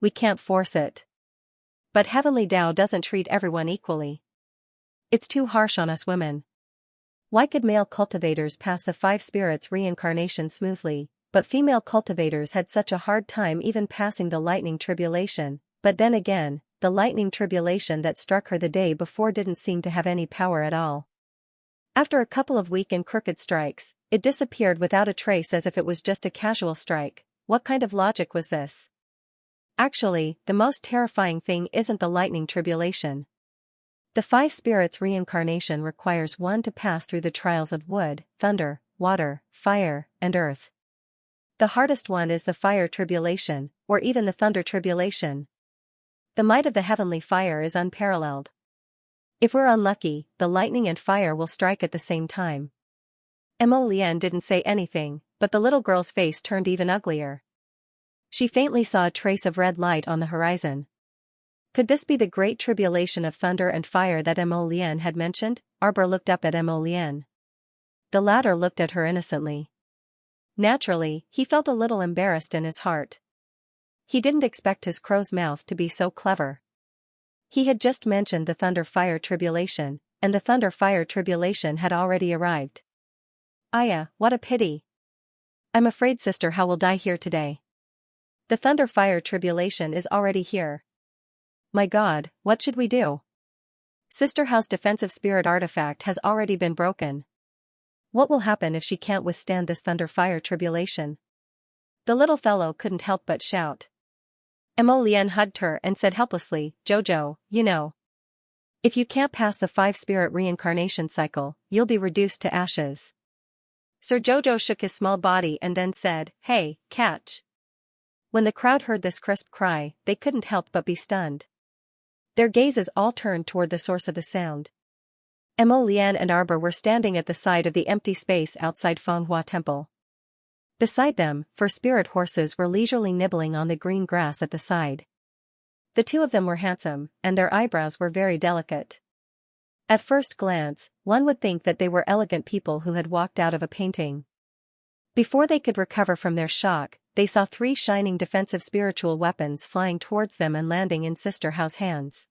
We can't force it. But Heavenly Tao doesn't treat everyone equally. It's too harsh on us women. Why could male cultivators pass the 5 spirits reincarnation smoothly, but female cultivators had such a hard time even passing the lightning tribulation? But then again, the lightning tribulation that struck her the day before didn't seem to have any power at all. After a couple of weak and crooked strikes, it disappeared without a trace, as if it was just a casual strike. What kind of logic was this? Actually, the most terrifying thing isn't the lightning tribulation. The 5 spirits reincarnation requires one to pass through the trials of wood, thunder, water, fire, and earth. The hardest one is the fire tribulation, or even the thunder tribulation. The might of the heavenly fire is unparalleled. If we're unlucky, the lightning and fire will strike at the same time. Mo Lian didn't say anything, but the little girl's face turned even uglier. She faintly saw a trace of red light on the horizon. Could this be the great tribulation of thunder and fire that Mo Lian had mentioned? Arbor looked up at Mo Lian. The latter looked at her innocently. Naturally, he felt a little embarrassed in his heart. He didn't expect his crow's mouth to be so clever. He had just mentioned the thunder-fire tribulation, and the thunder-fire tribulation had already arrived. Aya, what a pity. I'm afraid Sister How will die here today. The thunder-fire tribulation is already here. My God, what should we do? Sister How's defensive spirit artifact has already been broken. What will happen if she can't withstand this thunder-fire tribulation? The little fellow couldn't help but shout. Mo Lian hugged her and said helplessly, Jojo, you know. If you can't pass the 5 spirit reincarnation cycle, you'll be reduced to ashes. Sir Jojo shook his small body and then said, Hey, catch. When the crowd heard this crisp cry, they couldn't help but be stunned. Their gazes all turned toward the source of the sound. Mo Lian and Arbor were standing at the side of the empty space outside Fenghua Temple. Beside them, 4 spirit horses were leisurely nibbling on the green grass at the side. The 2 of them were handsome, and their eyebrows were very delicate. At first glance, one would think that they were elegant people who had walked out of a painting. Before they could recover from their shock, they saw 3 shining defensive spiritual weapons flying towards them and landing in Sister How's hands.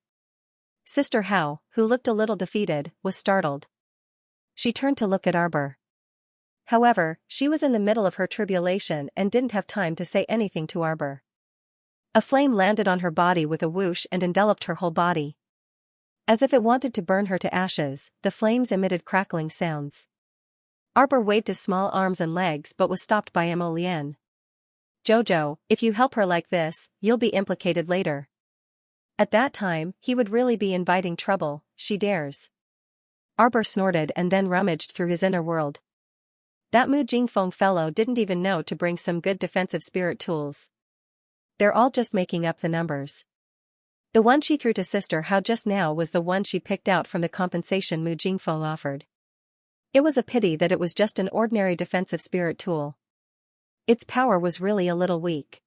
Sister How, who looked a little defeated, was startled. She turned to look at Arbor. However, she was in the middle of her tribulation and didn't have time to say anything to Arbor. A flame landed on her body with a whoosh and enveloped her whole body. As if it wanted to burn her to ashes, the flames emitted crackling sounds. Arbor waved his small arms and legs but was stopped by Mo Lian. Jojo, if you help her like this, you'll be implicated later. At that time, he would really be inviting trouble. She dares. Arbor snorted and then rummaged through his inner world. That Mu Jingfeng fellow didn't even know to bring some good defensive spirit tools. They're all just making up the numbers. The one she threw to Sister How just now was the one she picked out from the compensation Mu Jingfeng offered. It was a pity that it was just an ordinary defensive spirit tool. Its power was really a little weak.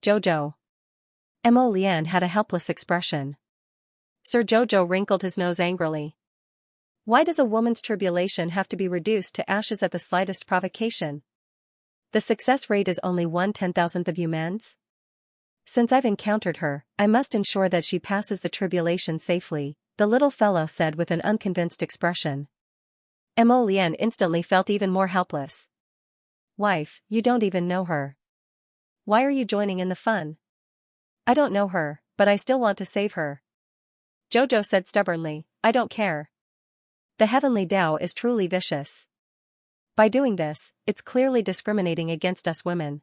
Jojo. Mo Lian had a helpless expression. Sir Jojo wrinkled his nose angrily. Why does a woman's tribulation have to be reduced to ashes at the slightest provocation? The success rate is only 1/10,000th of humans? Since I've encountered her, I must ensure that she passes the tribulation safely, the little fellow said with an unconvinced expression. Mo Lian instantly felt even more helpless. Wife, you don't even know her. Why are you joining in the fun? I don't know her, but I still want to save her. Jojo said stubbornly, I don't care. The heavenly Tao is truly vicious. By doing this, it's clearly discriminating against us women.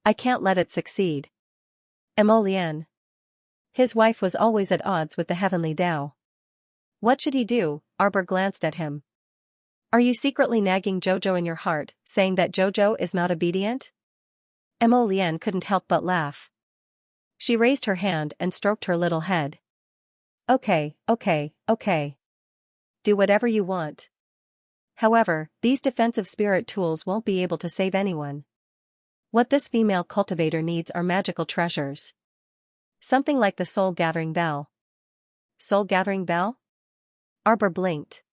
I can't let it succeed. Mo Lian. His wife was always at odds with the heavenly Tao. What should he do? Arbor glanced at him. Are you secretly nagging Jojo in your heart, saying that Jojo is not obedient? Mo Lian couldn't help but laugh. She raised her hand and stroked her little head. Okay. Do whatever you want. However, these defensive spirit tools won't be able to save anyone. What this female cultivator needs are magical treasures. Something like the soul-gathering bell. Soul-gathering bell? Arbor blinked.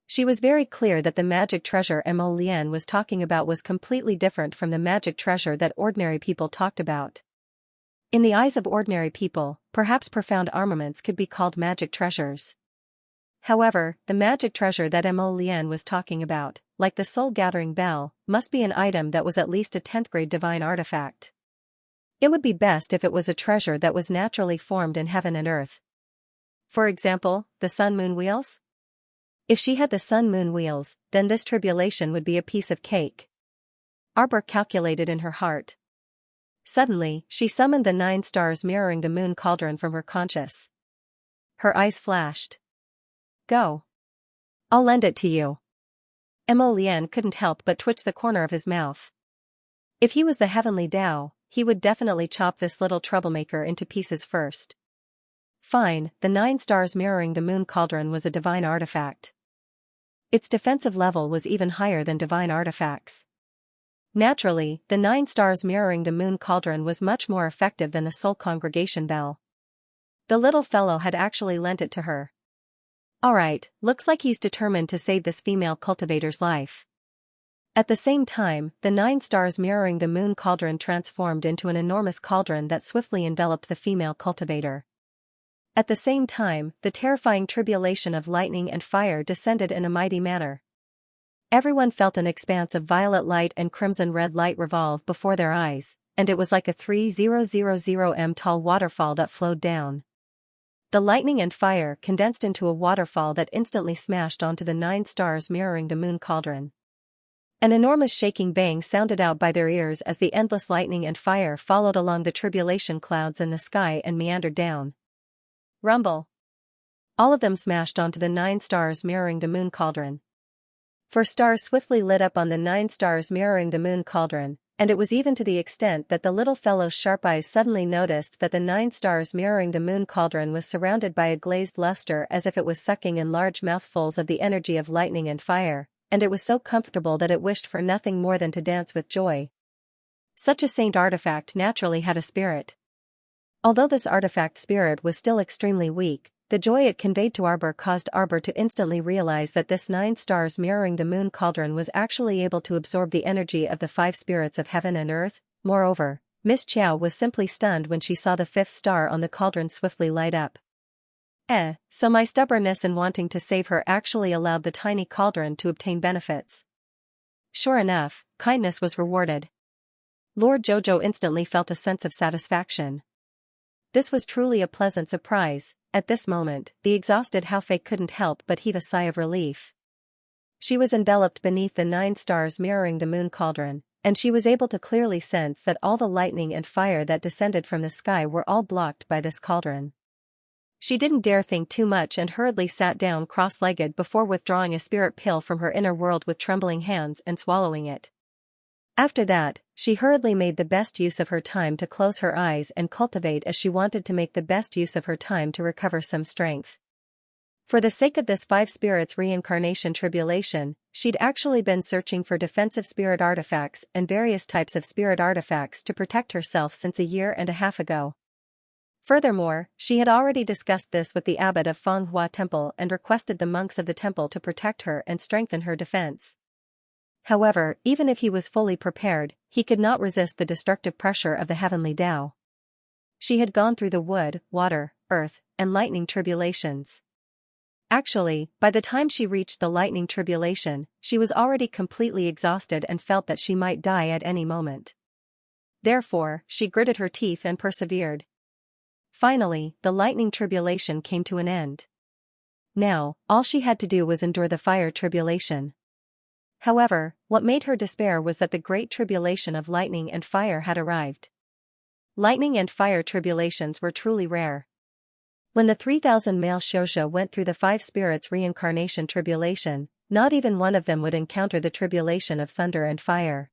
She was very clear that the magic treasure Mo Lian was talking about was completely different from the magic treasure that ordinary people talked about. In the eyes of ordinary people, perhaps profound armaments could be called magic treasures. However, the magic treasure that Mo Lian was talking about, like the soul-gathering bell, must be an item that was at least a 10th grade divine artifact. It would be best if it was a treasure that was naturally formed in heaven and earth. For example, the sun-moon wheels? If she had the sun-moon wheels, then this tribulation would be a piece of cake. Arbor calculated in her heart. Suddenly, she summoned the 9 stars mirroring the moon cauldron from her conscious. Her eyes flashed. Go. I'll lend it to you. Mo Lian couldn't help but twitch the corner of his mouth. If he was the heavenly Tao, he would definitely chop this little troublemaker into pieces first. Fine, the 9 stars mirroring the moon cauldron was a divine artifact. Its defensive level was even higher than divine artifacts. Naturally, the 9 stars mirroring the moon cauldron was much more effective than the soul congregation bell. The little fellow had actually lent it to her. Alright, looks like he's determined to save this female cultivator's life. At the same time, the 9 stars mirroring the moon cauldron transformed into an enormous cauldron that swiftly enveloped the female cultivator. At the same time, the terrifying tribulation of lightning and fire descended in a mighty manner. Everyone felt an expanse of violet light and crimson-red light revolve before their eyes, and it was like a 3000m tall waterfall that flowed down. The lightning and fire condensed into a waterfall that instantly smashed onto the 9 stars mirroring the moon cauldron. An enormous shaking bang sounded out by their ears as the endless lightning and fire followed along the tribulation clouds in the sky and meandered down. Rumble. All of them smashed onto the 9 stars mirroring the moon cauldron. 4 stars swiftly lit up on the 9 stars mirroring the moon cauldron, and it was even to the extent that the little fellow's sharp eyes suddenly noticed that the 9 stars mirroring the moon cauldron was surrounded by a glazed luster as if it was sucking in large mouthfuls of the energy of lightning and fire, and it was so comfortable that it wished for nothing more than to dance with joy. Such a saint artifact naturally had a spirit. Although this artifact spirit was still extremely weak, the joy it conveyed to Arbor caused Arbor to instantly realize that this 9 stars mirroring the moon cauldron was actually able to absorb the energy of the 5 spirits of heaven and earth. Moreover, Miss Chiao was simply stunned when she saw the 5th star on the cauldron swiftly light up. So my stubbornness in wanting to save her actually allowed the tiny cauldron to obtain benefits. Sure enough, kindness was rewarded. Lord Jojo instantly felt a sense of satisfaction. This was truly a pleasant surprise. At this moment, the exhausted Haofei couldn't help but heave a sigh of relief. She was enveloped beneath the 9 stars mirroring the moon cauldron, and she was able to clearly sense that all the lightning and fire that descended from the sky were all blocked by this cauldron. She didn't dare think too much and hurriedly sat down cross-legged before withdrawing a spirit pill from her inner world with trembling hands and swallowing it. After that, she hurriedly made the best use of her time to close her eyes and cultivate as she wanted to make the best use of her time to recover some strength. For the sake of this 5 spirits reincarnation tribulation, she'd actually been searching for defensive spirit artifacts and various types of spirit artifacts to protect herself since a year and a half ago. Furthermore, she had already discussed this with the abbot of Fenghua Temple and requested the monks of the temple to protect her and strengthen her defense. However, even if he was fully prepared, he could not resist the destructive pressure of the heavenly Tao. She had gone through the wood, water, earth, and lightning tribulations. Actually, by the time she reached the lightning tribulation, she was already completely exhausted and felt that she might die at any moment. Therefore, she gritted her teeth and persevered. Finally, the lightning tribulation came to an end. Now, all she had to do was endure the fire tribulation. However, what made her despair was that the great tribulation of lightning and fire had arrived. Lightning and fire tribulations were truly rare. When the 3,000 male Xianxia went through the 5 spirits reincarnation tribulation, not even one of them would encounter the tribulation of thunder and fire.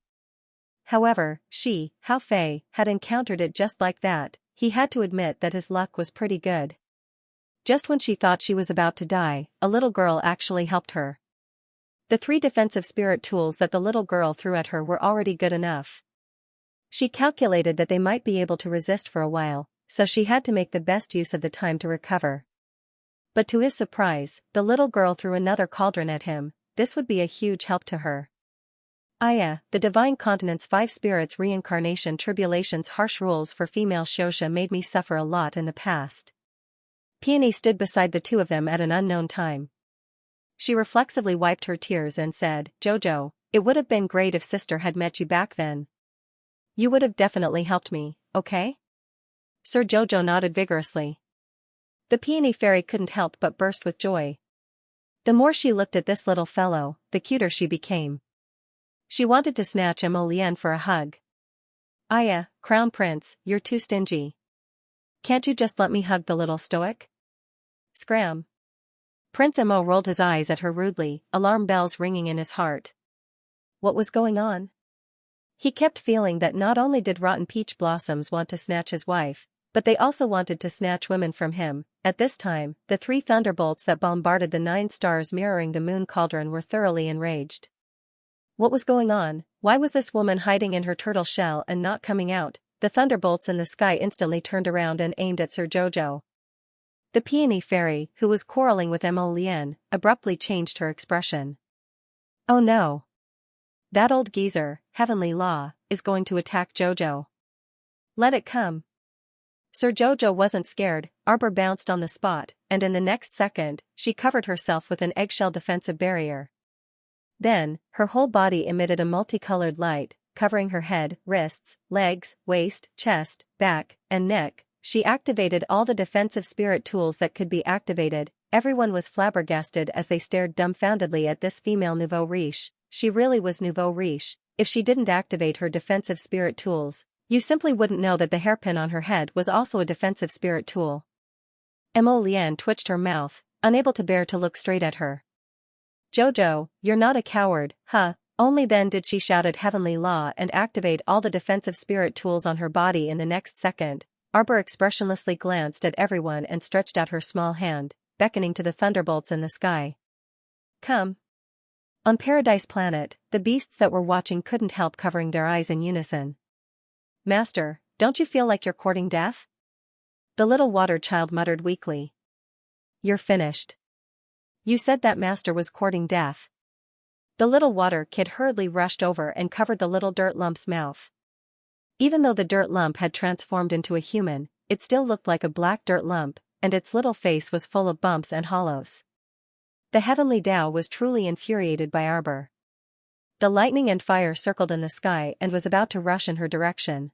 However, she, Hao Fei, had encountered it just like that. He had to admit that his luck was pretty good. Just when she thought she was about to die, a little girl actually helped her. The 3 defensive spirit tools that the little girl threw at her were already good enough. She calculated that they might be able to resist for a while, so she had to make the best use of the time to recover. But to his surprise, the little girl threw another cauldron at him. This would be a huge help to her. Aya, the Divine Continent's 5 spirits reincarnation tribulation's harsh rules for female Xianxia made me suffer a lot in the past. Peony stood beside the 2 of them at an unknown time. She reflexively wiped her tears and said, "Jojo, it would have been great if sister had met you back then. You would have definitely helped me, okay?" Sir Jojo nodded vigorously. The Peony Fairy couldn't help but burst with joy. The more she looked at this little fellow, the cuter she became. She wanted to snatch Mo Lian for a hug. "Aya, Crown Prince, you're too stingy. Can't you just let me hug the little stoic?" Scram. Prince Mo rolled his eyes at her rudely, alarm bells ringing in his heart. What was going on? He kept feeling that not only did Rotten Peach Blossoms want to snatch his wife, but they also wanted to snatch women from him. At this time, the 3 thunderbolts that bombarded the 9 stars mirroring the moon cauldron were thoroughly enraged. What was going on? Why was this woman hiding in her turtle shell and not coming out? The thunderbolts in the sky instantly turned around and aimed at Sir Jojo. The Peony Fairy, who was quarreling with Mo Lian, abruptly changed her expression. "Oh no. That old geezer, Heavenly Law, is going to attack Jojo. Let it come." Sir Jojo wasn't scared. Arbor bounced on the spot, and in the next second, she covered herself with an eggshell defensive barrier. Then, her whole body emitted a multicolored light, covering her head, wrists, legs, waist, chest, back, and neck. She activated all the defensive spirit tools that could be activated. Everyone was flabbergasted as they stared dumbfoundedly at this female nouveau riche. She really was nouveau riche. If she didn't activate her defensive spirit tools, you simply wouldn't know that the hairpin on her head was also a defensive spirit tool. Mo Lian twitched her mouth, unable to bear to look straight at her. "Jojo, you're not a coward, huh?" Only then did she shout at Heavenly Law and activate all the defensive spirit tools on her body. In the next second, Arbor expressionlessly glanced at everyone and stretched out her small hand, beckoning to the thunderbolts in the sky. "Come." On Paradise Planet, the beasts that were watching couldn't help covering their eyes in unison. "Master, don't you feel like you're courting death?" The little water child muttered weakly. "You're finished. You said that Master was courting death." The little water kid hurriedly rushed over and covered the little dirt lump's mouth. Even though the dirt lump had transformed into a human, it still looked like a black dirt lump, and its little face was full of bumps and hollows. The heavenly Tao was truly infuriated by Arbor. The lightning and fire circled in the sky and was about to rush in her direction.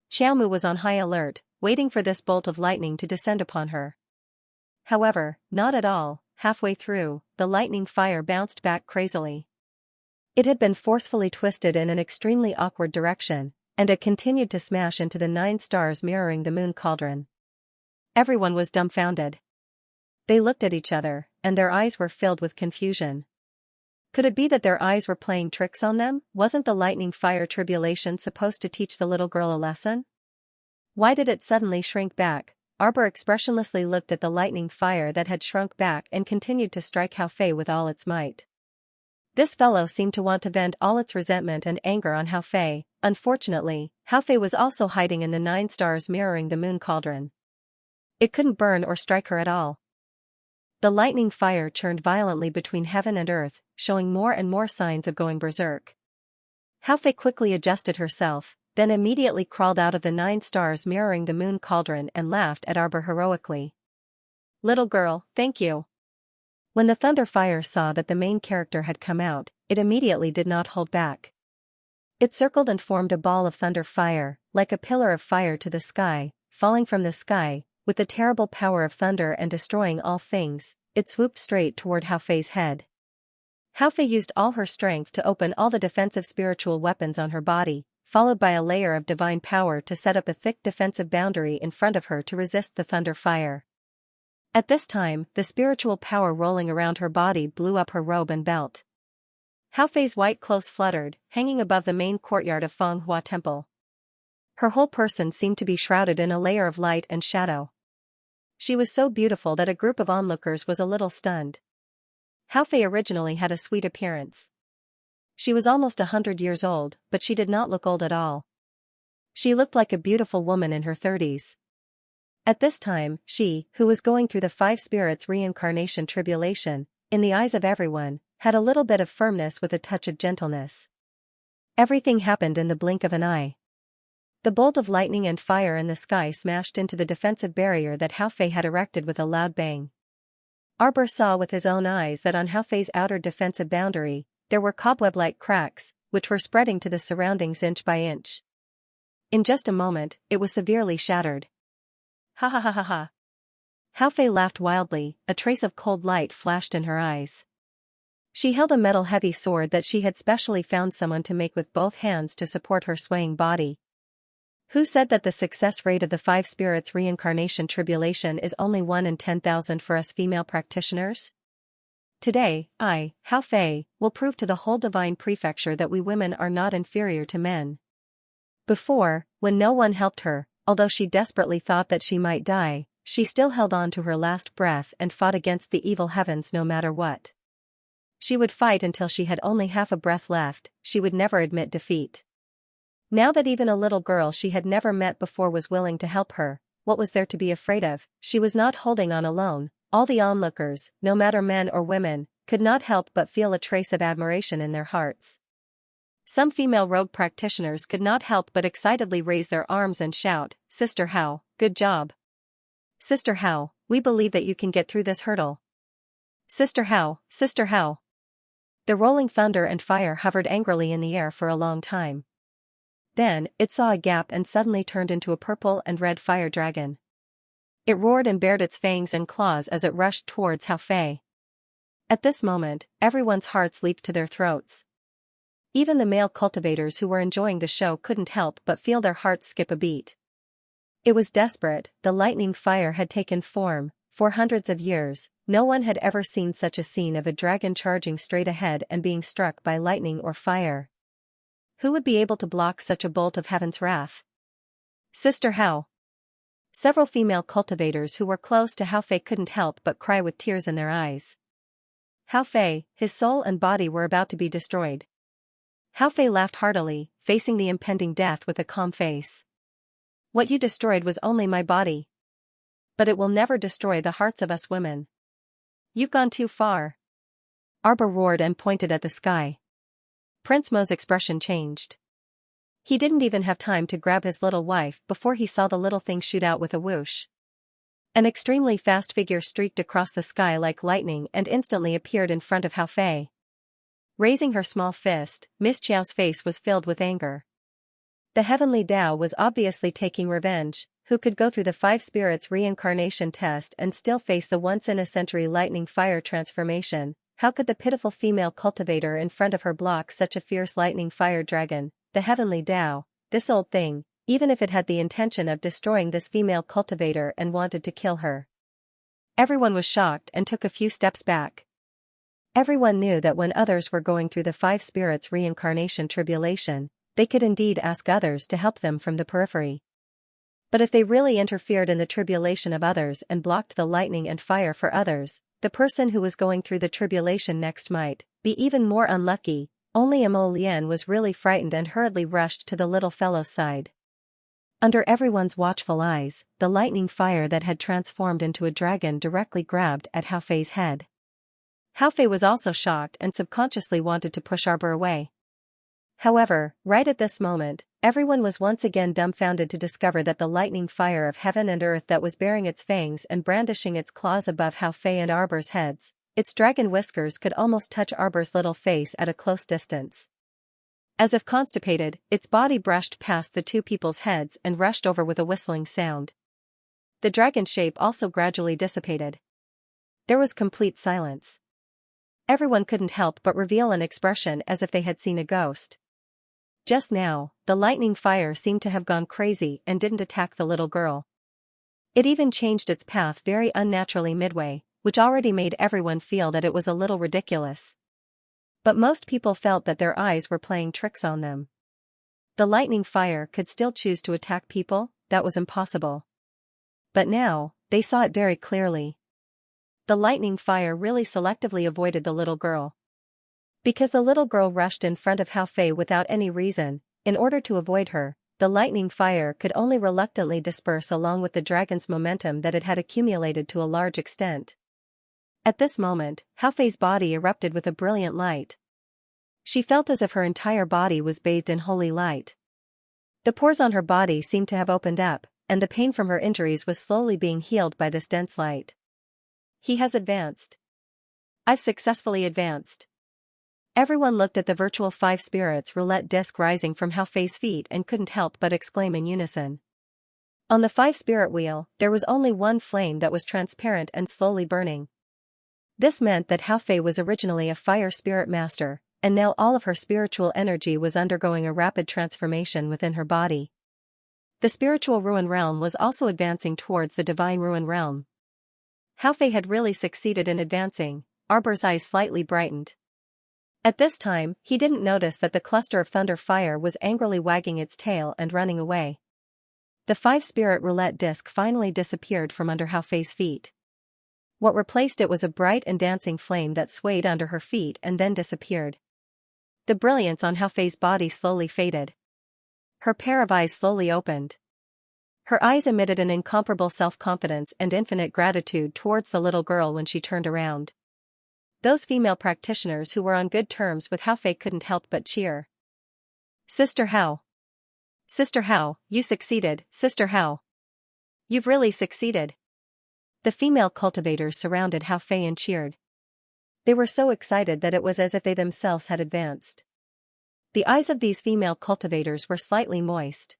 Xiaomu was on high alert, waiting for this bolt of lightning to descend upon her. However, not at all. Halfway through, the lightning fire bounced back crazily. It had been forcefully twisted in an extremely awkward direction, and it continued to smash into the 9 stars mirroring the moon cauldron. Everyone was dumbfounded. They looked at each other, and their eyes were filled with confusion. Could it be that their eyes were playing tricks on them? Wasn't the lightning fire tribulation supposed to teach the little girl a lesson? Why did it suddenly shrink back? Arbor expressionlessly looked at the lightning fire that had shrunk back and continued to strike Hao Fei with all its might. This fellow seemed to want to vent all its resentment and anger on Hao Fei. Unfortunately, Hao Fei was also hiding in the 9 stars mirroring the moon cauldron. It couldn't burn or strike her at all. The lightning fire churned violently between heaven and earth, showing more and more signs of going berserk. Haofei quickly adjusted herself, then immediately crawled out of the 9 stars mirroring the moon cauldron and laughed at Arbor heroically. "Little girl, thank you." When the thunder fire saw that the main character had come out, it immediately did not hold back. It circled and formed a ball of thunder fire, like a pillar of fire to the sky, falling from the sky, with the terrible power of thunder and destroying all things. It swooped straight toward Haofei's head. Haofei used all her strength to open all the defensive spiritual weapons on her body, followed by a layer of divine power to set up a thick defensive boundary in front of her to resist the thunder fire. At this time, the spiritual power rolling around her body blew up her robe and belt. Haofei's white clothes fluttered, hanging above the main courtyard of Fenghua Temple. Her whole person seemed to be shrouded in a layer of light and shadow. She was so beautiful that a group of onlookers was a little stunned. Haofei originally had a sweet appearance. She was almost 100 years old, but she did not look old at all. She looked like a beautiful woman in her 30s. At this time, she, who was going through the 5 spirits reincarnation tribulation, in the eyes of everyone, had a little bit of firmness with a touch of gentleness. Everything happened in the blink of an eye. The bolt of lightning and fire in the sky smashed into the defensive barrier that Haofei had erected with a loud bang. Arbor saw with his own eyes that on Haofei's outer defensive boundary, there were cobweb-like cracks, which were spreading to the surroundings inch by inch. In just a moment, it was severely shattered. "Ha ha ha ha ha." Haofei laughed wildly, a trace of cold light flashed in her eyes. She held a metal-heavy sword that she had specially found someone to make with both hands to support her swaying body. "Who said that the success rate of the 5 spirits reincarnation tribulation is only 1 in 10,000 for us female practitioners? Today, I, Haofei, will prove to the whole divine prefecture that we women are not inferior to men." Before, when no one helped her, although she desperately thought that she might die, she still held on to her last breath and fought against the evil heavens no matter what. She would fight until she had only half a breath left. She would never admit defeat. Now that even a little girl she had never met before was willing to help her, what was there to be afraid of? She was not holding on alone. All the onlookers, no matter men or women, could not help but feel a trace of admiration in their hearts. Some female rogue practitioners could not help but excitedly raise their arms and shout, "Sister Hao, good job. Sister Hao, we believe that you can get through this hurdle. Sister Hao, Sister Hao." The rolling thunder and fire hovered angrily in the air for a long time. Then, it saw a gap and suddenly turned into a purple and red fire dragon. It roared and bared its fangs and claws as it rushed towards Haofei. At this moment, everyone's hearts leaped to their throats. Even the male cultivators who were enjoying the show couldn't help but feel their hearts skip a beat. It was desperate. The lightning fire had taken form. For hundreds of years, no one had ever seen such a scene of a dragon charging straight ahead and being struck by lightning or fire. Who would be able to block such a bolt of heaven's wrath? "Sister Hao." Several female cultivators who were close to Haofei couldn't help but cry with tears in their eyes. Haofei, his soul and body were about to be destroyed. Haofei laughed heartily, facing the impending death with a calm face. "What you destroyed was only my body. But it will never destroy the hearts of us women. You've gone too far." Arbor roared and pointed at the sky. Prince Mo's expression changed. He didn't even have time to grab his little wife before he saw the little thing shoot out with a whoosh. An extremely fast figure streaked across the sky like lightning and instantly appeared in front of Haofei. Raising her small fist, Miss Qiao's face was filled with anger. The heavenly Tao was obviously taking revenge. Who could go through the 5 spirits reincarnation test and still face the once-in-a-century lightning fire transformation? How could the pitiful female cultivator in front of her block such a fierce lightning fire dragon? The heavenly Tao, this old thing, even if it had the intention of destroying this female cultivator and wanted to kill her. Everyone was shocked and took a few steps back. Everyone knew that when others were going through the 5 spirits reincarnation tribulation, they could indeed ask others to help them from the periphery. But if they really interfered in the tribulation of others and blocked the lightning and fire for others, the person who was going through the tribulation next might be even more unlucky. Only Amo Lian was really frightened and hurriedly rushed to the little fellow's side. Under everyone's watchful eyes, the lightning fire that had transformed into a dragon directly grabbed at Hao Fei's head. Hao Fei was also shocked and subconsciously wanted to push Arbor away. However, right at this moment, everyone was once again dumbfounded to discover that the lightning fire of heaven and earth that was baring its fangs and brandishing its claws above Hao Fei and Arbor's heads, its dragon whiskers could almost touch Arbor's little face at a close distance. As if constipated, its body brushed past the two people's heads and rushed over with a whistling sound. The dragon shape also gradually dissipated. There was complete silence. Everyone couldn't help but reveal an expression as if they had seen a ghost. Just now, the lightning fire seemed to have gone crazy and didn't attack the little girl. It even changed its path very unnaturally midway, which already made everyone feel that it was a little ridiculous. But most people felt that their eyes were playing tricks on them. The lightning fire could still choose to attack people, that was impossible. But now, they saw it very clearly. The lightning fire really selectively avoided the little girl. Because the little girl rushed in front of Hao Fei without any reason, in order to avoid her, the lightning fire could only reluctantly disperse along with the dragon's momentum that it had accumulated to a large extent. At this moment, Hao Fei's body erupted with a brilliant light. She felt as if her entire body was bathed in holy light. The pores on her body seemed to have opened up, and the pain from her injuries was slowly being healed by this dense light. He has advanced. I've successfully advanced. Everyone looked at the virtual 5 spirits roulette disc rising from Hao Fei's feet and couldn't help but exclaim in unison. On the 5 spirit wheel, there was only one flame that was transparent and slowly burning. This meant that Hao Fei was originally a fire spirit master, and now all of her spiritual energy was undergoing a rapid transformation within her body. The spiritual ruin realm was also advancing towards the divine ruin realm. Hao Fei had really succeeded in advancing. Arbor's eyes slightly brightened. At this time, he didn't notice that the cluster of thunder fire was angrily wagging its tail and running away. The 5 spirit roulette disc finally disappeared from under Hao Fei's feet. What replaced it was a bright and dancing flame that swayed under her feet and then disappeared. The brilliance on Hao Fei's body slowly faded. Her pair of eyes slowly opened. Her eyes emitted an incomparable self-confidence and infinite gratitude towards the little girl when she turned around. Those female practitioners who were on good terms with Hao Fei couldn't help but cheer. Sister Hao. Sister Hao, you succeeded, Sister Hao. You've really succeeded. The female cultivators surrounded Hao Fei and cheered. They were so excited that it was as if they themselves had advanced. The eyes of these female cultivators were slightly moist.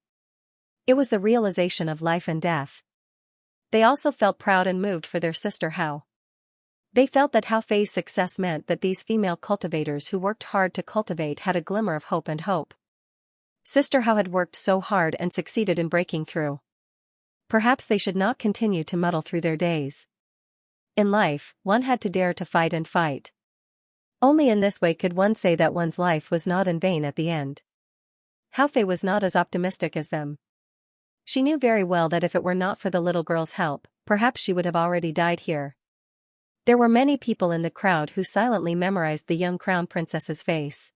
It was the realization of life and death. They also felt proud and moved for their sister Hao. They felt that Hao Fei's success meant that these female cultivators who worked hard to cultivate had a glimmer of hope and hope. Sister Hao had worked so hard and succeeded in breaking through. Perhaps they should not continue to muddle through their days. In life, one had to dare to fight and fight. Only in this way could one say that one's life was not in vain at the end. Hao Fei was not as optimistic as them. She knew very well that if it were not for the little girl's help, perhaps she would have already died here. There were many people in the crowd who silently memorized the young crown princess's face.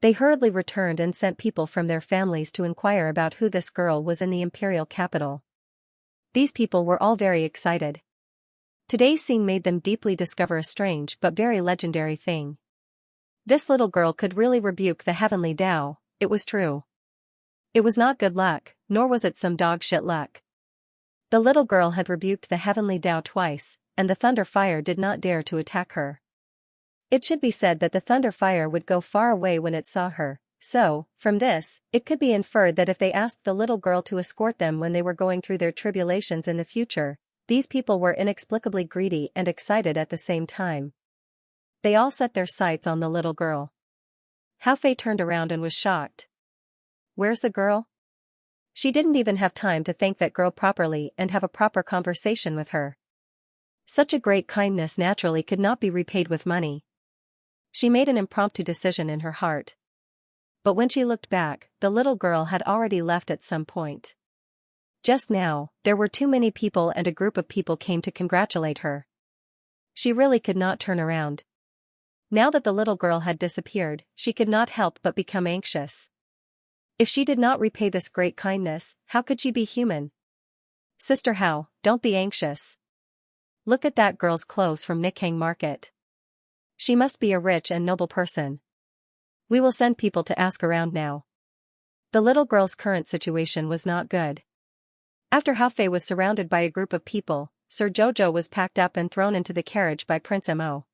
They hurriedly returned and sent people from their families to inquire about who this girl was in the imperial capital. These people were all very excited. Today's scene made them deeply discover a strange but very legendary thing. This little girl could really rebuke the heavenly Tao, it was true. It was not good luck, nor was it some dog shit luck. The little girl had rebuked the heavenly Tao twice, and the thunder fire did not dare to attack her. It should be said that the thunder fire would go far away when it saw her, so, from this, it could be inferred that if they asked the little girl to escort them when they were going through their tribulations in the future, these people were inexplicably greedy and excited at the same time. They all set their sights on the little girl. Hao Fei turned around and was shocked. Where's the girl? She didn't even have time to thank that girl properly and have a proper conversation with her. Such a great kindness naturally could not be repaid with money. She made an impromptu decision in her heart. But when she looked back, the little girl had already left at some point. Just now, there were too many people and a group of people came to congratulate her. She really could not turn around. Now that the little girl had disappeared, she could not help but become anxious. If she did not repay this great kindness, how could she be human? Sister How, don't be anxious. Look at that girl's clothes from Nikhang Market. She must be a rich and noble person. We will send people to ask around now. The little girl's current situation was not good. After Haofei was surrounded by a group of people, Sir Jojo was packed up and thrown into the carriage by Prince Mo.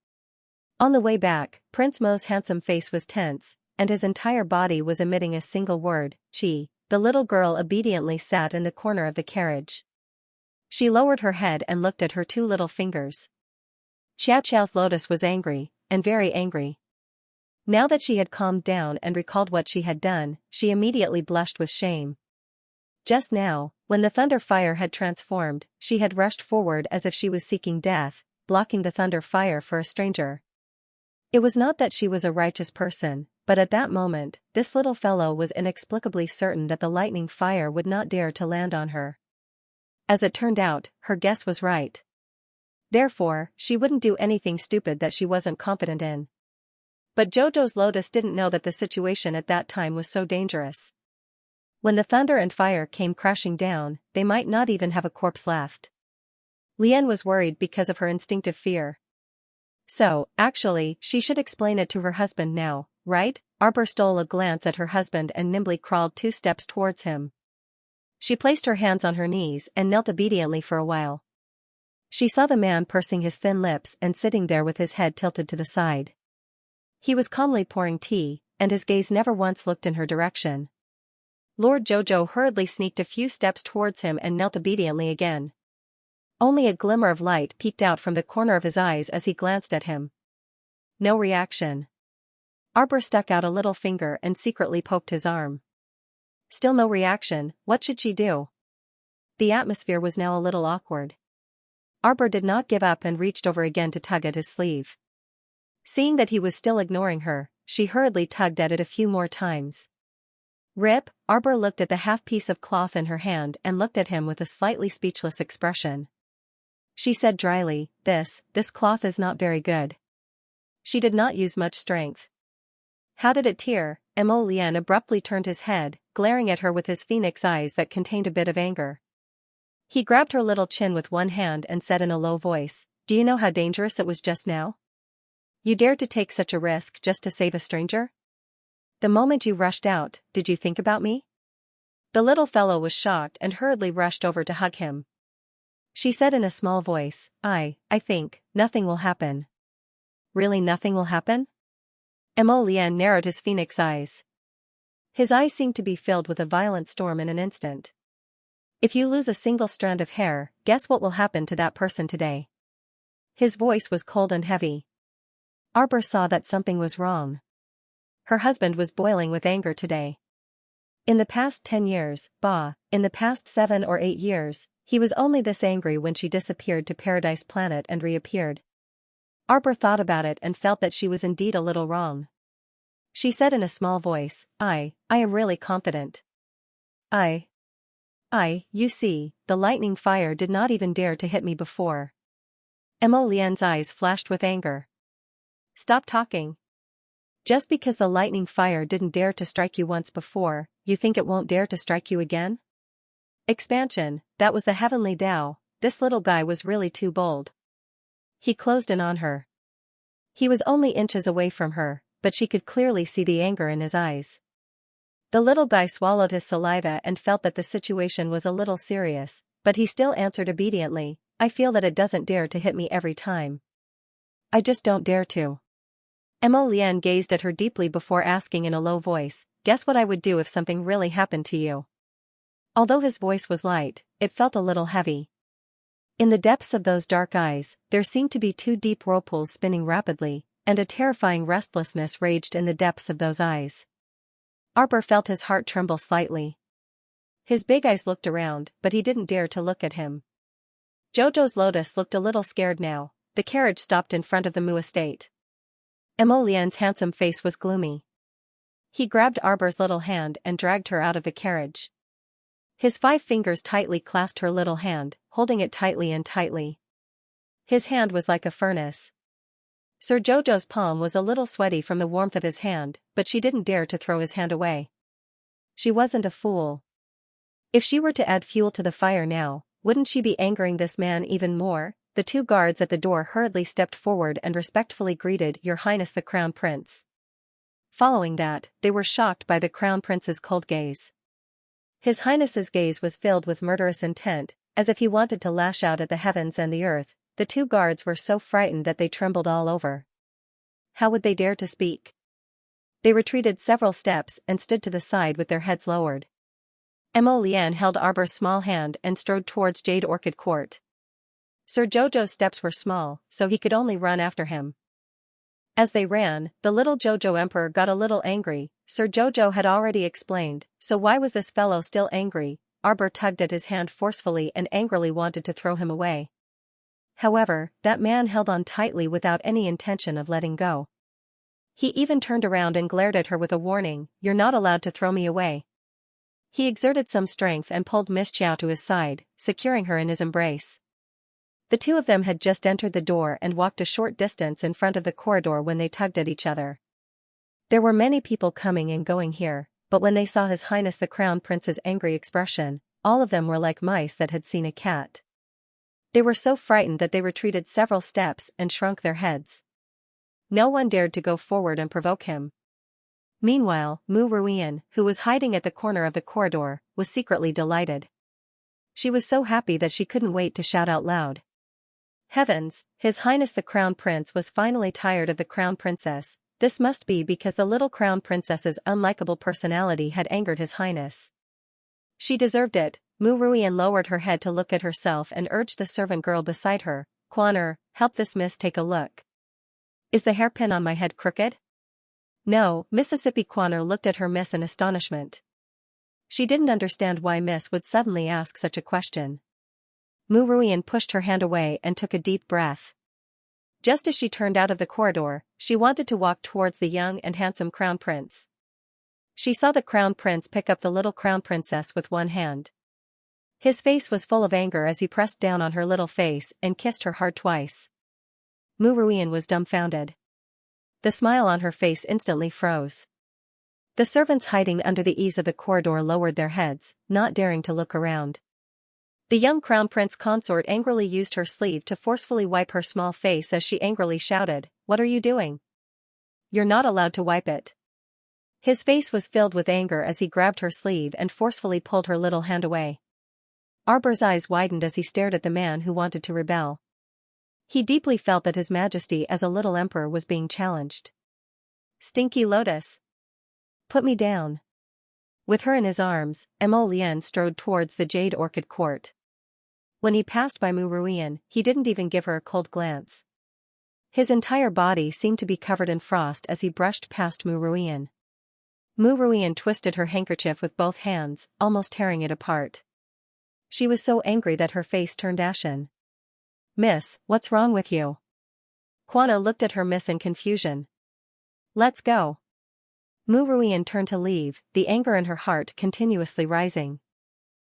On the way back, Prince Mo's handsome face was tense, and his entire body was emitting a single word, "Chi." The little girl obediently sat in the corner of the carriage. She lowered her head and looked at her two little fingers. Xiaoqiao's lotus was angry, and very angry. Now that she had calmed down and recalled what she had done, she immediately blushed with shame. Just now, when the thunder fire had transformed, she had rushed forward as if she was seeking death, blocking the thunder fire for a stranger. It was not that she was a righteous person, but at that moment, this little fellow was inexplicably certain that the lightning fire would not dare to land on her. As it turned out, her guess was right. Therefore, she wouldn't do anything stupid that she wasn't confident in. But Jojo's lotus didn't know that the situation at that time was so dangerous. When the thunder and fire came crashing down, they might not even have a corpse left. Lian was worried because of her instinctive fear. So, actually, she should explain it to her husband now, right? Arbor stole a glance at her husband and nimbly crawled 2 steps towards him. She placed her hands on her knees and knelt obediently for a while. She saw the man pursing his thin lips and sitting there with his head tilted to the side. He was calmly pouring tea, and his gaze never once looked in her direction. Lord Jojo hurriedly sneaked a few steps towards him and knelt obediently again. Only a glimmer of light peeked out from the corner of his eyes as he glanced at him. No reaction. Arbor stuck out a little finger and secretly poked his arm. Still no reaction. What should she do? The atmosphere was now a little awkward. Arbor did not give up and reached over again to tug at his sleeve. Seeing that he was still ignoring her, she hurriedly tugged at it a few more times. Rip. Arbor looked at the half piece of cloth in her hand and looked at him with a slightly speechless expression. She said dryly, This cloth is not very good. She did not use much strength. How did it tear? Mo Lian abruptly turned his head, glaring at her with his phoenix eyes that contained a bit of anger. He grabbed her little chin with one hand and said in a low voice, Do you know how dangerous it was just now? You dared to take such a risk just to save a stranger? The moment you rushed out, did you think about me? The little fellow was shocked and hurriedly rushed over to hug him. She said in a small voice, I think, nothing will happen. Really nothing will happen? Mo Lian narrowed his phoenix eyes. His eyes seemed to be filled with a violent storm in an instant. If you lose a single strand of hair, guess what will happen to that person today? His voice was cold and heavy. Arbor saw that something was wrong. Her husband was boiling with anger today. In the past 10 years, in the past 7 or 8 years, he was only this angry when she disappeared to Paradise Planet and reappeared. Arbor thought about it and felt that she was indeed a little wrong. She said in a small voice, I am really confident. You see, the lightning fire did not even dare to hit me before. Mo Lian's eyes flashed with anger. Stop talking. Just because the lightning fire didn't dare to strike you once before, you think it won't dare to strike you again? Expansion, that was the heavenly Tao. This little guy was really too bold. He closed in on her. He was only inches away from her, but she could clearly see the anger in his eyes. The little guy swallowed his saliva and felt that the situation was a little serious, but he still answered obediently, I feel that it doesn't dare to hit me every time. I just don't dare to. Mo Lian gazed at her deeply before asking in a low voice, Guess what I would do if something really happened to you? Although his voice was light, it felt a little heavy. In the depths of those dark eyes, there seemed to be 2 deep whirlpools spinning rapidly, and a terrifying restlessness raged in the depths of those eyes. Arbor felt his heart tremble slightly. His big eyes looked around, but he didn't dare to look at him. Jojo's lotus looked a little scared now. The carriage stopped in front of the Mu estate. Mo Lian's handsome face was gloomy. He grabbed Arbor's little hand and dragged her out of the carriage. His 5 fingers tightly clasped her little hand, holding it tightly and tightly. His hand was like a furnace. Sir Jojo's palm was a little sweaty from the warmth of his hand, but she didn't dare to throw his hand away. She wasn't a fool. If she were to add fuel to the fire now, wouldn't she be angering this man even more? The two guards at the door hurriedly stepped forward and respectfully greeted Your Highness the Crown Prince. Following that, they were shocked by the Crown Prince's cold gaze. His Highness's gaze was filled with murderous intent, as if he wanted to lash out at the heavens and the earth. The two guards were so frightened that they trembled all over. How would they dare to speak? They retreated several steps and stood to the side with their heads lowered. Mo Lian held Arbor's small hand and strode towards Jade Orchid Court. Sir Jojo's steps were small, so he could only run after him. As they ran, the little Jojo Emperor got a little angry. Sir Jojo had already explained, so why was this fellow still angry? Arbor tugged at his hand forcefully and angrily wanted to throw him away. However, that man held on tightly without any intention of letting go. He even turned around and glared at her with a warning, "You're not allowed to throw me away." He exerted some strength and pulled Miss Xiao to his side, securing her in his embrace. The two of them had just entered the door and walked a short distance in front of the corridor when they tugged at each other. There were many people coming and going here, but when they saw His Highness the Crown Prince's angry expression, all of them were like mice that had seen a cat. They were so frightened that they retreated several steps and shrunk their heads. No one dared to go forward and provoke him. Meanwhile, Mu Ruian, who was hiding at the corner of the corridor, was secretly delighted. She was so happy that she couldn't wait to shout out loud. Heavens, His Highness the Crown Prince was finally tired of the Crown Princess. This must be because the little Crown Princess's unlikable personality had angered His Highness. She deserved it. Mu Ruian lowered her head to look at herself and urged the servant girl beside her, "Quaner, help this miss take a look. Is the hairpin on my head crooked?" "No." Mississippi Quaner looked at her miss in astonishment. She didn't understand why Miss would suddenly ask such a question. Mu Ruian pushed her hand away and took a deep breath. Just as she turned out of the corridor, she wanted to walk towards the young and handsome Crown Prince. She saw the Crown Prince pick up the little Crown Princess with one hand. His face was full of anger as he pressed down on her little face and kissed her hard twice. Mu Ruian was dumbfounded. The smile on her face instantly froze. The servants hiding under the eaves of the corridor lowered their heads, not daring to look around. The young Crown Prince Consort angrily used her sleeve to forcefully wipe her small face as she angrily shouted, "What are you doing? You're not allowed to wipe it." His face was filled with anger as he grabbed her sleeve and forcefully pulled her little hand away. Arbor's eyes widened as he stared at the man who wanted to rebel. He deeply felt that His Majesty as a little emperor was being challenged. "Stinky Lotus! Put me down." With her in his arms, Mo Lian strode towards the Jade Orchid Court. When he passed by Mu Ruian, he didn't even give her a cold glance. His entire body seemed to be covered in frost as he brushed past Mu Ruian. Mu Ruian twisted her handkerchief with both hands, almost tearing it apart. She was so angry that her face turned ashen. "Miss, what's wrong with you?" Quaner looked at her miss in confusion. "Let's go." Mu Ruian turned to leave, the anger in her heart continuously rising.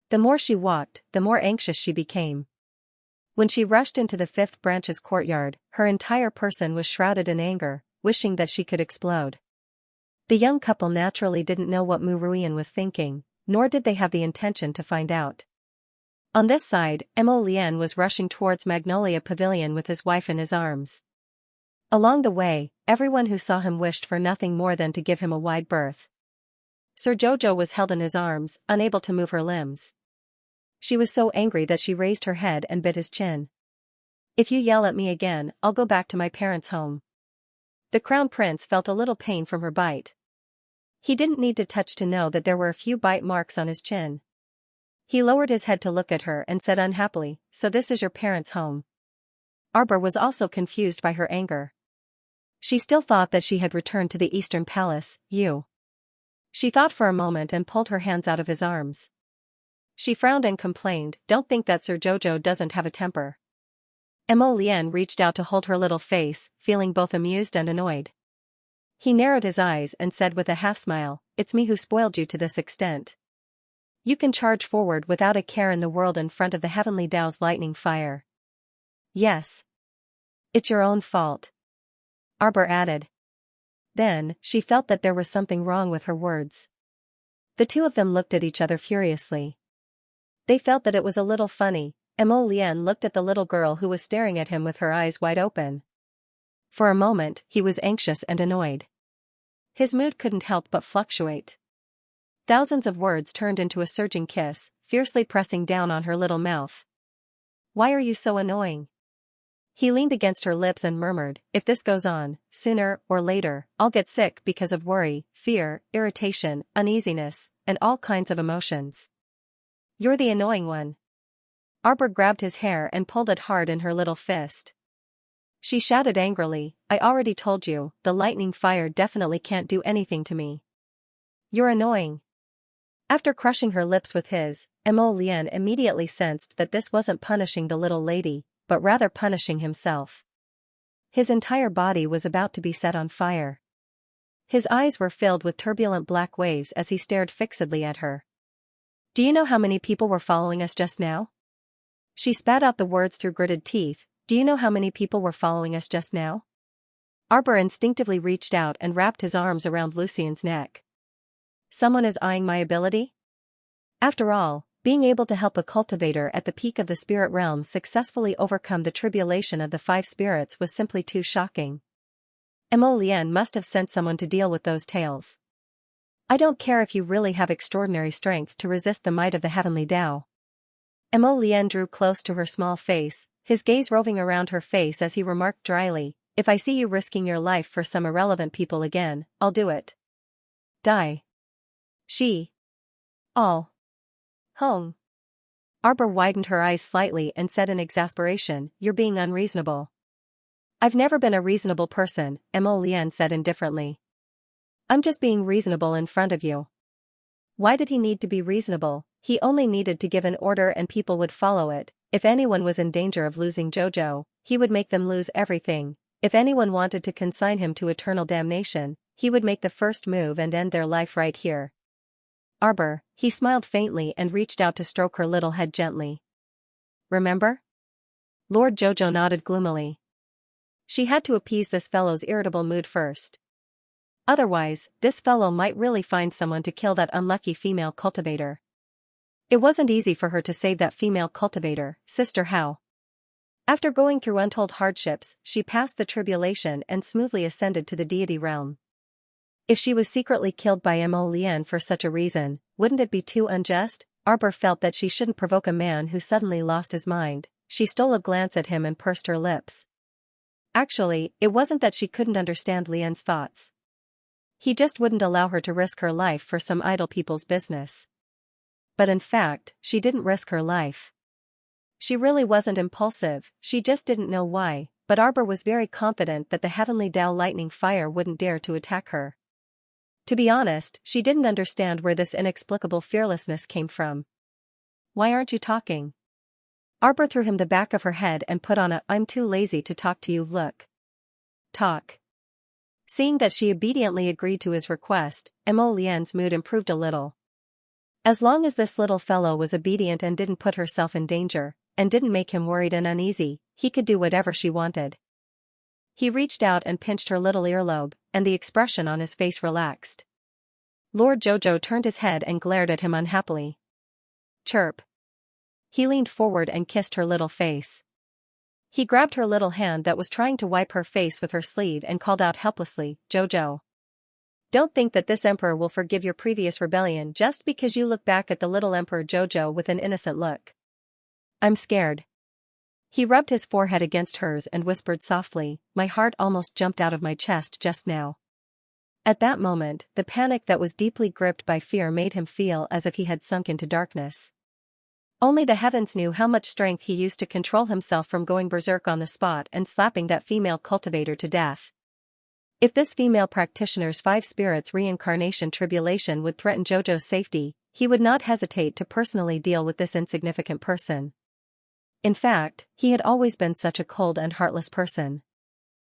The more she walked, the more anxious she became. When she rushed into the Fifth Branch's courtyard, her entire person was shrouded in anger, wishing that she could explode. The young couple naturally didn't know what Mu Ruian was thinking, nor did they have the intention to find out. On this side, Mo Lian was rushing towards Magnolia Pavilion with his wife in his arms. Along the way, everyone who saw him wished for nothing more than to give him a wide berth. Sir Jojo was held in his arms, unable to move her limbs. She was so angry that she raised her head and bit his chin. "If you yell at me again, I'll go back to my parents' home." The Crown Prince felt a little pain from her bite. He didn't need to touch to know that there were a few bite marks on his chin. He lowered his head to look at her and said unhappily, "So this is your parents' home." Arbor was also confused by her anger. She still thought that she had returned to the Eastern Palace. She thought for a moment and pulled her hands out of his arms. She frowned and complained, "Don't think that Sir Jojo doesn't have a temper." Mo Lian reached out to hold her little face, feeling both amused and annoyed. He narrowed his eyes and said with a half-smile, "It's me who spoiled you to this extent. You can charge forward without a care in the world in front of the heavenly Tao's lightning fire." "Yes. It's your own fault," Arbor added. Then, she felt that there was something wrong with her words. The two of them looked at each other furiously. They felt that it was a little funny. Mo Lian looked at the little girl who was staring at him with her eyes wide open. For a moment, he was anxious and annoyed. His mood couldn't help but fluctuate. Thousands of words turned into a surging kiss, fiercely pressing down on her little mouth. "Why are you so annoying?" He leaned against her lips and murmured, "If this goes on, sooner or later, I'll get sick because of worry, fear, irritation, uneasiness, and all kinds of emotions. You're the annoying one." Arbor grabbed his hair and pulled it hard in her little fist. She shouted angrily, "I already told you, the lightning fire definitely can't do anything to me. You're annoying." After crushing her lips with his, Mo Lian immediately sensed that this wasn't punishing the little lady, but rather punishing himself. His entire body was about to be set on fire. His eyes were filled with turbulent black waves as he stared fixedly at her. "Do you know how many people were following us just now?" She spat out the words through gritted teeth. "Do you know how many people were following us just now?" Arbor instinctively reached out and wrapped his arms around Lucien's neck. "Someone is eyeing my ability?" After all, being able to help a cultivator at the peak of the spirit realm successfully overcome the tribulation of the 5 spirits was simply too shocking. Mo Lian must have sent someone to deal with those tales. "I don't care if you really have extraordinary strength to resist the might of the heavenly Tao." Mo Lian drew close to her small face, his gaze roving around her face as he remarked dryly, "If I see you risking your life for some irrelevant people again, I'll do it. Die." She. All. Home. Arbor widened her eyes slightly and said in exasperation, "You're being unreasonable." "I've never been a reasonable person," Mo Lian said indifferently. "I'm just being reasonable in front of you." Why did he need to be reasonable? He only needed to give an order and people would follow it. If anyone was in danger of losing Jojo, he would make them lose everything. If anyone wanted to consign him to eternal damnation, he would make the first move and end their life right here. "Arbor," he smiled faintly and reached out to stroke her little head gently. "Remember?" Lord Jojo nodded gloomily. She had to appease this fellow's irritable mood first. Otherwise, this fellow might really find someone to kill that unlucky female cultivator. It wasn't easy for her to save that female cultivator, Sister How. After going through untold hardships, she passed the tribulation and smoothly ascended to the deity realm. If she was secretly killed by Mo Lian for such a reason, wouldn't it be too unjust? Arbor felt that she shouldn't provoke a man who suddenly lost his mind. She stole a glance at him and pursed her lips. Actually, it wasn't that she couldn't understand Lian's thoughts. He just wouldn't allow her to risk her life for some idle people's business. But in fact, she didn't risk her life. She really wasn't impulsive, she just didn't know why, but Arbor was very confident that the heavenly Tao lightning fire wouldn't dare to attack her. To be honest, she didn't understand where this inexplicable fearlessness came from. "Why aren't you talking?" Arbor threw him the back of her head and put on a "I'm too lazy to talk to you" look. "Talk." Seeing that she obediently agreed to his request, Mo Lian's mood improved a little. As long as this little fellow was obedient and didn't put herself in danger, and didn't make him worried and uneasy, he could do whatever she wanted. He reached out and pinched her little earlobe, and the expression on his face relaxed. Lord Jojo turned his head and glared at him unhappily. "Chirp." He leaned forward and kissed her little face. He grabbed her little hand that was trying to wipe her face with her sleeve and called out helplessly, "Jojo. Don't think that this emperor will forgive your previous rebellion just because you look back at the little Emperor Jojo with an innocent look. I'm scared." He rubbed his forehead against hers and whispered softly, "My heart almost jumped out of my chest just now." At that moment, the panic that was deeply gripped by fear made him feel as if he had sunk into darkness. Only the heavens knew how much strength he used to control himself from going berserk on the spot and slapping that female cultivator to death. If this female practitioner's 5 spirits reincarnation tribulation would threaten Jojo's safety, he would not hesitate to personally deal with this insignificant person. In fact, he had always been such a cold and heartless person.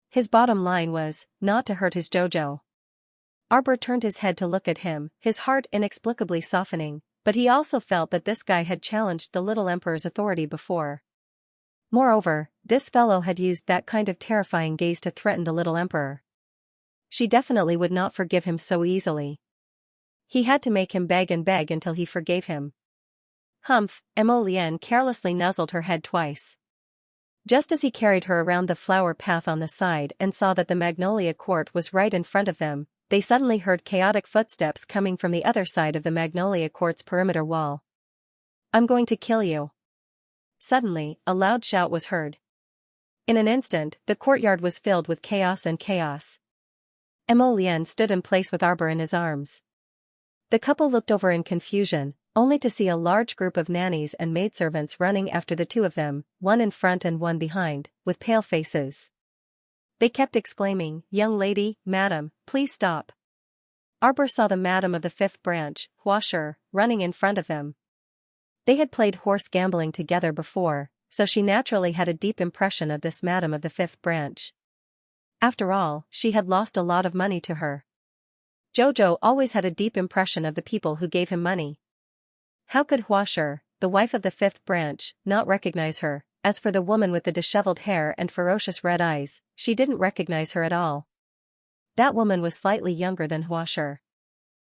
His bottom line was, not to hurt his Jojo. Arbor turned his head to look at him, his heart inexplicably softening, but he also felt that this guy had challenged the little emperor's authority before. Moreover, this fellow had used that kind of terrifying gaze to threaten the little emperor. She definitely would not forgive him so easily. He had to make him beg and beg until he forgave him. Humph, Emolienne carelessly nuzzled her head twice. Just as he carried her around the flower path on the side and saw that the magnolia court was right in front of them, they suddenly heard chaotic footsteps coming from the other side of the magnolia court's perimeter wall. "I'm going to kill you." Suddenly, a loud shout was heard. In an instant, the courtyard was filled with chaos and chaos. Emolienne stood in place with Arbor in his arms. The couple looked over in confusion, only to see a large group of nannies and maidservants running after the two of them, one in front and one behind, with pale faces. They kept exclaiming, "Young lady, madam, please stop." Arbor saw the madam of the fifth branch, Huasher, running in front of them. They had played horse gambling together before, so she naturally had a deep impression of this madam of the fifth branch. After all, she had lost a lot of money to her. Jojo always had a deep impression of the people who gave him money. How could Huasher, the wife of the fifth branch, not recognize her? As for the woman with the disheveled hair and ferocious red eyes, she didn't recognize her at all. That woman was slightly younger than Huasher.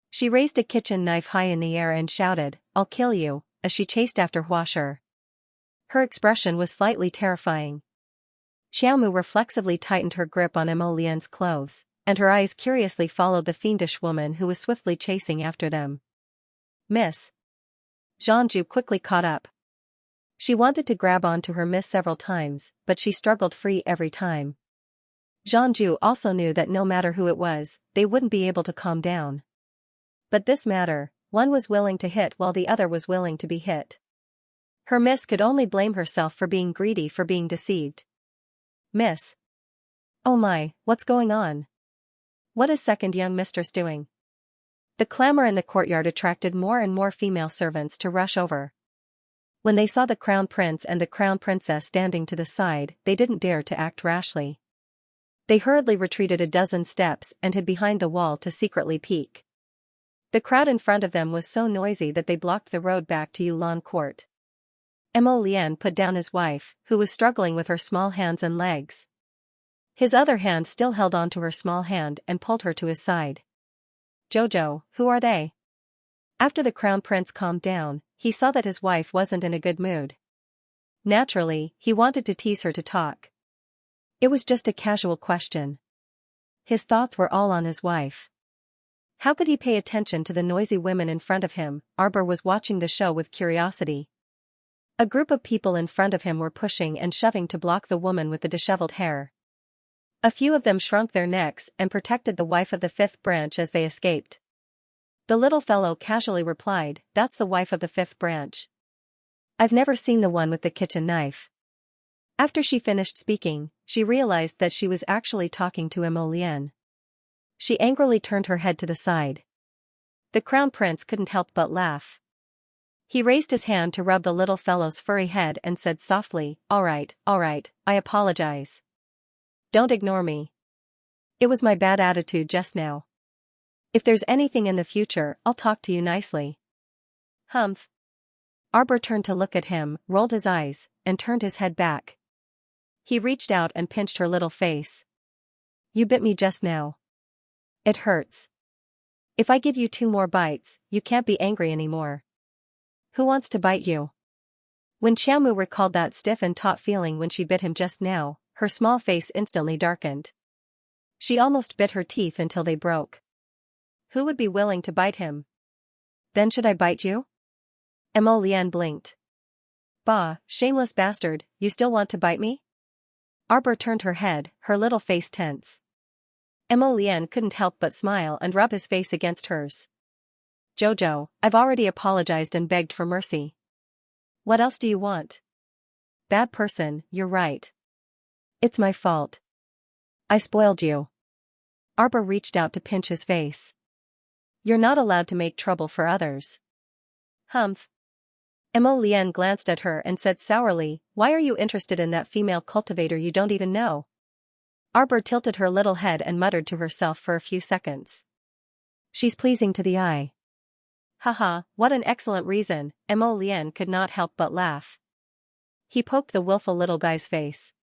She raised a kitchen knife high in the air and shouted, "I'll kill you," as she chased after Huasher. Her expression was slightly terrifying. Xiaomu reflexively tightened her grip on Emolienne's clothes, and her eyes curiously followed the fiendish woman who was swiftly chasing after them. "Miss." Zhangju quickly caught up. She wanted to grab onto her miss several times, but she struggled free every time. Zhangju also knew that no matter who it was, they wouldn't be able to calm down. But this matter, one was willing to hit while the other was willing to be hit. Her miss could only blame herself for being greedy, for being deceived. "Miss. Oh my, what's going on? What is second young mistress doing?" The clamor in the courtyard attracted more and more female servants to rush over. When they saw the crown prince and the crown princess standing to the side, they didn't dare to act rashly. They hurriedly retreated a dozen steps and hid behind the wall to secretly peek. The crowd in front of them was so noisy that they blocked the road back to Yulan Court. Emolienne put down his wife, who was struggling with her small hands and legs. His other hand still held onto her small hand and pulled her to his side. "Jojo, who are they?" After the crown prince calmed down, he saw that his wife wasn't in a good mood. Naturally, he wanted to tease her to talk. It was just a casual question. His thoughts were all on his wife. How could he pay attention to the noisy women in front of him? Arbor was watching the show with curiosity. A group of people in front of him were pushing and shoving to block the woman with the disheveled hair. A few of them shrunk their necks and protected the wife of the fifth branch as they escaped. The little fellow casually replied, "That's the wife of the fifth branch. I've never seen the one with the kitchen knife." After she finished speaking, she realized that she was actually talking to Emolienne. She angrily turned her head to the side. The crown prince couldn't help but laugh. He raised his hand to rub the little fellow's furry head and said softly, all right, I apologize. Don't ignore me. It was my bad attitude just now. If there's anything in the future, I'll talk to you nicely." "Humph." Arbor turned to look at him, rolled his eyes, and turned his head back. He reached out and pinched her little face. "You bit me just now. It hurts. If I give you 2 more bites, you can't be angry anymore. Who wants to bite you?" When Xiaomu recalled that stiff and taut feeling when she bit him just now, her small face instantly darkened. She almost bit her teeth until they broke. Who would be willing to bite him? "Then should I bite you?" Emolienne blinked. "Bah, shameless bastard, you still want to bite me?" Arbor turned her head, her little face tense. Emolienne couldn't help but smile and rub his face against hers. "Jojo, I've already apologized and begged for mercy. What else do you want?" "Bad person, you're right. It's my fault. I spoiled you." Arbor reached out to pinch his face. "You're not allowed to make trouble for others." "Humph." Emolienne glanced at her and said sourly, "Why are you interested in that female cultivator you don't even know?" Arbor tilted her little head and muttered to herself for a few seconds. "She's pleasing to the eye." "Haha, what an excellent reason," Emolienne could not help but laugh. He poked the willful little guy's face.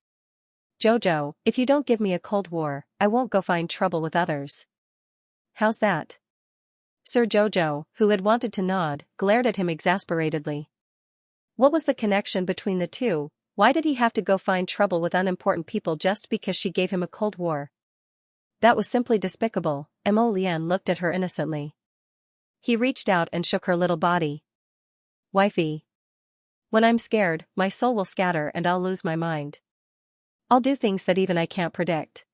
"Jojo, if you don't give me a cold war, I won't go find trouble with others. How's that?" Sir Jojo, who had wanted to nod, glared at him exasperatedly. What was the connection between the two? Why did he have to go find trouble with unimportant people just because she gave him a Cold War? That was simply despicable. Mo Lian looked at her innocently. He reached out and shook her little body. Wifey. When I'm scared, my soul will scatter and I'll lose my mind. I'll do things that even I can't predict.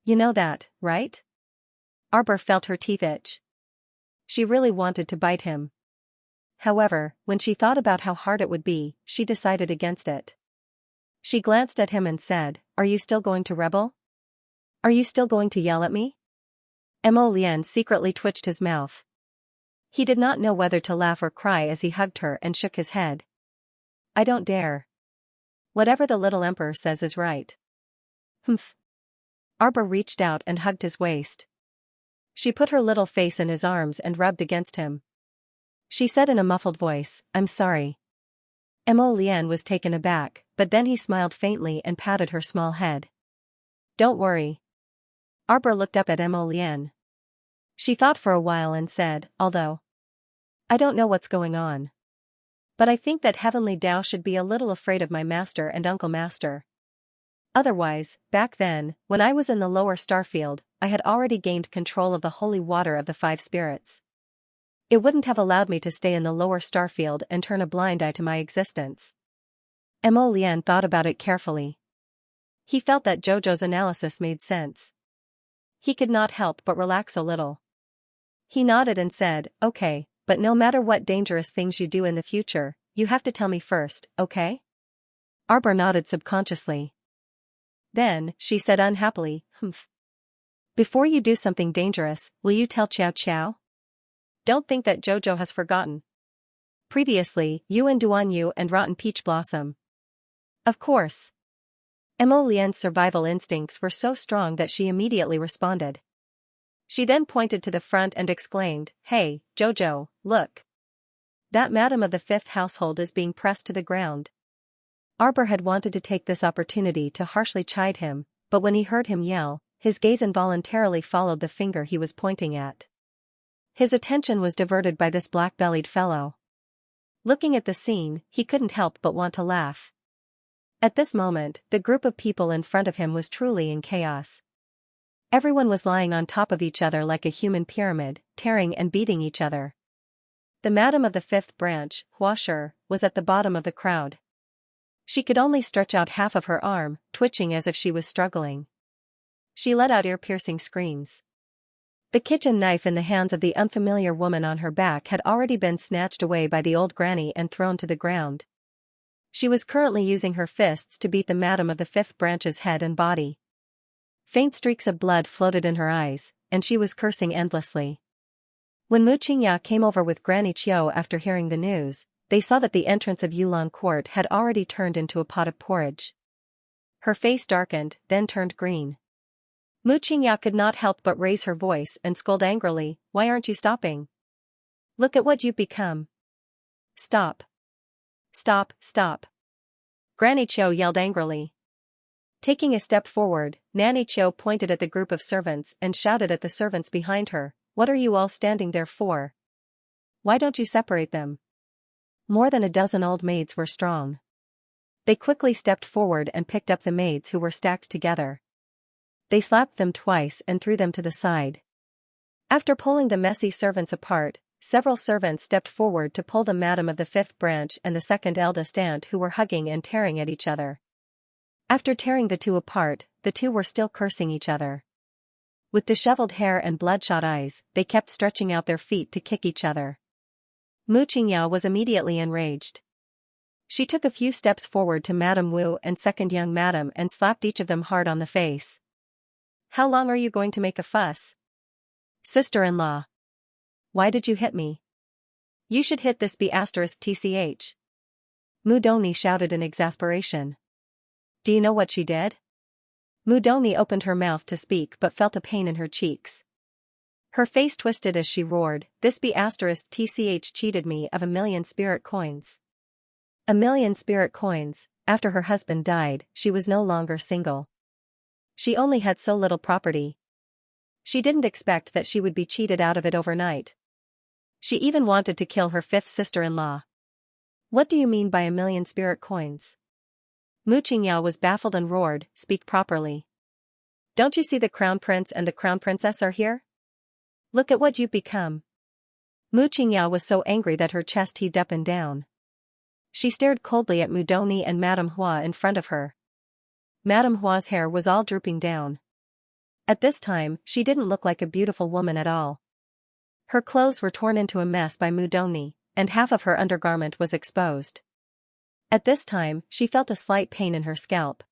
You know that, right? Arbor felt her teeth itch. She really wanted to bite him. However, when she thought about how hard it would be, she decided against it. She glanced at him and said, "Are you still going to rebel? Are you still going to yell at me?" Mo Lian secretly twitched his mouth. He did not know whether to laugh or cry as he hugged her and shook his head. "I don't dare. Whatever the little emperor says is right." Humph. Arbor reached out and hugged his waist. She put her little face in his arms and rubbed against him. She said in a muffled voice, "I'm sorry." Mo Lian was taken aback, but then he smiled faintly and patted her small head. "Don't worry." Arbor looked up at Mo Lian. She thought for a while and said, "Although I don't know what's going on. But I think that Heavenly Tao should be a little afraid of my master and Uncle Master. Otherwise, back then, when I was in the lower starfield, I had already gained control of the holy water of the 5 spirits. It wouldn't have allowed me to stay in the lower starfield and turn a blind eye to my existence." Mo Lian thought about it carefully. He felt that Jojo's analysis made sense. He could not help but relax a little. He nodded and said, "Okay, but no matter what dangerous things you do in the future, you have to tell me first, okay?" Arbor nodded subconsciously. Then, she said unhappily, "Humph. Before you do something dangerous, will you tell Xiao Xiao? Don't think that Jojo has forgotten. Previously, you and Duan Yu and Rotten Peach Blossom." Of course. Mo Lian's survival instincts were so strong that she immediately responded. She then pointed to the front and exclaimed, "Hey, Jojo, look. That madam of the 5th household is being pressed to the ground." Arbor had wanted to take this opportunity to harshly chide him, but when he heard him yell, his gaze involuntarily followed the finger he was pointing at. His attention was diverted by this black-bellied fellow. Looking at the scene, he couldn't help but want to laugh. At this moment, the group of people in front of him was truly in chaos. Everyone was lying on top of each other like a human pyramid, tearing and beating each other. The madam of the 5th branch, Huasher, was at the bottom of the crowd. She could only stretch out half of her arm, twitching as if she was struggling. She let out ear-piercing screams. The kitchen knife in the hands of the unfamiliar woman on her back had already been snatched away by the old granny and thrown to the ground. She was currently using her fists to beat the madam of the 5th branch's head and body. Faint streaks of blood floated in her eyes, and she was cursing endlessly. When Xianxia came over with Granny Qiu after hearing the news, they saw that the entrance of Yulan Court had already turned into a pot of porridge. Her face darkened, then turned green. Xianxia could not help but raise her voice and scold angrily, "Why aren't you stopping? Look at what you've become. Stop. Stop, stop." Granny Qiu yelled angrily. Taking a step forward, Nanny Qiu pointed at the group of servants and shouted at the servants behind her, "What are you all standing there for? Why don't you separate them?" More than a dozen old maids were strong. They quickly stepped forward and picked up the maids who were stacked together. They slapped them twice and threw them to the side. After pulling the messy servants apart, several servants stepped forward to pull the madam of the 5th branch and the second eldest aunt who were hugging and tearing at each other. After tearing the two apart, the two were still cursing each other. With disheveled hair and bloodshot eyes, they kept stretching out their feet to kick each other. Xianxia was immediately enraged. She took a few steps forward to Madame Wu and second young madam and slapped each of them hard on the face. "How long are you going to make a fuss? Sister-in-law. Why did you hit me? You should hit this B*TCH. Mudoni shouted in exasperation. Do you know what she did? Mudoni opened her mouth to speak but felt a pain in her cheeks. Her face twisted as she roared, "This B*TCH cheated me of 1,000,000 spirit coins. 1,000,000 spirit coins. After her husband died, she was no longer single. She only had so little property. She didn't expect that she would be cheated out of it overnight. She even wanted to kill her fifth sister-in-law. What do you mean by 1,000,000 spirit coins? Mu Qingyao was baffled and roared, speak properly. Don't you see the crown prince and the crown princess are here? Look at what you've become. Mu Qingyao was so angry that her chest heaved up and down. She stared coldly at Mu Dongni and Madame Hua in front of her. Madame Hua's hair was all drooping down. At this time, she didn't look like a beautiful woman at all. Her clothes were torn into a mess by Mu Dongni, and half of her undergarment was exposed. At this time, she felt a slight pain in her scalp.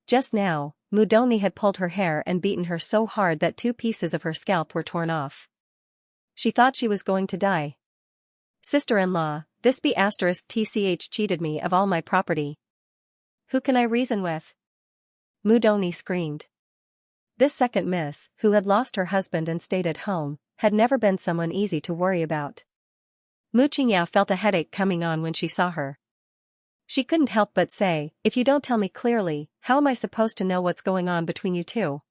Just now, Mu Dongni had pulled her hair and beaten her so hard that 2 pieces of her scalp were torn off. She thought she was going to die. Sister-in-law, this B***tch cheated me of all my property. Who can I reason with? Mu Dongni screamed. This second miss, who had lost her husband and stayed at home, had never been someone easy to worry about. Mu Qingyao felt a headache coming on when she saw her. She couldn't help but say, if you don't tell me clearly, how am I supposed to know what's going on between you two?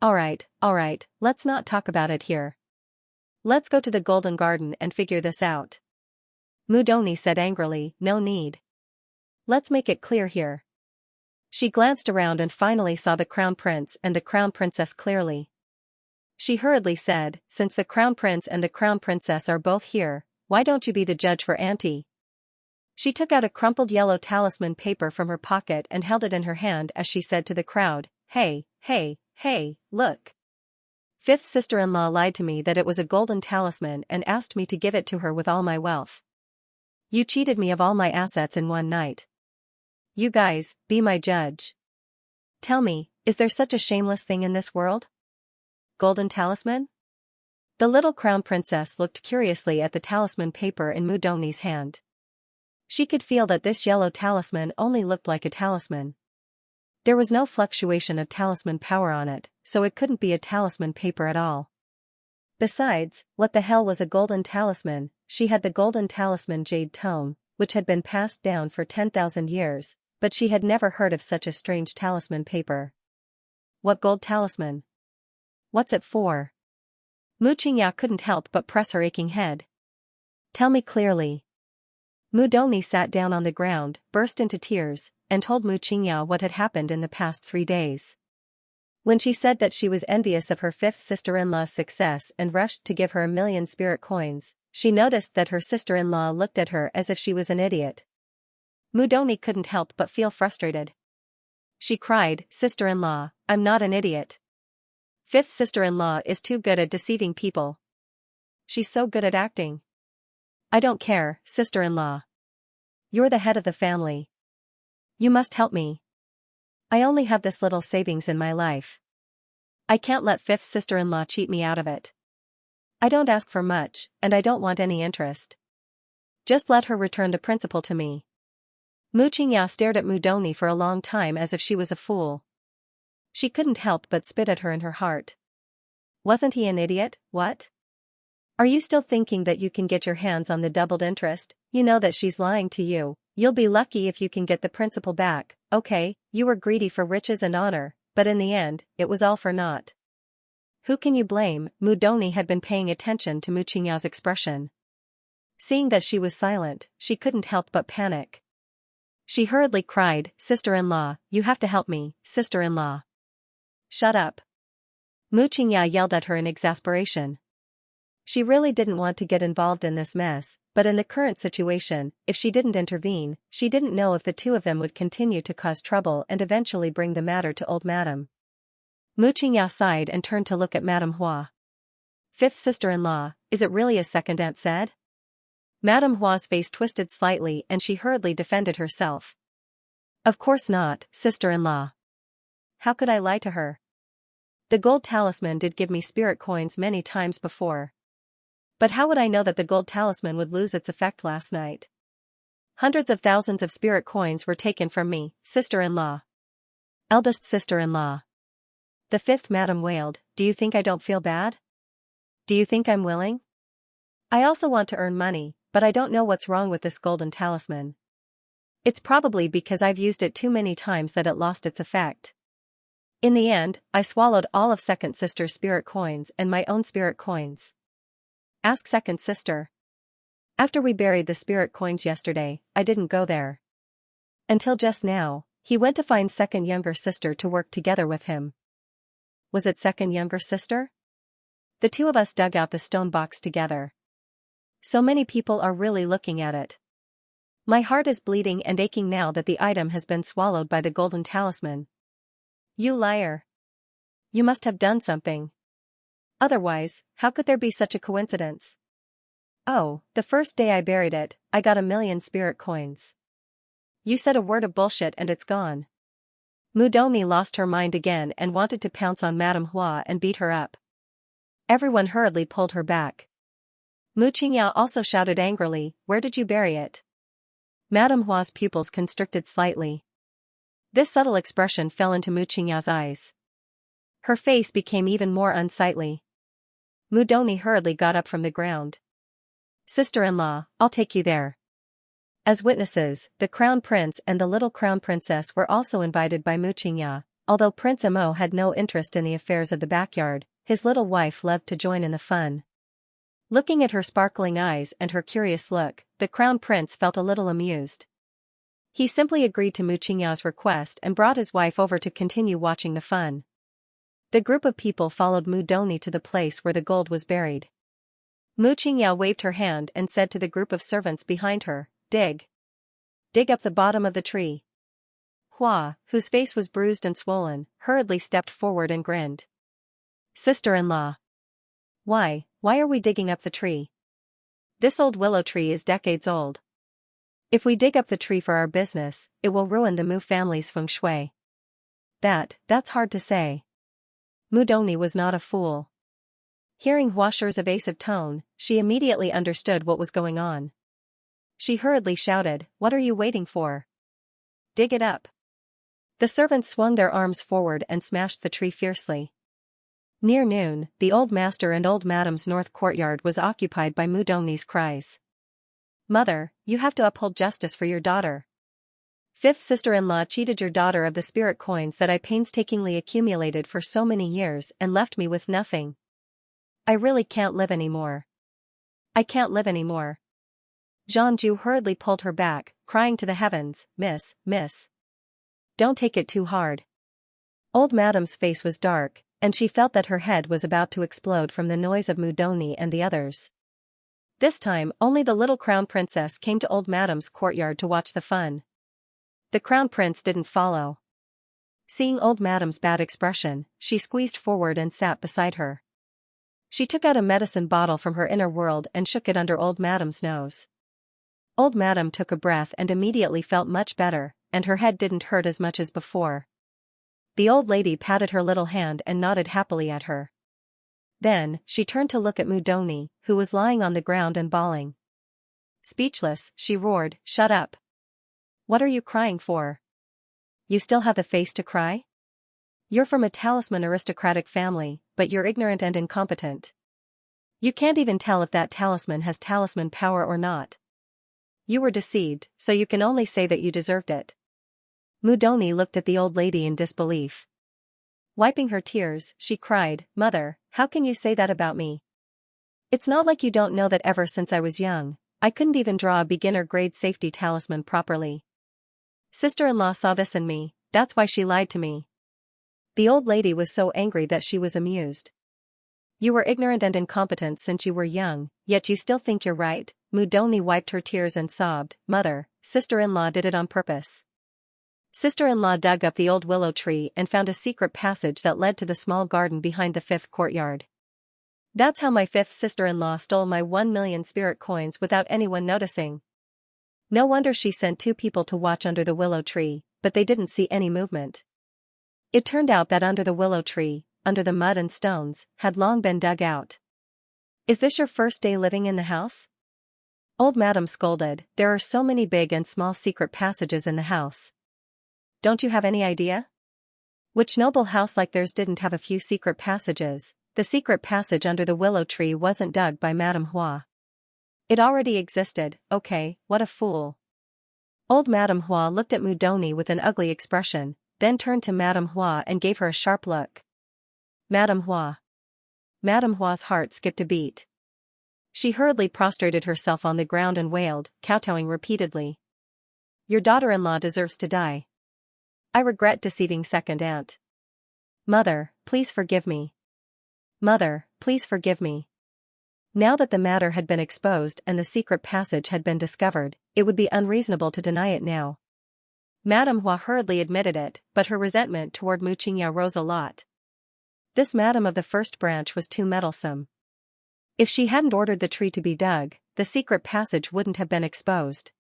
Alright, let's not talk about it here. Let's go to the Golden Garden and figure this out. Mu Dongni said angrily, no need. Let's make it clear here. She glanced around and finally saw the crown prince and the crown princess clearly. She hurriedly said, since the crown prince and the crown princess are both here, why don't you be the judge for Auntie? She took out a crumpled yellow talisman paper from her pocket and held it in her hand as she said to the crowd, hey, look. Fifth sister-in-law lied to me that it was a golden talisman and asked me to give it to her with all my wealth. You cheated me of all my assets in one night. You guys, be my judge. Tell me, is there such a shameless thing in this world? Golden talisman? The little crown princess looked curiously at the talisman paper in Mu Dongni's hand. She could feel that this yellow talisman only looked like a talisman. There was no fluctuation of talisman power on it, so it couldn't be a talisman paper at all. Besides, what the hell was a golden talisman? She had the golden talisman jade tome, which had been passed down for 10,000 years, but she had never heard of such a strange talisman paper. What gold talisman? What's it for? Mu Qingyao couldn't help but press her aching head. Tell me clearly. Mu Dongni sat down on the ground, burst into tears, and told Mu Qingyao what had happened in the past 3 days. When she said that she was envious of her fifth sister-in-law's success and rushed to give her 1,000,000 spirit coins, she noticed that her sister-in-law looked at her as if she was an idiot. Mu Dongni couldn't help but feel frustrated. She cried, sister-in-law, I'm not an idiot. Fifth sister-in-law is too good at deceiving people. She's so good at acting. I don't care, sister-in-law. You're the head of the family. You must help me. I only have this little savings in my life. I can't let fifth sister-in-law cheat me out of it. I don't ask for much, and I don't want any interest. Just let her return the principal to me. Mu Qingyao stared at Mu Dongni for a long time as if she was a fool. She couldn't help but spit at her in her heart. Wasn't he an idiot, what? Are you still thinking that you can get your hands on the doubled interest? You know that she's lying to you. You'll be lucky if you can get the principal back. Okay, you were greedy for riches and honor, but in the end, it was all for naught. Who can you blame? Mu Dongni had been paying attention to Mu Qingyao's expression. Seeing that she was silent, she couldn't help but panic. She hurriedly cried, sister-in-law, you have to help me, sister-in-law. Shut up. Mu Qingyao yelled at her in exasperation. She really didn't want to get involved in this mess, but in the current situation, if she didn't intervene, she didn't know if the two of them would continue to cause trouble and eventually bring the matter to old Madame. Mu Qingyao sighed and turned to look at Madame Hua. Fifth sister-in-law, is it really as second aunt said? Madame Hua's face twisted slightly and she hurriedly defended herself. Of course not, sister-in-law. How could I lie to her? The gold talisman did give me spirit coins many times before. But how would I know that the gold talisman would lose its effect last night? Hundreds of thousands of spirit coins were taken from me, sister-in-law. Eldest sister-in-law. The fifth madam wailed, do you think I don't feel bad? Do you think I'm willing? I also want to earn money, but I don't know what's wrong with this golden talisman. It's probably because I've used it too many times that it lost its effect. In the end, I swallowed all of second sister's spirit coins and my own spirit coins. Ask second sister. After we buried the spirit coins yesterday, I didn't go there. Until just now, he went to find second younger sister to work together with him. Was it second younger sister? The two of us dug out the stone box together. So many people are really looking at it. My heart is bleeding and aching now that the item has been swallowed by the golden talisman. You liar. You must have done something. Otherwise, how could there be such a coincidence? Oh, the first day I buried it, I got 1,000,000 spirit coins. You said a word of bullshit and it's gone. Mudoni lost her mind again and wanted to pounce on Madame Hua and beat her up. Everyone hurriedly pulled her back. Mu Qingyao also shouted angrily, "Where did you bury it?" Madame Hua's pupils constricted slightly. This subtle expression fell into Mu Qingyao's eyes. Her face became even more unsightly. Mudoni hurriedly got up from the ground. Sister-in-law, I'll take you there. As witnesses, the Crown Prince and the little Crown Princess were also invited by Mu Qingyao. Although Prince Amo had no interest in the affairs of the backyard, his little wife loved to join in the fun. Looking at her sparkling eyes and her curious look, the Crown Prince felt a little amused. He simply agreed to Mu Qingyao's request and brought his wife over to continue watching the fun. The group of people followed Mudoni to the place where the gold was buried. Mu Qingyao waved her hand and said to the group of servants behind her, "Dig. Dig up the bottom of the tree." Hua, whose face was bruised and swollen, hurriedly stepped forward and grinned. Sister-in-law. Why are we digging up the tree? This old willow tree is decades old. If we dig up the tree for our business, it will ruin the Mu family's feng shui. That's hard to say. Mudoni was not a fool. Hearing Hua Shi's evasive tone, she immediately understood what was going on. She hurriedly shouted, "What are you waiting for? Dig it up." The servants swung their arms forward and smashed the tree fiercely. Near noon, the old master and old madam's north courtyard was occupied by Mudoni's cries. "Mother, you have to uphold justice for your daughter. Fifth sister-in-law cheated your daughter of the spirit coins that I painstakingly accumulated for so many years and left me with nothing. I really can't live anymore. I can't live anymore." Zhangju hurriedly pulled her back, crying to the heavens, Miss. Don't take it too hard." Old Madam's face was dark, and she felt that her head was about to explode from the noise of Mudoni and the others. This time, only the little Crown Princess came to Old Madam's courtyard to watch the fun. The Crown Prince didn't follow. Seeing Old Madam's bad expression, she squeezed forward and sat beside her. She took out a medicine bottle from her inner world and shook it under Old Madam's nose. Old Madam took a breath and immediately felt much better, and her head didn't hurt as much as before. The old lady patted her little hand and nodded happily at her. Then, she turned to look at Mudoni, who was lying on the ground and bawling. Speechless, she roared, "Shut up! What are you crying for? You still have the face to cry? You're from a talisman aristocratic family, but you're ignorant and incompetent. You can't even tell if that talisman has talisman power or not. You were deceived, so you can only say that you deserved it." Mudoni looked at the old lady in disbelief. Wiping her tears, she cried, "Mother, how can you say that about me? It's not like you don't know that ever since I was young, I couldn't even draw a beginner grade safety talisman properly. Sister-in-law saw this in me, that's why she lied to me." The old lady was so angry that she was amused. "You were ignorant and incompetent since you were young, yet you still think you're right." Mudoni wiped her tears and sobbed, "Mother, sister-in-law did it on purpose. Sister-in-law dug up the old willow tree and found a secret passage that led to the small garden behind the fifth courtyard. That's how my fifth sister-in-law stole my 1,000,000 spirit coins without anyone noticing. No wonder she sent 2 people to watch under the willow tree, but they didn't see any movement. It turned out that under the willow tree, under the mud and stones, had long been dug out." "Is this your first day living in the house?" Old Madam scolded, "There are so many big and small secret passages in the house. Don't you have any idea? Which noble house like theirs didn't have a few secret passages? The secret passage under the willow tree wasn't dug by Madame Hua. It already existed." "Okay, what a fool." Old Madame Hua looked at Mudoni with an ugly expression, then turned to Madame Hua and gave her a sharp look. Madame Hua. Madame Hua's heart skipped a beat. She hurriedly prostrated herself on the ground and wailed, kowtowing repeatedly. Your daughter-in-law deserves to die. I regret deceiving second aunt. Mother, please forgive me. Mother, please forgive me. Now that the matter had been exposed and the secret passage had been discovered, it would be unreasonable to deny it now. Madame Hua hurriedly admitted it, but her resentment toward Mu Qingya rose a lot. This madam of the first branch was too meddlesome. If she hadn't ordered the tree to be dug, the secret passage wouldn't have been exposed.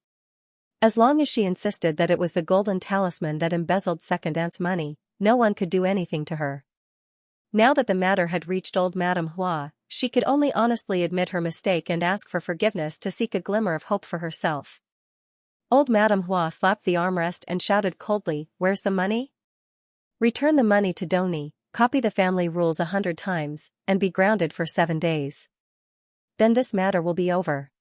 As long as she insisted that it was the golden talisman that embezzled second aunt's money, no one could do anything to her. Now that the matter had reached old Madame Hua, she could only honestly admit her mistake and ask for forgiveness to seek a glimmer of hope for herself. Old Madame Hua slapped the armrest and shouted coldly, Where's the money? Return the money to Doni, copy the family rules 100 times, and be grounded for 7 days. Then this matter will be over.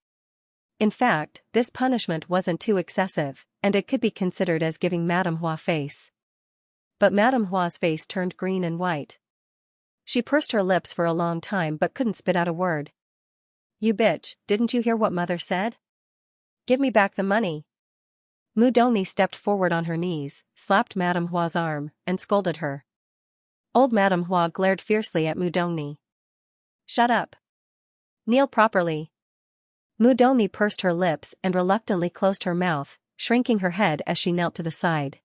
In fact, this punishment wasn't too excessive, and it could be considered as giving Madame Hua face. But Madame Hua's face turned green and white. She pursed her lips for a long time but couldn't spit out a word. You bitch, didn't you hear what mother said? Give me back the money. Mu Doni stepped forward on her knees, slapped Madame Hua's arm, and scolded her. Old Madame Hua glared fiercely at Mu Doni. Shut up. Kneel properly. Mu Doni pursed her lips and reluctantly closed her mouth, shrinking her head as she knelt to the side.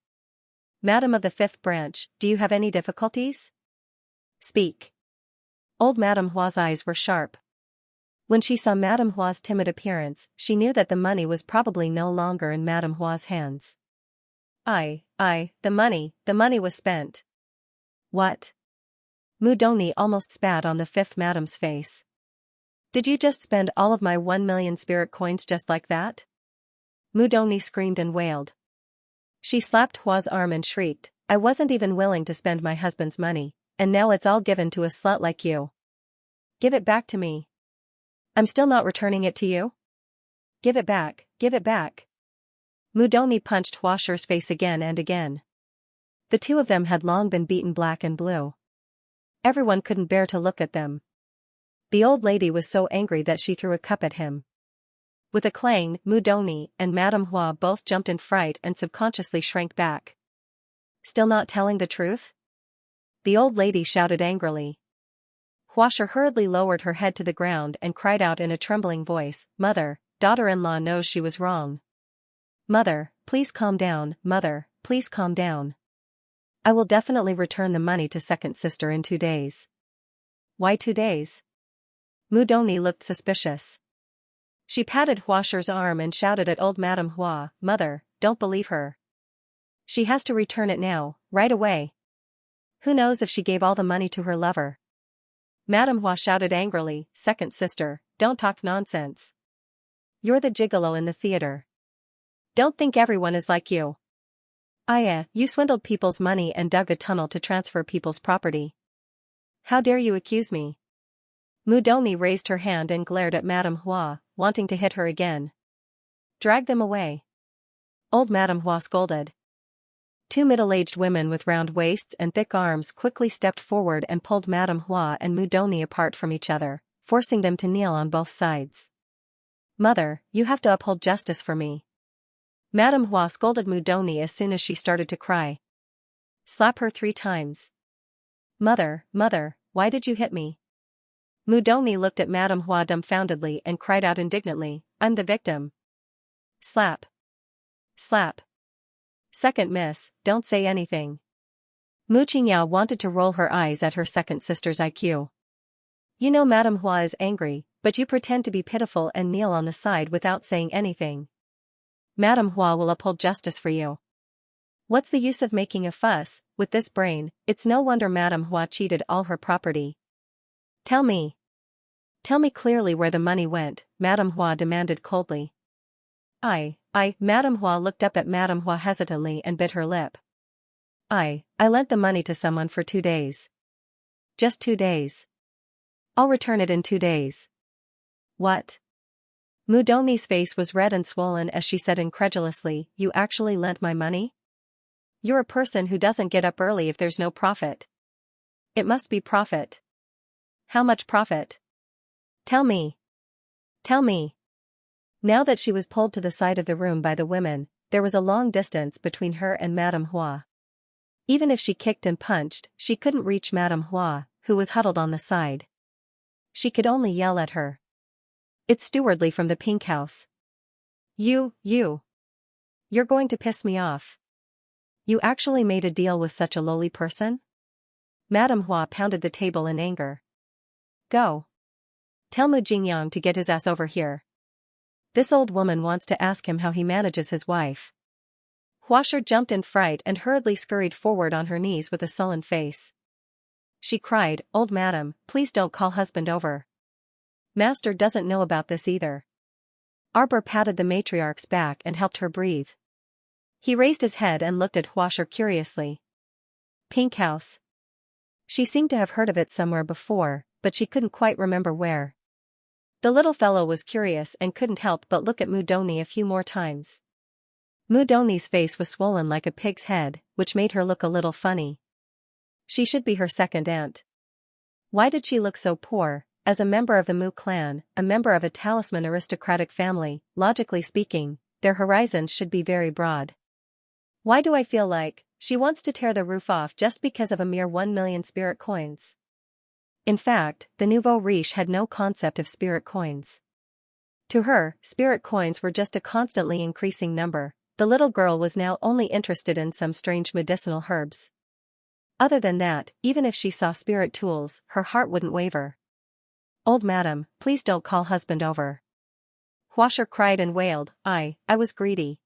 Madam of the fifth branch, do you have any difficulties? Speak. Old Madame Hua's eyes were sharp. When she saw Madame Hua's timid appearance, she knew that the money was probably no longer in Madame Hua's hands. The money was spent. What? Mu Doni almost spat on the fifth madame's face. Did you just spend all of my 1 million spirit coins just like that? Mu Doni screamed and wailed. She slapped Hua's arm and shrieked, I wasn't even willing to spend my husband's money, and now it's all given to a slut like you. Give it back to me. I'm still not returning it to you? Give it back, give it back. Mu Doni punched Huasher's face again and again. The two of them had long been beaten black and blue. Everyone couldn't bear to look at them. The old lady was so angry that she threw a cup at him. With a clang, Mu Doni and Madame Hua both jumped in fright and subconsciously shrank back. Still not telling the truth? The old lady shouted angrily. Huasher hurriedly lowered her head to the ground and cried out in a trembling voice, Mother, daughter-in-law knows she was wrong. Mother, please calm down, Mother, please calm down. I will definitely return the money to second sister in 2 days. Why 2 days? Mu Doni looked suspicious. She patted Huasher's arm and shouted at old Madame Hua, Mother, don't believe her. She has to return it now, right away. Who knows if she gave all the money to her lover? Madame Hua shouted angrily, Second sister, don't talk nonsense. You're the gigolo in the theater. Don't think everyone is like you. You swindled people's money and dug a tunnel to transfer people's property. How dare you accuse me? Mu Doni raised her hand and glared at Madame Hua, wanting to hit her again. Drag them away. Old Madame Hua scolded. 2 middle-aged women with round waists and thick arms quickly stepped forward and pulled Madame Hua and Mu Doni apart from each other, forcing them to kneel on both sides. Mother, you have to uphold justice for me. Madame Hua scolded Mu Doni as soon as she started to cry. Slap her 3 times. Mother, why did you hit me? Mu Doni looked at Madame Hua dumbfoundedly and cried out indignantly, I'm the victim. Slap. Slap. Second miss, don't say anything. Mu Qingya wanted to roll her eyes at her second sister's IQ. You know Madame Hua is angry, but you pretend to be pitiful and kneel on the side without saying anything. Madame Hua will uphold justice for you. What's the use of making a fuss? With this brain, it's no wonder Madame Hua cheated all her property. Tell me clearly where the money went, Madame Hua demanded coldly. Madame Hua looked up at Madame Hua hesitantly and bit her lip. I lent the money to someone for 2 days. Just 2 days. I'll return it in 2 days. What? Mu Doni's face was red and swollen as she said incredulously, You actually lent my money? You're a person who doesn't get up early if there's no profit. It must be profit. How much profit? Tell me. Tell me. Now that she was pulled to the side of the room by the women, there was a long distance between her and Madame Hua. Even if she kicked and punched, she couldn't reach Madame Hua, who was huddled on the side. She could only yell at her. It's stewardly from the pink house. You're going to piss me off. You actually made a deal with such a lowly person? Madame Hua pounded the table in anger. Go. Tell Mu Jingyang to get his ass over here. This old woman wants to ask him how he manages his wife. Huasher jumped in fright and hurriedly scurried forward on her knees with a sullen face. She cried, Old madam, please don't call husband over. Master doesn't know about this either. Arbor patted the matriarch's back and helped her breathe. He raised his head and looked at Huasher curiously. Pink house. She seemed to have heard of it somewhere before, but she couldn't quite remember where. The little fellow was curious and couldn't help but look at Mudoni a few more times. Mudoni's face was swollen like a pig's head, which made her look a little funny. She should be her second aunt. Why did she look so poor? As a member of the Mu clan, a member of a talisman aristocratic family, logically speaking, their horizons should be very broad. Why do I feel like she wants to tear the roof off just because of a mere 1 million spirit coins? In fact, the nouveau riche had no concept of spirit coins. To her, spirit coins were just a constantly increasing number. The little girl was now only interested in some strange medicinal herbs. Other than that, even if she saw spirit tools, her heart wouldn't waver. Old madam, please don't call husband over. Huasher cried and wailed, I was greedy.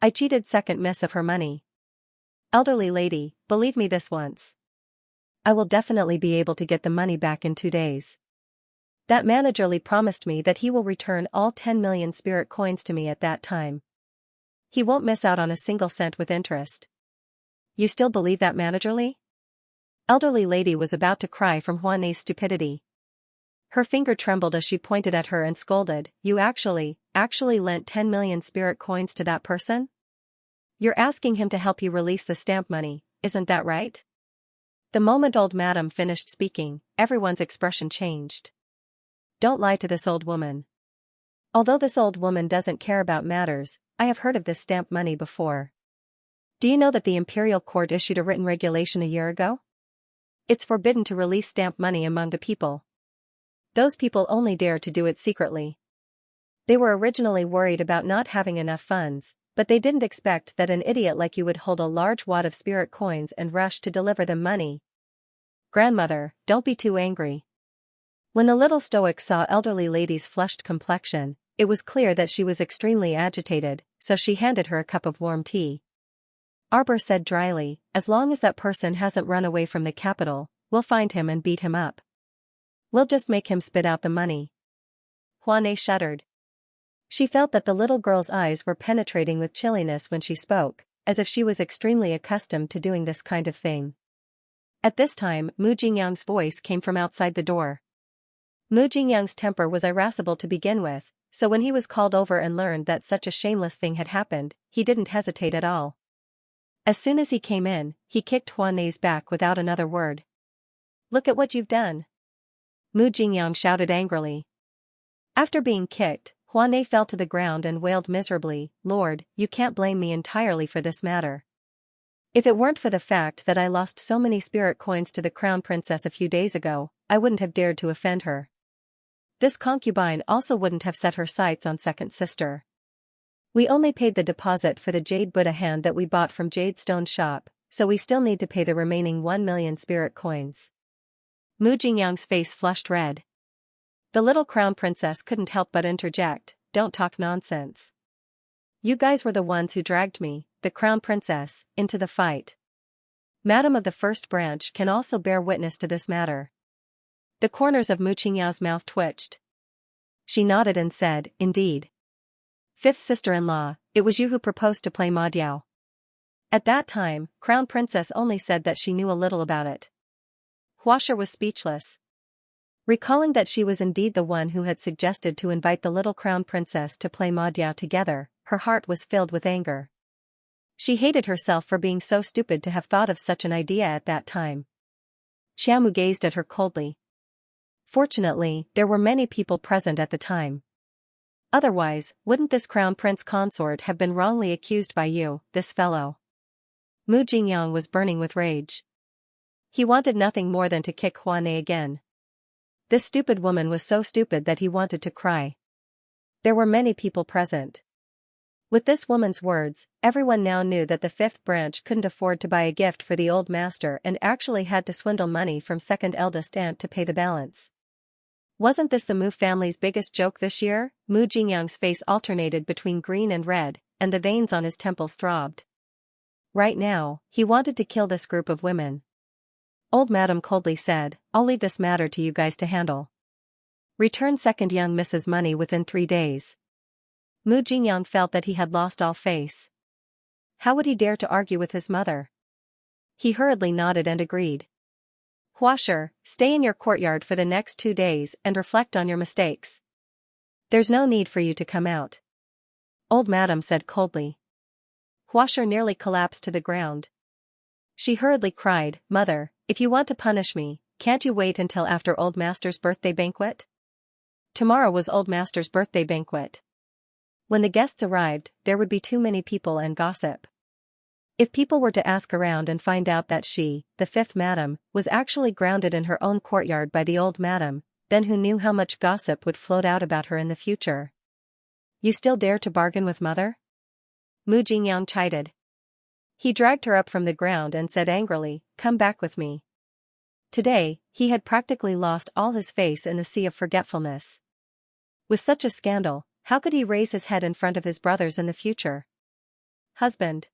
I cheated second miss of her money. Elderly lady, believe me this once. I will definitely be able to get the money back in 2 days. That managerly promised me that he will return all 10 million spirit coins to me at that time. He won't miss out on a single cent with interest. You still believe that managerly? Elderly lady was about to cry from Huanei's stupidity. Her finger trembled as she pointed at her and scolded, You actually lent 10 million spirit coins to that person? You're asking him to help you release the stamp money, isn't that right? The moment old madam finished speaking, everyone's expression changed. Don't lie to this old woman. Although this old woman doesn't care about matters, I have heard of this stamp money before. Do you know that the imperial court issued a written regulation a year ago? It's forbidden to release stamp money among the people. Those people only dare to do it secretly. They were originally worried about not having enough funds, but they didn't expect that an idiot like you would hold a large wad of spirit coins and rush to deliver them money. Grandmother, don't be too angry. When the little stoic saw elderly lady's flushed complexion, it was clear that she was extremely agitated, so she handed her a cup of warm tea. Arbor said dryly, As long as that person hasn't run away from the capital, we'll find him and beat him up. We'll just make him spit out the money. Huanei shuddered. She felt that the little girl's eyes were penetrating with chilliness when she spoke, as if she was extremely accustomed to doing this kind of thing. At this time, Mu Jingyang's voice came from outside the door. Mu Jingyang's temper was irascible to begin with, so when he was called over and learned that such a shameless thing had happened, he didn't hesitate at all. As soon as he came in, he kicked Huanei's back without another word. Look at what you've done. Mu Jingyang shouted angrily. After being kicked, Huanei fell to the ground and wailed miserably, Lord, you can't blame me entirely for this matter. If it weren't for the fact that I lost so many spirit coins to the crown princess a few days ago, I wouldn't have dared to offend her. This concubine also wouldn't have set her sights on second sister. We only paid the deposit for the jade Buddha hand that we bought from Jade Stone shop, so we still need to pay the remaining 1 million spirit coins. Mu Jingyang's face flushed red. The little crown princess couldn't help but interject, Don't talk nonsense. You guys were the ones who dragged me, the crown princess, into the fight. Madam of the first branch can also bear witness to this matter. The corners of Mu Jingyang's mouth twitched. She nodded and said, Indeed. Fifth sister-in-law, it was you who proposed to play Madiao. At that time, Crown Princess only said that she knew a little about it. Huasher was speechless. Recalling that she was indeed the one who had suggested to invite the little Crown Princess to play Madiao together, her heart was filled with anger. She hated herself for being so stupid to have thought of such an idea at that time. Xiamu gazed at her coldly. Fortunately, there were many people present at the time. Otherwise, wouldn't this crown prince consort have been wrongly accused by you, this fellow? Mu Jingyang was burning with rage. He wanted nothing more than to kick Huanei again. This stupid woman was so stupid that he wanted to cry. There were many people present. With this woman's words, everyone now knew that the fifth branch couldn't afford to buy a gift for the old master and actually had to swindle money from second eldest aunt to pay the balance. Wasn't this the Mu family's biggest joke this year? Mu Jingyang's face alternated between green and red, and the veins on his temples throbbed. Right now, he wanted to kill this group of women. Old Madam coldly said, "I'll leave this matter to you guys to handle. Return second young Mrs. money within 3 days." Mu Jingyang felt that he had lost all face. How would he dare to argue with his mother? He hurriedly nodded and agreed. Huasher, stay in your courtyard for the next 2 days and reflect on your mistakes. There's no need for you to come out. Old Madam said coldly. Huasher nearly collapsed to the ground. She hurriedly cried, "Mother, if you want to punish me, can't you wait until after Old Master's birthday banquet?" Tomorrow was Old Master's birthday banquet. When the guests arrived, there would be too many people and gossip. If people were to ask around and find out that she, the fifth madam, was actually grounded in her own courtyard by the old madam, then who knew how much gossip would float out about her in the future? "You still dare to bargain with mother?" Mu Jingyang chided. He dragged her up from the ground and said angrily, "Come back with me." Today, he had practically lost all his face in the sea of forgetfulness. With such a scandal, how could he raise his head in front of his brothers in the future? Husband.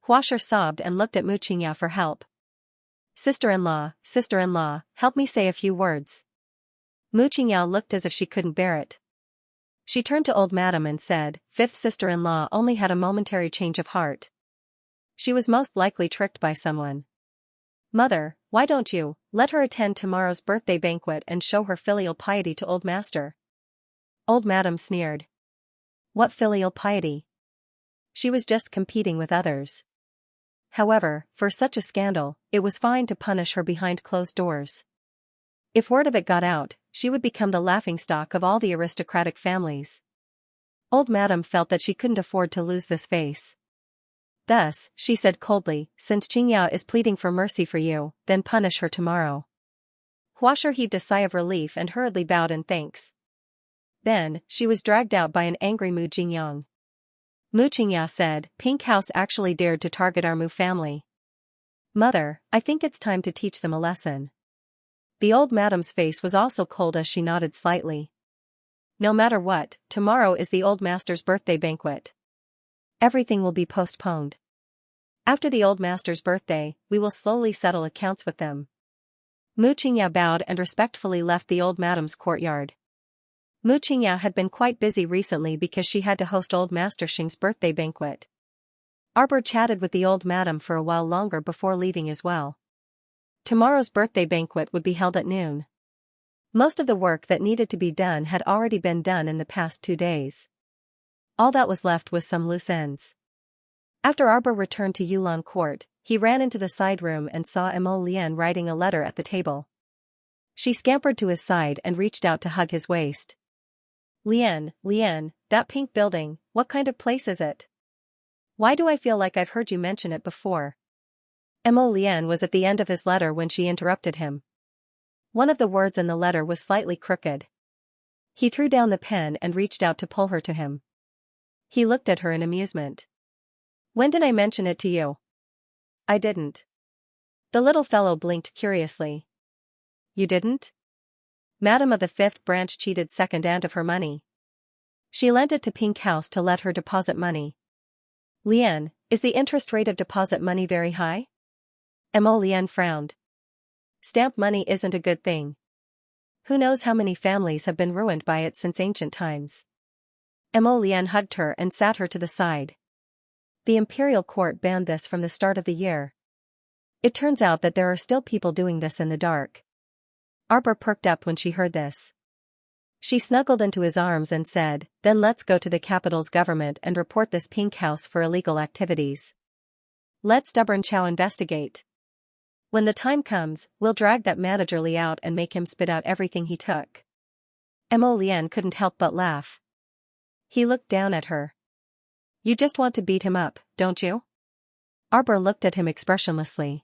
Huasher sobbed and looked at Mu Jingyang for help. Sister-in-law, help me say a few words." Mu Jingyang looked as if she couldn't bear it. She turned to old madam and said, "Fifth sister-in-law only had a momentary change of heart. She was most likely tricked by someone. Mother, why don't you let her attend tomorrow's birthday banquet and show her filial piety to old master?" Old madam sneered. What filial piety? She was just competing with others. However, for such a scandal, it was fine to punish her behind closed doors. If word of it got out, she would become the laughingstock of all the aristocratic families. Old madam felt that she couldn't afford to lose this face. Thus, she said coldly, "Since Xianxia is pleading for mercy for you, then punish her tomorrow." Huasher heaved a sigh of relief and hurriedly bowed in thanks. Then, she was dragged out by an angry Mu Jingyang. Mu Jingyang said, "Pink House actually dared to target our Mu family. Mother, I think it's time to teach them a lesson." The old madam's face was also cold as she nodded slightly. "No matter what, tomorrow is the old master's birthday banquet. Everything will be postponed. After the old master's birthday, we will slowly settle accounts with them." Mu Jingyang bowed and respectfully left the old madam's courtyard. Mu Jingyang had been quite busy recently because she had to host old Master Xing's birthday banquet. Arbor chatted with the old madam for a while longer before leaving as well. Tomorrow's birthday banquet would be held at noon. Most of the work that needed to be done had already been done in the past 2 days. All that was left was some loose ends. After Arbor returned to Yulan Court, he ran into the side room and saw Emo Lian writing a letter at the table. She scampered to his side and reached out to hug his waist. Lian, that pink building, what kind of place is it? Why do I feel like I've heard you mention it before?" Emo Lian was at the end of his letter when she interrupted him. One of the words in the letter was slightly crooked. He threw down the pen and reached out to pull her to him. He looked at her in amusement. "When did I mention it to you?" "I didn't." The little fellow blinked curiously. "You didn't?" Madam of the fifth branch cheated second aunt of her money. She lent it to Pink House to let her deposit money. "Lian, is the interest rate of deposit money very high?" Emo Lian frowned. "Stamp money isn't a good thing. Who knows how many families have been ruined by it since ancient times." Emo Lian hugged her and sat her to the side. The imperial court banned this from the start of the year. It turns out that there are still people doing this in the dark. Arbor perked up when she heard this. She snuggled into his arms and said, "Then let's go to the capital's government and report this Pink House for illegal activities. Let Stubborn Chow investigate." When the time comes, we'll drag that managerly out and make him spit out everything he took. Mo Lian couldn't help but laugh. He looked down at her. You just want to beat him up, don't you? Arbor looked at him expressionlessly.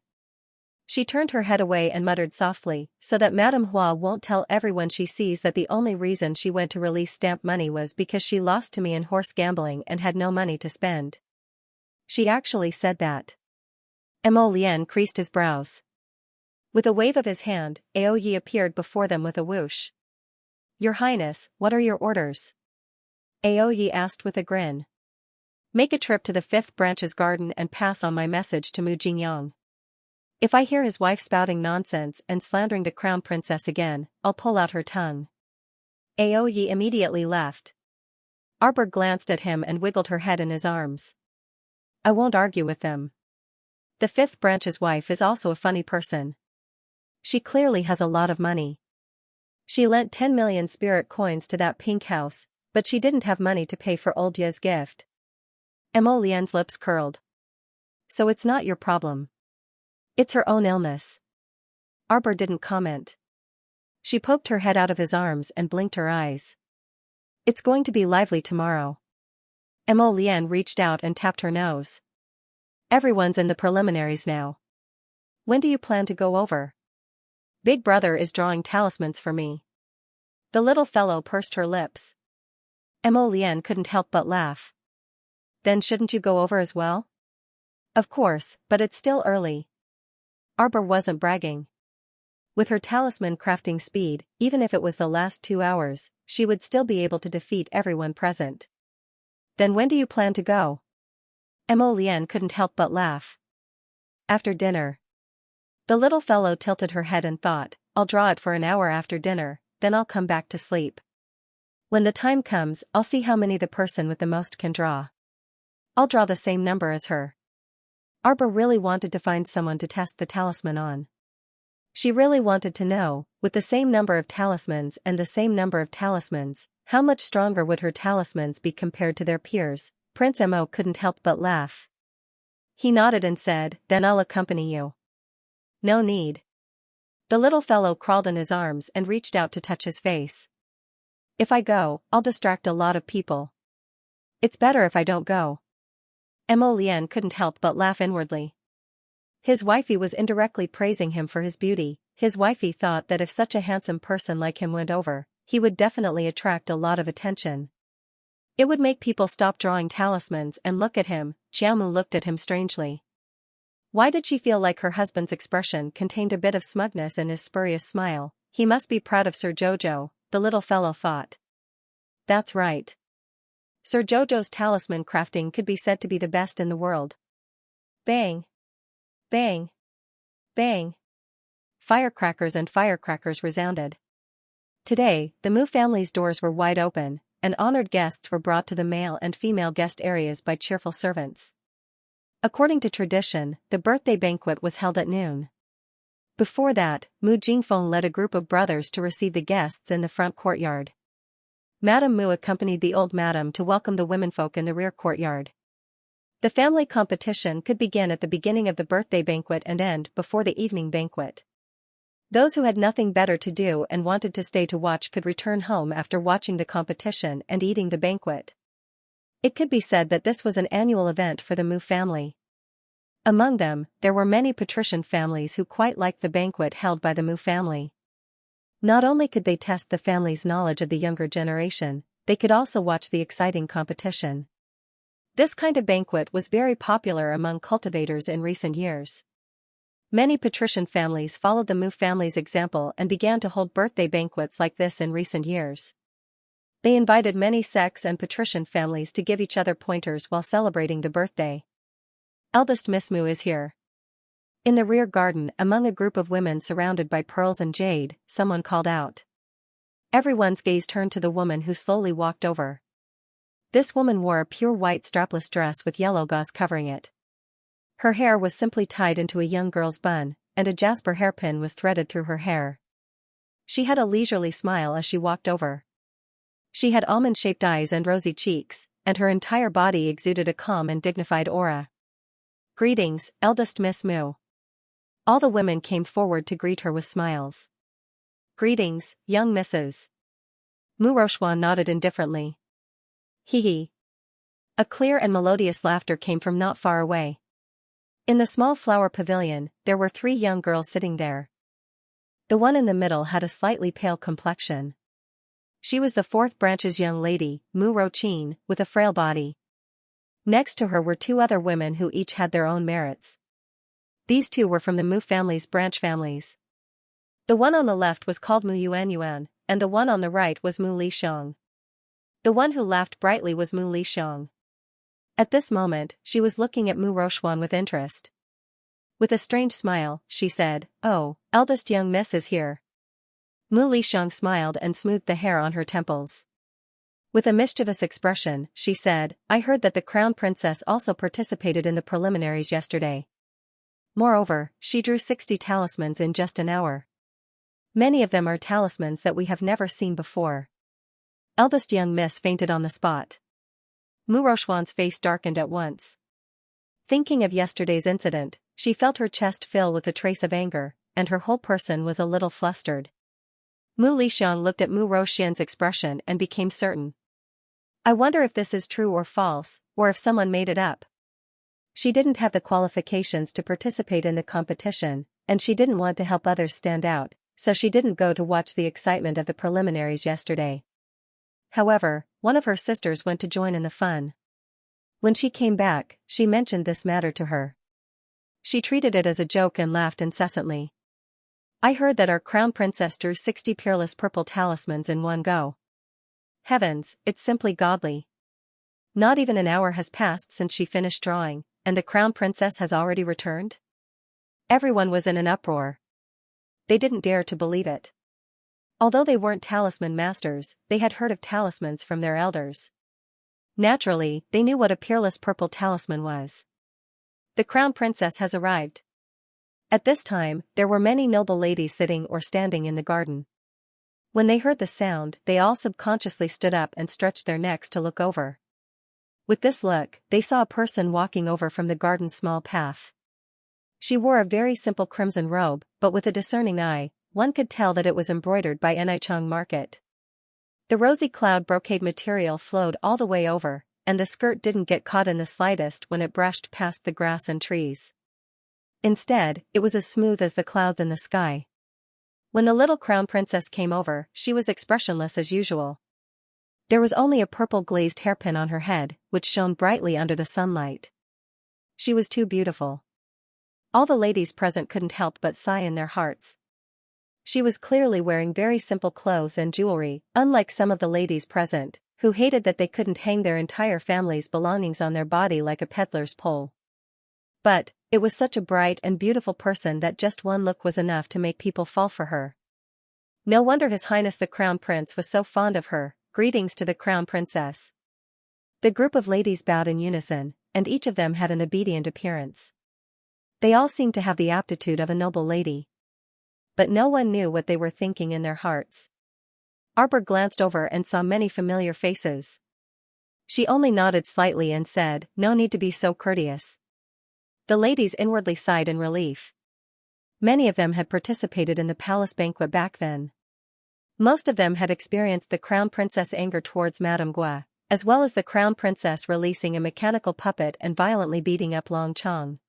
She turned her head away and muttered softly, so that Madame Hua won't tell everyone she sees that the only reason she went to release stamp money was because she lost to me in horse gambling and had no money to spend. She actually said that. Mo Lian creased his brows. With a wave of his hand, Aoyi appeared before them with a whoosh. Your Highness, what are your orders? Aoyi asked with a grin. Make a trip to the 5th branch's garden and pass on my message to Mu Jingyang. If I hear his wife spouting nonsense and slandering the crown princess again, I'll pull out her tongue. Aoyi immediately left. Arbor glanced at him and wiggled her head in his arms. I won't argue with them. The 5th branch's wife is also a funny person. She clearly has a lot of money. She lent 10 million spirit coins to that pink house, but she didn't have money to pay for old Ye's gift. Mo Lian's lips curled. So it's not your problem. It's her own illness. Arbor didn't comment. She poked her head out of his arms and blinked her eyes. It's going to be lively tomorrow. Mo Lian reached out and tapped her nose. Everyone's in the preliminaries now. When do you plan to go over? Big brother is drawing talismans for me. The little fellow pursed her lips. Mo Lian couldn't help but laugh. Then shouldn't you go over as well? Of course, but it's still early. Arbor wasn't bragging. With her talisman crafting speed, even if it was the last 2 hours, she would still be able to defeat everyone present. Then when do you plan to go? Mo Lian couldn't help but laugh. After dinner. The little fellow tilted her head and thought, I'll draw it for an hour after dinner, then I'll come back to sleep. When the time comes, I'll see how many the person with the most can draw. I'll draw the same number as her. Arbor really wanted to find someone to test the talisman on. She really wanted to know, with the same number of talismans and the same number of talismans, how much stronger would her talismans be compared to their peers. Prince Mo couldn't help but laugh. He nodded and said, then I'll accompany you. No need. The little fellow crawled in his arms and reached out to touch his face. If I go, I'll distract a lot of people. It's better if I don't go. Mo Lian couldn't help but laugh inwardly. His wifey was indirectly praising him for his beauty. His wifey thought that if such a handsome person like him went over, he would definitely attract a lot of attention. It would make people stop drawing talismans and look at him. Xiaomu looked at him strangely. Why did she feel like her husband's expression contained a bit of smugness in his spurious smile? He must be proud of Sir Jojo, the little fellow thought. That's right. Sir Jojo's talisman crafting could be said to be the best in the world. Bang! Bang! Bang! Firecrackers and firecrackers resounded. Today, the Mu family's doors were wide open, and honored guests were brought to the male and female guest areas by cheerful servants. According to tradition, the birthday banquet was held at noon. Before that, Mu Jingfeng led a group of brothers to receive the guests in the front courtyard. Madame Mu accompanied the old madam to welcome the womenfolk in the rear courtyard. The family competition could begin at the beginning of the birthday banquet and end before the evening banquet. Those who had nothing better to do and wanted to stay to watch could return home after watching the competition and eating the banquet. It could be said that this was an annual event for the Mu family. Among them, there were many patrician families who quite liked the banquet held by the Mu family. Not only could they test the family's knowledge of the younger generation, they could also watch the exciting competition. This kind of banquet was very popular among cultivators in recent years. Many patrician families followed the Mu family's example and began to hold birthday banquets like this in recent years. They invited many sects and patrician families to give each other pointers while celebrating the birthday. Eldest Miss Mu is here. In the rear garden, among a group of women surrounded by pearls and jade, someone called out. Everyone's gaze turned to the woman who slowly walked over. This woman wore a pure white strapless dress with yellow gauze covering it. Her hair was simply tied into a young girl's bun, and a jasper hairpin was threaded through her hair. She had a leisurely smile as she walked over. She had almond-shaped eyes and rosy cheeks, and her entire body exuded a calm and dignified aura. Greetings, eldest Miss Mu. All the women came forward to greet her with smiles. "Greetings, young missus." Mu Rochuan nodded indifferently. "Hee hee." A clear and melodious laughter came from not far away. In the small flower pavilion, there were 3 young girls sitting there. The one in the middle had a slightly pale complexion. She was the 4th branch's young lady, Mu Roqin, with a frail body. Next to her were 2 other women who each had their own merits. These 2 were from the Mu family's branch families. The one on the left was called Mu Yuanyuan, and the one on the right was Mu Lixiong. The one who laughed brightly was Mu Lixiong. At this moment, she was looking at Mu Rochuan with interest. With a strange smile, she said, "Oh, eldest young miss is here." Mu Lixiong smiled and smoothed the hair on her temples. With a mischievous expression, she said, "I heard that the crown princess also participated in the preliminaries yesterday. Moreover, she drew 60 talismans in just an hour. Many of them are talismans that we have never seen before." Eldest young miss fainted on the spot. Mu Rochuan's face darkened at once. Thinking of yesterday's incident, she felt her chest fill with a trace of anger, and her whole person was a little flustered. Mu Lixiong looked at Mu Roxian's expression and became certain. "I wonder if this is true or false, or if someone made it up." She didn't have the qualifications to participate in the competition, and she didn't want to help others stand out, so she didn't go to watch the excitement of the preliminaries yesterday. However, one of her sisters went to join in the fun. When she came back, she mentioned this matter to her. She treated it as a joke and laughed incessantly. "I heard that our crown princess drew 60 peerless purple talismans in one go. Heavens, it's simply godly. Not even an hour has passed since she finished drawing, and the crown princess has already returned?" Everyone was in an uproar. They didn't dare to believe it. Although they weren't talisman masters, they had heard of talismans from their elders. Naturally, they knew what a peerless purple talisman was. "The crown princess has arrived." At this time, there were many noble ladies sitting or standing in the garden. When they heard the sound, they all subconsciously stood up and stretched their necks to look over. With this look, they saw a person walking over from the garden's small path. She wore a very simple crimson robe, but with a discerning eye, one could tell that it was embroidered by Enichang market. The rosy cloud brocade material flowed all the way over, and the skirt didn't get caught in the slightest when it brushed past the grass and trees. Instead, it was as smooth as the clouds in the sky. When the little crown princess came over, she was expressionless as usual. There was only a purple glazed hairpin on her head, which shone brightly under the sunlight. She was too beautiful. All the ladies present couldn't help but sigh in their hearts. She was clearly wearing very simple clothes and jewelry, unlike some of the ladies present, who hated that they couldn't hang their entire family's belongings on their body like a peddler's pole. But, it was such a bright and beautiful person that just one look was enough to make people fall for her. No wonder His Highness the Crown Prince was so fond of her. Greetings to the Crown Princess. The group of ladies bowed in unison, and each of them had an obedient appearance. They all seemed to have the aptitude of a noble lady. But no one knew what they were thinking in their hearts. Arbor glanced over and saw many familiar faces. She only nodded slightly and said, "No need to be so courteous." The ladies inwardly sighed in relief. Many of them had participated in the palace banquet back then. Most of them had experienced the Crown Princess' anger towards Madame Gua, as well as the Crown Princess releasing a mechanical puppet and violently beating up Long Chong.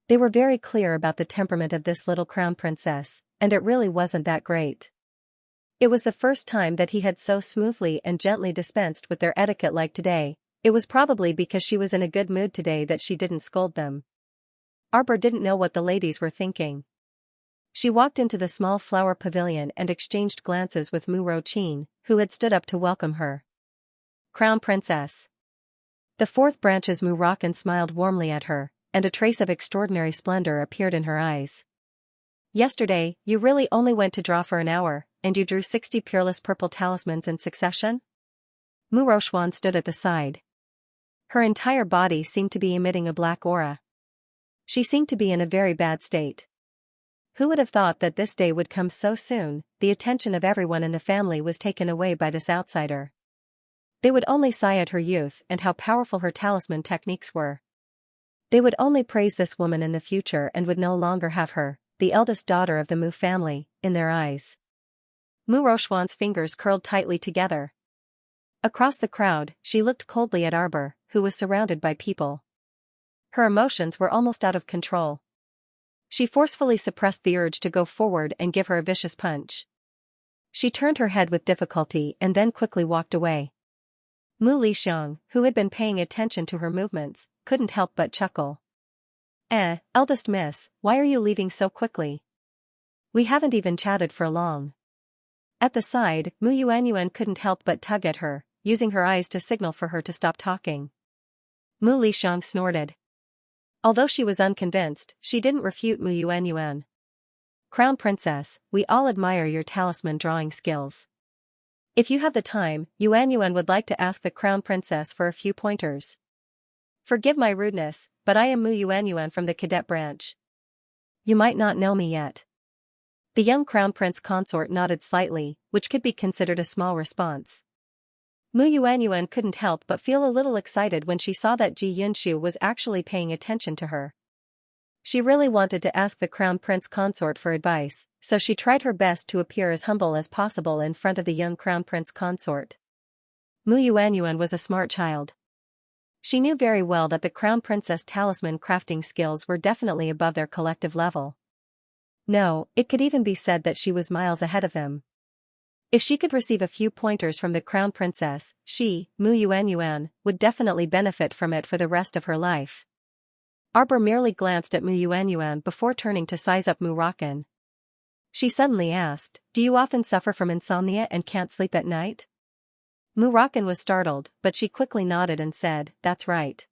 They were very clear about the temperament of this little Crown Princess, and it really wasn't that great. It was the first time that he had so smoothly and gently dispensed with their etiquette like today. It was probably because she was in a good mood today that she didn't scold them. Arbor didn't know what the ladies were thinking. She walked into the small flower pavilion and exchanged glances with Mu Roqin, who had stood up to welcome her. Crown Princess. The 4th branch's Mu Roqin smiled warmly at her, and a trace of extraordinary splendor appeared in her eyes. "Yesterday, you really only went to draw for an hour, and you drew 60 peerless purple talismans in succession?" Mu Rochuan stood at the side. Her entire body seemed to be emitting a black aura. She seemed to be in a very bad state. Who would have thought that this day would come so soon? The attention of everyone in the family was taken away by this outsider. They would only sigh at her youth and how powerful her talisman techniques were. They would only praise this woman in the future and would no longer have her, the eldest daughter of the Mu family, in their eyes. Mu Rochuan's fingers curled tightly together. Across the crowd, she looked coldly at Arbor, who was surrounded by people. Her emotions were almost out of control. She forcefully suppressed the urge to go forward and give her a vicious punch. She turned her head with difficulty and then quickly walked away. Mu Lixiang, who had been paying attention to her movements, couldn't help but chuckle. Eldest miss, why are you leaving so quickly? We haven't even chatted for long. At the side, Mu Yuanyuan couldn't help but tug at her, using her eyes to signal for her to stop talking. Mu Lixiang snorted. Although she was unconvinced, she didn't refute Mu Yuanyuan. Crown Princess, we all admire your talisman drawing skills. If you have the time, Yuanyuan would like to ask the Crown Princess for a few pointers. Forgive my rudeness, but I am Mu Yuanyuan from the cadet branch. You might not know me yet. The young Crown Prince Consort nodded slightly, which could be considered a small response. Mu Yuanyuan couldn't help but feel a little excited when she saw that Ji Yunshu was actually paying attention to her. She really wanted to ask the Crown Prince Consort for advice, so she tried her best to appear as humble as possible in front of the young Crown Prince Consort. Mu Yuanyuan was a smart child. She knew very well that the Crown Princess talisman crafting skills were definitely above their collective level. No, it could even be said that she was miles ahead of them. If she could receive a few pointers from the Crown Princess, she, Mu Yuanyuan, would definitely benefit from it for the rest of her life. Arbor merely glanced at Mu Yuanyuan before turning to size up Mu Rocken. She suddenly asked, do you often suffer from insomnia and can't sleep at night? Mu Rocken was startled, but she quickly nodded and said, that's right.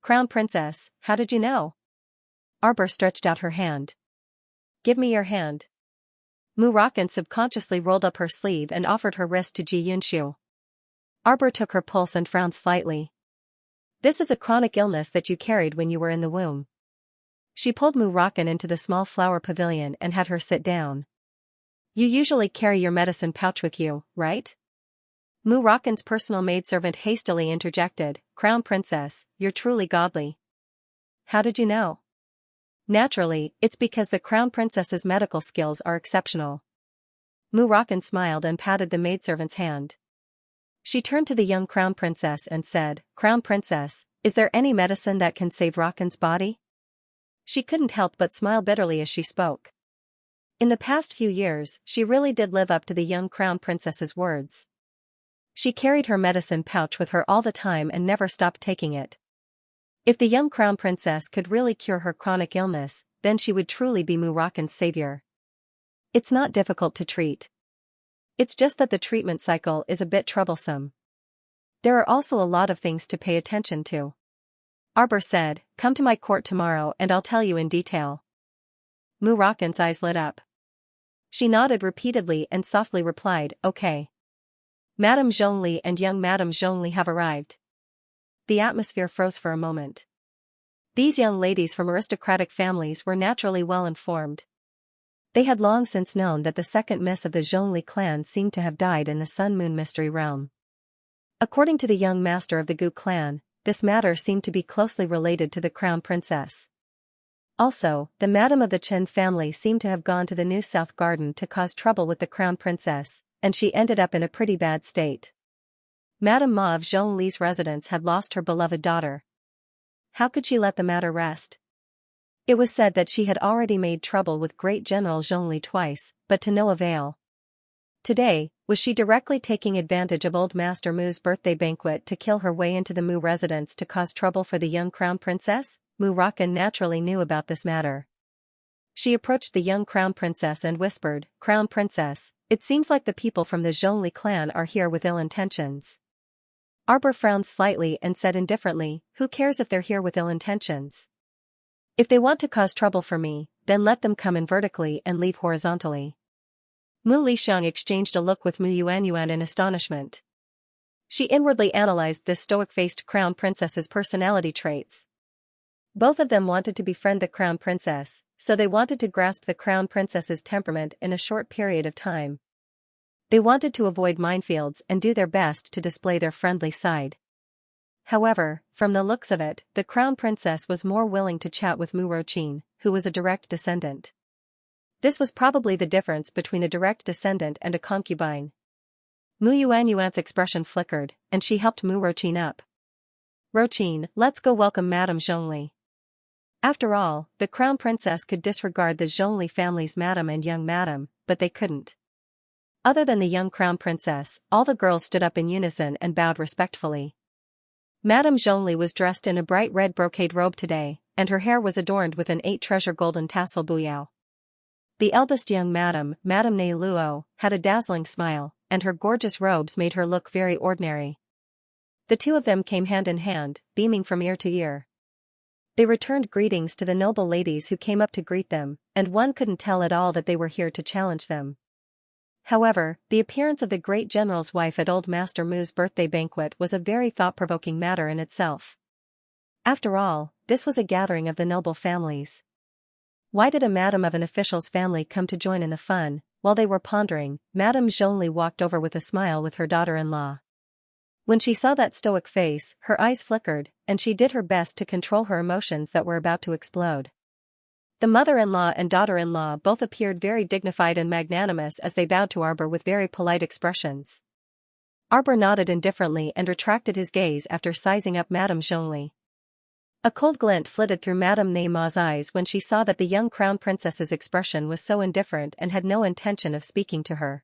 Crown Princess, how did you know? Arbor stretched out her hand. Give me your hand. Mu Rocken subconsciously rolled up her sleeve and offered her wrist to Ji Yunshu. Arbor took her pulse and frowned slightly. This is a chronic illness that you carried when you were in the womb. She pulled Mu Rocken into the small flower pavilion and had her sit down. You usually carry your medicine pouch with you, right? Mu Rocken's personal maidservant hastily interjected, Crown Princess, you're truly godly. How did you know? Naturally, it's because the Crown Princess's medical skills are exceptional. Mu Rocken smiled and patted the maidservant's hand. She turned to the young Crown Princess and said, Crown Princess, is there any medicine that can save Rocken's body? She couldn't help but smile bitterly as she spoke. In the past few years, she really did live up to the young Crown Princess's words. She carried her medicine pouch with her all the time and never stopped taking it. If the young Crown Princess could really cure her chronic illness, then she would truly be Mu Rocken's savior. It's not difficult to treat. It's just that the treatment cycle is a bit troublesome. There are also a lot of things to pay attention to. Arbor said, come to my court tomorrow and I'll tell you in detail. Mu Rocken's eyes lit up. She nodded repeatedly and softly replied, okay. Madame Zhongli and young Madame Zhongli have arrived. The atmosphere froze for a moment. These young ladies from aristocratic families were naturally well informed. They had long since known that the second miss of the Zhongli clan seemed to have died in the Sun Moon Mystery Realm. According to the young master of the Gu clan, this matter seemed to be closely related to the Crown Princess. Also, the madam of the Chen family seemed to have gone to the New South Garden to cause trouble with the Crown Princess, and she ended up in a pretty bad state. Madame Ma of Zhongli's residence had lost her beloved daughter. How could she let the matter rest? It was said that she had already made trouble with Great General Zhongli twice, but to no avail. Today, was she directly taking advantage of old Master Mu's birthday banquet to kill her way into the Mu residence to cause trouble for the young Crown Princess? Mu Rocken naturally knew about this matter. She approached the young Crown Princess and whispered, Crown Princess, it seems like the people from the Zhongli clan are here with ill intentions. Arbor frowned slightly and said indifferently, who cares if they're here with ill intentions? If they want to cause trouble for me, then let them come in vertically and leave horizontally. Mu Lixiang exchanged a look with Mu Yuanyuan in astonishment. She inwardly analyzed this stoic-faced Crown Princess's personality traits. Both of them wanted to befriend the Crown Princess, so they wanted to grasp the Crown Princess's temperament in a short period of time. They wanted to avoid minefields and do their best to display their friendly side. However, from the looks of it, the crown princess was more willing to chat with Murochine, who was a direct descendant. This was probably the difference between a direct descendant and a concubine. Mu Yuanyuan's expression flickered, and she helped Murochine up. Rochine, let's go welcome Madame Zhongli. After all, the crown princess could disregard the Zhongli family's madam and young madam, but they couldn't. Other than the young crown princess, all the girls stood up in unison and bowed respectfully. Madame Zhongli was dressed in a bright red brocade robe today, and her hair was adorned with an 8-treasure golden tassel buyao. The eldest young madam, Madame Ne Luo, had a dazzling smile, and her gorgeous robes made her look very ordinary. The two of them came hand in hand, beaming from ear to ear. They returned greetings to the noble ladies who came up to greet them, and one couldn't tell at all that they were here to challenge them. However, the appearance of the great general's wife at old Master Mu's birthday banquet was a very thought-provoking matter in itself. After all, this was a gathering of the noble families. Why did a madam of an official's family come to join in the fun? While they were pondering, Madame Zhongli walked over with a smile with her daughter-in-law. When she saw that stoic face, her eyes flickered, and she did her best to control her emotions that were about to explode. The mother-in-law and daughter-in-law both appeared very dignified and magnanimous as they bowed to Arbor with very polite expressions. Arbor nodded indifferently and retracted his gaze after sizing up Madame Zhongli. A cold glint flitted through Madame Ne Ma's eyes when she saw that the young crown princess's expression was so indifferent and had no intention of speaking to her.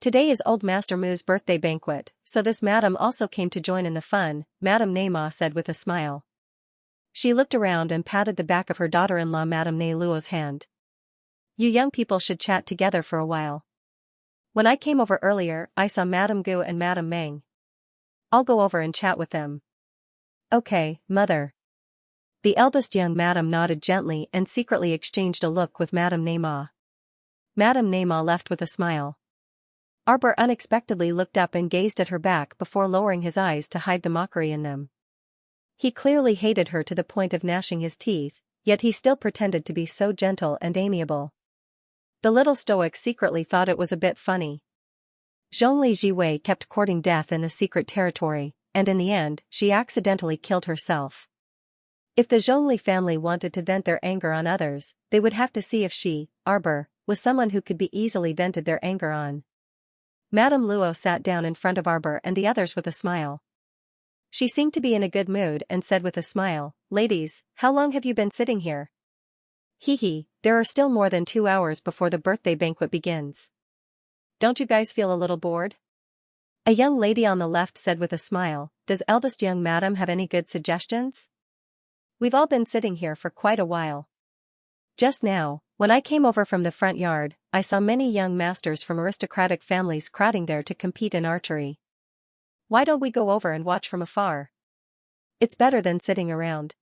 Today is old Master Mu's birthday banquet, so this madam also came to join in the fun, Madame Ne Ma said with a smile. She looked around and patted the back of her daughter-in-law Madame Ne Luo's hand. You young people should chat together for a while. When I came over earlier, I saw Madame Gu and Madame Meng. I'll go over and chat with them. Okay, mother. The eldest young madam nodded gently and secretly exchanged a look with Madame Ne Ma. Madame Ne Ma left with a smile. Arbor unexpectedly looked up and gazed at her back before lowering his eyes to hide the mockery in them. He clearly hated her to the point of gnashing his teeth, yet he still pretended to be so gentle and amiable. The little stoic secretly thought it was a bit funny. Zhongli Jiwei kept courting death in the secret territory, and in the end, she accidentally killed herself. If the Zhongli family wanted to vent their anger on others, they would have to see if she, Arbor, was someone who could be easily vented their anger on. Madame Luo sat down in front of Arbor and the others with a smile. She seemed to be in a good mood and said with a smile, Ladies, how long have you been sitting here? Hee, there are still more than 2 hours before the birthday banquet begins. Don't you guys feel a little bored? A young lady on the left said with a smile, Does eldest young madam have any good suggestions? We've all been sitting here for quite a while. Just now, when I came over from the front yard, I saw many young masters from aristocratic families crowding there to compete in archery. Why don't we go over and watch from afar? It's better than sitting around.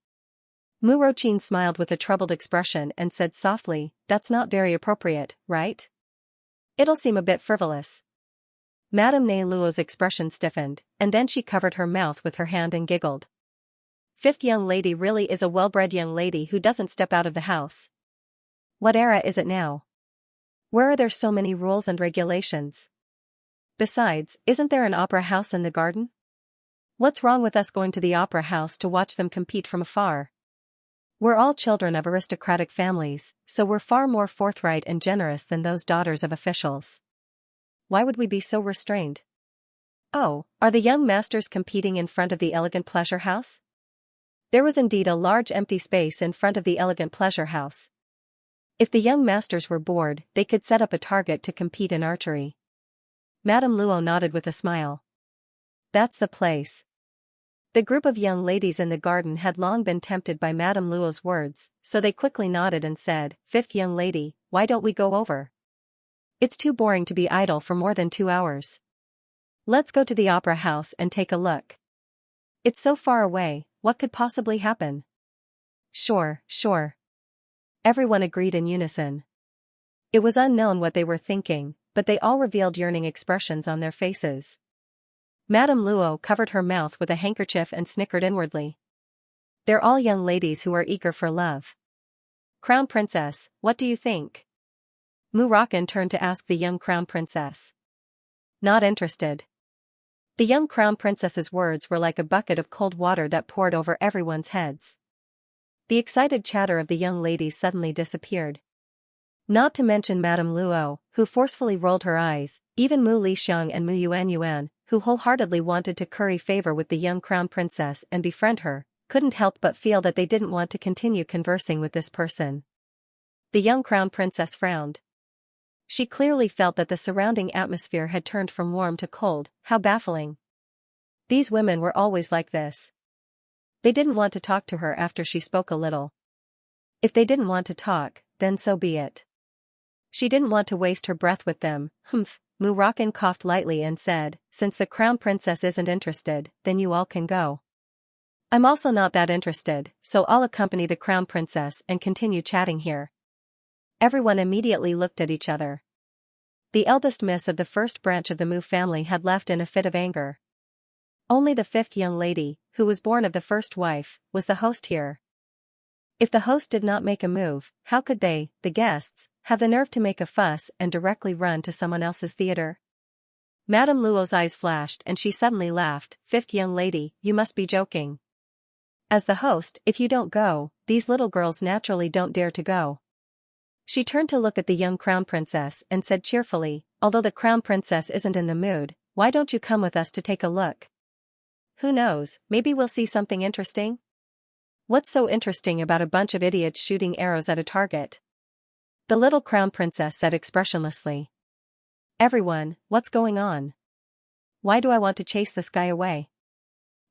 Murochine smiled with a troubled expression and said softly, That's not very appropriate, right? It'll seem a bit frivolous. Madame Ne Luo's expression stiffened, and then she covered her mouth with her hand and giggled. Fifth young lady really is a well-bred young lady who doesn't step out of the house. What era is it now? Where are there so many rules and regulations? Besides, isn't there an opera house in the garden? What's wrong with us going to the opera house to watch them compete from afar? We're all children of aristocratic families, so we're far more forthright and generous than those daughters of officials. Why would we be so restrained? Oh, are the young masters competing in front of the elegant pleasure house? There was indeed a large empty space in front of the elegant pleasure house. If the young masters were bored, they could set up a target to compete in archery. Madame Luo nodded with a smile. That's the place. The group of young ladies in the garden had long been tempted by Madame Luo's words, so they quickly nodded and said, Fifth young lady, why don't we go over? It's too boring to be idle for more than 2 hours. Let's go to the opera house and take a look. It's so far away, what could possibly happen? Sure. Everyone agreed in unison. It was unknown what they were thinking, but they all revealed yearning expressions on their faces. Madame Luo covered her mouth with a handkerchief and snickered inwardly. They're all young ladies who are eager for love. Crown Princess, what do you think? Mu Rakan turned to ask the young Crown Princess. Not interested. The young crown princess's words were like a bucket of cold water that poured over everyone's heads. The excited chatter of the young ladies suddenly disappeared. Not to mention Madame Luo, who forcefully rolled her eyes, even Mu Lixiang and Mu Yuan, who wholeheartedly wanted to curry favor with the young crown princess and befriend her, couldn't help but feel that they didn't want to continue conversing with this person. The young crown princess frowned. She clearly felt that the surrounding atmosphere had turned from warm to cold. How baffling. These women were always like this. They didn't want to talk to her after she spoke a little. If they didn't want to talk, then so be it. She didn't want to waste her breath with them. Humph. Mu Rockin coughed lightly and said, "Since the crown princess isn't interested, then you all can go. I'm also not that interested, so I'll accompany the crown princess and continue chatting here." Everyone immediately looked at each other. The eldest miss of the first branch of the Mu family had left in a fit of anger. Only the fifth young lady, who was born of the first wife, was the host here. If the host did not make a move, how could they, the guests, have the nerve to make a fuss and directly run to someone else's theater? Madame Luo's eyes flashed and she suddenly laughed. "Fifth young lady, you must be joking. As the host, if you don't go, these little girls naturally don't dare to go." She turned to look at the young crown princess and said cheerfully, "Although the crown princess isn't in the mood, why don't you come with us to take a look? Who knows, maybe we'll see something interesting?" "What's so interesting about a bunch of idiots shooting arrows at a target?" the little crown princess said expressionlessly. "Everyone, what's going on? Why do I want to chase this guy away?"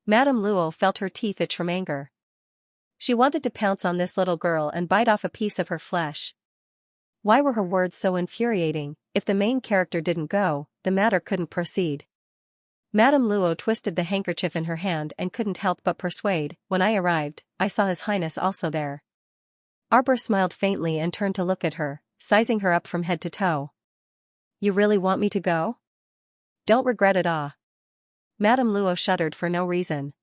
Madame Luo felt her teeth itch from anger. She wanted to pounce on this little girl and bite off a piece of her flesh. Why were her words so infuriating? If the main character didn't go, the matter couldn't proceed. Madame Luo twisted the handkerchief in her hand and couldn't help but persuade. "When I arrived, I saw His Highness also there." Arbor smiled faintly and turned to look at her, sizing her up from head to toe. "You really want me to go? Don't regret it, ah." Madame Luo shuddered for no reason.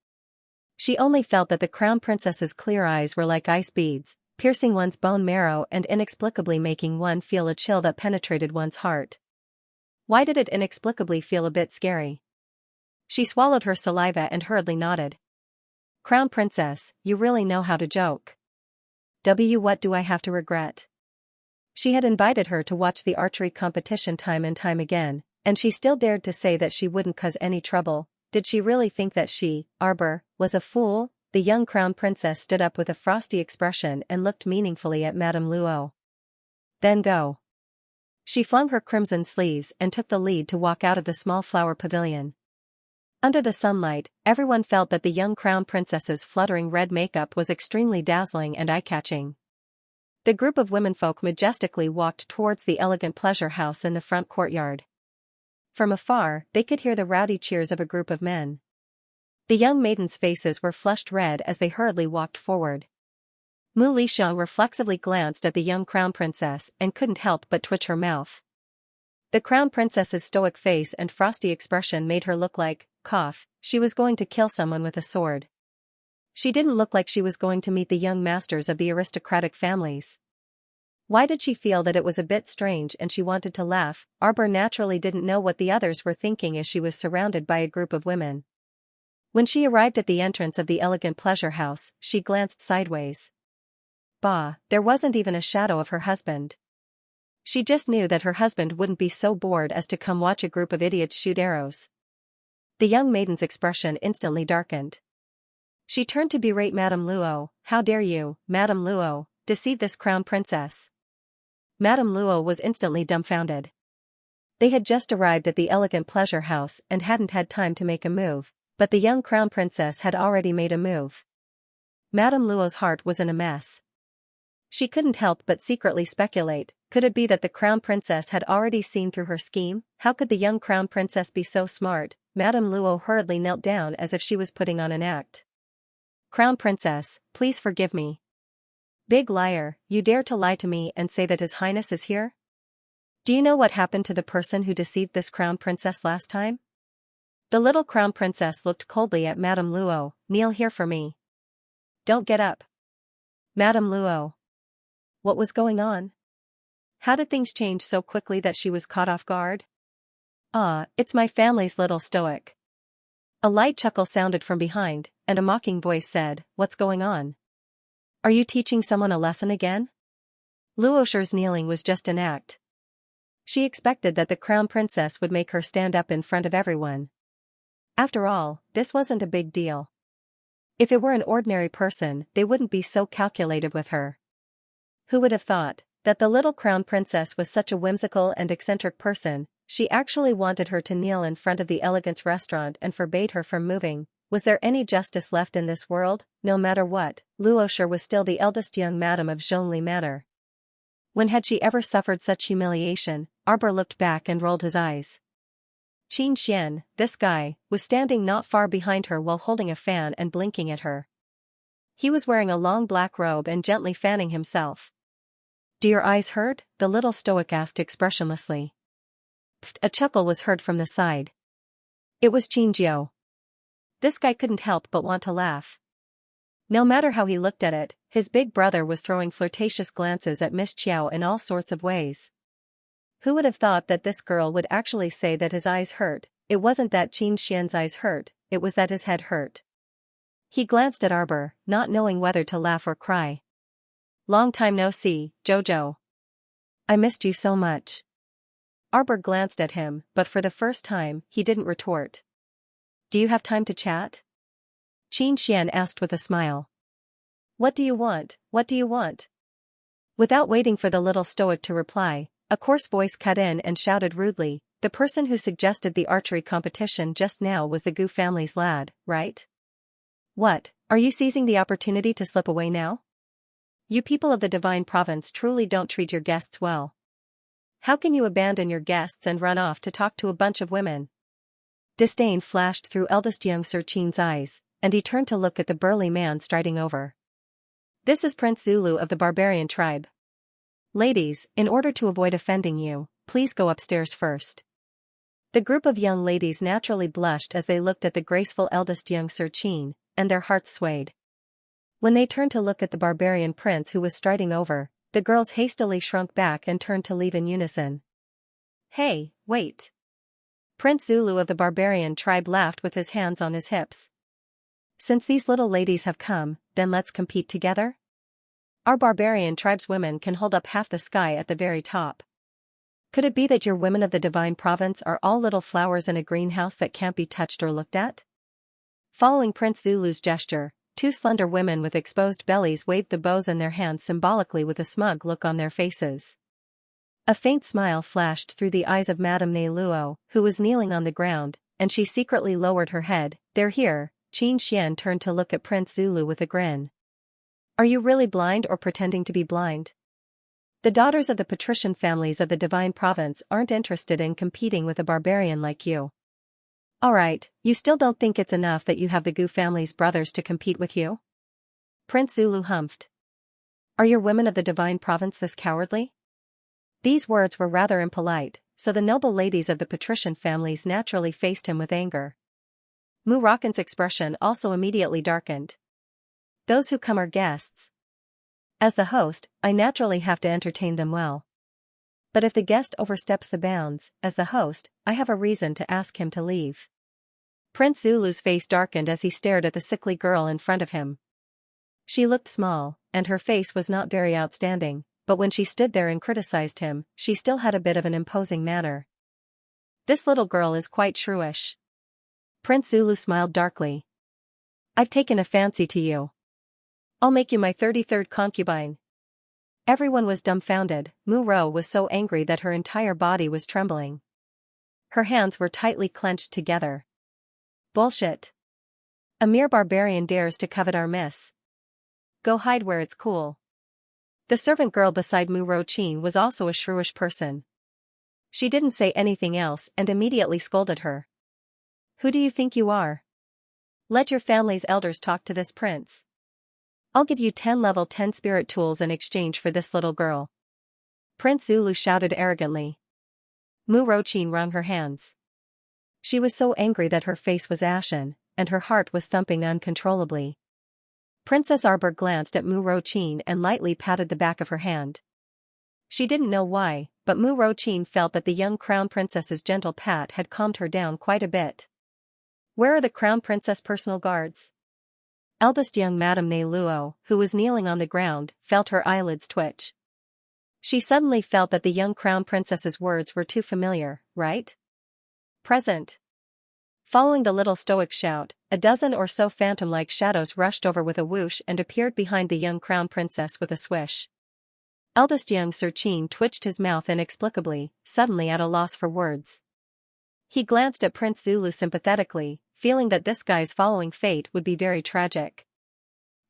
She only felt that the crown princess's clear eyes were like ice beads, piercing one's bone marrow and inexplicably making one feel a chill that penetrated one's heart. Why did it inexplicably feel a bit scary? She swallowed her saliva and hurriedly nodded. "Crown princess, you really know how to joke. What do I have to regret?" She had invited her to watch the archery competition time and time again, and she still dared to say that she wouldn't cause any trouble. Did she really think that she, Arbor, was a fool? The young crown princess stood up with a frosty expression and looked meaningfully at Madame Luo. "Then go." She flung her crimson sleeves and took the lead to walk out of the small flower pavilion. Under the sunlight, everyone felt that the young crown princess's fluttering red makeup was extremely dazzling and eye-catching. The group of womenfolk majestically walked towards the elegant pleasure house in the front courtyard. From afar, they could hear the rowdy cheers of a group of men. The young maidens' faces were flushed red as they hurriedly walked forward. Mu Lixiang reflexively glanced at the young crown princess and couldn't help but twitch her mouth. The crown princess's stoic face and frosty expression made her look like, she was going to kill someone with a sword. She didn't look like she was going to meet the young masters of the aristocratic families. Why did she feel that it was a bit strange and she wanted to laugh? Arbor naturally didn't know what the others were thinking as she was surrounded by a group of women. When she arrived at the entrance of the elegant pleasure house, she glanced sideways. Bah, there wasn't even a shadow of her husband. She just knew that her husband wouldn't be so bored as to come watch a group of idiots shoot arrows. The young maiden's expression instantly darkened. She turned to berate Madame Luo. "How dare you, Madame Luo, deceive this crown princess?" Madame Luo was instantly dumbfounded. They had just arrived at the elegant pleasure house and hadn't had time to make a move, but the young crown princess had already made a move. Madame Luo's heart was in a mess. She couldn't help but secretly speculate, could it be that the crown princess had already seen through her scheme? How could the young crown princess be so smart? Madame Luo hurriedly knelt down as if she was putting on an act. "Crown princess, please forgive me." "Big liar, you dare to lie to me and say that His Highness is here? Do you know what happened to the person who deceived this crown princess last time?" The little crown princess looked coldly at Madame Luo. "Kneel here for me. Don't get up." Madame Luo. What was going on? How did things change so quickly that she was caught off guard? "Ah, it's my family's little stoic. A light chuckle sounded from behind, and a mocking voice said, "What's going on? Are you teaching someone a lesson again?" Luosher's kneeling was just an act. She expected that the crown princess would make her stand up in front of everyone. After all, this wasn't a big deal. If it were an ordinary person, they wouldn't be so calculated with her. Who would have thought that the little crown princess was such a whimsical and eccentric person? She actually wanted her to kneel in front of the Elegance restaurant and forbade her from moving. Was there any justice left in this world? No matter what, Luosher was still the eldest young madam of Zhongli Manor. When had she ever suffered such humiliation? Arbor looked back and rolled his eyes. Xianxia, this guy, was standing not far behind her while holding a fan and blinking at her. He was wearing a long black robe and gently fanning himself. "Do your eyes hurt?" the little stoic asked expressionlessly. A chuckle was heard from the side. It was Xianxia. This guy couldn't help but want to laugh. No matter how he looked at it, his big brother was throwing flirtatious glances at Miss Qiao in all sorts of ways. Who would have thought that this girl would actually say that his eyes hurt? It wasn't that Xianxian's eyes hurt, it was that his head hurt. He glanced at Arbor, not knowing whether to laugh or cry. "Long time no see, Jojo. I missed you so much." Arbor glanced at him, but for the first time, he didn't retort. "Do you have time to chat?" Xianxian asked with a smile. "What do you want? What do you want?" Without waiting for the little stoic to reply, a coarse voice cut in and shouted rudely, "The person who suggested the archery competition just now was the Gu family's lad, right? What, are you seizing the opportunity to slip away now? You people of the Divine Province truly don't treat your guests well. How can you abandon your guests and run off to talk to a bunch of women?" Disdain flashed through eldest young Sir Qin's eyes, and he turned to look at the burly man striding over. "This is Prince Zulu of the barbarian tribe. Ladies, in order to avoid offending you, please go upstairs first." The group of young ladies naturally blushed as they looked at the graceful eldest young Sir Qin, and their hearts swayed. When they turned to look at the barbarian prince who was striding over, the girls hastily shrunk back and turned to leave in unison. "Hey, wait." Prince Zulu of the barbarian tribe laughed with his hands on his hips. "Since these little ladies have come, then let's compete together? Our barbarian tribe's women can hold up half the sky at the very top. Could it be that your women of the Divine Province are all little flowers in a greenhouse that can't be touched or looked at?" Following Prince Zulu's gesture, two slender women with exposed bellies waved the bows in their hands symbolically with a smug look on their faces. A faint smile flashed through the eyes of Madame Neiluo, who was kneeling on the ground, and she secretly lowered her head. "They're here." Xianxian turned to look at Prince Zulu with a grin. "Are you really blind or pretending to be blind? The daughters of the patrician families of the Divine Province aren't interested in competing with a barbarian like you. Alright, you still don't think it's enough that you have the Gu family's brothers to compete with you?" Prince Zulu humphed. "Are your women of the Divine Province this cowardly?" These words were rather impolite, so the noble ladies of the patrician families naturally faced him with anger. Mu Rockin's expression also immediately darkened. "Those who come are guests. As the host, I naturally have to entertain them well. But if the guest oversteps the bounds, as the host, I have a reason to ask him to leave." Prince Zulu's face darkened as he stared at the sickly girl in front of him. She looked small, and her face was not very outstanding, but when she stood there and criticized him, she still had a bit of an imposing manner. "This little girl is quite shrewish." Prince Zulu smiled darkly. "I've taken a fancy to you. I'll make you my 33rd concubine." Everyone was dumbfounded. Mu Ro was so angry that her entire body was trembling. Her hands were tightly clenched together. "Bullshit. A mere barbarian dares to covet our miss. Go hide where it's cool." The servant girl beside Mu Ro Qin was also a shrewish person. She didn't say anything else and immediately scolded her. "Who do you think you are? Let your family's elders talk to this prince. I'll give you 10 level 10 spirit tools in exchange for this little girl." Prince Zulu shouted arrogantly. Mu Ro Qin wrung her hands. She was so angry that her face was ashen, and her heart was thumping uncontrollably. Princess Arbor glanced at Mu Ro Qin and lightly patted the back of her hand. She didn't know why, but Mu Ro Qin felt that the young crown princess's gentle pat had calmed her down quite a bit. Where are the crown princess personal guards? Eldest young Madame Ne Luo, who was kneeling on the ground, felt her eyelids twitch. She suddenly felt that the young crown princess's words were too familiar, right? Present. Following the little stoic shout, a dozen or so phantom-like shadows rushed over with a whoosh and appeared behind the young crown princess with a swish. Eldest young Sir Qin twitched his mouth inexplicably, suddenly at a loss for words. He glanced at Prince Zulu sympathetically, feeling that this guy's following fate would be very tragic.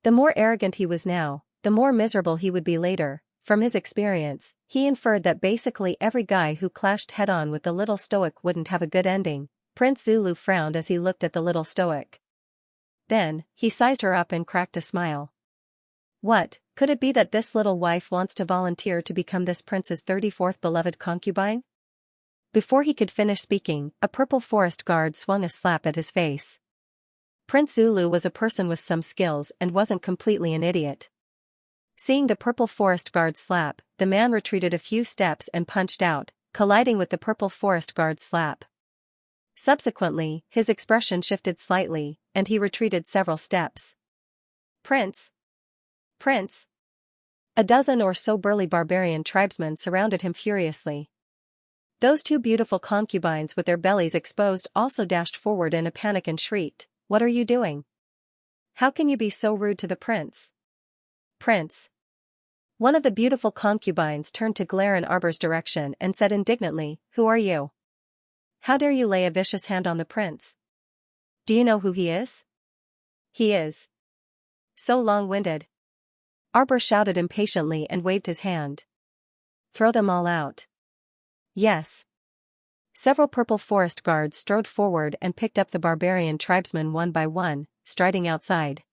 The more arrogant he was now, the more miserable he would be later. From his experience, he inferred that basically every guy who clashed head-on with the little stoic wouldn't have a good ending. Prince Zulu frowned as he looked at the little stoic. Then, he sized her up and cracked a smile. What, could it be that this little wife wants to volunteer to become this prince's 34th beloved concubine? Before he could finish speaking, a purple forest guard swung a slap at his face. Prince Zulu was a person with some skills and wasn't completely an idiot. Seeing the purple forest guard slap, the man retreated a few steps and punched out, colliding with the purple forest guard's slap. Subsequently, his expression shifted slightly, and he retreated several steps. Prince! Prince! A dozen or so burly barbarian tribesmen surrounded him furiously. Those two beautiful concubines with their bellies exposed also dashed forward in a panic and shrieked, "What are you doing? How can you be so rude to the prince?" Prince! One of the beautiful concubines turned to glare in Arbor's direction and said indignantly, "Who are you? How dare you lay a vicious hand on the prince? Do you know who he is?" "He is so long-winded." Arbor shouted impatiently and waved his hand. "Throw them all out." "Yes." Several purple forest guards strode forward and picked up the barbarian tribesmen one by one, striding outside.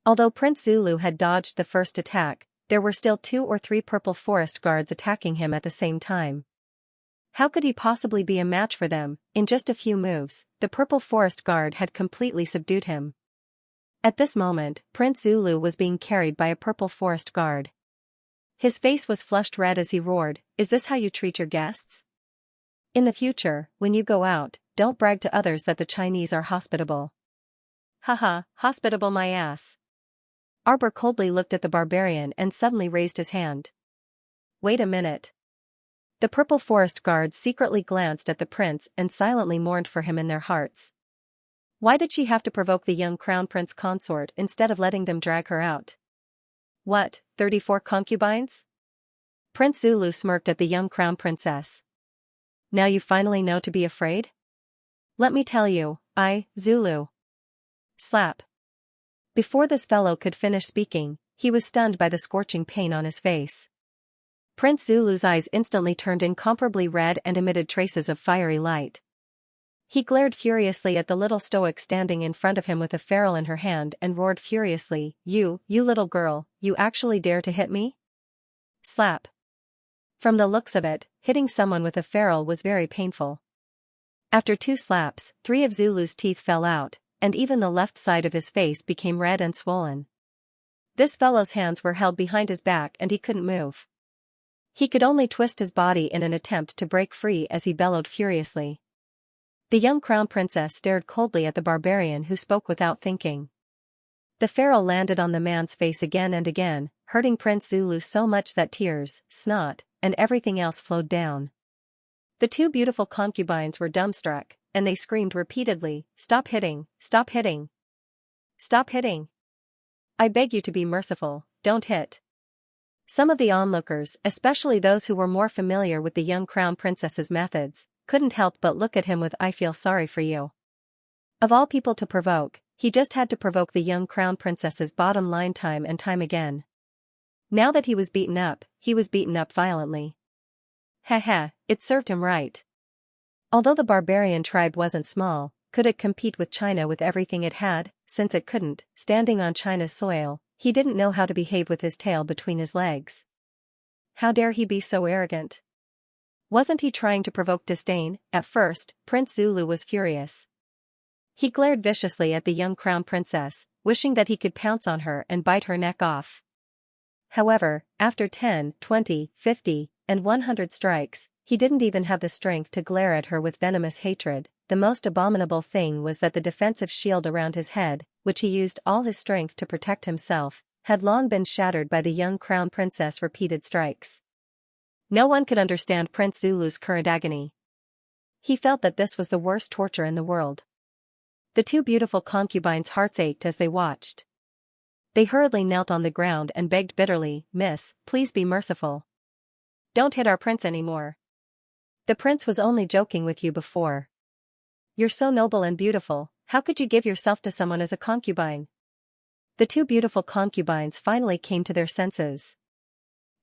Although Prince Zulu had dodged the first attack, there were still 2 or 3 purple forest guards attacking him at the same time. How could he possibly be a match for them? In just a few moves, the purple forest guard had completely subdued him. At this moment, Prince Zulu was being carried by a purple forest guard. His face was flushed red as he roared, "Is this how you treat your guests? In the future, when you go out, don't brag to others that the Chinese are hospitable." "Haha, hospitable my ass." Arbor coldly looked at the barbarian and suddenly raised his hand. "Wait a minute." The purple forest guards secretly glanced at the prince and silently mourned for him in their hearts. Why did she have to provoke the young crown prince consort instead of letting them drag her out? What, 34 concubines? Prince Zulu smirked at the young crown princess. "Now you finally know to be afraid? Let me tell you, Zulu." Slap. Before this fellow could finish speaking, he was stunned by the scorching pain on his face. Prince Zulu's eyes instantly turned incomparably red and emitted traces of fiery light. He glared furiously at the little stoic standing in front of him with a ferule in her hand and roared furiously, You little girl, you actually dare to hit me?" Slap. From the looks of it, hitting someone with a ferule was very painful. After 2 slaps, 3 of Zulu's teeth fell out, and even the left side of his face became red and swollen. This fellow's hands were held behind his back and he couldn't move. He could only twist his body in an attempt to break free as he bellowed furiously. The young crown princess stared coldly at the barbarian who spoke without thinking. The ferule landed on the man's face again and again, hurting Prince Zulu so much that tears, snot, and everything else flowed down. The 2 beautiful concubines were dumbstruck, and they screamed repeatedly, "Stop hitting, stop hitting. Stop hitting. I beg you to be merciful, don't hit." Some of the onlookers, especially those who were more familiar with the young crown princess's methods, couldn't help but look at him with "I feel sorry for you." Of all people to provoke, he just had to provoke the young crown princess's bottom line time and time again. Now that he was beaten up violently. Heh, it served him right. Although the barbarian tribe wasn't small, could it compete with China with everything it had? Since it couldn't, standing on China's soil, he didn't know how to behave with his tail between his legs. How dare he be so arrogant? Wasn't he trying to provoke disdain? At first, Prince Zulu was furious. He glared viciously at the young crown princess, wishing that he could pounce on her and bite her neck off. However, after 10, 20, 50, and 100 strikes, he didn't even have the strength to glare at her with venomous hatred, the most abominable thing was that the defensive shield around his head, which he used all his strength to protect himself, had long been shattered by the young crown princess' repeated strikes. No one could understand Prince Zulu's current agony. He felt that this was the worst torture in the world. The two beautiful concubines' hearts ached as they watched. They hurriedly knelt on the ground and begged bitterly, "Miss, please be merciful. Don't hit our prince anymore. The prince was only joking with you before. You're so noble and beautiful, how could you give yourself to someone as a concubine?" The two beautiful concubines finally came to their senses.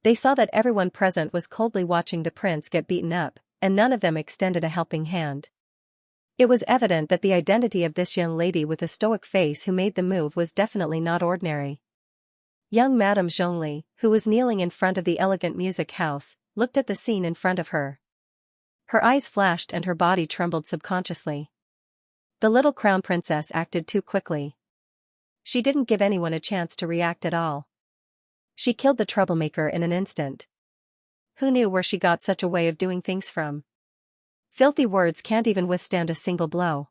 They saw that everyone present was coldly watching the prince get beaten up, and none of them extended a helping hand. It was evident that the identity of this young lady with the stoic face who made the move was definitely not ordinary. Young Madame Zhongli, who was kneeling in front of the elegant music house, looked at the scene in front of her. Her eyes flashed and her body trembled subconsciously. The little crown princess acted too quickly. She didn't give anyone a chance to react at all. She killed the troublemaker in an instant. Who knew where she got such a way of doing things from? Filthy words can't even withstand a single blow.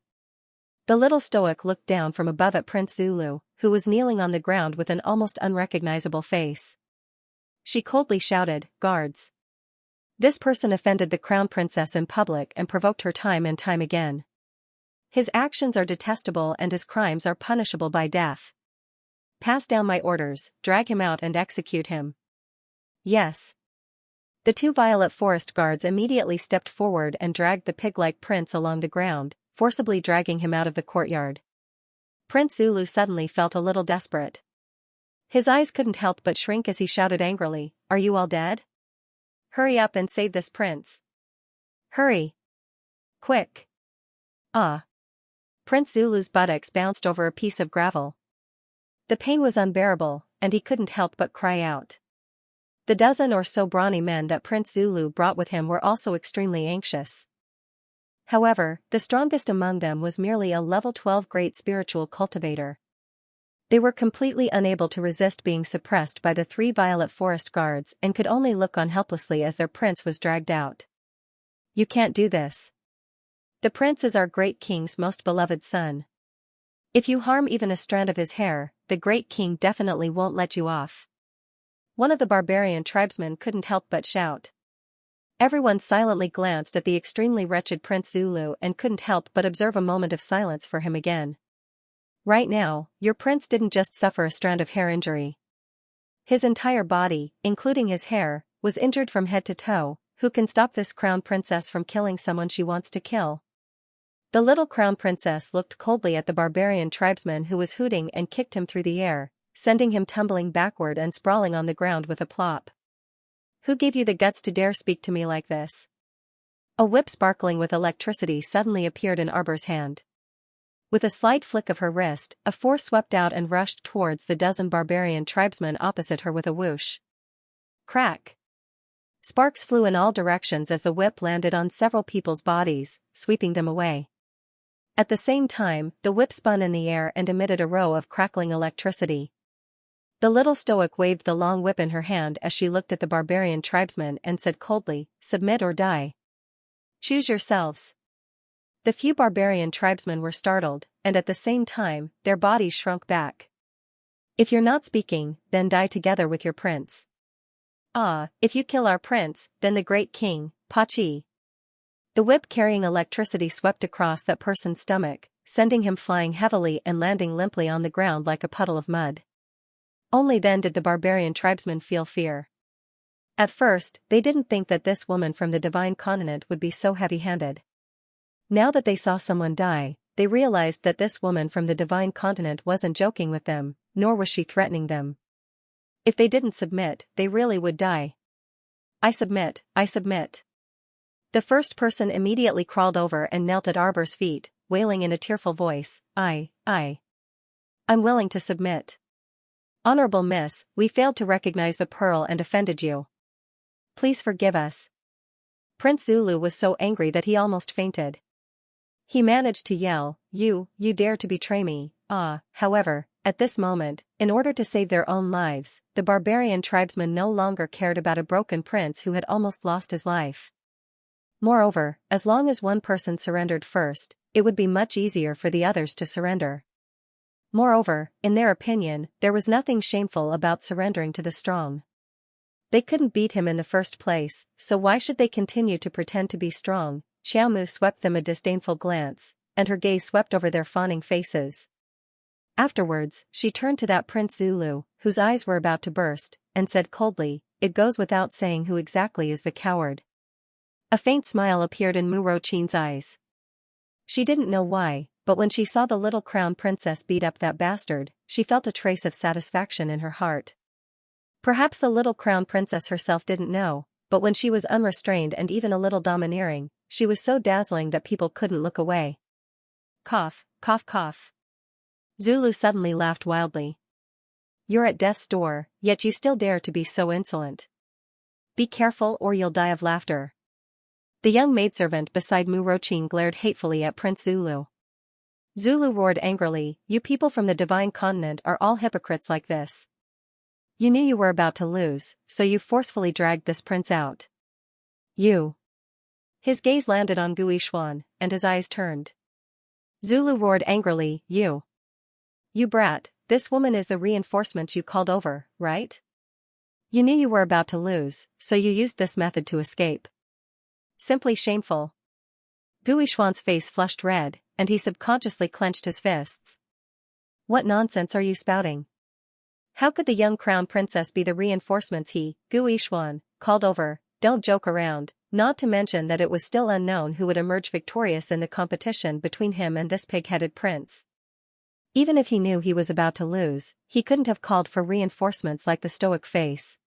The little stoic looked down from above at Prince Zulu, who was kneeling on the ground with an almost unrecognizable face. She coldly shouted, "Guards! This person offended the crown princess in public and provoked her time and time again. His actions are detestable and his crimes are punishable by death. Pass down my orders, drag him out and execute him." "Yes." The two Violet Forest guards immediately stepped forward and dragged the pig-like prince along the ground, forcibly dragging him out of the courtyard. Prince Zulu suddenly felt a little desperate. His eyes couldn't help but shrink as he shouted angrily, "Are you all dead? Hurry up and save this prince. Hurry! Quick!" Ah! Prince Zulu's buttocks bounced over a piece of gravel. The pain was unbearable, and he couldn't help but cry out. The dozen or so brawny men that Prince Zulu brought with him were also extremely anxious. However, the strongest among them was merely a level 12 great spiritual cultivator. They were completely unable to resist being suppressed by the three Violet Forest guards and could only look on helplessly as their prince was dragged out. "You can't do this. The prince is our great king's most beloved son. If you harm even a strand of his hair, the great king definitely won't let you off." One of the barbarian tribesmen couldn't help but shout. Everyone silently glanced at the extremely wretched Prince Zulu and couldn't help but observe a moment of silence for him again. Right now, your prince didn't just suffer a strand of hair injury. His entire body, including his hair, was injured from head to toe. Who can stop this crown princess from killing someone she wants to kill? The little crown princess looked coldly at the barbarian tribesman who was hooting and kicked him through the air, sending him tumbling backward and sprawling on the ground with a plop. "Who gave you the guts to dare speak to me like this?" A whip sparkling with electricity suddenly appeared in Arbor's hand. With a slight flick of her wrist, a force swept out and rushed towards the dozen barbarian tribesmen opposite her with a whoosh. Crack! Sparks flew in all directions as the whip landed on several people's bodies, sweeping them away. At the same time, the whip spun in the air and emitted a row of crackling electricity. The little stoic waved the long whip in her hand as she looked at the barbarian tribesmen and said coldly, "Submit or die. Choose yourselves." The few barbarian tribesmen were startled, and at the same time, their bodies shrunk back. "If you're not speaking, then die together with your prince." "Ah, if you kill our prince, then the great king, Pachi." The whip carrying electricity swept across that person's stomach, sending him flying heavily and landing limply on the ground like a puddle of mud. Only then did the barbarian tribesmen feel fear. At first, they didn't think that this woman from the divine continent would be so heavy-handed. Now that they saw someone die, they realized that this woman from the divine continent wasn't joking with them, nor was she threatening them. If they didn't submit, they really would die. "I submit, I submit." The first person immediately crawled over and knelt at Arbor's feet, wailing in a tearful voice, I'm willing to submit. Honorable Miss, we failed to recognize the pearl and offended you. Please forgive us." Prince Zulu was so angry that he almost fainted. He managed to yell, You dare to betray me." However, at this moment, in order to save their own lives, the barbarian tribesmen no longer cared about a broken prince who had almost lost his life. Moreover, as long as one person surrendered first, it would be much easier for the others to surrender. Moreover, in their opinion, there was nothing shameful about surrendering to the strong. They couldn't beat him in the first place, so why should they continue to pretend to be strong? Xiaomu swept them a disdainful glance, and her gaze swept over their fawning faces. Afterwards, she turned to that Prince Zulu, whose eyes were about to burst, and said coldly, "It goes without saying who exactly is the coward." A faint smile appeared in Mu Rochin's eyes. She didn't know why, but when she saw the little crown princess beat up that bastard, she felt a trace of satisfaction in her heart. Perhaps the little crown princess herself didn't know, but when she was unrestrained and even a little domineering, she was so dazzling that people couldn't look away. Cough, cough, cough. Zulu suddenly laughed wildly. "You're at death's door, yet you still dare to be so insolent. Be careful or you'll die of laughter." The young maidservant beside Mu Rochin glared hatefully at Prince Zulu. Zulu roared angrily, "You people from the divine continent are all hypocrites like this. You knew you were about to lose, so you forcefully dragged this prince out. You." His gaze landed on Guishuan, and his eyes turned. Zulu roared angrily, You brat, this woman is the reinforcements you called over, right? You knew you were about to lose, so you used this method to escape. Simply shameful." Guishuan's face flushed red, and he subconsciously clenched his fists. "What nonsense are you spouting? How could the young crown princess be the reinforcements Guishuan, called over? Don't joke around, not to mention that it was still unknown who would emerge victorious in the competition between him and this pig-headed prince. Even if he knew he was about to lose, he couldn't have called for reinforcements like the stoic face.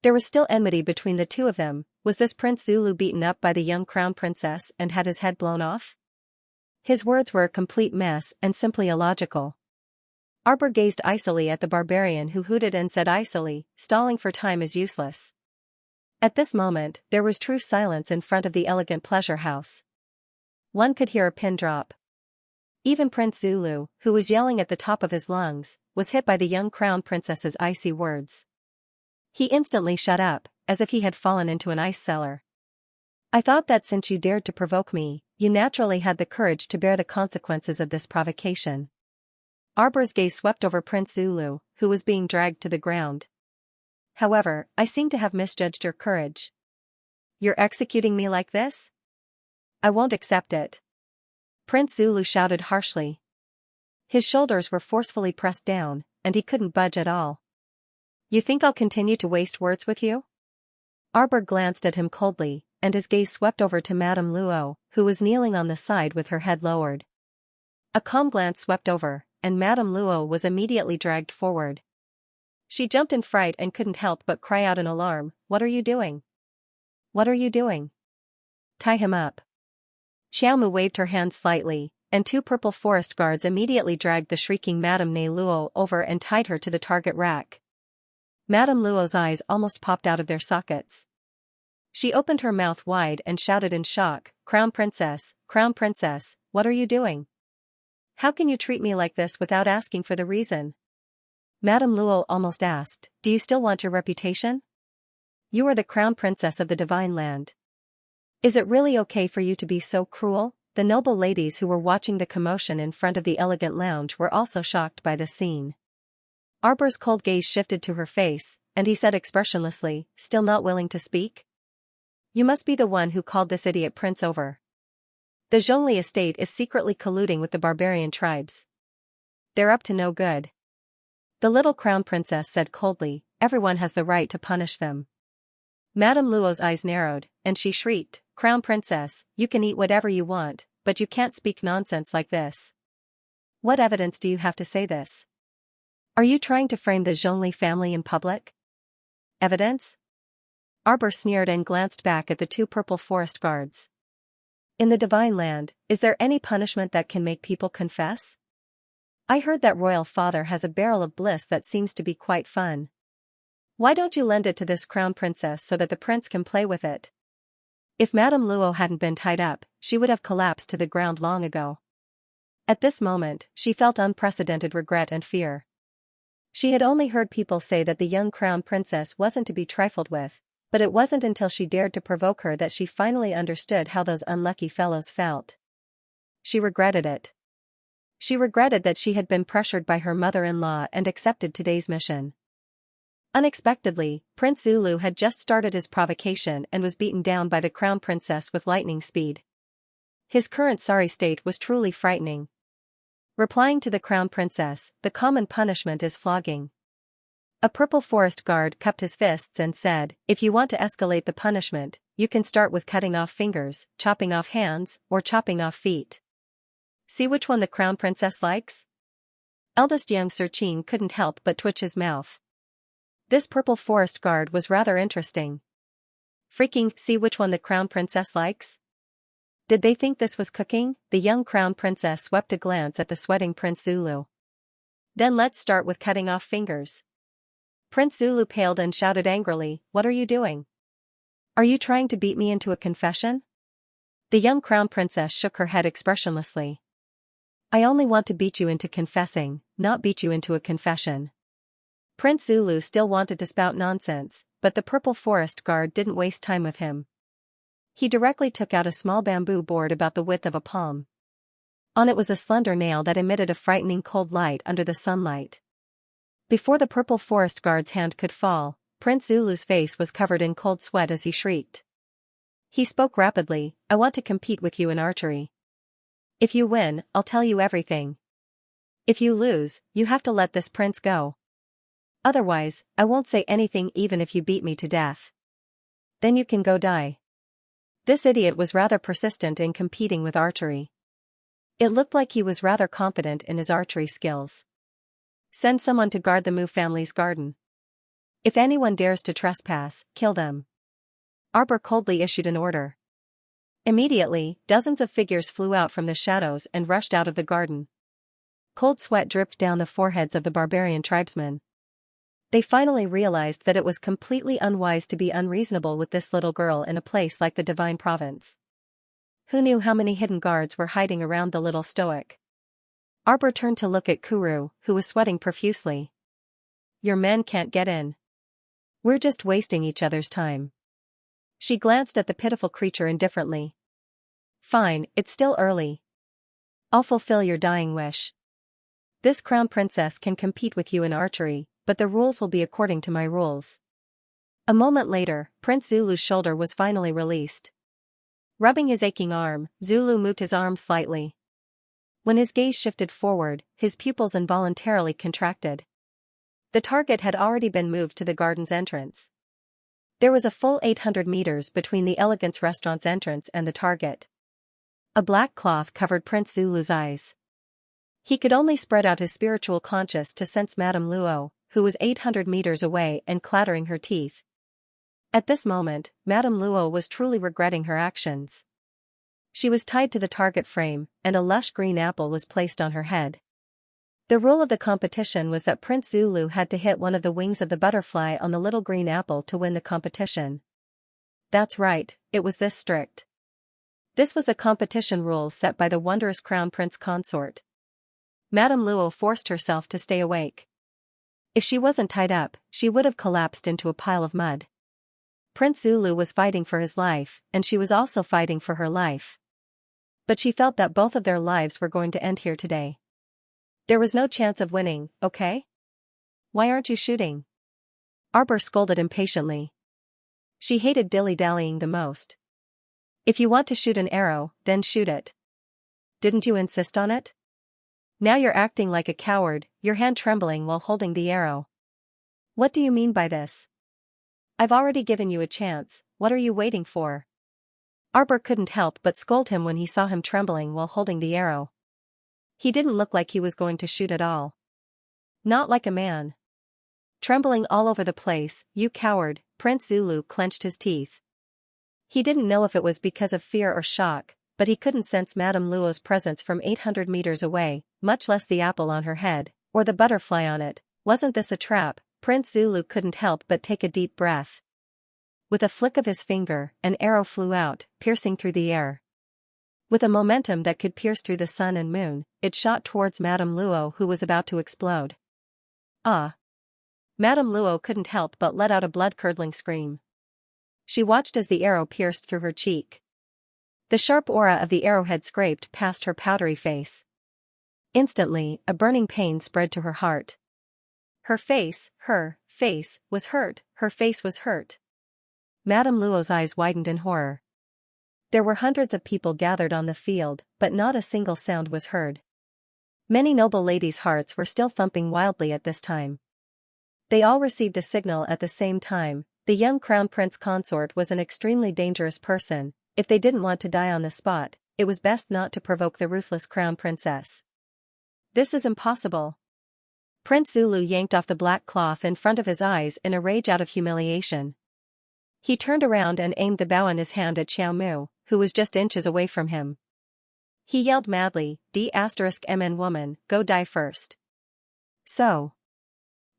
There was still enmity between the two of them. Was this Prince Zulu beaten up by the young crown princess and had his head blown off? His words were a complete mess and simply illogical. Arbor gazed icily at the barbarian who hooted and said icily, "Stalling for time is useless." At this moment, there was true silence in front of the elegant pleasure house. One could hear a pin drop. Even Prince Zulu, who was yelling at the top of his lungs, was hit by the young crown princess's icy words. He instantly shut up, as if he had fallen into an ice cellar. "I thought that since you dared to provoke me, you naturally had the courage to bear the consequences of this provocation." Arbor's gaze swept over Prince Zulu, who was being dragged to the ground. "However, I seem to have misjudged your courage. You're executing me like this? I won't accept it." Prince Zulu shouted harshly. His shoulders were forcefully pressed down, and he couldn't budge at all. "You think I'll continue to waste words with you?" Arbor glanced at him coldly, and his gaze swept over to Madame Luo, who was kneeling on the side with her head lowered. A calm glance swept over, and Madame Luo was immediately dragged forward. She jumped in fright and couldn't help but cry out in alarm, "What are you doing? What are you doing? Tie him up." Xiaomu waved her hand slightly, and two purple forest guards immediately dragged the shrieking Madame Luo over and tied her to the target rack. Madame Luo's eyes almost popped out of their sockets. She opened her mouth wide and shouted in shock, Crown Princess, what are you doing? How can you treat me like this without asking for the reason?" Madame Luo almost asked, "Do you still want your reputation? You are the Crown Princess of the Divine Land. Is it really okay for you to be so cruel?" The noble ladies who were watching the commotion in front of the elegant lounge were also shocked by the scene. Arbor's cold gaze shifted to her face, and he said expressionlessly, "Still not willing to speak? You must be the one who called this idiot prince over. The Zhongli estate is secretly colluding with the barbarian tribes. They're up to no good." The little crown princess said coldly, "Everyone has the right to punish them." Madame Luo's eyes narrowed, and she shrieked, "Crown Princess, you can eat whatever you want, but you can't speak nonsense like this. What evidence do you have to say this? Are you trying to frame the Zhongli family in public? Evidence?" Arbor sneered and glanced back at the two purple forest guards. "In the Divine Land, is there any punishment that can make people confess? I heard that royal father has a barrel of bliss that seems to be quite fun. Why don't you lend it to this crown princess so that the prince can play with it?" If Madame Luo hadn't been tied up, she would have collapsed to the ground long ago. At this moment, she felt unprecedented regret and fear. She had only heard people say that the young crown princess wasn't to be trifled with, but it wasn't until she dared to provoke her that she finally understood how those unlucky fellows felt. She regretted it. She regretted that she had been pressured by her mother-in-law and accepted today's mission. Unexpectedly, Prince Zulu had just started his provocation and was beaten down by the crown princess with lightning speed. His current sorry state was truly frightening. Replying to the crown princess, the common punishment is flogging. A purple forest guard cupped his fists and said, if you want to escalate the punishment, you can start with cutting off fingers, chopping off hands, or chopping off feet. See which one the crown princess likes? Eldest Xianxia couldn't help but twitch his mouth. This purple forest guard was rather interesting. Freaking, see which one the crown princess likes? Did they think this was cooking? The young crown princess swept a glance at the sweating Prince Zulu. Then let's start with cutting off fingers. Prince Zulu paled and shouted angrily, what are you doing? Are you trying to beat me into a confession? The young crown princess shook her head expressionlessly. I only want to beat you into confessing, not beat you into a confession. Prince Zulu still wanted to spout nonsense, but the purple forest guard didn't waste time with him. He directly took out a small bamboo board about the width of a palm. On it was a slender nail that emitted a frightening cold light under the sunlight. Before the purple forest guard's hand could fall, Prince Zulu's face was covered in cold sweat as he shrieked. He spoke rapidly, I want to compete with you in archery. If you win, I'll tell you everything. If you lose, you have to let this prince go. Otherwise, I won't say anything even if you beat me to death. Then you can go die. This idiot was rather persistent in competing with archery. It looked like he was rather confident in his archery skills. Send someone to guard the Mu family's garden. If anyone dares to trespass, kill them. Arbor coldly issued an order. Immediately, dozens of figures flew out from the shadows and rushed out of the garden. Cold sweat dripped down the foreheads of the barbarian tribesmen. They finally realized that it was completely unwise to be unreasonable with this little girl in a place like the Divine Province. Who knew how many hidden guards were hiding around the little stoic? Arbor turned to look at Kuru, who was sweating profusely. Your men can't get in. We're just wasting each other's time. She glanced at the pitiful creature indifferently. Fine, it's still early. I'll fulfill your dying wish. This crown princess can compete with you in archery, but the rules will be according to my rules. A moment later, Prince Zulu's shoulder was finally released. Rubbing his aching arm, Zulu moved his arm slightly. When his gaze shifted forward, his pupils involuntarily contracted. The target had already been moved to the garden's entrance. There was a full 800 meters between the Elegance restaurant's entrance and the target. A black cloth covered Prince Zulu's eyes. He could only spread out his spiritual conscience to sense Madame Luo, who was 800 meters away and clattering her teeth. At this moment, Madame Luo was truly regretting her actions. She was tied to the target frame, and a lush green apple was placed on her head. The rule of the competition was that Prince Zulu had to hit one of the wings of the butterfly on the little green apple to win the competition. That's right, it was this strict. This was the competition rules set by the wondrous Crown Prince Consort. Madame Luo forced herself to stay awake. If she wasn't tied up, she would have collapsed into a pile of mud. Prince Zulu was fighting for his life, and she was also fighting for her life. But she felt that both of their lives were going to end here today. There was no chance of winning, okay? Why aren't you shooting? Arbor scolded impatiently. She hated dilly-dallying the most. If you want to shoot an arrow, then shoot it. Didn't you insist on it? Now you're acting like a coward, your hand trembling while holding the arrow. What do you mean by this? I've already given you a chance, what are you waiting for? Arbor couldn't help but scold him when he saw him trembling while holding the arrow. He didn't look like he was going to shoot at all. Not like a man. Trembling all over the place, you coward, Prince Zulu clenched his teeth. He didn't know if it was because of fear or shock, but he couldn't sense Madame Luo's presence from 800 meters away, much less the apple on her head, or the butterfly on it. Wasn't this a trap? Prince Zulu couldn't help but take a deep breath. With a flick of his finger, an arrow flew out, piercing through the air. With a momentum that could pierce through the sun and moon, it shot towards Madame Luo, who was about to explode. Ah! Madame Luo couldn't help but let out a blood-curdling scream. She watched as the arrow pierced through her cheek. The sharp aura of the arrowhead scraped past her powdery face. Instantly, a burning pain spread to her heart. Her face was hurt, her face was hurt. Madame Luo's eyes widened in horror. There were hundreds of people gathered on the field, but not a single sound was heard. Many noble ladies' hearts were still thumping wildly at this time. They all received a signal at the same time. The young crown prince consort was an extremely dangerous person. If they didn't want to die on the spot, it was best not to provoke the ruthless crown princess. This is impossible. Prince Zulu yanked off the black cloth in front of his eyes in a rage out of humiliation. He turned around and aimed the bow in his hand at Xiao Mu, who was just inches away from him. He yelled madly, D*MN woman, go die first. So.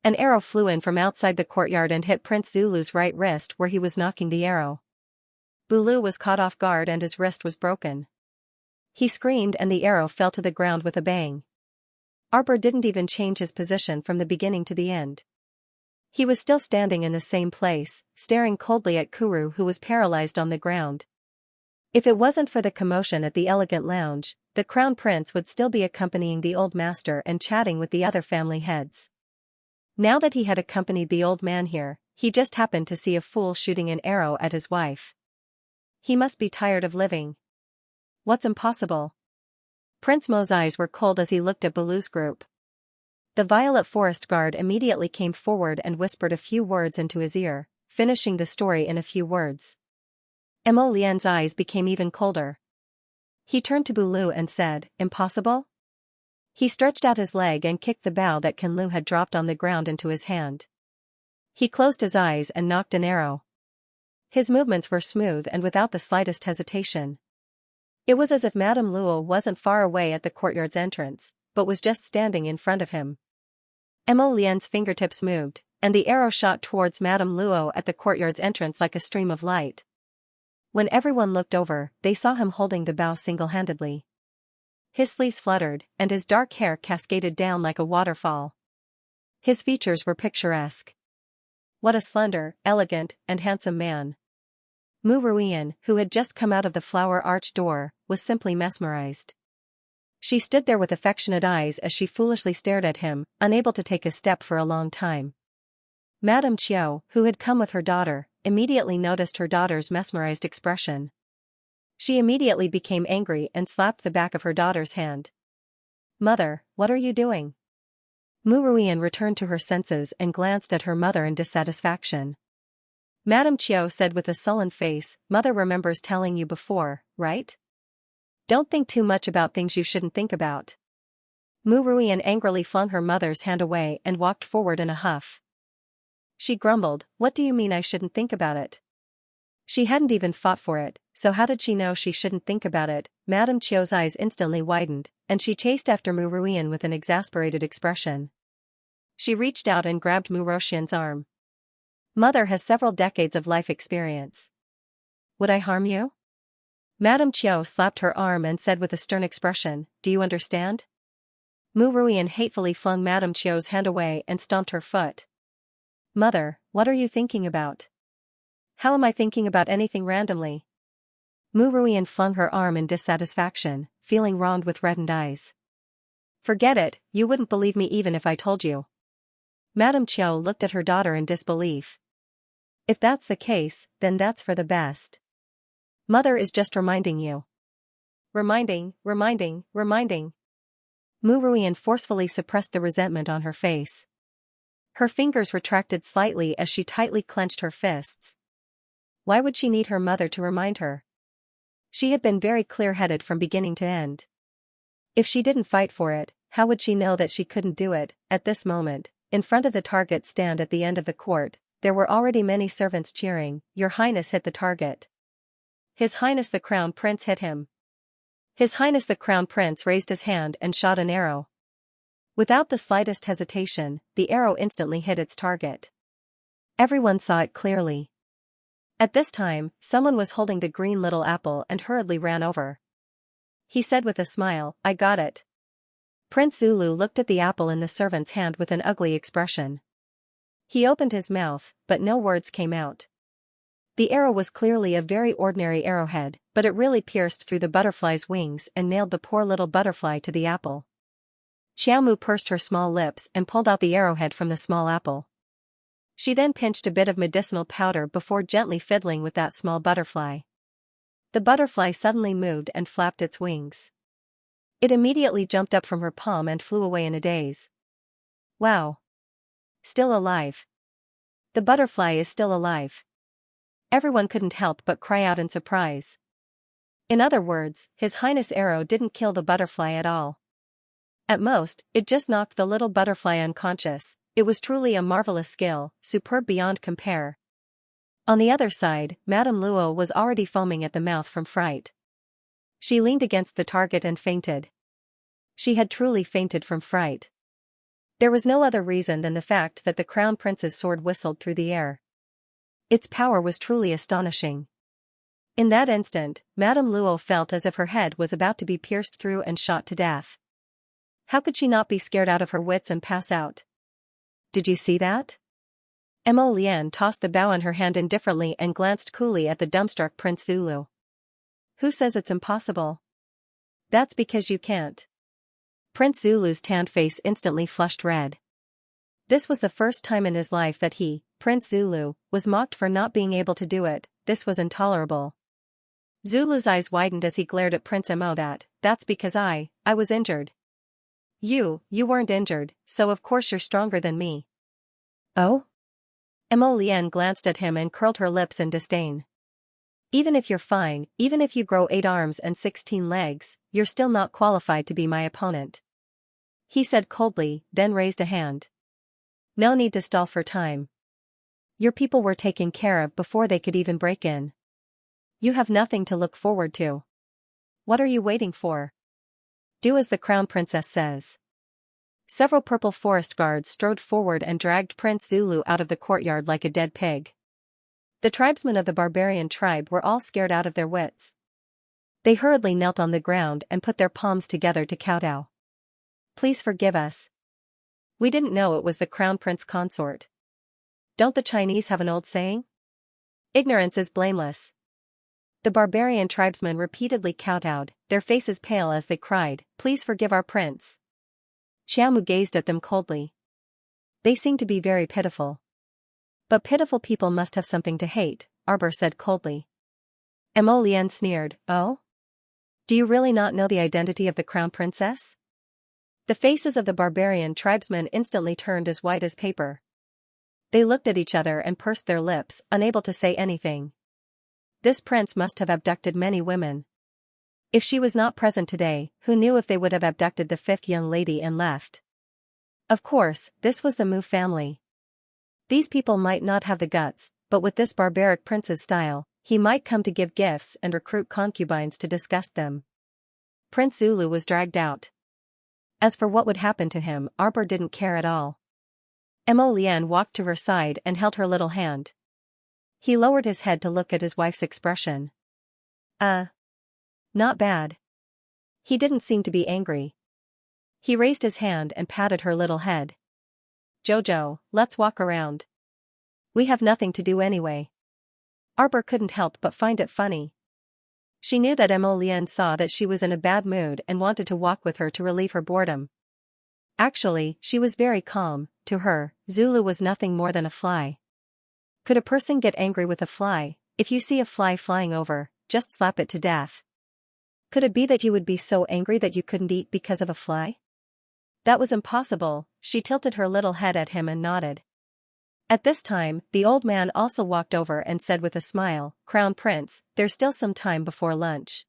An arrow flew in from outside the courtyard and hit Prince Zulu's right wrist where he was knocking the arrow. Bulu was caught off guard and his wrist was broken. He screamed and the arrow fell to the ground with a bang. Arbor didn't even change his position from the beginning to the end. He was still standing in the same place, staring coldly at Kuru, who was paralyzed on the ground. If it wasn't for the commotion at the elegant lounge, the crown prince would still be accompanying the old master and chatting with the other family heads. Now that he had accompanied the old man here, he just happened to see a fool shooting an arrow at his wife. He must be tired of living. What's impossible? Prince Mo's eyes were cold as he looked at Bulu's group. The Violet Forest Guard immediately came forward and whispered a few words into his ear, finishing the story in a few words. Mo Lian's eyes became even colder. He turned to Bulu and said, impossible? He stretched out his leg and kicked the bow that Kunlu had dropped on the ground into his hand. He closed his eyes and knocked an arrow. His movements were smooth and without the slightest hesitation. It was as if Madame Luo wasn't far away at the courtyard's entrance, but was just standing in front of him. Mo Lian's fingertips moved, and the arrow shot towards Madame Luo at the courtyard's entrance like a stream of light. When everyone looked over, they saw him holding the bow single-handedly. His sleeves fluttered, and his dark hair cascaded down like a waterfall. His features were picturesque. What a slender, elegant, and handsome man. Mu Ruian, who had just come out of the flower-arched door, was simply mesmerized. She stood there with affectionate eyes as she foolishly stared at him, unable to take a step for a long time. Madame Chiao, who had come with her daughter, immediately noticed her daughter's mesmerized expression. She immediately became angry and slapped the back of her daughter's hand. Mother, what are you doing? Mu Ruian returned to her senses and glanced at her mother in dissatisfaction. Madame Chiao said with a sullen face, Mother remembers telling you before, right? Don't think too much about things you shouldn't think about. Mu Ruian angrily flung her mother's hand away and walked forward in a huff. She grumbled, what do you mean I shouldn't think about it? She hadn't even fought for it, so how did she know she shouldn't think about it? Madame Chiao's eyes instantly widened, and she chased after Mu Ruian with an exasperated expression. She reached out and grabbed Mu Roxian's arm. Mother has several decades of life experience. Would I harm you? Madame Chiao slapped her arm and said with a stern expression, do you understand? Mu Ruian hatefully flung Madame Chiao's hand away and stomped her foot. Mother, what are you thinking about? How am I thinking about anything randomly? Mu Ruian flung her arm in dissatisfaction, feeling wronged with reddened eyes. Forget it, you wouldn't believe me even if I told you. Madame Chiao looked at her daughter in disbelief. If that's the case, then that's for the best. Mother is just reminding you. Reminding. Mu Ruian forcefully suppressed the resentment on her face. Her fingers retracted slightly as she tightly clenched her fists. Why would she need her mother to remind her? She had been very clear-headed from beginning to end. If she didn't fight for it, how would she know that she couldn't do it? At this moment, in front of the target stand at the end of the court, there were already many servants cheering, Your Highness hit the target. His Highness the Crown Prince hit him. His Highness the Crown Prince raised his hand and shot an arrow. Without the slightest hesitation, the arrow instantly hit its target. Everyone saw it clearly. At this time, someone was holding the green little apple and hurriedly ran over. He said with a smile, I got it. Prince Zulu looked at the apple in the servant's hand with an ugly expression. He opened his mouth, but no words came out. The arrow was clearly a very ordinary arrowhead, but it really pierced through the butterfly's wings and nailed the poor little butterfly to the apple. Xiaomu pursed her small lips and pulled out the arrowhead from the small apple. She then pinched a bit of medicinal powder before gently fiddling with that small butterfly. The butterfly suddenly moved and flapped its wings. It immediately jumped up from her palm and flew away in a daze. Wow! Still alive. The butterfly is still alive. Everyone couldn't help but cry out in surprise. In other words, His Highness' arrow didn't kill the butterfly at all. At most, it just knocked the little butterfly unconscious. It was truly a marvelous skill, superb beyond compare. On the other side, Madame Luo was already foaming at the mouth from fright. She leaned against the target and fainted. She had truly fainted from fright. There was no other reason than the fact that the Crown Prince's sword whistled through the air. Its power was truly astonishing. In that instant, Madame Luo felt as if her head was about to be pierced through and shot to death. How could she not be scared out of her wits and pass out? Did you see that? Mo Lian tossed the bow in her hand indifferently and glanced coolly at the dumbstruck Prince Zulu. Who says it's impossible? That's because you can't. Prince Zulu's tanned face instantly flushed red. This was the first time in his life that he, Prince Zulu, was mocked for not being able to do it. This was intolerable. Zulu's eyes widened as he glared at Prince Mo. That's because I was injured. You weren't injured, so of course you're stronger than me. Oh? Mo Lian glanced at him and curled her lips in disdain. Even if you're fine, even if you grow 8 arms and 16 legs, you're still not qualified to be my opponent. He said coldly, then raised a hand. No need to stall for time. Your people were taken care of before they could even break in. You have nothing to look forward to. What are you waiting for? Do as the Crown Princess says. Several purple forest guards strode forward and dragged Prince Zulu out of the courtyard like a dead pig. The tribesmen of the barbarian tribe were all scared out of their wits. They hurriedly knelt on the ground and put their palms together to kowtow. Please forgive us. We didn't know it was the Crown Prince Consort. Don't the Chinese have an old saying? Ignorance is blameless. The barbarian tribesmen repeatedly kowtowed, their faces pale as they cried, Please forgive our prince. Xiaomu gazed at them coldly. They seemed to be very pitiful. But pitiful people must have something to hate, Arbor said coldly. Mo Lian sneered, Oh? Do you really not know the identity of the Crown Princess? The faces of the barbarian tribesmen instantly turned as white as paper. They looked at each other and pursed their lips, unable to say anything. This prince must have abducted many women. If she was not present today, who knew if they would have abducted the 5th young lady and left? Of course, this was the Mu family. These people might not have the guts, but with this barbaric prince's style, he might come to give gifts and recruit concubines to disgust them. Prince Zulu was dragged out. As for what would happen to him, Arbor didn't care at all. Mo Lian walked to her side and held her little hand. He lowered his head to look at his wife's expression. Not bad. He didn't seem to be angry. He raised his hand and patted her little head. Jojo, let's walk around. We have nothing to do anyway. Arbor couldn't help but find it funny. She knew that Mo Lian saw that she was in a bad mood and wanted to walk with her to relieve her boredom. Actually, she was very calm. To her, Zulu was nothing more than a fly. Could a person get angry with a fly? If you see a fly flying over, just slap it to death. Could it be that you would be so angry that you couldn't eat because of a fly? That was impossible. She tilted her little head at him and nodded. At this time, the old man also walked over and said with a smile, Crown Prince, there's still some time before lunch.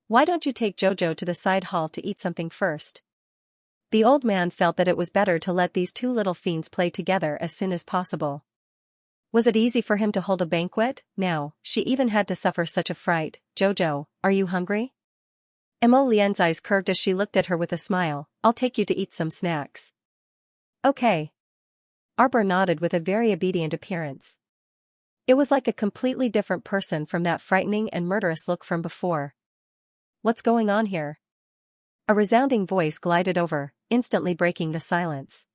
Why don't you take Jojo to the side hall to eat something first? The old man felt that it was better to let these two little fiends play together as soon as possible. Was it easy for him to hold a banquet? Now, she even had to suffer such a fright. Jojo, are you hungry? Mo Lian's eyes curved as she looked at her with a smile. I'll take you to eat some snacks. Okay. Arbor nodded with a very obedient appearance. It was like a completely different person from that frightening and murderous look from before. What's going on here? A resounding voice glided over, instantly breaking the silence.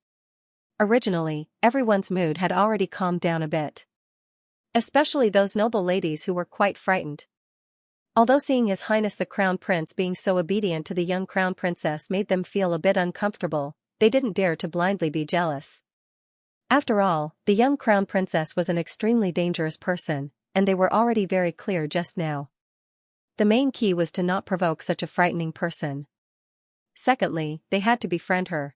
Originally, everyone's mood had already calmed down a bit. Especially those noble ladies who were quite frightened. Although seeing His Highness the Crown Prince being so obedient to the young Crown Princess made them feel a bit uncomfortable, they didn't dare to blindly be jealous. After all, the young Crown Princess was an extremely dangerous person, and they were already very clear just now. The main key was to not provoke such a frightening person. Secondly, they had to befriend her.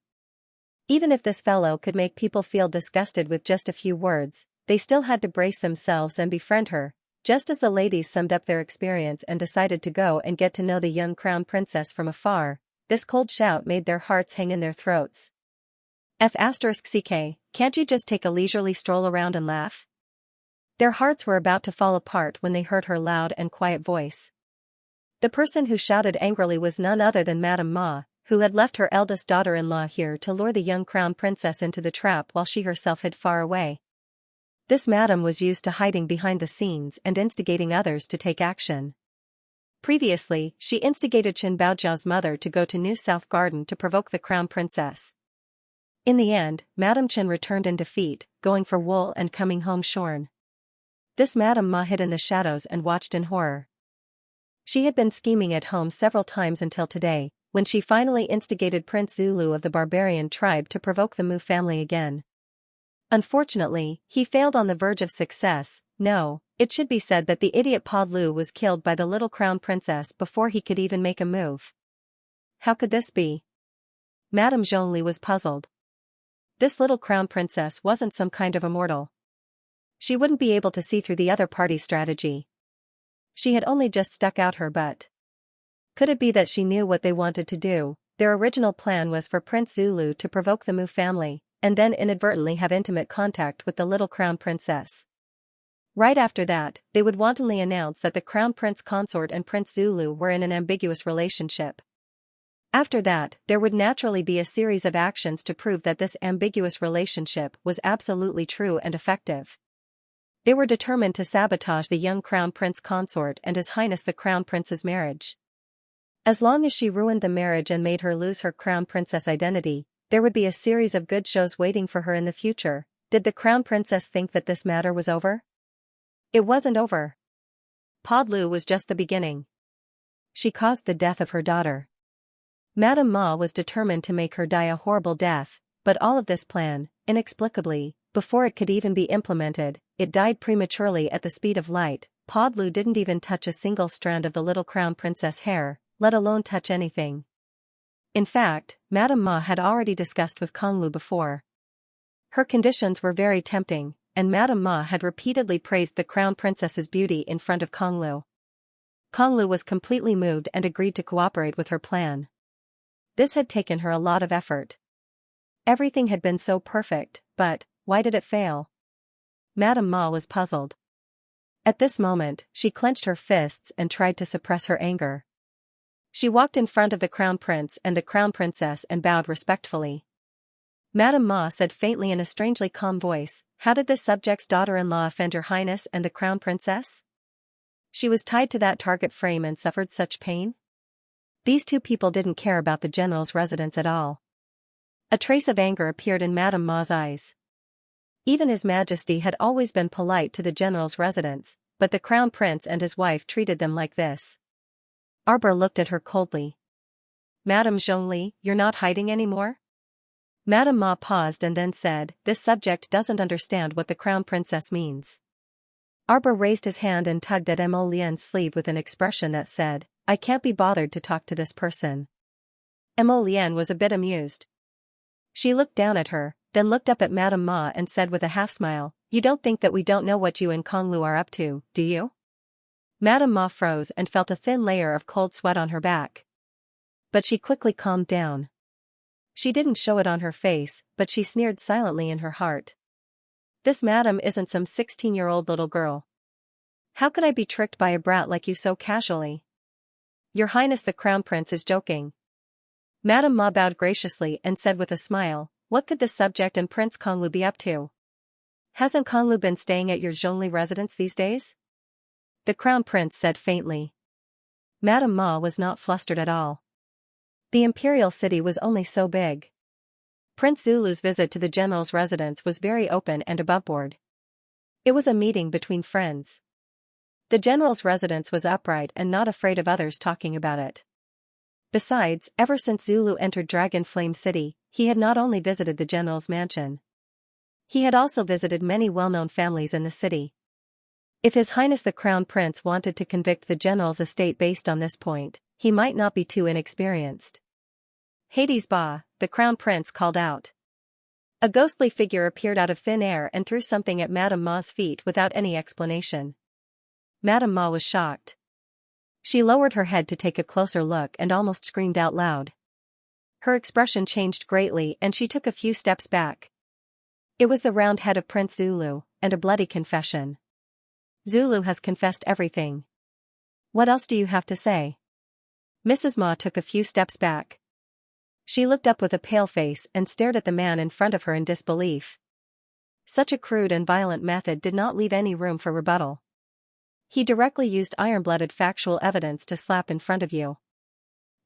Even if this fellow could make people feel disgusted with just a few words, they still had to brace themselves and befriend her. Just as the ladies summed up their experience and decided to go and get to know the young Crown Princess from afar, this cold shout made their hearts hang in their throats. F***ck, can't you just take a leisurely stroll around and laugh? Their hearts were about to fall apart when they heard her loud and quiet voice. The person who shouted angrily was none other than Madame Ma, who had left her eldest daughter-in-law here to lure the young Crown Princess into the trap while she herself hid far away. This madam was used to hiding behind the scenes and instigating others to take action. Previously, she instigated Qin Baojiao's mother to go to New South Garden to provoke the Crown Princess. In the end, Madame Qin returned in defeat, going for wool and coming home shorn. This Madame Ma hid in the shadows and watched in horror. She had been scheming at home several times until today, when she finally instigated Prince Zulu of the barbarian tribe to provoke the Mu family again. Unfortunately, he failed on the verge of success. No, it should be said that the idiot Pod Lu was killed by the little Crown Princess before he could even make a move. How could this be? Madame Zhongli was puzzled. This little Crown Princess wasn't some kind of immortal. She wouldn't be able to see through the other party's strategy. She had only just stuck out her butt. Could it be that she knew what they wanted to do? Their original plan was for Prince Zulu to provoke the Mu family, and then inadvertently have intimate contact with the little Crown Princess. Right after that, they would wantonly announce that the Crown Prince Consort and Prince Zulu were in an ambiguous relationship. After that, there would naturally be a series of actions to prove that this ambiguous relationship was absolutely true and effective. They were determined to sabotage the young Crown Prince Consort and His Highness the Crown Prince's marriage. As long as she ruined the marriage and made her lose her Crown Princess identity, there would be a series of good shows waiting for her in the future. Did the Crown Princess think that this matter was over? It wasn't over. Pod Lu was just the beginning. She caused the death of her daughter. Madame Ma was determined to make her die a horrible death, but all of this plan, inexplicably, before it could even be implemented, it died prematurely at the speed of light. Pod Lu didn't even touch a single strand of the little Crown Princess hair, let alone touch anything. In fact, Madame Ma had already discussed with Kong Lu before. Her conditions were very tempting, and Madame Ma had repeatedly praised the Crown Princess's beauty in front of Kong Lu. Kong Lu was completely moved and agreed to cooperate with her plan. This had taken her a lot of effort. Everything had been so perfect, but why did it fail? Madame Ma was puzzled. At this moment, she clenched her fists and tried to suppress her anger. She walked in front of the Crown Prince and the Crown Princess and bowed respectfully. Madame Ma said faintly in a strangely calm voice, "How did this subject's daughter-in-law offend Your Highness and the Crown Princess? She was tied to that target frame and suffered such pain?" These two people didn't care about the general's residence at all. A trace of anger appeared in Madame Ma's eyes. Even His Majesty had always been polite to the general's residence, but the Crown Prince and his wife treated them like this. Arbor looked at her coldly. "Madame Zhongli, you're not hiding anymore?" Madame Ma paused and then said, "This subject doesn't understand what the Crown Princess means." Arbor raised his hand and tugged at Mo Lian's sleeve with an expression that said, "I can't be bothered to talk to this person." Mo Lian was a bit amused. She looked down at her, then looked up at Madame Ma and said with a half-smile, "You don't think that we don't know what you and Kong Lu are up to, do you?" Madame Ma froze and felt a thin layer of cold sweat on her back. But she quickly calmed down. She didn't show it on her face, but she sneered silently in her heart. "This madam isn't some 16-year-old little girl. How could I be tricked by a brat like you so casually? Your Highness the Crown Prince is joking." Madame Ma bowed graciously and said with a smile, "What could this subject and Prince Kong Lu be up to? Hasn't Kong Lu been staying at your Zhongli residence these days?" The Crown Prince said faintly. Madame Ma was not flustered at all. The imperial city was only so big. Prince Zulu's visit to the general's residence was very open and aboveboard. It was a meeting between friends. The general's residence was upright and not afraid of others talking about it. Besides, ever since Zulu entered Dragon Flame City, he had not only visited the general's mansion. He had also visited many well-known families in the city. If His Highness the Crown Prince wanted to convict the general's estate based on this point, he might not be too inexperienced. Hades Ba, the Crown Prince called out. A ghostly figure appeared out of thin air and threw something at Madame Ma's feet without any explanation. Madame Ma was shocked. She lowered her head to take a closer look and almost screamed out loud. Her expression changed greatly and she took a few steps back. It was the round head of Prince Zulu, and a bloody confession. Zulu has confessed everything. What else do you have to say? Mrs. Ma took a few steps back. She looked up with a pale face and stared at the man in front of her in disbelief. Such a crude and violent method did not leave any room for rebuttal. He directly used iron-blooded factual evidence to slap in front of you.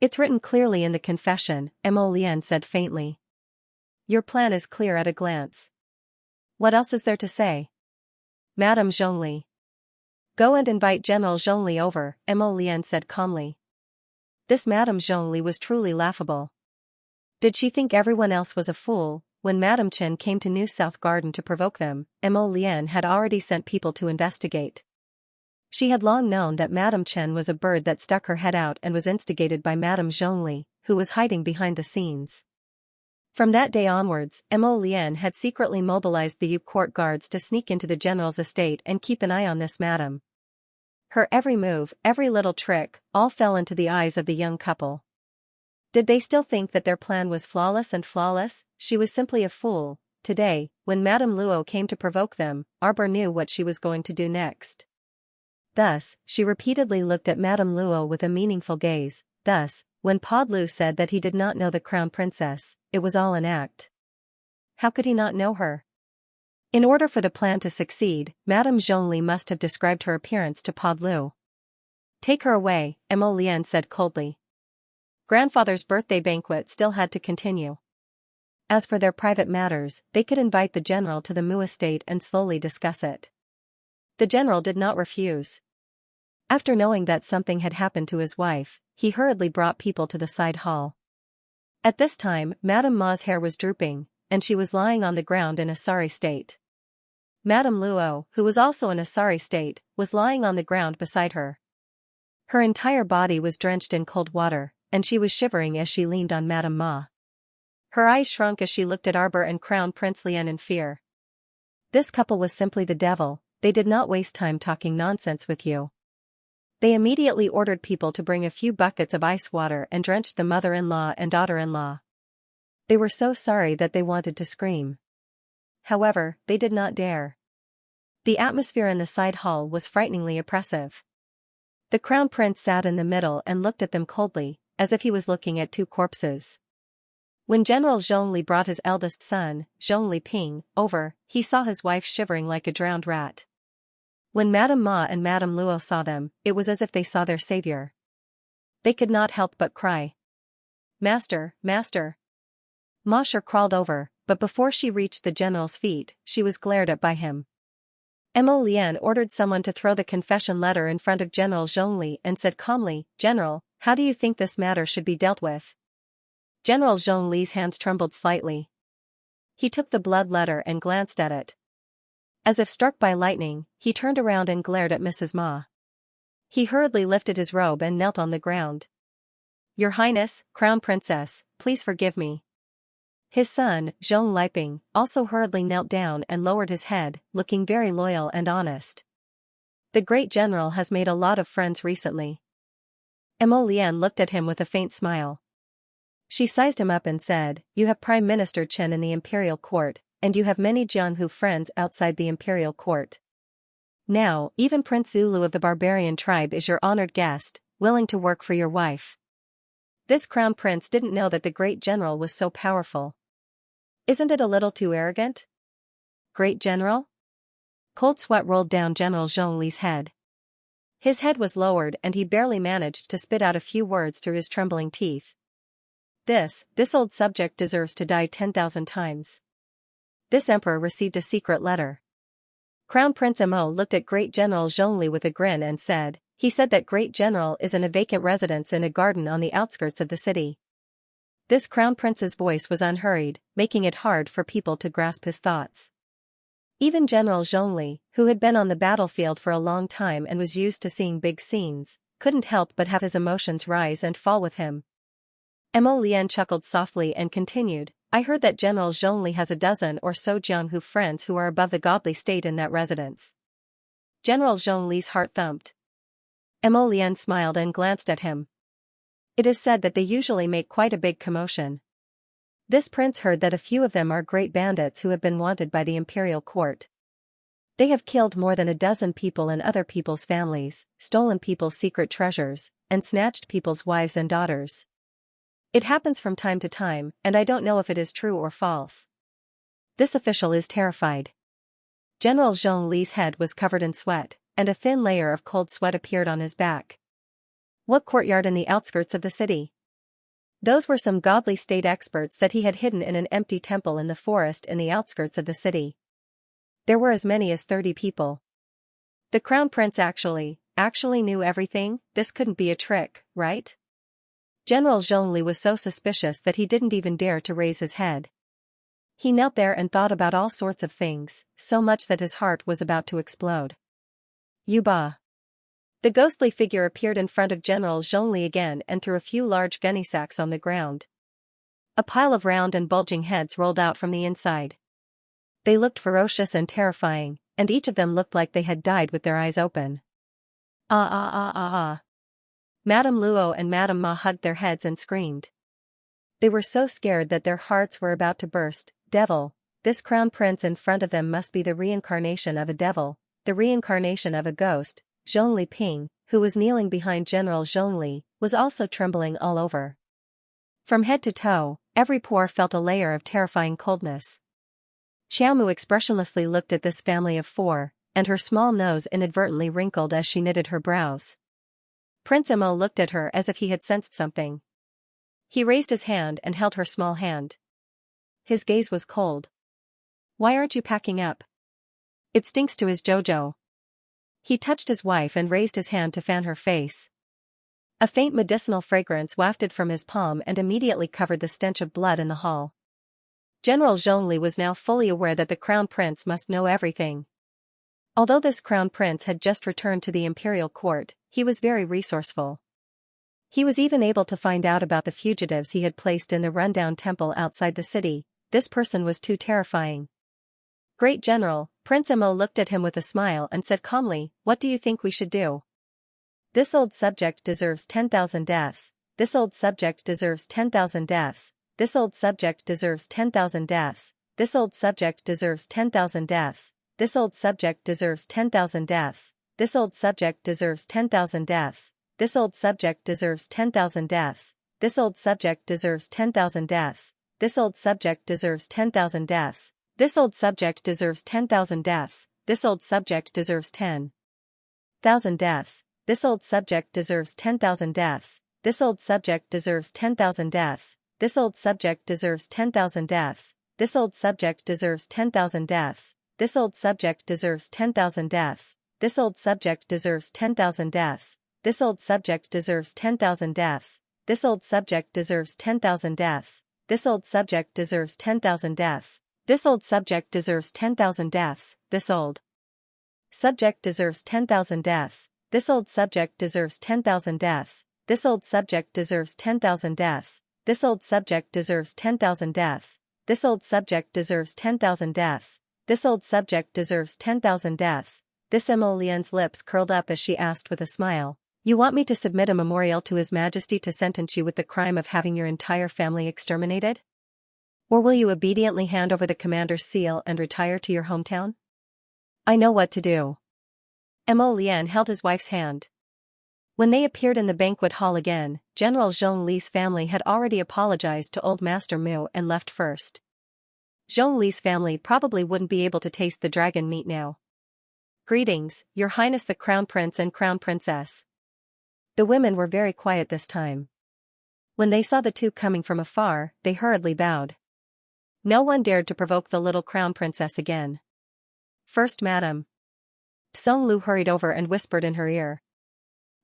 It's written clearly in the confession, Mo Lian said faintly. Your plan is clear at a glance. What else is there to say? Madame Zhongli. Go and invite General Zhongli over, Mo Lian said calmly. This Madame Zhongli was truly laughable. Did she think everyone else was a fool? When Madame Chen came to New South Garden to provoke them, Mo Lian had already sent people to investigate. She had long known that Madame Chen was a bird that stuck her head out and was instigated by Madame Zhongli, who was hiding behind the scenes. From that day onwards, Mo Lian had secretly mobilized the Yu court guards to sneak into the general's estate and keep an eye on this madam. Her every move, every little trick, all fell into the eyes of the young couple. Did they still think that their plan was flawless? She was simply a fool. Today, when Madame Luo came to provoke them, Arbor knew what she was going to do next. Thus, she repeatedly looked at Madame Luo with a meaningful gaze. Thus, when Pod Lu said that he did not know the Crown Princess, it was all an act. How could he not know her? In order for the plan to succeed, Madame Zhongli must have described her appearance to Pod Lu. Take her away, Mo Lian said coldly. Grandfather's birthday banquet still had to continue. As for their private matters, they could invite the general to the Mu estate and slowly discuss it. The general did not refuse. After knowing that something had happened to his wife, he hurriedly brought people to the side hall. At this time, Madame Ma's hair was drooping, and she was lying on the ground in a sorry state. Madame Luo, who was also in a sorry state, was lying on the ground beside her. Her entire body was drenched in cold water, and she was shivering as she leaned on Madame Ma. Her eyes shrunk as she looked at Arbor and Crown Prince Lian in fear. This couple was simply the devil. They did not waste time talking nonsense with you. They immediately ordered people to bring a few buckets of ice water and drenched the mother-in-law and daughter-in-law. They were so sorry that they wanted to scream. However, they did not dare. The atmosphere in the side hall was frighteningly oppressive. The Crown Prince sat in the middle and looked at them coldly, as if he was looking at two corpses. When General Zhongli brought his eldest son, Zhongli Ping, over, he saw his wife shivering like a drowned rat. When Madame Ma and Madame Luo saw them, it was as if they saw their savior. They could not help but cry. Master, master. Ma sure crawled over, but before she reached the general's feet, she was glared at by him. Mo Lian ordered someone to throw the confession letter in front of General Zhongli and said calmly, General, how do you think this matter should be dealt with? General Zhongli's hands trembled slightly. He took the blood letter and glanced at it. As if struck by lightning, he turned around and glared at Mrs. Ma. He hurriedly lifted his robe and knelt on the ground. Your Highness, Crown Princess, please forgive me. His son, Zhong Liping, also hurriedly knelt down and lowered his head, looking very loyal and honest. The great general has made a lot of friends recently. Mo Lian looked at him with a faint smile. She sized him up and said, You have Prime Minister Chen in the imperial court, and you have many Jianghu friends outside the imperial court. Now, even Prince Zulu of the barbarian tribe is your honored guest, willing to work for your wife. This crown prince didn't know that the great general was so powerful. Isn't it a little too arrogant? Great general? Cold sweat rolled down General Zhongli's head. His head was lowered and he barely managed to spit out a few words through his trembling teeth. This old subject deserves to die 10,000 times. This emperor received a secret letter. Crown Prince Mo looked at Great General Zhongli with a grin and said, he said that Great General is in a vacant residence in a garden on the outskirts of the city. This Crown Prince's voice was unhurried, making it hard for people to grasp his thoughts. Even General Zhongli, who had been on the battlefield for a long time and was used to seeing big scenes, couldn't help but have his emotions rise and fall with him. Mo Lian chuckled softly and continued, I heard that General Zhongli has a dozen or so Jianghu friends who are above the godly state in that residence. General Zhongli's heart thumped. Mo Lian smiled and glanced at him. It is said that they usually make quite a big commotion. This prince heard that a few of them are great bandits who have been wanted by the imperial court. They have killed more than a dozen people in other people's families, stolen people's secret treasures, and snatched people's wives and daughters. It happens from time to time, and I don't know if it is true or false. This official is terrified. General Zhongli's head was covered in sweat, and a thin layer of cold sweat appeared on his back. What courtyard in the outskirts of the city? Those were some godly state experts that he had hidden in an empty temple in the forest in the outskirts of the city. There were as many as 30 people. The crown prince actually knew everything. This couldn't be a trick, right? General Zhongli was so suspicious that he didn't even dare to raise his head. He knelt there and thought about all sorts of things, so much that his heart was about to explode. Yuba. The ghostly figure appeared in front of General Zhongli again and threw a few large gunny sacks on the ground. A pile of round and bulging heads rolled out from the inside. They looked ferocious and terrifying, and each of them looked like they had died with their eyes open. Ah ah ah ah ah. Madame Luo and Madame Ma hugged their heads and screamed. They were so scared that their hearts were about to burst. Devil, this crown prince in front of them must be the reincarnation of a devil, the reincarnation of a ghost. Zhongli Ping, who was kneeling behind General Zhongli, was also trembling all over. From head to toe, every pore felt a layer of terrifying coldness. Xiaomu expressionlessly looked at this family of 4, and her small nose inadvertently wrinkled as she knitted her brows. Prince Mo looked at her as if he had sensed something. He raised his hand and held her small hand. His gaze was cold. Why aren't you packing up? It stinks to his Jojo. He touched his wife and raised his hand to fan her face. A faint medicinal fragrance wafted from his palm and immediately covered the stench of blood in the hall. General Zhongli was now fully aware that the crown prince must know everything. Although this crown prince had just returned to the imperial court, he was very resourceful. He was even able to find out about the fugitives he had placed in the rundown temple outside the city. This person was too terrifying. Great General, Prince Mo looked at him with a smile and said calmly, what do you think we should do? This old subject deserves 10,000 deaths. This old subject deserves 10,000 deaths. This old subject deserves 10,000 deaths. This old subject deserves 10,000 deaths. This old subject deserves 10,000 deaths. This old subject deserves 10,000 deaths. This old subject deserves 10,000 deaths. This old subject deserves 10,000 deaths. This old subject deserves 10,000 deaths. This old subject deserves 10,000 deaths. This old subject deserves 10,000 deaths. This old subject deserves 10,000 deaths. This old subject deserves 10,000 deaths. This old subject deserves 10,000 deaths. This old subject deserves 10,000 deaths. This old subject deserves 10,000 deaths. This old subject deserves 10,000 deaths. This old subject deserves 10,000 deaths. This old subject deserves 10,000 deaths. This old subject deserves 10,000 deaths. This old subject deserves 10,000 deaths. This old subject deserves 10,000 deaths. This old subject deserves 10,000 deaths. This old subject deserves 10,000 deaths. This old subject deserves 10,000 deaths. This old subject deserves 10,000 deaths. This old subject deserves 10,000 deaths. This Emolien's lips curled up as she asked with a smile, you want me to submit a memorial to His Majesty to sentence you with the crime of having your entire family exterminated? Or will you obediently hand over the commander's seal and retire to your hometown? I know what to do. Emolien held his wife's hand. When they appeared in the banquet hall again, General Zhongli's family had already apologized to Old Master Mu and left first. Zhongli's family probably wouldn't be able to taste the dragon meat now. Greetings, Your Highness the Crown Prince and Crown Princess. The women were very quiet this time. When they saw the two coming from afar, they hurriedly bowed. No one dared to provoke the little Crown Princess again. First Madam, Song Lu hurried over and whispered in her ear.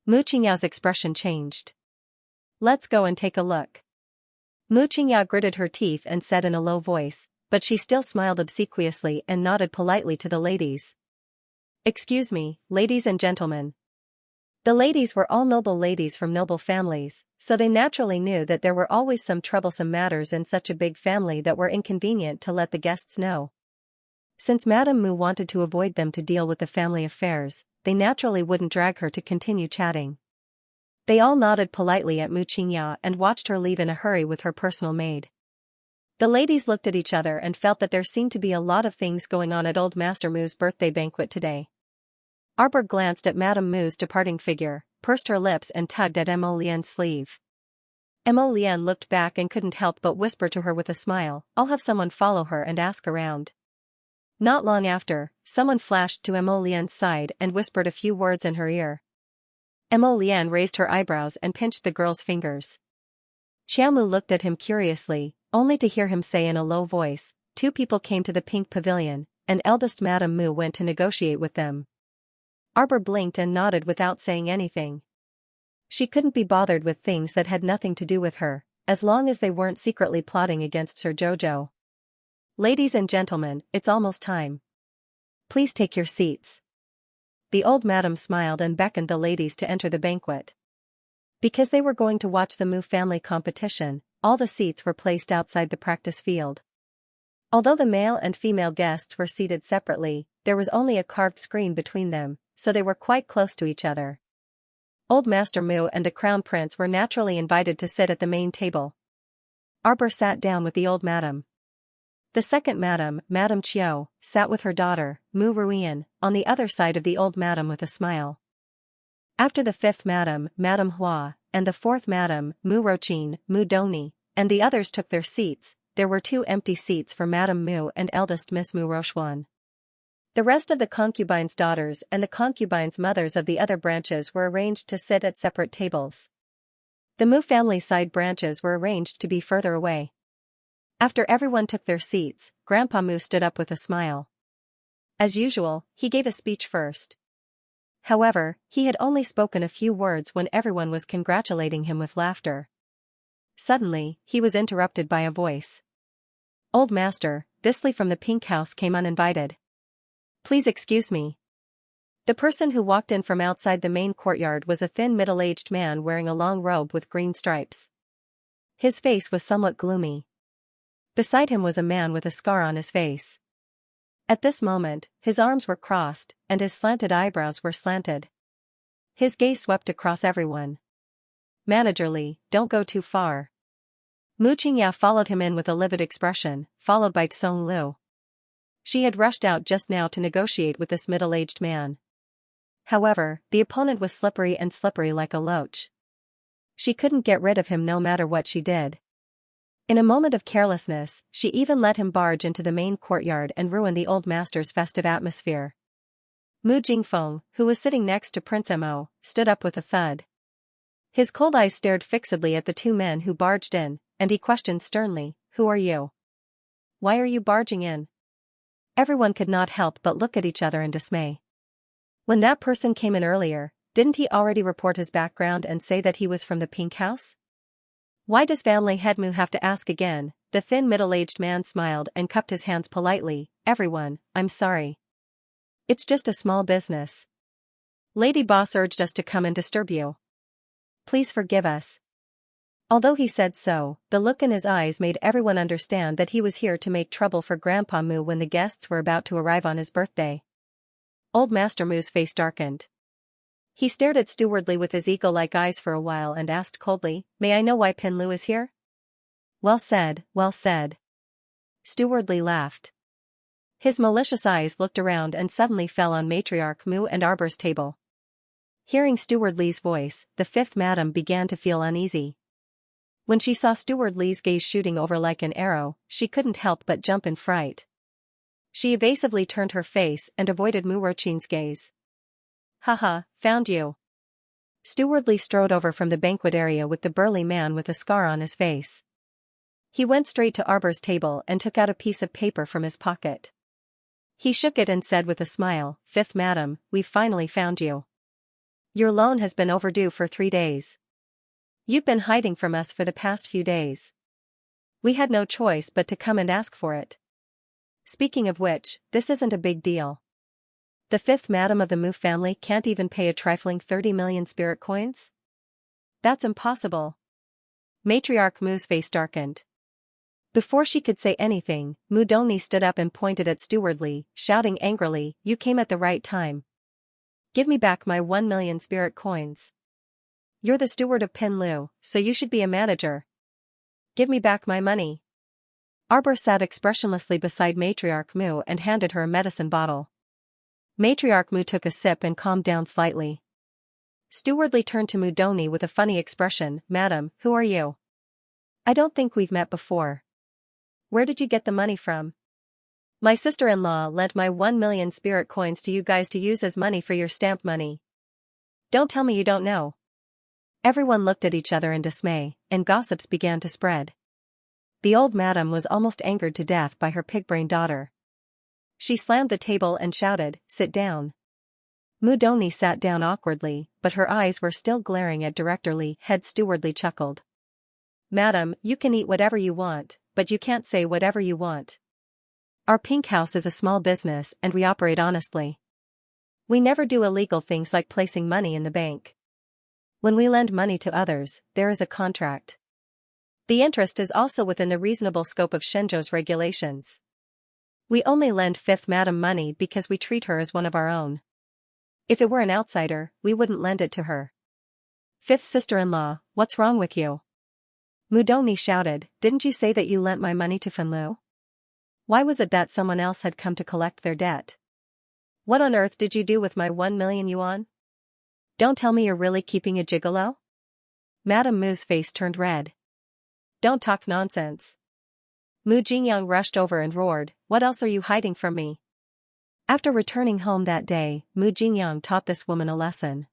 Mu Qingyao's expression changed. Let's go and take a look. Mu Qingyao gritted her teeth and said in a low voice, but she still smiled obsequiously and nodded politely to the ladies. Excuse me, ladies and gentlemen. The ladies were all noble ladies from noble families, so they naturally knew that there were always some troublesome matters in such a big family that were inconvenient to let the guests know. Since Madame Mu wanted to avoid them to deal with the family affairs, they naturally wouldn't drag her to continue chatting. They all nodded politely at Mu Qingya and watched her leave in a hurry with her personal maid. The ladies looked at each other and felt that there seemed to be a lot of things going on at Old Master Mu's birthday banquet today. Arbor glanced at Madame Mu's departing figure, pursed her lips and tugged at Mo Lian's sleeve. Mo Lian looked back and couldn't help but whisper to her with a smile, I'll have someone follow her and ask around. Not long after, someone flashed to Mo Lian's side and whispered a few words in her ear. Mo Lian raised her eyebrows and pinched the girl's fingers. Xiaomu looked at him curiously, only to hear him say in a low voice, 2 people came to the pink pavilion, and eldest Madame Mu went to negotiate with them. Arbor blinked and nodded without saying anything. She couldn't be bothered with things that had nothing to do with her, as long as they weren't secretly plotting against Sir Jojo. Ladies and gentlemen, it's almost time. Please take your seats. The old madam smiled and beckoned the ladies to enter the banquet. Because they were going to watch the Mu family competition, all the seats were placed outside the practice field. Although the male and female guests were seated separately, there was only a carved screen between them, so they were quite close to each other. Old Master Mu and the Crown Prince were naturally invited to sit at the main table. Arbor sat down with the old madam. The second madam, Madame Chiu, sat with her daughter, Mu Ruian, on the other side of the old madam with a smile. After the fifth madam, Madame Hua, and the fourth madam, Mu Rochin, Mu Doni, and the others took their seats, there were 2 empty seats for Madame Mu and eldest Miss Mu Rochuan. The rest of the concubines' daughters and the concubines' mothers of the other branches were arranged to sit at separate tables. The Mu family side branches were arranged to be further away. After everyone took their seats, Grandpa Mu stood up with a smile. As usual, he gave a speech first. However, he had only spoken a few words when everyone was congratulating him with laughter. Suddenly, he was interrupted by a voice. Old Master, Thisly from the Pink House came uninvited. Please excuse me. The person who walked in from outside the main courtyard was a thin middle-aged man wearing a long robe with green stripes. His face was somewhat gloomy. Beside him was a man with a scar on his face. At this moment, his arms were crossed, and his slanted eyebrows were slanted. His gaze swept across everyone. Manager Li, don't go too far. Mu Qingya followed him in with a livid expression, followed by Tsong Lu. She had rushed out just now to negotiate with this middle-aged man. However, the opponent was slippery like a loach. She couldn't get rid of him no matter what she did. In a moment of carelessness, she even let him barge into the main courtyard and ruin the old master's festive atmosphere. Mu Jingfeng, who was sitting next to Prince Mo, stood up with a thud. His cold eyes stared fixedly at the 2 men who barged in, and he questioned sternly, Who are you? Why are you barging in? Everyone could not help but look at each other in dismay. When that person came in earlier, didn't he already report his background and say that he was from the Pink House? Why does family head Mu have to ask again? The thin middle-aged man smiled and cupped his hands politely. Everyone, I'm sorry. It's just a small business. Lady Boss urged us to come and disturb you. Please forgive us. Although he said so, the look in his eyes made everyone understand that he was here to make trouble for Grandpa Mu when the guests were about to arrive on his birthday. Old Master Mu's face darkened. He stared at Steward Li with his eagle-like eyes for a while and asked coldly, May I know why Pin Lu is here? Well said, well said. Steward Li laughed. His malicious eyes looked around and suddenly fell on Matriarch Mu and Arbor's table. Hearing Steward Li's voice, the 5th madam began to feel uneasy. When she saw Steward Li's gaze shooting over like an arrow, she couldn't help but jump in fright. She evasively turned her face and avoided Mu Rochin's gaze. Haha, found you. Steward Li strode over from the banquet area with the burly man with a scar on his face. He went straight to Arbor's table and took out a piece of paper from his pocket. He shook it and said with a smile, "Fifth madam, we've finally found you. Your loan has been overdue for 3 days. You've been hiding from us for the past few days. We had no choice but to come and ask for it. Speaking of which, this isn't a big deal. The fifth madam of the Mu family can't even pay a trifling 30 million spirit coins? That's impossible." Matriarch Mu's face darkened. Before she could say anything, Mu Dongni stood up and pointed at Stewardly, shouting angrily, "You came at the right time. Give me back my 1 million spirit coins. You're the steward of Pinlu, so you should be a manager. Give me back my money." Arbor sat expressionlessly beside Matriarch Mu and handed her a medicine bottle. Matriarch Mu took a sip and calmed down slightly. Stewardly turned to Mu Dongni with a funny expression, "Madam, who are you? I don't think we've met before. Where did you get the money from?" "My sister-in-law lent my 1 million spirit coins to you guys to use as money for your stamp money. Don't tell me you don't know." Everyone looked at each other in dismay, and gossips began to spread. The old madam was almost angered to death by her pig-brained daughter. She slammed the table and shouted, "Sit down." Mu Dongni sat down awkwardly, but her eyes were still glaring at Director Li. Head Stewardly chuckled. "Madam, you can eat whatever you want, but you can't say whatever you want. Our pink house is a small business and we operate honestly. We never do illegal things like placing money in the bank. When we lend money to others, there is a contract. The interest is also within the reasonable scope of Shenzhou's regulations. We only lend Fifth Madam money because we treat her as one of our own. If it were an outsider, we wouldn't lend it to her." "Fifth sister-in-law, what's wrong with you?" Mu Dongni shouted, "Didn't you say that you lent my money to Fenlu? Why was it that someone else had come to collect their debt? What on earth did you do with my 1 million yuan? Don't tell me you're really keeping a gigolo?" Madame Mu's face turned red. "Don't talk nonsense." Mu Jingyang rushed over and roared, "What else are you hiding from me?" After returning home that day, Mu Jingyang taught this woman a lesson.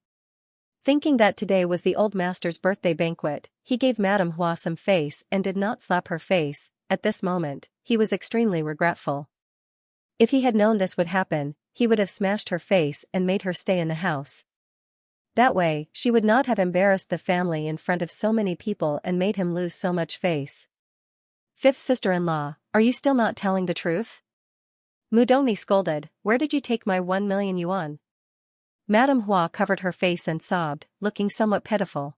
Thinking that today was the old master's birthday banquet, he gave Madame Hua some face and did not slap her face. At this moment, he was extremely regretful. If he had known this would happen, he would have smashed her face and made her stay in the house. That way, she would not have embarrassed the family in front of so many people and made him lose so much face. "Fifth sister-in-law, are you still not telling the truth?" Mu Dongni scolded, "Where did you take my 1 million yuan?" Madame Hua covered her face and sobbed, looking somewhat pitiful.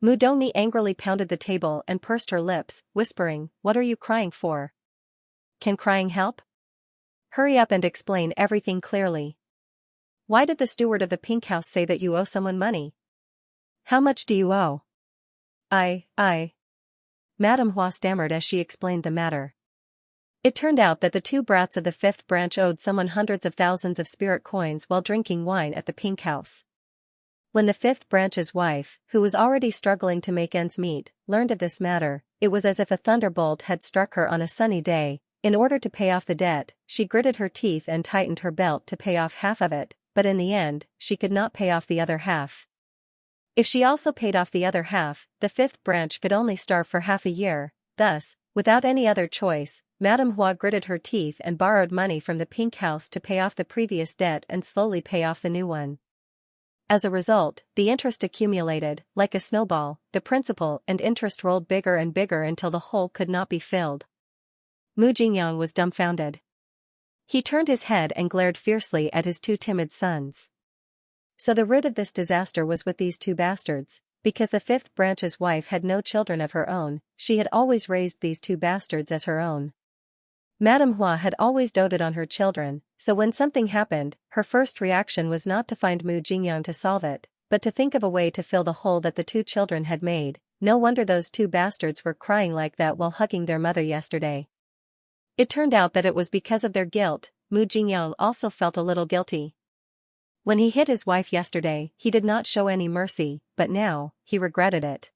Mu Dongni angrily pounded the table and pursed her lips, whispering, "What are you crying for? Can crying help? Hurry up and explain everything clearly. Why did the steward of the pink house say that you owe someone money? How much do you owe?" I. Madame Hua stammered as she explained the matter. It turned out that the two brats of the fifth branch owed someone hundreds of thousands of spirit coins while drinking wine at the pink house. When the fifth branch's wife, who was already struggling to make ends meet, learned of this matter, it was as if a thunderbolt had struck her on a sunny day. In order to pay off the debt, she gritted her teeth and tightened her belt to pay off half of it, but in the end, she could not pay off the other half. If she also paid off the other half, the fifth branch could only starve for half a year. Thus, without any other choice, Madame Hua gritted her teeth and borrowed money from the pink house to pay off the previous debt and slowly pay off the new one. As a result, the interest accumulated, like a snowball, the principal and interest rolled bigger and bigger until the hole could not be filled. Mu Jingyang was dumbfounded. He turned his head and glared fiercely at his two timid sons. So the root of this disaster was with these two bastards. Because the fifth branch's wife had no children of her own, she had always raised these two bastards as her own. Madame Hua had always doted on her children, so when something happened, her first reaction was not to find Mu Jingyang to solve it, but to think of a way to fill the hole that the two children had made. No wonder those two bastards were crying like that while hugging their mother yesterday. It turned out that it was because of their guilt. Mu Jingyang also felt a little guilty. When he hit his wife yesterday, he did not show any mercy, but now, he regretted it.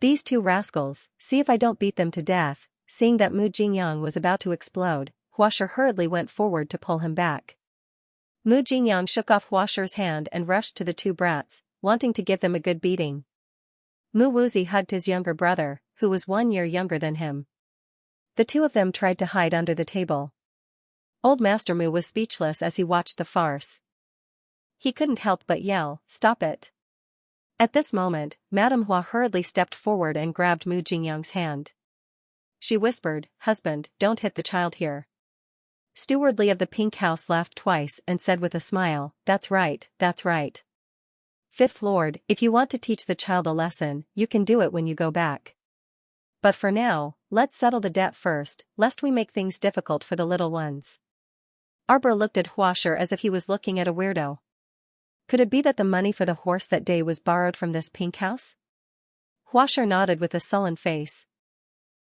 These two rascals, see if I don't beat them to death. Seeing that Mu Jingyang was about to explode, Huasher hurriedly went forward to pull him back. Mu Jingyang shook off Huasher's hand and rushed to the two brats, wanting to give them a good beating. Mu Wuzi hugged his younger brother, who was 1 year younger than him. The two of them tried to hide under the table. Old Master Mu was speechless as he watched the farce. He couldn't help but yell, "Stop it!" At this moment, Madame Hua hurriedly stepped forward and grabbed Mu Jingyang's hand. She whispered, "Husband, don't hit the child here." Stewardly of the pink house laughed twice and said with a smile, "That's right, that's right. Fifth Lord, if you want to teach the child a lesson, you can do it when you go back. But for now, let's settle the debt first, lest we make things difficult for the little ones." Arbor looked at Huasher as if he was looking at a weirdo. Could it be that the money for the horse that day was borrowed from this pink house? Huasher nodded with a sullen face.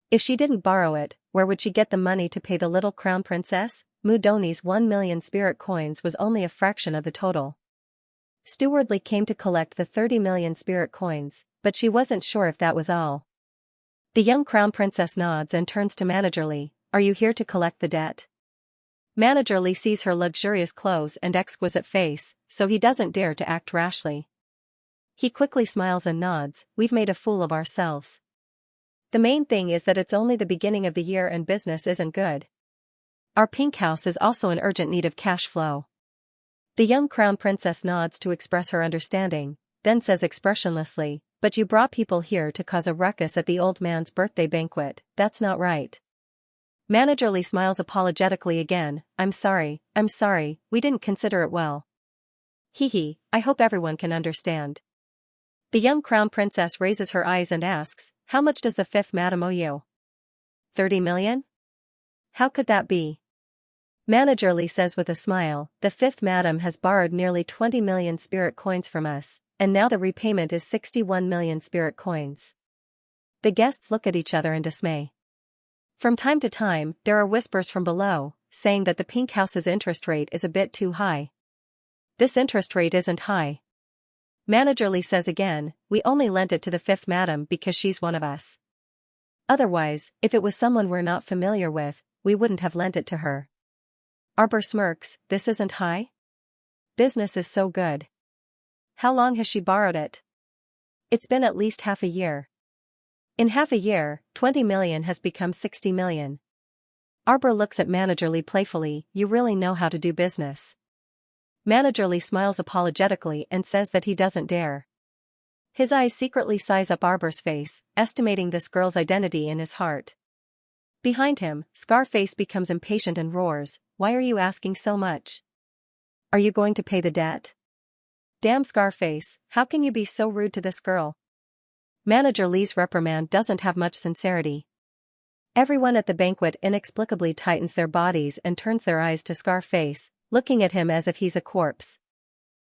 If she didn't borrow it, where would she get the money to pay the little crown princess? Mu Doni's 1 million spirit coins was only a fraction of the total. Stewardly came to collect the 30 million spirit coins, but she wasn't sure if that was all. The young crown princess nods and turns to Manager Li, "Are you here to collect the debt?" Manager Li sees her luxurious clothes and exquisite face, so he doesn't dare to act rashly. He quickly smiles and nods, "We've made a fool of ourselves. The main thing is that it's only the beginning of the year and business isn't good. Our pink house is also in urgent need of cash flow." The young crown princess nods to express her understanding, then says expressionlessly, "But you brought people here to cause a ruckus at the old man's birthday banquet, that's not right." Manager Li smiles apologetically again, I'm sorry, we didn't consider it well. Hee, I hope everyone can understand." The young crown princess raises her eyes and asks, "How much does the fifth madam owe you?" 30 million? How could that be? Manager Li says with a smile, "The fifth madam has borrowed nearly 20 million spirit coins from us, and now the repayment is 61 million spirit coins." The guests look at each other in dismay. From time to time, there are whispers from below, saying that the pink house's interest rate is a bit too high. This interest rate isn't high. Manager Li says again, "We only lent it to the fifth madam because she's one of us. Otherwise, if it was someone we're not familiar with, we wouldn't have lent it to her." Arbor smirks, "This isn't high? Business is so good. How long has she borrowed it?" "It's been at least half a year." "In half a year, 20 million has become 60 million. Arbor looks at Manager Li playfully, "You really know how to do business." Manager Li smiles apologetically and says that he doesn't dare. His eyes secretly size up Arbor's face, estimating this girl's identity in his heart. Behind him, Scarface becomes impatient and roars, "Why are you asking so much? Are you going to pay the debt? Damn Scarface, how can you be so rude to this girl?" Manager Li's reprimand doesn't have much sincerity. Everyone at the banquet inexplicably tightens their bodies and turns their eyes to Scarface, looking at him as if he's a corpse.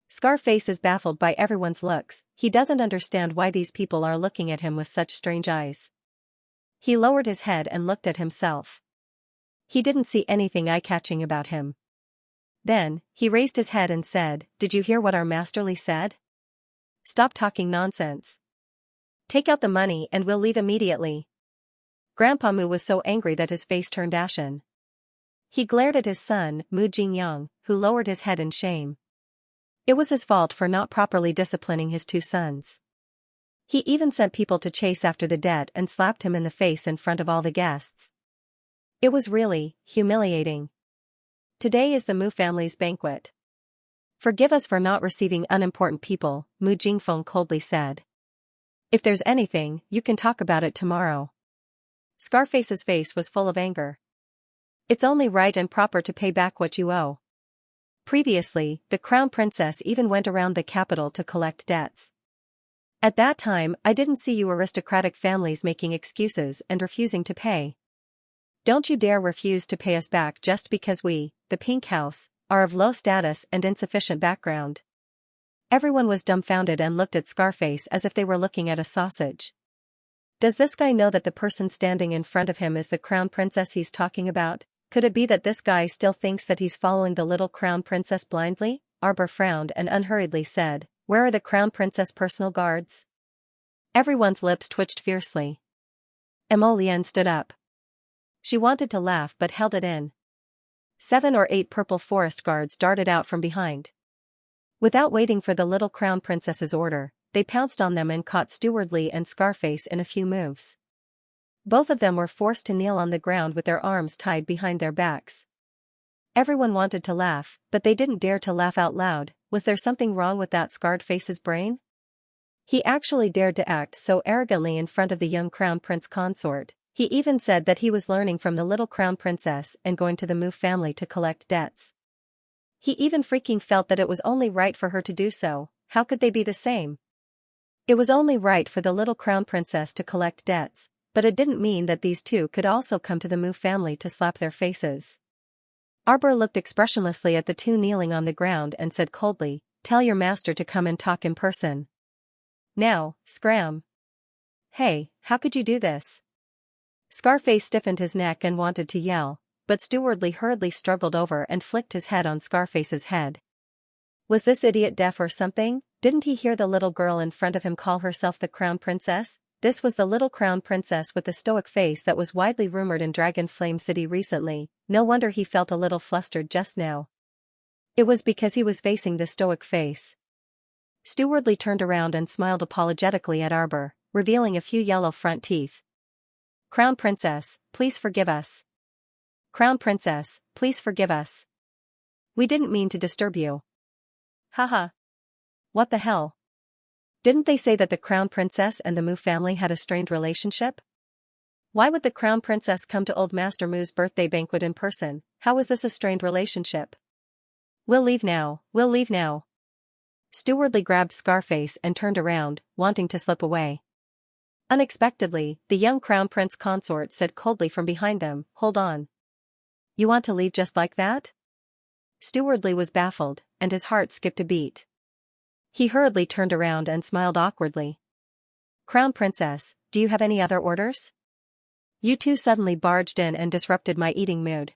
Scarface is baffled by everyone's looks, he doesn't understand why these people are looking at him with such strange eyes. He lowered his head and looked at himself. He didn't see anything eye-catching about him. Then, he raised his head and said, "Did you hear what our Master Li said? Stop talking nonsense. Take out the money and we'll leave immediately." Grandpa Mu was so angry that his face turned ashen. He glared at his son, Mu Jingyang, who lowered his head in shame. It was his fault for not properly disciplining his two sons. He even sent people to chase after the debt and slapped him in the face in front of all the guests. It was really humiliating. Today is the Mu family's banquet. "Forgive us for not receiving unimportant people," Mu Jingfeng coldly said. "If there's anything, you can talk about it tomorrow." Scarface's face was full of anger. "It's only right and proper to pay back what you owe. Previously, the crown princess even went around the capital to collect debts. At that time, I didn't see you aristocratic families making excuses and refusing to pay. Don't you dare refuse to pay us back just because we, the Pink House, are of low status and insufficient background." Everyone was dumbfounded and looked at Scarface as if they were looking at a sausage. Does this guy know that the person standing in front of him is the crown princess he's talking about? Could it be that this guy still thinks that he's following the little crown princess blindly? Arbor frowned and unhurriedly said, "Where are the crown princess personal guards?" Everyone's lips twitched fiercely. Emolienne stood up. She wanted to laugh but held it in. 7 or 8 purple forest guards darted out from behind. Without waiting for the little crown princess's order, they pounced on them and caught Stewardly and Scarface in a few moves. Both of them were forced to kneel on the ground with their arms tied behind their backs. Everyone wanted to laugh, but they didn't dare to laugh out loud. Was there something wrong with that scarred face's brain? He actually dared to act so arrogantly in front of the young crown prince consort. He even said that he was learning from the little crown princess and going to the Mu family to collect debts. He even freaking felt that it was only right for her to do so. How could they be the same? It was only right for the little crown princess to collect debts, but it didn't mean that these two could also come to the Mu family to slap their faces. Arbor looked expressionlessly at the two kneeling on the ground and said coldly, "Tell your master to come and talk in person. Now, scram." "Hey, how could you do this?" Scarface stiffened his neck and wanted to yell, but Stewardly hurriedly struggled over and flicked his head on Scarface's head. Was this idiot deaf or something? Didn't he hear the little girl in front of him call herself the crown princess? This was the little crown princess with the stoic face that was widely rumored in Dragon Flame City recently. No wonder he felt a little flustered just now. It was because he was facing the stoic face. Stewardly turned around and smiled apologetically at Arbor, revealing a few yellow front teeth. "Crown princess, please forgive us. Crown princess, please forgive us. We didn't mean to disturb you." "Haha. What the hell? Didn't they say that the crown princess and the Mu family had a strained relationship? Why would the crown princess come to old Master Mu's birthday banquet in person? How is this a strained relationship?" We'll leave now. Stewardly grabbed Scarface and turned around, wanting to slip away. Unexpectedly, the young crown prince consort said coldly from behind them, "Hold on. You want to leave just like that?" Stewardly was baffled, and his heart skipped a beat. He hurriedly turned around and smiled awkwardly. "Crown princess, do you have any other orders? You two suddenly barged in and disrupted my eating mood."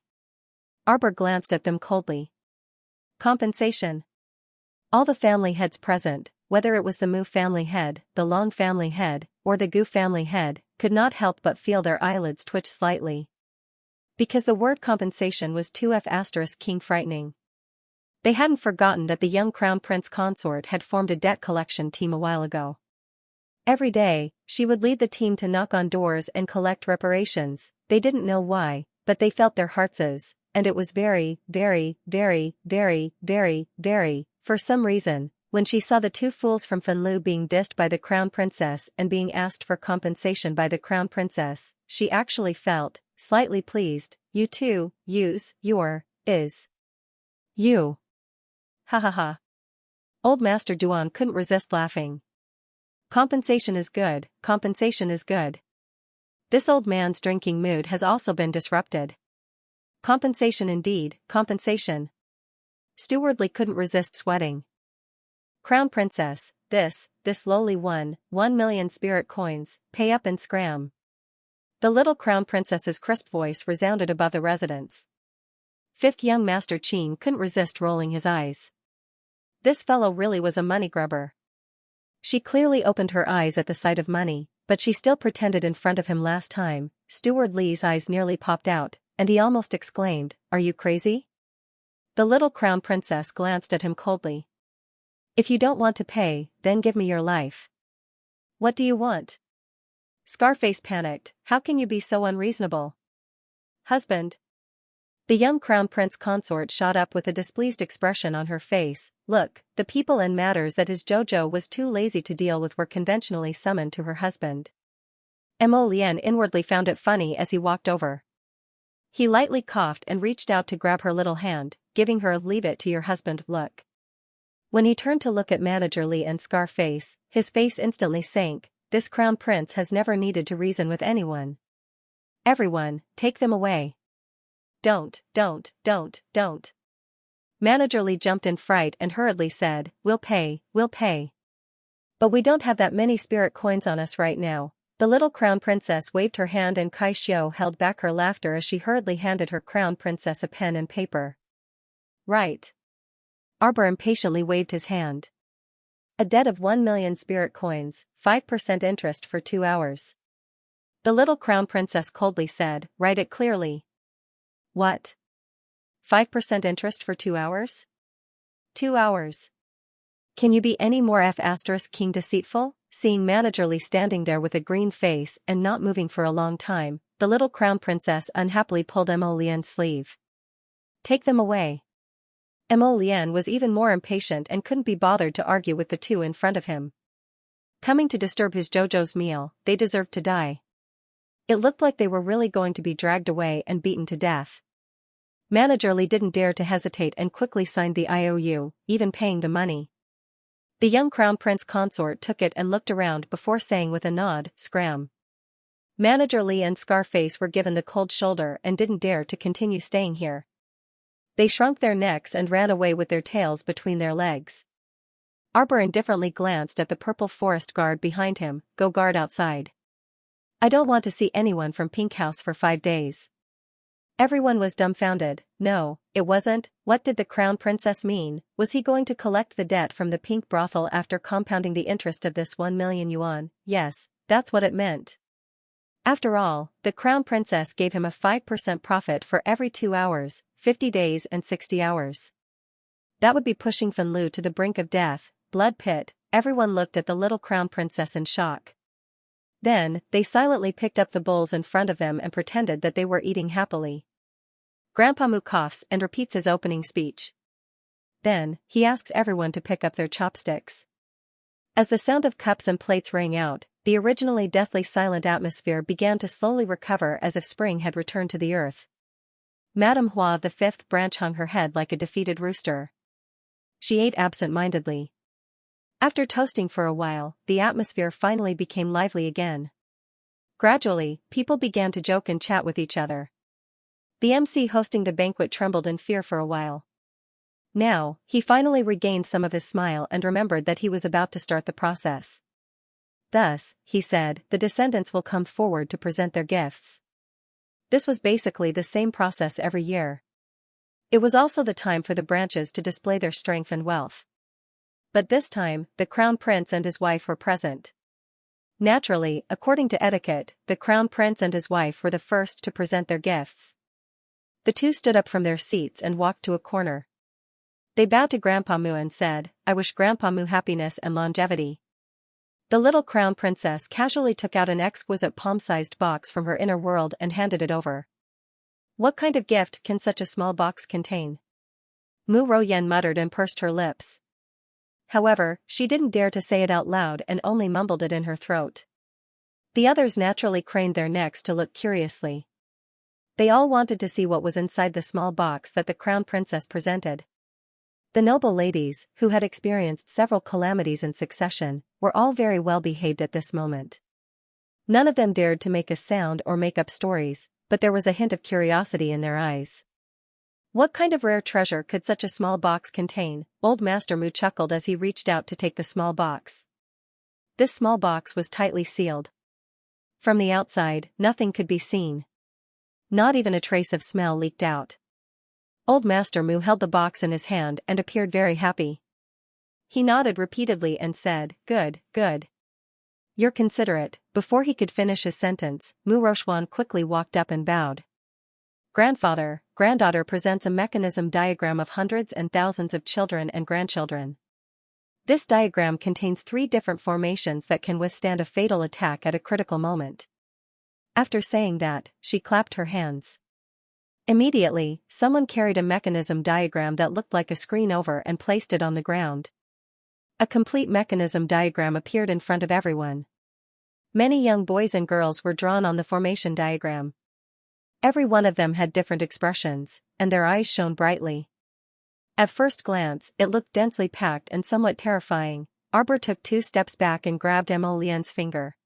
Arbor glanced at them coldly. Compensation. All the family heads present, whether it was the Mu family head, the Long family head, or the Gu family head, could not help but feel their eyelids twitch slightly. Because the word compensation was too king frightening. They hadn't forgotten that the young crown prince consort had formed a debt collection team a while ago. Every day, she would lead the team to knock on doors and collect reparations. They didn't know why, but they felt their hearts, and it was very, for some reason, when she saw the two fools from Fenlu being dissed by the crown princess and being asked for compensation by the crown princess, she actually felt slightly pleased. "You two, use your, is. You. Ha ha ha." Old Master Duan couldn't resist laughing. Compensation is good. This old man's drinking mood has also been disrupted. Compensation indeed, compensation. Stewardly couldn't resist sweating. "Crown princess, this lowly 1,000,000 spirit coins, pay up and scram." The little crown princess's crisp voice resounded above the residents. Fifth young Master Qin couldn't resist rolling his eyes. This fellow really was a money grubber. She clearly opened her eyes at the sight of money, but she still pretended in front of him last time. Steward Li's eyes nearly popped out, and he almost exclaimed, "Are you crazy?" The little crown princess glanced at him coldly. "If you don't want to pay, then give me your life." "What do you want?" Scarface panicked. "How can you be so unreasonable?" "Husband." The young crown prince consort shot up with a displeased expression on her face. Look, the people and matters that his Jojo was too lazy to deal with were conventionally summoned to her husband. Mo Lian inwardly found it funny as he walked over. He lightly coughed and reached out to grab her little hand, giving her a "leave it to your husband" look. When he turned to look at Manager Li and Scarface, his face instantly sank. This crown prince has never needed to reason with anyone. "Everyone, take them away." Don't. Manager Li jumped in fright and hurriedly said, We'll pay. But we don't have that many spirit coins on us right now." The little crown princess waved her hand and Kai Xiu held back her laughter as she hurriedly handed her crown princess a pen and paper. "Right." Arbor impatiently waved his hand. "A debt of 1,000,000 spirit coins, 5% interest for 2 hours." The little crown princess coldly said, "Write it clearly." "What? 5% interest for 2 hours? 2 hours. Can you be any more king deceitful?" Seeing Manager Li standing there with a green face and not moving for a long time, the little crown princess unhappily pulled Mo Lian's sleeve. Take them away. Mo Lian was even more impatient and couldn't be bothered to argue with the two in front of him. Coming to disturb his Jojo's meal, they deserved to die. It looked like they were really going to be dragged away and beaten to death. Manager Li didn't dare to hesitate and quickly signed the IOU, even paying the money. The young crown prince consort took it and looked around before saying with a nod, "Scram." Manager Li and Scarface were given the cold shoulder and didn't dare to continue staying here. They shrunk their necks and ran away with their tails between their legs. Arbor indifferently glanced at the purple forest guard behind him. "Go guard outside. I don't want to see anyone from Pink House for 5 days." Everyone was dumbfounded. No, it wasn't. What did the crown princess mean? Was he going to collect the debt from the pink brothel after compounding the interest of this 1 million yuan? Yes, that's what it meant. After all, the crown princess gave him a 5% profit for every 2 hours, 50 days and 60 hours. That would be pushing Fenlu to the brink of death. Blood pit. Everyone looked at the little crown princess in shock. Then, they silently picked up the bowls in front of them and pretended that they were eating happily. Grandpa Mu coughs and repeats his opening speech. Then, he asks everyone to pick up their chopsticks. As the sound of cups and plates rang out, the originally deathly silent atmosphere began to slowly recover as if spring had returned to the earth. Madame Hua of the fifth branch hung her head like a defeated rooster. She ate absent-mindedly. After toasting for a while, the atmosphere finally became lively again. Gradually, people began to joke and chat with each other. The MC hosting the banquet trembled in fear for a while. Now, he finally regained some of his smile and remembered that he was about to start the process. Thus, he said, the descendants will come forward to present their gifts. This was basically the same process every year. It was also the time for the branches to display their strength and wealth. But this time, the crown prince and his wife were present. Naturally, according to etiquette, the crown prince and his wife were the first to present their gifts. The two stood up from their seats and walked to a corner. They bowed to Grandpa Mu and said, "I wish Grandpa Mu happiness and longevity." The little crown princess casually took out an exquisite palm-sized box from her inner world and handed it over. What kind of gift can such a small box contain? Mu Royan muttered and pursed her lips. However, she didn't dare to say it out loud and only mumbled it in her throat. The others naturally craned their necks to look curiously. They all wanted to see what was inside the small box that the crown princess presented. The noble ladies, who had experienced several calamities in succession, were all very well behaved at this moment. None of them dared to make a sound or make up stories, but there was a hint of curiosity in their eyes. What kind of rare treasure could such a small box contain? Old Master Mu chuckled as he reached out to take the small box. This small box was tightly sealed. From the outside, nothing could be seen. Not even a trace of smell leaked out. Old Master Mu held the box in his hand and appeared very happy. He nodded repeatedly and said, "Good, good. You're considerate." Before he could finish his sentence, Mu Rochuan quickly walked up and bowed. Grandfather, granddaughter presents a mechanism diagram of hundreds and thousands of children and grandchildren. This diagram contains 3 different formations that can withstand a fatal attack at a critical moment. After saying that, she clapped her hands. Immediately, someone carried a mechanism diagram that looked like a screen over and placed it on the ground. A complete mechanism diagram appeared in front of everyone. Many young boys and girls were drawn on the formation diagram. Every one of them had different expressions, and their eyes shone brightly. At first glance, it looked densely packed and somewhat terrifying. Arbor took 2 steps back and grabbed Mo Lian's finger.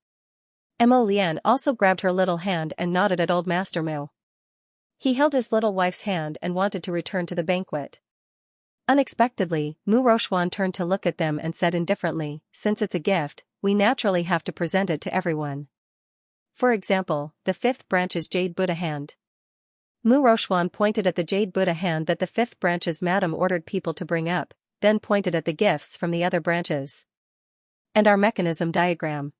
Mo Lian also grabbed her little hand and nodded at Old Master Mu. He held his little wife's hand and wanted to return to the banquet. Unexpectedly, Mu Rochuan turned to look at them and said indifferently, "Since it's a gift, we naturally have to present it to everyone. For example, the 5th branch's Jade Buddha hand." Mu Rochuan pointed at the Jade Buddha hand that the 5th branch's madam ordered people to bring up, then pointed at the gifts from the other branches. "And our mechanism diagram.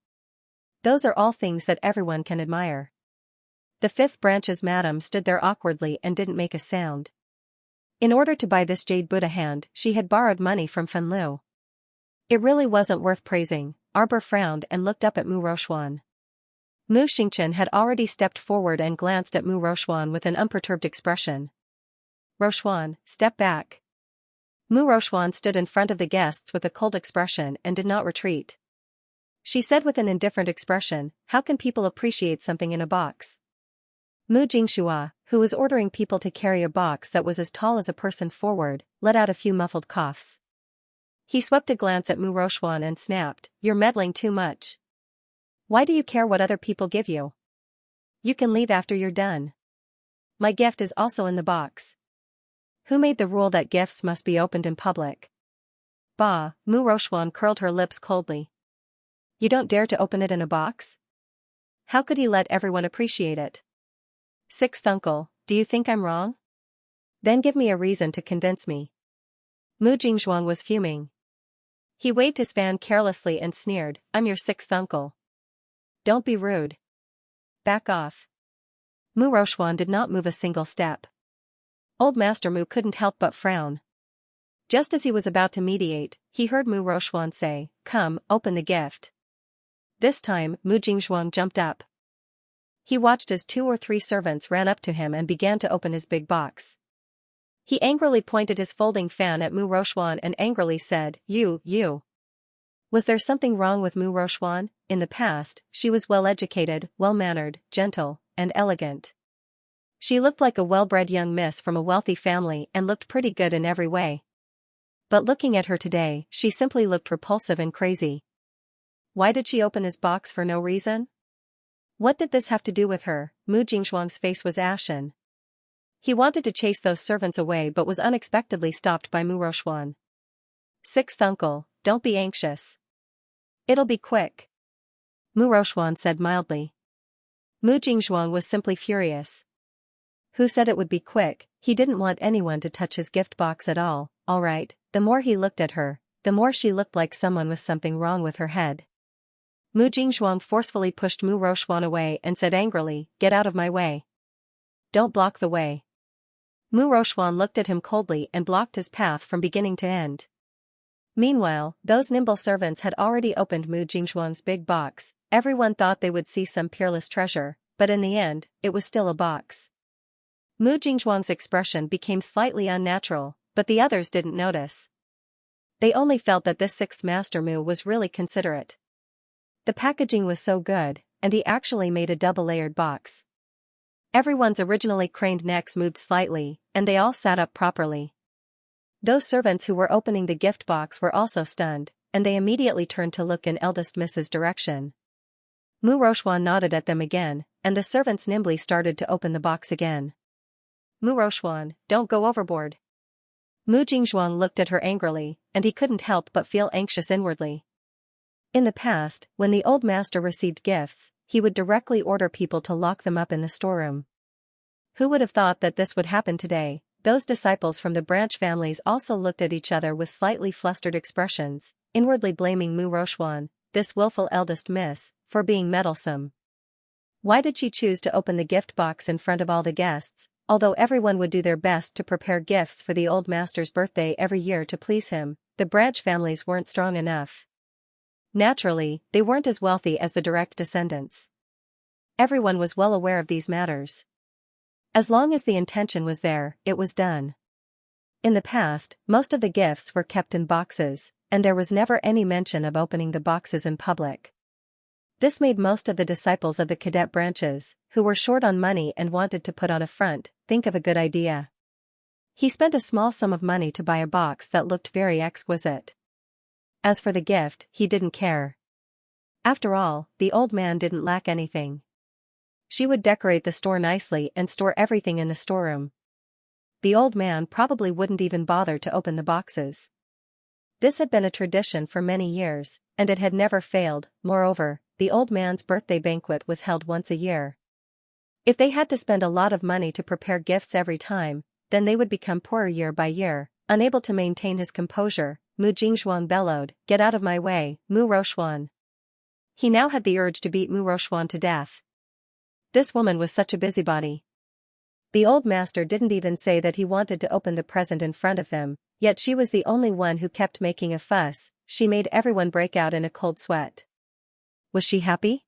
Those are all things that everyone can admire." The 5th branch's madam stood there awkwardly and didn't make a sound. In order to buy this Jade Buddha hand, she had borrowed money from Fenlu. It really wasn't worth praising. Arbor frowned and looked up at Mu Rochuan. Mu Xingchen had already stepped forward and glanced at Mu Rochuan with an unperturbed expression. Rochuan, step back. Mu Rochuan stood in front of the guests with a cold expression and did not retreat. She said with an indifferent expression, how can people appreciate something in a box? Mu Jingxua, who was ordering people to carry a box that was as tall as a person forward, let out a few muffled coughs. He swept a glance at Mu Rochuan and snapped, you're meddling too much. Why do you care what other people give you? You can leave after you're done. My gift is also in the box. Who made the rule that gifts must be opened in public? Bah, Mu Rochuan curled her lips coldly. You don't dare to open it in a box? How could he let everyone appreciate it? Sixth uncle, do you think I'm wrong? Then give me a reason to convince me. Mu Jingxuan was fuming. He waved his fan carelessly and sneered, I'm your sixth uncle. Don't be rude. Back off. Mu Rochuan did not move a single step. Old Master Mu couldn't help but frown. Just as he was about to mediate, he heard Mu Rochuan say, come, open the gift. This time, Mu Jingxuan jumped up. He watched as 2 or 3 servants ran up to him and began to open his big box. He angrily pointed his folding fan at Mu Rochuan and angrily said, You. Was there something wrong with Mu Rochuan? In the past, she was well-educated, well-mannered, gentle, and elegant. She looked like a well-bred young miss from a wealthy family and looked pretty good in every way. But looking at her today, she simply looked repulsive and crazy. Why did she open his box for no reason? What did this have to do with her? Mu Jingxuan's face was ashen. He wanted to chase those servants away but was unexpectedly stopped by Mu Rochuan. Sixth uncle, don't be anxious. It'll be quick. Mu Rochuan said mildly. Mu Jingxuan was simply furious. Who said it would be quick? He didn't want anyone to touch his gift box at all. Alright, the more he looked at her, the more she looked like someone with something wrong with her head. Mu Jingxuan forcefully pushed Mu Rochuan away and said angrily, get out of my way. Don't block the way. Mu Rochuan looked at him coldly and blocked his path from beginning to end. Meanwhile, those nimble servants had already opened Mu Jingxuan's big box. Everyone thought they would see some peerless treasure, but in the end, it was still a box. Mu Jingxuan's expression became slightly unnatural, but the others didn't notice. They only felt that this sixth Master Mu was really considerate. The packaging was so good, and he actually made a double-layered box. Everyone's originally craned necks moved slightly, and they all sat up properly. Those servants who were opening the gift box were also stunned, and they immediately turned to look in eldest Miss's direction. Mu Rochuan nodded at them again, and the servants nimbly started to open the box again. Mu Rochuan, don't go overboard. Mu Jingxuan looked at her angrily, and he couldn't help but feel anxious inwardly. In the past, when the old master received gifts, he would directly order people to lock them up in the storeroom. Who would have thought that this would happen today? Those disciples from the branch families also looked at each other with slightly flustered expressions, inwardly blaming Mu Rochuan, this willful eldest miss, for being meddlesome. Why did she choose to open the gift box in front of all the guests? Although everyone would do their best to prepare gifts for the old master's birthday every year to please him, the branch families weren't strong enough. Naturally, they weren't as wealthy as the direct descendants. Everyone was well aware of these matters. As long as the intention was there, it was done. In the past, most of the gifts were kept in boxes, and there was never any mention of opening the boxes in public. This made most of the disciples of the cadet branches, who were short on money and wanted to put on a front, think of a good idea. He spent a small sum of money to buy a box that looked very exquisite. As for the gift, he didn't care. After all, the old man didn't lack anything. She would decorate the store nicely and store everything in the storeroom. The old man probably wouldn't even bother to open the boxes. This had been a tradition for many years, and it had never failed. Moreover, the old man's birthday banquet was held once a year. If they had to spend a lot of money to prepare gifts every time, then they would become poorer year by year. Unable to maintain his composure, Mu Jingxuan bellowed, get out of my way, Mu Rochuan. He now had the urge to beat Mu Rochuan to death. This woman was such a busybody. The old master didn't even say that he wanted to open the present in front of them, yet she was the only one who kept making a fuss. She made everyone break out in a cold sweat. Was she happy?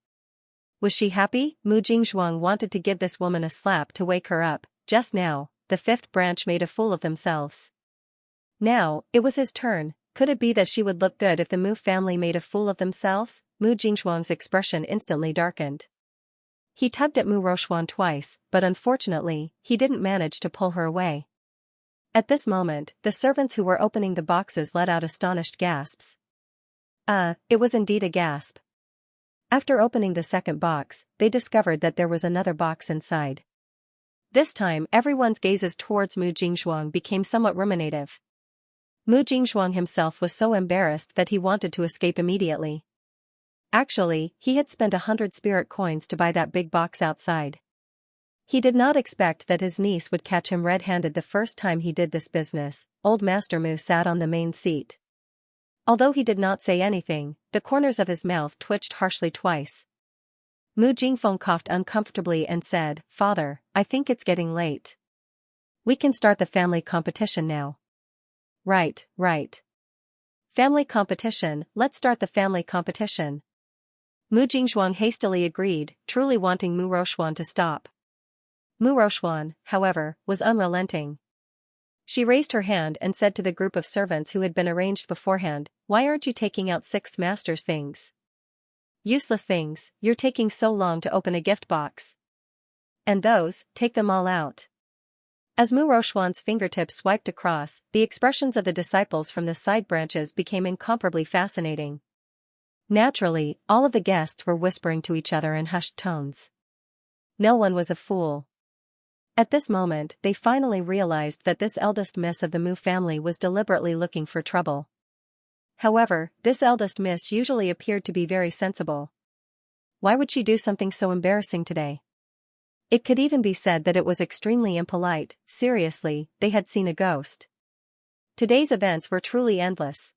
Was she happy? Mu Jingxuan wanted to give this woman a slap to wake her up. Just now, the fifth branch made a fool of themselves. Now, it was his turn. Could it be that she would look good if the Mu family made a fool of themselves? Mu Jingxuang's expression instantly darkened. He tugged at Mu Roxuan twice, but unfortunately, he didn't manage to pull her away. At this moment, the servants who were opening the boxes let out astonished gasps. It was indeed a gasp. After opening the second box, they discovered that there was another box inside. This time, everyone's gazes towards Mu Jingxuang became somewhat ruminative. Mu Jingxuang himself was so embarrassed that he wanted to escape immediately. Actually, he had spent 100 spirit coins to buy that big box outside. He did not expect that his niece would catch him red-handed the first time he did this business. Old Master Mu sat on the main seat. Although he did not say anything, the corners of his mouth twitched harshly twice. Mu Jingfeng coughed uncomfortably and said, "Father, I think it's getting late. We can start the family competition now." Right. Family competition, let's start the family competition. Mu Jingxuang hastily agreed, truly wanting Mu Roxuan to stop. Mu Roxuan, however, was unrelenting. She raised her hand and said to the group of servants who had been arranged beforehand, "Why aren't you taking out sixth master's things? Useless things, you're taking so long to open a gift box. And those, take them all out." As Mu Roxuan's fingertips swiped across, the expressions of the disciples from the side branches became incomparably fascinating. Naturally, all of the guests were whispering to each other in hushed tones. No one was a fool. At this moment, they finally realized that this eldest miss of the Mu family was deliberately looking for trouble. However, this eldest miss usually appeared to be very sensible. Why would she do something so embarrassing today? It could even be said that it was extremely impolite. Seriously, they had seen a ghost. Today's events were truly endless.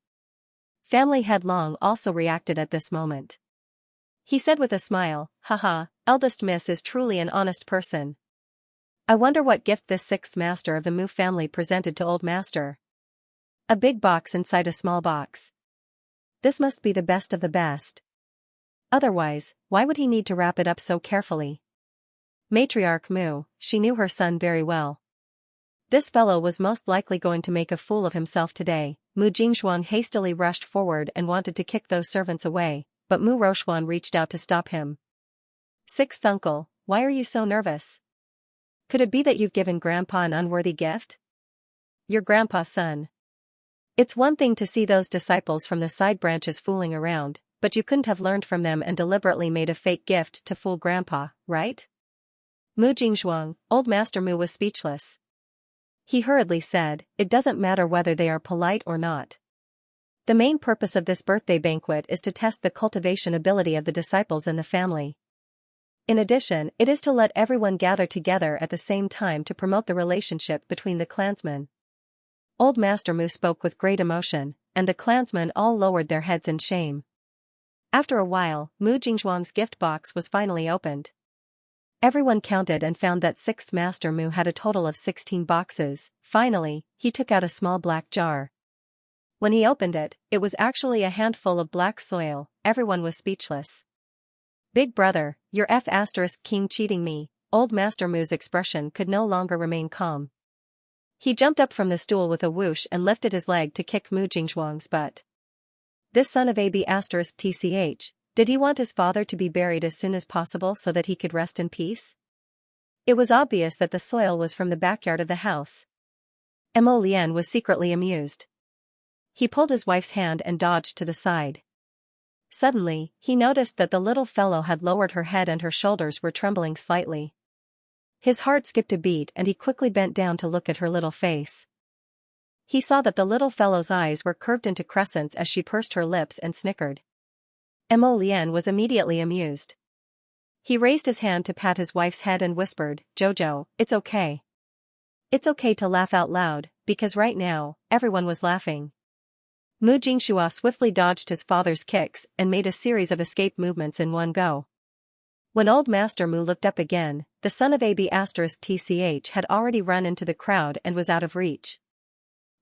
Family Head Long also reacted at this moment. He said with a smile, "Haha, eldest miss is truly an honest person. I wonder what gift this sixth master of the Mu family presented to old master. A big box inside a small box. This must be the best of the best. Otherwise, why would he need to wrap it up so carefully?" Matriarch Mu, she knew her son very well. This fellow was most likely going to make a fool of himself today. Mu Jingxuang hastily rushed forward and wanted to kick those servants away, but Mu Roxuan reached out to stop him. "Sixth uncle, why are you so nervous? Could it be that you've given Grandpa an unworthy gift? Your grandpa's son. It's one thing to see those disciples from the side branches fooling around, but you couldn't have learned from them and deliberately made a fake gift to fool Grandpa, right?" Mu Jingxuang, old Master Mu was speechless. He hurriedly said, "It doesn't matter whether they are polite or not. The main purpose of this birthday banquet is to test the cultivation ability of the disciples in the family. In addition, it is to let everyone gather together at the same time to promote the relationship between the clansmen." Old Master Mu spoke with great emotion, and the clansmen all lowered their heads in shame. After a while, Mu Jingxuang's gift box was finally opened. Everyone counted and found that sixth Master Mu had a total of 16 boxes. Finally, he took out a small black jar. When he opened it, it was actually a handful of black soil. Everyone was speechless. "Big brother, you're King cheating me." Old Master Mu's expression could no longer remain calm. He jumped up from the stool with a whoosh and lifted his leg to kick Mu Jingxuang's butt. This son of Tch, did he want his father to be buried as soon as possible so that he could rest in peace? It was obvious that the soil was from the backyard of the house. Mo Lian was secretly amused. He pulled his wife's hand and dodged to the side. Suddenly, he noticed that the little fellow had lowered her head and her shoulders were trembling slightly. His heart skipped a beat and he quickly bent down to look at her little face. He saw that the little fellow's eyes were curved into crescents as she pursed her lips and snickered. Mo Lian was immediately amused. He raised his hand to pat his wife's head and whispered, "Jojo, it's okay. It's okay to laugh out loud, because right now, everyone was laughing." Mu Jingxua swiftly dodged his father's kicks and made a series of escape movements in one go. When old Master Mu looked up again, the son of Tch had already run into the crowd and was out of reach.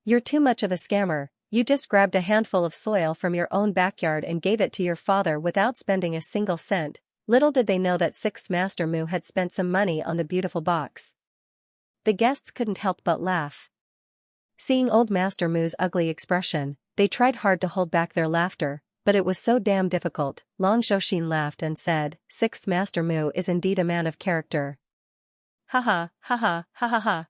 "You're too much of a scammer. You just grabbed a handful of soil from your own backyard and gave it to your father without spending a single cent." Little did they know that sixth Master Mu had spent some money on the beautiful box. The guests couldn't help but laugh. Seeing Old Master Mu's ugly expression, they tried hard to hold back their laughter, but it was so damn difficult. Long Shoshin laughed and said, "Sixth Master Mu is indeed a man of character." Ha ha, ha ha, ha ha ha.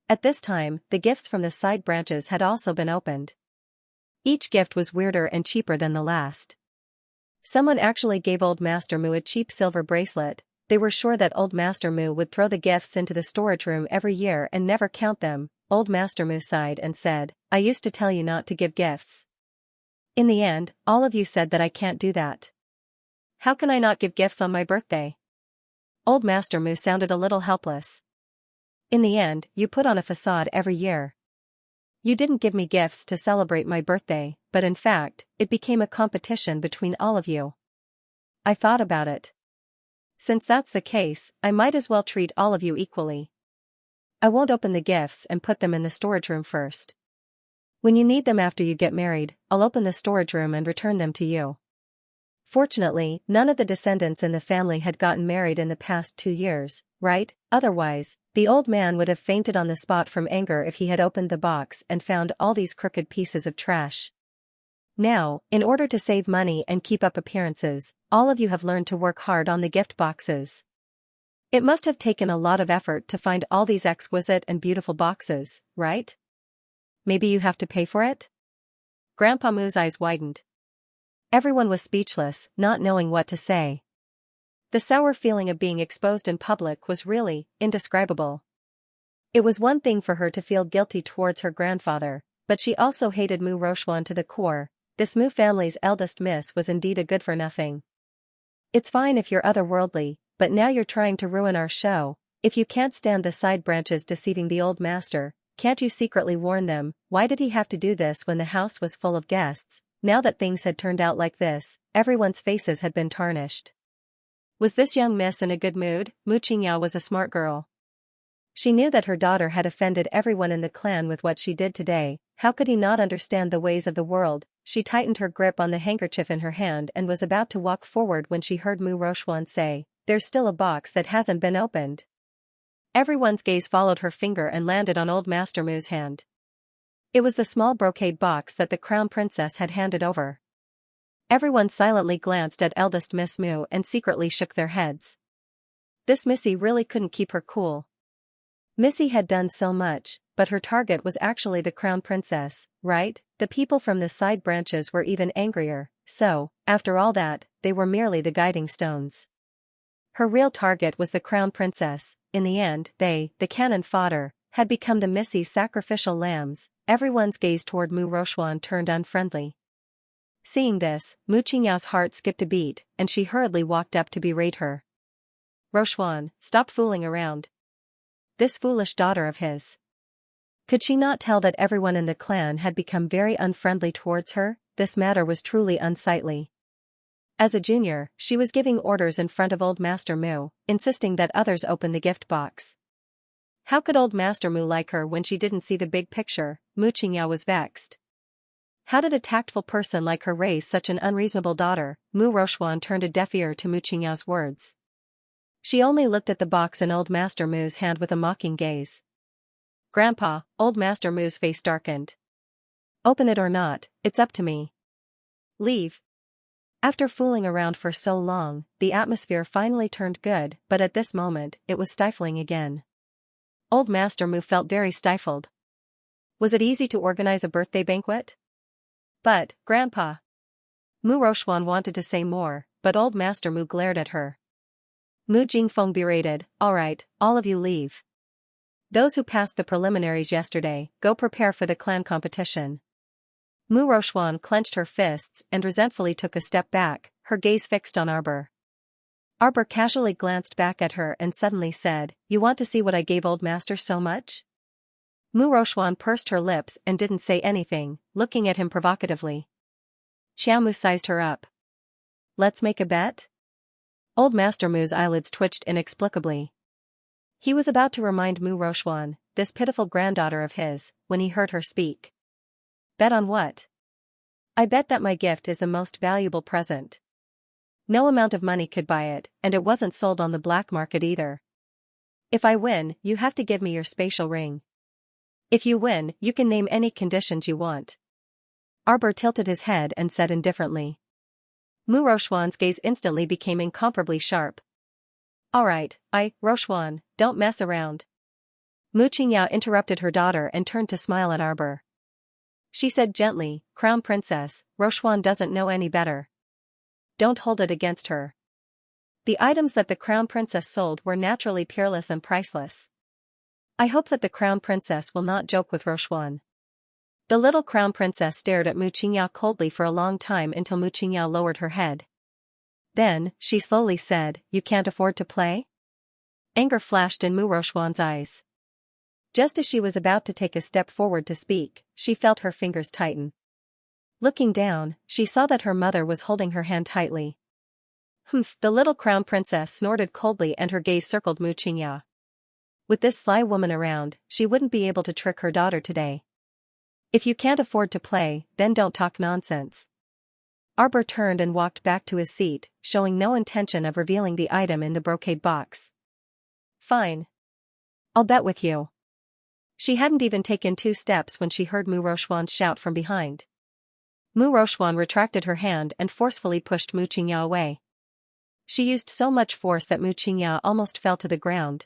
At this time, the gifts from the side branches had also been opened. Each gift was weirder and cheaper than the last. Someone actually gave Old Master Mu a cheap silver bracelet. They were sure that Old Master Mu would throw the gifts into the storage room every year and never count them. Old Master Mu sighed and said, "I used to tell you not to give gifts. In the end, all of you said that I can't do that. How can I not give gifts on my birthday?" Old Master Mu sounded a little helpless. "In the end, you put on a facade every year. You didn't give me gifts to celebrate my birthday, but in fact, it became a competition between all of you. I thought about it. Since that's the case, I might as well treat all of you equally. I won't open the gifts and put them in the storage room first. When you need them after you get married, I'll open the storage room and return them to you." Fortunately, none of the descendants in the family had gotten married in the past 2 years, right? Otherwise, the old man would have fainted on the spot from anger if he had opened the box and found all these crooked pieces of trash. Now, in order to save money and keep up appearances, all of you have learned to work hard on the gift boxes. It must have taken a lot of effort to find all these exquisite and beautiful boxes, right? Maybe you have to pay for it? Grandpa Mu's eyes widened. Everyone was speechless, not knowing what to say. The sour feeling of being exposed in public was really indescribable. It was one thing for her to feel guilty towards her grandfather, but she also hated Mu Rochuan to the core. This Mu family's eldest miss was indeed a good-for-nothing. "It's fine if you're otherworldly, but now you're trying to ruin our show. If you can't stand the side branches deceiving the old master, can't you secretly warn them? Why did he have to do this when the house was full of guests?" Now that things had turned out like this, everyone's faces had been tarnished. Was this young miss in a good mood? Mu Qingyao was a smart girl. She knew that her daughter had offended everyone in the clan with what she did today. How could he not understand the ways of the world? She tightened her grip on the handkerchief in her hand and was about to walk forward when she heard Mu Rochuan say, "There's still a box that hasn't been opened." Everyone's gaze followed her finger and landed on Old Master Mu's hand. It was the small brocade box that the crown princess had handed over. Everyone silently glanced at eldest Miss Mu and secretly shook their heads. This Missy really couldn't keep her cool. Missy had done so much, but her target was actually the crown princess, right? The people from the side branches were even angrier, so, after all that, they were merely the guiding stones. Her real target was the crown princess. In the end, they, the cannon fodder, had become the Missy's sacrificial lambs. Everyone's gaze toward Mu Rochuan turned unfriendly. Seeing this, Mu Qingyao's heart skipped a beat, and she hurriedly walked up to berate her. "Rochuan, stop fooling around. This foolish daughter of his. Could she not tell that everyone in the clan had become very unfriendly towards her? This matter was truly unsightly." As a junior, she was giving orders in front of Old Master Mu, insisting that others open the gift box. How could Old Master Mu like her when she didn't see the big picture? Mu Qingyao was vexed. How did a tactful person like her raise such an unreasonable daughter? Mu Rochuan turned a deaf ear to Mu Qingyao's words. She only looked at the box in Old Master Mu's hand with a mocking gaze. "Grandpa," Old Master Mu's face darkened. "Open it or not, it's up to me. Leave." After fooling around for so long, the atmosphere finally turned good, but at this moment, it was stifling again. Old Master Mu felt very stifled. Was it easy to organize a birthday banquet? But, Grandpa. Mu Rochuan wanted to say more, but Old Master Mu glared at her. Mu Jingfeng berated, "All right, all of you leave. Those who passed the preliminaries yesterday, go prepare for the clan competition." Mu Rochuan clenched her fists and resentfully took a step back, her gaze fixed on Arbor. Arbor casually glanced back at her and suddenly said, "You want to see what I gave Old Master so much?" Mu Rochuan pursed her lips and didn't say anything, looking at him provocatively. Xiamu sized her up. "Let's make a bet?" Old Master Mu's eyelids twitched inexplicably. He was about to remind Mu Rochuan, this pitiful granddaughter of his, when he heard her speak. "Bet on what?" "I bet that my gift is the most valuable present. No amount of money could buy it, and it wasn't sold on the black market either." If I win, you have to give me your spatial ring. If you win, you can name any conditions you want. Arbor tilted his head and said indifferently. Mu Rochuan's gaze instantly became incomparably sharp. Alright, Rochuan, don't mess around. Mu Qingyao interrupted her daughter and turned to smile at Arbor. She said gently, Crown Princess, Rochuan doesn't know any better. Don't hold it against her. The items that the Crown Princess sold were naturally peerless and priceless. I hope that the Crown Princess will not joke with Rochuan. The little Crown Princess stared at Mu Qingyao coldly for a long time until Mu Qingyao lowered her head. Then, she slowly said, You can't afford to play? Anger flashed in Mu Rochuan's eyes. Just as she was about to take a step forward to speak, she felt her fingers tighten. Looking down, she saw that her mother was holding her hand tightly. Humph, the little Crown Princess snorted coldly and her gaze circled Mu Qingyao. With this sly woman around, she wouldn't be able to trick her daughter today. If you can't afford to play, then don't talk nonsense. Arbor turned and walked back to his seat, showing no intention of revealing the item in the brocade box. Fine. I'll bet with you. She hadn't even taken 2 steps when she heard Mu Rochuan's shout from behind. Mu Rochuan retracted her hand and forcefully pushed Mu Qingyao away. She used so much force that Mu Qingyao almost fell to the ground.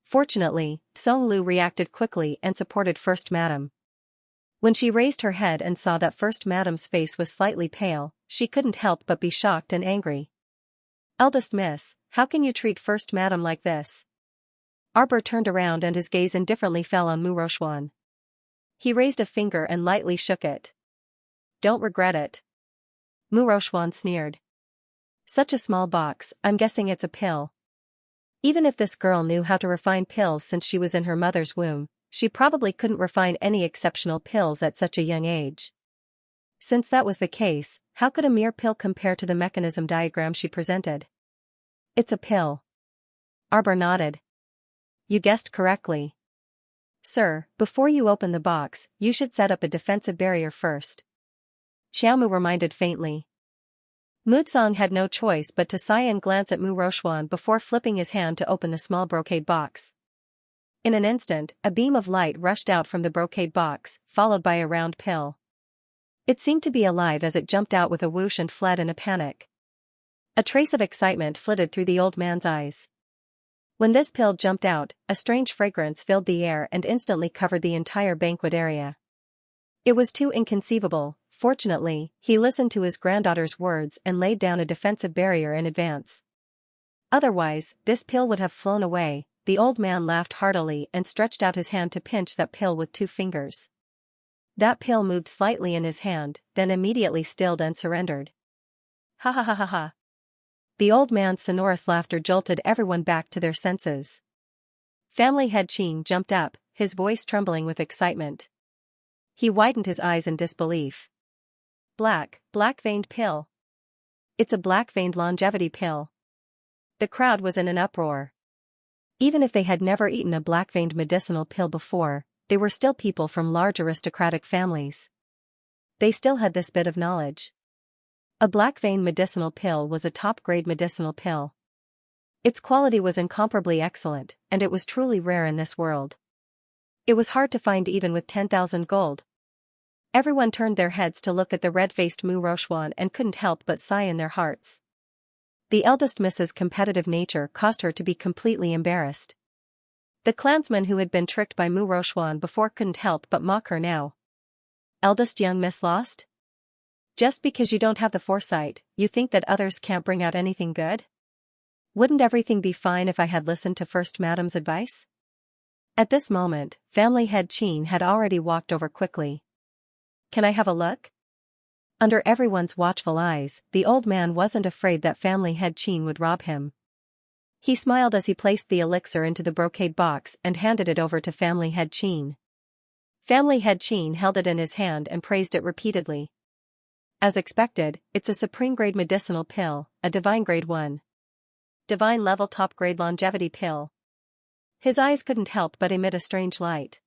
Fortunately, Song Lu reacted quickly and supported First Madam. When she raised her head and saw that First Madam's face was slightly pale, she couldn't help but be shocked and angry. Eldest Miss, how can you treat First Madam like this? Arbor turned around and his gaze indifferently fell on Mu Rochuan. He raised a finger and lightly shook it. Don't regret it. Mu Rochuan sneered. Such a small box, I'm guessing it's a pill. Even if this girl knew how to refine pills since she was in her mother's womb, she probably couldn't refine any exceptional pills at such a young age. Since that was the case, how could a mere pill compare to the mechanism diagram she presented? It's a pill. Arbor nodded. You guessed correctly. Sir, before you open the box, you should set up a defensive barrier first. Xiaomu reminded faintly. Muzong had no choice but to sigh and glance at Mu Rochuan before flipping his hand to open the small brocade box. In an instant, a beam of light rushed out from the brocade box, followed by a round pill. It seemed to be alive as it jumped out with a whoosh and fled in a panic. A trace of excitement flitted through the old man's eyes. When this pill jumped out, a strange fragrance filled the air and instantly covered the entire banquet area. It was too inconceivable. Fortunately, he listened to his granddaughter's words and laid down a defensive barrier in advance. Otherwise, this pill would have flown away. The old man laughed heartily and stretched out his hand to pinch that pill with 2 fingers. That pill moved slightly in his hand, then immediately stilled and surrendered. Ha ha ha ha ha. The old man's sonorous laughter jolted everyone back to their senses. Family head Qin jumped up, his voice trembling with excitement. He widened his eyes in disbelief. Black-veined pill. It's a black-veined longevity pill. The crowd was in an uproar. Even if they had never eaten a black-veined medicinal pill before, they were still people from large aristocratic families. They still had this bit of knowledge. A black-veined medicinal pill was a top-grade medicinal pill. Its quality was incomparably excellent, and it was truly rare in this world. It was hard to find even with 10,000 gold. Everyone turned their heads to look at the red-faced Mu Rochuan and couldn't help but sigh in their hearts. The eldest Miss's competitive nature caused her to be completely embarrassed. The clansman who had been tricked by Mu Rochuan before couldn't help but mock her now. Eldest young Miss lost? Just because you don't have the foresight, you think that others can't bring out anything good? Wouldn't everything be fine if I had listened to First Madam's advice? At this moment, family head Qin had already walked over quickly. Can I have a look? Under everyone's watchful eyes, the old man wasn't afraid that family head Qin would rob him. He smiled as he placed the elixir into the brocade box and handed it over to family head Qin. Family head Qin held it in his hand and praised it repeatedly. As expected, it's a supreme-grade medicinal pill, a divine grade 1. Divine-level top-grade longevity pill. His eyes couldn't help but emit a strange light.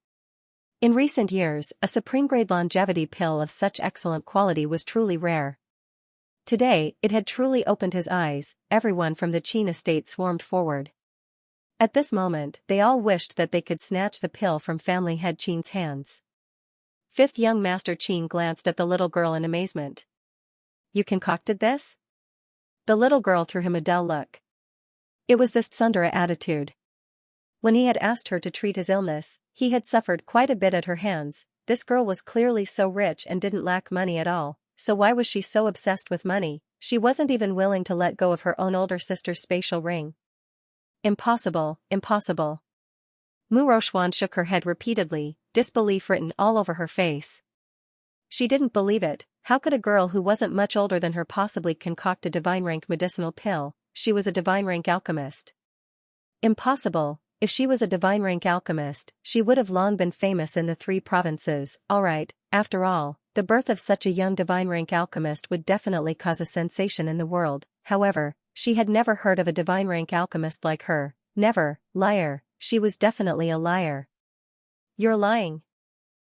In recent years, a supreme-grade longevity pill of such excellent quality was truly rare. Today, it had truly opened his eyes. Everyone from the Qin estate swarmed forward. At this moment, they all wished that they could snatch the pill from family head Qin's hands. Fifth young master Qin glanced at the little girl in amazement. You concocted this? The little girl threw him a dull look. It was this tsundere attitude. When he had asked her to treat his illness, he had suffered quite a bit at her hands. This girl was clearly so rich and didn't lack money at all, so why was she so obsessed with money? She wasn't even willing to let go of her own older sister's spatial ring. Impossible, impossible. Mu Rochuan shook her head repeatedly, disbelief written all over her face. She didn't believe it. How could a girl who wasn't much older than her possibly concoct a divine-rank medicinal pill? She was a divine-rank alchemist. Impossible. If she was a divine-rank alchemist, she would have long been famous in the 3 provinces. Alright, after all, the birth of such a young divine-rank alchemist would definitely cause a sensation in the world. However, she had never heard of a divine-rank alchemist like her. Never. Liar. She was definitely a liar. You're lying.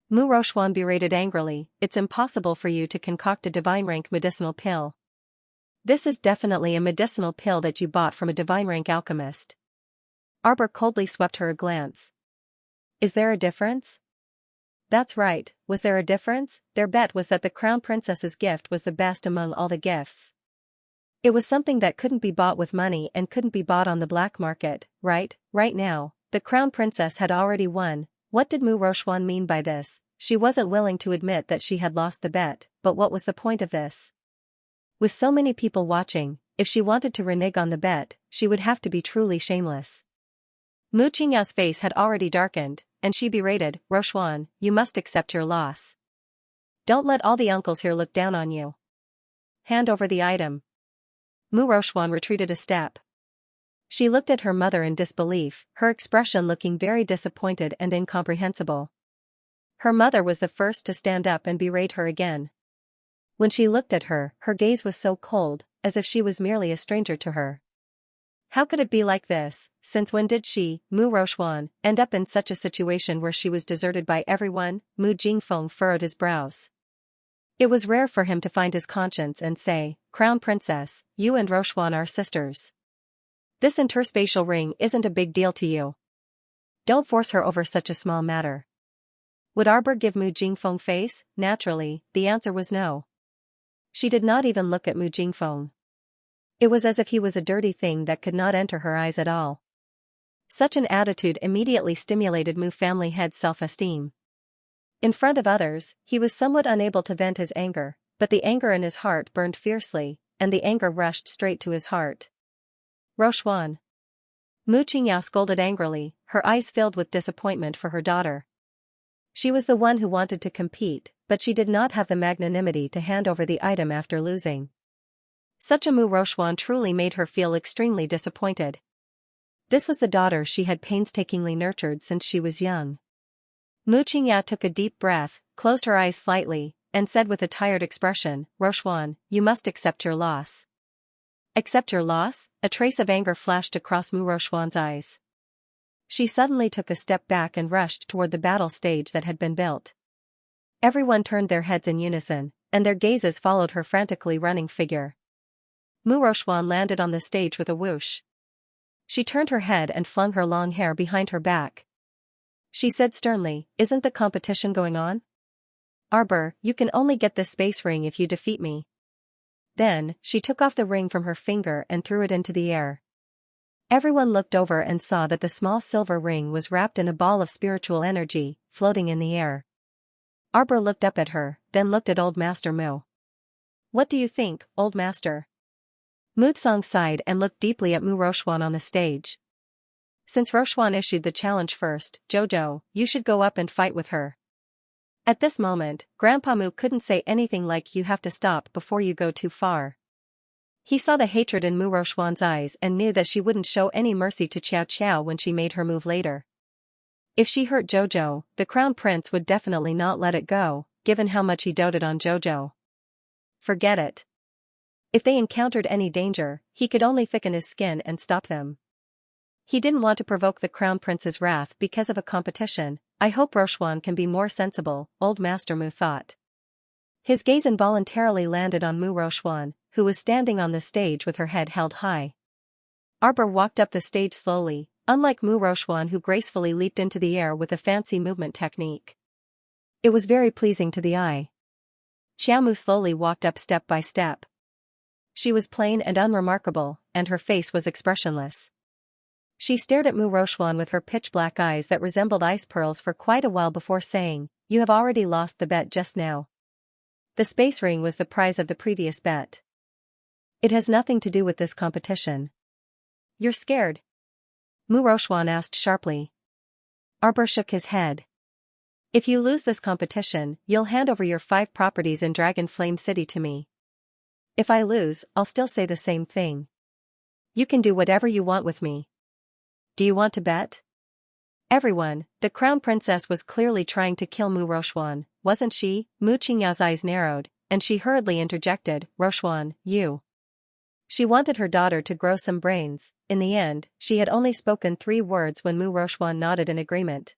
Mu Rochuan berated angrily. It's impossible for you to concoct a divine-rank medicinal pill. This is definitely a medicinal pill that you bought from a divine-rank alchemist. Arbor coldly swept her a glance. Is there a difference? That's right, was there a difference? Their bet was that the crown princess's gift was the best among all the gifts. It was something that couldn't be bought with money and couldn't be bought on the black market, right? Right now, the crown princess had already won. What did Mu Rochuan mean by this? She wasn't willing to admit that she had lost the bet, but what was the point of this? With so many people watching, if she wanted to renege on the bet, she would have to be truly shameless. Mu Qingyao's face had already darkened, and she berated, Rochuan, you must accept your loss. Don't let all the uncles here look down on you. Hand over the item. Mu Rochuan retreated a step. She looked at her mother in disbelief, her expression looking very disappointed and incomprehensible. Her mother was the first to stand up and berate her again. When she looked at her, her gaze was so cold, as if she was merely a stranger to her. How could it be like this? Since when did she, Mu Rochuan, end up in such a situation where she was deserted by everyone? Mu Jingfeng furrowed his brows. It was rare for him to find his conscience and say, Crown Princess, you and Rochuan are sisters. This interspatial ring isn't a big deal to you. Don't force her over such a small matter. Would Arbor give Mu Jingfeng face? Naturally, the answer was no. She did not even look at Mu Jingfeng. It was as if he was a dirty thing that could not enter her eyes at all. Such an attitude immediately stimulated Mu family head's self-esteem. In front of others, he was somewhat unable to vent his anger, but the anger in his heart burned fiercely, and the anger rushed straight to his heart. Rochuan. Mu Qingyao scolded angrily, her eyes filled with disappointment for her daughter. She was the one who wanted to compete, but she did not have the magnanimity to hand over the item after losing. Such a Mu Rochuan truly made her feel extremely disappointed. This was the daughter she had painstakingly nurtured since she was young. Mu Qingyao took a deep breath, closed her eyes slightly, and said with a tired expression, Rochuan, you must accept your loss. Accept your loss? A trace of anger flashed across Mu Rochuan's eyes. She suddenly took a step back and rushed toward the battle stage that had been built. Everyone turned their heads in unison, and their gazes followed her frantically running figure. Mu Rochuan landed on the stage with a whoosh. She turned her head and flung her long hair behind her back. She said sternly, isn't the competition going on? Arbor, you can only get this space ring if you defeat me. Then, she took off the ring from her finger and threw it into the air. Everyone looked over and saw that the small silver ring was wrapped in a ball of spiritual energy, floating in the air. Arbor looked up at her, then looked at Old Master Mu. What do you think, Old Master? Mu Tsang sighed and looked deeply at Mu Rochuan on the stage. Since Rochuan issued the challenge first, Jojo, you should go up and fight with her. At this moment, Grandpa Mu couldn't say anything like you have to stop before you go too far. He saw the hatred in Mu Rochuan's eyes and knew that she wouldn't show any mercy to Xiao when she made her move later. If she hurt Jojo, the Crown Prince would definitely not let it go, given how much he doted on Jojo. Forget it. If they encountered any danger, he could only thicken his skin and stop them. He didn't want to provoke the Crown Prince's wrath because of a competition. I hope Rochuan can be more sensible, Old Master Mu thought. His gaze involuntarily landed on Mu Rochuan, who was standing on the stage with her head held high. Arbor walked up the stage slowly, unlike Mu Rochuan, who gracefully leaped into the air with a fancy movement technique. It was very pleasing to the eye. Xiaomu slowly walked up step by step. She was plain and unremarkable, and her face was expressionless. She stared at Mu Rochuan with her pitch-black eyes that resembled ice pearls for quite a while before saying, "You have already lost the bet just now. The space ring was the prize of the previous bet. It has nothing to do with this competition." "You're scared?" Mu Rochuan asked sharply. Arbor shook his head. "If you lose this competition, you'll hand over your 5 properties in Dragon Flame City to me. If I lose, I'll still say the same thing. You can do whatever you want with me. Do you want to bet?" Everyone, the crown princess was clearly trying to kill Mu Rochuan, wasn't she? Mu Qingyao's eyes narrowed, and she hurriedly interjected, "Rochuan, you." She wanted her daughter to grow some brains. In the end, she had only spoken 3 words when Mu Rochuan nodded in agreement.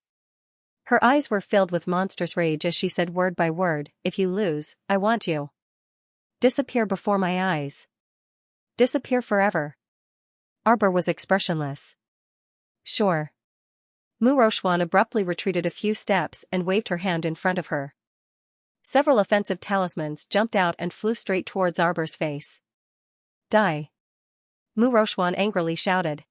Her eyes were filled with monstrous rage as she said word by word, "If you lose, I want you. Disappear before my eyes. Disappear forever." Arbor was expressionless. "Sure." Mu Rochuan abruptly retreated a few steps and waved her hand in front of her. Several offensive talismans jumped out and flew straight towards Arbor's face. "Die!" Mu Rochuan angrily shouted.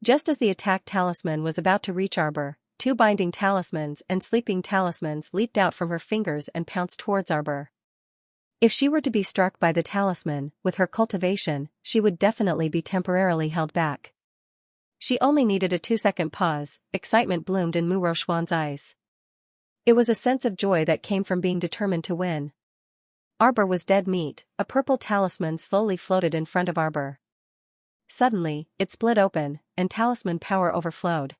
Just as the attack talisman was about to reach Arbor, 2 binding talismans and sleeping talismans leaped out from her fingers and pounced towards Arbor. If she were to be struck by the talisman, with her cultivation, she would definitely be temporarily held back. She only needed a 2-second pause. Excitement bloomed in Mu Rochuan's eyes. It was a sense of joy that came from being determined to win. Arbor was dead meat. A purple talisman slowly floated in front of Arbor. Suddenly, it split open, and talisman power overflowed.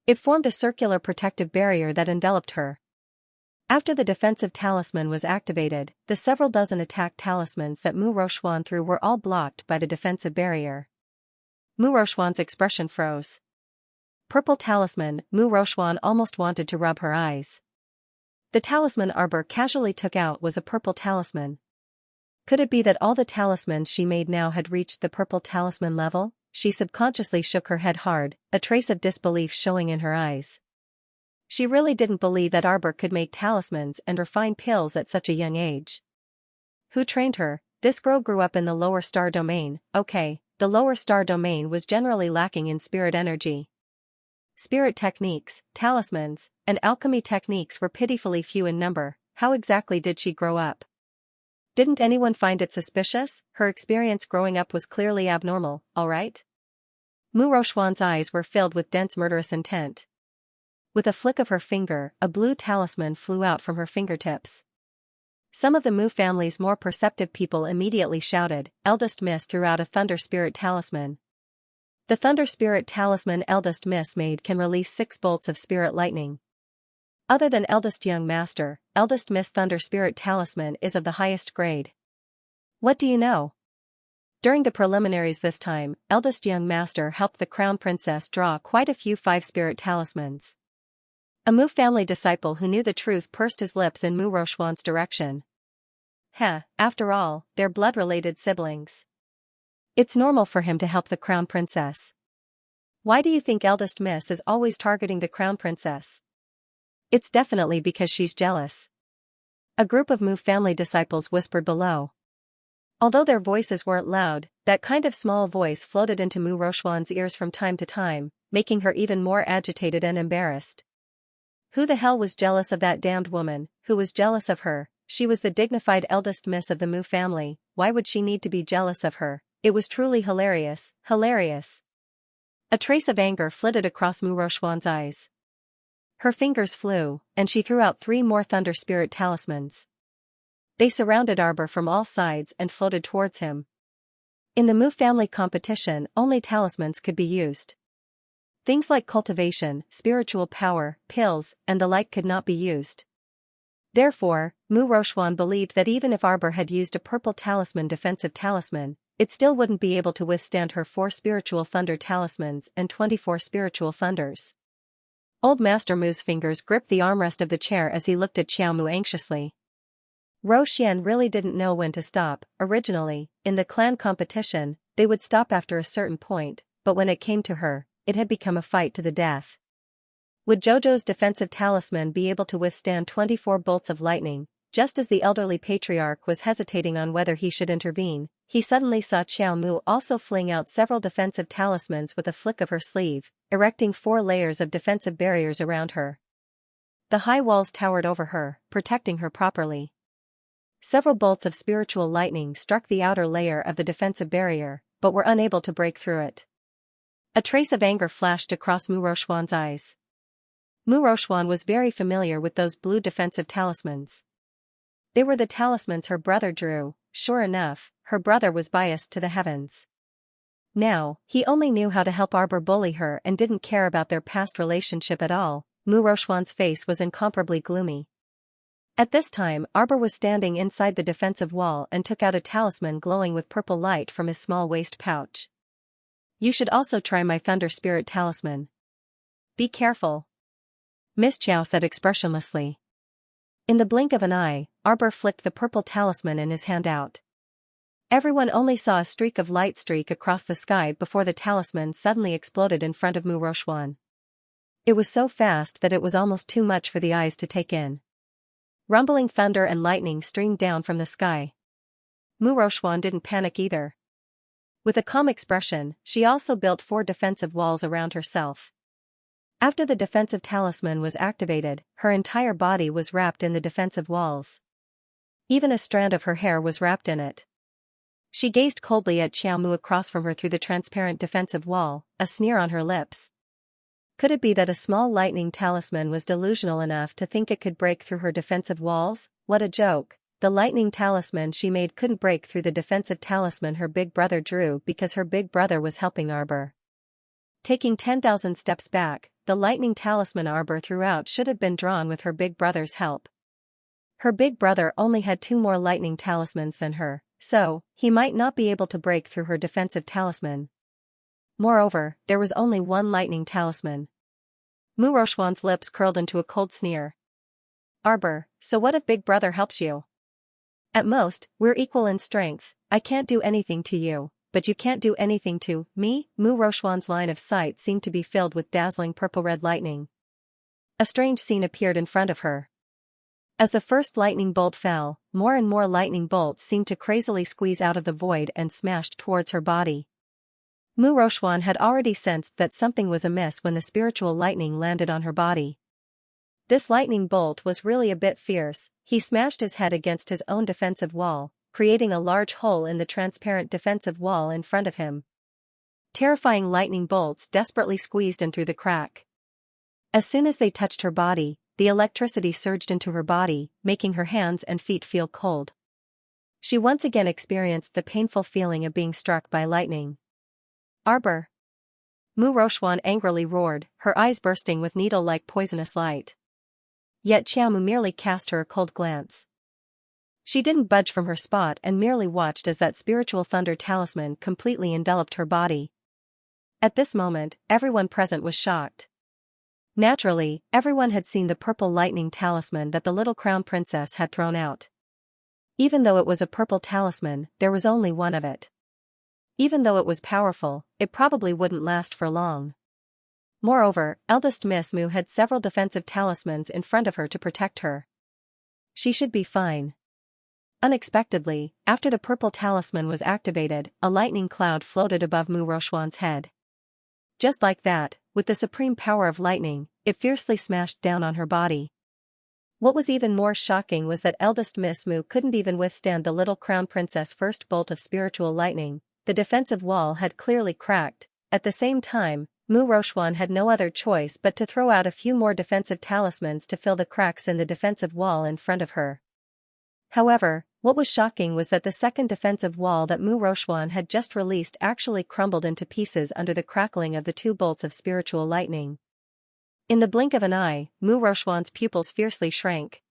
It formed a circular protective barrier that enveloped her. After the defensive talisman was activated, the several dozen attack talismans that Mu Rochuan threw were all blocked by the defensive barrier. Mu Rochuan's expression froze. Purple talisman, Mu Rochuan almost wanted to rub her eyes. The talisman Arbor casually took out was a purple talisman. Could it be that all the talismans she made now had reached the purple talisman level? She subconsciously shook her head hard, a trace of disbelief showing in her eyes. She really didn't believe that Arbor could make talismans and refine pills at such a young age. Who trained her? This girl grew up in the lower star domain. Okay, the lower star domain was generally lacking in spirit energy. Spirit techniques, talismans, and alchemy techniques were pitifully few in number. How exactly did she grow up? Didn't anyone find it suspicious? Her experience growing up was clearly abnormal, alright? Mu Rochuan's eyes were filled with dense murderous intent. With a flick of her finger, a blue talisman flew out from her fingertips. Some of the Mu family's more perceptive people immediately shouted. Eldest Miss threw out a Thunder Spirit talisman. The Thunder Spirit talisman Eldest Miss made can release 6 bolts of spirit lightning. Other than Eldest Young Master, Eldest Miss Thunder Spirit talisman is of the highest grade. What do you know? During the preliminaries this time, Eldest Young Master helped the Crown Princess draw quite a few 5 spirit talismans. A Mu family disciple who knew the truth pursed his lips in Mu Rochuan's direction. After all, they're blood-related siblings. It's normal for him to help the Crown Princess. Why do you think Eldest Miss is always targeting the Crown Princess? It's definitely because she's jealous. A group of Mu family disciples whispered below. Although their voices weren't loud, that kind of small voice floated into Mu Rochuan's ears from time to time, making her even more agitated and embarrassed. Who the hell was jealous of that damned woman? Who was jealous of her? She was the dignified eldest miss of the Mu family. Why would she need to be jealous of her? It was truly hilarious, hilarious. A trace of anger flitted across Mu Rochuan's eyes. Her fingers flew, and she threw out 3 more Thunder Spirit talismans. They surrounded Arbor from all sides and floated towards him. In the Mu family competition, only talismans could be used. Things like cultivation, spiritual power, pills, and the like could not be used. Therefore, Mu Rochuan believed that even if Arbor had used a purple talisman defensive talisman, it still wouldn't be able to withstand her 4 spiritual thunder talismans and 24 spiritual thunders. Old Master Mu's fingers gripped the armrest of the chair as he looked at Xiao Mu anxiously. Ro Xian really didn't know when to stop. Originally, in the clan competition, they would stop after a certain point, but when it came to her, it had become a fight to the death. Would Jojo's defensive talisman be able to withstand 24 bolts of lightning? Just as the elderly patriarch was hesitating on whether he should intervene, he suddenly saw Xiao Mu also fling out several defensive talismans with a flick of her sleeve, erecting 4 layers of defensive barriers around her. The high walls towered over her, protecting her properly. Several bolts of spiritual lightning struck the outer layer of the defensive barrier, but were unable to break through it. A trace of anger flashed across Mu Roxuan's eyes. Mu Roxuan was very familiar with those blue defensive talismans. They were the talismans her brother drew. Sure enough, her brother was biased to the heavens. Now, he only knew how to help Arbor bully her and didn't care about their past relationship at all. Mu Roxuan's face was incomparably gloomy. At this time, Arbor was standing inside the defensive wall and took out a talisman glowing with purple light from his small waist pouch. You should also try my Thunder Spirit talisman. Be careful. Miss Chow said expressionlessly. In the blink of an eye, Arbor flicked the purple talisman in his hand out. Everyone only saw a streak of light streak across the sky before the talisman suddenly exploded in front of Mu Roxuan. It was so fast that it was almost too much for the eyes to take in. Rumbling thunder and lightning streamed down from the sky. Mu Roxuan didn't panic either. With a calm expression, she also built 4 defensive walls around herself. After the defensive talisman was activated, her entire body was wrapped in the defensive walls. Even a strand of her hair was wrapped in it. She gazed coldly at Xiao Mu across from her through the transparent defensive wall, a sneer on her lips. Could it be that a small lightning talisman was delusional enough to think it could break through her defensive walls? What a joke. The lightning talisman she made couldn't break through the defensive talisman her big brother drew because her big brother was helping Arbor. Taking 10,000 steps back, the lightning talisman Arbor threw out should have been drawn with her big brother's help. Her big brother only had 2 more lightning talismans than her, so he might not be able to break through her defensive talisman. Moreover, there was only 1 lightning talisman. Mu Roxuan's lips curled into a cold sneer. Arbor, so what if Big Brother helps you? At most, we're equal in strength. I can't do anything to you, but you can't do anything to me. Mu Roxuan's line of sight seemed to be filled with dazzling purple-red lightning. A strange scene appeared in front of her. As the first lightning bolt fell, more and more lightning bolts seemed to crazily squeeze out of the void and smashed towards her body. Mu Roxuan had already sensed that something was amiss when the spiritual lightning landed on her body. This lightning bolt was really a bit fierce. He smashed his head against his own defensive wall, creating a large hole in the transparent defensive wall in front of him. Terrifying lightning bolts desperately squeezed in through the crack. As soon as they touched her body, the electricity surged into her body, making her hands and feet feel cold. She once again experienced the painful feeling of being struck by lightning. Arbor! Mu Roxuan angrily roared, her eyes bursting with needle-like poisonous light. Yet Xiao Mu merely cast her a cold glance. She didn't budge from her spot and merely watched as that spiritual thunder talisman completely enveloped her body. At this moment, everyone present was shocked. Naturally, everyone had seen the purple lightning talisman that the little crown princess had thrown out. Even though it was a purple talisman, there was only 1 of it. Even though it was powerful, it probably wouldn't last for long. Moreover, eldest Miss Mu had several defensive talismans in front of her to protect her. She should be fine. Unexpectedly, after the purple talisman was activated, a lightning cloud floated above Mu Roxuan's head. Just like that, with the supreme power of lightning, it fiercely smashed down on her body. What was even more shocking was that eldest Miss Mu couldn't even withstand the little crown princess' first bolt of spiritual lightning. The defensive wall had clearly cracked. At the same time, Mu Roxuan had no other choice but to throw out a few more defensive talismans to fill the cracks in the defensive wall in front of her. However, what was shocking was that the second defensive wall that Mu Roxuan had just released actually crumbled into pieces under the crackling of the 2 bolts of spiritual lightning. In the blink of an eye, Mu Roxuan's pupils fiercely shrank.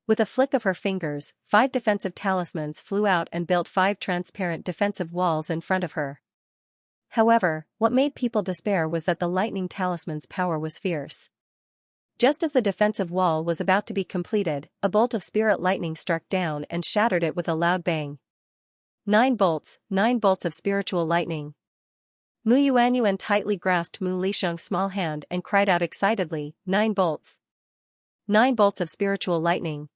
With a flick of her fingers, 5 defensive talismans flew out and built 5 transparent defensive walls in front of her. However, what made people despair was that the lightning talisman's power was fierce. Just as the defensive wall was about to be completed, a bolt of spirit lightning struck down and shattered it with a loud bang. 9 bolts of spiritual lightning. Mu Yuanyuan tightly grasped Mu Lisheng's small hand and cried out excitedly, 9 bolts. 9 bolts of spiritual lightning.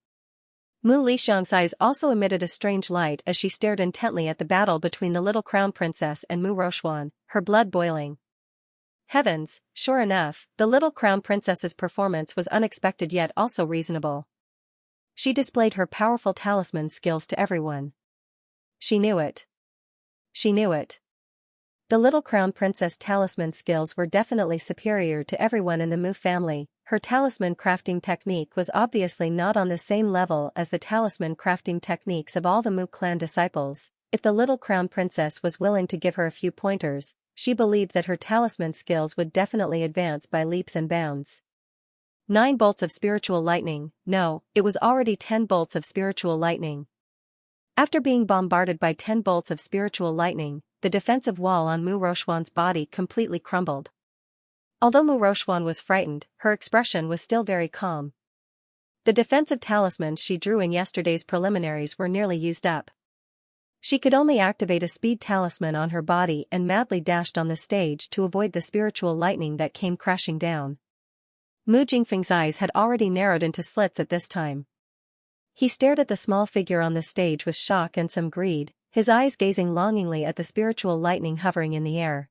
Mu Lisheng's eyes also emitted a strange light as she stared intently at the battle between the little crown princess and Mu Rochuan, her blood boiling. Heavens, sure enough, the little crown princess's performance was unexpected yet also reasonable. She displayed her powerful talisman skills to everyone. She knew it. She knew it. The little crown princess talisman skills were definitely superior to everyone in the Mu family. Her talisman crafting technique was obviously not on the same level as the talisman crafting techniques of all the Mu clan disciples. If the little crown princess was willing to give her a few pointers, she believed that her talisman skills would definitely advance by leaps and bounds. 9 bolts of spiritual lightning. No, it was already 10 bolts of spiritual lightning. After being bombarded by 10 bolts of spiritual lightning, the defensive wall on Mu Rochuan's body completely crumbled. Although Mu Rochuan was frightened, her expression was still very calm. The defensive talismans she drew in yesterday's preliminaries were nearly used up. She could only activate a speed talisman on her body and madly dashed on the stage to avoid the spiritual lightning that came crashing down. Mu Jingfeng's eyes had already narrowed into slits at this time. He stared at the small figure on the stage with shock and some greed, his eyes gazing longingly at the spiritual lightning hovering in the air.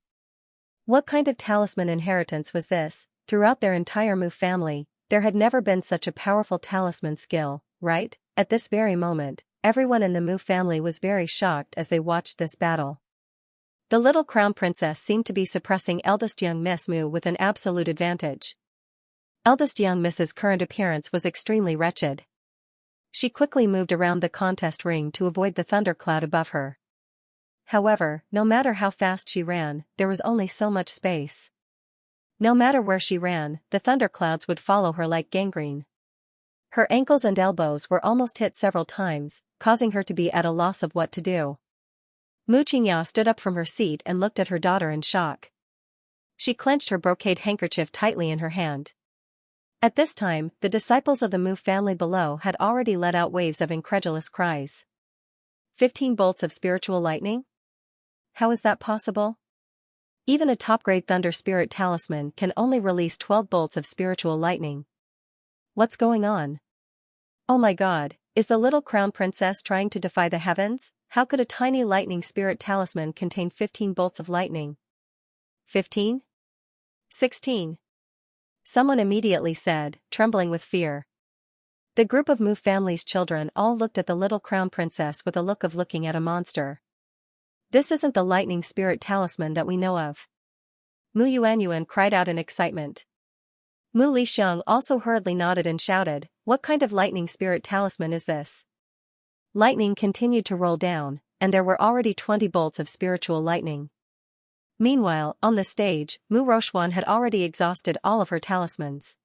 What kind of talisman inheritance was this? Throughout their entire Mu family, there had never been such a powerful talisman skill, right? At this very moment, everyone in the Mu family was very shocked as they watched this battle. The little crown princess seemed to be suppressing eldest young Miss Mu with an absolute advantage. Eldest young Miss's current appearance was extremely wretched. She quickly moved around the contest ring to avoid the thundercloud above her. However, no matter how fast she ran, there was only so much space. No matter where she ran, the thunderclouds would follow her like gangrene. Her ankles and elbows were almost hit several times, causing her to be at a loss of what to do. Mu Qingya stood up from her seat and looked at her daughter in shock. She clenched her brocade handkerchief tightly in her hand. At this time, the disciples of the Mu family below had already let out waves of incredulous cries. 15 bolts of spiritual lightning? How is that possible? Even a top-grade Thunder Spirit talisman can only release 12 bolts of spiritual lightning. What's going on? Oh my god, is the little crown princess trying to defy the heavens? How could a tiny lightning spirit talisman contain 15 bolts of lightning? 15? 16? Someone immediately said, trembling with fear. The group of Mu family's children all looked at the little crown princess with a look of looking at a monster. This isn't the lightning spirit talisman that we know of. Mu Yuanyuan cried out in excitement. Mu Lisheng also hurriedly nodded and shouted, what kind of lightning spirit talisman is this? Lightning continued to roll down, and there were already 20 bolts of spiritual lightning. Meanwhile, on the stage, Mu Rochuan had already exhausted all of her talismans.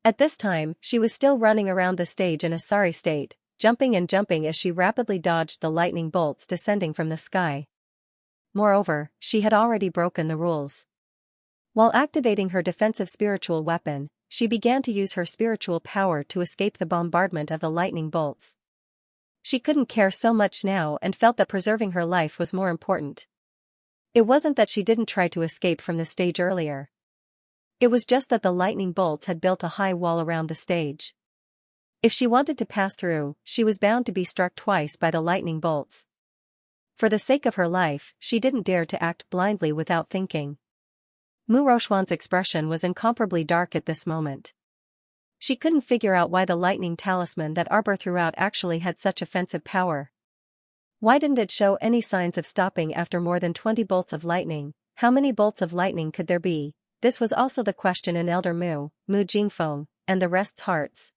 At this time, she was still running around the stage in a sorry state, jumping and jumping as she rapidly dodged the lightning bolts descending from the sky. Moreover, she had already broken the rules. While activating her defensive spiritual weapon, she began to use her spiritual power to escape the bombardment of the lightning bolts. She couldn't care so much now and felt that preserving her life was more important. It wasn't that she didn't try to escape from the stage earlier. It was just that the lightning bolts had built a high wall around the stage. If she wanted to pass through, she was bound to be struck twice by the lightning bolts. For the sake of her life, she didn't dare to act blindly without thinking. Mu Rochuan's expression was incomparably dark at this moment. She couldn't figure out why the lightning talisman that Arbor threw out actually had such offensive power. Why didn't it show any signs of stopping after more than 20 bolts of lightning? How many bolts of lightning could there be? This was also the question in Elder Mu Jingfeng, and the rest's hearts.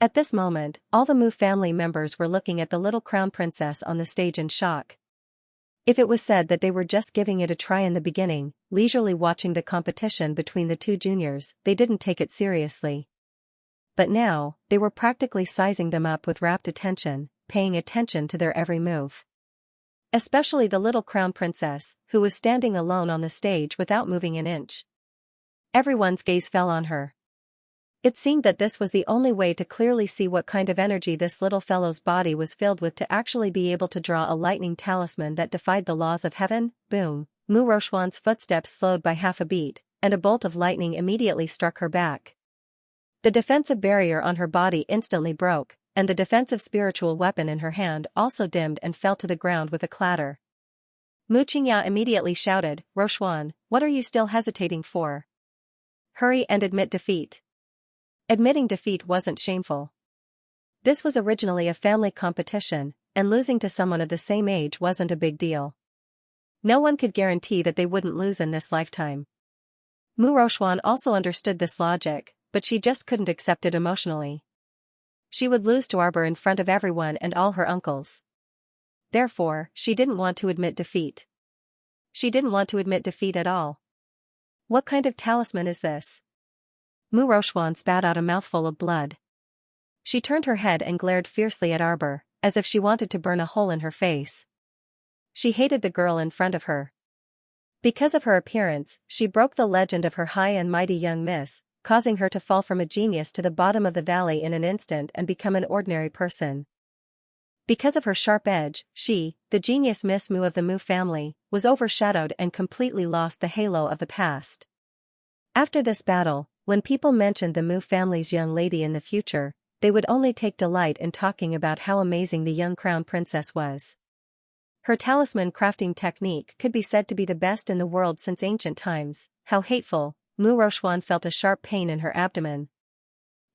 At this moment, all the Mu family members were looking at the little crown princess on the stage in shock. If it was said that they were just giving it a try in the beginning, leisurely watching the competition between the two juniors, they didn't take it seriously. But now, they were practically sizing them up with rapt attention, paying attention to their every move. Especially the little crown princess, who was standing alone on the stage without moving an inch. Everyone's gaze fell on her. It seemed that this was the only way to clearly see what kind of energy this little fellow's body was filled with to actually be able to draw a lightning talisman that defied the laws of heaven. Boom. Mu Rochuan's footsteps slowed by half a beat, and a bolt of lightning immediately struck her back. The defensive barrier on her body instantly broke, and the defensive spiritual weapon in her hand also dimmed and fell to the ground with a clatter. Mu Xianxia immediately shouted, "Rochuan, what are you still hesitating for? Hurry and admit defeat." Admitting defeat wasn't shameful. This was originally a family competition, and losing to someone of the same age wasn't a big deal. No one could guarantee that they wouldn't lose in this lifetime. Mu Rochuan also understood this logic, but she just couldn't accept it emotionally. She would lose to Arbor in front of everyone and all her uncles. Therefore, she didn't want to admit defeat. She didn't want to admit defeat at all. What kind of talisman is this? Mu Rochuan spat out a mouthful of blood. She turned her head and glared fiercely at Arbor, as if she wanted to burn a hole in her face. She hated the girl in front of her. Because of her appearance, she broke the legend of her high and mighty young miss, causing her to fall from a genius to the bottom of the valley in an instant and become an ordinary person. Because of her sharp edge, she, the genius Miss Mu of the Mu family, was overshadowed and completely lost the halo of the past. After this battle, when people mentioned the Mu family's young lady in the future, they would only take delight in talking about how amazing the young crown princess was. Her talisman crafting technique could be said to be the best in the world since ancient times. How hateful! Mu Rochuan felt a sharp pain in her abdomen.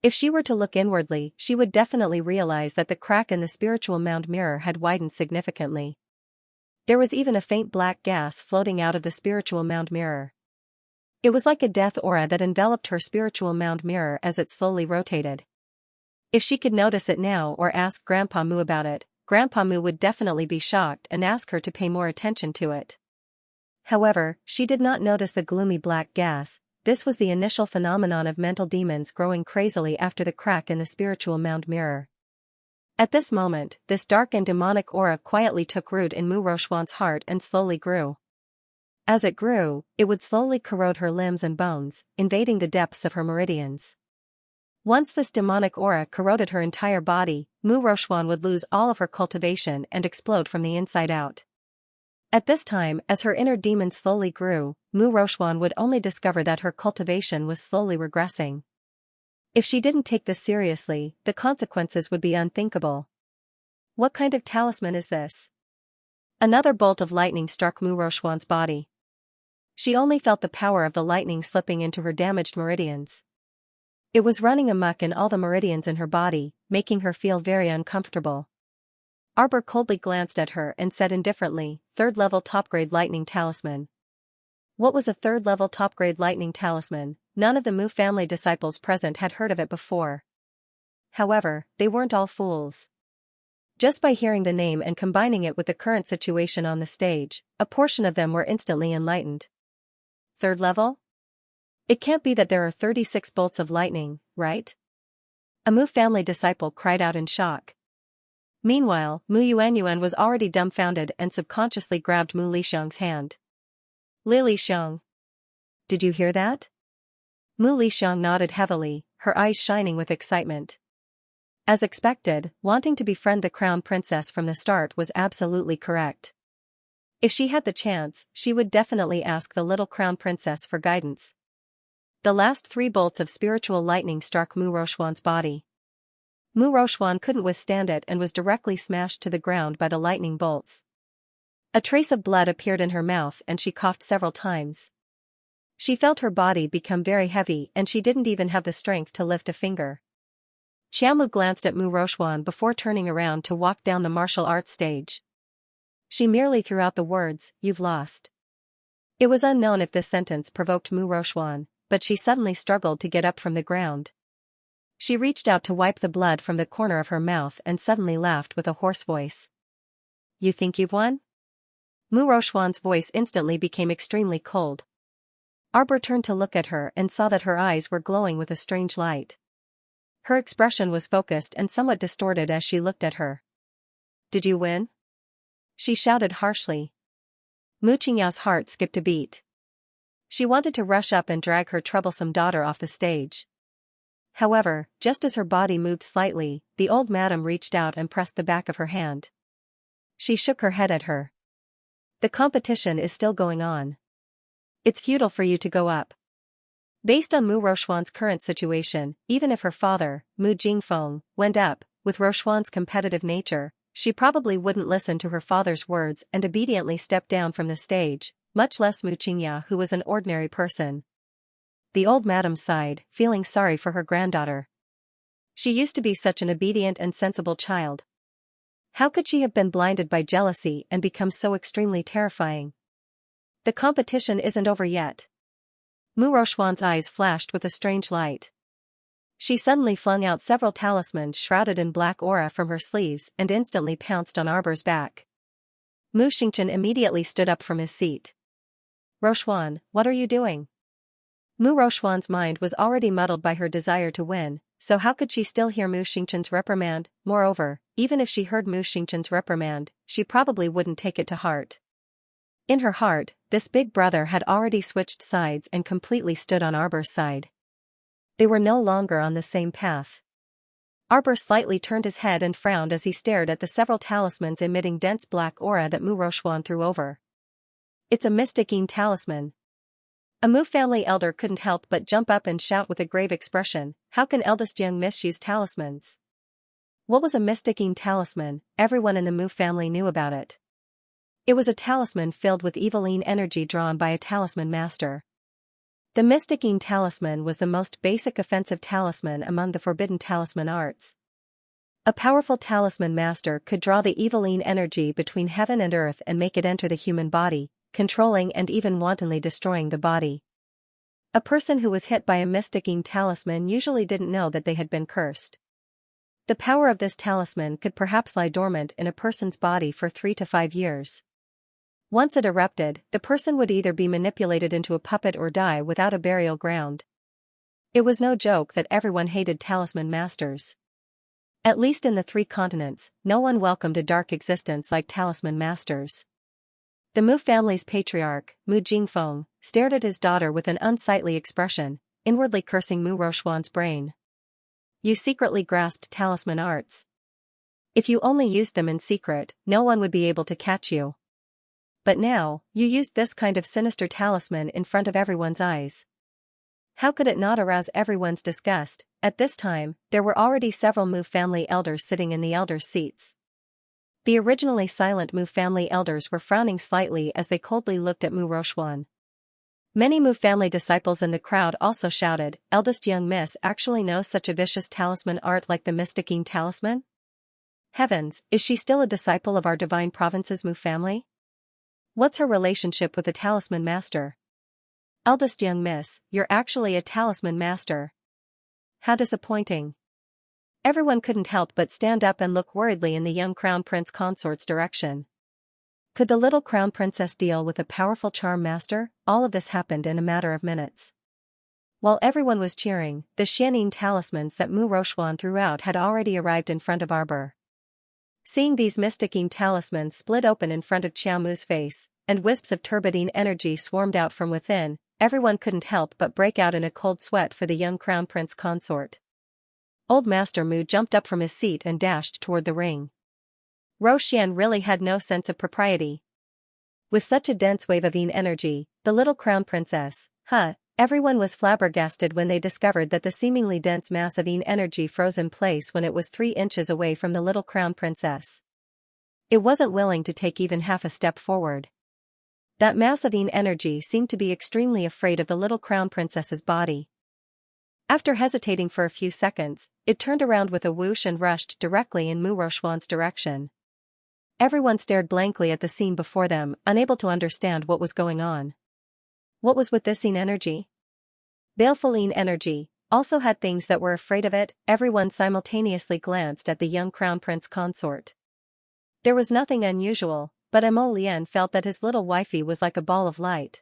If she were to look inwardly, she would definitely realize that the crack in the spiritual mound mirror had widened significantly. There was even a faint black gas floating out of the spiritual mound mirror. It was like a death aura that enveloped her spiritual mound mirror as it slowly rotated. If she could notice it now or ask Grandpa Mu about it, Grandpa Mu would definitely be shocked and ask her to pay more attention to it. However, she did not notice the gloomy black gas. This was the initial phenomenon of mental demons growing crazily after the crack in the spiritual mound mirror. At this moment, this dark and demonic aura quietly took root in Mu Rochuan's heart and slowly grew. As it grew, it would slowly corrode her limbs and bones, invading the depths of her meridians. Once this demonic aura corroded her entire body, Mu Rochuan would lose all of her cultivation and explode from the inside out. At this time, as her inner demon slowly grew, Mu Rochuan would only discover that her cultivation was slowly regressing. If she didn't take this seriously, the consequences would be unthinkable. What kind of talisman is this? Another bolt of lightning struck Mu Rochuan's body. She only felt the power of the lightning slipping into her damaged meridians. It was running amok in all the meridians in her body, making her feel very uncomfortable. Arbor coldly glanced at her and said indifferently, "Third-level top-grade lightning talisman." What was a third-level top-grade lightning talisman? None of the Mu family disciples present had heard of it before. However, they weren't all fools. Just by hearing the name and combining it with the current situation on the stage, a portion of them were instantly enlightened. Third level? It can't be that there are 36 bolts of lightning, right? A Mu family disciple cried out in shock. Meanwhile, Mu Yuanyuan was already dumbfounded and subconsciously grabbed Mu Lixiang's hand. "Li Lixiang. Did you hear that?" Mu Lixiang nodded heavily, her eyes shining with excitement. As expected, wanting to befriend the crown princess from the start was absolutely correct. If she had the chance, she would definitely ask the little crown princess for guidance. The last 3 bolts of spiritual lightning struck Mu Rochuan's body. Mu Rochuan couldn't withstand it and was directly smashed to the ground by the lightning bolts. A trace of blood appeared in her mouth and she coughed several times. She felt her body become very heavy and she didn't even have the strength to lift a finger. Qiaomu glanced at Mu Rochuan before turning around to walk down the martial arts stage. She merely threw out the words, "You've lost." It was unknown if this sentence provoked Mu Rochuan, but she suddenly struggled to get up from the ground. She reached out to wipe the blood from the corner of her mouth and suddenly laughed with a hoarse voice. "You think you've won?" Mu Rochuan's voice instantly became extremely cold. Arbor turned to look at her and saw that her eyes were glowing with a strange light. Her expression was focused and somewhat distorted as she looked at her. "Did you win?" she shouted harshly. Mu Xianxia's heart skipped a beat. She wanted to rush up and drag her troublesome daughter off the stage. However, just as her body moved slightly, the old madam reached out and pressed the back of her hand. She shook her head at her. The competition is still going on. It's futile for you to go up. Based on Mu Rochuan's current situation, even if her father, Mu Jingfeng, went up, with Rochuan's competitive nature, she probably wouldn't listen to her father's words and obediently step down from the stage, much less Mu Xianxia, who was an ordinary person. The old madam sighed, feeling sorry for her granddaughter. She used to be such an obedient and sensible child. How could she have been blinded by jealousy and become so extremely terrifying? The competition isn't over yet. Mu Rochuan's eyes flashed with a strange light. She suddenly flung out several talismans shrouded in black aura from her sleeves and instantly pounced on Arbor's back. Mu Xingchen immediately stood up from his seat. Rochuan, what are you doing? Mu Rochuan's mind was already muddled by her desire to win, so how could she still hear Mu Xingchen's reprimand? Moreover, even if she heard Mu Xingchen's reprimand, she probably wouldn't take it to heart. In her heart, this big brother had already switched sides and completely stood on Arbor's side. They were no longer on the same path. Arbor slightly turned his head and frowned as he stared at the several talismans emitting dense black aura that Mu Rochuan threw over. It's a Mysticine talisman. A Mu family elder couldn't help but jump up and shout with a grave expression, how can eldest young misuse talismans? What was a Mysticine talisman? Everyone in the Mu family knew about it. It was a talisman filled with eviline energy drawn by a talisman master. The Mysticine talisman was the most basic offensive talisman among the forbidden talisman arts. A powerful talisman master could draw the eviline energy between heaven and earth and make it enter the human body, controlling and even wantonly destroying the body. A person who was hit by a Mysticine talisman usually didn't know that they had been cursed. The power of this talisman could perhaps lie dormant in a person's body for 3 to 5 years. Once it erupted, the person would either be manipulated into a puppet or die without a burial ground. It was no joke that everyone hated talisman masters. At least in the 3 continents, no one welcomed a dark existence like talisman masters. The Mu family's patriarch, Mu Jingfeng, stared at his daughter with an unsightly expression, inwardly cursing Mu Rochuan's brain. You secretly grasped talisman arts. If you only used them in secret, no one would be able to catch you. But now, you used this kind of sinister talisman in front of everyone's eyes. How could it not arouse everyone's disgust? At this time, there were already several Mu family elders sitting in the elders' seats. The originally silent Mu family elders were frowning slightly as they coldly looked at Mu Rochuan. Many Mu family disciples in the crowd also shouted, eldest young miss actually knows such a vicious talisman art like the Mysticine talisman? Heavens, is she still a disciple of our divine province's Mu family? What's her relationship with the talisman master? Eldest young miss, you're actually a talisman master. How disappointing. Everyone couldn't help but stand up and look worriedly in the young crown prince consort's direction. Could the little crown princess deal with a powerful charm master? All of this happened in a matter of minutes. While everyone was cheering, the Xianxia talismans that Mu Rochuan threw out had already arrived in front of Arbor. Seeing these Mysticine talismans split open in front of Qiao Mu's face, and wisps of turbidine energy swarmed out from within, everyone couldn't help but break out in a cold sweat for the young crown prince consort. Old Master Mu jumped up from his seat and dashed toward the ring. Roxian really had no sense of propriety. With such a dense wave of energy, the little crown princess, everyone was flabbergasted when they discovered that the seemingly dense mass of energy froze in place when it was 3 inches away from the little crown princess. It wasn't willing to take even half a step forward. That mass of energy seemed to be extremely afraid of the little crown princess's body. After hesitating for a few seconds, it turned around with a whoosh and rushed directly in Mu Rochuan's direction. Everyone stared blankly at the scene before them, unable to understand what was going on. What was with this energy? Baleful energy also had things that were afraid of it. Everyone simultaneously glanced at the young crown prince consort. There was nothing unusual, but Mo Lian felt that his little wifey was like a ball of light.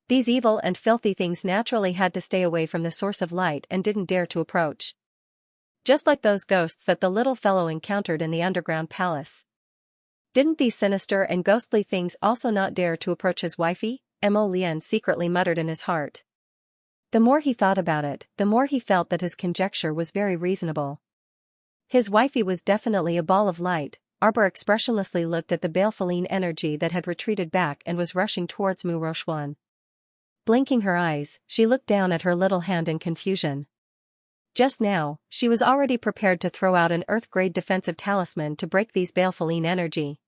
These evil and filthy things naturally had to stay away from the source of light and didn't dare to approach. Just like those ghosts that the little fellow encountered in the underground palace. Didn't these sinister and ghostly things also not dare to approach his wifey? Mo Lian secretly muttered in his heart. The more he thought about it, the more he felt that his conjecture was very reasonable. His wifey was definitely a ball of light, Arbor expressionlessly looked at the baleful energy that had retreated back and was rushing towards Mu Roshwan. Blinking her eyes, she looked down at her little hand in confusion. Just now, she was already prepared to throw out an Earth-grade defensive talisman to break these baleful energy.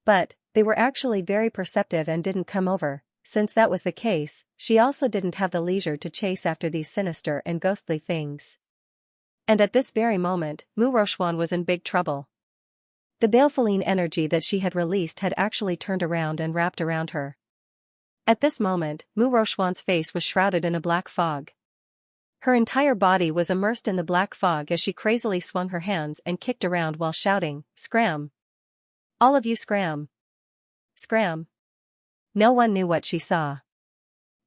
But, they were actually very perceptive and didn't come over. Since that was the case, she also didn't have the leisure to chase after these sinister and ghostly things. And at this very moment, Mu Roshwan was in big trouble. The baleful energy that she had released had actually turned around and wrapped around her. At this moment, Mu Roshwan's face was shrouded in a black fog. Her entire body was immersed in the black fog as she crazily swung her hands and kicked around while shouting, "Scram! All of you scram! Scram!" No one knew what she saw.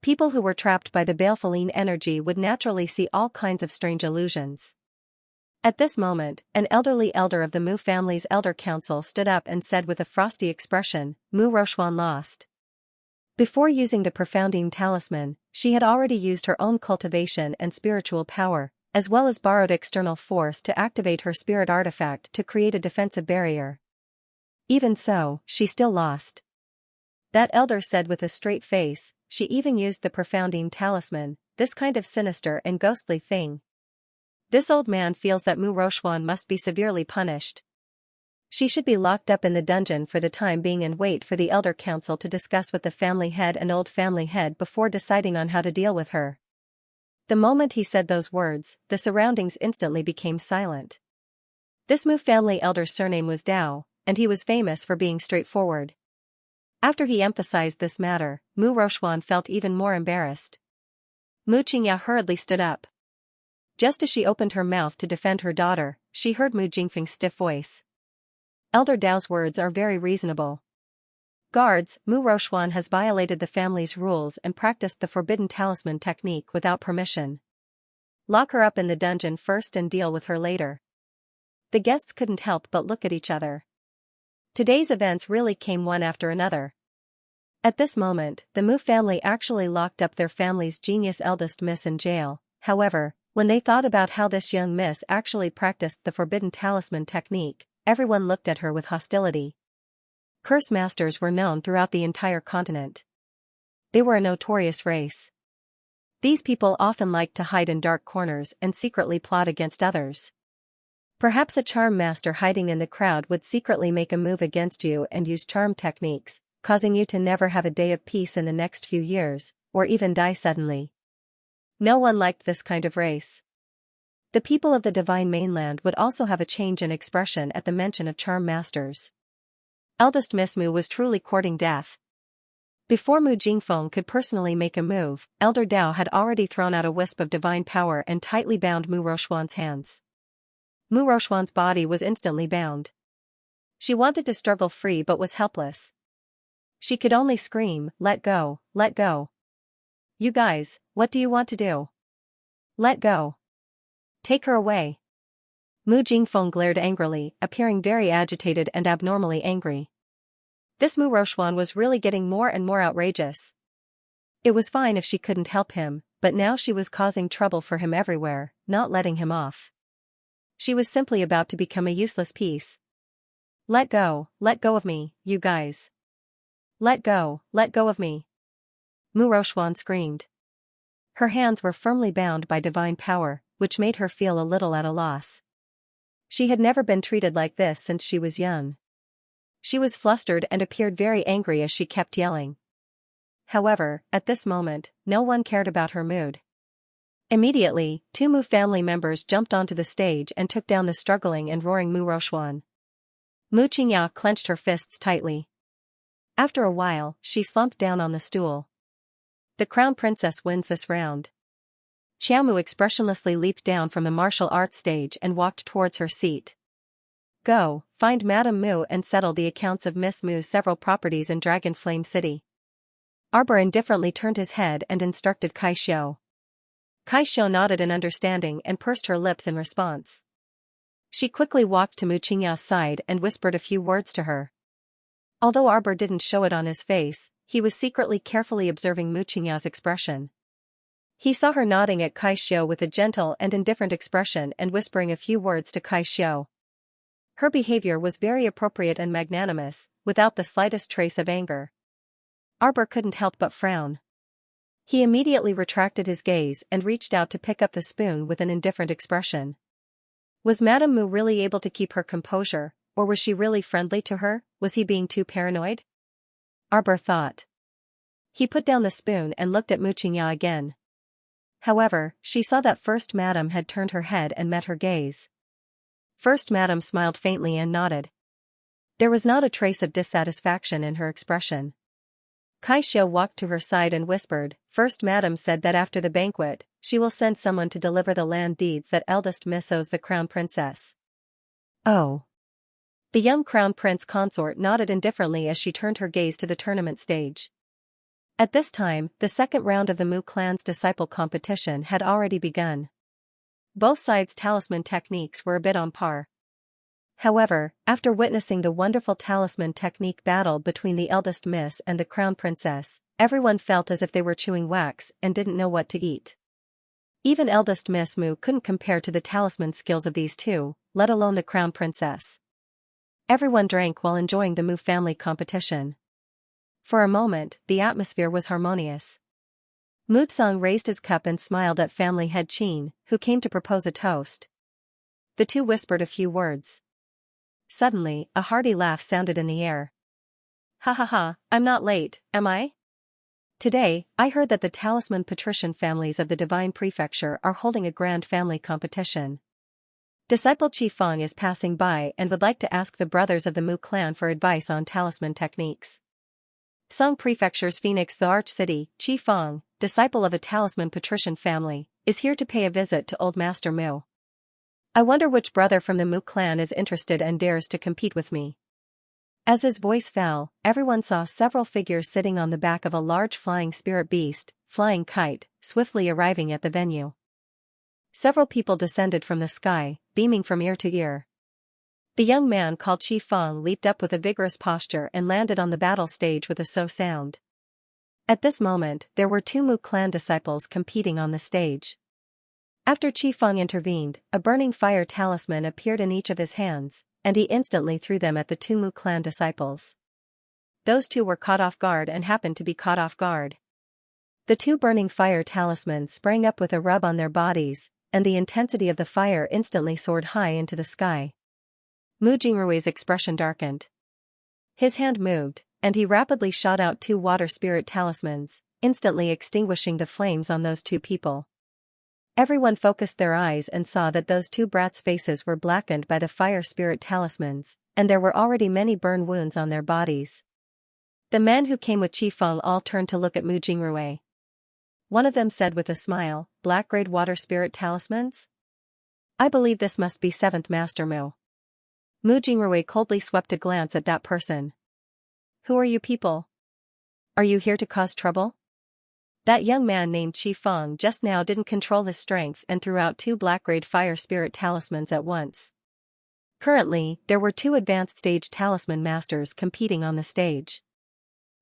People who were trapped by the baleful energy would naturally see all kinds of strange illusions. At this moment, an elderly elder of the Mu family's elder council stood up and said with a frosty expression, "Mu Roshwan lost." Before using the profounding talisman, she had already used her own cultivation and spiritual power, as well as borrowed external force to activate her spirit artifact to create a defensive barrier. Even so, she still lost. That elder said with a straight face, "She even used the profounding talisman, this kind of sinister and ghostly thing. This old man feels that Mu Roshwan must be severely punished. She should be locked up in the dungeon for the time being and wait for the elder council to discuss with the family head and old family head before deciding on how to deal with her." The moment he said those words, the surroundings instantly became silent. This Mu family elder's surname was Dao, and he was famous for being straightforward. After he emphasized this matter, Mu Roshwan felt even more embarrassed. Mu Xianxia hurriedly stood up. Just as she opened her mouth to defend her daughter, she heard Mu Jingfeng's stiff voice. "Elder Dao's words are very reasonable. Guards, Mu Roshwan has violated the family's rules and practiced the forbidden talisman technique without permission. Lock her up in the dungeon first and deal with her later." The guests couldn't help but look at each other. Today's events really came one after another. At this moment, the Mu family actually locked up their family's genius eldest miss in jail. However, when they thought about how this young miss actually practiced the forbidden talisman technique, everyone looked at her with hostility. Curse masters were known throughout the entire continent. They were a notorious race. These people often liked to hide in dark corners and secretly plot against others. Perhaps a charm master hiding in the crowd would secretly make a move against you and use charm techniques, causing you to never have a day of peace in the next few years, or even die suddenly. No one liked this kind of race. The people of the Divine Mainland would also have a change in expression at the mention of charm masters. Eldest Miss Mu was truly courting death. Before Mu Jingfeng could personally make a move, Elder Dao had already thrown out a wisp of divine power and tightly bound Mu Roshwan's hands. Mu Roshwan's body was instantly bound. She wanted to struggle free but was helpless. She could only scream, "Let go, let go. You guys, what do you want to do? Let go. Take her away." Mu Jingfeng glared angrily, appearing very agitated and abnormally angry. This Mu Roshwan was really getting more and more outrageous. It was fine if she couldn't help him, but now she was causing trouble for him everywhere, not letting him off. She was simply about to become a useless piece. Let go of me, you guys. Let go of me. Mu Roshwan screamed. Her hands were firmly bound by divine power, which made her feel a little at a loss. She had never been treated like this since she was young. She was flustered and appeared very angry as she kept yelling. However, at this moment, no one cared about her mood. Immediately, two Mu family members jumped onto the stage and took down the struggling and roaring Mu Roshwan. Mu Xianxia clenched her fists tightly. After a while, she slumped down on the stool. The crown princess wins this round. Xiaomu expressionlessly leaped down from the martial arts stage and walked towards her seat. Go, find Madame Mu and settle the accounts of Miss Mu's several properties in Dragon Flame City. Arbor indifferently turned his head and instructed Kai Xiao. Kai Xiao nodded in understanding and pursed her lips in response. She quickly walked to Mu Xianxia's side and whispered a few words to her. Although Arbor didn't show it on his face, he was secretly carefully observing Mu Xianxia's expression. He saw her nodding at Kai Xiao with a gentle and indifferent expression and whispering a few words to Kai Xiao. Her behavior was very appropriate and magnanimous, without the slightest trace of anger. Arbor couldn't help but frown. He immediately retracted his gaze and reached out to pick up the spoon with an indifferent expression. Was Madame Mu really able to keep her composure, or was she really friendly to her? Was he being too paranoid? Arbor thought. He put down the spoon and looked at Xianxia again. However, she saw that First Madame had turned her head and met her gaze. First Madame smiled faintly and nodded. There was not a trace of dissatisfaction in her expression. Xianxia walked to her side and whispered, First Madame said that after the banquet, she will send someone to deliver the land deeds that eldest miss owes the crown princess. Oh. The young crown prince consort nodded indifferently as she turned her gaze to the tournament stage. At this time, the second round of the Mu clan's disciple competition had already begun. Both sides' talisman techniques were a bit on par. However, after witnessing the wonderful talisman technique battle between the eldest miss and the crown princess, everyone felt as if they were chewing wax and didn't know what to eat. Even eldest Miss Mu couldn't compare to the talisman skills of these two, let alone the crown princess. Everyone drank while enjoying the Mu family competition. For a moment, the atmosphere was harmonious. Mu Tsang raised his cup and smiled at family head Qin, who came to propose a toast. The two whispered a few words. Suddenly, a hearty laugh sounded in the air. Ha ha ha, I'm not late, am I? Today, I heard that the talisman patrician families of the Divine Prefecture are holding a grand family competition. Disciple Qi Feng is passing by and would like to ask the brothers of the Mu clan for advice on talisman techniques. Song Prefecture's Phoenix the Arch City, Qi Feng, disciple of a talisman patrician family, is here to pay a visit to Old Master Mu. I wonder which brother from the Mu clan is interested and dares to compete with me. As his voice fell, everyone saw several figures sitting on the back of a large flying spirit beast, flying kite, swiftly arriving at the venue. Several people descended from the sky, beaming from ear to ear. The young man called Qi Feng leaped up with a vigorous posture and landed on the battle stage with a so sound. At this moment, there were two Mu clan disciples competing on the stage. After Qi Feng intervened, a burning fire talisman appeared in each of his hands, and he instantly threw them at the two Mu clan disciples. Those two were caught off guard and happened to be caught off guard. The two burning fire talismans sprang up with a rub on their bodies, and the intensity of the fire instantly soared high into the sky. Mu Jingrui's expression darkened. His hand moved, and he rapidly shot out two water spirit talismans, instantly extinguishing the flames on those two people. Everyone focused their eyes and saw that those two brats' faces were blackened by the fire spirit talismans, and there were already many burn wounds on their bodies. The men who came with Qi Feng all turned to look at Mu Jingrui. One of them said with a smile, black-grade water spirit talismans? I believe this must be 7th Master Mu. Mu Jingrui coldly swept a glance at that person. Who are you people? Are you here to cause trouble? That young man named Qi Feng just now didn't control his strength and threw out two black-grade fire spirit talismans at once. Currently, there were two advanced stage talisman masters competing on the stage.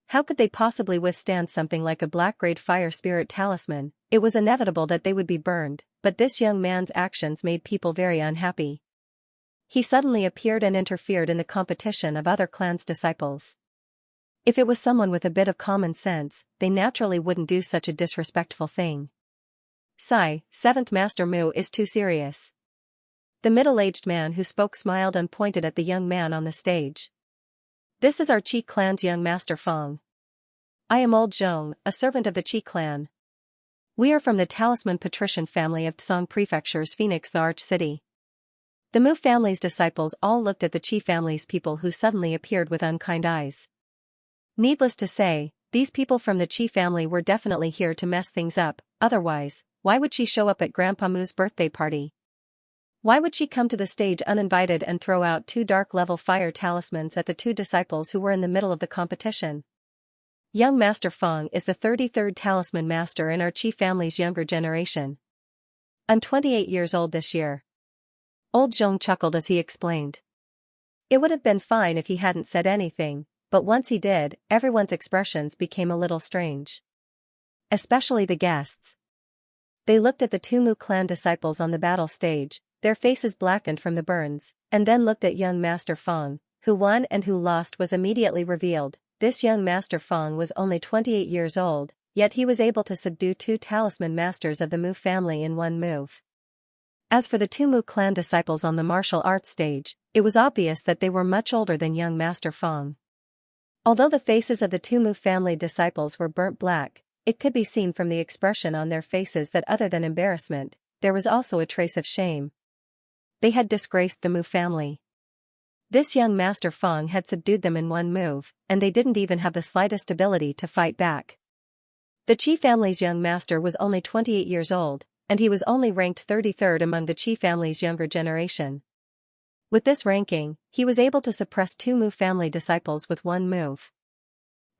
How could they possibly withstand something like a black-grade fire spirit talisman? It was inevitable that they would be burned, but this young man's actions made people very unhappy. He suddenly appeared and interfered in the competition of other clans' disciples. If it was someone with a bit of common sense, they naturally wouldn't do such a disrespectful thing. Sigh, 7th Master Mu is too serious. The middle-aged man who spoke smiled and pointed at the young man on the stage. This is our Qi clan's young Master Feng. I am Old Zhong, a servant of the Qi clan. We are from the talisman patrician family of Song Prefecture's Phoenix the Arch City. The Mu family's disciples all looked at the Qi family's people who suddenly appeared with unkind eyes. Needless to say, these people from the Qi family were definitely here to mess things up, otherwise, why would she show up at Grandpa Mu's birthday party? Why would she come to the stage uninvited and throw out two dark-level fire talismans at the two disciples who were in the middle of the competition? Young Master Feng is the 33rd talisman master in our Qi family's younger generation. I'm 28 years old this year. Old Zhong chuckled as he explained. It would have been fine if he hadn't said anything, but once he did, everyone's expressions became a little strange. Especially the guests. They looked at the two Mu clan disciples on the battle stage, their faces blackened from the burns, and then looked at young Master Feng. Who won and who lost was immediately revealed. This young Master Feng was only 28 years old, yet he was able to subdue 2 talisman masters of the Mu family in one move. As for the 2 Mu clan disciples on the martial arts stage, it was obvious that they were much older than young Master Feng. Although the faces of the 2 Mu family disciples were burnt black, it could be seen from the expression on their faces that other than embarrassment, there was also a trace of shame. They had disgraced the Mu family. This young Master Feng had subdued them in one move, and they didn't even have the slightest ability to fight back. The Qi family's young master was only 28 years old, and he was only ranked 33rd among the Qi family's younger generation. With this ranking, he was able to suppress 2 Mu family disciples with one move.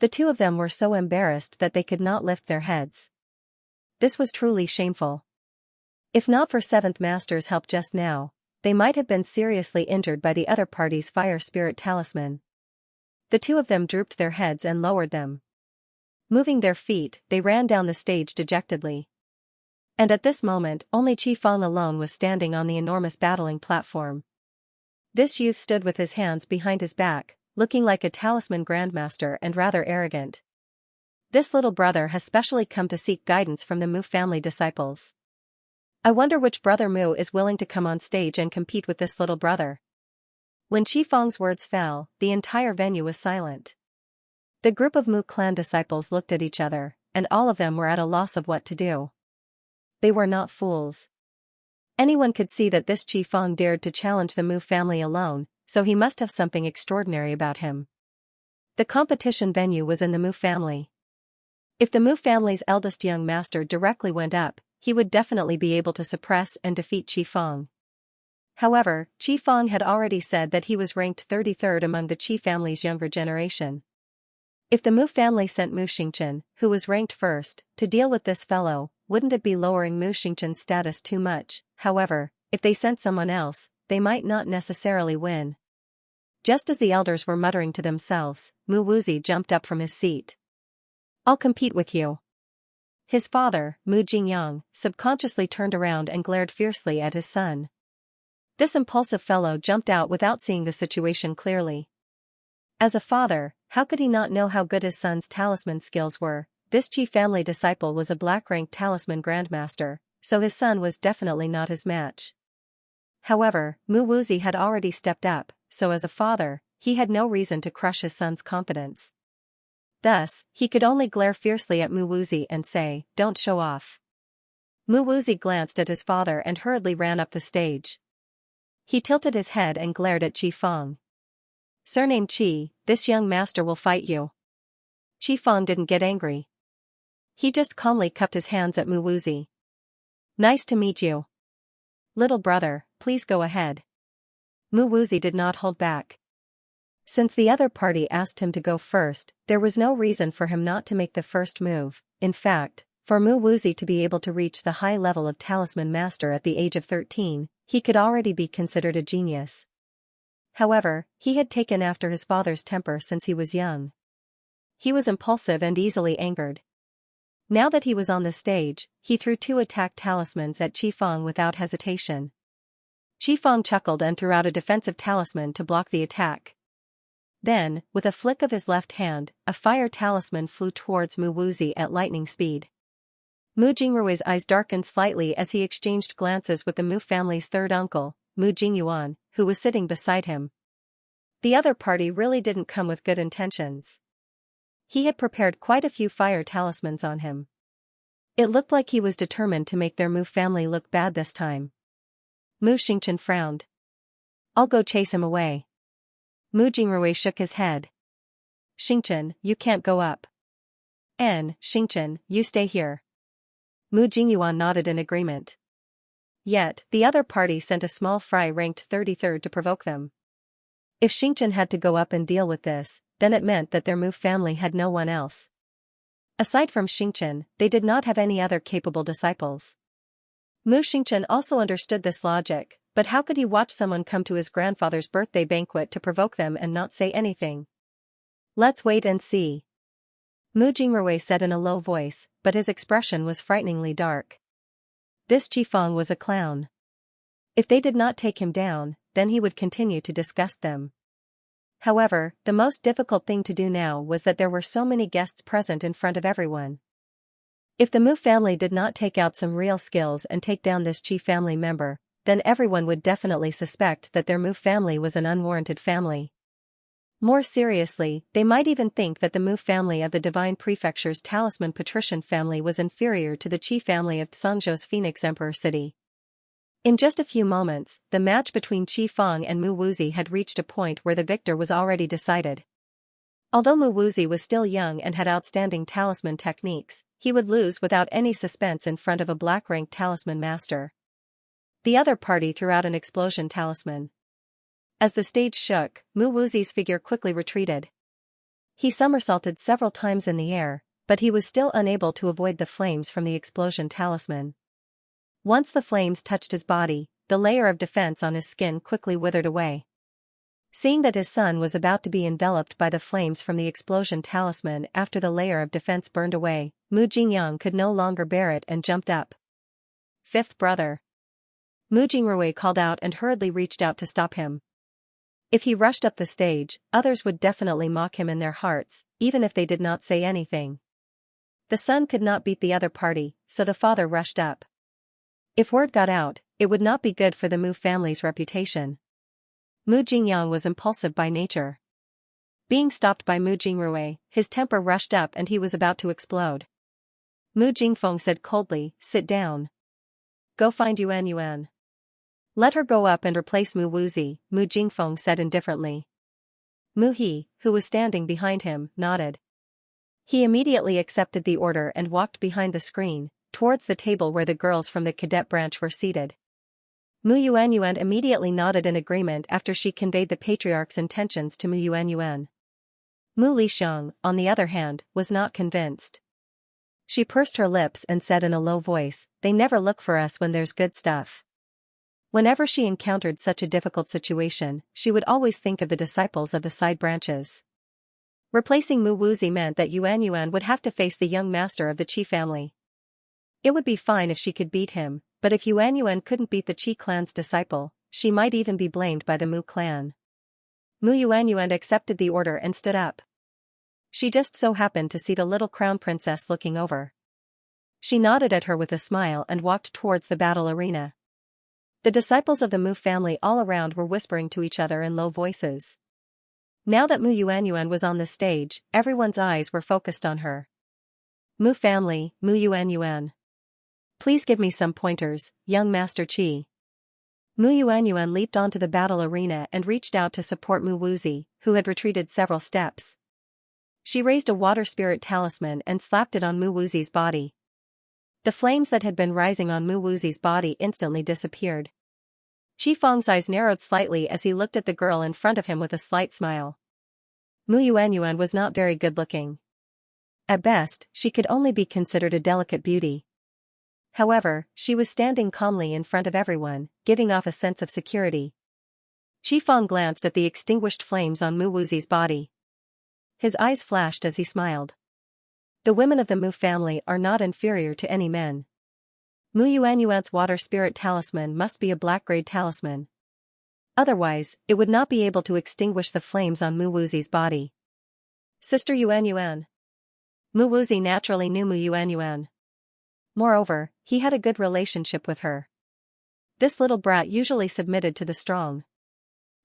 The 2 of them were so embarrassed that they could not lift their heads. This was truly shameful. If not for 7th Master's help just now, they might have been seriously injured by the other party's fire spirit talisman. The 2 of them drooped their heads and lowered them. Moving their feet, they ran down the stage dejectedly. And at this moment, only Qi Feng alone was standing on the enormous battling platform. This youth stood with his hands behind his back, looking like a talisman grandmaster and rather arrogant. This little brother has specially come to seek guidance from the Mu family disciples. I wonder which brother Mu is willing to come on stage and compete with this little brother. When Qi Feng's words fell, the entire venue was silent. The group of Mu clan disciples looked at each other, and all of them were at a loss of what to do. They were not fools. Anyone could see that this Qi Feng dared to challenge the Mu family alone, so he must have something extraordinary about him. The competition venue was in the Mu family. If the Mu family's eldest young master directly went up, he would definitely be able to suppress and defeat Qi Feng. However, Qi Feng had already said that he was ranked 33rd among the Qi family's younger generation. If the Mu family sent Mu Xianxia, who was ranked first, to deal with this fellow, wouldn't it be lowering Mu Xianxia's status too much? However, if they sent someone else, they might not necessarily win. Just as the elders were muttering to themselves, Mu Wuzi jumped up from his seat. I'll compete with you. His father, Mu Jingyang, subconsciously turned around and glared fiercely at his son. This impulsive fellow jumped out without seeing the situation clearly. As a father, how could he not know how good his son's talisman skills were? This Qi family disciple was a black-ranked talisman grandmaster, so his son was definitely not his match. However, Mu Wuzi had already stepped up, so as a father, he had no reason to crush his son's confidence. Thus, he could only glare fiercely at Mu Wuzi and say, "Don't show off." Mu Wuzi glanced at his father and hurriedly ran up the stage. He tilted his head and glared at Qi Feng. "Surname Qi, this young master will fight you." Qi Feng didn't get angry. He just calmly cupped his hands at Mu Wuzi. "Nice to meet you. Little brother, please go ahead." Mu Wuzi did not hold back. Since the other party asked him to go first, there was no reason for him not to make the first move. In fact, for Mu Wuzi to be able to reach the high level of talisman master at the age of 13, he could already be considered a genius. However, he had taken after his father's temper since he was young. He was impulsive and easily angered. Now that he was on the stage, he threw 2 attack talismans at Qi Feng without hesitation. Qi Feng chuckled and threw out a defensive talisman to block the attack. Then, with a flick of his left hand, a fire talisman flew towards Mu Wuzi at lightning speed. Mu Jingrui's eyes darkened slightly as he exchanged glances with the Mu family's third uncle, Mu Jingyuan, who was sitting beside him. The other party really didn't come with good intentions. He had prepared quite a few fire talismans on him. It looked like he was determined to make their Mu family look bad this time. Mu Xianxia frowned. "I'll go chase him away." Mu Jingrui shook his head. "Xianxia, you can't go up." "Xianxia, you stay here." Mu Jingyuan nodded in agreement. Yet, the other party sent a small fry ranked 33rd to provoke them. If Xianxia had to go up and deal with this, then it meant that their Mu family had no one else. Aside from Xianxia, they did not have any other capable disciples. Mu Xianxia also understood this logic, but how could he watch someone come to his grandfather's birthday banquet to provoke them and not say anything? "Let's wait and see," Mu Jingrui said in a low voice, but his expression was frighteningly dark. This Qi Feng was a clown. If they did not take him down, then he would continue to disgust them. However, the most difficult thing to do now was that there were so many guests present in front of everyone. If the Mu family did not take out some real skills and take down this Qi family member, then everyone would definitely suspect that their Mu family was an unwarranted family. More seriously, they might even think that the Mu family of the Divine Prefecture's Talisman Patrician family was inferior to the Qi family of Tsangzhou's Phoenix Emperor City. In just a few moments, the match between Qi Feng and Mu Wuzi had reached a point where the victor was already decided. Although Mu Wuzi was still young and had outstanding talisman techniques, he would lose without any suspense in front of a black-ranked talisman master. The other party threw out an explosion talisman. As the stage shook, Mu Wuzi's figure quickly retreated. He somersaulted several times in the air, but he was still unable to avoid the flames from the explosion talisman. Once the flames touched his body, the layer of defense on his skin quickly withered away. Seeing that his son was about to be enveloped by the flames from the explosion talisman after the layer of defense burned away, Mu Jingyang could no longer bear it and jumped up. Fifth brother. Mu Jingrui called out and hurriedly reached out to stop him. If he rushed up the stage, others would definitely mock him in their hearts, even if they did not say anything. The son could not beat the other party, so the father rushed up. If word got out, it would not be good for the Mu family's reputation. Mu Jingyang was impulsive by nature. Being stopped by Mu Jingrui, his temper rushed up and he was about to explode. Mu Jingfeng said coldly, "Sit down. Go find Yuan. Let her go up and replace Mu Wuzi," Mu Jingfeng said indifferently. Mu He, who was standing behind him, nodded. He immediately accepted the order and walked behind the screen, towards the table where the girls from the cadet branch were seated. Mu Yuan immediately nodded in agreement after she conveyed the patriarch's intentions to Mu Yuan. Mu Lixiang, on the other hand, was not convinced. She pursed her lips and said in a low voice, "They never look for us when there's good stuff." Whenever she encountered such a difficult situation, she would always think of the disciples of the side branches. Replacing Mu Wuzi meant that Yuan would have to face the young master of the Qi family. It would be fine if she could beat him, but if Yuan couldn't beat the Qi clan's disciple, she might even be blamed by the Mu clan. Mu Yuan accepted the order and stood up. She just so happened to see the little crown princess looking over. She nodded at her with a smile and walked towards the battle arena. The disciples of the Mu family all around were whispering to each other in low voices. Now that Mu Yuan was on the stage, everyone's eyes were focused on her. Mu family, Mu Yuan. Please give me some pointers, young Master Qi. Mu Yuan leaped onto the battle arena and reached out to support Mu Wuzi, who had retreated several steps. She raised a water spirit talisman and slapped it on Mu Wuzi's body. The flames that had been rising on Mu Wuzi's body instantly disappeared. Qi Feng's eyes narrowed slightly as he looked at the girl in front of him with a slight smile. Mu Yuan was not very good-looking. At best, she could only be considered a delicate beauty. However, she was standing calmly in front of everyone, giving off a sense of security. Qi Feng glanced at the extinguished flames on Mu Wuzi's body. His eyes flashed as he smiled. The women of the Mu family are not inferior to any men. Mu Yuan's water spirit talisman must be a black-grade talisman. Otherwise, it would not be able to extinguish the flames on Mu Wuzi's body. Sister Yuan. Mu Wuzi naturally knew Mu Yuan. Moreover, he had a good relationship with her. This little brat usually submitted to the strong.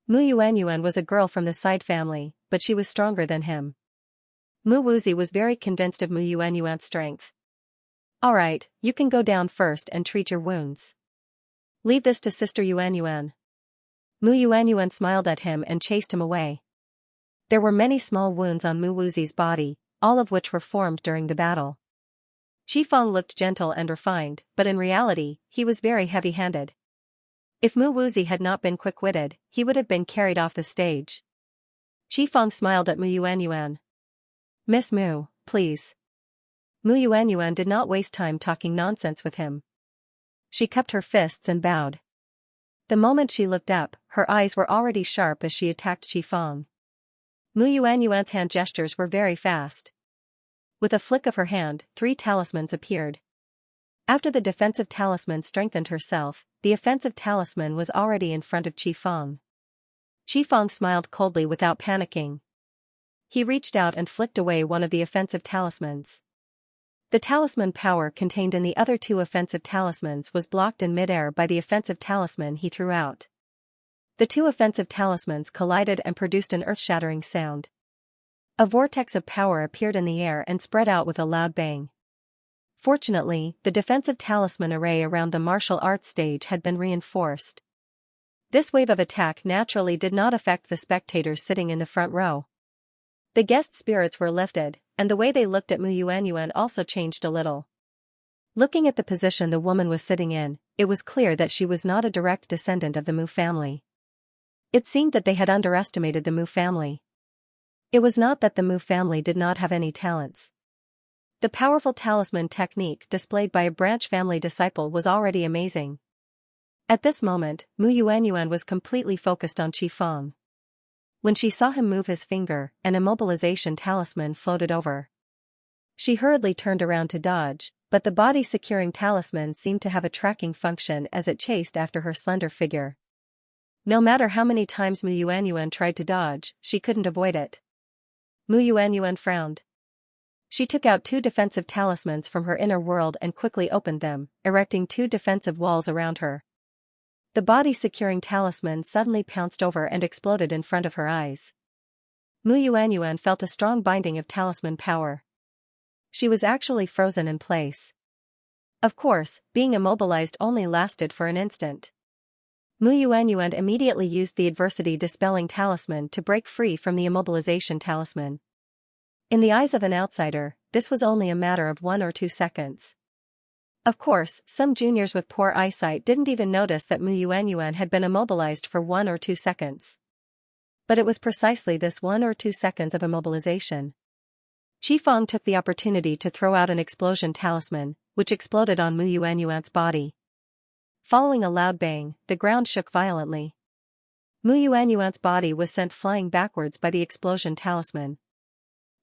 Mu Yuan was a girl from the side family, but she was stronger than him. Mu Wuzi was very convinced of Mu Yuan's strength. "Alright, you can go down first and treat your wounds. Leave this to Sister Yuan." Mu Yuan smiled at him and chased him away. There were many small wounds on Mu Wuzi's body, all of which were formed during the battle. Qi Feng looked gentle and refined, but in reality, he was very heavy-handed. If Mu Wuzi had not been quick-witted, he would have been carried off the stage. Qi Feng smiled at Mu Yuan. "Miss Mu, please." Mu Yuan did not waste time talking nonsense with him. She cupped her fists and bowed. The moment she looked up, her eyes were already sharp as she attacked Qi Feng. Mu Yuan's hand gestures were very fast. With a flick of her hand, 3 talismans appeared. After the defensive talisman strengthened herself, the offensive talisman was already in front of Qifeng. Qifeng smiled coldly without panicking. He reached out and flicked away one of the offensive talismans. The talisman power contained in the other two offensive talismans was blocked in midair by the offensive talisman he threw out. The two offensive talismans collided and produced an earth-shattering sound. A vortex of power appeared in the air and spread out with a loud bang. Fortunately, the defensive talisman array around the martial arts stage had been reinforced. This wave of attack naturally did not affect the spectators sitting in the front row. The guest spirits were lifted, and the way they looked at Mu Yuanyuan also changed a little. Looking at the position the woman was sitting in, it was clear that she was not a direct descendant of the Mu family. It seemed that they had underestimated the Mu family. It was not that the Mu family did not have any talents. The powerful talisman technique displayed by a branch family disciple was already amazing. At this moment, Mu Yuanyuan was completely focused on Qifeng. When she saw him move his finger, an immobilization talisman floated over. She hurriedly turned around to dodge, but the body-securing talisman seemed to have a tracking function as it chased after her slender figure. No matter how many times Mu Yuanyuan tried to dodge, she couldn't avoid it. Mu Yuanyuan frowned. She took out two defensive talismans from her inner world and quickly opened them, erecting two defensive walls around her. The body-securing talisman suddenly pounced over and exploded in front of her eyes. Mu Yuanyuan felt a strong binding of talisman power. She was actually frozen in place. Of course, being immobilized only lasted for an instant. Mu Yuanyuan immediately used the adversity-dispelling talisman to break free from the immobilization talisman. In the eyes of an outsider, this was only a matter of 1 or 2 seconds. Of course, some juniors with poor eyesight didn't even notice that Mu Yuanyuan had been immobilized for 1 or 2 seconds. But it was precisely this 1 or 2 seconds of immobilization. Qifeng took the opportunity to throw out an explosion talisman, which exploded on Mu Yuanyuan's body. Following a loud bang, the ground shook violently. Mu Yuanyuan's body was sent flying backwards by the explosion talisman.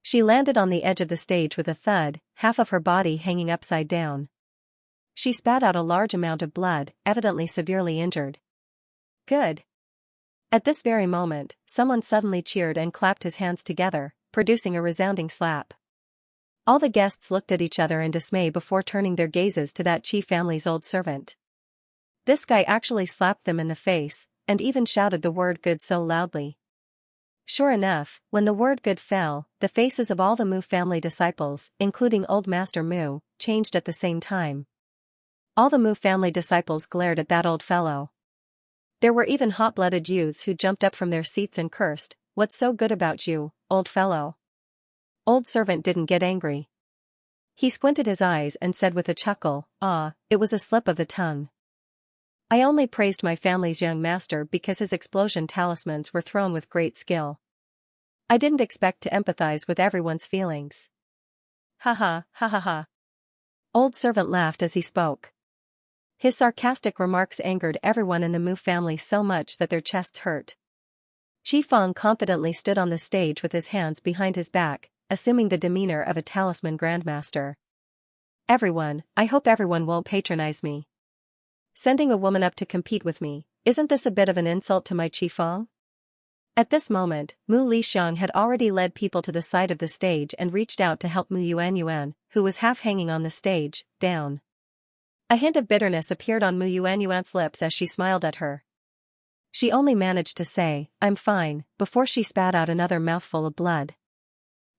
She landed on the edge of the stage with a thud, half of her body hanging upside down. She spat out a large amount of blood, evidently severely injured. Good. At this very moment, someone suddenly cheered and clapped his hands together, producing a resounding slap. All the guests looked at each other in dismay before turning their gazes to that Qi family's old servant. This guy actually slapped them in the face, and even shouted the word good so loudly. Sure enough, when the word good fell, the faces of all the Mu family disciples, including Old Master Mu, changed at the same time. All the Mu family disciples glared at that old fellow. There were even hot-blooded youths who jumped up from their seats and cursed, "What's so good about you, old fellow?" Old servant didn't get angry. He squinted his eyes and said with a chuckle, "Ah, it was a slip of the tongue. I only praised my family's young master because his explosion talismans were thrown with great skill. I didn't expect to empathize with everyone's feelings." Ha ha, ha ha ha. Old servant laughed as he spoke. His sarcastic remarks angered everyone in the Mu family so much that their chests hurt. Qifeng confidently stood on the stage with his hands behind his back, assuming the demeanor of a talisman grandmaster. "Everyone, I hope everyone won't patronize me. Sending a woman up to compete with me, isn't this a bit of an insult to my Qifeng?" At this moment, Mu Lixiang had already led people to the side of the stage and reached out to help Mu Yuanyuan, who was half hanging on the stage, down. A hint of bitterness appeared on Mu Yuanyuan's lips as she smiled at her. She only managed to say, "I'm fine," before she spat out another mouthful of blood.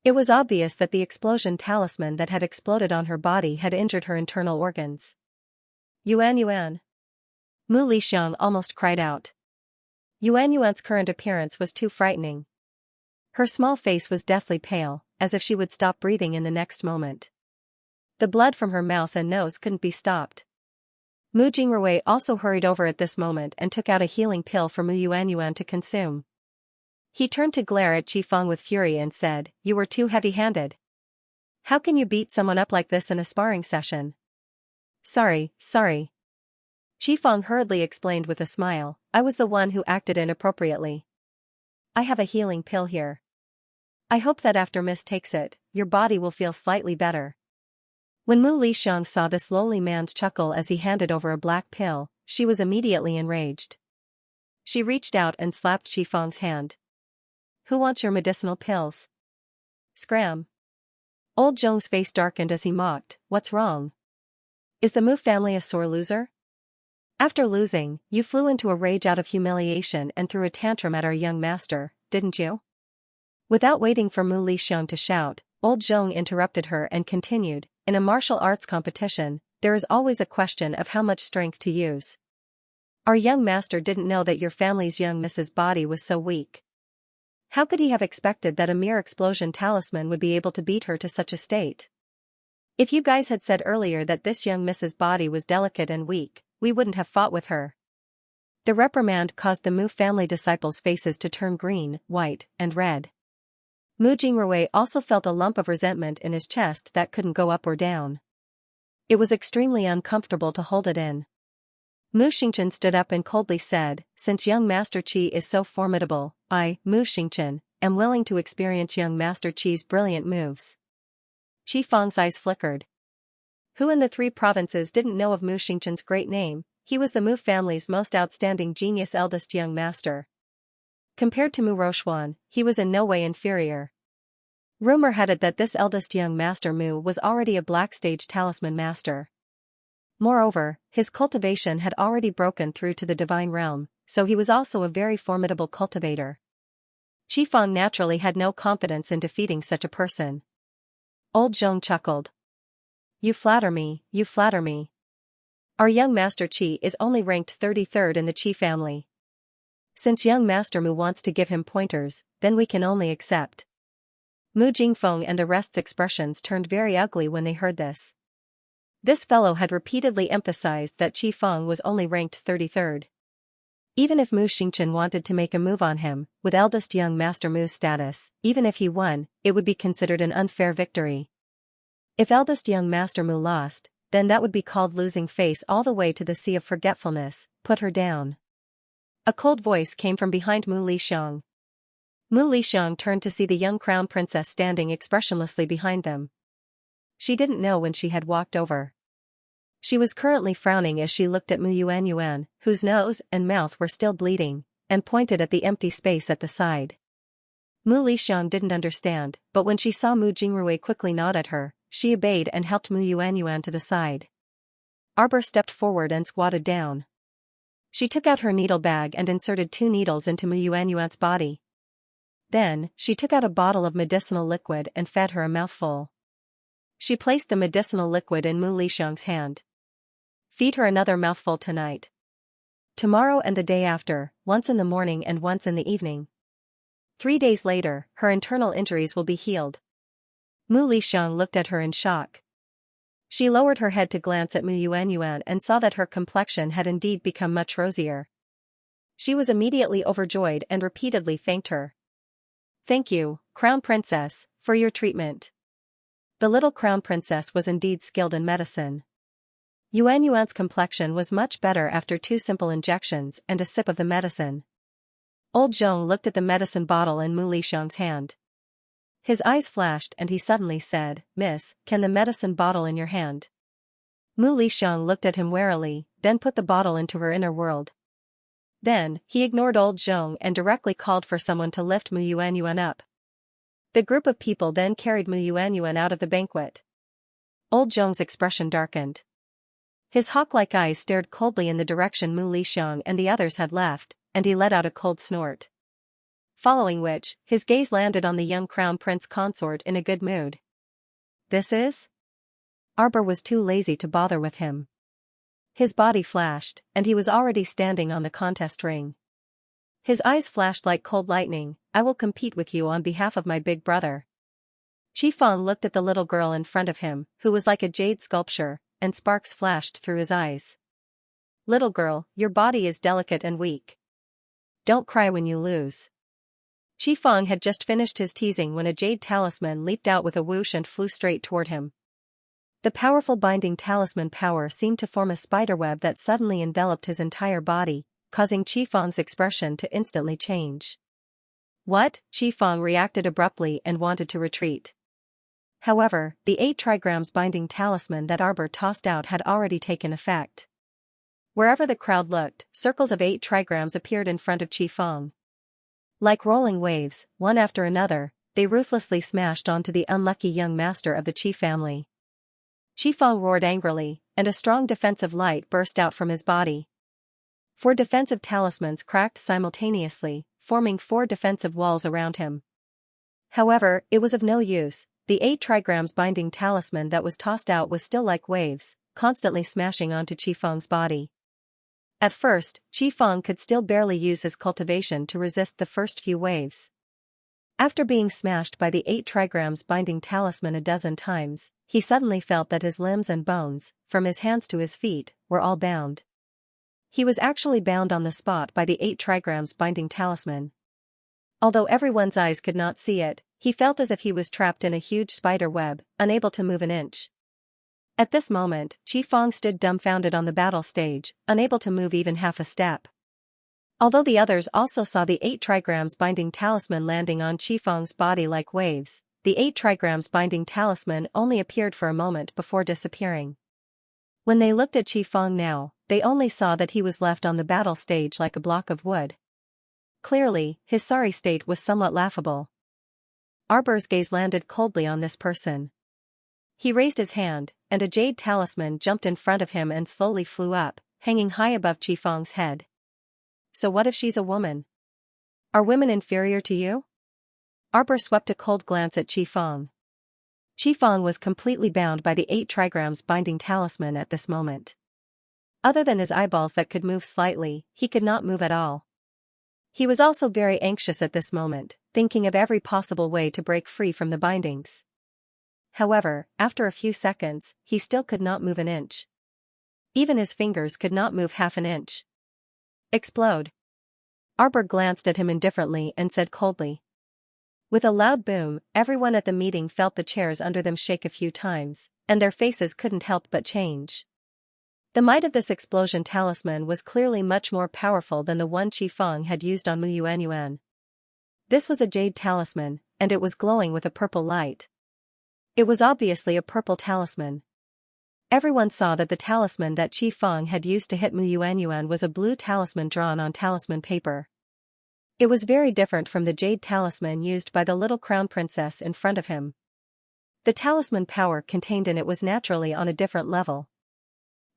It was obvious that the explosion talisman that had exploded on her body had injured her internal organs. "Yuanyuan!" Mu Lixiang almost cried out. Yuanyuan's current appearance was too frightening. Her small face was deathly pale, as if she would stop breathing in the next moment. The blood from her mouth and nose couldn't be stopped. Mu Jingrui also hurried over at this moment and took out a healing pill for Mu Yuanyuan to consume. He turned to glare at Qifeng with fury and said, "You were too heavy-handed. How can you beat someone up like this in a sparring session?" Sorry. Qifeng hurriedly explained with a smile, "I was the one who acted inappropriately. I have a healing pill here. I hope that after Miss takes it, your body will feel slightly better." When Mu Lixiang saw this lowly man's chuckle as he handed over a black pill, she was immediately enraged. She reached out and slapped Qifeng's hand. "Who wants your medicinal pills?" Scram. Old Zhong's face darkened as he mocked, "What's wrong? Is the Mu family a sore loser? After losing, you flew into a rage out of humiliation and threw a tantrum at our young master, didn't you?" Without waiting for Mu Lixiang to shout, Old Zhong interrupted her and continued, "In a martial arts competition, there is always a question of how much strength to use. Our young master didn't know that your family's young miss's body was so weak. How could he have expected that a mere explosion talisman would be able to beat her to such a state? If you guys had said earlier that this young miss's body was delicate and weak, we wouldn't have fought with her." The reprimand caused the Mu family disciples' faces to turn green, white, and red. Mu Jingrui also felt a lump of resentment in his chest that couldn't go up or down. It was extremely uncomfortable to hold it in. Mu Xingchen stood up and coldly said, "Since young Master Qi is so formidable, I, Mu Xingchen, am willing to experience young Master Qi's brilliant moves." Qifeng's eyes flickered. Who in the 3 provinces didn't know of Mu Xingchen's great name? He was the Mu family's most outstanding genius eldest young master. Compared to Mu Rochuan, he was in no way inferior. Rumor had it that this eldest young master Mu was already a black stage talisman master. Moreover, his cultivation had already broken through to the divine realm, so he was also a very formidable cultivator. Qifeng naturally had no confidence in defeating such a person. Old Zhong chuckled. You flatter me, you flatter me. Our young Master Qi is only ranked 33rd in the Qi family. Since young Master Mu wants to give him pointers, then we can only accept." Mu Jingfeng and the rest's expressions turned very ugly when they heard this. This fellow had repeatedly emphasized that Qifeng was only ranked 33rd. Even if Mu Xingchen wanted to make a move on him, with eldest young Master Mu's status, even if he won, it would be considered an unfair victory. If eldest young Master Mu lost, then that would be called losing face all the way to the Sea of Forgetfulness. Put her down. A cold voice came from behind Mu Lixiang. Mu Lixiang turned to see the young crown princess standing expressionlessly behind them. She didn't know when she had walked over. She was currently frowning as she looked at Mu Yuan, whose nose and mouth were still bleeding, and pointed at the empty space at the side. Mu Lixiang didn't understand, but when she saw Mu Jingrui quickly nod at her, she obeyed and helped Mu Yuan to the side. Arbor stepped forward and squatted down. She took out her needle bag and inserted 2 needles into Mu Yuan's body. Then, she took out a bottle of medicinal liquid and fed her a mouthful. She placed the medicinal liquid in Mu Lixiang's hand. "Feed her another mouthful tonight. Tomorrow and the day after, once in the morning and once in the evening. 3 days later, her internal injuries will be healed." Mu Lixiang looked at her in shock. She lowered her head to glance at Mu Yuan and saw that her complexion had indeed become much rosier. She was immediately overjoyed and repeatedly thanked her. "Thank you, Crown Princess, for your treatment." The little Crown Princess was indeed skilled in medicine. Yuan's complexion was much better after 2 simple injections and a sip of the medicine. Old Zhong looked at the medicine bottle in Mu Lixiang's hand. His eyes flashed and he suddenly said, "Miss, can the medicine bottle in your hand?" Mu Lixiang looked at him warily, then put the bottle into her inner world. Then, he ignored Old Zhong and directly called for someone to lift Mu Yuan up. The group of people then carried Mu Yuan out of the banquet. Old Zhong's expression darkened. His hawk-like eyes stared coldly in the direction Mu Lixiang and the others had left, and he let out a cold snort. Following which, his gaze landed on the young crown prince consort in a good mood. "This is?" Arbor was too lazy to bother with him. His body flashed, and he was already standing on the contest ring. His eyes flashed like cold lightning. "I will compete with you on behalf of my big brother." Qifeng looked at the little girl in front of him, who was like a jade sculpture, and sparks flashed through his eyes. "Little girl, your body is delicate and weak. Don't cry when you lose." Qifeng had just finished his teasing when a jade talisman leaped out with a whoosh and flew straight toward him. The powerful binding talisman power seemed to form a spiderweb that suddenly enveloped his entire body, causing Qifeng's expression to instantly change. "What?" Qifeng reacted abruptly and wanted to retreat. However, the 8 trigrams binding talisman that Arbor tossed out had already taken effect. Wherever the crowd looked, circles of 8 trigrams appeared in front of Qifeng. Like rolling waves, one after another, they ruthlessly smashed onto the unlucky young master of the Qi family. Qifeng roared angrily, and a strong defensive light burst out from his body. 4 defensive talismans cracked simultaneously, forming 4 defensive walls around him. However, it was of no use. The 8 trigrams binding talisman that was tossed out was still like waves, constantly smashing onto Qifeng's body. At first, Qifeng could still barely use his cultivation to resist the first few waves. After being smashed by the 8 trigrams binding talisman a dozen times, he suddenly felt that his limbs and bones, from his hands to his feet, were all bound. He was actually bound on the spot by the 8 trigrams binding talisman. Although everyone's eyes could not see it, he felt as if he was trapped in a huge spider web, unable to move an inch. At this moment, Qifeng stood dumbfounded on the battle stage, unable to move even half a step. Although the others also saw the 8 trigrams binding talisman landing on Qifeng's body like waves, the 8 trigrams binding talisman only appeared for a moment before disappearing. When they looked at Qifeng now, they only saw that he was left on the battle stage like a block of wood. Clearly, his sorry state was somewhat laughable. Arbor's gaze landed coldly on this person. He raised his hand, and a jade talisman jumped in front of him and slowly flew up, hanging high above Qifeng's head. So what if she's a woman? Are women inferior to you? Arbor swept a cold glance at Qifeng. Qifeng was completely bound by the 8 trigrams binding talisman at this moment. Other than his eyeballs that could move slightly, he could not move at all. He was also very anxious at this moment, thinking of every possible way to break free from the bindings. However, after a few seconds, he still could not move an inch. Even his fingers could not move half an inch. Explode. Arbor glanced at him indifferently and said coldly. With a loud boom, everyone at the meeting felt the chairs under them shake a few times, and their faces couldn't help but change. The might of this explosion talisman was clearly much more powerful than the one Qifeng had used on Mu Yuanyuan. This was a jade talisman, and it was glowing with a purple light. It was obviously a purple talisman. Everyone saw that the talisman that Qifeng had used to hit Mu Yuanyuan was a blue talisman drawn on talisman paper. It was very different from the jade talisman used by the little crown princess in front of him. The talisman power contained in it was naturally on a different level.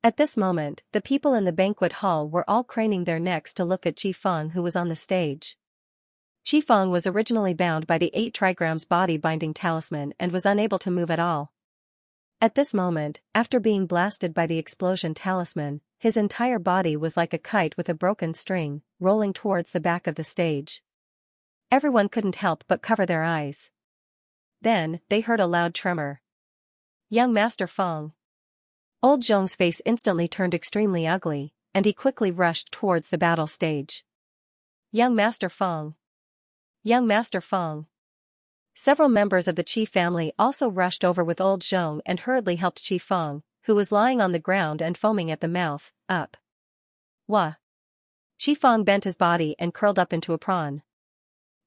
At this moment, the people in the banquet hall were all craning their necks to look at Qifeng, who was on the stage. Qifeng was originally bound by the 8 trigrams body binding talisman and was unable to move at all. At this moment, after being blasted by the explosion talisman, his entire body was like a kite with a broken string, rolling towards the back of the stage. Everyone couldn't help but cover their eyes. Then, they heard a loud tremor. Young Master Feng. Old Zhong's face instantly turned extremely ugly, and he quickly rushed towards the battle stage. Young Master Feng. Young Master Feng. Several members of the Qi family also rushed over with old Zhong and hurriedly helped Qifeng, who was lying on the ground and foaming at the mouth, up. Wah! Qifeng bent his body and curled up into a prawn.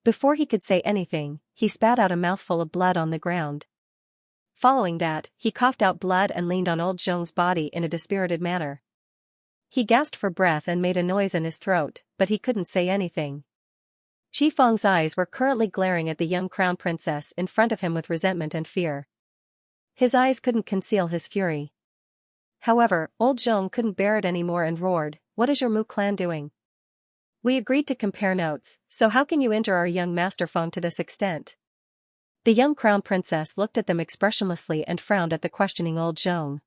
Before he could say anything, he spat out a mouthful of blood on the ground. Following that, he coughed out blood and leaned on old Zhong's body in a dispirited manner. He gasped for breath and made a noise in his throat, but he couldn't say anything. Qifeng's eyes were currently glaring at the young crown princess in front of him with resentment and fear. His eyes couldn't conceal his fury. However, old Zhong couldn't bear it anymore and roared, "What is your Mu clan doing? We agreed to compare notes, so how can you injure our young Master Feng to this extent?" The young crown princess looked at them expressionlessly and frowned at the questioning old Zhong.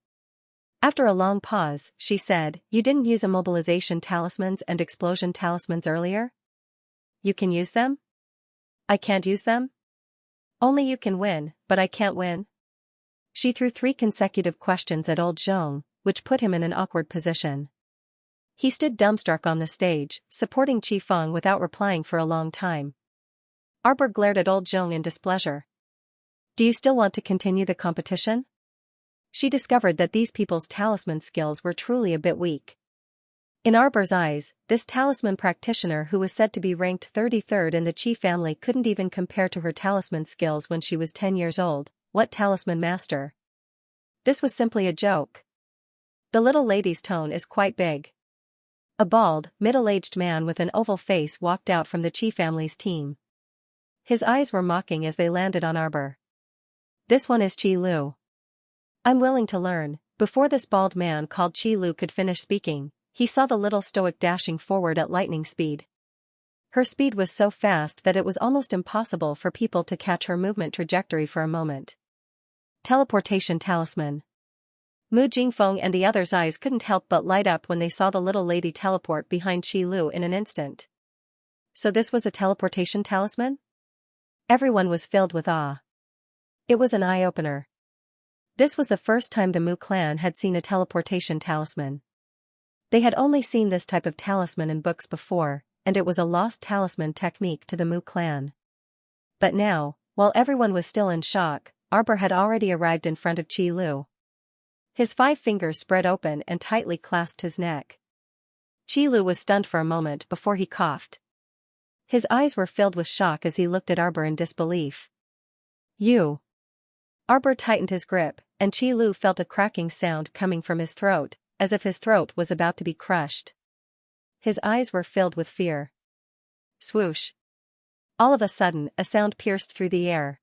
After a long pause, she said, "You didn't use immobilization talismans and explosion talismans earlier? You can use them? I can't use them? Only you can win, but I can't win?" She threw 3 consecutive questions at old Zhong, which put him in an awkward position. He stood dumbstruck on the stage, supporting Qifeng without replying for a long time. Arbor glared at old Zhong in displeasure. "Do you still want to continue the competition?" She discovered that these people's talisman skills were truly a bit weak. In Arbor's eyes, this talisman practitioner who was said to be ranked 33rd in the Qi family couldn't even compare to her talisman skills when she was 10 years old, "What talisman master?" This was simply a joke. The little lady's tone is quite big. A bald, middle-aged man with an oval face walked out from the Chi family's team. His eyes were mocking as they landed on Arbor. "This one is Chi Lu. I'm willing to learn." Before this bald man called Chi Lu could finish speaking, he saw the little stoic dashing forward at lightning speed. Her speed was so fast that it was almost impossible for people to catch her movement trajectory for a moment. Teleportation talisman. Mu Jingfeng and the others' eyes couldn't help but light up when they saw the little lady teleport behind Chi Lu in an instant. So this was a teleportation talisman? Everyone was filled with awe. It was an eye-opener. This was the first time the Mu clan had seen a teleportation talisman. They had only seen this type of talisman in books before, and it was a lost talisman technique to the Mu clan. But now, while everyone was still in shock, Arbor had already arrived in front of Chi Lu. His 5 fingers spread open and tightly clasped his neck. Chi Lu was stunned for a moment before he coughed. His eyes were filled with shock as he looked at Arbor in disbelief. "You." Arbor tightened his grip, and Chi Lu felt a cracking sound coming from his throat, as if his throat was about to be crushed. His eyes were filled with fear. Swoosh. All of a sudden, a sound pierced through the air.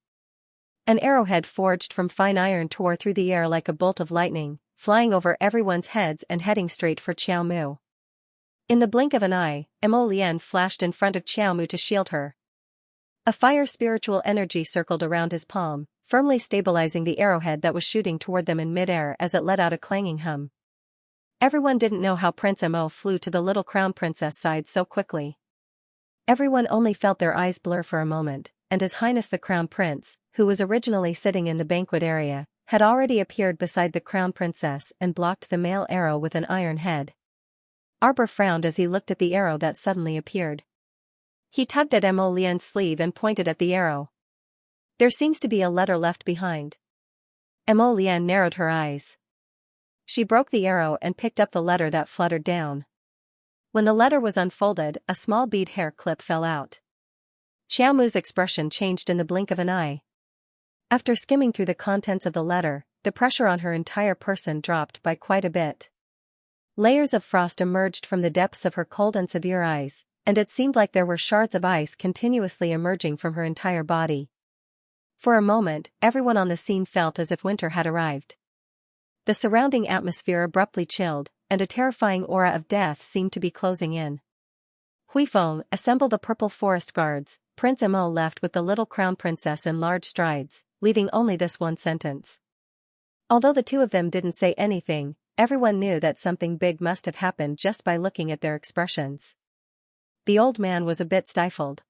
An arrowhead forged from fine iron tore through the air like a bolt of lightning, flying over everyone's heads and heading straight for Xiao Mu. In the blink of an eye, Mo Lian flashed in front of Xiao Mu to shield her. A fire spiritual energy circled around his palm, firmly stabilizing the arrowhead that was shooting toward them in midair as it let out a clanging hum. Everyone didn't know how Prince Mo flew to the little crown princess side so quickly. Everyone only felt their eyes blur for a moment, and His Highness the Crown Prince, who was originally sitting in the banquet area, had already appeared beside the crown princess and blocked the male arrow with an iron head. Arbor frowned as he looked at the arrow that suddenly appeared. He tugged at Mo Lian's sleeve and pointed at the arrow. "There seems to be a letter left behind." Mo Lian narrowed her eyes. She broke the arrow and picked up the letter that fluttered down. When the letter was unfolded, a small bead hair clip fell out. Xiao Mu's expression changed in the blink of an eye. After skimming through the contents of the letter, the pressure on her entire person dropped by quite a bit. Layers of frost emerged from the depths of her cold and severe eyes, and it seemed like there were shards of ice continuously emerging from her entire body. For a moment, everyone on the scene felt as if winter had arrived. The surrounding atmosphere abruptly chilled, and a terrifying aura of death seemed to be closing in. "Huifeng, assemble the purple forest guards." Prince Mo left with the little crown princess in large strides, leaving only this one sentence. Although the two of them didn't say anything, everyone knew that something big must have happened just by looking at their expressions. The old man was a bit stifled.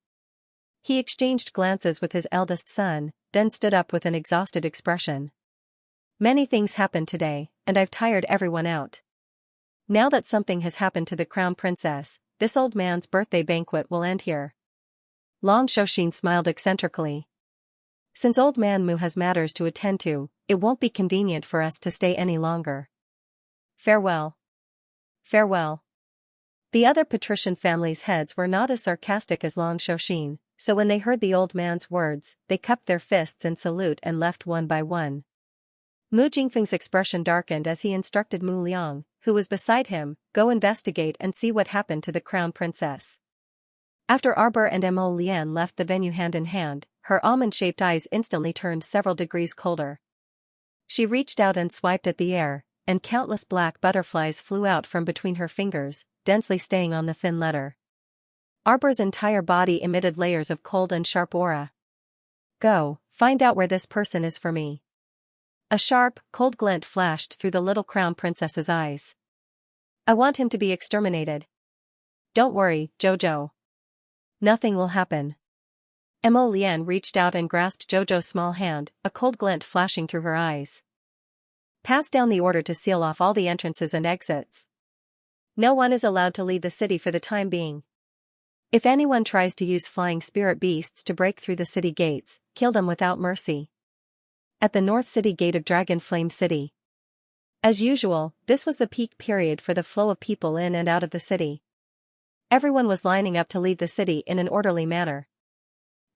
He exchanged glances with his eldest son, then stood up with an exhausted expression. "Many things happened today, and I've tired everyone out. Now that something has happened to the crown princess, this old man's birthday banquet will end here." Long Shoshin smiled eccentrically. "Since old man Mu has matters to attend to, it won't be convenient for us to stay any longer. Farewell." "Farewell." The other patrician family's heads were not as sarcastic as Long Shoshin, so when they heard the old man's words, they cupped their fists in salute and left one by one. Mu Jingfeng's expression darkened as he instructed Mu Liang, who was beside him, "Go investigate and see what happened to the crown princess." After Arbor and Mo Lian left the venue hand in hand, her almond-shaped eyes instantly turned several degrees colder. She reached out and swiped at the air, and countless black butterflies flew out from between her fingers, densely staying on the thin letter. Arbor's entire body emitted layers of cold and sharp aura. "Go, find out where this person is for me." A sharp, cold glint flashed through the little crown princess's eyes. "I want him to be exterminated." "Don't worry, Jojo. Nothing will happen." Mo Lian reached out and grasped Jojo's small hand, a cold glint flashing through her eyes. "Pass down the order to seal off all the entrances and exits. No one is allowed to leave the city for the time being. If anyone tries to use flying spirit beasts to break through the city gates, kill them without mercy." At the North City gate of Dragon Flame City. As usual, this was the peak period for the flow of people in and out of the city. Everyone was lining up to leave the city in an orderly manner.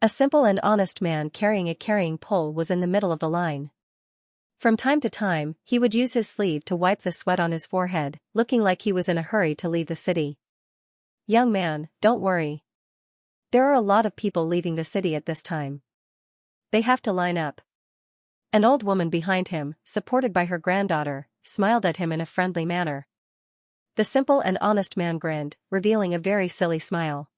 A simple and honest man carrying a carrying pole was in the middle of the line. From time to time, he would use his sleeve to wipe the sweat on his forehead, looking like he was in a hurry to leave the city. "Young man, don't worry. There are a lot of people leaving the city at this time. They have to line up." An old woman behind him, supported by her granddaughter, smiled at him in a friendly manner. The simple and honest man grinned, revealing a very silly smile.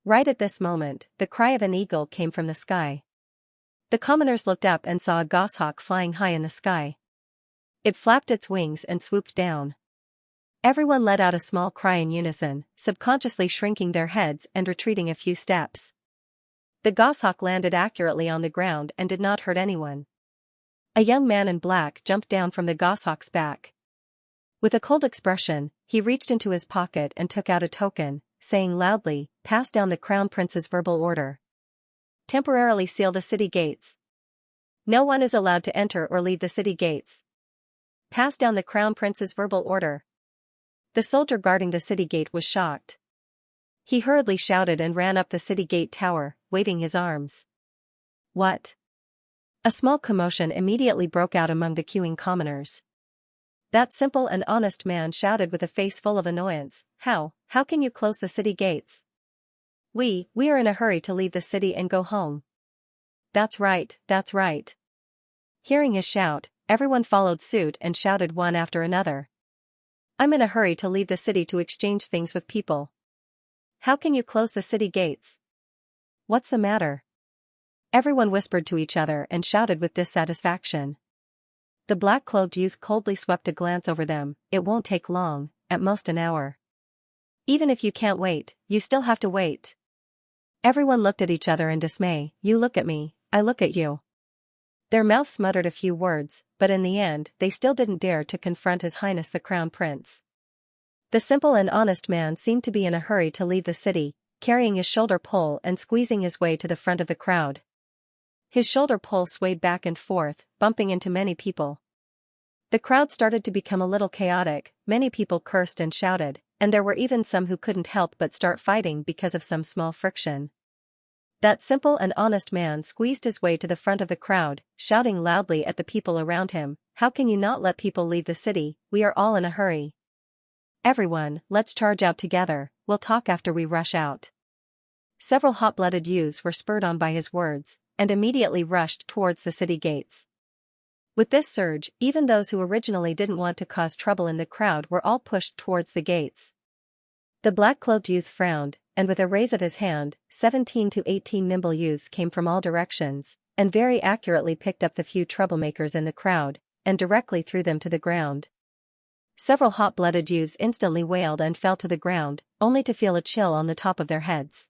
Right at this moment, the cry of an eagle came from the sky. The commoners looked up and saw a goshawk flying high in the sky. It flapped its wings and swooped down. Everyone let out a small cry in unison, subconsciously shrinking their heads and retreating a few steps. The goshawk landed accurately on the ground and did not hurt anyone. A young man in black jumped down from the goshawk's back. With a cold expression, he reached into his pocket and took out a token, saying loudly, "Pass down the Crown Prince's verbal order. Temporarily seal the city gates. No one is allowed to enter or leave the city gates. Pass down the Crown Prince's verbal order." The soldier guarding the city gate was shocked. He hurriedly shouted and ran up the city gate tower, waving his arms. "What?" A small commotion immediately broke out among the queuing commoners. That simple and honest man shouted with a face full of annoyance, How can you close the city gates? We are in a hurry to leave the city and go home." That's right. Hearing his shout, everyone followed suit and shouted one after another. "I'm in a hurry to leave the city to exchange things with people. How can you close the city gates? What's the matter?" Everyone whispered to each other and shouted with dissatisfaction. The black-clothed youth coldly swept a glance over them. "It won't take long, at most an hour. Even if you can't wait, you still have to wait." Everyone looked at each other in dismay. "You look at me, I look at you." Their mouths muttered a few words, but in the end they still didn't dare to confront His Highness the Crown Prince. The simple and honest man seemed to be in a hurry to leave the city, carrying his shoulder pole and squeezing his way to the front of the crowd. His shoulder pole swayed back and forth, bumping into many people. The crowd started to become a little chaotic, many people cursed and shouted, and there were even some who couldn't help but start fighting because of some small friction. That simple and honest man squeezed his way to the front of the crowd, shouting loudly at the people around him, "How can you not let people leave the city? We are all in a hurry. Everyone, let's charge out together, we'll talk after we rush out." Several hot-blooded youths were spurred on by his words, and immediately rushed towards the city gates. With this surge, even those who originally didn't want to cause trouble in the crowd were all pushed towards the gates. The black-cloaked youth frowned, and with a raise of his hand, 17 to 18 nimble youths came from all directions, and very accurately picked up the few troublemakers in the crowd, and directly threw them to the ground. Several hot-blooded youths instantly wailed and fell to the ground, only to feel a chill on the top of their heads.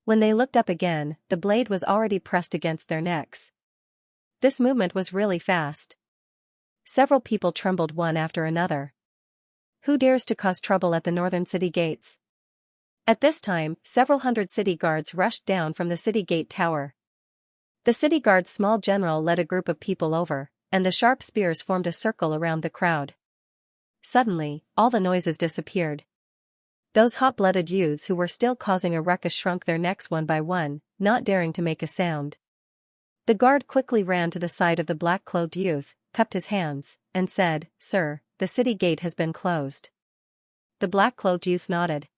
When they looked up again, the blade was already pressed against their necks. This movement was really fast. Several people trembled one after another. Who dares to cause trouble at the northern city gates? At this time, several hundred city guards rushed down from the city gate tower. The city guard's small general led a group of people over, and the sharp spears formed a circle around the crowd. Suddenly, all the noises disappeared. Those hot-blooded youths who were still causing a ruckus shrunk their necks one by one, not daring to make a sound. The guard quickly ran to the side of the black-clothed youth, cupped his hands, and said, "Sir, the city gate has been closed." The black-clothed youth nodded.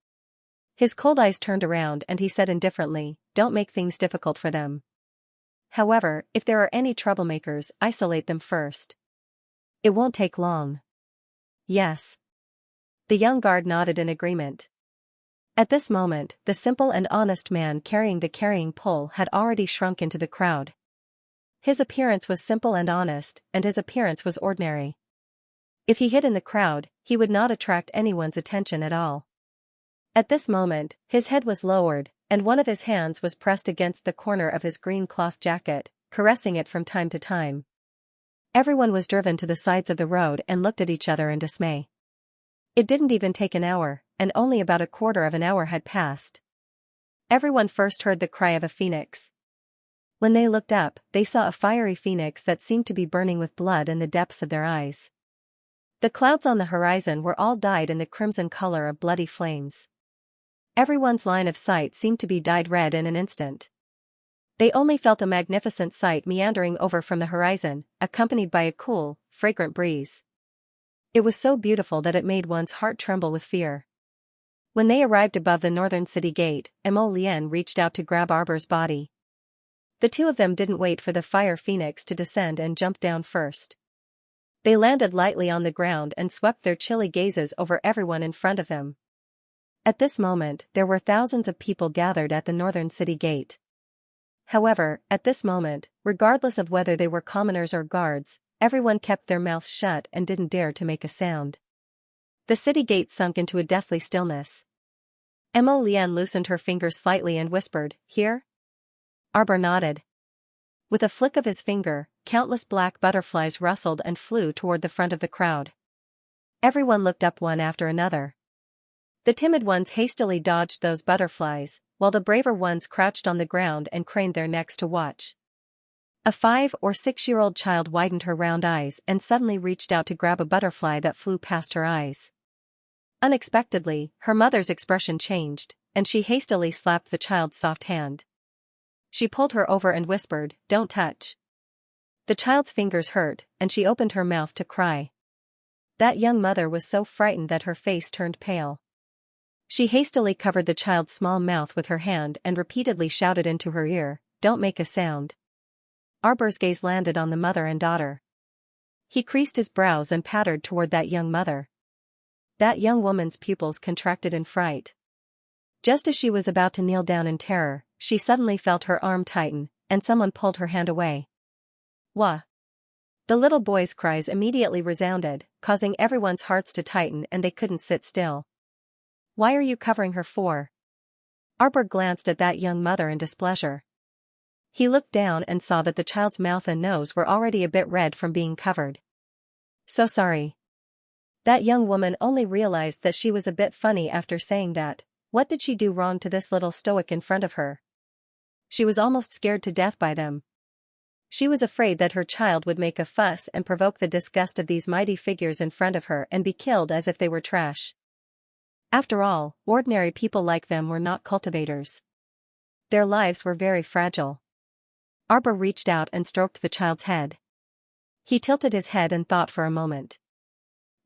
His cold eyes turned around and he said indifferently, "Don't make things difficult for them. However, if there are any troublemakers, isolate them first. It won't take long." "Yes." The young guard nodded in agreement. At this moment, the simple and honest man carrying the carrying pole had already shrunk into the crowd. His appearance was simple and honest, and his appearance was ordinary. If he hid in the crowd, he would not attract anyone's attention at all. At this moment, his head was lowered, and one of his hands was pressed against the corner of his green cloth jacket, caressing it from time to time. Everyone was driven to the sides of the road and looked at each other in dismay. It didn't even take an hour, and only about a quarter of an hour had passed. Everyone first heard the cry of a phoenix. When they looked up, they saw a fiery phoenix that seemed to be burning with blood in the depths of their eyes. The clouds on the horizon were all dyed in the crimson color of bloody flames. Everyone's line of sight seemed to be dyed red in an instant. They only felt a magnificent sight meandering over from the horizon, accompanied by a cool, fragrant breeze. It was so beautiful that it made one's heart tremble with fear. When they arrived above the northern city gate, Lien reached out to grab Arbor's body. The two of them didn't wait for the fire phoenix to descend and jumped down first. They landed lightly on the ground and swept their chilly gazes over everyone in front of them. At this moment, there were thousands of people gathered at the northern city gate. However, at this moment, regardless of whether they were commoners or guards, everyone kept their mouths shut and didn't dare to make a sound. The city gate sunk into a deathly stillness. Lien loosened her fingers slightly and whispered, "Here?" Arbor nodded. With a flick of his finger, countless black butterflies rustled and flew toward the front of the crowd. Everyone looked up one after another. The timid ones hastily dodged those butterflies, while the braver ones crouched on the ground and craned their necks to watch. A 5- or 6-year-old child widened her round eyes and suddenly reached out to grab a butterfly that flew past her eyes. Unexpectedly, her mother's expression changed, and she hastily slapped the child's soft hand. She pulled her over and whispered, "Don't touch." The child's fingers hurt, and she opened her mouth to cry. That young mother was so frightened that her face turned pale. She hastily covered the child's small mouth with her hand and repeatedly shouted into her ear, "Don't make a sound." Arbor's gaze landed on the mother and daughter. He creased his brows and pattered toward that young mother. That young woman's pupils contracted in fright. Just as she was about to kneel down in terror, she suddenly felt her arm tighten, and someone pulled her hand away. "Wah!" The little boy's cries immediately resounded, causing everyone's hearts to tighten and they couldn't sit still. "Why are you covering her for?" Arbor glanced at that young mother in displeasure. He looked down and saw that the child's mouth and nose were already a bit red from being covered. "So sorry." That young woman only realized that she was a bit funny after saying that. What did she do wrong to this little stoic in front of her? She was almost scared to death by them. She was afraid that her child would make a fuss and provoke the disgust of these mighty figures in front of her and be killed as if they were trash. After all, ordinary people like them were not cultivators. Their lives were very fragile. Arbor reached out and stroked the child's head. He tilted his head and thought for a moment.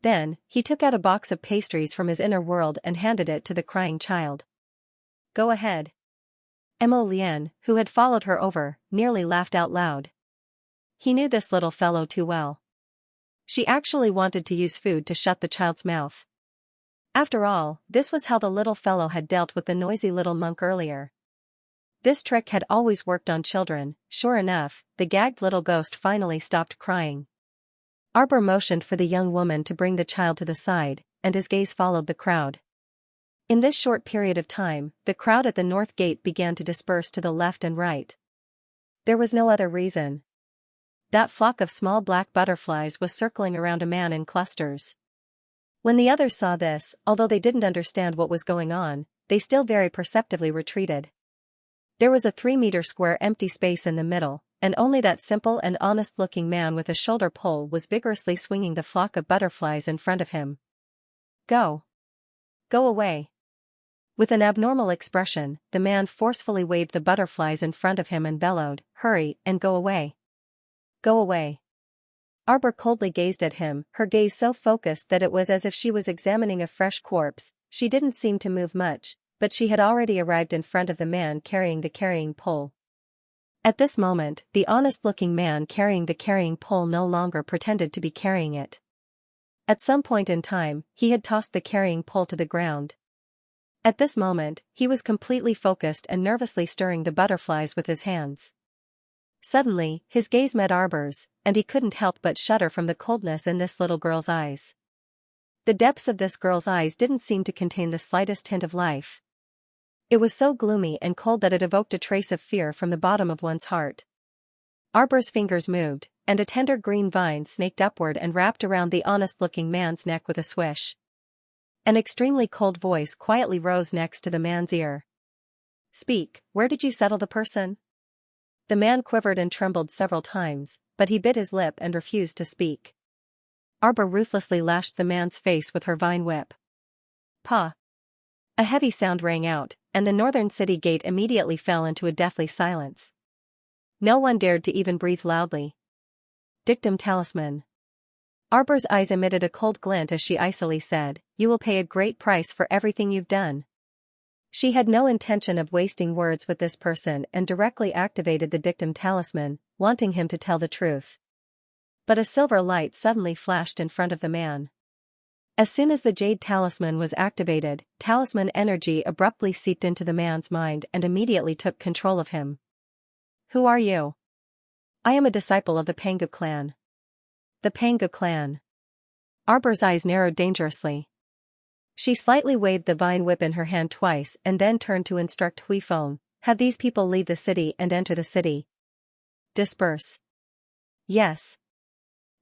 Then, he took out a box of pastries from his inner world and handed it to the crying child. "Go ahead." Lien, who had followed her over, nearly laughed out loud. He knew this little fellow too well. She actually wanted to use food to shut the child's mouth. After all, this was how the little fellow had dealt with the noisy little monk earlier. This trick had always worked on children. Sure enough, the gagged little ghost finally stopped crying. Arbor motioned for the young woman to bring the child to the side, and his gaze followed the crowd. In this short period of time, the crowd at the north gate began to disperse to the left and right. There was no other reason. That flock of small black butterflies was circling around a man in clusters. When the others saw this, although they didn't understand what was going on, they still very perceptively retreated. There was a 3-meter square empty space in the middle, and only that simple and honest-looking man with a shoulder pole was vigorously swinging the flock of butterflies in front of him. "Go. Go away." With an abnormal expression, the man forcefully waved the butterflies in front of him and bellowed, "Hurry and go away. Go away." Arbor coldly gazed at him, her gaze so focused that it was as if she was examining a fresh corpse. She didn't seem to move much, but she had already arrived in front of the man carrying the carrying pole. At this moment, the honest-looking man carrying the carrying pole no longer pretended to be carrying it. At some point in time, he had tossed the carrying pole to the ground. At this moment, he was completely focused and nervously stirring the butterflies with his hands. Suddenly, his gaze met Arbor's, and he couldn't help but shudder from the coldness in this little girl's eyes. The depths of this girl's eyes didn't seem to contain the slightest hint of life. It was so gloomy and cold that it evoked a trace of fear from the bottom of one's heart. Arbor's fingers moved, and a tender green vine snaked upward and wrapped around the honest-looking man's neck with a swish. An extremely cold voice quietly rose next to the man's ear. "Speak, where did you settle the person?" The man quivered and trembled several times, but he bit his lip and refused to speak. Arbor ruthlessly lashed the man's face with her vine whip. "Pa!" A heavy sound rang out, and the northern city gate immediately fell into a deathly silence. No one dared to even breathe loudly. Dictum talisman. Arbor's eyes emitted a cold glint as she icily said, "You will pay a great price for everything you've done." She had no intention of wasting words with this person and directly activated the dictum talisman, wanting him to tell the truth. But a silver light suddenly flashed in front of the man. As soon as the jade talisman was activated, talisman energy abruptly seeped into the man's mind and immediately took control of him. "Who are you?" "I am a disciple of the Pangu clan." "The Pangu clan." Arbor's eyes narrowed dangerously. She slightly waved the vine whip in her hand twice and then turned to instruct Huifeng, "Have these people leave the city and enter the city." "Disperse." "Yes."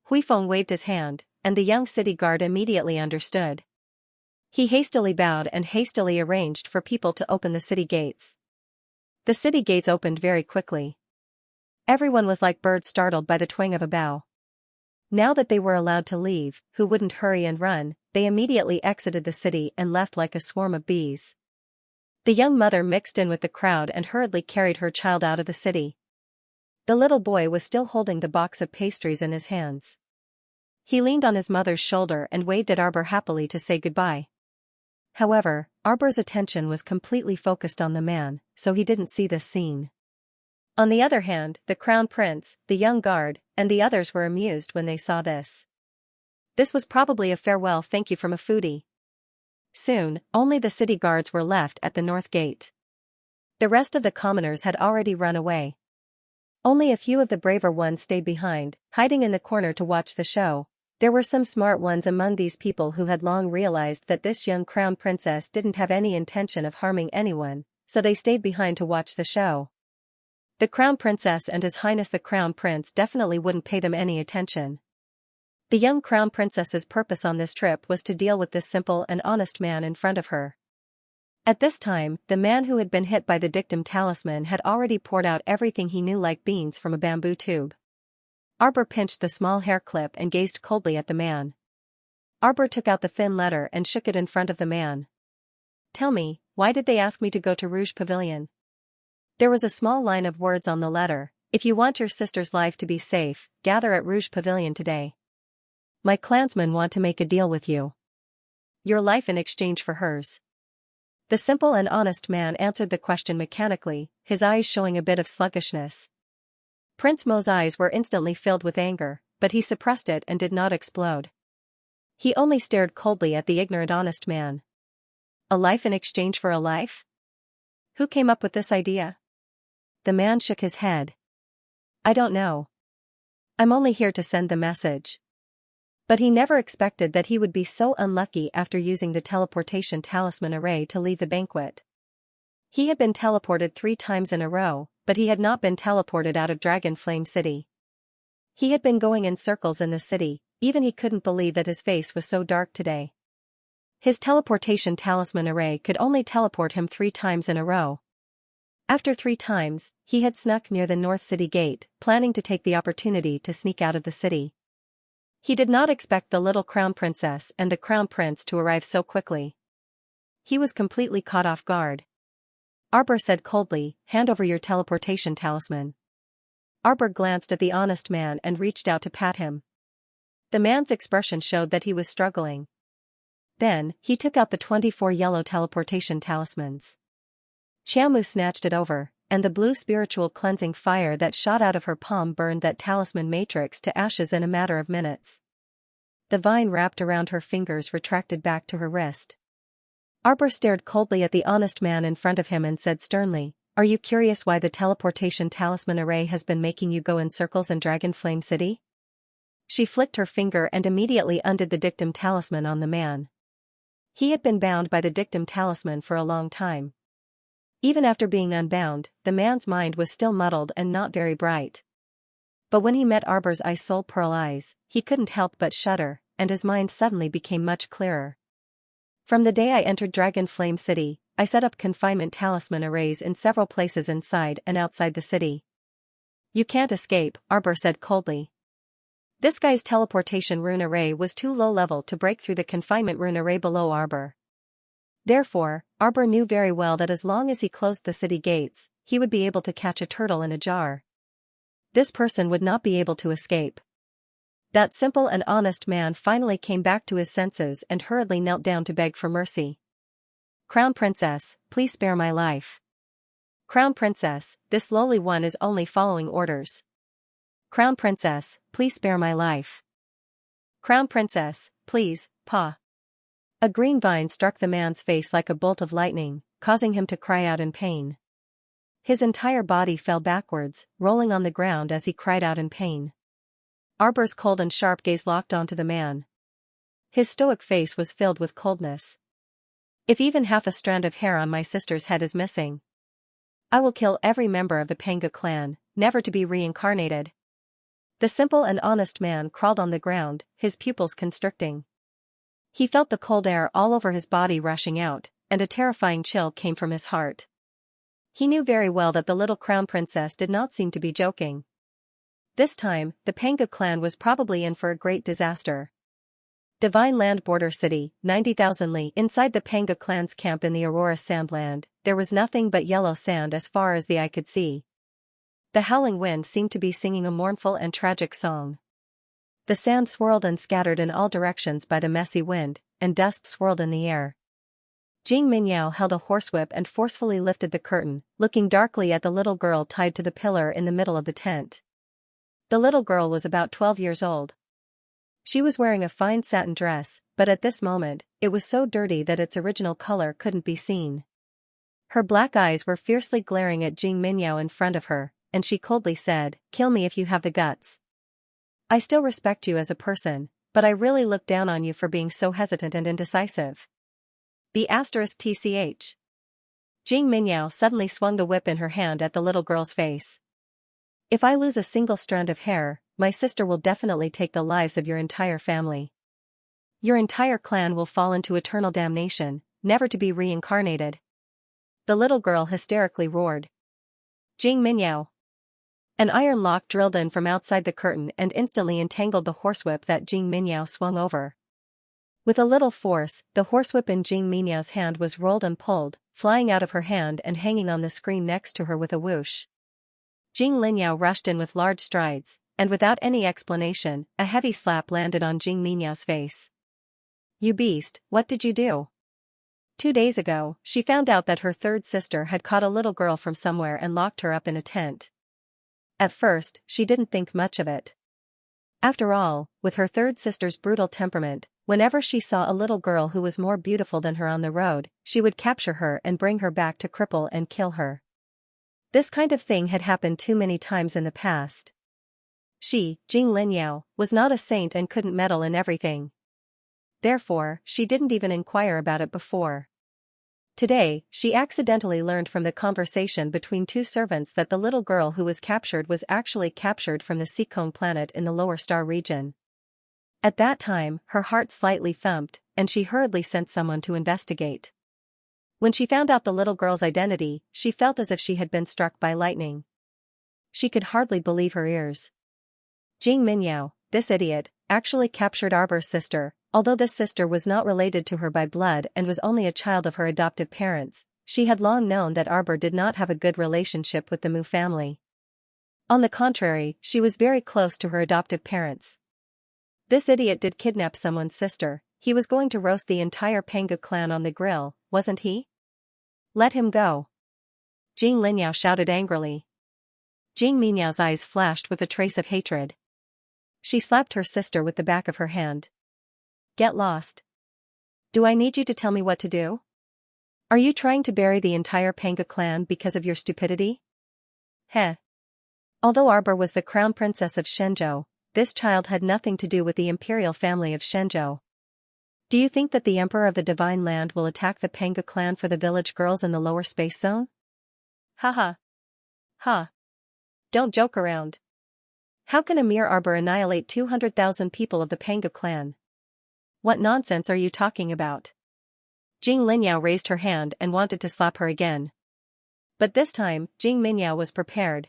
Huifeng waved his hand, and the young city guard immediately understood. He hastily bowed and hastily arranged for people to open the city gates. The city gates opened very quickly. Everyone was like birds startled by the twang of a bow. Now that they were allowed to leave, who wouldn't hurry and run, they immediately exited the city and left like a swarm of bees. The young mother mixed in with the crowd and hurriedly carried her child out of the city. The little boy was still holding the box of pastries in his hands. He leaned on his mother's shoulder and waved at Arbor happily to say goodbye. However, Arbor's attention was completely focused on the man, so he didn't see this scene. On the other hand, the crown prince, the young guard, and the others were amused when they saw this. This was probably a farewell thank you from a foodie. Soon, only the city guards were left at the north gate. The rest of the commoners had already run away. Only a few of the braver ones stayed behind, hiding in the corner to watch the show. There were some smart ones among these people who had long realized that this young crown princess didn't have any intention of harming anyone, so they stayed behind to watch the show. The crown princess and His Highness the Crown Prince definitely wouldn't pay them any attention. The young crown princess's purpose on this trip was to deal with this simple and honest man in front of her. At this time, the man who had been hit by the dictum talisman had already poured out everything he knew like beans from a bamboo tube. Arbor pinched the small hair clip and gazed coldly at the man. Arbor took out the thin letter and shook it in front of the man. "Tell me, why did they ask me to go to Rouge Pavilion?" There was a small line of words on the letter: "If you want your sister's life to be safe, gather at Rouge Pavilion today. My clansmen want to make a deal with you. Your life in exchange for hers." The simple and honest man answered the question mechanically, his eyes showing a bit of sluggishness. Prince Mo's eyes were instantly filled with anger, but he suppressed it and did not explode. He only stared coldly at the ignorant honest man. A life in exchange for a life? Who came up with this idea? The man shook his head. "I don't know. I'm only here to send the message." But he never expected that he would be so unlucky after using the teleportation talisman array to leave the banquet. He had been teleported 3 times in a row, but he had not been teleported out of Dragon Flame City. He had been going in circles in the city, even he couldn't believe that his face was so dark today. His teleportation talisman array could only teleport him 3 times in a row. After 3 times, he had snuck near the North City gate, planning to take the opportunity to sneak out of the city. He did not expect the little crown princess and the crown prince to arrive so quickly. He was completely caught off guard. Arbor said coldly, "Hand over your teleportation talisman." Arbor glanced at the honest man and reached out to pat him. The man's expression showed that he was struggling. Then, he took out the 24 yellow teleportation talismans. Xiamu snatched it over, and the blue spiritual cleansing fire that shot out of her palm burned that talisman matrix to ashes in a matter of minutes. The vine wrapped around her fingers retracted back to her wrist. Arbor stared coldly at the honest man in front of him and said sternly, "Are you curious why the teleportation talisman array has been making you go in circles in Dragon Flame City?" She flicked her finger and immediately undid the dictum talisman on the man. He had been bound by the dictum talisman for a long time. Even after being unbound, the man's mind was still muddled and not very bright. But when he met Arbor's ice-soul pearl eyes, he couldn't help but shudder, and his mind suddenly became much clearer. "From the day I entered Dragon Flame City, I set up confinement talisman arrays in several places inside and outside the city." "You can't escape," Arbor said coldly. This guy's teleportation rune array was too low level to break through the confinement rune array below Arbor. Therefore, Arbor knew very well that as long as he closed the city gates, he would be able to catch a turtle in a jar. this person would not be able to escape. That simple and honest man finally came back to his senses and hurriedly knelt down to beg for mercy. Crown Princess, please spare my life. Crown Princess, this lowly one is only following orders. Crown Princess, please spare my life. Crown Princess, please, Pa. A green vine struck the man's face like a bolt of lightning, causing him to cry out in pain. His entire body fell backwards, rolling on the ground as he cried out in pain. Arbor's cold and sharp gaze locked onto the man. His stoic face was filled with coldness. If even half a strand of hair on my sister's head is missing, I will kill every member of the Panga clan, never to be reincarnated. The simple and honest man crawled on the ground, his pupils constricting. He felt the cold air all over his body rushing out, and a terrifying chill came from his heart. He knew very well that the little crown princess did not seem to be joking. This time, the Panga clan was probably in for a great disaster. Divine Land Border City, 90,000 li. Inside the Panga clan's camp in the Aurora Sandland, there was nothing but yellow sand as far as the eye could see. The howling wind seemed to be singing a mournful and tragic song. The sand swirled and scattered in all directions by the messy wind, and dust swirled in the air. Jing Minyao held a horsewhip and forcefully lifted the curtain, looking darkly at the little girl tied to the pillar in the middle of the tent. The little girl was about 12 years old. She was wearing a fine satin dress, but at this moment, it was so dirty that its original color couldn't be seen. Her black eyes were fiercely glaring at Jing Minyao in front of her, and she coldly said, "Kill me if you have the guts. I still respect you as a person, but I really look down on you for being so hesitant and indecisive." *TCH. Jing Minyao suddenly swung the whip in her hand at the little girl's face. "If I lose a single strand of hair, my sister will definitely take the lives of your entire family. Your entire clan will fall into eternal damnation, never to be reincarnated." The little girl hysterically roared. "Jing Minyao!" An iron lock drilled in from outside the curtain and instantly entangled the horsewhip that Jing Minyao swung over. With a little force, the horsewhip in Jing Minyao's hand was rolled and pulled, flying out of her hand and hanging on the screen next to her with a whoosh. Jing Linyao rushed in with large strides, and without any explanation, a heavy slap landed on Jing Minyao's face. "You beast, what did you do?" 2 days ago, she found out that her third sister had caught a little girl from somewhere and locked her up in a tent. At first, she didn't think much of it. After all, with her third sister's brutal temperament, whenever she saw a little girl who was more beautiful than her on the road, she would capture her and bring her back to cripple and kill her. This kind of thing had happened too many times in the past. She, Jing Linyao, was not a saint and couldn't meddle in everything. Therefore, she didn't even inquire about it before. Today, she accidentally learned from the conversation between two servants that the little girl who was actually captured from the Seacone planet in the lower star region. At that time, her heart slightly thumped, and she hurriedly sent someone to investigate. When she found out the little girl's identity, she felt as if she had been struck by lightning. She could hardly believe her ears. Jing Minyao, this idiot, actually captured Arbor's sister. Although this sister was not related to her by blood and was only a child of her adoptive parents, she had long known that Arbor did not have a good relationship with the Mu family. On the contrary, she was very close to her adoptive parents. This idiot did kidnap someone's sister. He was going to roast the entire Panga clan on the grill, wasn't he? Let him go. Jing Linyao shouted angrily. Jing Minyao's eyes flashed with a trace of hatred. She slapped her sister with the back of her hand. Get lost. Do I need you to tell me what to do? Are you trying to bury the entire Panga clan because of your stupidity? Heh. Although Arbor was the crown princess of Shenzhou, this child had nothing to do with the imperial family of Shenzhou. Do you think that the emperor of the divine land will attack the Panga clan for the village girls in the lower space zone? Haha. Ha. Don't joke around. How can a mere Arbor annihilate 200,000 people of the Panga clan? What nonsense are you talking about? Jing Linyao raised her hand and wanted to slap her again. But this time, Jing Minyao was prepared.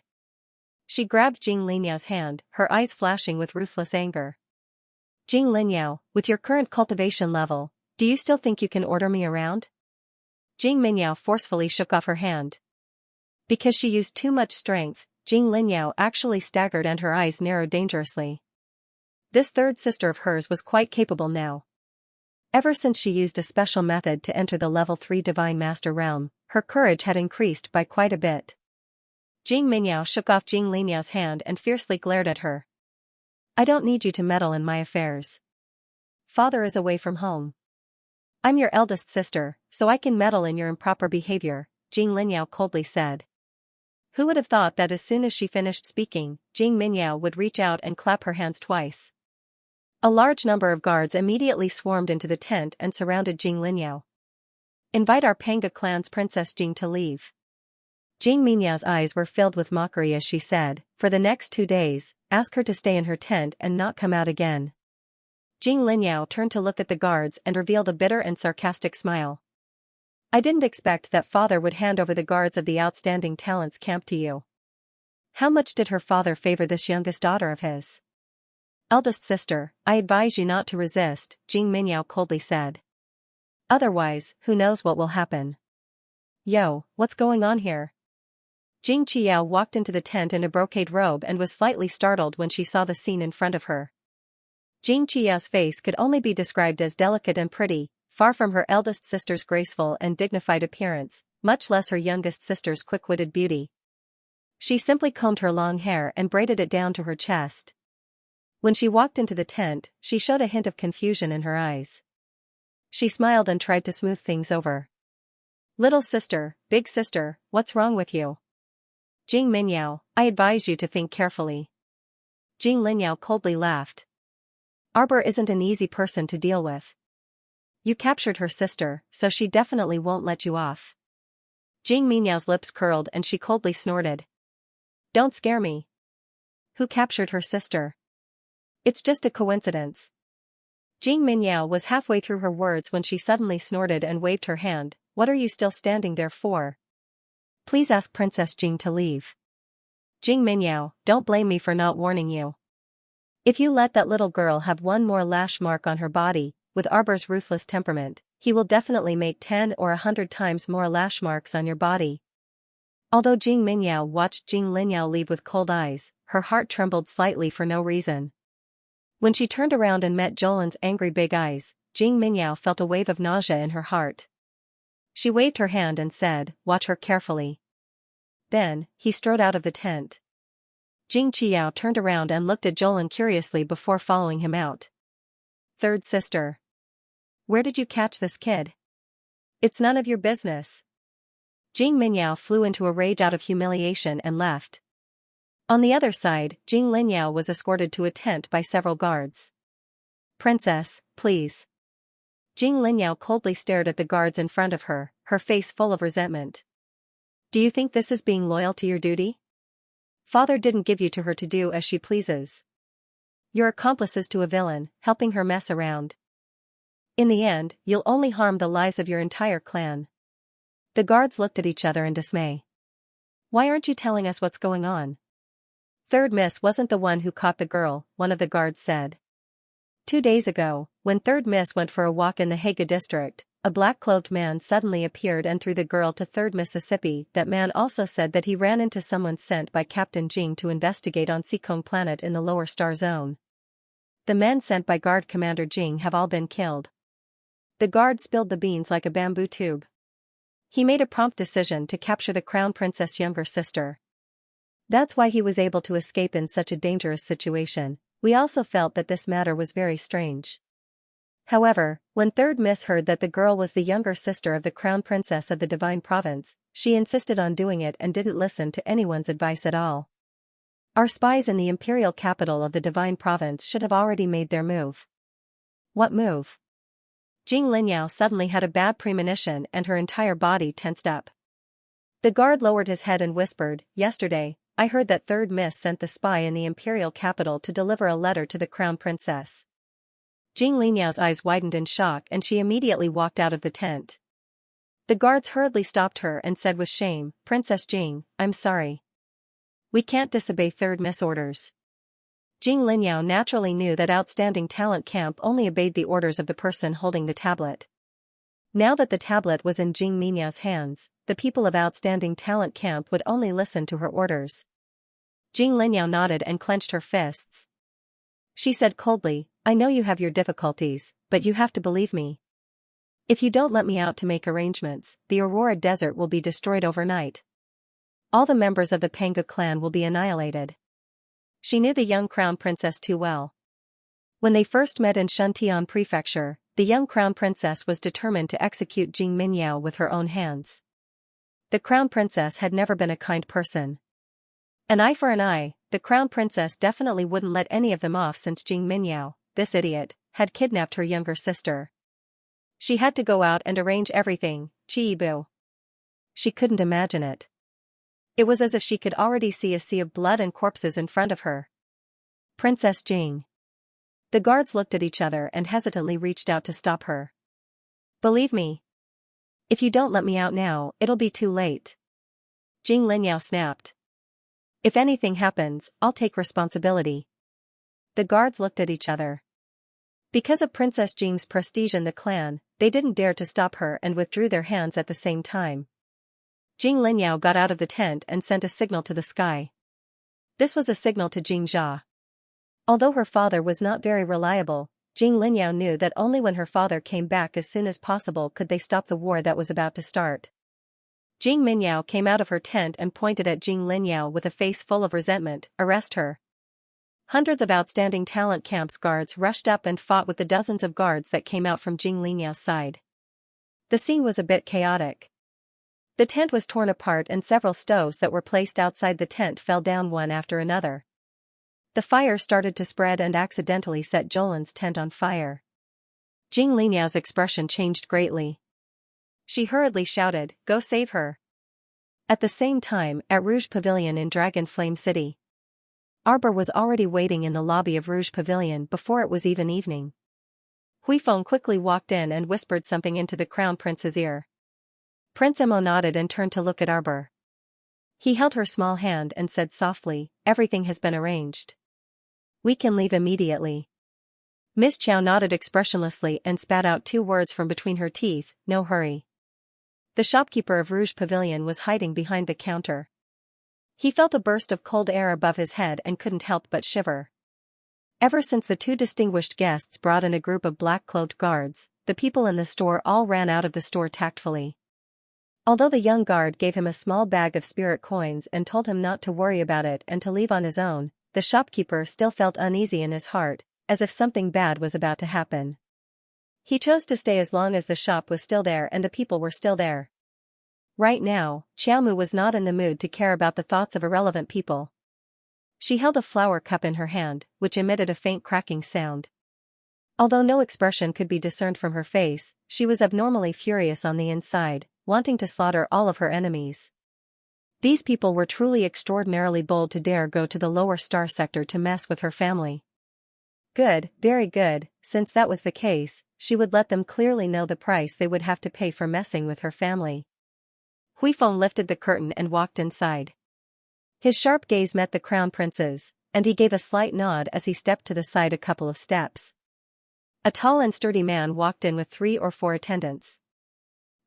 She grabbed Jing Linyao's hand, her eyes flashing with ruthless anger. Jing Linyao, with your current cultivation level, do you still think you can order me around? Jing Minyao forcefully shook off her hand. Because she used too much strength, Jing Linyao actually staggered and her eyes narrowed dangerously. This third sister of hers was quite capable now. Ever since she used a special method to enter the level 3 Divine Master realm, her courage had increased by quite a bit. Jing Mingyao shook off Jing Linyao's hand and fiercely glared at her. I don't need you to meddle in my affairs. Father is away from home. I'm your eldest sister, so I can meddle in your improper behavior, Jing Linyao coldly said. Who would have thought that as soon as she finished speaking, Jing Mingyao would reach out and clap her hands twice. A large number of guards immediately swarmed into the tent and surrounded Jing Linyao. Invite our Panga clan's Princess Jing to leave. Jing Minyao's eyes were filled with mockery as she said, for the next 2 days, ask her to stay in her tent and not come out again. Jing Linyao turned to look at the guards and revealed a bitter and sarcastic smile. I didn't expect that father would hand over the guards of the Outstanding Talents camp to you. How much did her father favor this youngest daughter of his? Eldest sister, I advise you not to resist, Jing Mingyao coldly said. Otherwise, who knows what will happen. Yo, what's going on here? Jing Qiao walked into the tent in a brocade robe and was slightly startled when she saw the scene in front of her. Jing Qiao's face could only be described as delicate and pretty, far from her eldest sister's graceful and dignified appearance, much less her youngest sister's quick-witted beauty. She simply combed her long hair and braided it down to her chest. When she walked into the tent, she showed a hint of confusion in her eyes. She smiled and tried to smooth things over. Little sister, big sister, what's wrong with you? Jing Mingyao, I advise you to think carefully. Jing Linyao coldly laughed. Arbor isn't an easy person to deal with. You captured her sister, so she definitely won't let you off. Jing Minyao's lips curled and she coldly snorted. Don't scare me. Who captured her sister? It's just a coincidence. Jing Mingyao was halfway through her words when she suddenly snorted and waved her hand. What are you still standing there for? Please ask Princess Jing to leave. Jing Mingyao, don't blame me for not warning you. If you let that little girl have one more lash mark on her body, with Arbor's ruthless temperament, he will definitely make 10 or 100 times more lash marks on your body. Although Jing Mingyao watched Jing Linyao leave with cold eyes, her heart trembled slightly for no reason. When she turned around and met Jolin's angry big eyes, Jing Mingyao felt a wave of nausea in her heart. She waved her hand and said, watch her carefully. Then, he strode out of the tent. Jing Qiao turned around and looked at Jolin curiously before following him out. Third sister. Where did you catch this kid? It's none of your business. Jing Mingyao flew into a rage out of humiliation and left. On the other side, Jing Linyao was escorted to a tent by several guards. Princess, please. Jing Linyao coldly stared at the guards in front of her, her face full of resentment. Do you think this is being loyal to your duty? Father didn't give you to her to do as she pleases. You're accomplices to a villain, helping her mess around. In the end, you'll only harm the lives of your entire clan. The guards looked at each other in dismay. Why aren't you telling us what's going on? Third Miss wasn't the one who caught the girl, one of the guards said. 2 days ago, when Third Miss went for a walk in the Haga district, a black-clothed man suddenly appeared and threw the girl to Third Mississippi. That man also said that he ran into someone sent by Captain Jing to investigate on Seekong planet in the lower star zone. The men sent by Guard Commander Jing have all been killed. The guard spilled the beans like a bamboo tube. He made a prompt decision to capture the Crown Princess' younger sister. That's why he was able to escape in such a dangerous situation. We also felt that this matter was very strange. However, when Third Miss heard that the girl was the younger sister of the Crown Princess of the Divine Province, she insisted on doing it and didn't listen to anyone's advice at all. Our spies in the imperial capital of the Divine Province should have already made their move. What move? Jing Linyao suddenly had a bad premonition and her entire body tensed up. The guard lowered his head and whispered, yesterday, I heard that Third Miss sent the spy in the imperial capital to deliver a letter to the Crown Princess. Jing Linyao's eyes widened in shock and she immediately walked out of the tent. The guards hurriedly stopped her and said with shame, Princess Jing, I'm sorry. We can't disobey Third Miss orders. Jing Linyao naturally knew that Outstanding Talent Camp only obeyed the orders of the person holding the tablet. Now that the tablet was in Jing Minyao's hands, the people of Outstanding Talent Camp would only listen to her orders. Jing Linyao nodded and clenched her fists. She said coldly, I know you have your difficulties, but you have to believe me. If you don't let me out to make arrangements, the Aurora Desert will be destroyed overnight. All the members of the Panga clan will be annihilated. She knew the young crown princess too well. When they first met in Shuntian Prefecture, the young crown princess was determined to execute Jing Minyao with her own hands. The crown princess had never been a kind person. An eye for an eye, the crown princess definitely wouldn't let any of them off since Jing Minyao, this idiot, had kidnapped her younger sister. She had to go out and arrange everything, Chiibu. She couldn't imagine it. It was as if she could already see a sea of blood and corpses in front of her. Princess Jing. The guards looked at each other and hesitantly reached out to stop her. Believe me. If you don't let me out now, it'll be too late. Jing Linyao snapped. If anything happens, I'll take responsibility. The guards looked at each other. Because of Princess Jing's prestige in the clan, they didn't dare to stop her and withdrew their hands at the same time. Jing Linyao got out of the tent and sent a signal to the sky. This was a signal to Jing Jia. Although her father was not very reliable, Jing Linyao knew that only when her father came back as soon as possible could they stop the war that was about to start. Jing Minyao came out of her tent and pointed at Jing Linyao with a face full of resentment, arrest her. Hundreds of outstanding talent camps guards rushed up and fought with the dozens of guards that came out from Jing Linyao's side. The scene was a bit chaotic. The tent was torn apart and several stoves that were placed outside the tent fell down one after another. The fire started to spread and accidentally set Jolin's tent on fire. Jing Linyao's expression changed greatly. She hurriedly shouted, "Go save her." At the same time, at Rouge Pavilion in Dragon Flame City, Arbor was already waiting in the lobby of Rouge Pavilion before it was even evening. Huifeng quickly walked in and whispered something into the crown prince's ear. Prince Emo nodded and turned to look at Arbor. He held her small hand and said softly, "Everything has been arranged. We can leave immediately." Miss Chow nodded expressionlessly and spat out 2 words from between her teeth, "No hurry." The shopkeeper of Rouge Pavilion was hiding behind the counter. He felt a burst of cold air above his head and couldn't help but shiver. Ever since the 2 distinguished guests brought in a group of black-cloaked guards, the people in the store all ran out of the store tactfully. Although the young guard gave him a small bag of spirit coins and told him not to worry about it and to leave on his own, the shopkeeper still felt uneasy in his heart, as if something bad was about to happen. He chose to stay as long as the shop was still there and the people were still there. Right now, Xiaomu was not in the mood to care about the thoughts of irrelevant people. She held a flower cup in her hand, which emitted a faint cracking sound. Although no expression could be discerned from her face, she was abnormally furious on the inside, wanting to slaughter all of her enemies. These people were truly extraordinarily bold to dare go to the lower star sector to mess with her family. Good, very good, since that was the case, she would let them clearly know the price they would have to pay for messing with her family. Huifeng lifted the curtain and walked inside. His sharp gaze met the crown prince's, and he gave a slight nod as he stepped to the side a couple of steps. A tall and sturdy man walked in with 3 or 4 attendants.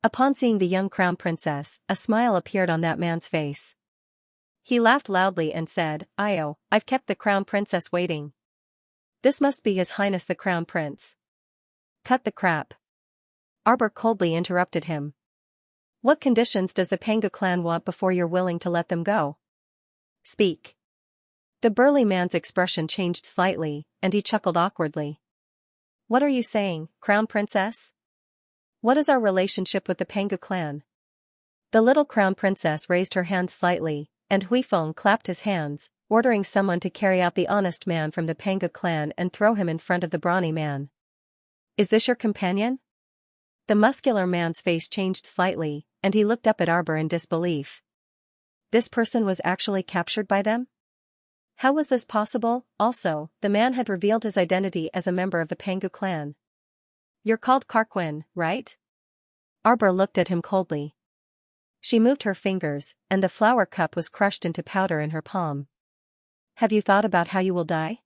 Upon seeing the young crown princess, a smile appeared on that man's face. He laughed loudly and said, I've kept the crown princess waiting. This must be His Highness the Crown Prince." "Cut the crap." Arbor coldly interrupted him. "What conditions does the Panga clan want before you're willing to let them go? Speak." The burly man's expression changed slightly, and he chuckled awkwardly. "What are you saying, Crown Princess? What is our relationship with the Panga clan?" The little crown princess raised her hand slightly, and Huifeng clapped his hands, ordering someone to carry out the honest man from the Panga clan and throw him in front of the brawny man. "Is this your companion?" The muscular man's face changed slightly, and he looked up at Arbor in disbelief. This person was actually captured by them? How was this possible? Also, the man had revealed his identity as a member of the Panga clan. "You're called Carquin, right?" Arbor looked at him coldly. She moved her fingers, and the flower cup was crushed into powder in her palm. "Have you thought about how you will die?"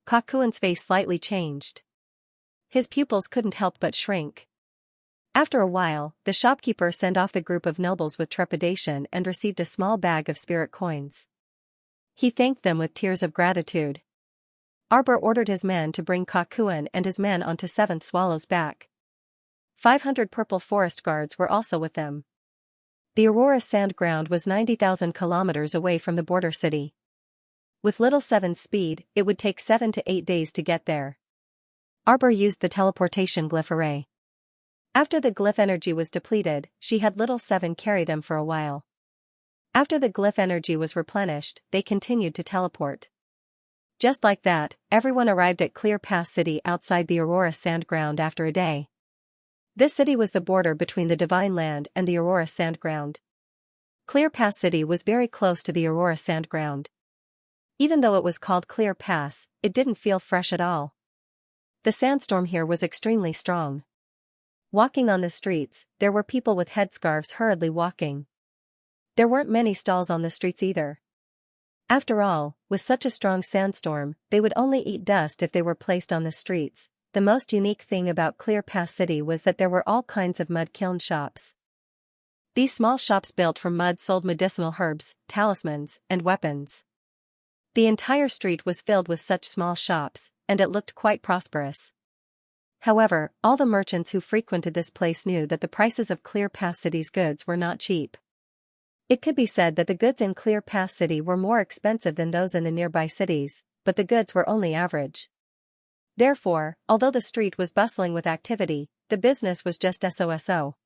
Kakuin's face slightly changed. His pupils couldn't help but shrink. After a while, the shopkeeper sent off the group of nobles with trepidation and received a small bag of spirit coins. He thanked them with tears of gratitude. Arbor ordered his men to bring Kakuan and his men onto 7th Swallow's back. 500 purple forest guards were also with them. The Aurora Sand Ground was 90,000 kilometers away from the border city. With little 7's speed, it would take 7 to 8 days to get there. Arbor used the teleportation glyph array. After the glyph energy was depleted, she had little 7 carry them for a while. After the glyph energy was replenished, they continued to teleport. Just like that, everyone arrived at Clear Pass City outside the Aurora Sand Ground after a day. This city was the border between the Divine Land and the Aurora Sand Ground. Clear Pass City was very close to the Aurora Sand Ground. Even though it was called Clear Pass, it didn't feel fresh at all. The sandstorm here was extremely strong. Walking on the streets, there were people with headscarves hurriedly walking. There weren't many stalls on the streets either. After all, with such a strong sandstorm, they would only eat dust if they were placed on the streets. The most unique thing about Clear Pass City was that there were all kinds of mud kiln shops. These small shops built from mud sold medicinal herbs, talismans, and weapons. The entire street was filled with such small shops, and it looked quite prosperous. However, all the merchants who frequented this place knew that the prices of Clear Pass City's goods were not cheap. It could be said that the goods in Clear Pass City were more expensive than those in the nearby cities, but the goods were only average. Therefore, although the street was bustling with activity, the business was just so-so.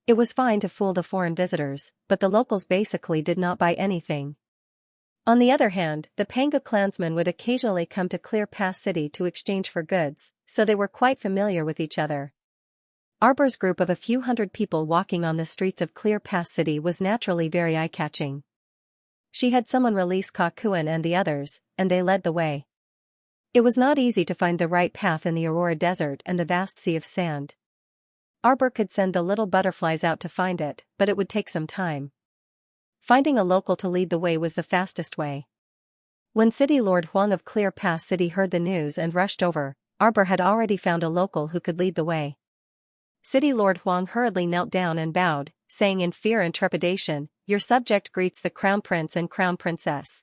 It was fine to fool the foreign visitors, but the locals basically did not buy anything. On the other hand, the Panga clansmen would occasionally come to Clear Pass City to exchange for goods, so they were quite familiar with each other. Arbor's group of a few hundred people walking on the streets of Clear Pass City was naturally very eye-catching. She had someone release Kakuan and the others, and they led the way. It was not easy to find the right path in the Aurora Desert and the vast sea of sand. Arbor could send the little butterflies out to find it, but it would take some time. Finding a local to lead the way was the fastest way. When City Lord Huang of Clear Pass City heard the news and rushed over, Arbor had already found a local who could lead the way. City Lord Huang hurriedly knelt down and bowed, saying in fear and trepidation, "Your subject greets the Crown Prince and Crown Princess.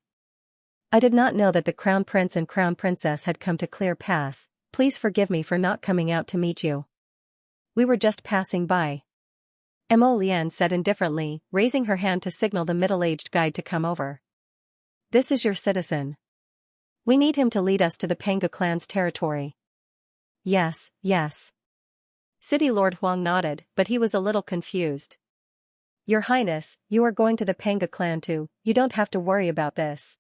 I did not know that the Crown Prince and Crown Princess had come to Clear Pass. Please forgive me for not coming out to meet you. We were just passing by." Mo Lian said indifferently, raising her hand to signal the middle-aged guide to come over. "This is your citizen. We need him to lead us to the Panga clan's territory." "Yes, yes." City Lord Huang nodded, but he was a little confused. "Your Highness, you are going to the Panga clan too, you don't have to worry about this."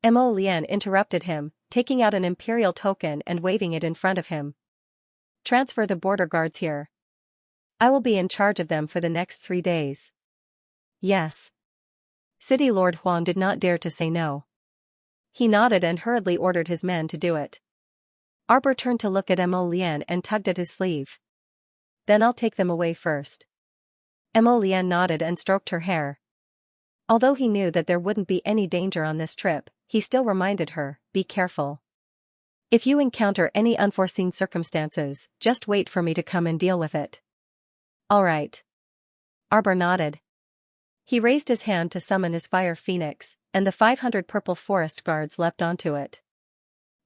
Mo Lian interrupted him, taking out an imperial token and waving it in front of him. "Transfer the border guards here. I will be in charge of them for the next 3 days." "Yes." City Lord Huang did not dare to say no. He nodded and hurriedly ordered his men to do it. Arbor turned to look at Mo Lian and tugged at his sleeve. "Then I'll take them away first." Mo Lian nodded and stroked her hair. Although he knew that there wouldn't be any danger on this trip, he still reminded her, "Be careful. If you encounter any unforeseen circumstances, just wait for me to come and deal with it." "All right." Arbor nodded. He raised his hand to summon his fire phoenix, and the 500 purple forest guards leapt onto it.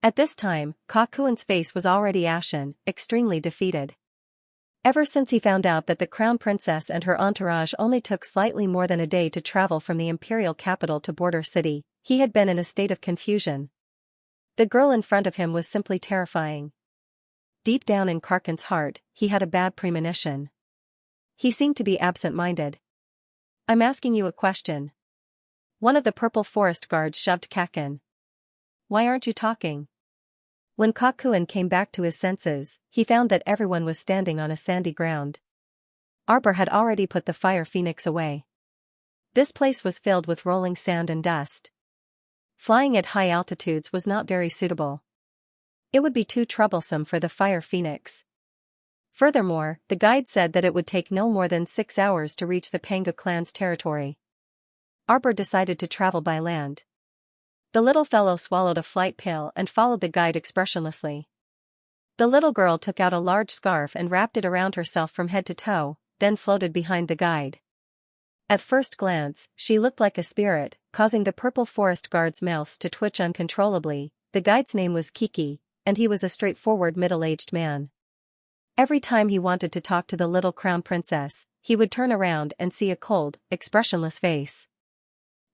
At this time, Kakuan's face was already ashen, extremely defeated. Ever since he found out that the Crown Princess and her entourage only took slightly more than a day to travel from the imperial capital to Border City, he had been in a state of confusion. The girl in front of him was simply terrifying. Deep down in Karkin's heart, he had a bad premonition. He seemed to be absent-minded. "I'm asking you a question." One of the purple forest guards shoved Kakin. "Why aren't you talking?" When Kakuan came back to his senses, he found that everyone was standing on a sandy ground. Arbor had already put the fire phoenix away. This place was filled with rolling sand and dust. Flying at high altitudes was not very suitable. It would be too troublesome for the fire phoenix. Furthermore, the guide said that it would take no more than 6 hours to reach the Panga clan's territory. Arbor decided to travel by land. The little fellow swallowed a flight pill and followed the guide expressionlessly. The little girl took out a large scarf and wrapped it around herself from head to toe, then floated behind the guide. At first glance, she looked like a spirit, causing the purple forest guards' mouths to twitch uncontrollably. The guide's name was Kiki, and he was a straightforward middle-aged man. Every time he wanted to talk to the little crown princess, he would turn around and see a cold, expressionless face.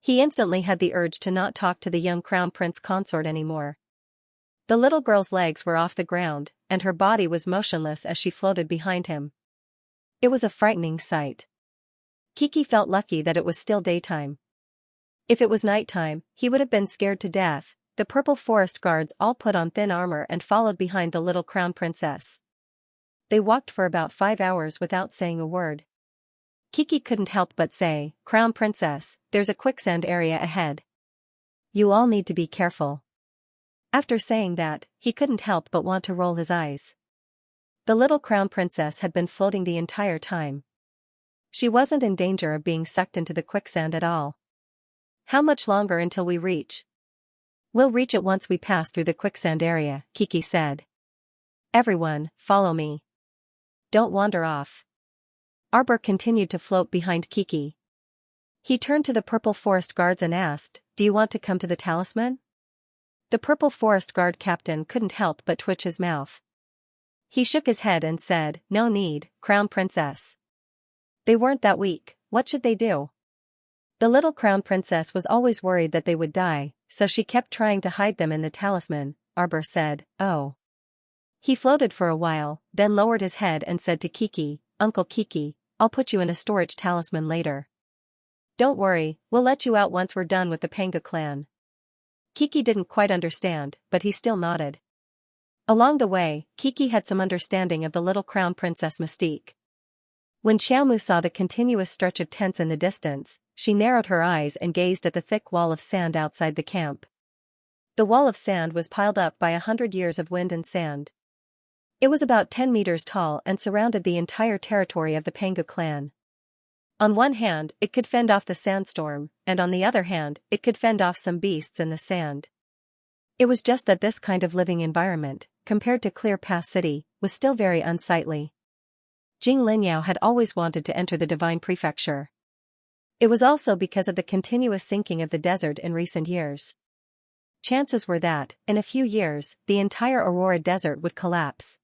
He instantly had the urge to not talk to the young crown prince consort anymore. The little girl's legs were off the ground, and her body was motionless as she floated behind him. It was a frightening sight. Kiki felt lucky that it was still daytime. If it was nighttime, he would have been scared to death. The purple forest guards all put on thin armor and followed behind the little crown princess. They walked for about 5 hours without saying a word. Kiki couldn't help but say, "Crown princess, there's a quicksand area ahead. You all need to be careful." After saying that, he couldn't help but want to roll his eyes. The little crown princess had been floating the entire time. She wasn't in danger of being sucked into the quicksand at all. "How much longer until we reach?" "We'll reach it once we pass through the quicksand area," Kiki said. "Everyone, follow me. Don't wander off." Arbor continued to float behind Kiki. He turned to the purple forest guards and asked, "Do you want to come to the talisman?" The purple forest guard captain couldn't help but twitch his mouth. He shook his head and said, "No need, crown princess. They weren't that weak, what should they do?" The little crown princess was always worried that they would die, so she kept trying to hide them in the talisman. Arbor said, "Oh." He floated for a while, then lowered his head and said to Kiki, "Uncle Kiki, I'll put you in a storage talisman later. Don't worry, we'll let you out once we're done with the Panga clan." Kiki didn't quite understand, but he still nodded. Along the way, Kiki had some understanding of the little crown princess mystique. When Xiaomu saw the continuous stretch of tents in the distance, she narrowed her eyes and gazed at the thick wall of sand outside the camp. The wall of sand was piled up by 100 years of wind and sand. It was about 10 meters tall and surrounded the entire territory of the Panga clan. On one hand, it could fend off the sandstorm, and on the other hand, it could fend off some beasts in the sand. It was just that this kind of living environment, compared to Clear Pass City, was still very unsightly. Jing Linyao had always wanted to enter the Divine Prefecture. It was also because of the continuous sinking of the desert in recent years. Chances were that, in a few years, the entire Aurora Desert would collapse.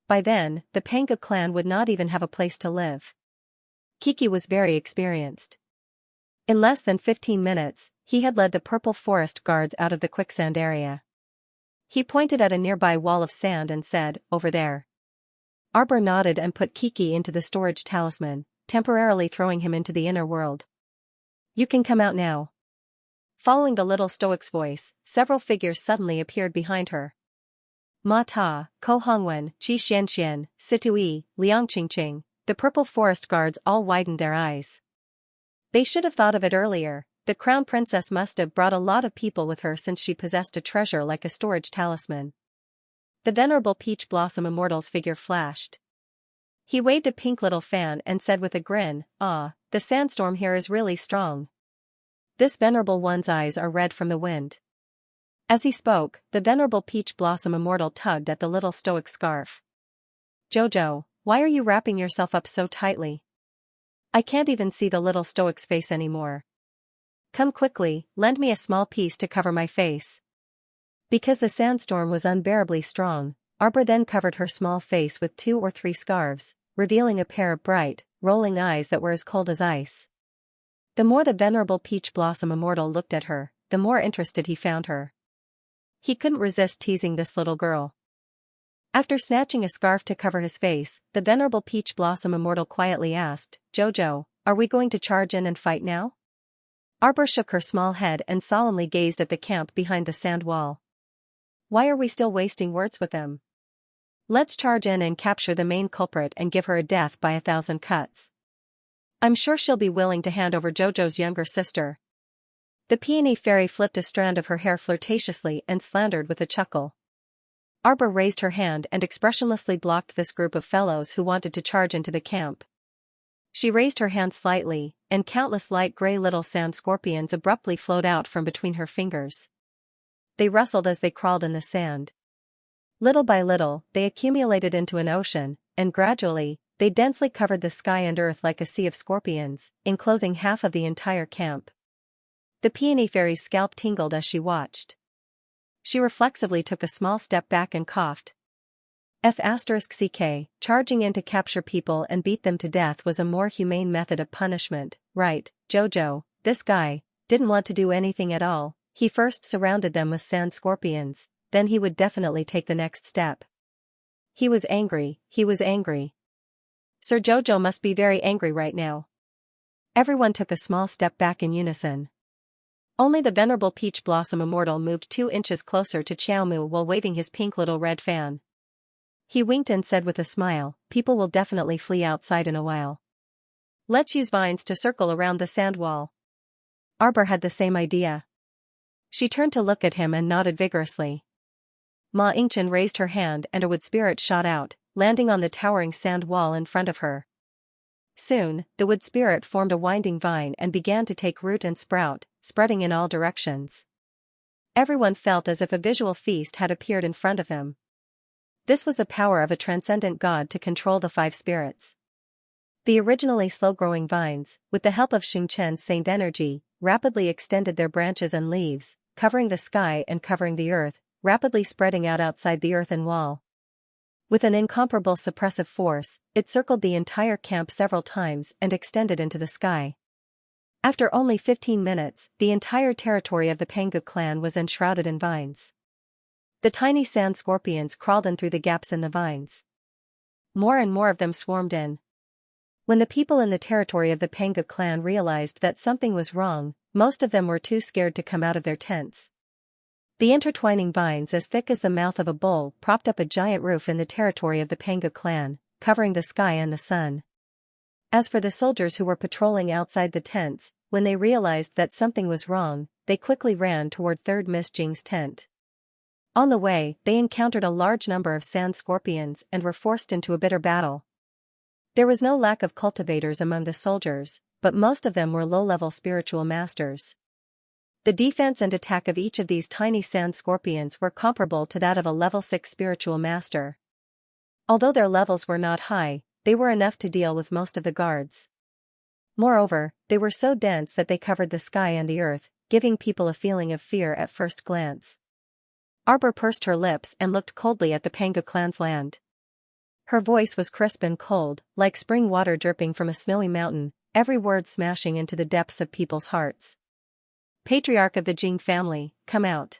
By then, the Panga clan would not even have a place to live. Kiki was very experienced. In less than 15 minutes, he had led the purple forest guards out of the quicksand area. He pointed at a nearby wall of sand and said, "Over there." Arbor nodded and put Kiki into the storage talisman, temporarily throwing him into the inner world. "You can come out now." Following the little stoic's voice, several figures suddenly appeared behind her. Ma Ta, Ko Hongwen, Qi Xianxian, Situi, Liang Qingqing, the purple forest guards all widened their eyes. They should have thought of it earlier. The crown princess must have brought a lot of people with her since she possessed a treasure like a storage talisman. The venerable Peach Blossom Immortal's figure flashed. He waved a pink little fan and said with a grin, "Ah, the sandstorm here is really strong. This venerable one's eyes are red from the wind." As he spoke, the venerable Peach Blossom Immortal tugged at the little stoic scarf. "Jojo, why are you wrapping yourself up so tightly? I can't even see the little stoic's face anymore. Come quickly, lend me a small piece to cover my face." Because the sandstorm was unbearably strong, Arbor then covered her small face with 2 or 3 scarves, revealing a pair of bright, rolling eyes that were as cold as ice. The more the venerable Peach Blossom Immortal looked at her, the more interested he found her. He couldn't resist teasing this little girl. After snatching a scarf to cover his face, the venerable Peach Blossom Immortal quietly asked, "Jojo, are we going to charge in and fight now?" Arbor shook her small head and solemnly gazed at the camp behind the sand wall. "Why are we still wasting words with them? Let's charge in and capture the main culprit and give her a death by 1,000 cuts. I'm sure she'll be willing to hand over Jojo's younger sister." The peony fairy flipped a strand of her hair flirtatiously and slandered with a chuckle. Arbor raised her hand and expressionlessly blocked this group of fellows who wanted to charge into the camp. She raised her hand slightly, and countless light gray little sand scorpions abruptly flowed out from between her fingers. They rustled as they crawled in the sand. Little by little, they accumulated into an ocean, and gradually, they densely covered the sky and earth like a sea of scorpions, enclosing half of the entire camp. The peony fairy's scalp tingled as she watched. She reflexively took a small step back and coughed. F***ck, charging in to capture people and beat them to death was a more humane method of punishment, right, Jojo? This guy didn't want to do anything at all. He first surrounded them with sand scorpions, then he would definitely take the next step. He was angry, he was angry. Sir Jojo must be very angry right now. Everyone took a small step back in unison. Only the venerable Peach Blossom Immortal moved 2 inches closer to Xiaomu while waving his pink little red fan. He winked and said with a smile, people will definitely flee outside in a while. Let's use vines to circle around the sand wall. Arbor had the same idea. She turned to look at him and nodded vigorously. Ma Yingchen raised her hand and a wood spirit shot out, landing on the towering sand wall in front of her. Soon, the wood spirit formed a winding vine and began to take root and sprout, spreading in all directions. Everyone felt as if a visual feast had appeared in front of them. This was the power of a transcendent god to control the 5 spirits. The originally slow-growing vines, with the help of Xingchen's saint energy, rapidly extended their branches and leaves, covering the sky and covering the earth, rapidly spreading out outside the earthen wall. With an incomparable suppressive force, it circled the entire camp several times and extended into the sky. After only 15 minutes, the entire territory of the Pangu clan was enshrouded in vines. The tiny sand scorpions crawled in through the gaps in the vines. More and more of them swarmed in. When the people in the territory of the Pangu clan realized that something was wrong, most of them were too scared to come out of their tents. The intertwining vines as thick as the mouth of a bull propped up a giant roof in the territory of the Pangu clan, covering the sky and the sun. As for the soldiers who were patrolling outside the tents, when they realized that something was wrong, they quickly ran toward 3rd Miss Jing's tent. On the way, they encountered a large number of sand scorpions and were forced into a bitter battle. There was no lack of cultivators among the soldiers, but most of them were low-level spiritual masters. The defense and attack of each of these tiny sand scorpions were comparable to that of a level 6 spiritual master. Although their levels were not high, they were enough to deal with most of the guards. Moreover, they were so dense that they covered the sky and the earth, giving people a feeling of fear at first glance. Arbor pursed her lips and looked coldly at the Pangu clan's land. Her voice was crisp and cold, like spring water dripping from a snowy mountain, every word smashing into the depths of people's hearts. Patriarch of the Jing family, come out.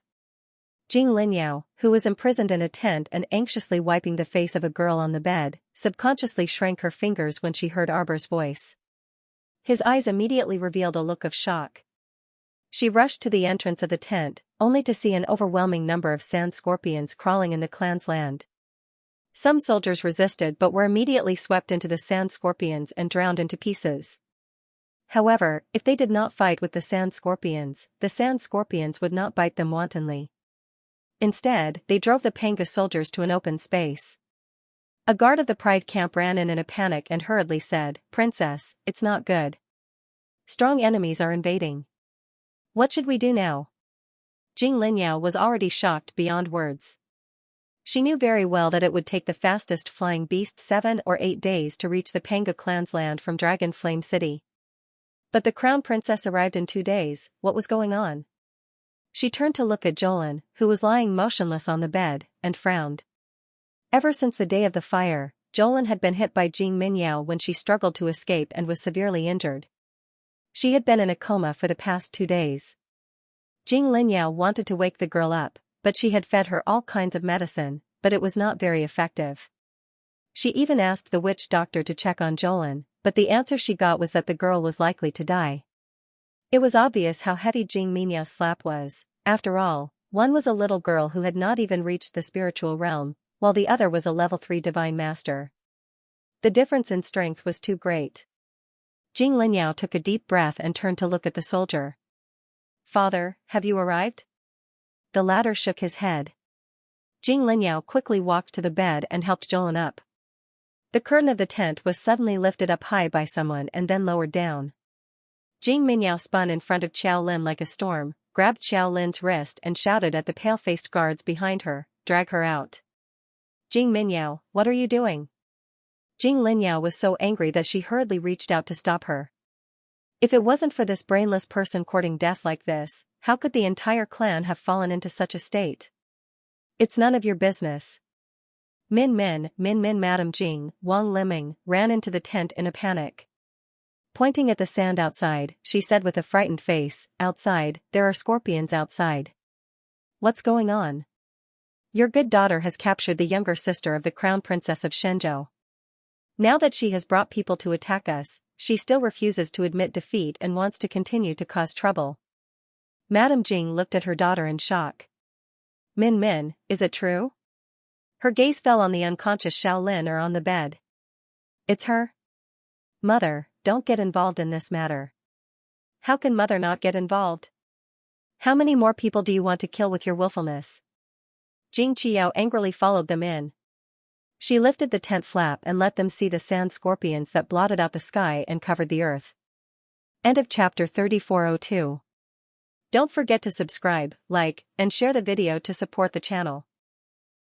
Jing Linyao, who was imprisoned in a tent and anxiously wiping the face of a girl on the bed, subconsciously shrank her fingers when she heard Arbor's voice. His eyes immediately revealed a look of shock. She rushed to the entrance of the tent, only to see an overwhelming number of sand scorpions crawling in the clan's land. Some soldiers resisted but were immediately swept into the sand scorpions and drowned into pieces. However, if they did not fight with the sand scorpions would not bite them wantonly. Instead, they drove the Pangu soldiers to an open space. A guard of the Pride camp ran in a panic and hurriedly said, "Princess, it's not good. Strong enemies are invading. What should we do now?" Jing Linyao was already shocked beyond words. She knew very well that it would take the fastest flying beast 7 or 8 days to reach the Pangu clan's land from Dragon Flame City. But the crown princess arrived in 2 days. What was going on? She turned to look at Jolin, who was lying motionless on the bed, and frowned. Ever since the day of the fire, Jolin had been hit by Jing Minyao when she struggled to escape and was severely injured. She had been in a coma for the past 2 days. Jing Linyao wanted to wake the girl up, but she had fed her all kinds of medicine, but it was not very effective. She even asked the witch doctor to check on Jolin, but the answer she got was that the girl was likely to die. It was obvious how heavy Jing Minyao's slap was. After all, one was a little girl who had not even reached the spiritual realm, while the other was a level 3 divine master. The difference in strength was too great. Jing Linyao took a deep breath and turned to look at the soldier. "Father, have you arrived?" The latter shook his head. Jing Linyao quickly walked to the bed and helped Jolin up. The curtain of the tent was suddenly lifted up high by someone and then lowered down. Jing Minyao spun in front of Xiao Lin like a storm, grabbed Xiao Lin's wrist and shouted at the pale-faced guards behind her, "Drag her out." "Jing Minyao, what are you doing?" Jing Linyao was so angry that she hurriedly reached out to stop her. If it wasn't for this brainless person courting death like this, how could the entire clan have fallen into such a state? It's none of your business. Min Madam Jing, Wang Liming, ran into the tent in a panic. Pointing at the sand outside, she said with a frightened face, "Outside, there are scorpions outside." "What's going on?" "Your good daughter has captured the younger sister of the crown princess of Shenzhou. Now that she has brought people to attack us, she still refuses to admit defeat and wants to continue to cause trouble." Madame Jing looked at her daughter in shock. Min, is it true?" Her gaze fell on the unconscious Shaolin or on the bed. "It's her?" "Mother, don't get involved in this matter." "How can mother not get involved? How many more people do you want to kill with your willfulness?" Jing Qiao angrily followed them in. She lifted the tent flap and let them see the sand scorpions that blotted out the sky and covered the earth. End of chapter 3402. Don't forget to subscribe, like, and share the video to support the channel.